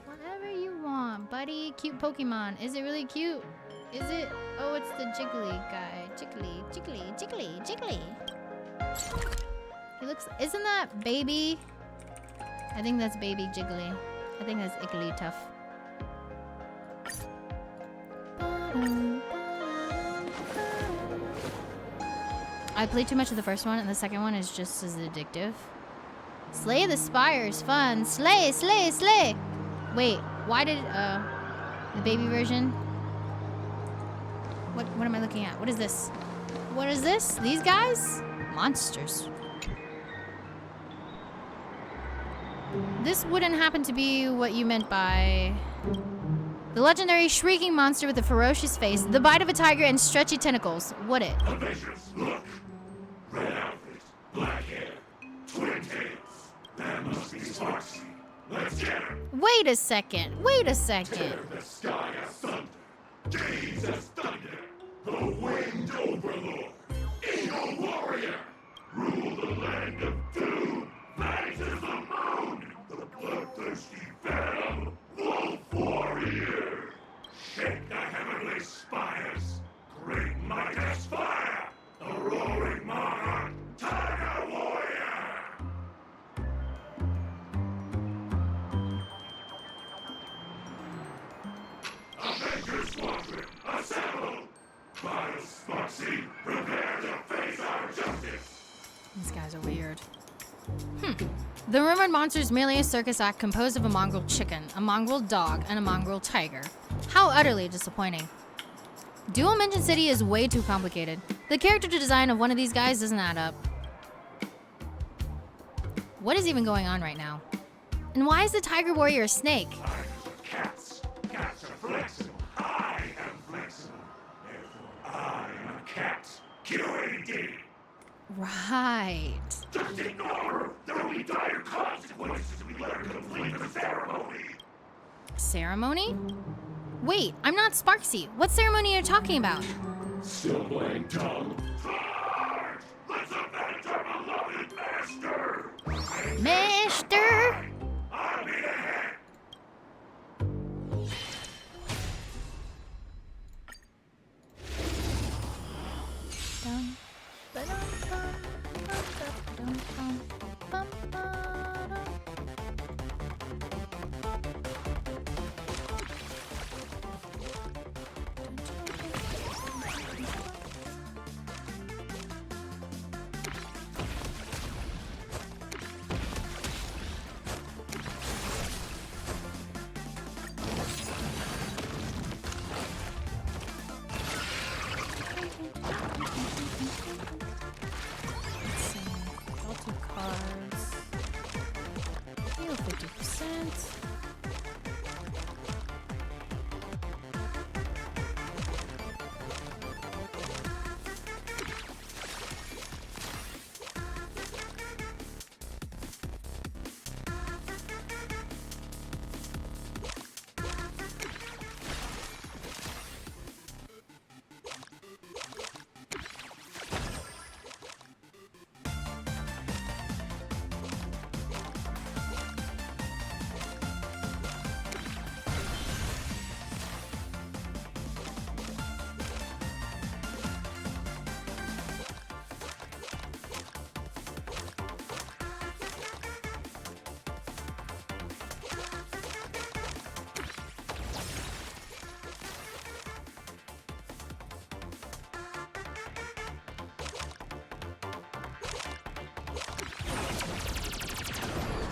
Whatever you want, buddy. Cute Pokemon. Is it really cute? Is it? Oh, it's the Jiggly guy. Jiggly, Jiggly, Jiggly, Jiggly. He looks... Isn't that baby? I think that's baby Jiggly. I think that's Igglytuff. I played too much of the first one, and the second one is just as addictive. Slay the Spire is fun. Slay, slay, slay! Wait, why did, the baby version? What am I looking at? What is this? What is this? These guys? Monsters. This wouldn't happen to be what you meant by... The legendary shrieking monster with a ferocious face, the bite of a tiger, and stretchy tentacles. Would it? Avengers, look! Red outfit, black hair, twin tails. That must be Sparksy. Let's get her. Wait a second. Wait a second. Tear the sky asunder. Gaze as thunder. The winged overlord. Eagle warrior. Rule the land of doom. Fly to the moon. These guys are weird. The rumored monster is merely a circus act composed of a mongrel chicken, a mongrel dog, and a mongrel tiger. How utterly disappointing. Dual Dimension City is way too complicated. The character design of one of these guys doesn't add up. What is even going on right now? And why is the Tiger Warrior a snake? Cats. Cats are flexible. I am flexible. Therefore, I am a cat. QAD. Right. Just ignore her. There will be dire consequences if we let her complete the ceremony. Ceremony? Wait, I'm not Sparksy. What ceremony are you talking about? Still playing dumb. Let's avenge our beloved master. Master! I'll be the head. Dum, ba-dum, bum, bum, bum, bum, ba-dum. Let's see. All two cards. Heal 50%.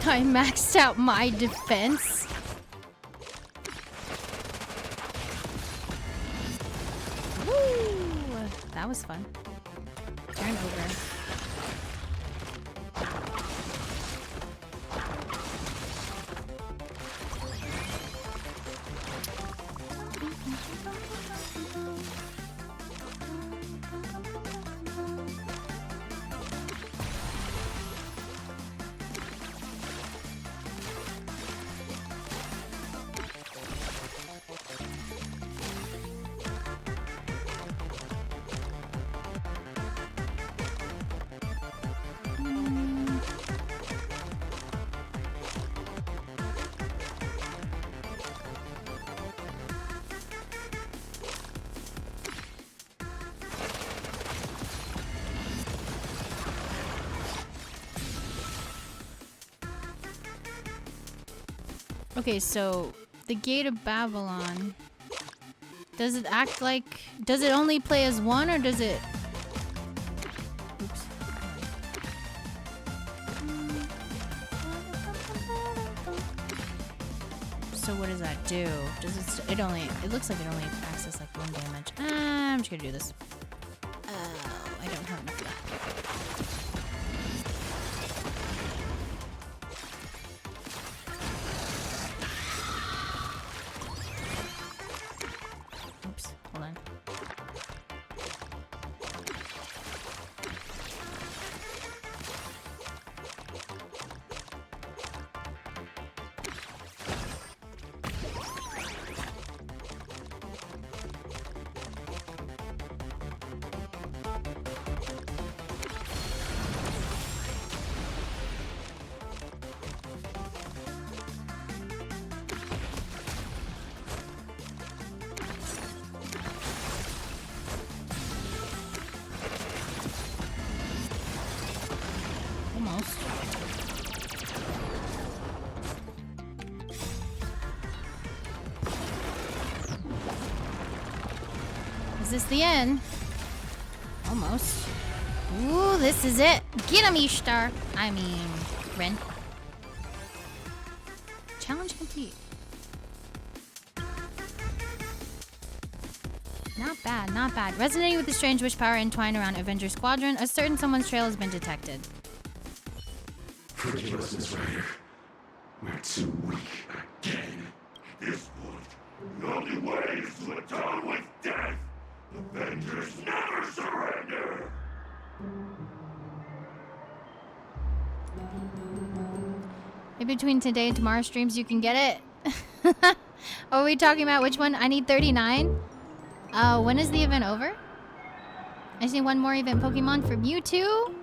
I maxed out my defense. Woo! That was fun. Turn over. Okay, so the Gate of Babylon, does it act like, does it only play as one or does it? Oops. So what does that do? Does it only, it looks like it only acts as like 1 damage. I'm just gonna do this. Oh, I don't have enough of that. Hold on. Almost. Is this the end? Almost. Ooh, this is it. Get him, Ishtar. I mean, Ren. Challenge complete. Not bad, not bad. Resonating with the strange wish power entwined around Avenger Squadron, a certain someone's trail has been detected. Forgive us, Miss Ryder. We're too weak again. At this point, the only way is to atone with death. Avengers never surrender. Maybe between today and tomorrow's streams you can get it. Are we talking about which one? I need 39. When is the event over? I just need one more event Pokemon from you too.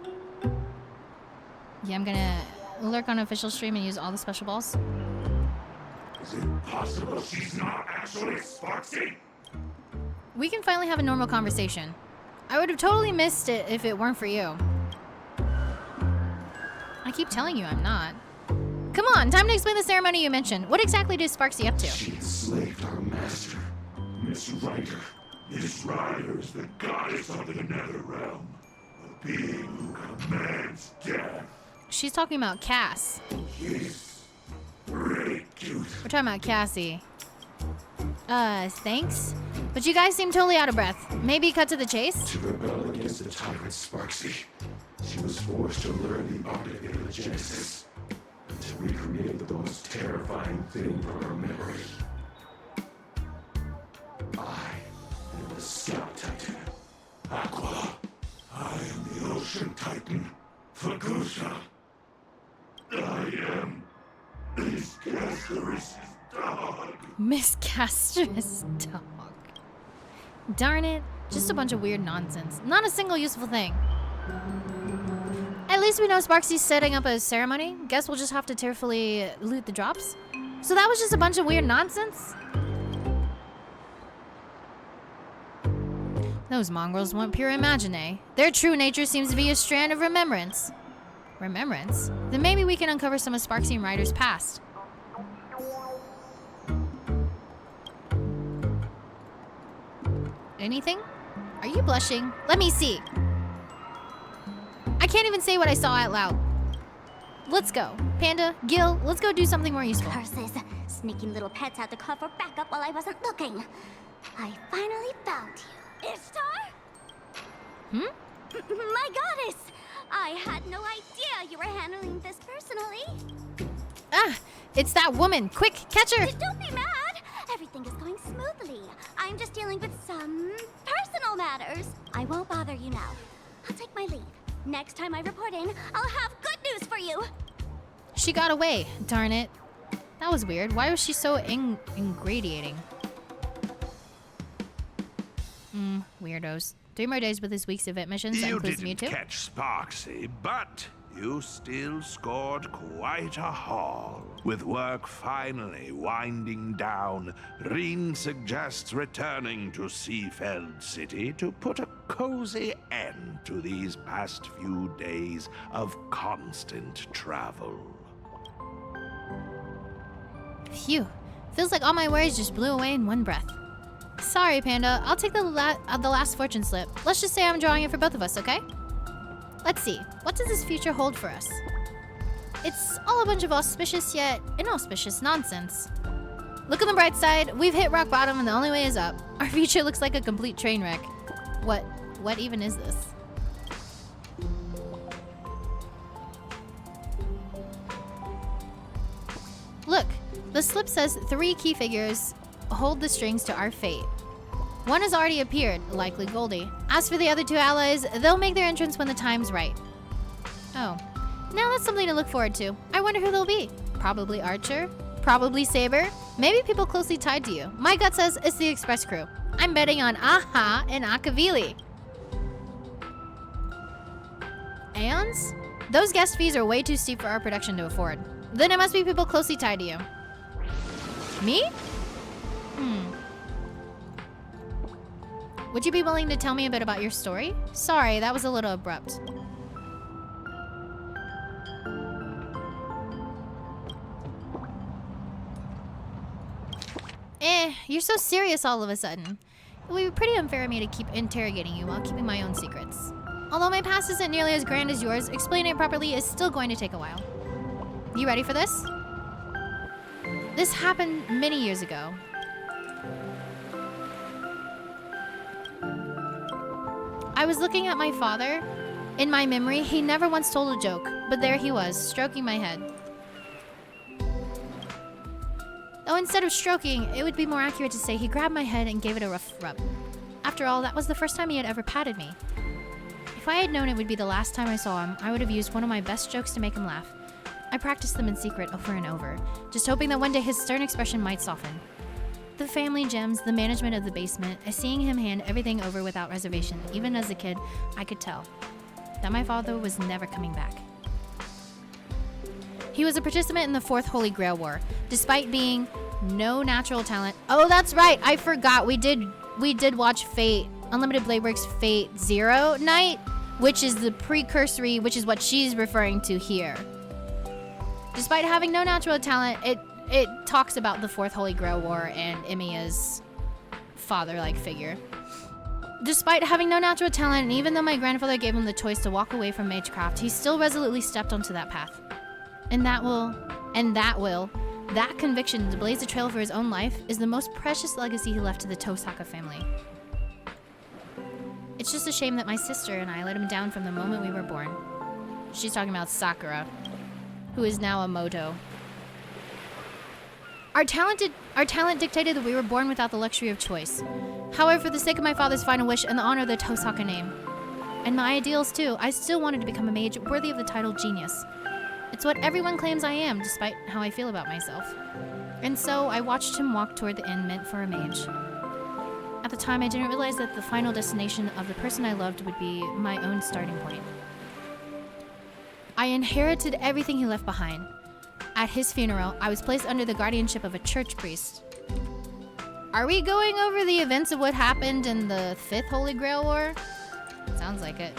Yeah, I'm gonna lurk on official stream and use all the special balls. Is it possible she's not actually Sparksy? We can finally have a normal conversation. I would have totally missed it if it weren't for you. I keep telling you I'm not. Come on, time to explain the ceremony you mentioned. What exactly did Sparksy up to? She enslaved our master, Miss Ryder. Miss Ryder is the goddess of the nether realm, a being who commands death. She's talking about Cass. She's pretty cute. We're talking about Cassie. Thanks. But you guys seem totally out of breath. Maybe cut to the chase? To rebel against the tyrant Sparksy, she was forced to learn the art of illegenesis and to recreate the most terrifying thing from her memory. I am the Scout Titan, Aquila. I am the Ocean Titan, Fagusha. I am Miss Castor's dog. Miss Castor's dog. Darn it. Just a bunch of weird nonsense. Not a single useful thing. At least we know Sparksy's setting up a ceremony. Guess we'll just have to tearfully loot the drops. So that was just a bunch of weird nonsense? Those mongrels want pure imagine. Their true nature seems to be a strand of remembrance. Remembrance? Then maybe we can uncover some of Sparksy and Ryder's past. Anything? Are you blushing? Let me see. I can't even say what I saw out loud. Let's go. Panda, Gil, let's go do something more useful. Curses. Sneaking little pets had to cover backup while I wasn't looking. I finally found you. Ishtar? My goddess! I had no idea you were handling this personally. Ah, it's that woman. Quick, catch her. Don't be mad. Everything is going smoothly. I'm just dealing with some personal matters. I won't bother you now. I'll take my leave. Next time I report in, I'll have good news for you. She got away. Darn it. That was weird. Why was she so ingratiating? Weirdos. 3 more days with this week's event missions. That You includes didn't Mewtwo. catch Sparksy, but you still scored quite a haul. With work finally winding down, Reen suggests returning to Seafeld City to put a cozy end to these past few days of constant travel. Phew. Feels like all my worries just blew away in one breath. Sorry, Panda. I'll take the last fortune slip. Let's just say I'm drawing it for both of us, okay? Let's see. What does this future hold for us? It's all a bunch of auspicious yet inauspicious nonsense. Look on the bright side. We've hit rock bottom and the only way is up. Our future looks like a complete train wreck. What even is this? Look, the slip says 3 key figures hold the strings to our fate. One has already appeared, likely Goldie. As for the other 2 allies, they'll make their entrance when the time's right. Oh, now that's something to look forward to. I wonder who they'll be. Probably Archer, probably Saber, maybe people closely tied to you. My gut says it's the Express crew. I'm betting on Aha and Akavili. Aeons? Those guest fees are way too steep for our production to afford. Then it must be people closely tied to you. Me? Would you be willing to tell me a bit about your story? Sorry, that was a little abrupt. You're so serious all of a sudden. would be pretty unfair of me to keep interrogating you while keeping my own secrets. Although my past isn't nearly as grand as yours, explaining it properly is still going to take a while. You ready for this? This happened many years ago. I was looking at my father. In my memory, he never once told a joke, but there he was, stroking my head. Though instead of stroking, it would be more accurate to say he grabbed my head and gave it a rough rub. After all, that was the first time he had ever patted me. If I had known it would be the last time I saw him, I would have used one of my best jokes to make him laugh. I practiced them in secret over and over, just hoping that one day his stern expression might soften. The family gems, the management of the basement, seeing him hand everything over without reservation, even as a kid, I could tell that my father was never coming back. He was a participant in the Fourth Holy Grail War, despite being no natural talent. Oh, that's right, I forgot, we did watch Fate, Unlimited Blade Works Fate Zero Night, which is the precursory, which is what she's referring to here. Despite having no natural talent, it talks about the Fourth Holy Grail War and Emiya's father-like figure. Despite having no natural talent, and even though my grandfather gave him the choice to walk away from magecraft, he still resolutely stepped onto that path. And that conviction to blaze a trail for his own life is the most precious legacy he left to the Tosaka family. It's just a shame that my sister and I let him down from the moment we were born. She's talking about Sakura, who is now a Moto. Our talent dictated that we were born without the luxury of choice. However, for the sake of my father's final wish and the honor of the Tosaka name, and my ideals too, I still wanted to become a mage worthy of the title genius. It's what everyone claims I am, despite how I feel about myself. And so, I watched him walk toward the end meant for a mage. At the time, I didn't realize that the final destination of the person I loved would be my own starting point. I inherited everything he left behind. At his funeral, I was placed under the guardianship of a church priest. Are we going over the events of what happened in the Fifth Holy Grail War? Sounds like it.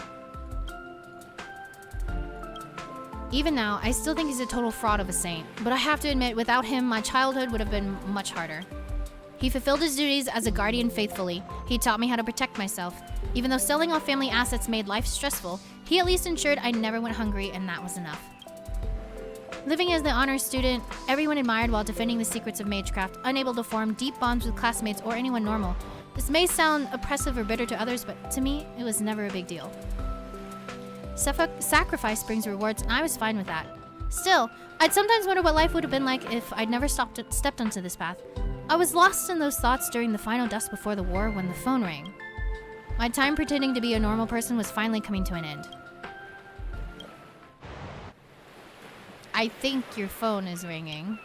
Even now, I still think he's a total fraud of a saint, but I have to admit, without him, my childhood would have been much harder. He fulfilled his duties as a guardian faithfully. He taught me how to protect myself. Even though selling off family assets made life stressful, he at least ensured I never went hungry, and that was enough. Living as the honors student, everyone admired while defending the secrets of magecraft, unable to form deep bonds with classmates or anyone normal. This may sound oppressive or bitter to others, but to me, it was never a big deal. Sacrifice brings rewards, and I was fine with that. Still, I'd sometimes wonder what life would have been like if I'd never stepped onto this path. I was lost in those thoughts during the final dusk before the war when the phone rang. My time pretending to be a normal person was finally coming to an end. I think your phone is ringing.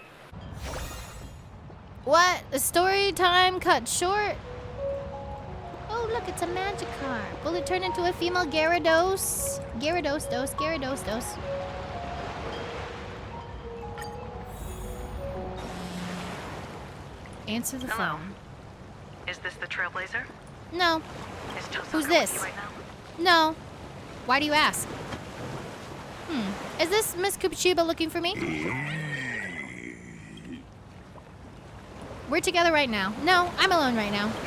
What? The story time cut short? Oh, look, it's a magic car. Will it turn into a female Gyarados? Gyarados. Answer the phone. Is this the Trailblazer? No. Is Tosaka Who's this? with you right now? No. Why do you ask? Is this Miss Kuchiba looking for me? We're together right now. No, I'm alone right now. Meet me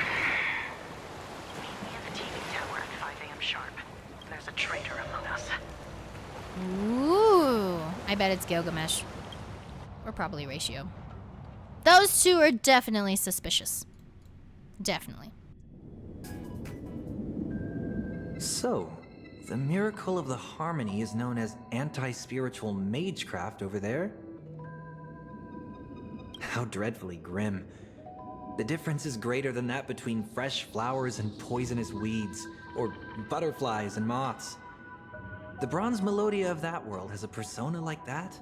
at the TV tower at 5 a.m. sharp. There's a traitor among us. Ooh. I bet it's Gilgamesh. Or probably Ratio. Those two are definitely suspicious. Definitely. So, the miracle of the harmony is known as anti-spiritual magecraft over there? How dreadfully grim. The difference is greater than that between fresh flowers and poisonous weeds, or butterflies and moths. The bronze Melodia of that world has a persona like that?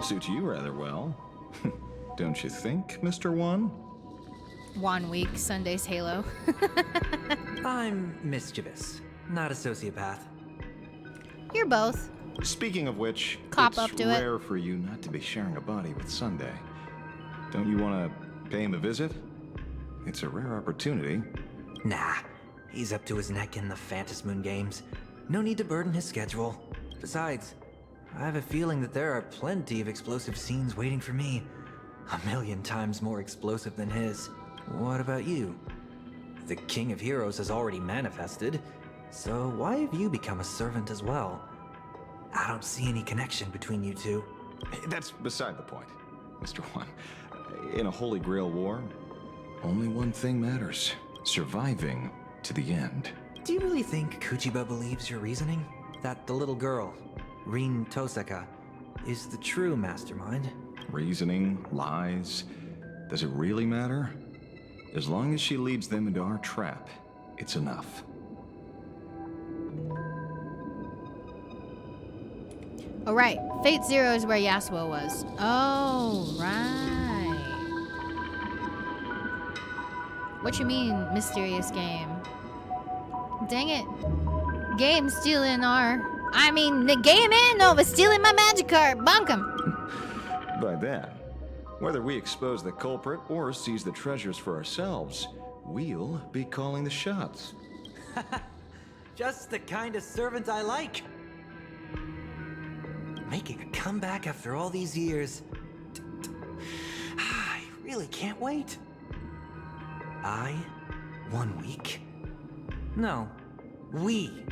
Suits you rather well. Don't you think, Mr. One? 1 week, Sunday's Halo. I'm mischievous, not a sociopath. You're both. Speaking of which, Cop it's up to it. rare for you not to be sharing a body with Sunday. Don't you want to pay him a visit? It's a rare opportunity. Nah, he's up to his neck in the Phantasmoon games. No need to burden his schedule. Besides, I have a feeling that there are plenty of explosive scenes waiting for me. 1,000,000 times more explosive than his. What about you? The King of Heroes has already manifested, so why have you become a servant as well? I don't see any connection between you two. That's beside the point, Mr. One. In a Holy Grail war, only one thing matters. Surviving to the end. Do you really think Kuchiba believes your reasoning? That the little girl, Rin Toseka, is the true mastermind? Reasoning, lies, does it really matter? As long as she leads them into our trap, it's enough. Oh, right. Fate Zero is where Yasuo was. Oh, right. What you mean, mysterious game? Dang it. Game stealing the game ain't over stealing my magic card. Bonk 'em. By then, whether we expose the culprit or seize the treasures for ourselves, we'll be calling the shots. Just the kind of servant I like. Making a comeback after all these years. I really can't wait. 1 week? No, we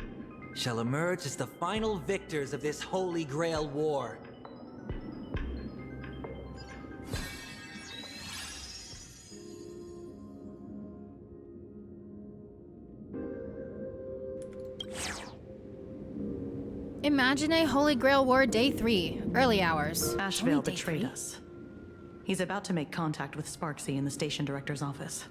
shall emerge as the final victors of this Holy Grail war. Imagine a Holy Grail War Day 3, early hours. Ashvale betrayed us. He's about to make contact with Sparksy in the station director's office.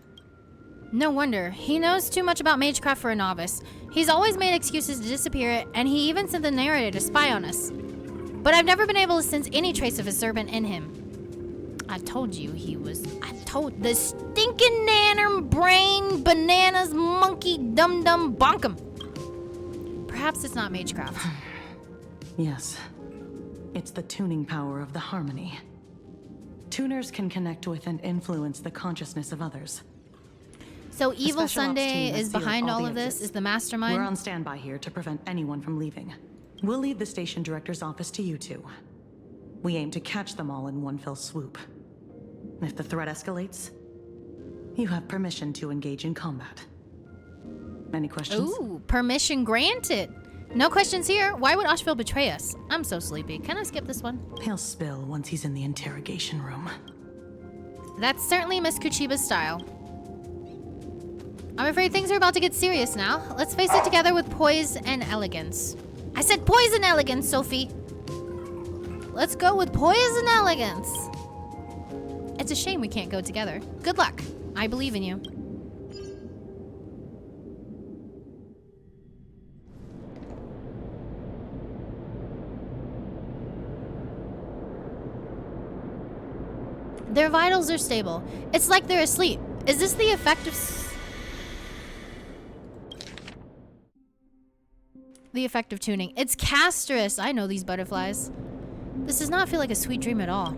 No wonder. He knows too much about magecraft for a novice. He's always made excuses to disappear, and he even sent the narrator to spy on us. But I've never been able to sense any trace of his servant in him. I told you he was... the stinking nanner brain bananas monkey dum-dum bonkum. Perhaps it's not magecraft. Yes. It's the tuning power of the harmony. Tuners can connect with and influence the consciousness of others. So The Evil special ops Sunday team has is sealed behind all the of this, exits. is the mastermind? We're on standby here to prevent anyone from leaving. We'll leave the station director's office to you two. We aim to catch them all in one fell swoop. If the threat escalates, you have permission to engage in combat. Any questions? Ooh, permission granted. No questions here. Why would Ashville betray us? I'm so sleepy. Can I skip this one? He'll spill once he's in the interrogation room. That's certainly Miss Kuchiba's style. I'm afraid things are about to get serious now. Let's face it together with poise and elegance. I said poise and elegance, Sophie. Let's go with poise and elegance. It's a shame we can't go together. Good luck. I believe in you. Their vitals are stable. It's like they're asleep. Is this the effect of... the effect of tuning? It's castrous. I know these butterflies. This does not feel like a sweet dream at all.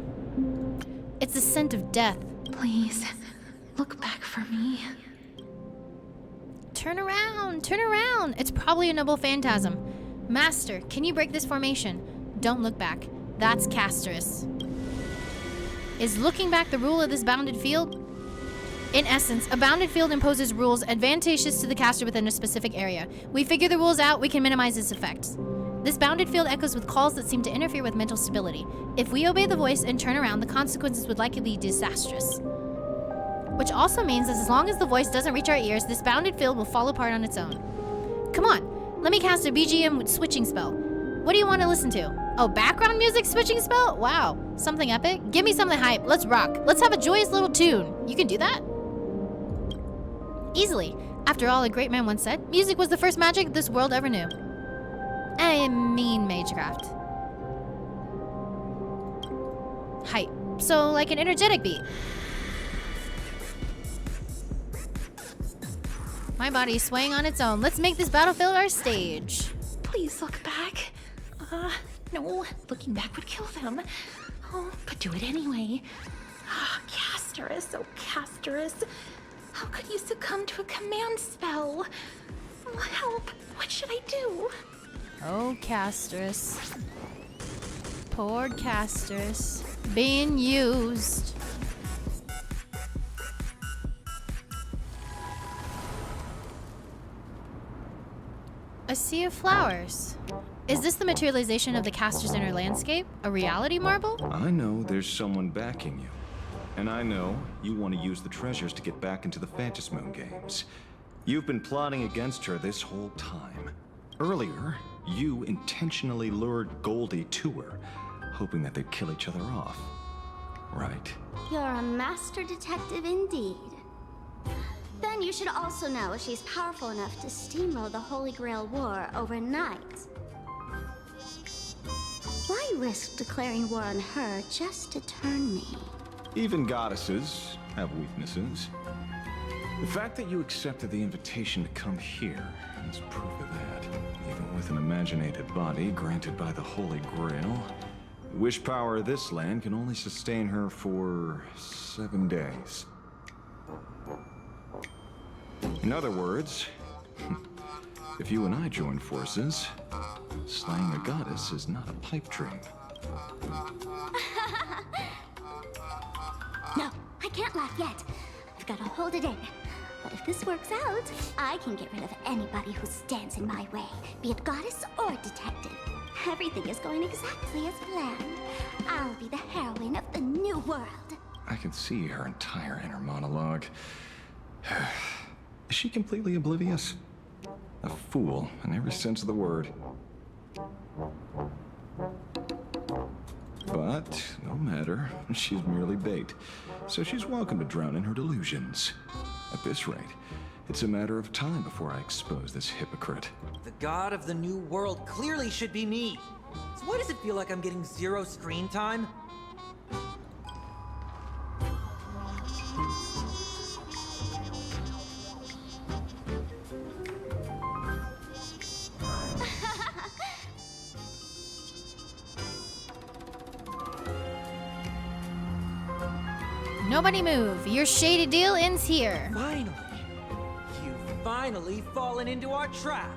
It's the scent of death. Please, look back for me. Turn around, turn around. It's probably a noble phantasm. Master, can you break this formation? Don't look back. That's castrous. Is looking back the rule of this bounded field? In essence, a bounded field imposes rules advantageous to the caster within a specific area. We figure the rules out, we can minimize its effects. This bounded field echoes with calls that seem to interfere with mental stability. If we obey the voice and turn around, the consequences would likely be disastrous. Which also means that as long as the voice doesn't reach our ears, this bounded field will fall apart on its own. Come on, let me cast a BGM switching spell. What do you want to listen to? Oh, background music switching spell? Wow, something epic? Give me something hype, let's rock. Let's have a joyous little tune. You can do that? Easily. After all, a great man once said, music was the first magic this world ever knew. I mean magecraft. Hype. So like an energetic beat. My body's swaying on its own. Let's make this battlefield our stage. Please look back. No, looking back would kill them. Oh, but do it anyway. Casterus, oh Casterus. How could you succumb to a command spell? Help, what should I do? Oh, Castress. Poor casters. Being used. A sea of flowers. Is this the materialization of the caster's inner landscape? A reality marble? I know there's someone backing you. And I know you want to use the treasures to get back into the Phantasmoon games. You've been plotting against her this whole time. Earlier, you intentionally lured Goldie to her, hoping that they'd kill each other off. Right. You're a master detective indeed. Then you should also know she's powerful enough to steamroll the Holy Grail War overnight. Why risk declaring war on her just to turn me? Even goddesses have weaknesses. The fact that you accepted the invitation to come here is proof of that. Even with an imaginated body granted by the Holy Grail, the wish power of this land can only sustain her for 7 days. In other words, if you and I join forces, slaying a goddess is not a pipe dream. No, I can't laugh yet. I've got to hold it in. But if this works out, I can get rid of anybody who stands in my way, be it goddess or detective. Everything is going exactly as planned. I'll be the heroine of the new world. I can see her entire inner monologue. Is she completely oblivious? A fool in every sense of the word. But, no matter, she's merely bait. So she's welcome to drown in her delusions. At this rate, it's a matter of time before I expose this hypocrite. The god of the new world clearly should be me. So why does it feel like I'm getting 0 screen time? Nobody move. Your shady deal ends here. Finally! You've finally fallen into our trap!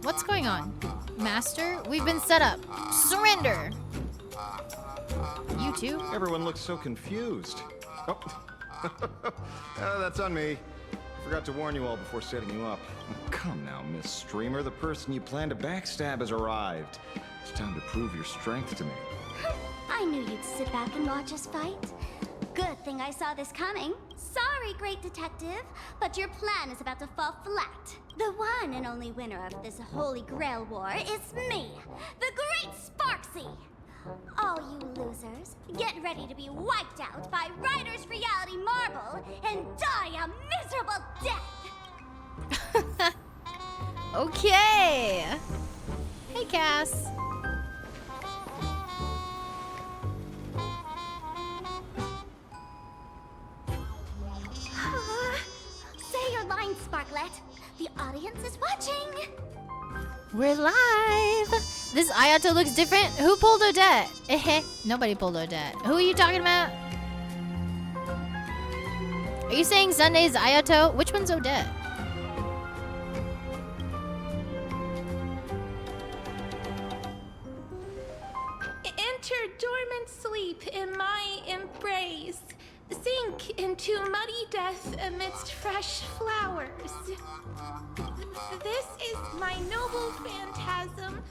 What's going on? Master, we've been set up. Surrender! You too? Everyone looks so confused. Oh, that's on me. Forgot to warn you all before setting you up. Come now, Miss Streamer. The person you plan to backstab has arrived. It's time to prove your strength to me. I knew you'd sit back and watch us fight. Good thing I saw this coming. Sorry, great detective, but your plan is about to fall flat. The one and only winner of this Holy Grail War is me, the Great Sparksy. All you losers, get ready to be wiped out by Ryder's Reality Marble and die a miserable death! Okay! Hey, Cass. Say your line, Sparklet. The audience is watching. We're live! This Ayato looks different. Who pulled Odette? Nobody pulled Odette. Who are you talking about? Are you saying Sunday's Ayato? Which one's Odette? Enter dormant sleep in my embrace. Sink into muddy death amidst fresh flowers. This is my noble phantasm,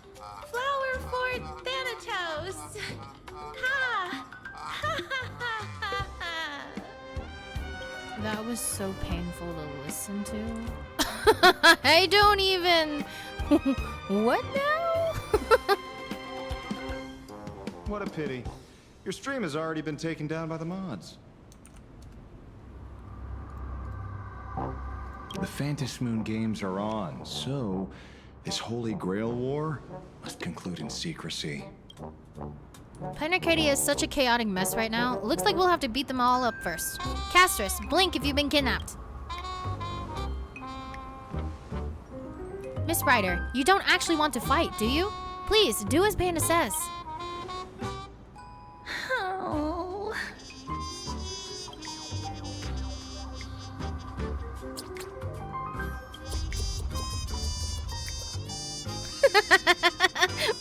flower for Thanatos. Ha! Ha ha ha ha ha! That was so painful to listen to. I don't even... What now? What a pity. Your stream has already been taken down by the mods. The Phantasmoon games are on, so this Holy Grail War must conclude in secrecy. Planet Arcadia is such a chaotic mess right now. Looks like we'll have to beat them all up first. Castress, blink if you've been kidnapped. Miss Ryder, you don't actually want to fight, do you? Please, do as Panda says. Oh.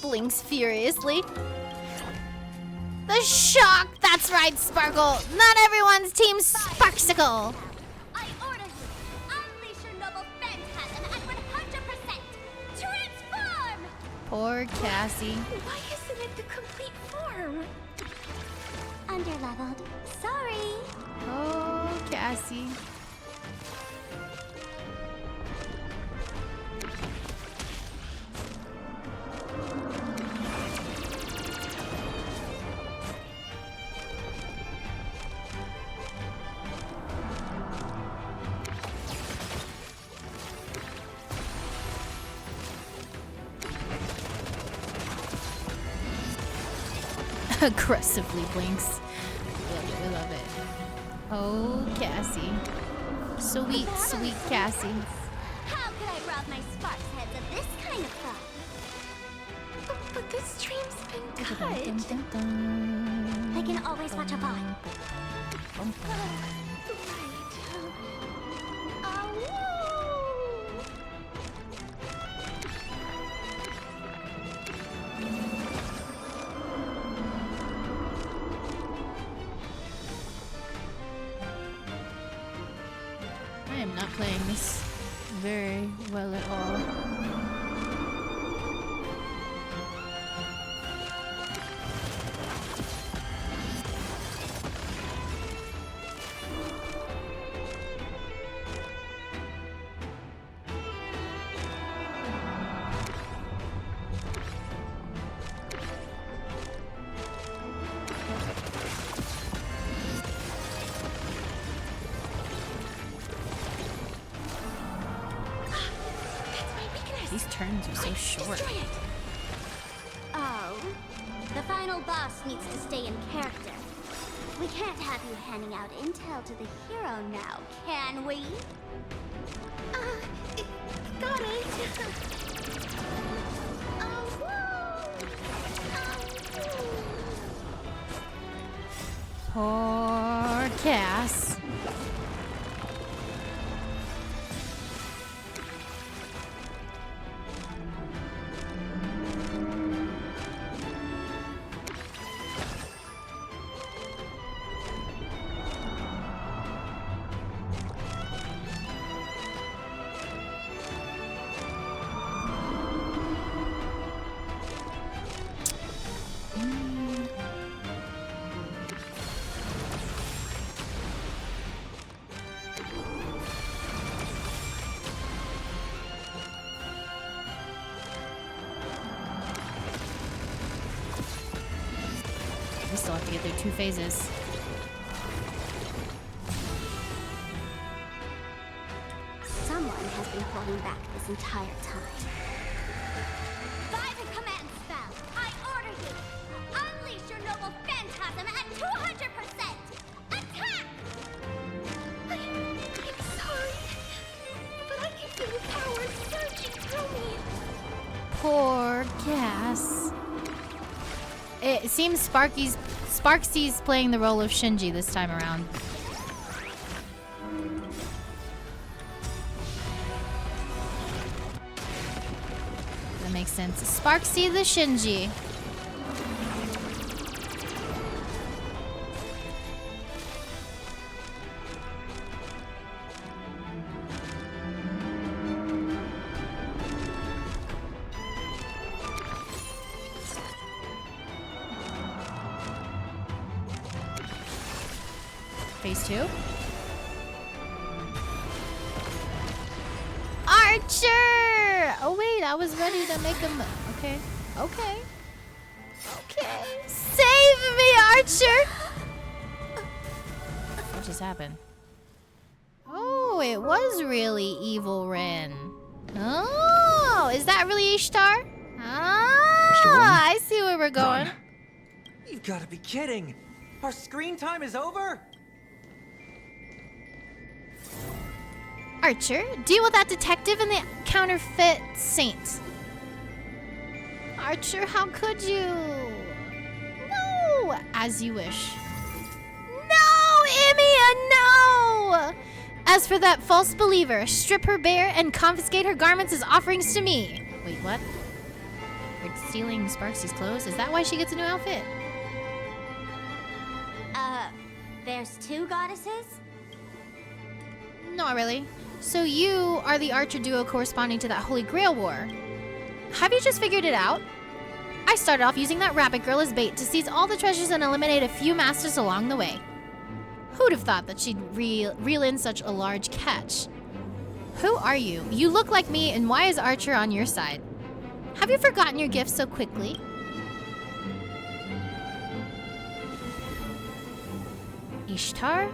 Blinks furiously. The shock! That's right, Sparkle! Not everyone's Team Sparksicle! I order you, unleash your noble phantasm at 100%! Transform! Poor Cassie. Why isn't it the complete form? Underleveled. Sorry. Oh, Cassie. Aggressively blinks. We love it. Oh, Cassie. Sweet, sweet Cassie. How could I rob my sparks heads of this kind of fun? But this stream's been cut. I can always watch a VOD. I am not playing this very well at all. These turns are so short. Oh, the final boss needs to stay in character. We can't have you handing out intel to the hero now, can we? Got it. Poor Cass. We still have to get through 2 phases. Someone has been holding back this entire time. By the command spell, I order you, unleash your noble phantasm at 200%! Attack! I'm sorry, but I can feel the power surging through me. Poor Cass. It seems Sparksy's playing the role of Shinji this time around. That makes sense. Sparksy the Shinji. Phase 2. Archer! Oh wait, I was ready to make him. Okay. Okay. Okay. Save me, Archer! What just happened? Oh, it was really Evil Ren. Oh, is that really Ishtar? Ah, I see where we're going. Run. You've got to be kidding. Our screen time is over? Archer, deal with that detective and the counterfeit saint. Archer, how could you? No! As you wish. No, Emiya, no! As for that false believer, strip her bare and confiscate her garments as offerings to me. Wait, what? Like stealing Sparksy's clothes? Is that why she gets a new outfit? There's two goddesses? Not really. So you are the archer duo corresponding to that Holy Grail War. Have you just figured it out? I started off using that rabbit girl as bait to seize all the treasures and eliminate a few masters along the way. Who'd have thought that she'd reel in such a large catch? Who are you? You look like me, and why is Archer on your side? Have you forgotten your gifts so quickly? Ishtar?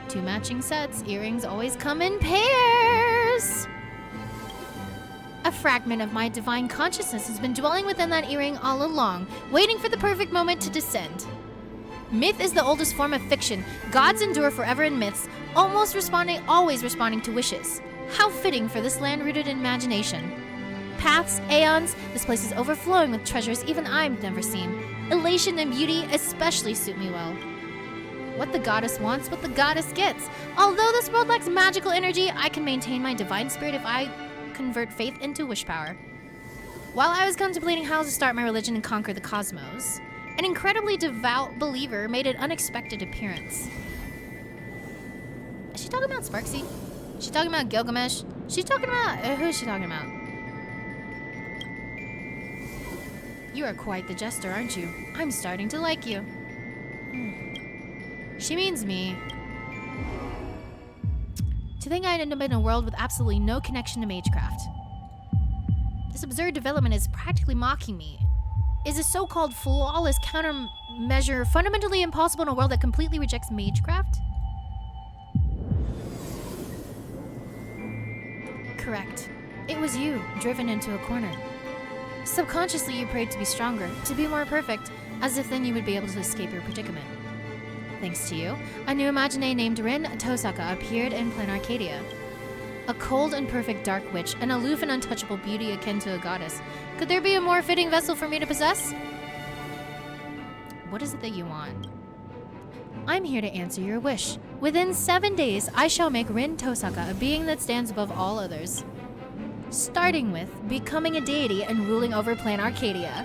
2 matching sets. Earrings always come in pairs. A fragment of my divine consciousness has been dwelling within that earring all along, waiting for the perfect moment to descend. Myth is the oldest form of fiction. Gods endure forever in myths, always responding to wishes. How fitting for this land rooted in imagination. Paths, aeons, this place is overflowing with treasures even I've never seen. Elation and beauty especially suit me well. What the goddess wants, what the goddess gets. Although this world lacks magical energy, I can maintain my divine spirit if I convert faith into wish power. While I was contemplating how to start my religion and conquer the cosmos, an incredibly devout believer made an unexpected appearance. Is she talking about Sparksy? Is she talking about Gilgamesh? She's talking about... who is she talking about? You are quite the jester, aren't you? I'm starting to like you. She means me. To think I'd end up in a world with absolutely no connection to magecraft. This absurd development is practically mocking me. Is a so-called flawless countermeasure fundamentally impossible in a world that completely rejects magecraft? Correct. It was you, driven into a corner. Subconsciously, you prayed to be stronger, to be more perfect, as if then you would be able to escape your predicament. Thanks to you, a new imagine named Rin Tosaka appeared in Plain Arcadia. A cold and perfect dark witch, an aloof and untouchable beauty akin to a goddess. Could there be a more fitting vessel for me to possess? What is it that you want? I'm here to answer your wish. Within 7 days, I shall make Rin Tosaka a being that stands above all others. Starting with becoming a deity and ruling over Plain Arcadia.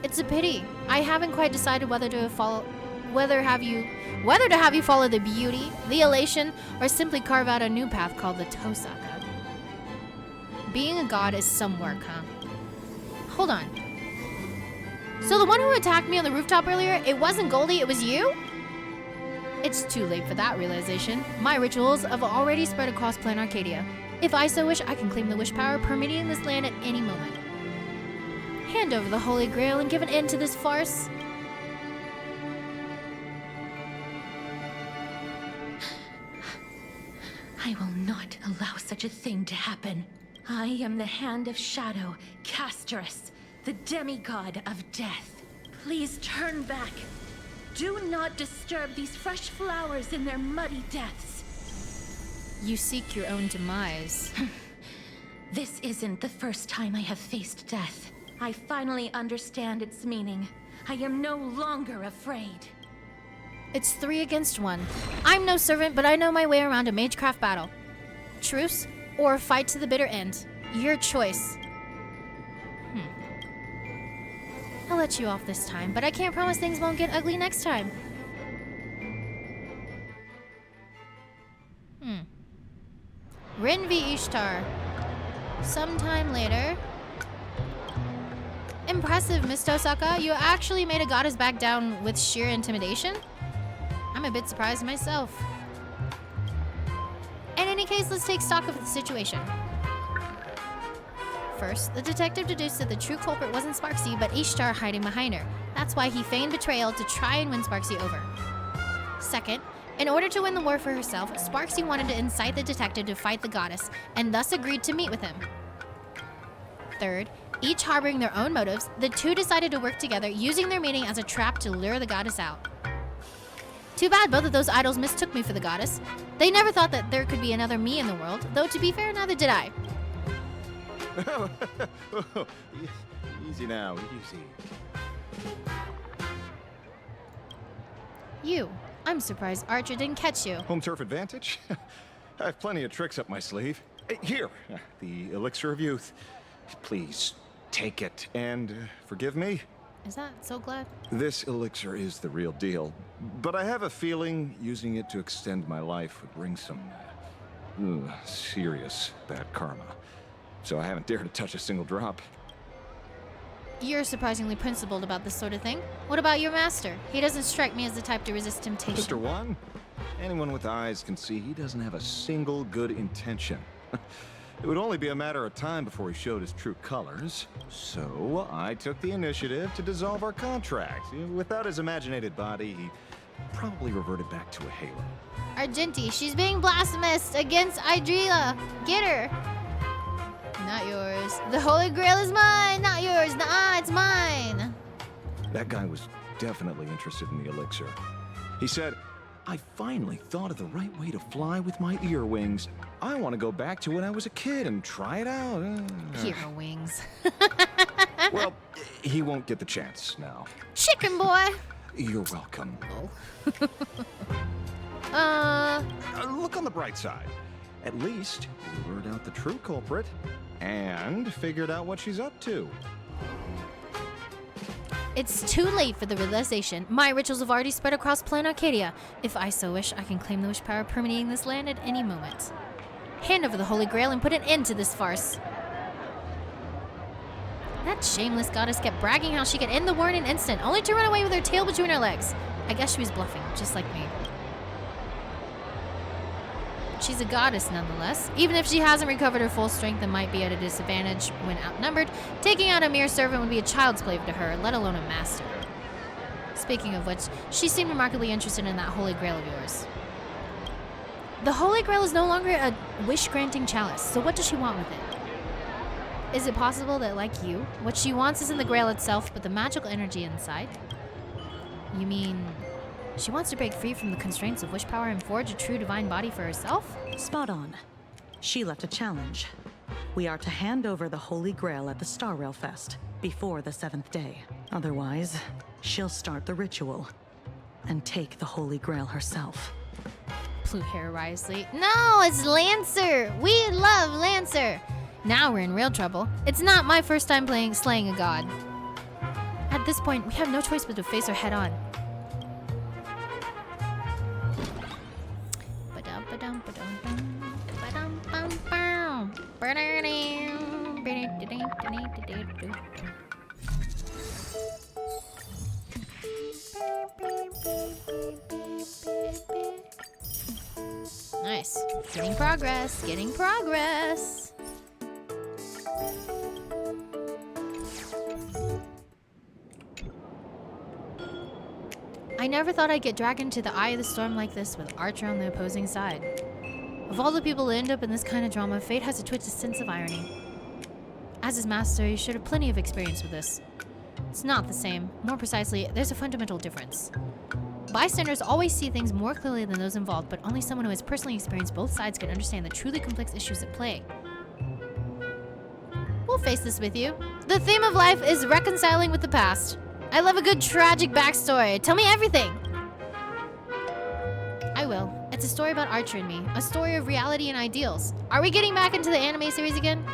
It's a pity. I haven't quite decided whether to have you follow the beauty, the elation, or simply carve out a new path called the Tosaka. Being a god is some work, huh? Hold on. So the one who attacked me on the rooftop earlier, it wasn't Goldie, it was you? It's too late for that realization. My rituals have already spread across Plain Arcadia. If I so wish, I can claim the wish power permitting this land at any moment. Hand over the Holy Grail and give an end to this farce. I will not allow such a thing to happen. I am the Hand of Shadow, Casterus, the demigod of death. Please turn back. Do not disturb these fresh flowers in their muddy depths. You seek your own demise. This isn't the first time I have faced death. I finally understand its meaning. I am no longer afraid. It's 3 against 1. I'm no servant, but I know my way around a magecraft battle. Truce, or fight to the bitter end. Your choice. I'll let you off this time, but I can't promise things won't get ugly next time. Rin v. Ishtar. Sometime later. Impressive, Miss Tosaka. You actually made a goddess back down with sheer intimidation? I'm a bit surprised myself. In any case, let's take stock of the situation. First, the detective deduced that the true culprit wasn't Sparksy, but Ishtar hiding behind her. That's why he feigned betrayal to try and win Sparksy over. Second, in order to win the war for herself, Sparksy wanted to incite the detective to fight the goddess, and thus agreed to meet with him. Third, each harboring their own motives, the two decided to work together, using their meeting as a trap to lure the goddess out. Too bad both of those idols mistook me for the goddess. They never thought that there could be another me in the world, though to be fair, neither did I. Easy now, easy. You. I'm surprised Archer didn't catch you. Home turf advantage? I have plenty of tricks up my sleeve. Here, the elixir of youth. Please, take it and forgive me. Is that so glad? This elixir is the real deal, but I have a feeling using it to extend my life would bring some serious bad karma. So I haven't dared to touch a single drop. You're surprisingly principled about this sort of thing. What about your master? He doesn't strike me as the type to resist temptation. Mr. One, anyone with eyes can see he doesn't have a single good intention. It would only be a matter of time before he showed his true colors. So I took the initiative to dissolve our contract. Without his imaginated body, he probably reverted back to a halo. Argenti, she's being blasphemous against Idrila. Get her. Not yours. The Holy Grail is mine, not yours. Nah, it's mine. That guy was definitely interested in the elixir. He said, I finally thought of the right way to fly with my ear wings. I want to go back to when I was a kid and try it out. Hero wings. Well, he won't get the chance now. Chicken boy. You're welcome. Look on the bright side. At least you lured out the true culprit and figured out what she's up to. It's too late for the realization. My rituals have already spread across Plan Arcadia. If I so wish, I can claim the wish power permeating this land at any moment. Hand over the Holy Grail and put an end to this farce. That shameless goddess kept bragging how she could end the war in an instant, only to run away with her tail between her legs. I guess she was bluffing, just like me. She's a goddess nonetheless. Even if she hasn't recovered her full strength and might be at a disadvantage when outnumbered, taking out a mere servant would be a child's play to her, let alone a master. Speaking of which, she seemed remarkably interested in that Holy Grail of yours. The Holy Grail is no longer a wish-granting chalice, so what does she want with it? Is it possible that, like you, what she wants isn't the Grail itself, but the magical energy inside? You mean she wants to break free from the constraints of wish power and forge a true divine body for herself? Spot on. She left a challenge. We are to hand over the Holy Grail at the Star Rail Fest before the 7th day. Otherwise, she'll start the ritual and take the Holy Grail herself. Pluhair wisely. No, it's Lancer! We love Lancer! Now we're in real trouble. It's not my first time slaying a god. At this point, we have no choice but to face her head on. Nice. Getting progress, getting progress. I never thought I'd get dragged into the eye of the storm like this with Archer on the opposing side. Of all the people to end up in this kind of drama, fate has a twisted sense of irony. As his master, he should have plenty of experience with this. It's not the same. More precisely, there's a fundamental difference. Bystanders always see things more clearly than those involved, but only someone who has personally experienced both sides can understand the truly complex issues at play. We'll face this with you. The theme of life is reconciling with the past. I love a good tragic backstory. Tell me everything. I will. It's a story about Archer and me. A story of reality and ideals. Are we getting back into the anime series again?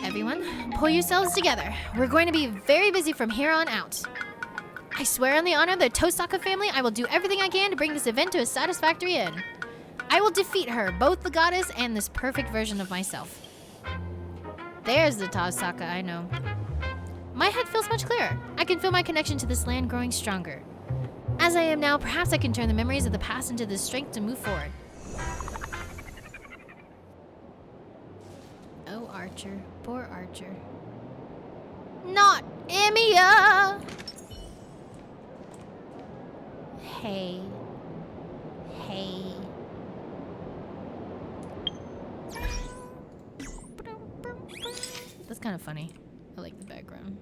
Everyone, pull yourselves together. We're going to be very busy from here on out. I swear on the honor of the Tosaka family, I will do everything I can to bring this event to a satisfactory end. I will defeat her, both the goddess and this perfect version of myself. There's the Tosaka I know. My head feels much clearer. I can feel my connection to this land growing stronger. As I am now, perhaps I can turn the memories of the past into the strength to move forward. Oh, Archer. Poor Archer. Not Emiya! Hey. Hey. That's kind of funny. I like the background.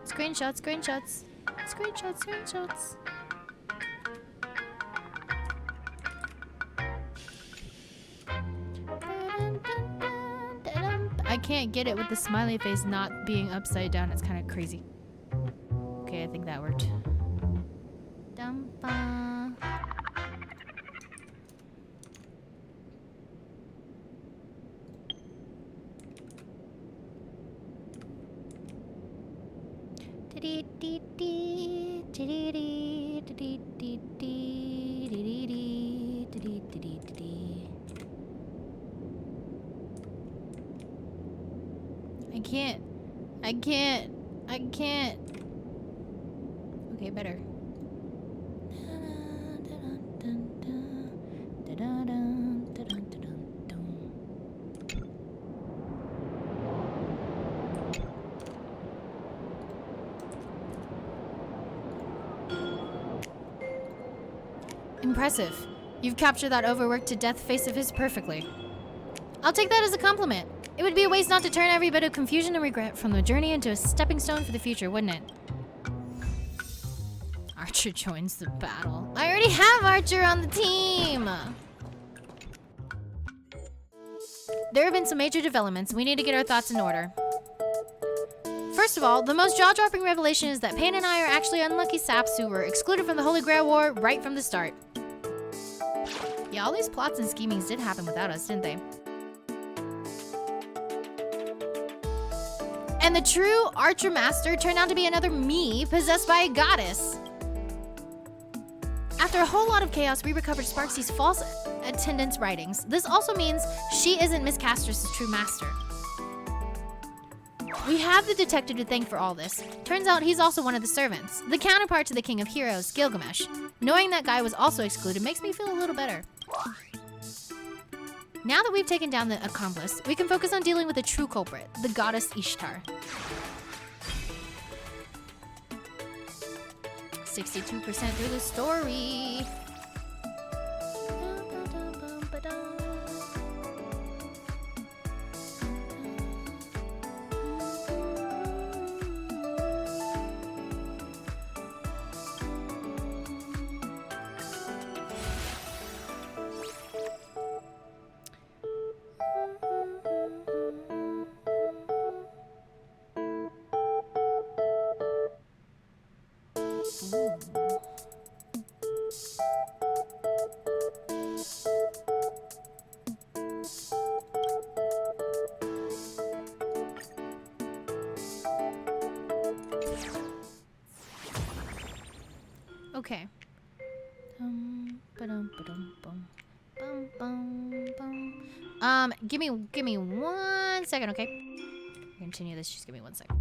Screenshots, screenshots, screenshots, screenshots. I can't get it with the smiley face not being upside down. It's kind of crazy. Okay, I think that worked. Dumpa. I can't. Okay, better. Impressive. You've captured that overworked to death face of his perfectly. I'll take that as a compliment. It would be a waste not to turn every bit of confusion and regret from the journey into a stepping stone for the future, wouldn't it? Archer joins the battle. I already have Archer on the team! There have been some major developments. We need to get our thoughts in order. First of all, the most jaw-dropping revelation is that Pain and I are actually unlucky saps who were excluded from the Holy Grail War right from the start. Yeah, all these plots and schemings did happen without us, didn't they? And the true Archer Master turned out to be another me possessed by a goddess. After a whole lot of chaos, we recovered Sparksy's false attendance writings. This also means she isn't Miss Castrus' true master. We have the detective to thank for all this. Turns out he's also one of the servants, the counterpart to the King of Heroes, Gilgamesh. Knowing that guy was also excluded makes me feel a little better. Now that we've taken down the accomplice, we can focus on dealing with the true culprit, the goddess Ishtar. 62% through the story. Okay. Give me 1 second, okay? Continue this. Just give me 1 second.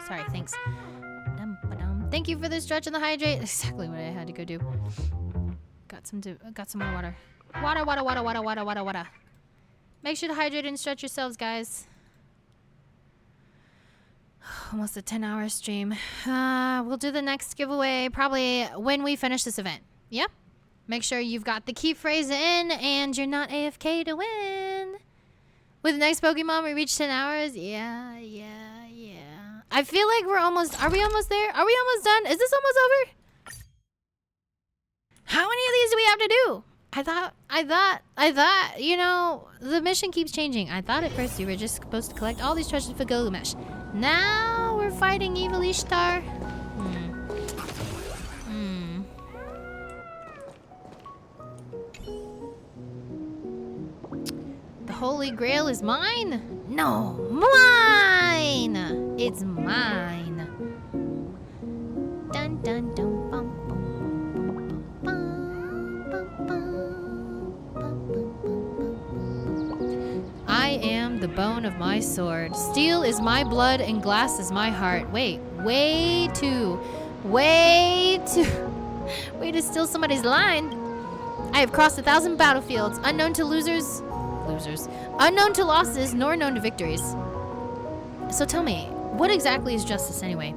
Sorry, thanks. Thank you for the stretch and the hydrate. Exactly what I had to go do. Got some more water. Water. Make sure to hydrate and stretch yourselves, guys. Almost a 10-hour stream. We'll do the next giveaway probably when we finish this event. Yep. Make sure you've got the key phrase in and you're not AFK to win. With the next Pokemon, we reach 10 hours. Yeah. I feel like we're almost... Are we almost there? Are we almost done? Is this almost over? How many of these do we have to do? I thought, you know, the mission keeps changing. I thought at first you were just supposed to collect all these treasures for Gilgamesh. Now we're fighting evil Ishtar. The Holy Grail is mine? No, mine! It's mine. Dun dun dun bum I am the bone of my sword. Steel is my blood and glass is my heart. Wait, way to steal somebody's line. I have crossed 1,000 battlefields, unknown to losers, unknown to losses, nor known to victories. So tell me, what exactly is justice anyway?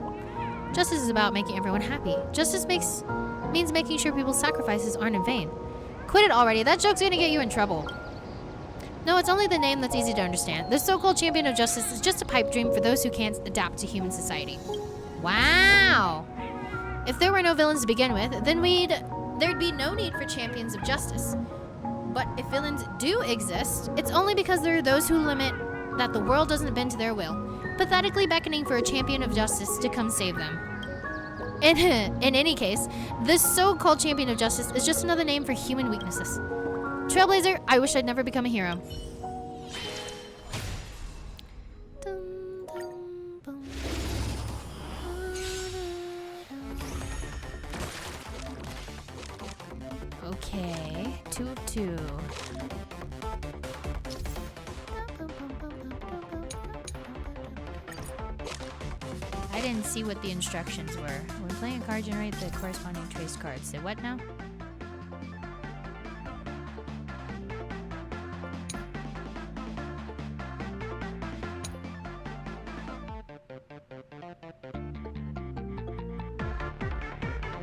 Justice is about making everyone happy. Justice means making sure people's sacrifices aren't in vain. Quit it already. That joke's gonna get you in trouble. No, it's only the name that's easy to understand. The so-called champion of justice is just a pipe dream for those who can't adapt to human society. Wow. If there were no villains to begin with, then there'd be no need for champions of justice. But if villains do exist, it's only because there are those who limit that the world doesn't bend to their will, pathetically beckoning for a champion of justice to come save them. In any case, this so-called champion of justice is just another name for human weaknesses. Trailblazer, I wish I'd never become a hero. Okay, 2 of 2. I didn't see what the instructions were. When playing a card, generate the corresponding trace cards. Say what now?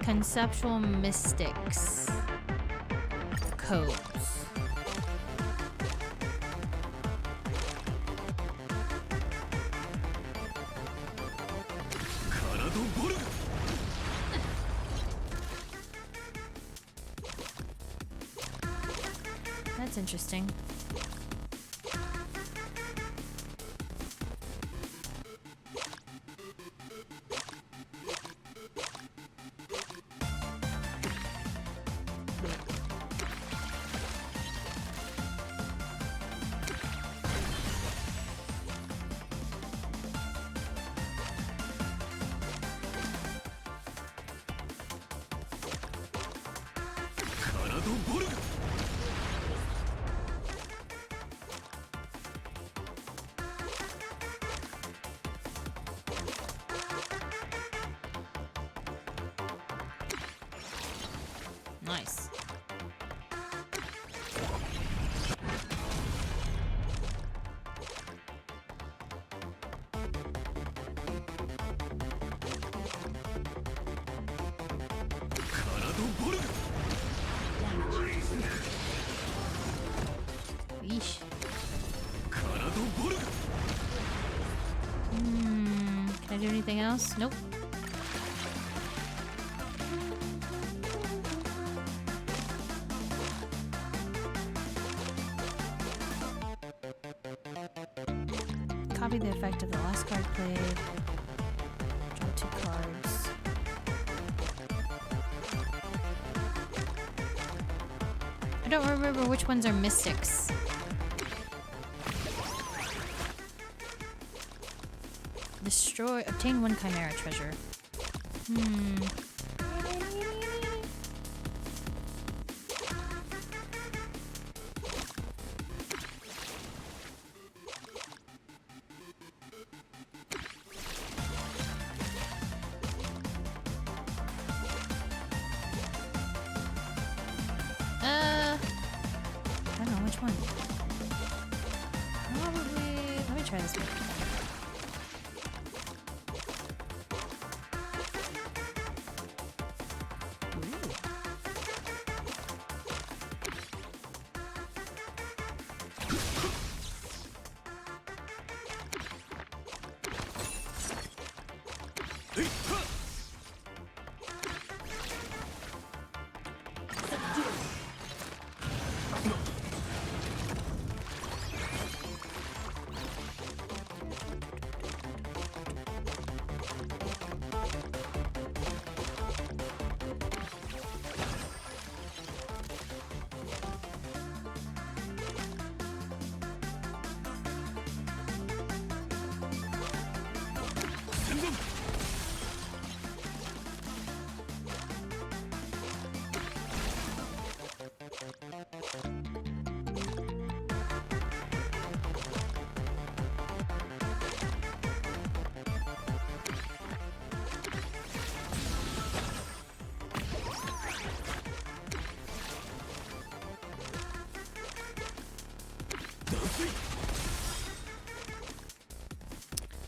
Conceptual mystics. Codes. That's interesting. Nice. Yeesh. Can I do anything else? Nope. Copy the effect of the last card played. Draw 2 cards. I don't remember which ones are mystics. Obtain 1 Chimera treasure. Which one? Probably. Let me try this one.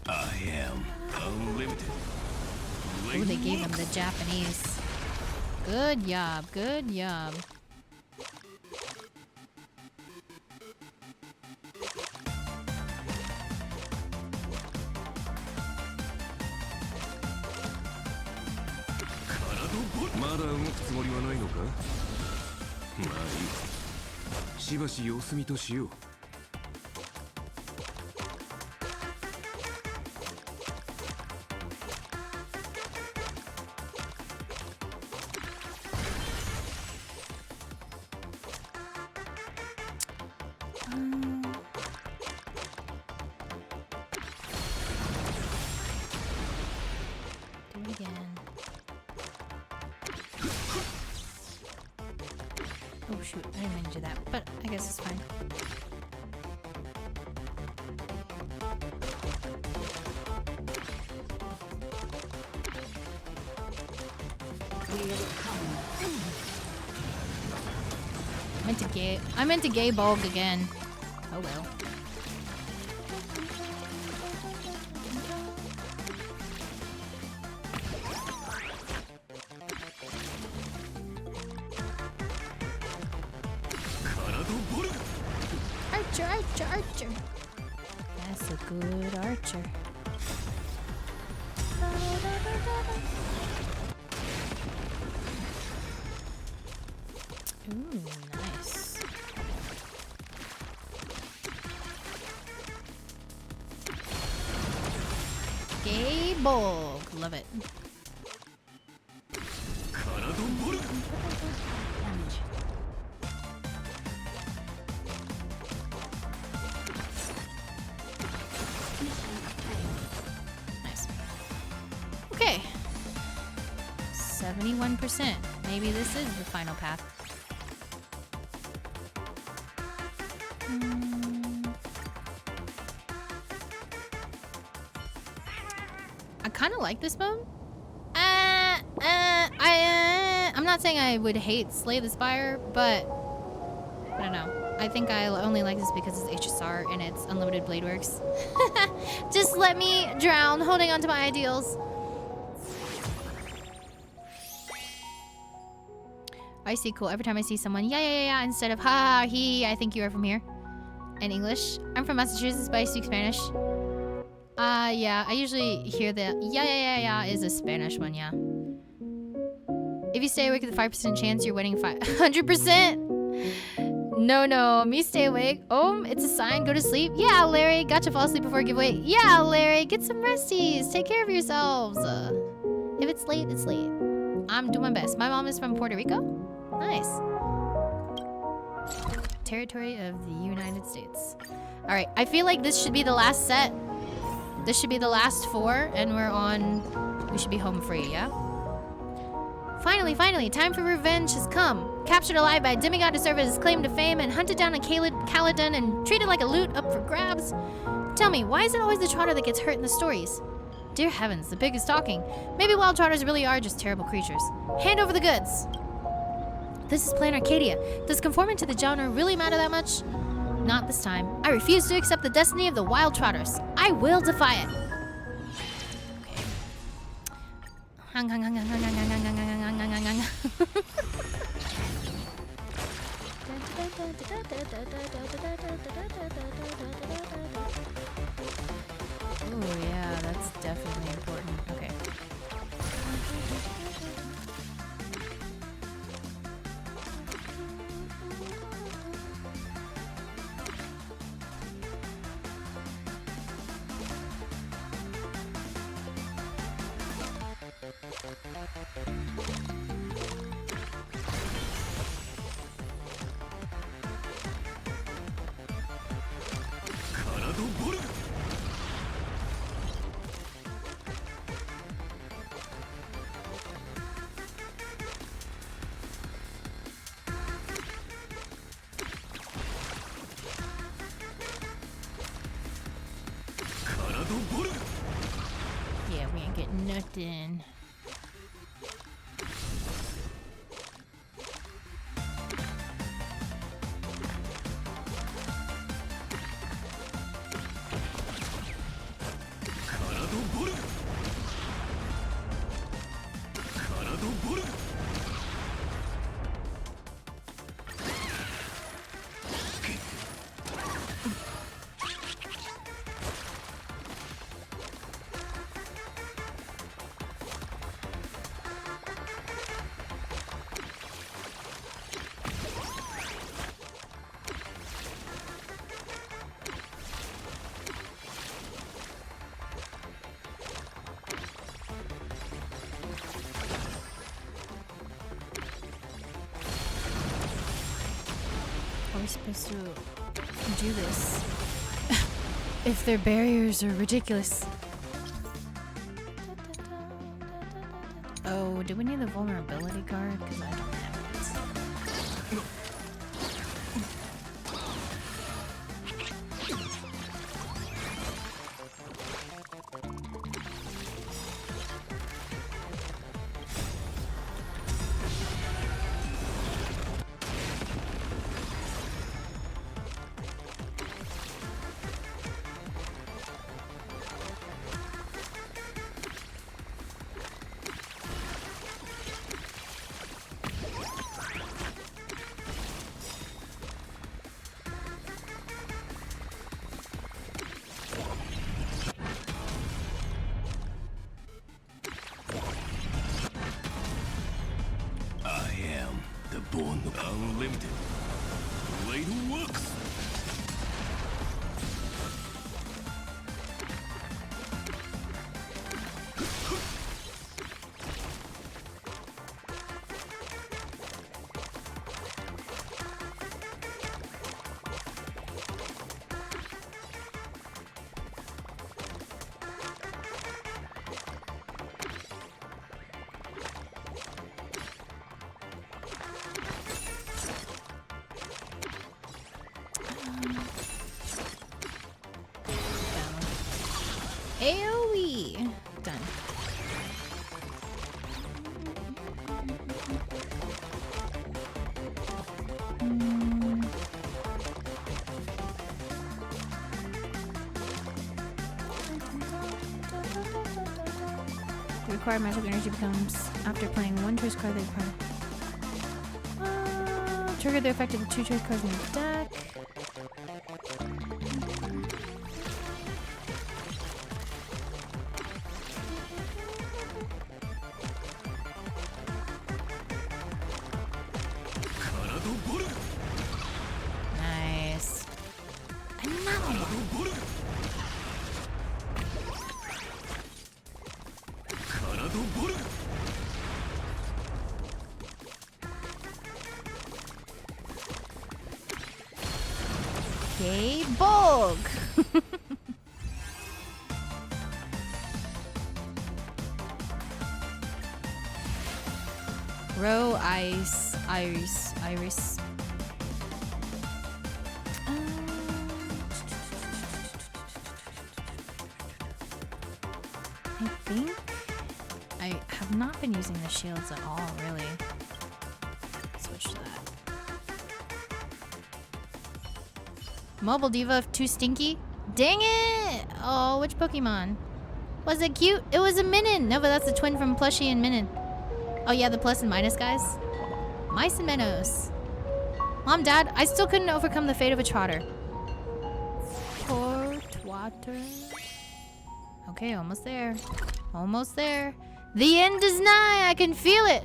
I am unlimited. Oh, they gave him the Japanese. Good job, good job. Do it again. Oh shoot, I didn't mean to do that, but I guess it's fine. I meant to gay bulk again. Oh well. Archer, archer, archer. That's a good archer. Ooh, nice. Gay bulk. Love it. Nice. Okay. 71%. Maybe this is the final path. I kind of like this mode. I'm not saying I would hate Slay the Spire, but I don't know. I think I only like this because it's HSR and it's unlimited blade works. Just let me drown, holding on to my ideals. I see cool every time I see someone, yeah, instead of ha, he, I think you are from here. In English. I'm from Massachusetts, but I speak Spanish. Yeah, I usually hear the yeah is a Spanish one, yeah. If you stay awake with a 5% chance, you're winning 100%. No, me stay awake. Oh, it's a sign, go to sleep. Yeah, Larry, gotcha, fall asleep before giveaway. Yeah, Larry, get some resties. Take care of yourselves. If it's late, it's late. I'm doing my best. My mom is from Puerto Rico. Nice. Territory of the United States. All right, I feel like this should be the last set. This should be the last 4, and we should be home free, yeah? Finally, time for revenge has come. Captured alive by a demigod to serve as his claim to fame, and hunted down in Caledon and treated like a loot up for grabs. Tell me, why is it always the trotter that gets hurt in the stories? Dear heavens, the pig is talking. Maybe wild trotters really are just terrible creatures. Hand over the goods. This is Plain Arcadia. Does conforming to the genre really matter that much? Not this time. I refuse to accept the destiny of the Wild Trotters. I will defy it. Oh yeah, that's definitely important. Okay. Yeah, we ain't getting nothing. How are we supposed to do this? If their barriers are ridiculous. Oh, do we need the vulnerability card? Because I don't have it. Unlimited. Blade works. AoE. Done. The required magic energy becomes after playing one choice card. They require trigger the effect of the two choice cards in the deck. Nice. Another one. Okay, Bog. Row, Ice, Iris. I think I have not been using the shields at all, really. Switch to that. Mobile Diva too stinky? Dang it! Oh, which Pokemon? Was it cute? It was a Minun! No, but that's the twin from Plushie and Minun. Oh yeah, the plus and minus guys. Mice and Minnows. Mom, Dad, I still couldn't overcome the fate of a trotter. Poor twatter. Okay, almost there. Almost there. The end is nigh! I can feel it!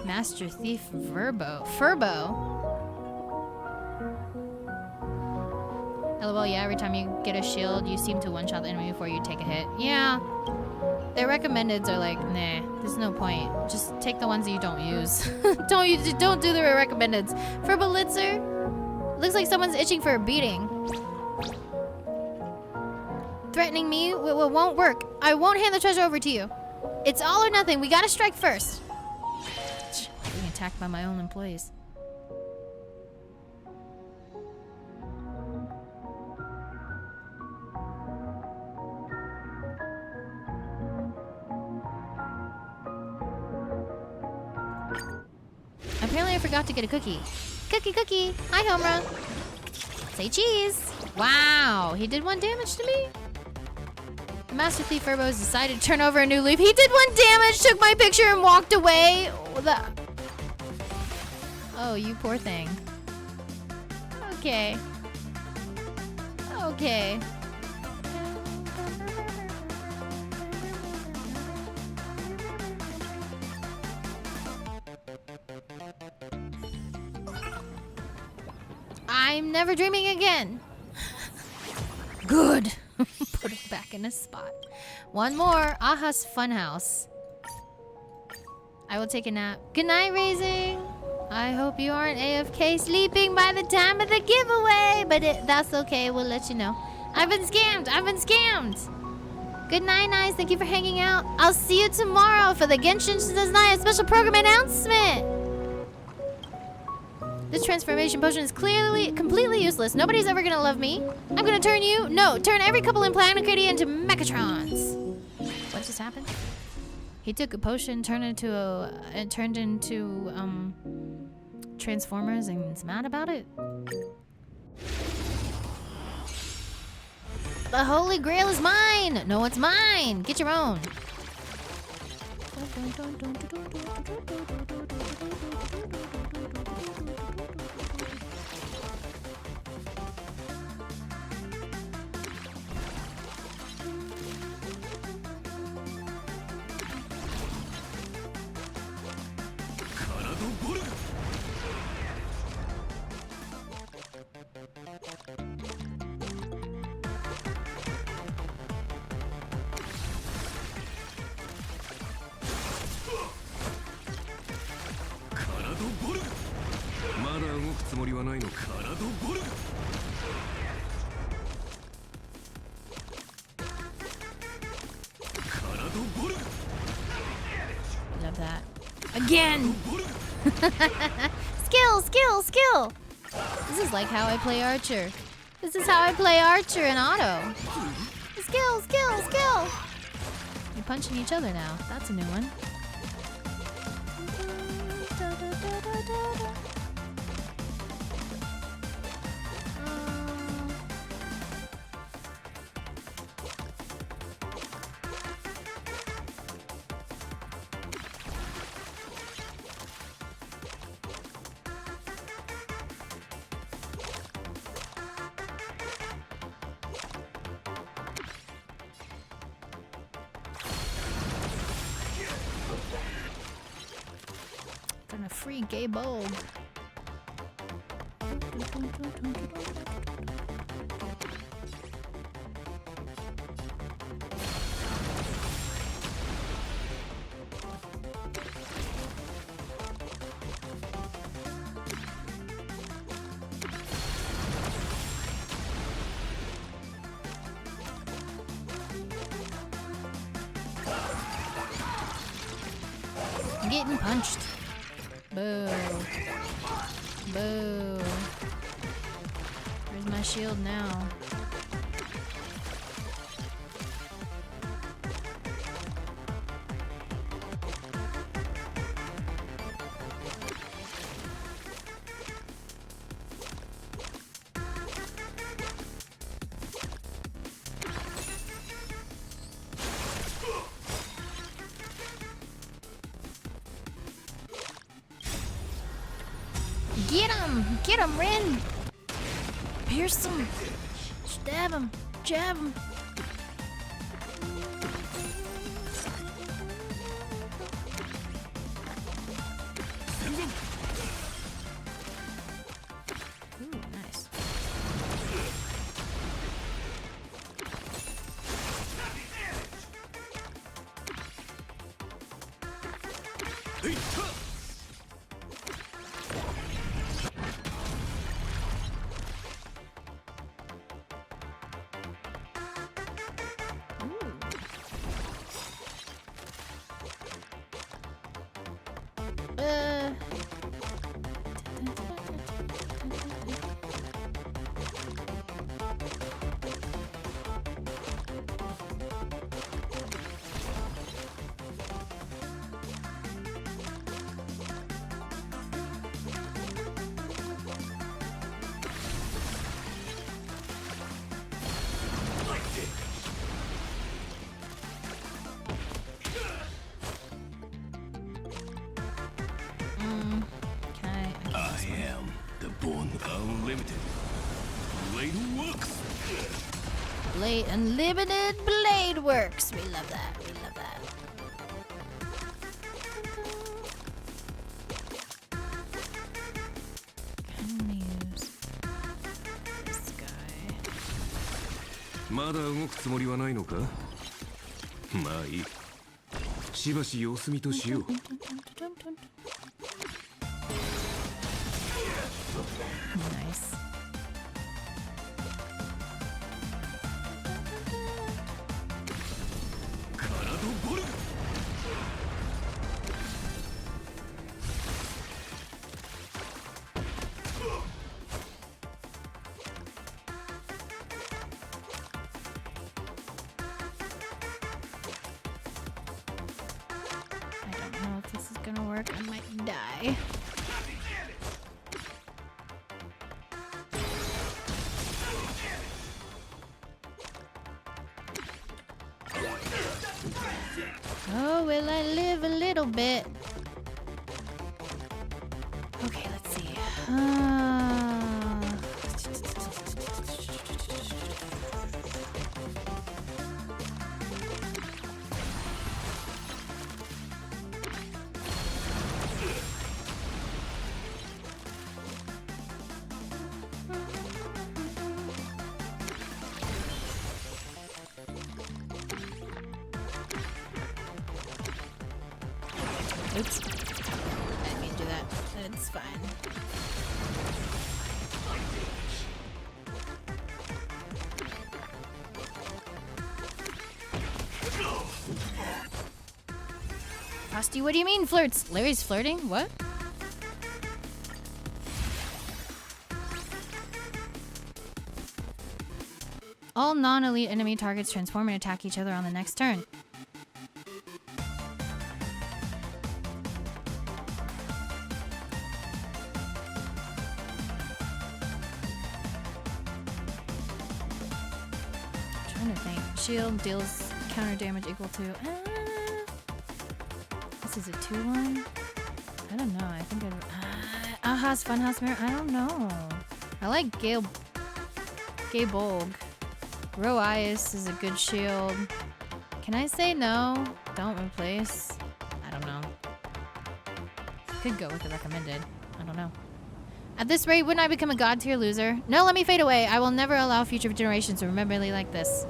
Master Thief Furbo. LOL, yeah, every time you get a shield, you seem to one-shot the enemy before you take a hit. Yeah. Their recommendeds are like, nah, there's no point. Just take the ones that you don't use. Don't do the recommendeds. Furbolitzer? Looks like someone's itching for a beating. Threatening me won't work. I won't hand the treasure over to you. It's all or nothing. We gotta strike first. Being attacked by my own employees. Apparently I forgot to get a cookie. Cookie! Hi, Homura. Say cheese. Wow, he did 1 damage to me? The Master Thief Furbo decided to turn over a new leaf. He did 1 damage, took my picture, and walked away. Oh, you poor thing. Okay. Okay. I'm never dreaming again. Good. Put it back in his spot. 1 more. Aha's Funhouse. I will take a nap. Good night, Raising. I hope you aren't AFK sleeping by the time of the giveaway, but that's okay. We'll let you know. I've been scammed. Good night, Nice. Thank you for hanging out. I'll see you tomorrow for the Genshin Tonight special program announcement. This transformation potion is clearly completely useless. Nobody's ever gonna love me. I'm gonna turn every couple in Planet Crady into Mechatrons. What just happened? He took a potion, turned into Transformers, and is mad about it. The Holy Grail is mine! No, it's mine! Get your own. Love that. Again! Skill! This is like how I play Archer. This is how I play Archer in auto. Skill! You're punching each other now. That's a new one. Got a free gay bulb. Getting punched. Boo. Boo. Where's my shield now? Get him, Rin! Pierce him! Stab him! Jab him! Ooh, nice. Unlimited blade works. We love that. We love that. Can use this guy. まだ動くつもりはないのか？まあいい。しばし様子見としよう。Nice. I might die. Oh, will I live a little bit? Okay, let's see. Oops. I didn't mean to do that. It's fine. Frosty, what do you mean flirts? Larry's flirting? What? All non-elite enemy targets transform and attack each other on the next turn. Shield deals counter damage equal to. This is a 2-1. I don't know. I think I'd. Aha's Funhouse Mirror. I don't know. I like Bolg. Row Ice is a good shield. Can I say no? Don't replace. I don't know. Could go with the recommended. I don't know. At this rate, wouldn't I become a god tier loser? No, let me fade away. I will never allow future generations to remember me like this.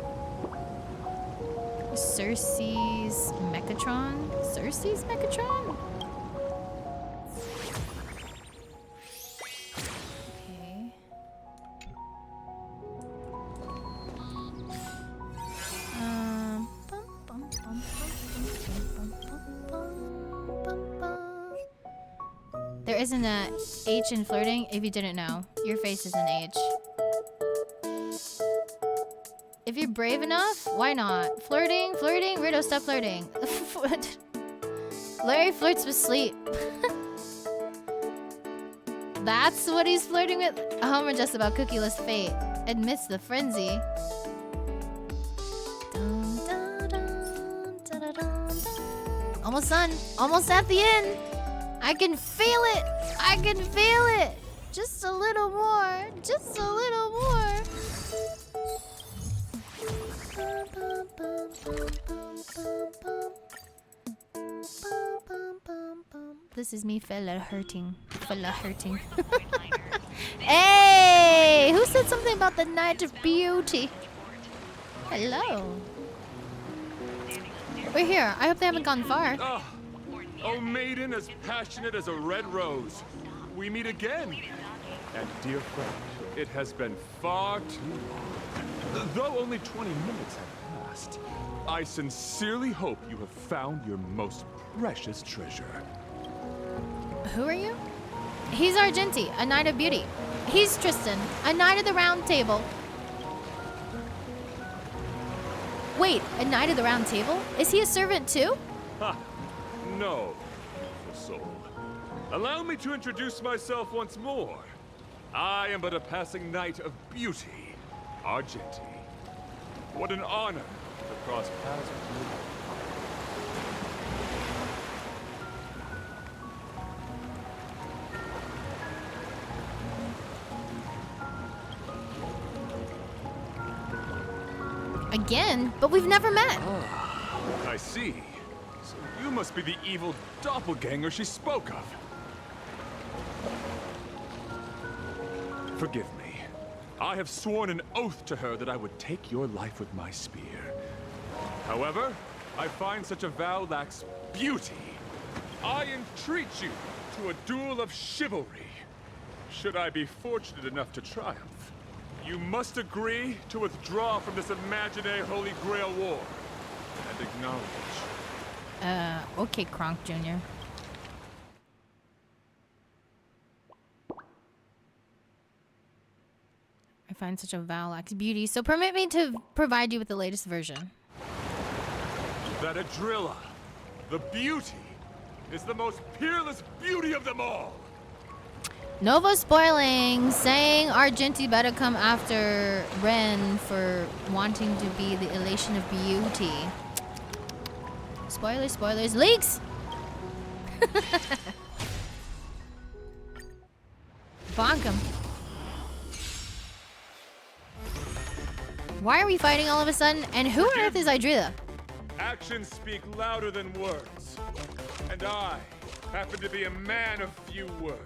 Cersei's Mechatron? Cersei's Mechatron? Okay. Bum, bum, bum, bum, bum, bum, bum, bum, bum, bum, bum. isn't a H in flirting. If you didn't know, your face is an H. If you're brave enough, why not? Flirting, Rito, stop flirting. Larry flirts with sleep. That's what he's flirting with? Homer just about cookieless fate. Admits the frenzy. Almost done. Almost at the end. I can feel it. I can feel it. Just a little more. Just a little more. This is me fella hurting. Fella hurting. Hey! Who said something about the night of beauty? Hello. We're here. I hope they haven't gone far. Oh, maiden as passionate as a red rose. We meet again. And dear friend, it has been far too long. Though only 20 minutes have passed, I sincerely hope you have found your most precious treasure. Who are you? He's Argenti, a knight of beauty. He's Tristan, a knight of the round table. Wait, a knight of the round table? Is he a servant too? Ha! No, beautiful soul. Allow me to introduce myself once more. I am but a passing knight of beauty, Argenti. What an honor to cross paths with you. Again? But we've never met. I see. So you must be the evil doppelganger she spoke of. Forgive me. I have sworn an oath to her that I would take your life with my spear. However, I find such a vow lacks beauty. I entreat you to a duel of chivalry. Should I be fortunate enough to triumph, you must agree to withdraw from this imaginary Holy Grail war and acknowledge. Okay, Kronk Jr. I find such a vow lacks beauty, so permit me to provide you with the latest version. That Adrilla, the beauty, is the most peerless beauty of them all. Nova spoiling, saying Argenti better come after Ren for wanting to be the elation of beauty. Spoilers, spoilers, leaks! Bonk him. Why are we fighting all of a sudden? And who on earth is Idrilla? Actions speak louder than words. And I happen to be a man of few words.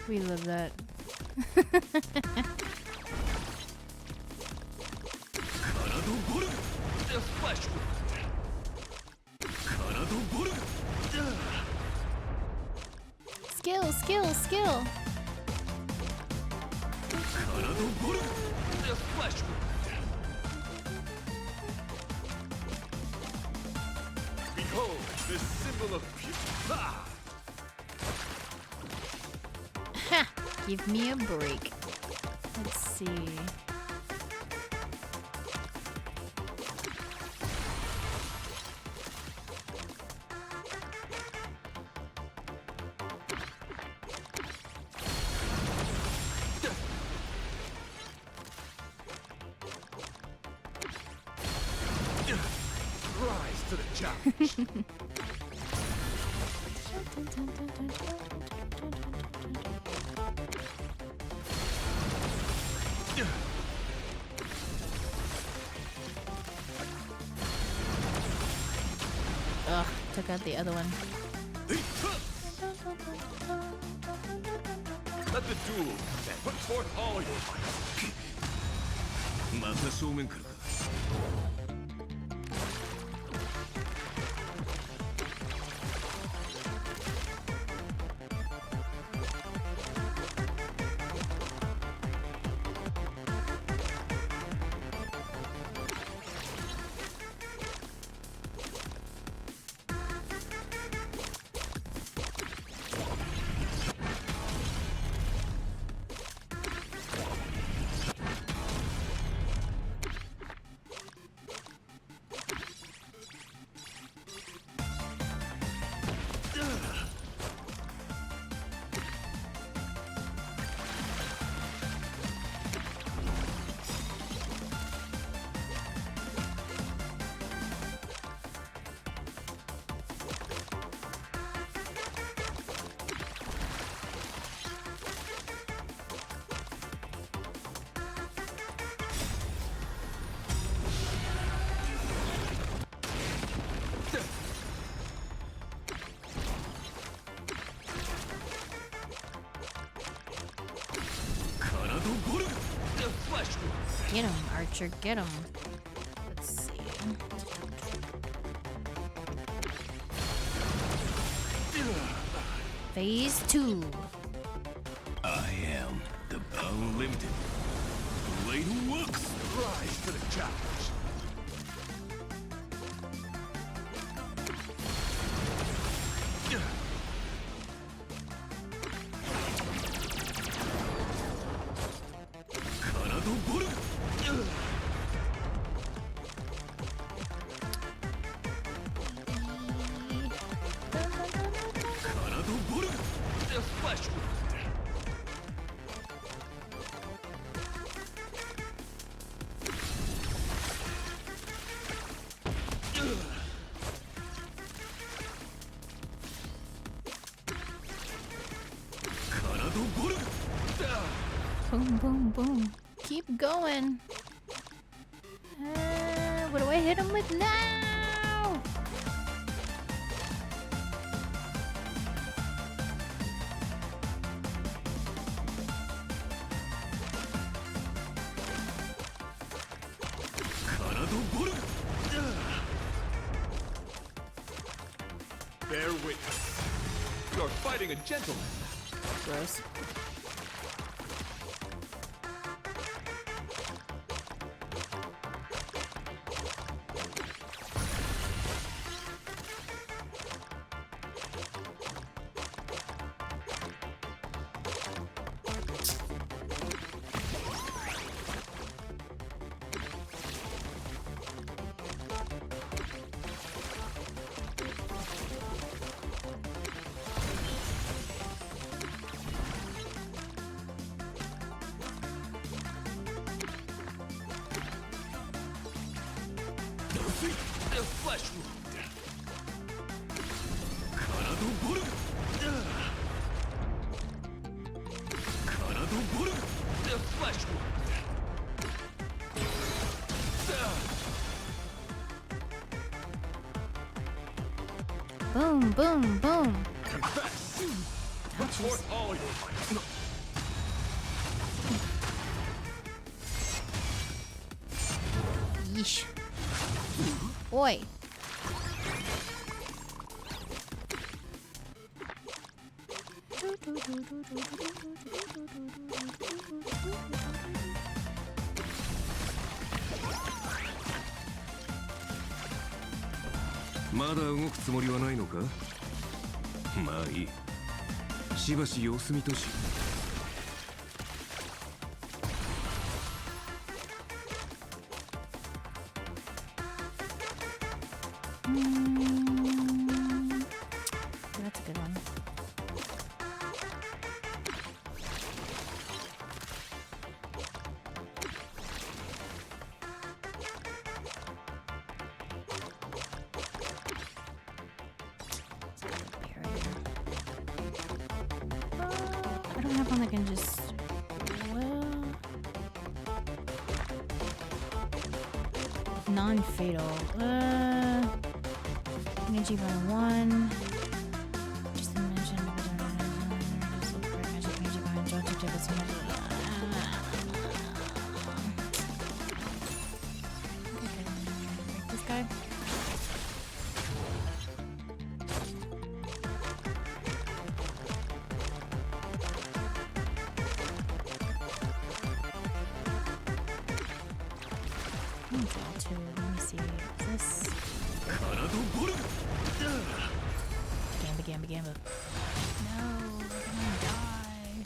We love that. Skill, skill, skill. Behold, this symbol of beauty. Ha! Give me a break. Let's see. Rise to the challenge. took out the other one. Let the duel and put forth all your might. また正面からか。Get him, Archer, get him. Let's see. Phase 2. I am the unlimited Blade Works. Rise to the challenge. Boom, boom, boom. Keep going. What do I hit him with now? Bear witness. You're fighting a gentleman. Gross. The flesh wound. The flesh wound. Boom, boom, boom. Confess. Put forth all your might. Yeesh. Oi.まだ動くつもりはないのか？まあいい。しばし様子見とし。That's a good one. I don't have one that can just. Well, non-fatal. Energy by 1. Just mention magic energy by injected to this this guy. Let me see. Is this? Gamba. No, we're gonna die.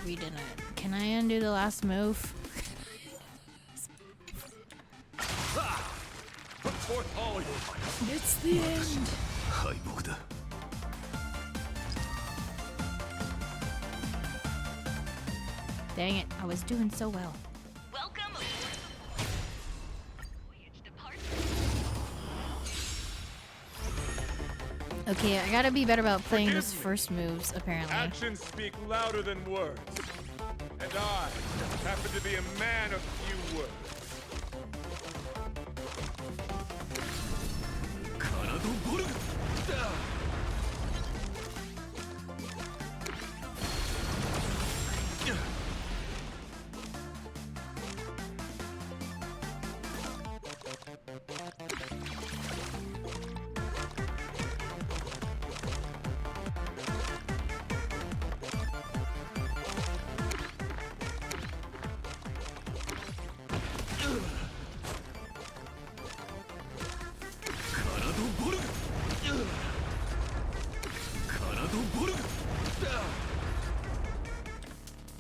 We didn't. Can I undo the last move? Put forth all your might. It's the end. Dang it, I was doing so well. Welcome aboard voyage departure. Okay, I gotta be better about playing those first moves, apparently. Actions speak louder than words. And I happen to be a man of few words.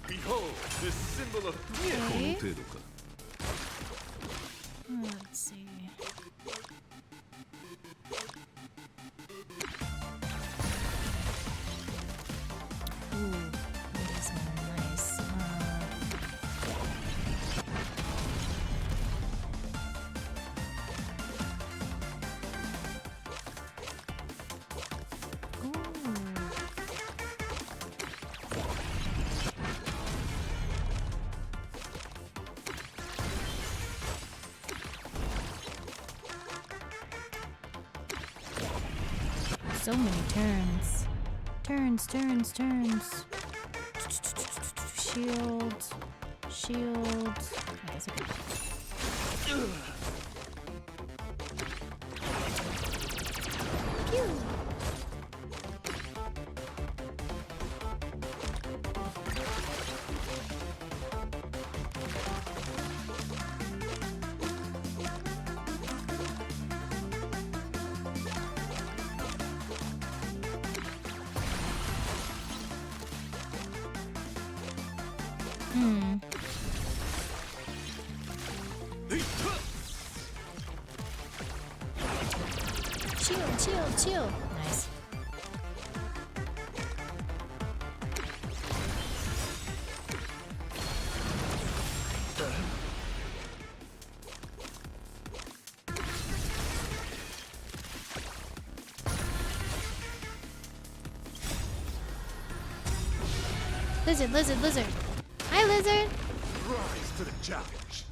Behold, this symbol of Okay. Let's see. Ooh, that is nice. So many turns. Turns. Shield. I guess I could. Pew. Chill. Nice. Lizard. Hi, lizard. Rise to the challenge.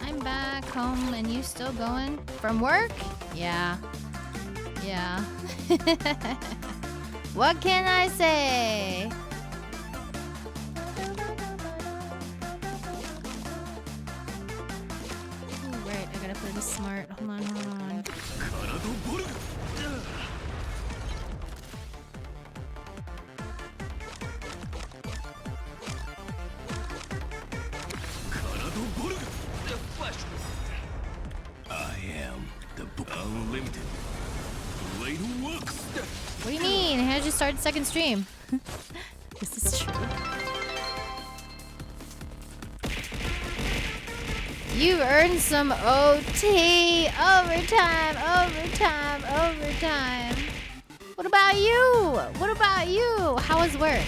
I'm back home and you still going? From work? Yeah. What can I say? Oh, right, I gotta play this smart. Hold on. Unlimited. Blade works. What do you mean? I just started second stream. This is true. You've earned some OT. Overtime, overtime, overtime. What about you? What about you? How was work?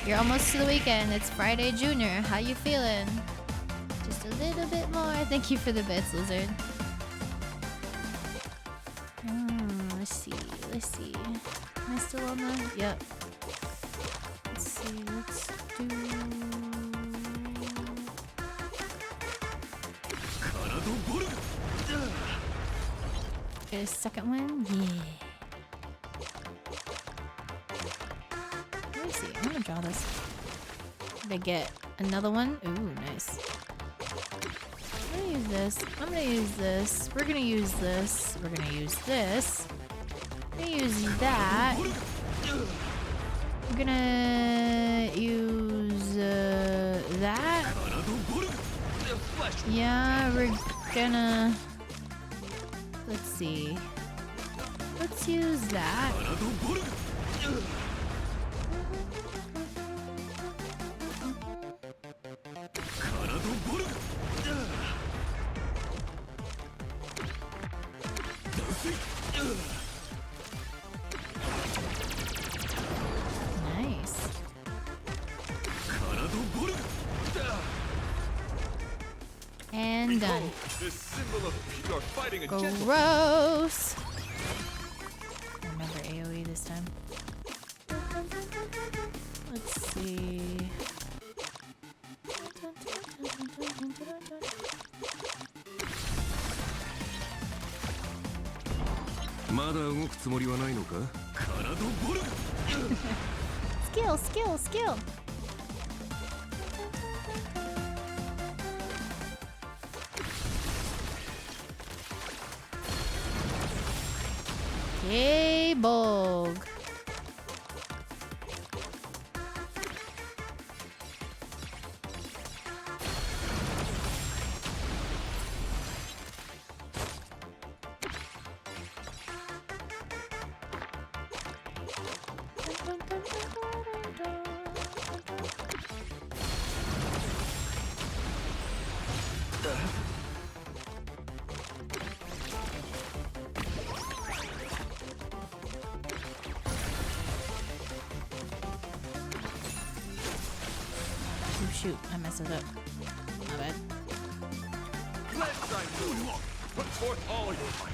You're almost to the weekend. It's Friday Junior. How you feeling? Just a little bit more. Thank you for the bits, Lizard. Let's see. Let's see. Am I still on the? Yep. Let's see. Let's do. Get a second one. Yeah. Let me see. I'm gonna draw this. Did I get another one? Ooh, nice. I'm gonna use this. I'm gonna use this. We're gonna use this. We're gonna use this. I'm gonna use that. We're gonna use that. Yeah, we're gonna. Let's see. Let's use that. Nice. And done. This symbol of pure fighting a Gross. Remember AoE this time. Let's see. Skill, skill, skill. Hey, Bog. Oh shoot, I messed it up. My bad. Put forth all your might.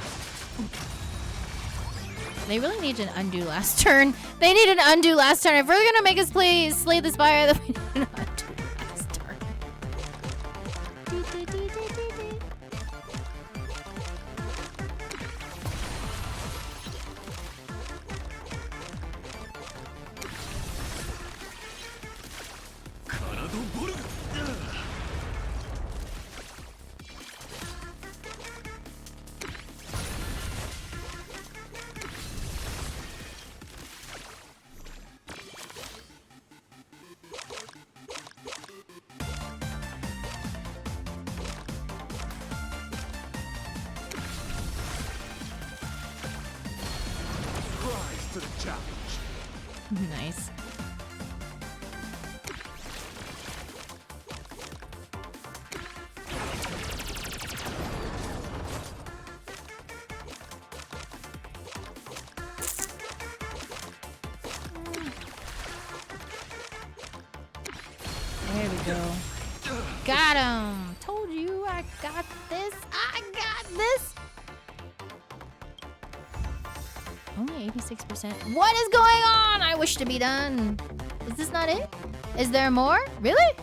They really need an undo last turn. They need an undo last turn. If we're gonna make us play Slay the Spire, then we need an undo last turn. Rise to the challenge. Nice. There we go. Got him. Told you I got this. I got this. Only 86%. What is going on? I wish to be done. Is this not it? Is there more? Really?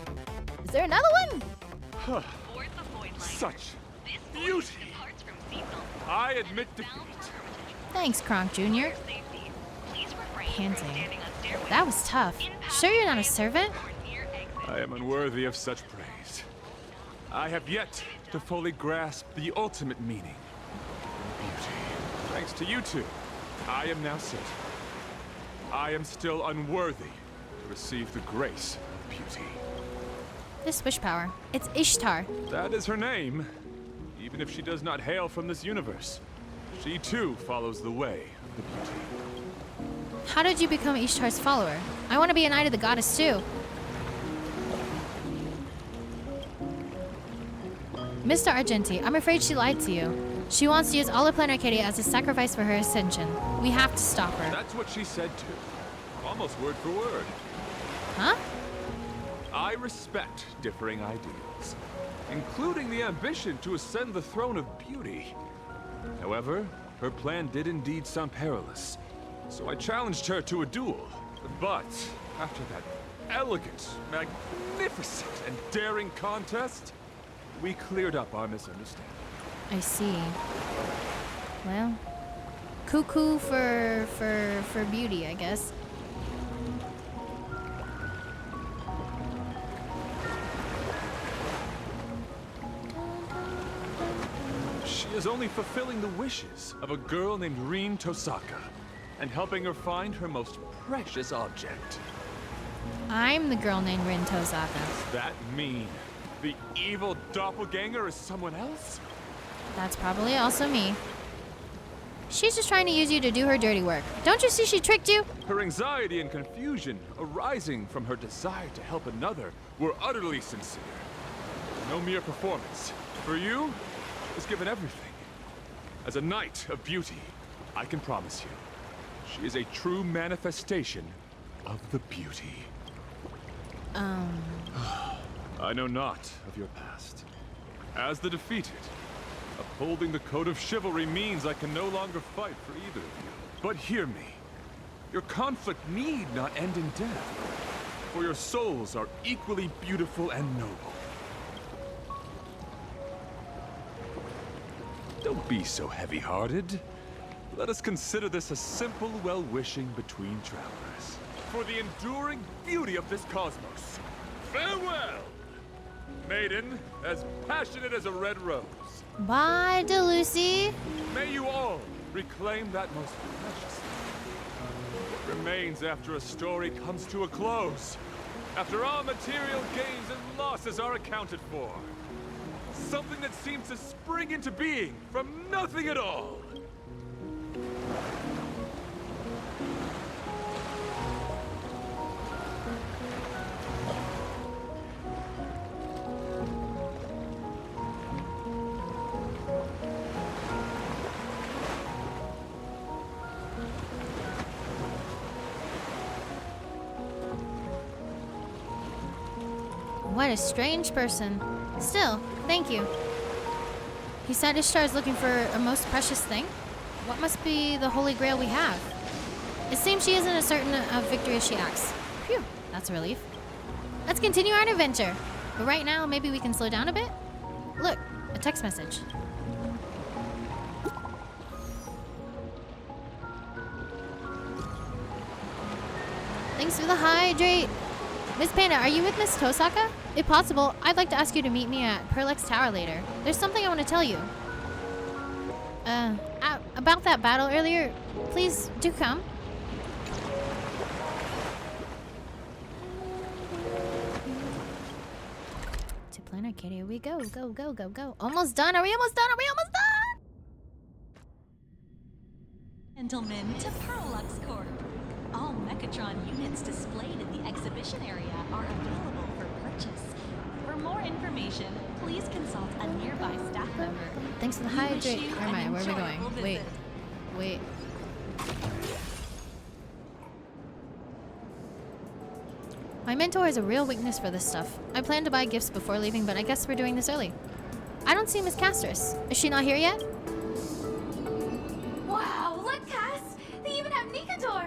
Is there another one? Such beauty. I admit defeat. Thanks, Kronk Jr. Panting. That was tough. Sure you're not a servant? I am unworthy of such praise. I have yet to fully grasp the ultimate meaning of beauty. Thanks to you two, I am now certain. I am still unworthy to receive the grace of beauty. This wish power. It's Ishtar. That is her name. Even if she does not hail from this universe, she too follows the way of the beauty. How did you become Ishtar's follower? I want to be a knight of the goddess too. Mr. Argenti, I'm afraid she lied to you. She wants to use all of Planet Arcadia as a sacrifice for her ascension. We have to stop her. That's what she said too. Almost word for word. Huh? I respect differing ideals, including the ambition to ascend the throne of beauty. However, her plan did indeed sound perilous, so I challenged her to a duel. But after that elegant, magnificent, and daring contest, we cleared up our misunderstanding. I see. Well, cuckoo for beauty, I guess. She is only fulfilling the wishes of a girl named Rin Tosaka and helping her find her most precious object. I'm the girl named Rin Tosaka. Does that mean the evil doppelganger is someone else? That's probably also me. She's just trying to use you to do her dirty work. Don't you see she tricked you? Her anxiety and confusion arising from her desire to help another were utterly sincere. No mere performance. For you, she was given everything. As a knight of beauty, I can promise you, she is a true manifestation of the beauty. I know not of your past. As the defeated, upholding the code of chivalry means I can no longer fight for either of you. But hear me. Your conflict need not end in death, for your souls are equally beautiful and noble. Don't be so heavy-hearted. Let us consider this a simple well-wishing between travelers. For the enduring beauty of this cosmos. Farewell! Maiden, as passionate as a red rose. Bye, Delucy. May you all reclaim that most precious thing. What remains after a story comes to a close, after all material gains and losses are accounted for. Something that seems to spring into being from nothing at all. What a strange person. Still, thank you. He said Ishtar is looking for a most precious thing? What must be the holy grail we have? It seems she isn't as certain of victory as she acts. Phew, that's a relief. Let's continue our adventure. But right now, maybe we can slow down a bit? Look, a text message. Thanks for the hydrate. Miss Panda, are you with Miss Tosaka? If possible, I'd like to ask you to meet me at Perlex Tower later. There's something I want to tell you. About that battle earlier, please do come. To Planet Arcadia we go. Go, go, go, go. Almost done. Are we almost done? Are we almost done? Gentlemen, to Perlux Corp. All Mechatron units displayed in the exhibition area are available for purchase. For more information, please consult a nearby staff member. Thanks for the hydrate. Where am I? Where are we going? Wait. Wait. My mentor has a real weakness for this stuff. I plan to buy gifts before leaving, but I guess we're doing this early. I don't see Miss Castris. Is she not here yet? Wow, look, Cass! They even have Nikador!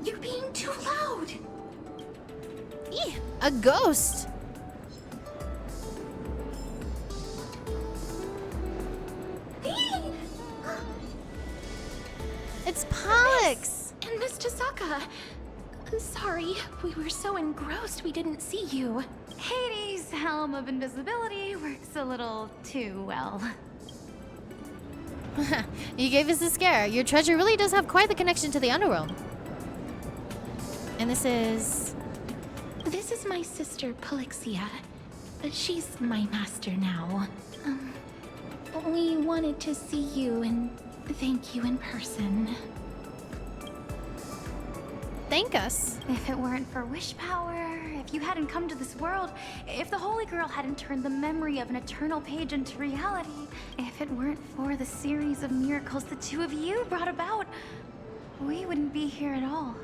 You're being too loud! Eeh, a ghost! It's Pollux! And Miss Tosaka! I'm sorry, we were so engrossed we didn't see you. Hades' helm of invisibility works a little too well. You gave us a scare. Your treasure really does have quite the connection to the underworld. And this is... This is my sister, Polixia. She's my master now. We wanted to see you and thank you in person. Thank us. If it weren't for wish power, if you hadn't come to this world, if the Holy Grail hadn't turned the memory of an eternal page into reality, if it weren't for the series of miracles the two of you brought about, we wouldn't be here at all.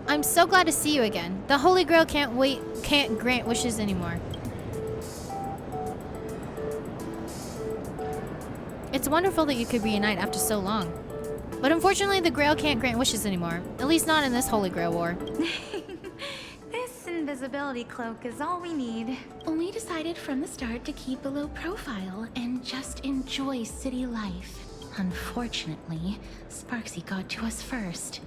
I'm so glad to see you again. The Holy Grail can't grant wishes anymore. It's wonderful that you could reunite after so long. But unfortunately, the Grail can't grant wishes anymore. At least not in this Holy Grail war. This invisibility cloak is all we need. We decided from the start to keep a low profile and just enjoy city life. Unfortunately, Sparksy got to us first.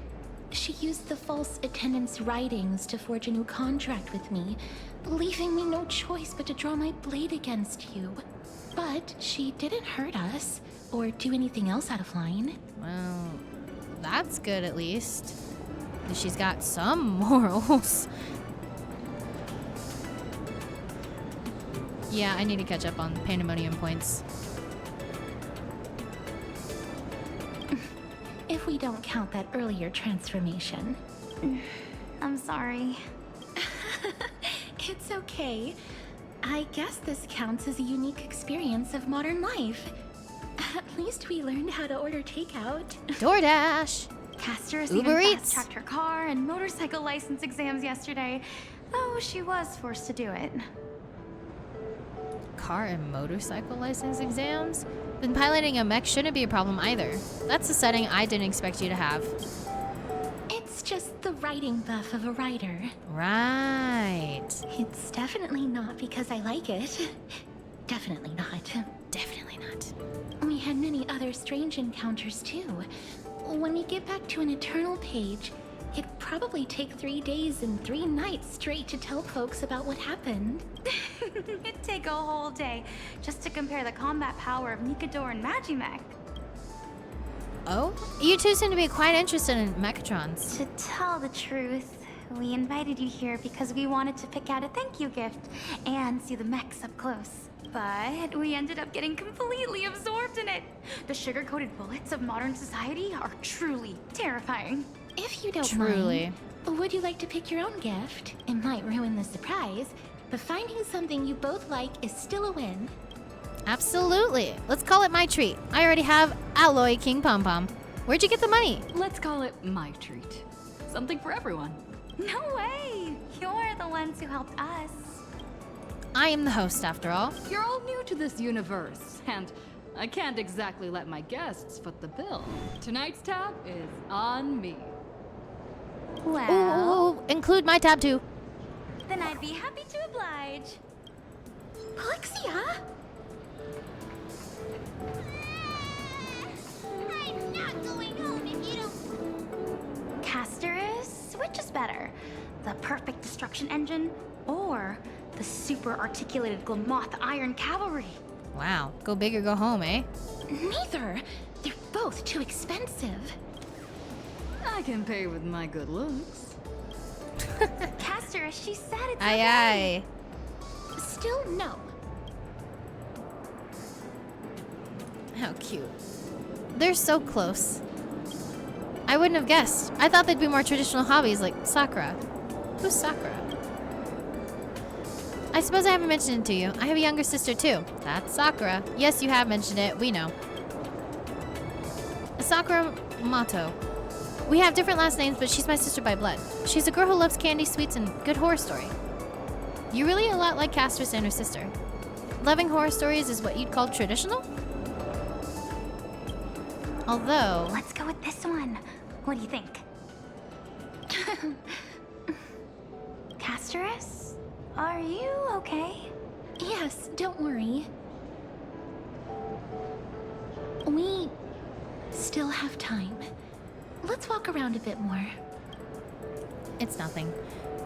She used the false attendant's writings to forge a new contract with me, leaving me no choice but to draw my blade against you. But she didn't hurt us, or do anything else out of line. Well, that's good at least. She's got some morals. Yeah, I need to catch up on pandemonium points. If we don't count that earlier transformation. I'm sorry. It's okay. I guess this counts as a unique experience of modern life. At least we learned how to order takeout. DoorDash. Castor's Uber even Eats. fast-tracked her car and motorcycle license exams yesterday, though she was forced to do it. Car and motorcycle license exams? Then piloting a mech shouldn't be a problem either. That's a setting I didn't expect you to have. It's just the writing buff of a writer. Right. It's definitely not because I like it. Definitely not. Definitely not. We had many other strange encounters too. When we get back to an eternal page, it'd probably take 3 days and 3 nights straight to tell folks about what happened. It'd take a whole day just to compare the combat power of Nikador and Magimech. Oh? You two seem to be quite interested in mechatrons. To tell the truth, we invited you here because we wanted to pick out a thank you gift and see the mechs up close. But we ended up getting completely absorbed in it. The sugar-coated bullets of modern society are truly terrifying. If you don't Truly. mind, would you like to pick your own gift? It might ruin the surprise, but finding something you both like is still a win. Absolutely. Let's call it my treat. I already have Alloy King Pom Pom. Where'd you get the money? Let's call it my treat. Something for everyone. No way! You're the ones who helped us. I am the host, after all. You're all new to this universe, and I can't exactly let my guests foot the bill. Tonight's tab is on me. Well, Ooh, include my tab too. then I'd be happy to oblige. Polixia? I'm not going home if you don't. Castorus, which is better? The perfect destruction engine or the super articulated Glamoth Iron Cavalry? Wow, go big or go home, eh? Neither. They're both too expensive. I can pay with my good looks. Castorus, she said it's Aye, okay. aye. Still no. How cute. They're so close. I wouldn't have guessed. I thought they'd be more traditional hobbies like Sakura. Who's Sakura? I suppose I haven't mentioned it to you. I have a younger sister too. That's Sakura. Yes, you have mentioned it. We know. Sakura Mato. We have different last names, but she's my sister by blood. She's a girl who loves candy, sweets, and good horror story. You're really a lot like Castor's and her sister. Loving horror stories is what you'd call traditional? Although... Let's go with this one. What do you think? Castorus? Are you okay? Yes, don't worry. We still have time. Let's walk around a bit more. It's nothing.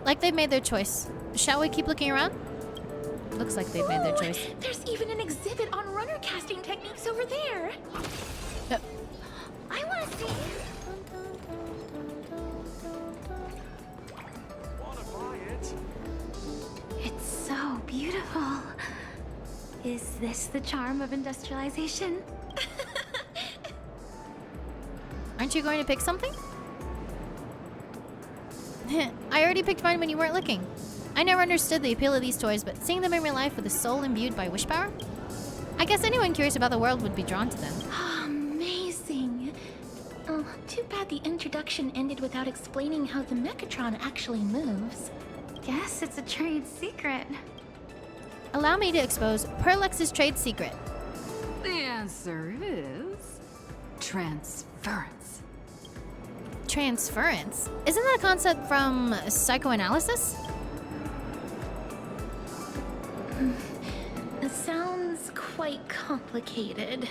Like they've made their choice. Shall we keep looking around? Looks like they've made their choice. There's even an exhibit on runner casting techniques over there. I want to see. Wanna buy it? It's so beautiful. Is this the charm of industrialization? Aren't you going to pick something? I already picked mine when you weren't looking. I never understood the appeal of these toys, but seeing them in real life with a soul imbued by wish power? I guess anyone curious about the world would be drawn to them. Amazing. Oh, too bad the introduction ended without explaining how the Mechatron actually moves. Guess it's a trade secret. Allow me to expose Perlex's trade secret. The answer is transference. Transference? Isn't that a concept from psychoanalysis? It sounds quite complicated.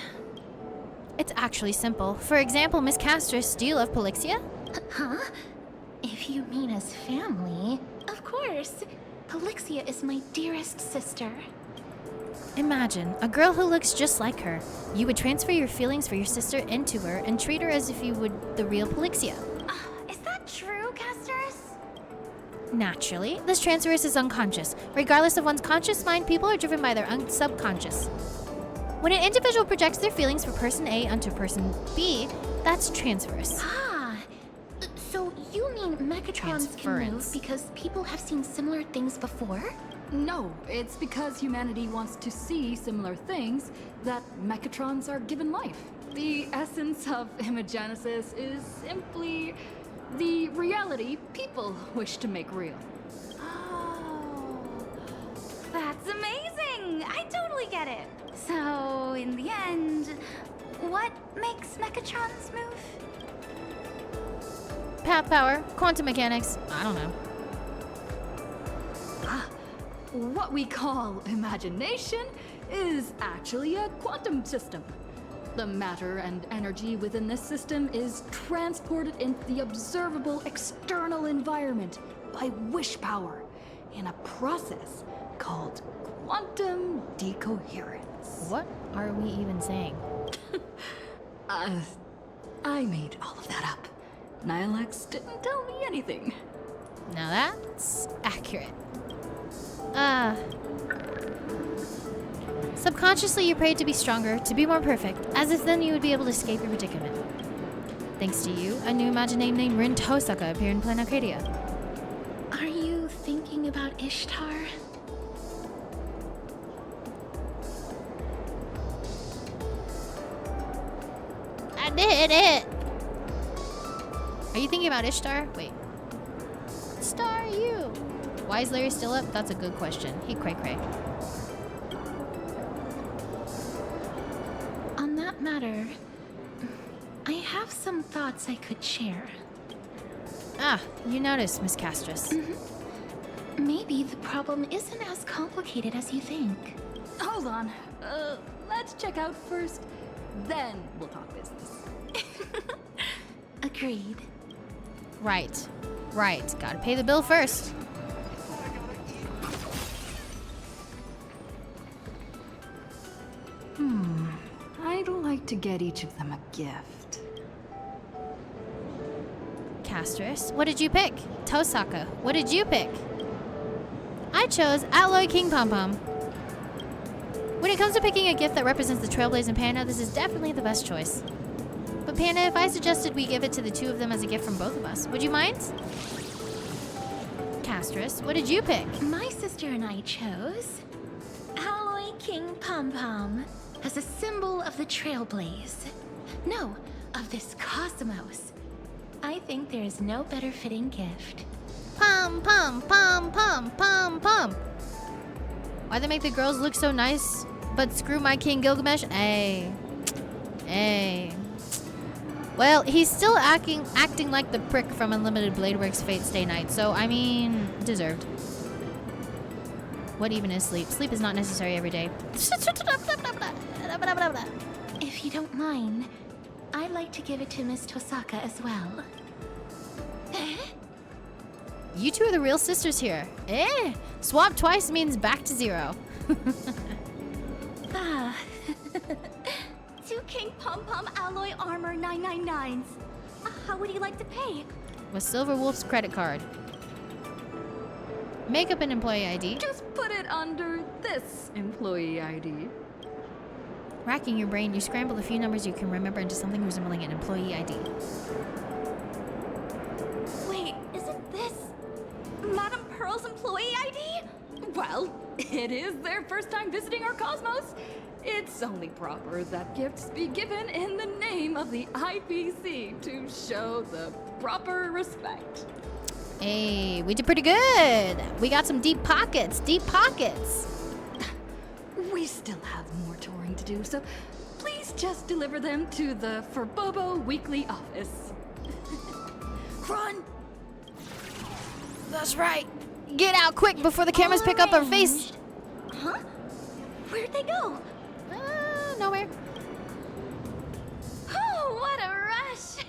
It's actually simple. For example, Miss Castris, do you love Polixia? Huh? If you mean as family, of course. Polixia is my dearest sister. Imagine, a girl who looks just like her. You would transfer your feelings for your sister into her and treat her as if you would the real Polixia. Is that true, Castris? Naturally, this transference is unconscious. Regardless of one's conscious mind, people are driven by their subconscious. When an individual projects their feelings from person A onto person B, that's transference. So you mean Mechatrons can move because people have seen similar things before? No, it's because humanity wants to see similar things that Mechatrons are given life. The essence of imagenesis is simply the reality people wish to make real. Oh, that's amazing! I totally get it. So, in the end, what makes Mechatrons move? Path power, quantum mechanics, I don't know. What we call imagination is actually a quantum system. The matter and energy within this system is transported into the observable external environment by wish power in a process called quantum decoherence. What are we even saying? I made all of that up. Nilex didn't tell me anything. Now that's accurate. Subconsciously you prayed to be stronger, to be more perfect, as if then you would be able to escape your predicament. Thanks to you, a new Imaginame named Rin Tosaka appeared in Planet Arcadia. Are you thinking about Ishtar? I did it! Are you thinking about Ishtar? Wait. Star you! Why is Larry still up? That's a good question. He cray-cray. On that matter, I have some thoughts I could share. Ah, you noticed, Miss Castris. Maybe the problem isn't as complicated as you think. Hold on. Let's check out first, then we'll talk business. Agreed. Right. Right. Gotta pay the bill first. I'd like to get each of them a gift. Castris, what did you pick? Tosaka, what did you pick? I chose Alloy King Pom Pom. When it comes to picking a gift that represents the Trailblazing Panda, this is definitely the best choice. But Panda, if I suggested we give it to the two of them as a gift from both of us, would you mind? Castris, what did you pick? My sister and I chose Alloy King Pom Pom as a symbol of the Trailblaze. No, of this cosmos. I think there is no better fitting gift. Pom pom pom pom pom pom. Why they make the girls look so nice, but screw my King Gilgamesh? Hey. Well, he's still acting like the prick from Unlimited Blade Works Fate Stay Night, so I mean, deserved. What even is sleep? Sleep is not necessary every day. If you don't mind, I'd like to give it to Miss Tosaka as well. You two are the real sisters here. Swap twice means back to zero. Two King Pom Pom Alloy Armor 999s. How would you like to pay? With Silver Wolf's credit card. Makeup and employee ID. Just put it under this employee ID. Racking your brain, you scramble the few numbers you can remember into something resembling an employee ID. Wait, isn't this Madame Pearl's employee ID? Well, it is their first time visiting our cosmos. It's only proper that gifts be given in the name of the IPC to show the proper respect. Hey, we did pretty good. We got some deep pockets, deep pockets. We still have more touring to do, so please just deliver them to the Forbobo Weekly office. Run! That's right. Get out quick before the cameras pick up our face. Huh? Where'd they go? Nowhere. Oh, what a rush!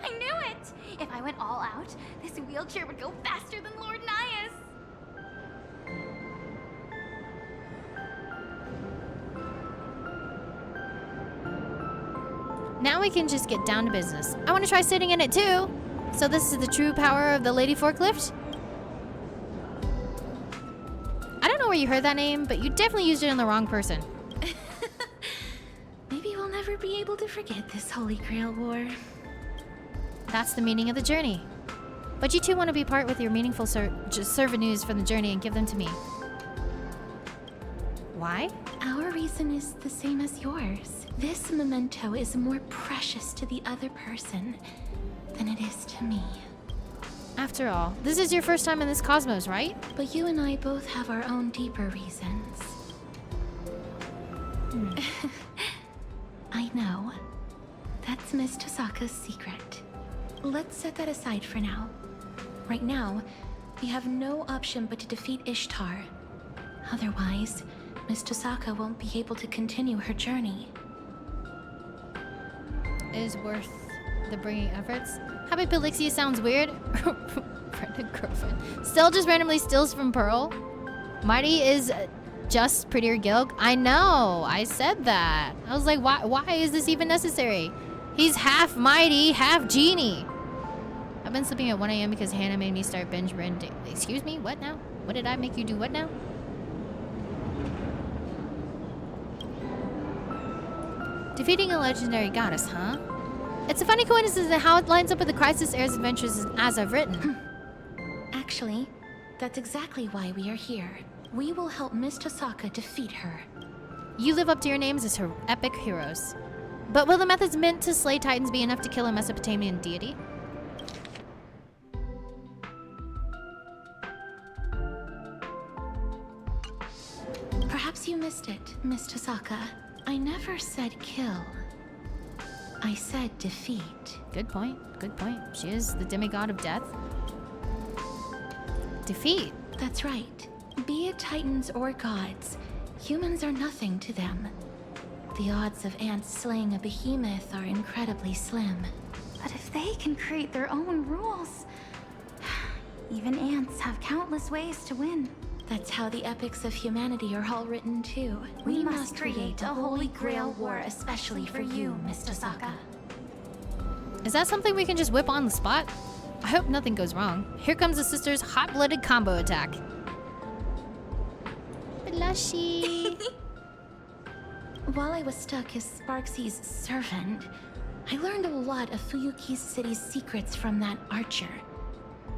I knew it! If I went all out, this wheelchair would go faster than Lord Nias. Now we can just get down to business. I want to try sitting in it too. So this is the true power of the lady forklift? I don't know where you heard that name, but you definitely used it on the wrong person. Maybe we'll never be able to forget this Holy Grail War. That's the meaning of the journey. But you two want to be part with your meaningful souvenirs from the journey and give them to me. Why? Our reason is the same as yours. This memento is more precious to the other person than it is to me. After all, this is your first time in this cosmos, right? But you and I both have our own deeper reasons. I know. That's Miss Tosaka's secret. Let's set that aside for now. Right now, we have no option but to defeat Ishtar. Otherwise, Miss Tosaka won't be able to continue her journey. Is worth the bringing efforts. Happy Pelixia sounds weird. Pregnant girlfriend. Still just randomly steals from Pearl. Mighty is just prettier Gilg. I know. I said that. I was like, why is this even necessary? He's half Mighty, half Genie. I've been sleeping at 1 a.m. because Hannah made me start binge renting. Excuse me? What now? What did I make you do? What now? Defeating a legendary goddess, huh? It's a funny coincidence and how it lines up with the Crisis Heirs adventures as I've written. Actually, that's exactly why we are here. We will help Miss Tosaka defeat her. You live up to your names as her epic heroes. But will the methods meant to slay titans be enough to kill a Mesopotamian deity? Perhaps you missed it, Miss Tosaka. I never said kill. I said defeat. Good point. Good point. She is the demigod of death. Defeat. That's right. Be it titans or gods, humans are nothing to them. The odds of ants slaying a behemoth are incredibly slim. But if they can create their own rules, even ants have countless ways to win. That's how the epics of humanity are all written too. We must create a Holy Grail War especially for you, Miss Tosaka. Is that something we can just whip on the spot? I hope nothing goes wrong. Here comes the sister's hot-blooded combo attack. Blushy. While I was stuck as Sparksy's servant, I learned a lot of Fuyuki's city's secrets from that archer.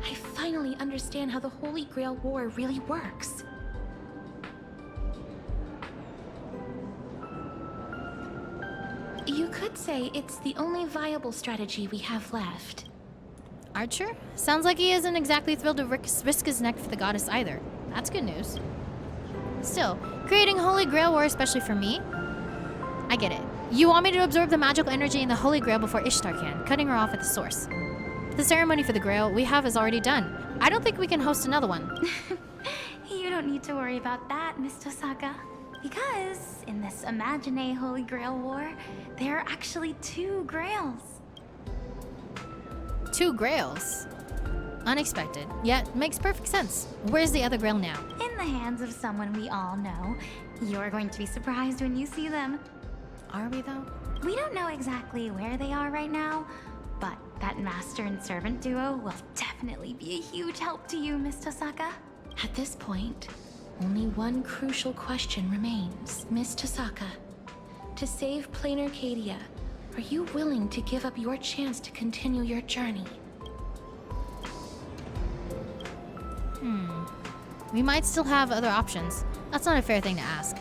I finally understand how the Holy Grail War really works. You could say it's the only viable strategy we have left. Archer? Sounds like he isn't exactly thrilled to risk his neck for the goddess either. That's good news. Still, creating Holy Grail War especially for me? I get it. You want me to absorb the magical energy in the Holy Grail before Ishtar can, cutting her off at the source. The ceremony for the Grail we have is already done. I don't think we can host another one. You don't need to worry about that, Miss Tosaka. Because in this Imagine Holy Grail War, there are actually 2 Grails. 2 Grails? Unexpected, yet makes perfect sense. Where's the other Grail now? In the hands of someone we all know. You're going to be surprised when you see them. Are we though? We don't know exactly where they are right now, but that master and servant duo will definitely be a huge help to you, Miss Tosaka. At this point, only one crucial question remains, Miss Tosaka. To save Plain Arcadia, are you willing to give up your chance to continue your journey? We might still have other options. That's not a fair thing to ask.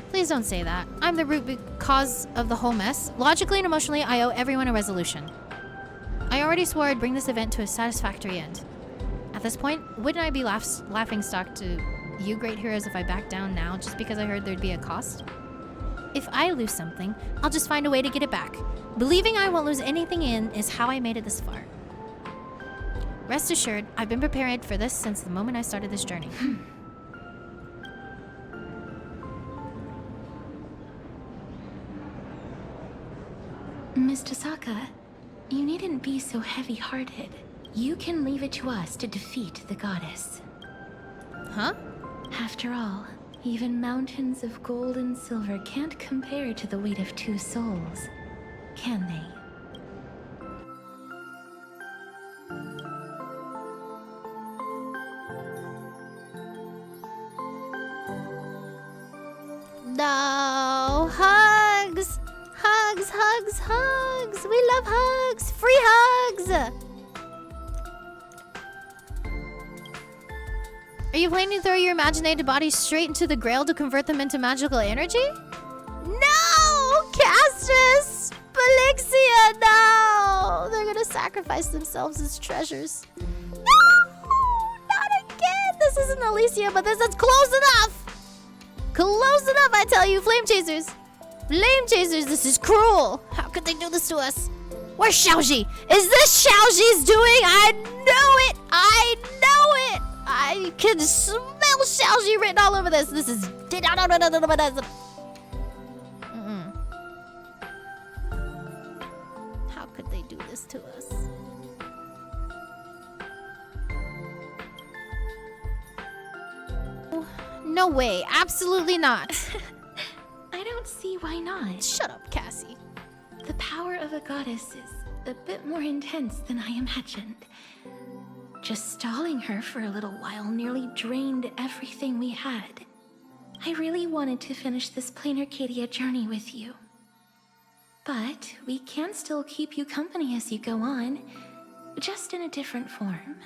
Please don't say that. I'm the root cause of the whole mess. Logically and emotionally, I owe everyone a resolution. I already swore I'd bring this event to a satisfactory end. At this point, wouldn't I be laughingstock to you great heroes if I back down now just because I heard there'd be a cost? If I lose something, I'll just find a way to get it back. Believing I won't lose anything in is how I made it this far. Rest assured, I've been prepared for this since the moment I started this journey. Miss Tosaka, you needn't be so heavy-hearted. You can leave it to us to defeat the goddess. Huh? After all, even mountains of gold and silver can't compare to the weight of 2 souls, can they? No! Hugs! Hugs, hugs, hugs! We love hugs! Free hugs! Are you planning to throw your imaginated bodies straight into the Grail to convert them into magical energy? No! Castus! Belixia, no! They're gonna sacrifice themselves as treasures. No! Not again! This isn't Alicia, but this is close enough! Close enough, I tell you, Flame Chasers! Flame Chasers, this is cruel! How could they do this to us? Where's Xiaoji? Is this Xiaoji's doing? I know it! I know it! I can smell Xiaoji written all over this. This is... How could they do this to us? No way. Absolutely not. I don't see why not. Shut up, Cassie. The power of a goddess is a bit more intense than I imagined. Just stalling her for a little while nearly drained everything we had. I really wanted to finish this Plain Arcadia journey with you. But we can still keep you company as you go on, just in a different form.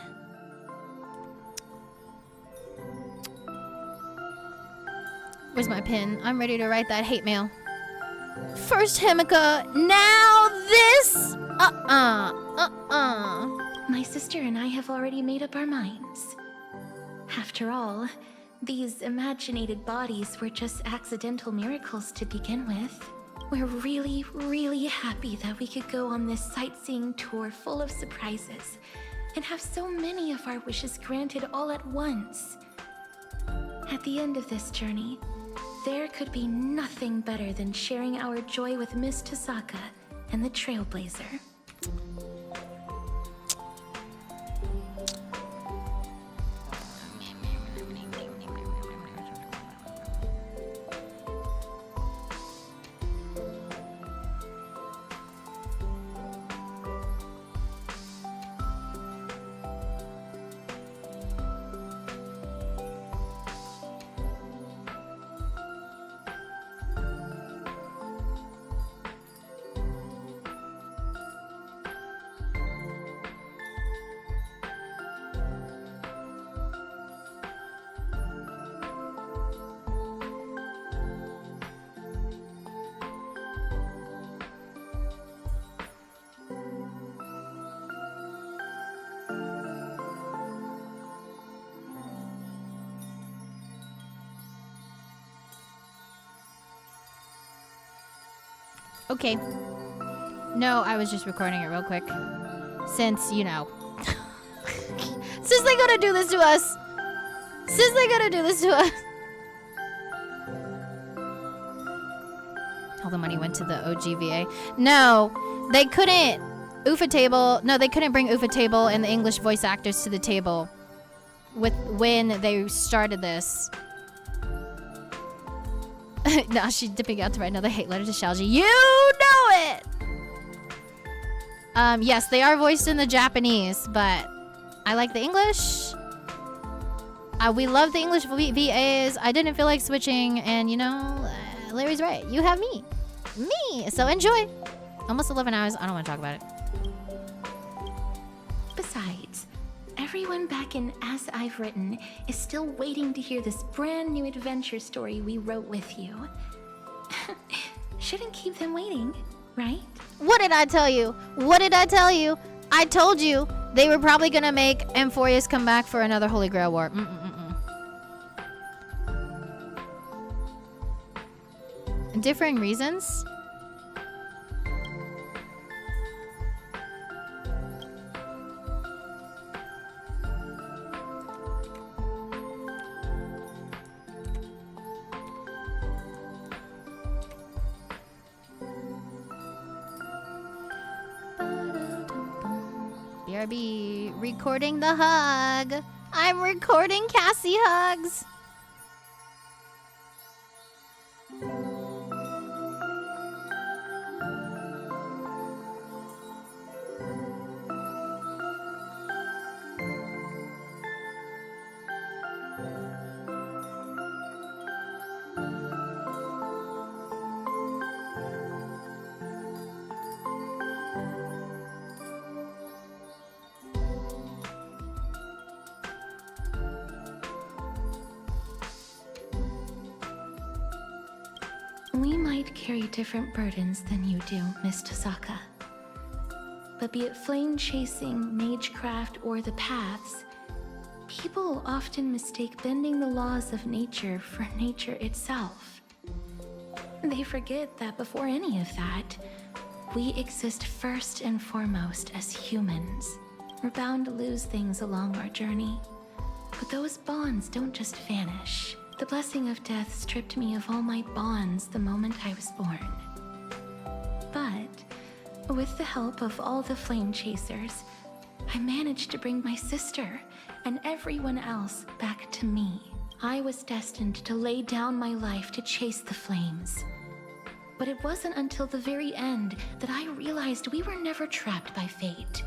Where's my pen? I'm ready to write that hate mail. First Himika, now this! My sister and I have already made up our minds. After all, these imaginated bodies were just accidental miracles to begin with. We're really, really happy that we could go on this sightseeing tour full of surprises and have so many of our wishes granted all at once. At the end of this journey, there could be nothing better than sharing our joy with Miss Tosaka and the Trailblazer. Okay. No, I was just recording it real quick. Since, you know. Since they gotta do this to us. Since they gotta do this to us. All the money went to the OGVA. No, they couldn't. Ufa table. No, they couldn't bring Ufa table and the English voice actors to the table when they started this. Now she's dipping out to write another hate letter to Xiaoji. You know it! Yes, they are voiced in the Japanese, but I like the English. We love the English VAs. I didn't feel like switching, and you know, Larry's right. You have me. So enjoy. Almost 11 hours. I don't want to talk about it. Besides, everyone back in As I've Written is still waiting to hear this brand new adventure story we wrote with you. Shouldn't keep them waiting, right? What did I tell you? What did I tell you? I told you they were probably gonna make Amphorius come back for another Holy Grail War. Differing reasons? BRB, recording the hug. I'm recording Cassie hugs. We might carry different burdens than you do, Miss Tosaka. But be it flame chasing, magecraft, or the paths, people often mistake bending the laws of nature for nature itself. They forget that before any of that, we exist first and foremost as humans. We're bound to lose things along our journey, but those bonds don't just vanish. The blessing of death stripped me of all my bonds the moment I was born. But with the help of all the flame chasers, I managed to bring my sister and everyone else back to me. I was destined to lay down my life to chase the flames. But it wasn't until the very end that I realized we were never trapped by fate.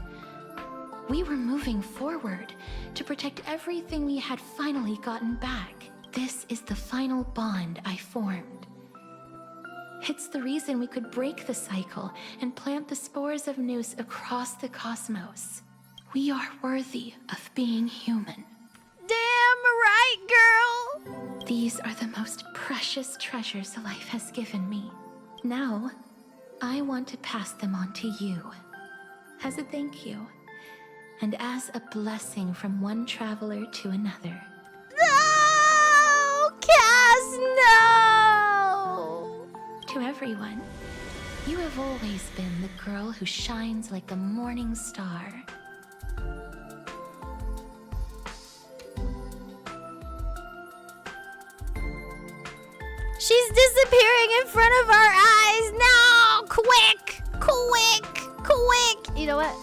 We were moving forward to protect everything we had finally gotten back. This is the final bond I formed. It's the reason we could break the cycle and plant the spores of Noose across the cosmos. We are worthy of being human. Damn right, girl! These are the most precious treasures life has given me. Now, I want to pass them on to you. As a thank you, and as a blessing from one traveler to another. No! Cass, no! To everyone, you have always been the girl who shines like the morning star. She's disappearing in front of our eyes! No! Quick! Quick! Quick! You know what?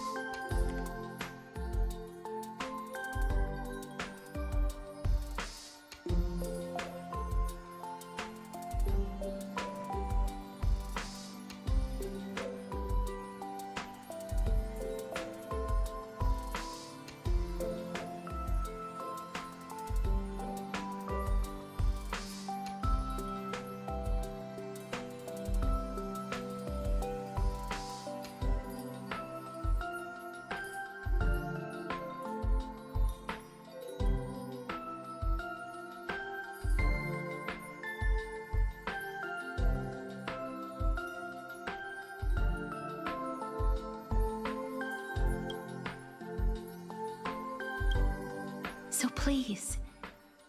So please,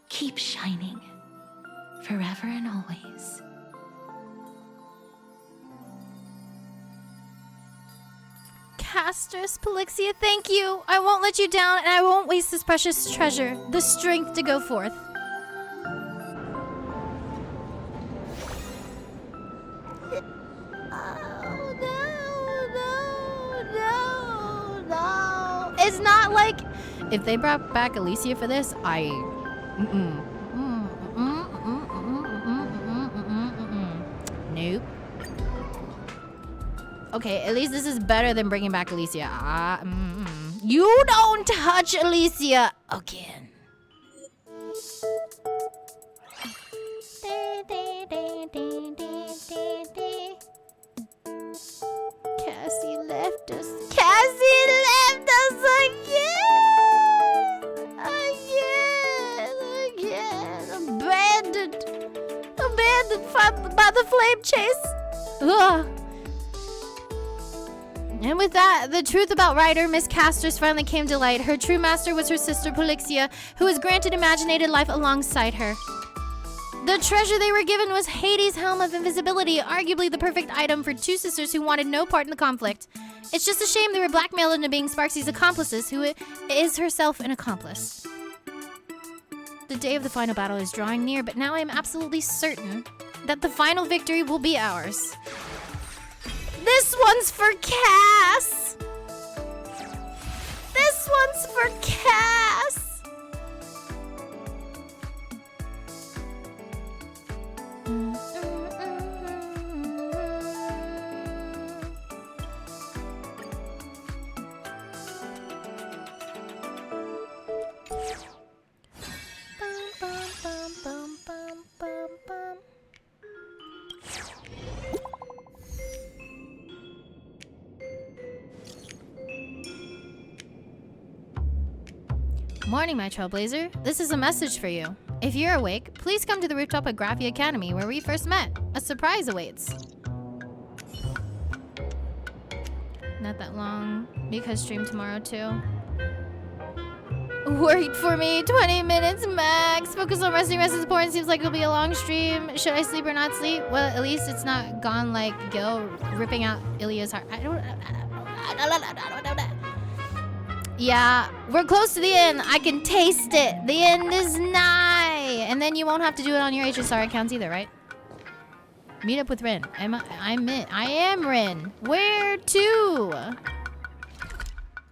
keep shining, forever and always. Casters, Pelixia, thank you. I won't let you down, and I won't waste this precious treasure, the strength to go forth. No. It's not like if they brought back Alicia for this, Nope. Okay, at least this is better than bringing back Alicia. You don't touch Alicia again. Cassie left us. Cassie left us again. Abandoned by the flame chase. Ugh. And with that, the truth about Ryder, Miss Casters, finally came to light. Her true master was her sister Polixia, who was granted imaginated life alongside her. The treasure they were given was Hades' Helm of Invisibility, arguably the perfect item for two sisters who wanted no part in the conflict. It's just a shame they were blackmailed into being Sparksy's accomplices, who is herself an accomplice. The day of the final battle is drawing near, but now I am absolutely certain that the final victory will be ours. This one's for Cass! This one's for Cass! Morning, my trailblazer. This is a message for you. If you're awake, please come to the rooftop at Graphi Academy where we first met. A surprise awaits. Not that long, because stream tomorrow too. Wait for me, 20 minutes max. Focus on resting, rest is important. Seems like it'll be a long stream. Should I sleep or not sleep? Well, at least it's not gone like Gil ripping out Ilya's heart. I don't know. Yeah, we're close to the end. I can taste it. The end is nigh. And then you won't have to do it on your HSR accounts either, right? Meet up with Rin. I am Rin. Where to?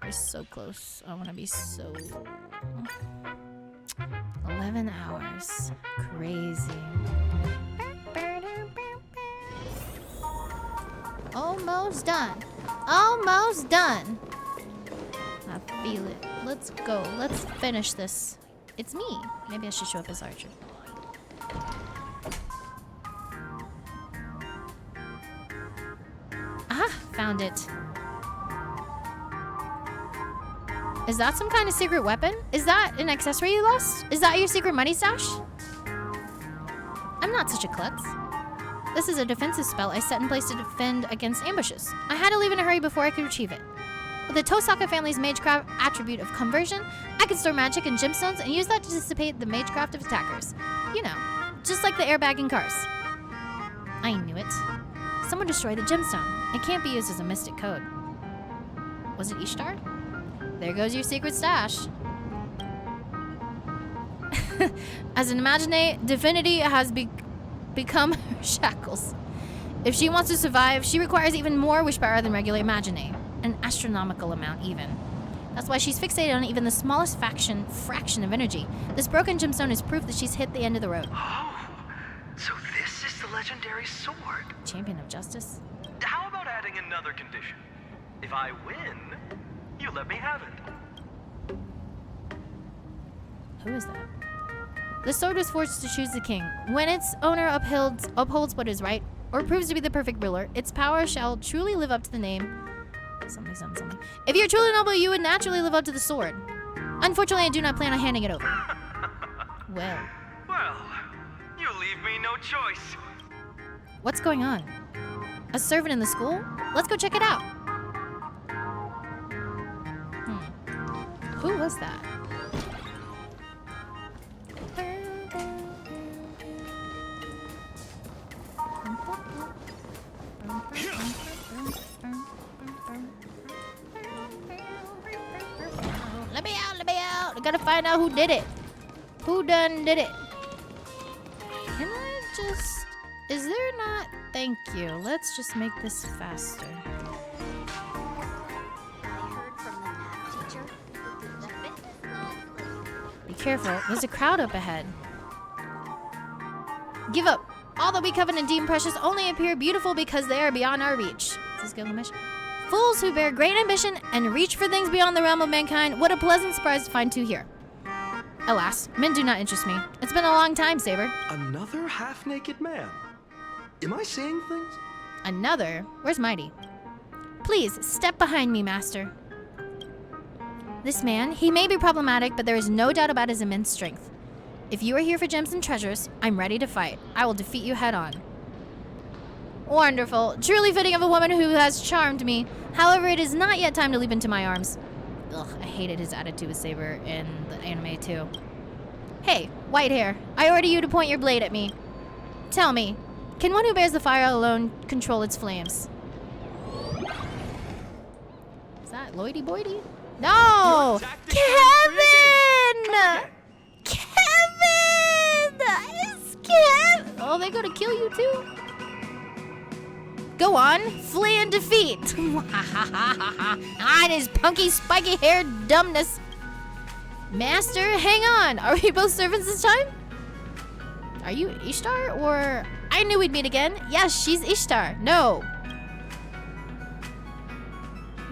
We're so close. I want to be so... 11 hours. Crazy. Almost done. Almost done. I feel it. Let's go. Let's finish this. It's me. Maybe I should show up as Archer. Ah, found it. Is that some kind of secret weapon? Is that an accessory you lost? Is that your secret money stash? I'm not such a klutz. This is a defensive spell I set in place to defend against ambushes. I had to leave in a hurry before I could retrieve it. With the Tosaka family's magecraft attribute of conversion, I could store magic and gemstones and use that to dissipate the magecraft of attackers. You know, just like the airbag in cars. I knew it. Someone destroyed the gemstone. It can't be used as a mystic code. Was it Ishtar? There goes your secret stash. As an imagine, divinity has become her shackles. If she wants to survive, she requires even more wish power than regular imagine. An astronomical amount, even. That's why she's fixated on even the smallest fraction of energy. This broken gemstone is proof that she's hit the end of the road. Oh, so this is the legendary sword. Champion of justice. How about adding another condition? If I win, you let me have it. Who is that? The sword was forged to choose the king. When its owner upholds what is right, or proves to be the perfect ruler, its power shall truly live up to the name. Something. If you're truly noble, you would naturally live up to the sword. Unfortunately, I do not plan on handing it over. Well, you leave me no choice. What's going on? A servant in the school? Let's go check it out. Who was that? Let me out. I gotta find out who did it. Who done did it? Can I just... Is there not... Thank you. Let's just make this faster. Be careful. There's a crowd up ahead. Give up. All that we covet and deem precious only appear beautiful because they are beyond our reach. Is this good mission? Fools who bear great ambition and reach for things beyond the realm of mankind. What a pleasant surprise to find two here. Alas, men do not interest me. It's been a long time, Saber. Another half-naked man? Am I seeing things? Another? Where's Mighty? Please, step behind me, Master. This man, he may be problematic, but there is no doubt about his immense strength. If you are here for gems and treasures, I'm ready to fight. I will defeat you head on. Wonderful. Truly fitting of a woman who has charmed me. However, it is not yet time to leap into my arms. Ugh, I hated his attitude with Saber in the anime too. Hey, white hair. I order you to point your blade at me. Tell me, can one who bears the fire alone control its flames? Is that Lloydie Boydie? No! Kevin! Kevin! It's Kevin! Oh, they gonna kill you too? Go on, flee and defeat. On his punky, spiky-haired dumbness. Master, hang on. Are we both servants this time? Are you Ishtar or... I knew we'd meet again. Yes, she's Ishtar. No.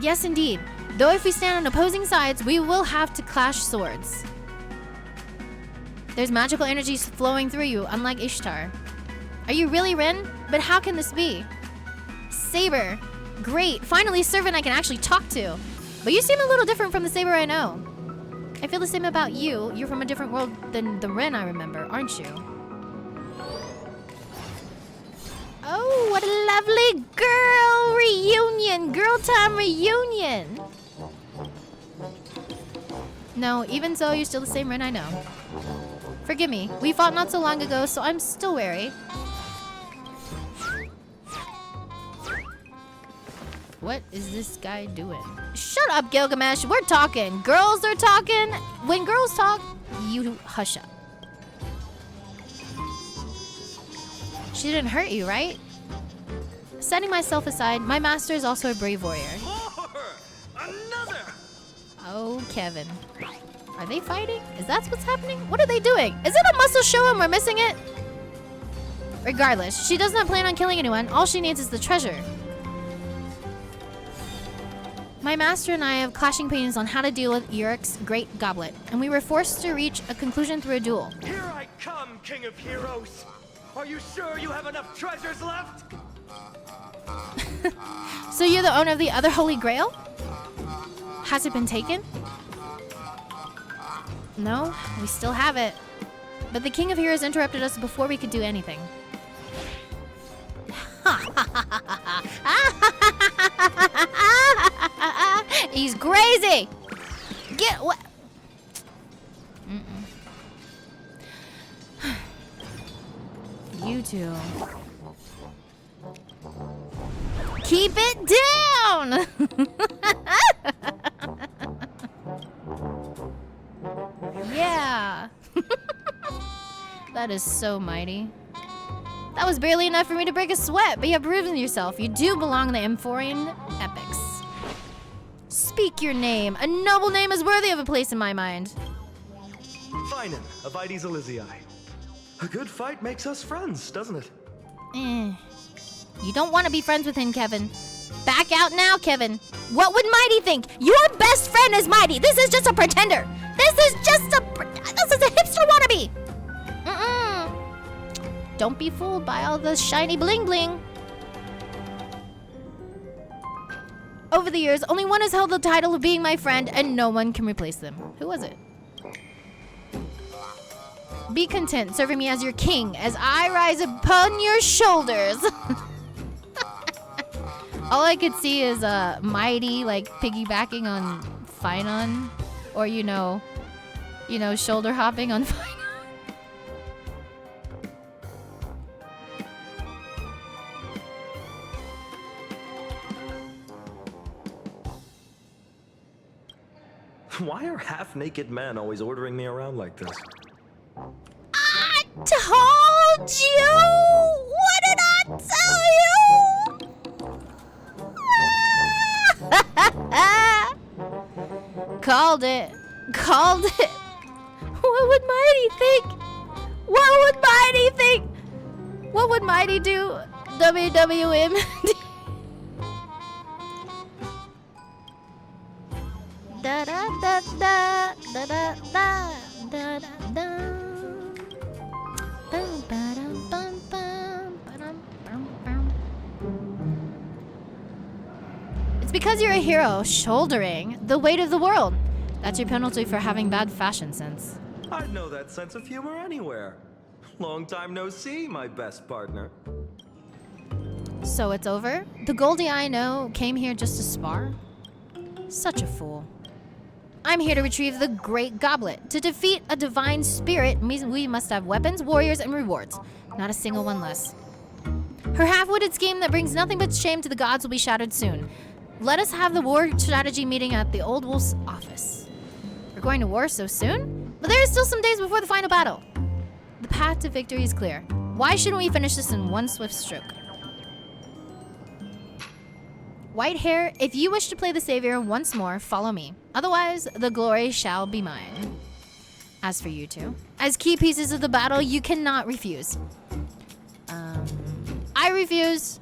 Yes, indeed. Though if we stand on opposing sides, we will have to clash swords. There's magical energies flowing through you, unlike Ishtar. Are you really Rin? But how can this be? Saber. Great. Finally a servant I can actually talk to. But you seem a little different from the Saber I know. I feel the same about you. You're from a different world than the Rin I remember, aren't you? Oh, what a lovely girl reunion. Girl time reunion. No, even so, you're still the same Rin I know. Forgive me. We fought not so long ago, so I'm still wary. What is this guy doing? Shut up, Gilgamesh. We're talking. Girls are talking. When girls talk, you hush up. She didn't hurt you, right? Setting myself aside, my master is also a brave warrior. Another! Oh, Kevin. Are they fighting? Is that what's happening? What are they doing? Is it a muscle show and we're missing it? Regardless, she does not plan on killing anyone. All she needs is the treasure. My master and I have clashing opinions on how to deal with Urik's great goblet, and we were forced to reach a conclusion through a duel. Here I come, King of Heroes! Are you sure you have enough treasures left? So you're the owner of the other Holy Grail? Has it been taken? No, we still have it. But the King of Heroes interrupted us before we could do anything. He's crazy! Get what? You two. Keep it down! Yeah. That is so mighty. That was barely enough for me to break a sweat, but you have proven yourself. You do belong in the Amphorian epics. Speak your name. A noble name is worthy of a place in my mind. Finan of Ides Elysiae. A good fight makes us friends, doesn't it? You don't want to be friends with him, Kevin. Back out now, Kevin. What would Mighty think? Your best friend is Mighty. This is just a pretender. This is a hipster wannabe. Don't be fooled by all the shiny bling bling. Over the years, only one has held the title of being my friend, and no one can replace them. Who was it? Be content serving me as your king, as I rise upon your shoulders. All I could see is Mighty like piggybacking on Finon, or you know, shoulder hopping on Finon. Why are half-naked men always ordering me around like this? I told you! What did I tell you? Called it. Called it. What would Mighty think? What would Mighty think? What would Mighty do? WWM. da da da da da da da da da. Bum, ba-dum, bum, bum, ba-dum, bum, bum. It's because you're a hero shouldering the weight of the world. That's your penalty for having bad fashion sense. I'd know that sense of humor anywhere. Long time no see, my best partner. So it's over? The Goldie I know came here just to spar? Such a fool. I'm here to retrieve the Great Goblet. To defeat a divine spirit means we must have weapons, warriors, and rewards. Not a single one less. Her half-witted scheme that brings nothing but shame to the gods will be shattered soon. Let us have the war strategy meeting at the Old Wolf's office. We're going to war so soon? But there are still some days before the final battle. The path to victory is clear. Why shouldn't we finish this in one swift stroke? White hair, if you wish to play the savior once more, follow me. Otherwise, the glory shall be mine. As for you two, as key pieces of the battle, you cannot refuse. I refuse.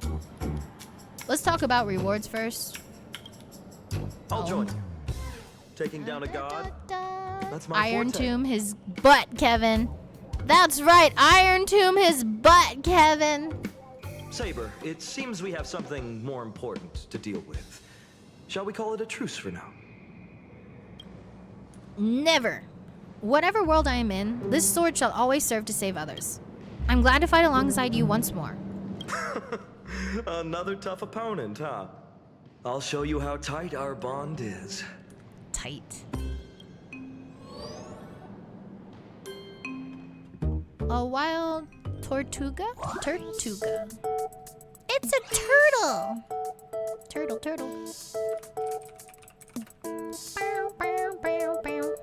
Let's talk about rewards first. I'll join you. Taking down a god? That's my Iron forte. Tomb his butt, Kevin. That's right, Iron Tomb his butt, Kevin. Saber, it seems we have something more important to deal with. Shall we call it a truce for now? Never. Whatever world I am in, this sword shall always serve to save others. I'm glad to fight alongside you once more. Another tough opponent, huh? I'll show you how tight our bond is. Tight. A wild Tortuga? Tortuga. It's a turtle! Turtle, turtle. Bow, bow, bow, bow.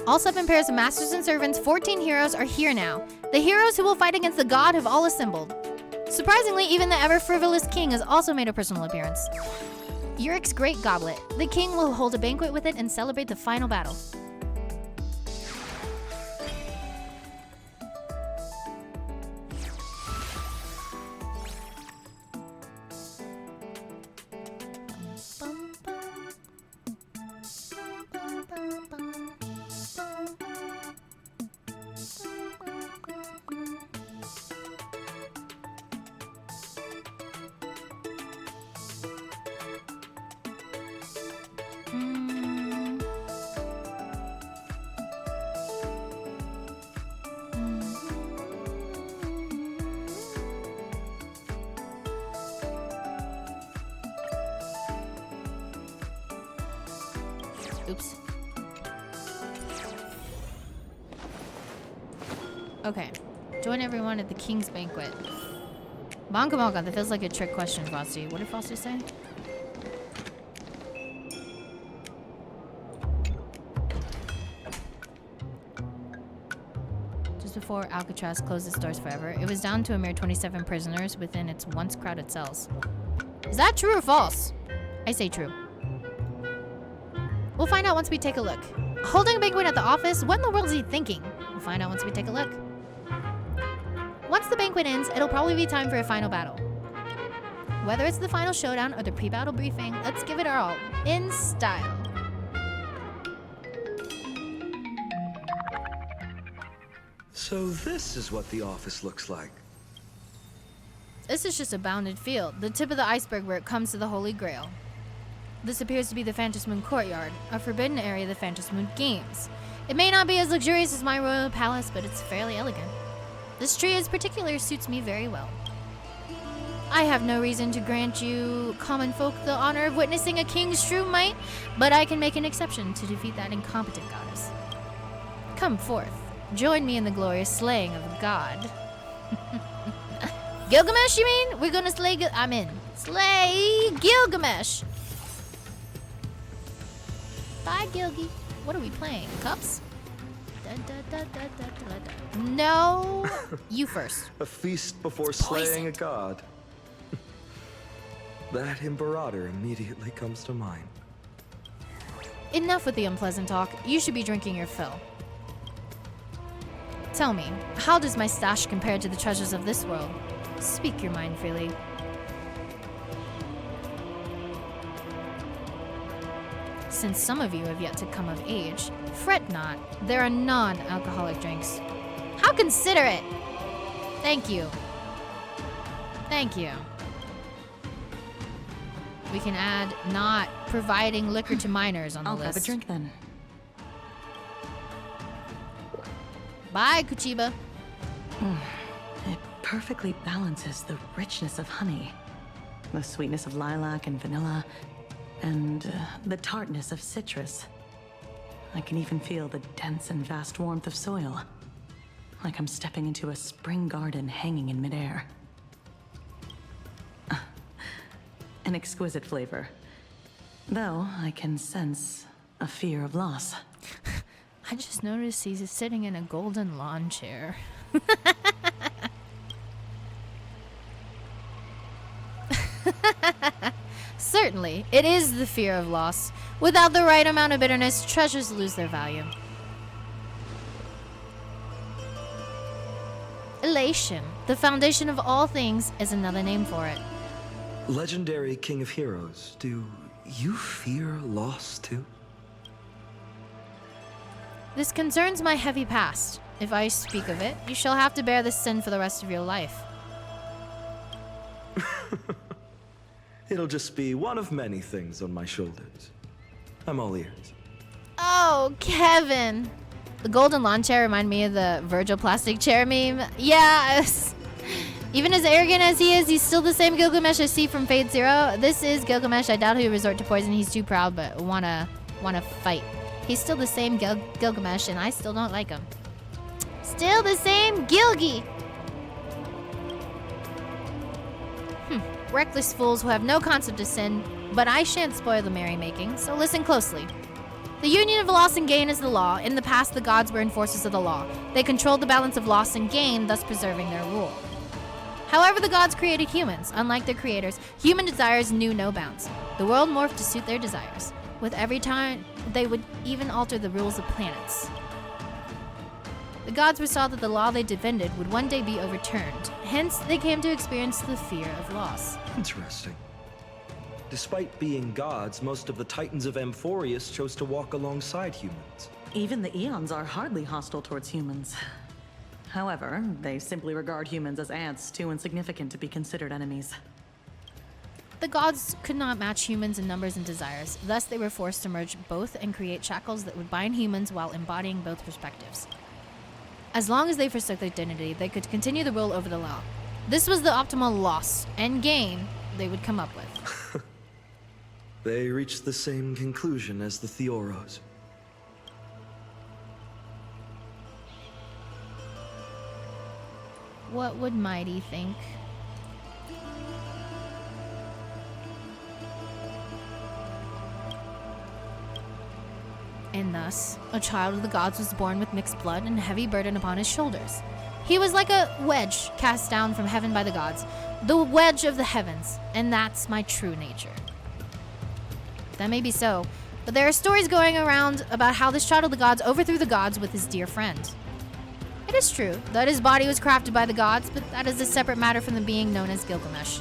All 7 pairs of masters and servants, 14 heroes are here now. The heroes who will fight against the god have all assembled. Surprisingly, even the ever-frivolous king has also made a personal appearance. Yurik's Great Goblet. The king will hold a banquet with it and celebrate the final battle. Oops. Okay. Join everyone at the King's Banquet. Bonka bonka, that feels like a trick question, Frosty. What did Frosty say? Just before Alcatraz closed its doors forever, it was down to a mere 27 prisoners within its once crowded cells. Is that true or false? I say true. We'll find out once we take a look. Holding a banquet at the office? What in the world is he thinking? We'll find out once we take a look. Once the banquet ends, it'll probably be time for a final battle. Whether it's the final showdown or the pre-battle briefing, let's give it our all, in style. So this is what the office looks like. This is just a bounded field, the tip of the iceberg where it comes to the Holy Grail. This appears to be the Phantos Moon Courtyard, a forbidden area of the Phantos Moon Games. It may not be as luxurious as my royal palace, but it's fairly elegant. This tree in particular suits me very well. I have no reason to grant you common folk the honor of witnessing a king's true might, but I can make an exception to defeat that incompetent goddess. Come forth, join me in the glorious slaying of God. Gilgamesh, you mean? We're gonna slay I'm in. Slay Gilgamesh! Bye, Gilgy. What are we playing? Cups? No, you first. A feast before slaying a god. That imperator immediately comes to mind. Enough with the unpleasant talk. You should be drinking your fill. Tell me, how does my stash compare to the treasures of this world? Speak your mind freely. since some of you have yet to come of age, fret not. There are non-alcoholic drinks. How considerate! Thank you. Thank you. We can add not providing liquor to minors on the I'll list. grab a drink then. Bye, Kuchiba. It perfectly balances the richness of honey, the sweetness of lilac and vanilla, and the tartness of citrus. I can even feel the dense and vast warmth of soil, like I'm stepping into a spring garden hanging in midair. An exquisite flavor, though I can sense a fear of loss. I just noticed he's sitting in a golden lawn chair. Certainly, it is the fear of loss. Without the right amount of bitterness, treasures lose their value. Elation, the foundation of all things, is another name for it. Legendary King of Heroes, do you fear loss too? This concerns my heavy past. If I speak of it, you shall have to bear this sin for the rest of your life. It'll just be one of many things on my shoulders. I'm all ears. Oh, Kevin! The golden lawn chair remind me of the Virgil plastic chair meme. Yes! Even as arrogant as he is, he's still the same Gilgamesh I see from Fate Zero. This is Gilgamesh. I doubt he'll resort to poison. He's too proud, but wanna fight. He's still the same Gilgamesh, and I still don't like him. Still the same Gilgi! Reckless fools who have no concept of sin, but I shan't spoil the merrymaking, so listen closely. The union of loss and gain is the law. In the past, the gods were enforcers of the law. They controlled the balance of loss and gain, thus preserving their rule. However, the gods created humans. Unlike their creators, human desires knew no bounds. The world morphed to suit their desires. With every time, they would even alter the rules of planets. The gods foresaw that the law they defended would one day be overturned. Hence, they came to experience the fear of loss. Interesting. Despite being gods, most of the titans of Amphorius chose to walk alongside humans. Even the Eons are hardly hostile towards humans. However, they simply regard humans as ants too insignificant to be considered enemies. The gods could not match humans in numbers and desires. Thus, they were forced to merge both and create shackles that would bind humans while embodying both perspectives. As long as they forsook their dignity, they could continue the rule over the law. This was the optimal loss and gain they would come up with. They reached the same conclusion as the Theoros. What would Mighty think? And thus, a child of the gods was born with mixed blood and a heavy burden upon his shoulders. He was like a wedge cast down from heaven by the gods, the wedge of the heavens, and that's my true nature. That may be so, but there are stories going around about how this child of the gods overthrew the gods with his dear friend. It is true that his body was crafted by the gods, but that is a separate matter from the being known as Gilgamesh.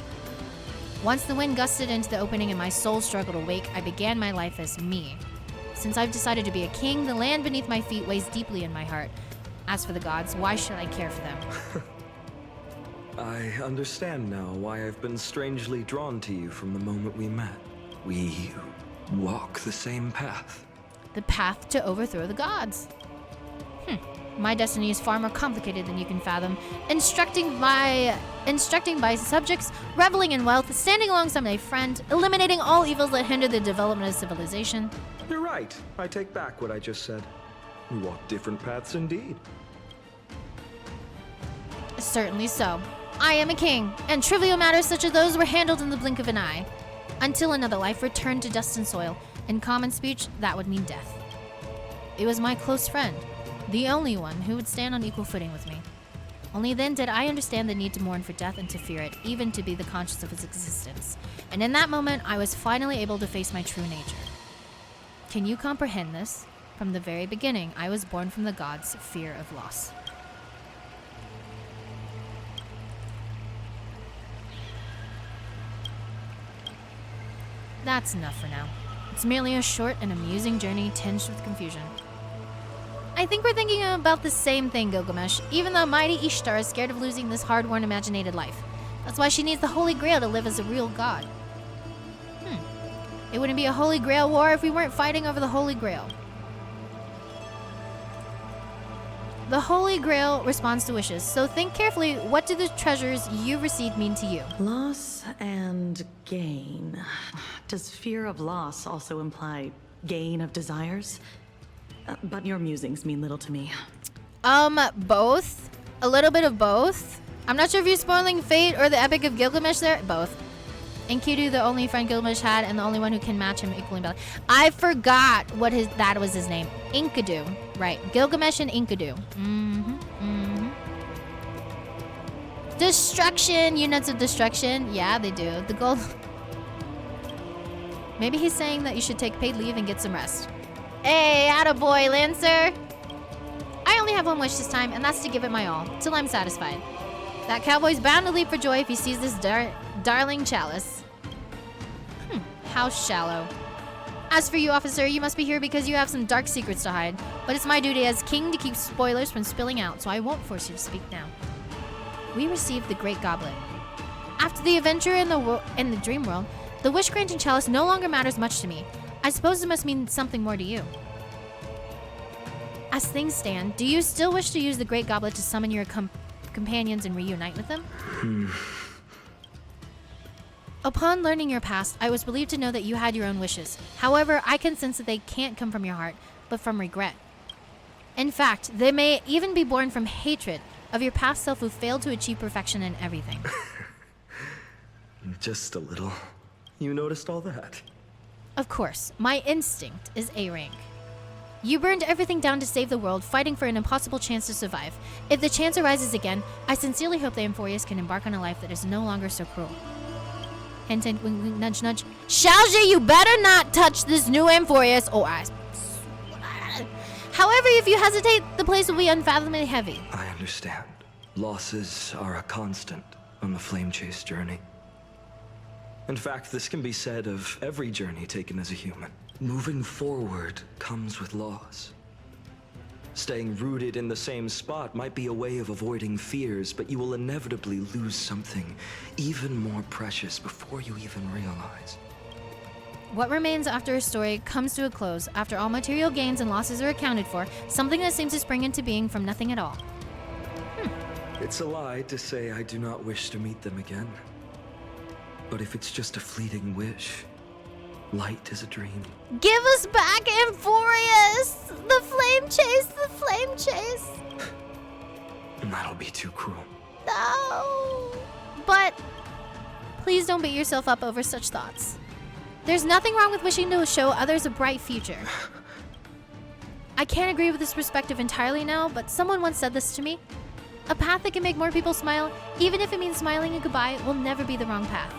Once the wind gusted into the opening and my soul struggled awake, I began my life as me. Since I've decided to be a king, the land beneath my feet weighs deeply in my heart. As for the gods, why should I care for them? I understand now why I've been strangely drawn to you from the moment we met. We walk the same path. The path to overthrow the gods. My destiny is far more complicated than you can fathom. Instructing by subjects, reveling in wealth, standing alongside my friend, eliminating all evils that hinder the development of civilization. You're right. I take back what I just said. We walk different paths indeed. Certainly so. I am a king, and trivial matters such as those were handled in the blink of an eye. Until another life returned to dust and soil. In common speech, that would mean death. It was my close friend, the only one who would stand on equal footing with me. Only then did I understand the need to mourn for death and to fear it, even to be the conscious of its existence. And in that moment, I was finally able to face my true nature. Can you comprehend this? From the very beginning, I was born from the gods' fear of loss. That's enough for now. It's merely a short and amusing journey tinged with confusion. I think we're thinking about the same thing, Gilgamesh, even though mighty Ishtar is scared of losing this hard-won imaginated life. That's why she needs the Holy Grail to live as a real god. It wouldn't be a Holy Grail war if we weren't fighting over the Holy Grail. The Holy Grail responds to wishes, so think carefully, what do the treasures you received mean to you? Loss and gain. Does fear of loss also imply gain of desires? But your musings mean little to me. Both. A little bit of both. I'm not sure if you're spoiling Fate or the Epic of Gilgamesh there. Both. Enkidu, the only friend Gilgamesh had, and the only one who can match him equally well. I forgot what that was his name. Enkidu. Right. Gilgamesh and Enkidu. Destruction. Units of destruction. Yeah, they do. The gold. Maybe he's saying that you should take paid leave and get some rest. Hey, attaboy, Lancer. I only have one wish this time, and that's to give it my all, till I'm satisfied. That cowboy's bound to leap for joy if he sees this darling chalice. How shallow. As for you, officer, you must be here because you have some dark secrets to hide. But it's my duty as king to keep spoilers from spilling out, so I won't force you to speak now. We received the Great Goblet. After the adventure in the dream world, the wish-granting chalice no longer matters much to me. I suppose it must mean something more to you. As things stand, do you still wish to use the Great Goblet to summon your companions and reunite with them? Upon learning your past, I was believed to know that you had your own wishes. However, I can sense that they can't come from your heart, but from regret. In fact, they may even be born from hatred of your past self who failed to achieve perfection in everything. Just a little. You noticed all that? Of course, my instinct is A rank. You burned everything down to save the world, fighting for an impossible chance to survive. If the chance arises again, I sincerely hope the Amphorius can embark on a life that is no longer so cruel. Hint, hint, wink, wink, nudge, nudge. Shalji, you better not touch this new Amphorius, or I... However, if you hesitate, the place will be unfathomably heavy. I understand. Losses are a constant on the Flame Chase journey. In fact, this can be said of every journey taken as a human. Moving forward comes with loss. Staying rooted in the same spot might be a way of avoiding fears, but you will inevitably lose something even more precious before you even realize. What remains after a story comes to a close, after all material gains and losses are accounted for, something that seems to spring into being from nothing at all. It's a lie to say I do not wish to meet them again. But if it's just a fleeting wish, light is a dream. Give us back Amphorius! The flame chase, the flame chase! That'll be too cruel. No! But please don't beat yourself up over such thoughts. There's nothing wrong with wishing to show others a bright future. I can't agree with this perspective entirely now, but someone once said this to me. A path that can make more people smile, even if it means smiling and goodbye, will never be the wrong path.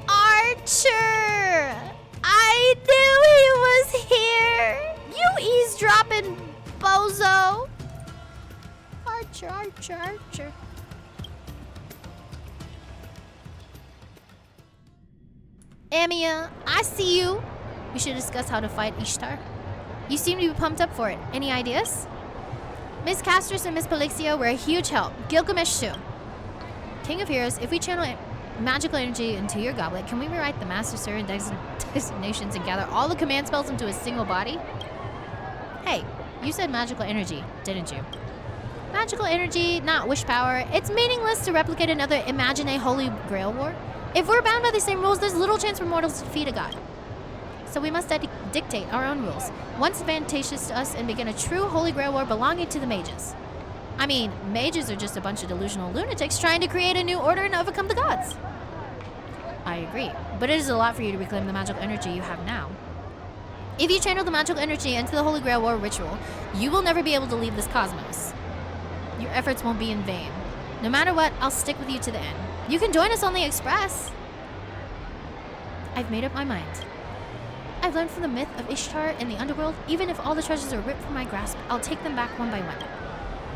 Archer! I knew he was here! You eavesdropping bozo! Archer, Archer, Archer. Amia, I see you. We should discuss how to fight Ishtar. You seem to be pumped up for it. Any ideas? Miss Castros and Miss Polixia were a huge help. Gilgamesh too. King of Heroes, if we channel magical energy into your goblet, can we rewrite the Master Servant designations and gather all the command spells into a single body? Hey, you said magical energy, didn't you? Magical energy, not wish power. It's meaningless to replicate another Imagine Holy Grail war. If we're bound by the same rules, there's little chance for mortals to defeat a god. So we must dictate our own rules, once advantageous to us, and begin a true Holy Grail war belonging to the mages. I mean, mages are just a bunch of delusional lunatics trying to create a new order and overcome the gods. I agree, but it is a lot for you to reclaim the magical energy you have now. If you channel the magical energy into the Holy Grail war ritual, you will never be able to leave this cosmos. Your efforts won't be in vain. No matter what, I'll stick with you to the end. You can join us on the Express. I've made up my mind. I've learned from the myth of Ishtar in the underworld, even if all the treasures are ripped from my grasp, I'll take them back one by one.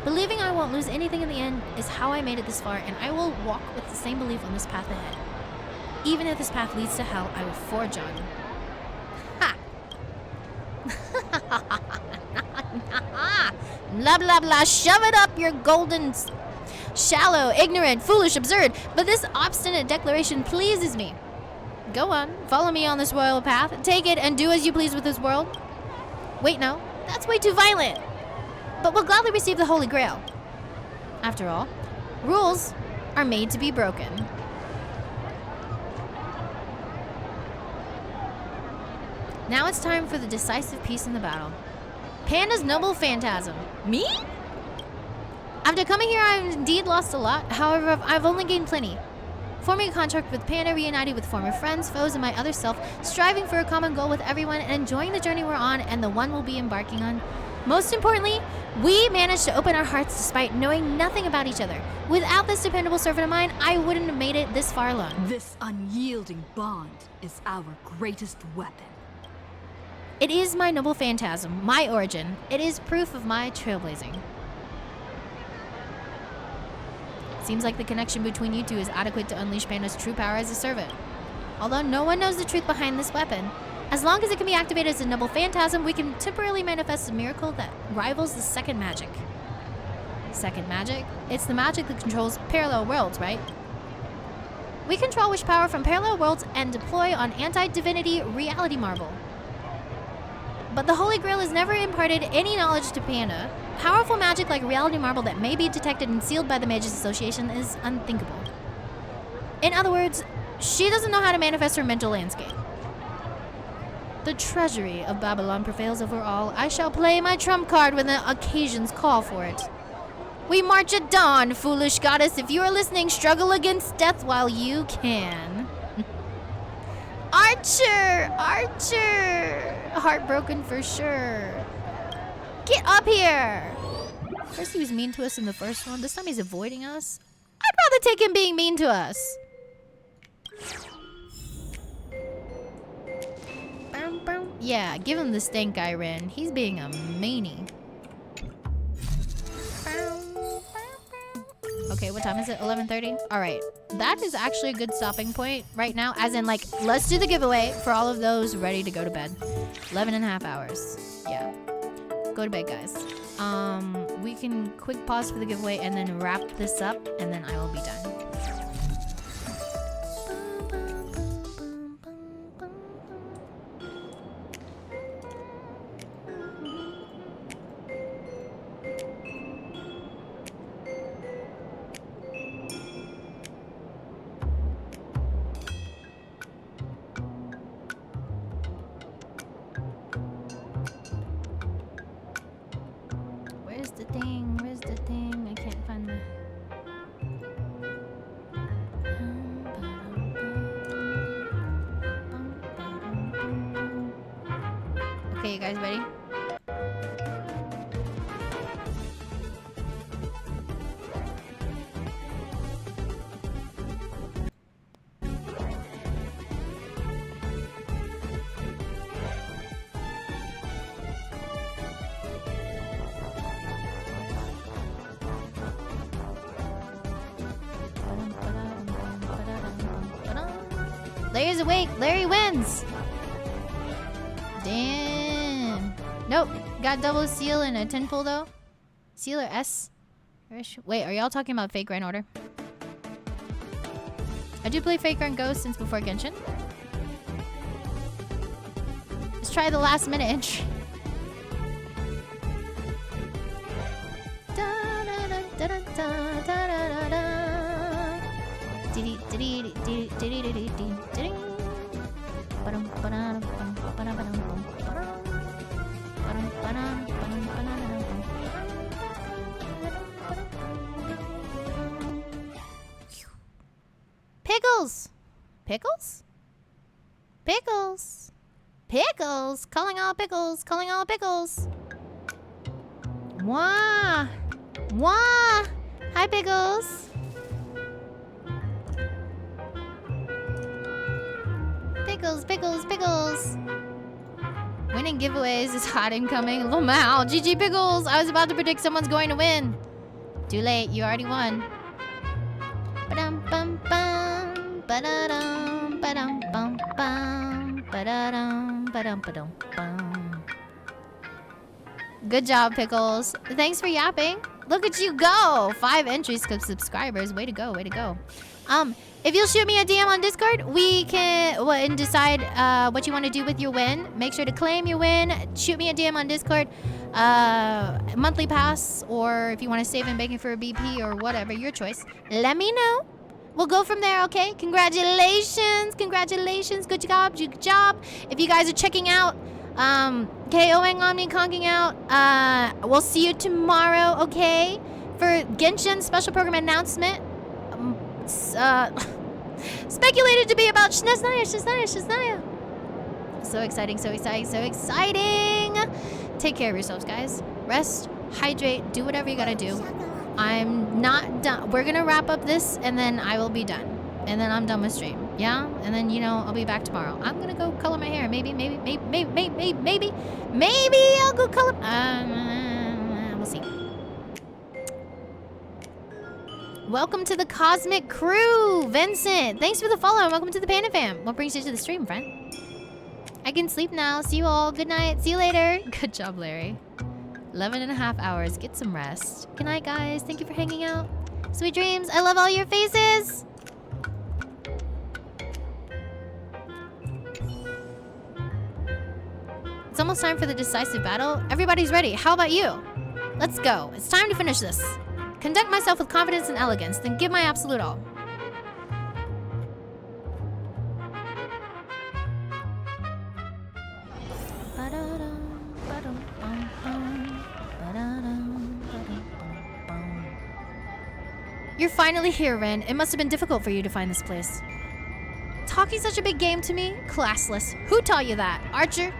Believing I won't lose anything in the end is how I made it this far, and I will walk with the same belief on this path ahead. Even if this path leads to hell, I will forge on. Ha! Blah, blah, blah. Shove it up your golden... Shallow, ignorant, foolish, absurd. But this obstinate declaration pleases me. Go on. Follow me on this royal path. Take it and do as you please with this world. Wait, no. That's way too violent. But we'll gladly receive the Holy Grail. After all, rules are made to be broken. Now it's time for the decisive piece in the battle. Panda's noble phantasm. Me? After coming here, I've indeed lost a lot. However, I've only gained plenty. Forming a contract with Panda, reunited with former friends, foes, and my other self, striving for a common goal with everyone, and enjoying the journey we're on and the one we'll be embarking on. Most importantly, we managed to open our hearts despite knowing nothing about each other. Without this dependable servant of mine, I wouldn't have made it this far alone. This unyielding bond is our greatest weapon. It is my noble phantasm, my origin. It is proof of my trailblazing. Seems like the connection between you two is adequate to unleash Panda's true power as a servant. Although no one knows the truth behind this weapon, as long as it can be activated as a noble phantasm, we can temporarily manifest a miracle that rivals the second magic. Second magic? It's the magic that controls parallel worlds, right? We control wish power from parallel worlds and deploy on anti-divinity reality marble. But the Holy Grail has never imparted any knowledge to Panda. Powerful magic like reality marble that may be detected and sealed by the Mages Association is unthinkable. In other words, she doesn't know how to manifest her mental landscape. The treasury of Babylon prevails over all. I shall play my trump card when the occasions call for it. We march at dawn, foolish goddess. If you are listening, struggle against death while you can. Archer! Archer! Heartbroken for sure. Get up here! First he was mean to us in the first one. This time he's avoiding us. I'd rather take him being mean to us. Yeah, give him the stank eye, Rin. He's being a meanie. Okay, what time is it? 11:30? Alright. That is actually a good stopping point right now. As in, like, let's do the giveaway for all of those ready to go to bed. 11.5 hours. Yeah. Go to bed, guys. We can quick pause for the giveaway and then wrap this up, and then I will be done. Where's the thing? Where's the thing? I can't find the... Okay, you guys ready? Larry's awake. Larry wins. Damn. Nope. Got double seal and a 10 pull though. Seal or S? Wait, are y'all talking about Fake Grand Order? I do play Fake Grand Ghost since before Genshin. Let's try the last minute entry. Pickles! Pickles? Pickles! Pickles! Calling all pickles! Calling all pickles! Wah! Wah! Hi, Pickles! Pickles, pickles, pickles! Winning giveaways is hot incoming. Wow, GG Pickles! I was about to predict someone's going to win. Too late, you already won. Ba-dum bum bum. Ba-da-dum. Ba-dum, ba-dum, bum, bum. Ba-da-dum, ba-dum, ba-dum, bum. Good job, Pickles. Thanks for yapping. Look at you go. 5 entries to subscribers. Way to go, way to go. If you'll shoot me a DM on Discord, we can and decide what you want to do with your win. Make sure to claim your win. Shoot me a DM on Discord. Monthly pass, or if you want to save and banking for a BP or whatever, your choice. Let me know. We'll go from there, okay? Congratulations. Congratulations. Good job. Good job. If you guys are checking out, KOing Omni conking out, we'll see you tomorrow, okay? For Genshin special program announcement. Speculated to be about Shiznaya. So exciting, so exciting, so exciting. Take care of yourselves, guys. Rest, hydrate, do whatever you gotta do. I'm not done. We're gonna wrap up this, and then I will be done. And then I'm done with stream. Yeah? And then, you know, I'll be back tomorrow. I'm gonna go color my hair. Maybe I'll go color. We'll see. Welcome to the Cosmic Crew, Vincent. Thanks for the follow, and welcome to the Panda Fam. What brings you to the stream, friend? I can sleep now. See you all. Good night. See you later. Good job, Larry. 11.5 hours. Get some rest. Good night, guys. Thank you for hanging out. Sweet dreams. I love all your faces. It's almost time for the decisive battle. Everybody's ready. How about you? Let's go. It's time to finish this. Conduct myself with confidence and elegance, then give my absolute all. You're finally here, Ren. It must have been difficult for you to find this place. Talking such a big game to me? Classless. Who taught you that? Archer?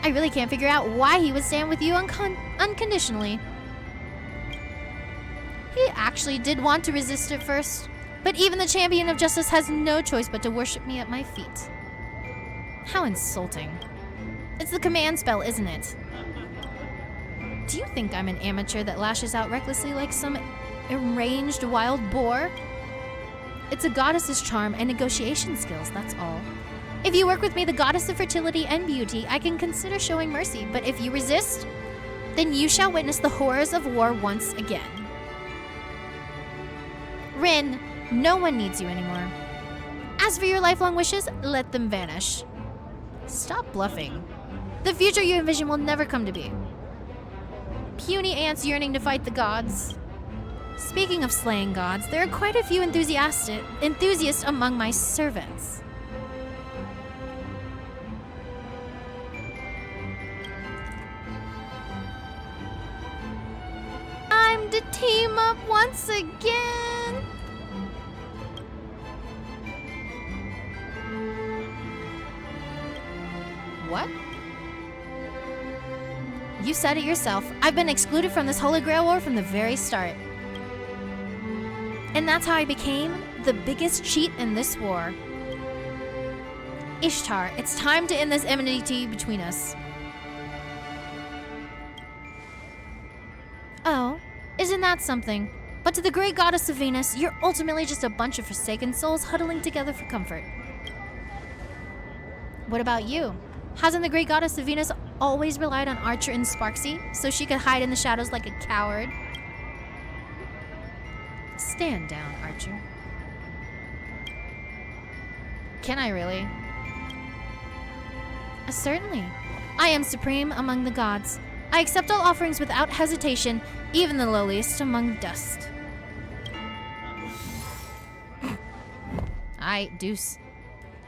I really can't figure out why he would stand with you unconditionally. He actually did want to resist at first, but even the champion of justice has no choice but to worship me at my feet. How insulting. It's the command spell, isn't it? Do you think I'm an amateur that lashes out recklessly like some enraged wild boar? It's a goddess's charm and negotiation skills, that's all. If you work with me, the goddess of fertility and beauty, I can consider showing mercy, but if you resist, then you shall witness the horrors of war once again. Rin, no one needs you anymore. As for your lifelong wishes, let them vanish. Stop bluffing. The future you envision will never come to be. Puny ants yearning to fight the gods. Speaking of slaying gods, there are quite a few enthusiasts among my servants. Time to team up once again. What? You said it yourself. I've been excluded from this Holy Grail War from the very start. And that's how I became the biggest cheat in this war. Ishtar, it's time to end this enmity between us. Oh, isn't that something? But to the great goddess of Venus, you're ultimately just a bunch of forsaken souls huddling together for comfort. What about you? Hasn't the great goddess of Venus always relied on Archer and Sparksy so she could hide in the shadows like a coward? Stand down, Archer. Can I really? Certainly. I am supreme among the gods. I accept all offerings without hesitation, even the lowliest among dust. Aight, deuce.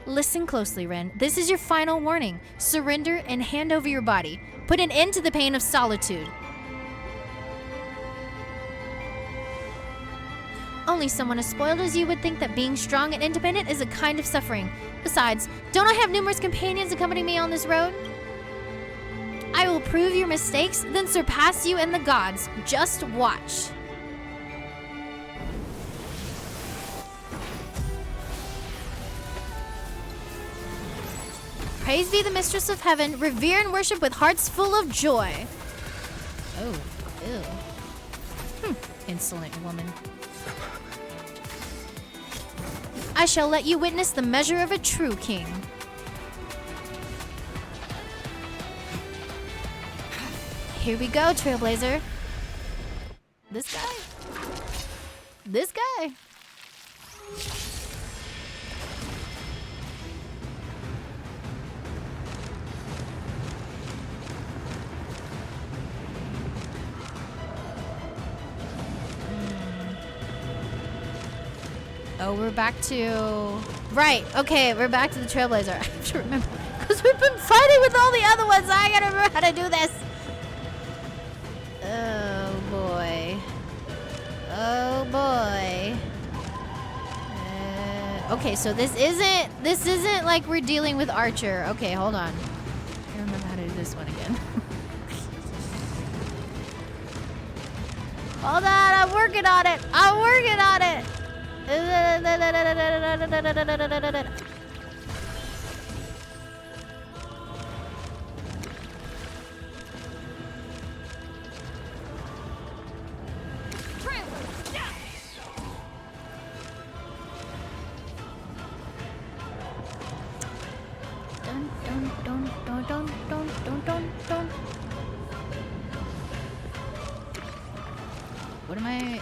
Listen closely, Ren. This is your final warning. Surrender and hand over your body. Put an end to the pain of solitude. Only someone as spoiled as you would think that being strong and independent is a kind of suffering. Besides, don't I have numerous companions accompanying me on this road? I will prove your mistakes, then surpass you and the gods. Just watch. Praise be the mistress of heaven, revere and worship with hearts full of joy. Oh, ew. Insolent woman. I shall let you witness the measure of a true king. Here we go, Trailblazer. This guy. This guy. Oh, we're back to... Right, okay, we're back to the Trailblazer. I have to remember. Because we've been fighting with all the other ones. I gotta remember how to do this. Oh, boy. Oh, boy. Okay, so this isn't like we're dealing with Archer. Okay, hold on. I remember how to do this one again. Hold on, I'm working on it. I'm working on it. Don't. What am I?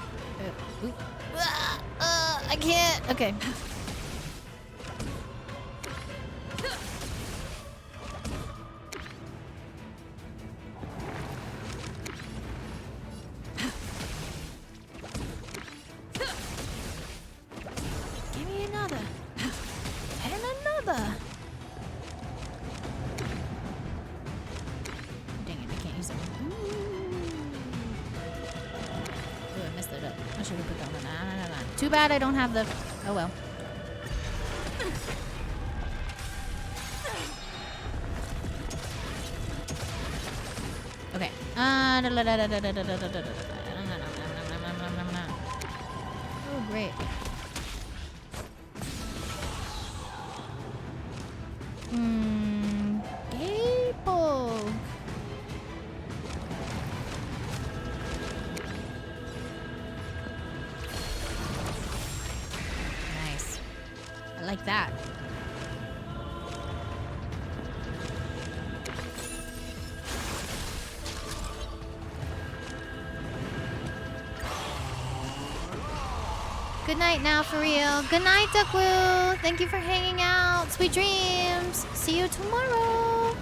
I can't. Okay. Give me another. And another. Dang it, I can't use it. Ooh, I messed it up. I should have put that one. Nah. Too bad I don't have the... Oh well. Okay. Oh, great. Gable. Nice. I like that. Good night now, for real. Good night, Duckwoo. Thank you for hanging out. Sweet dreams. See you tomorrow.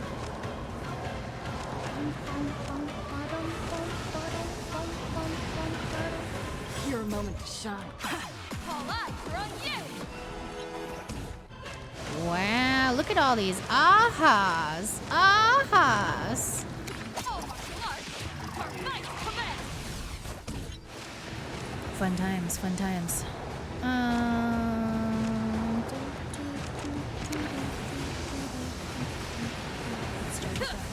Your moment to shine. All eyes are on you. Wow, look at all these ahas. Ahas. Oh my lord. Perfect command. Fun times, fun times. Let's start with that one.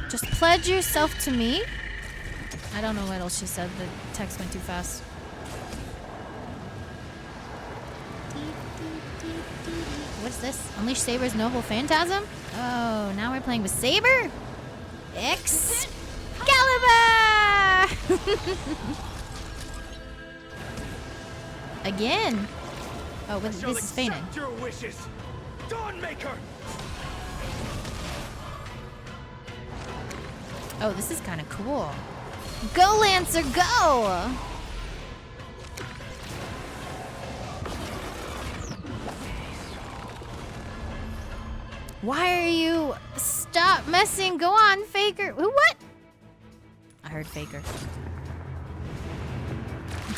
Just pledge yourself to me. I don't know what else she said. The text went too fast. What's this? Unleash Saber's noble phantasm? Oh, now we're playing with Saber? Excalibur! Again. Oh, this is feigning. Your wishes, Dawnmaker. Oh, this is kind of cool. Go, Lancer, go! Why are you... Stop messing. Go on, Faker. What? I heard Faker.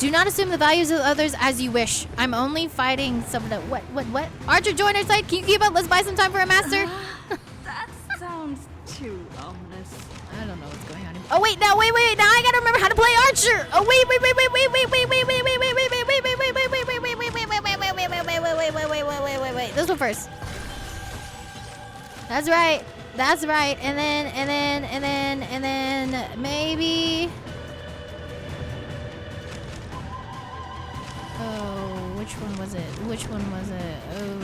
Do not assume the values of others as you wish. I'm only fighting some of the... What? Archer, join our side. Can you keep up? Let's buy some time for a master. That sounds too ominous. I don't know what's going on. Oh, wait. Now, wait. Now I gotta remember how to play Archer. Oh, wait. This one first. That's right. That's right. And then maybe. Oh, which one was it? Which one was it? Oh.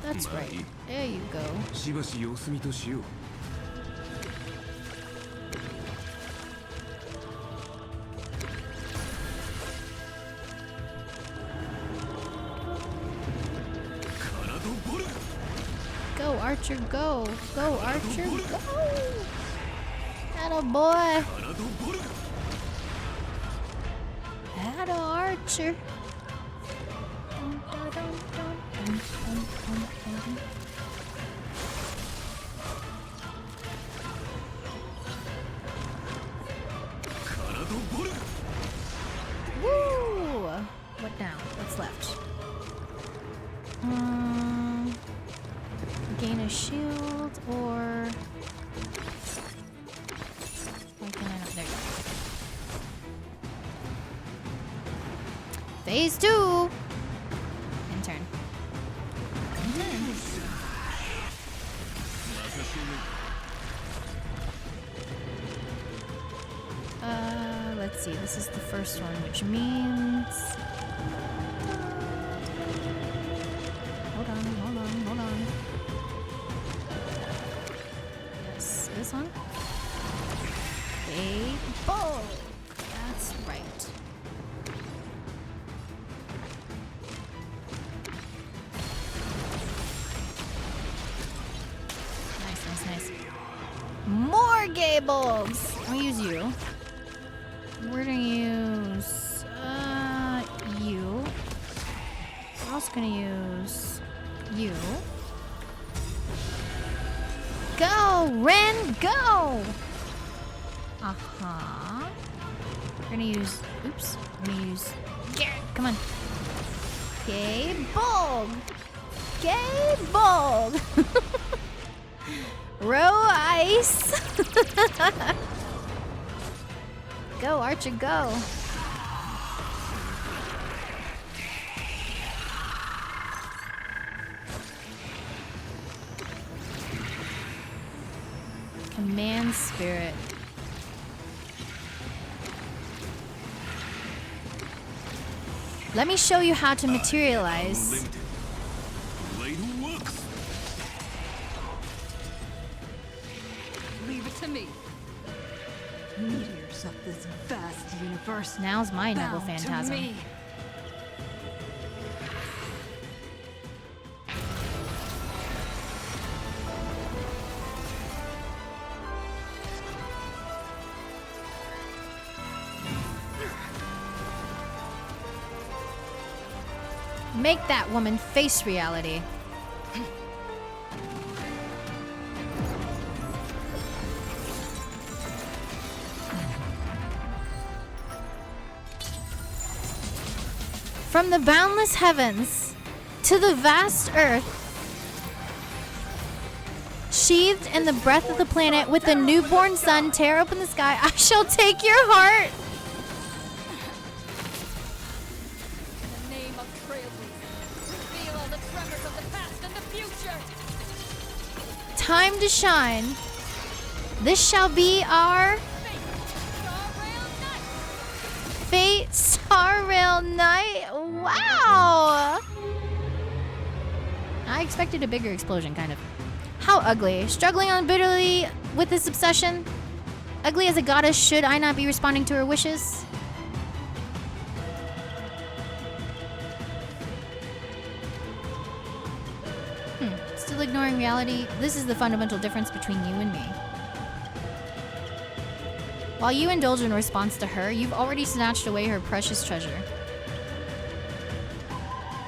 That's right. There you go. Go, Archer, go. Go, Archer, go. Atta boy. Atta Archer. Woo! What now? What's left? Gain a shield or... Why can I not? There you go. Phase 2! Intern. Let's see. This is the first one, which means... Hold on. Yes, this one. A ball. That's right. Nice. More gay bulbs. I'll use you. We're gonna use you. We're also gonna use you. Go, Ren, go! Uh-huh. We're gonna use, oops, we're gonna use Garrett, come on. Gay bulb! Gay bulb! Row ice! Go, Archer, go! Command spirit. Let me show you how to materialize. Leave it to me. Meteors of this vast universe. Now's my noble bound to phantasm. me. Make that woman face reality. From the boundless heavens to the vast earth, sheathed in the breath of the planet with the newborn sun tear open the sky, I shall take your heart. In the name of trailblazers, reveal all the tremors of the past and the future. Time to shine. This shall be our Fate Star Rail Night. Wow! I expected a bigger explosion, kind of. How ugly. Struggling unbitterly with this obsession. Ugly as a goddess, should I not be responding to her wishes? Still ignoring reality. This is the fundamental difference between you and me. While you indulge in response to her, you've already snatched away her precious treasure.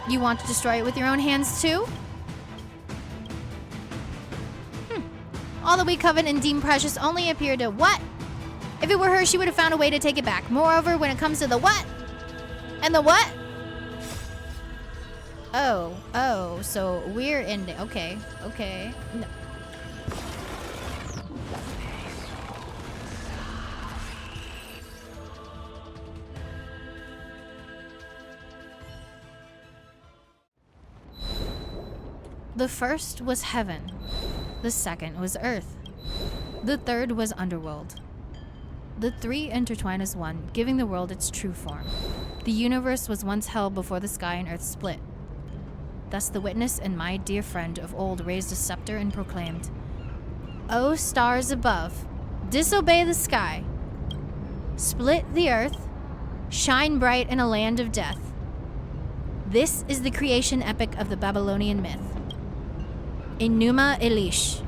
You want to destroy it with your own hands too? All that we covet and deem precious only appear to what? If it were her, she would have found a way to take it back. Moreover, when it comes to the what? And the what? Oh, so we're in the, okay. No. The first was heaven. The second was earth. The third was underworld. The three intertwine as one, giving the world its true form. The universe was once held before the sky and earth split. Thus the witness and my dear friend of old raised a scepter and proclaimed, "O stars above, disobey the sky. Split the earth, shine bright in a land of death. This is the creation epic of the Babylonian myth. Enuma Elish."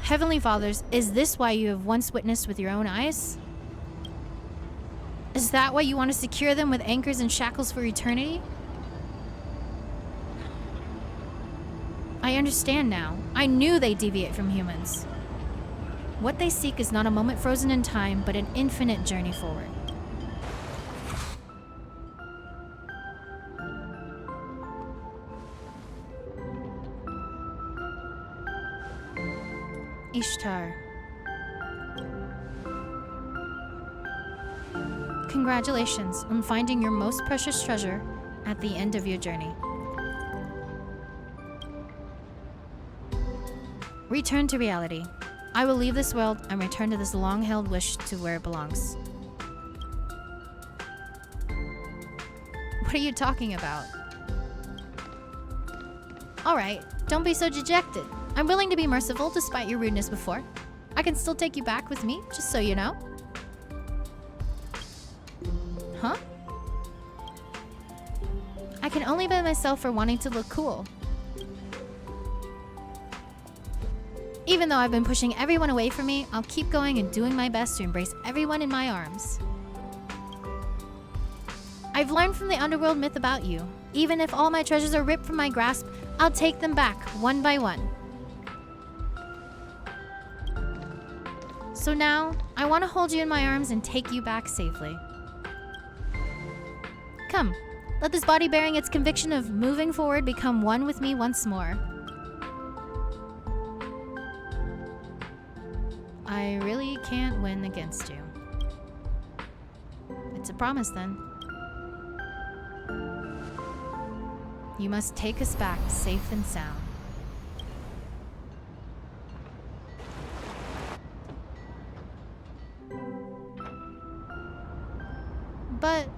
Heavenly Fathers, is this why you have once witnessed with your own eyes? Is that why you want to secure them with anchors and shackles for eternity? I understand now. I knew they deviate from humans. What they seek is not a moment frozen in time, but an infinite journey forward. Ishtar. Congratulations on finding your most precious treasure at the end of your journey. Return to reality. I will leave this world and return to this long-held wish to where it belongs. What are you talking about? Alright, don't be so dejected. I'm willing to be merciful despite your rudeness before. I can still take you back with me, just so you know. Huh? I can only blame myself for wanting to look cool. Even though I've been pushing everyone away from me, I'll keep going and doing my best to embrace everyone in my arms. I've learned from the underworld myth about you. Even if all my treasures are ripped from my grasp, I'll take them back, one by one. So now, I want to hold you in my arms and take you back safely. Come, let this body bearing its conviction of moving forward become one with me once more. I really can't win against you. It's a promise then. You must take us back safe and sound. But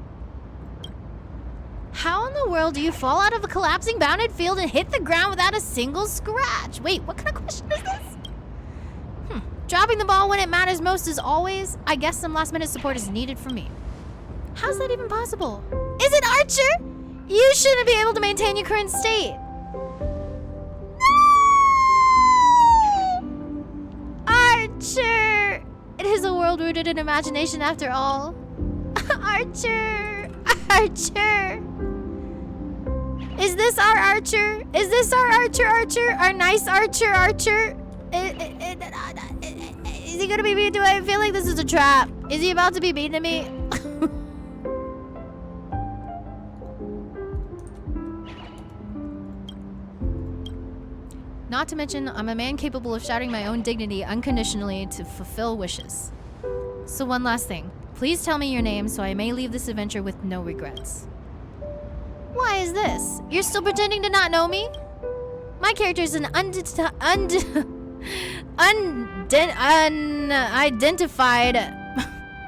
how in the world do you fall out of a collapsing bounded field and hit the ground without a single scratch? Wait, what kind of question is this? Dropping the ball when it matters most is always, I guess some last minute support is needed from me. How's that even possible? Is it Archer? You shouldn't be able to maintain your current state. No! Archer! It is a world rooted in imagination after all. Archer! Archer! Is this our Archer? Is this our Archer? Our nice Archer? Is he gonna be mean? Do I feel like this is a trap? Is he about to be mean to me? Not to mention, I'm a man capable of shattering my own dignity unconditionally to fulfill wishes. So one last thing. Please tell me your name so I may leave this adventure with no regrets. Why is this? You're still pretending to not know me? My character is an unidentified...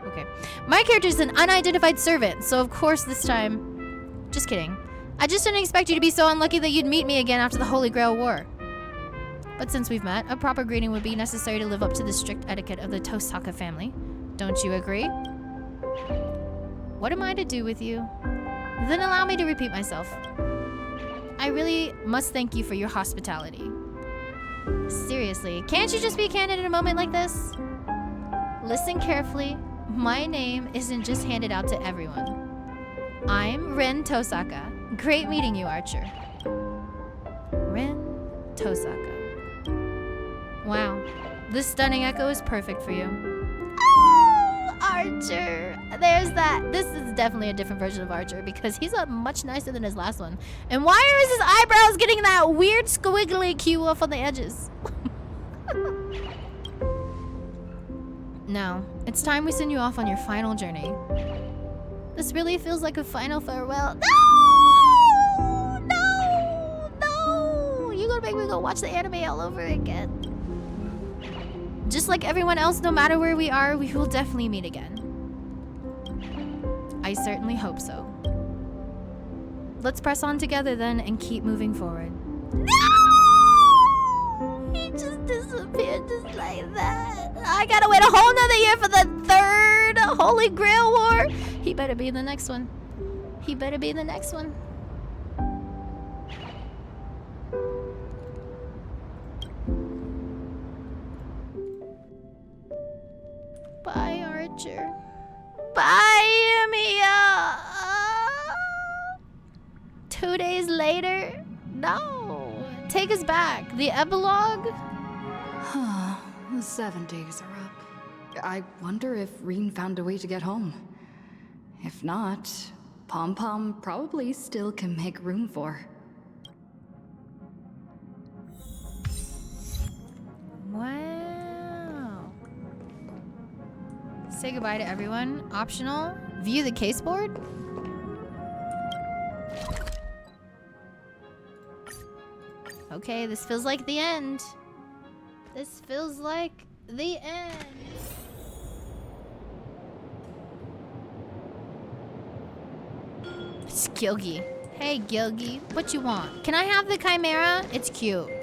Okay. My character is an unidentified servant, so of course this time... Just kidding. I just didn't expect you to be so unlucky that you'd meet me again after the Holy Grail War. But since we've met, a proper greeting would be necessary to live up to the strict etiquette of the Tosaka family. Don't you agree? What am I to do with you? Then allow me to repeat myself. I really must thank you for your hospitality. Seriously, can't you just be candid in a moment like this? Listen carefully. My name isn't just handed out to everyone. I'm Ren Tosaka. Great meeting you, Archer. Ren Tosaka. Wow, this stunning echo is perfect for you. Oh, Archer. There's that. This is definitely a different version of Archer because he's much nicer than his last one. And why are his eyebrows getting that weird squiggly Q off on the edges? Now, it's time we send you off on your final journey. This really feels like a final farewell. No! You're gonna make me go watch the anime all over again. Just like everyone else, no matter where we are, we will definitely meet again. I certainly hope so. Let's press on together then and keep moving forward. No! He just disappeared just like that. I gotta wait a whole nother year for the 3rd Holy Grail War. He better be in the next one. He better be in the next one. Bye, Archer. Bye, Mia. 2 days later? No. Take us back. The epilogue? 7 days are up. I wonder if Reen found a way to get home. If not, Pom Pom probably still can make room for her. Wow. Say goodbye to everyone. Optional. View the case board. Okay, this feels like the end. This feels like the end. It's Gilgy. Hey, Gilgy. What you want? Can I have the Chimera? It's cute.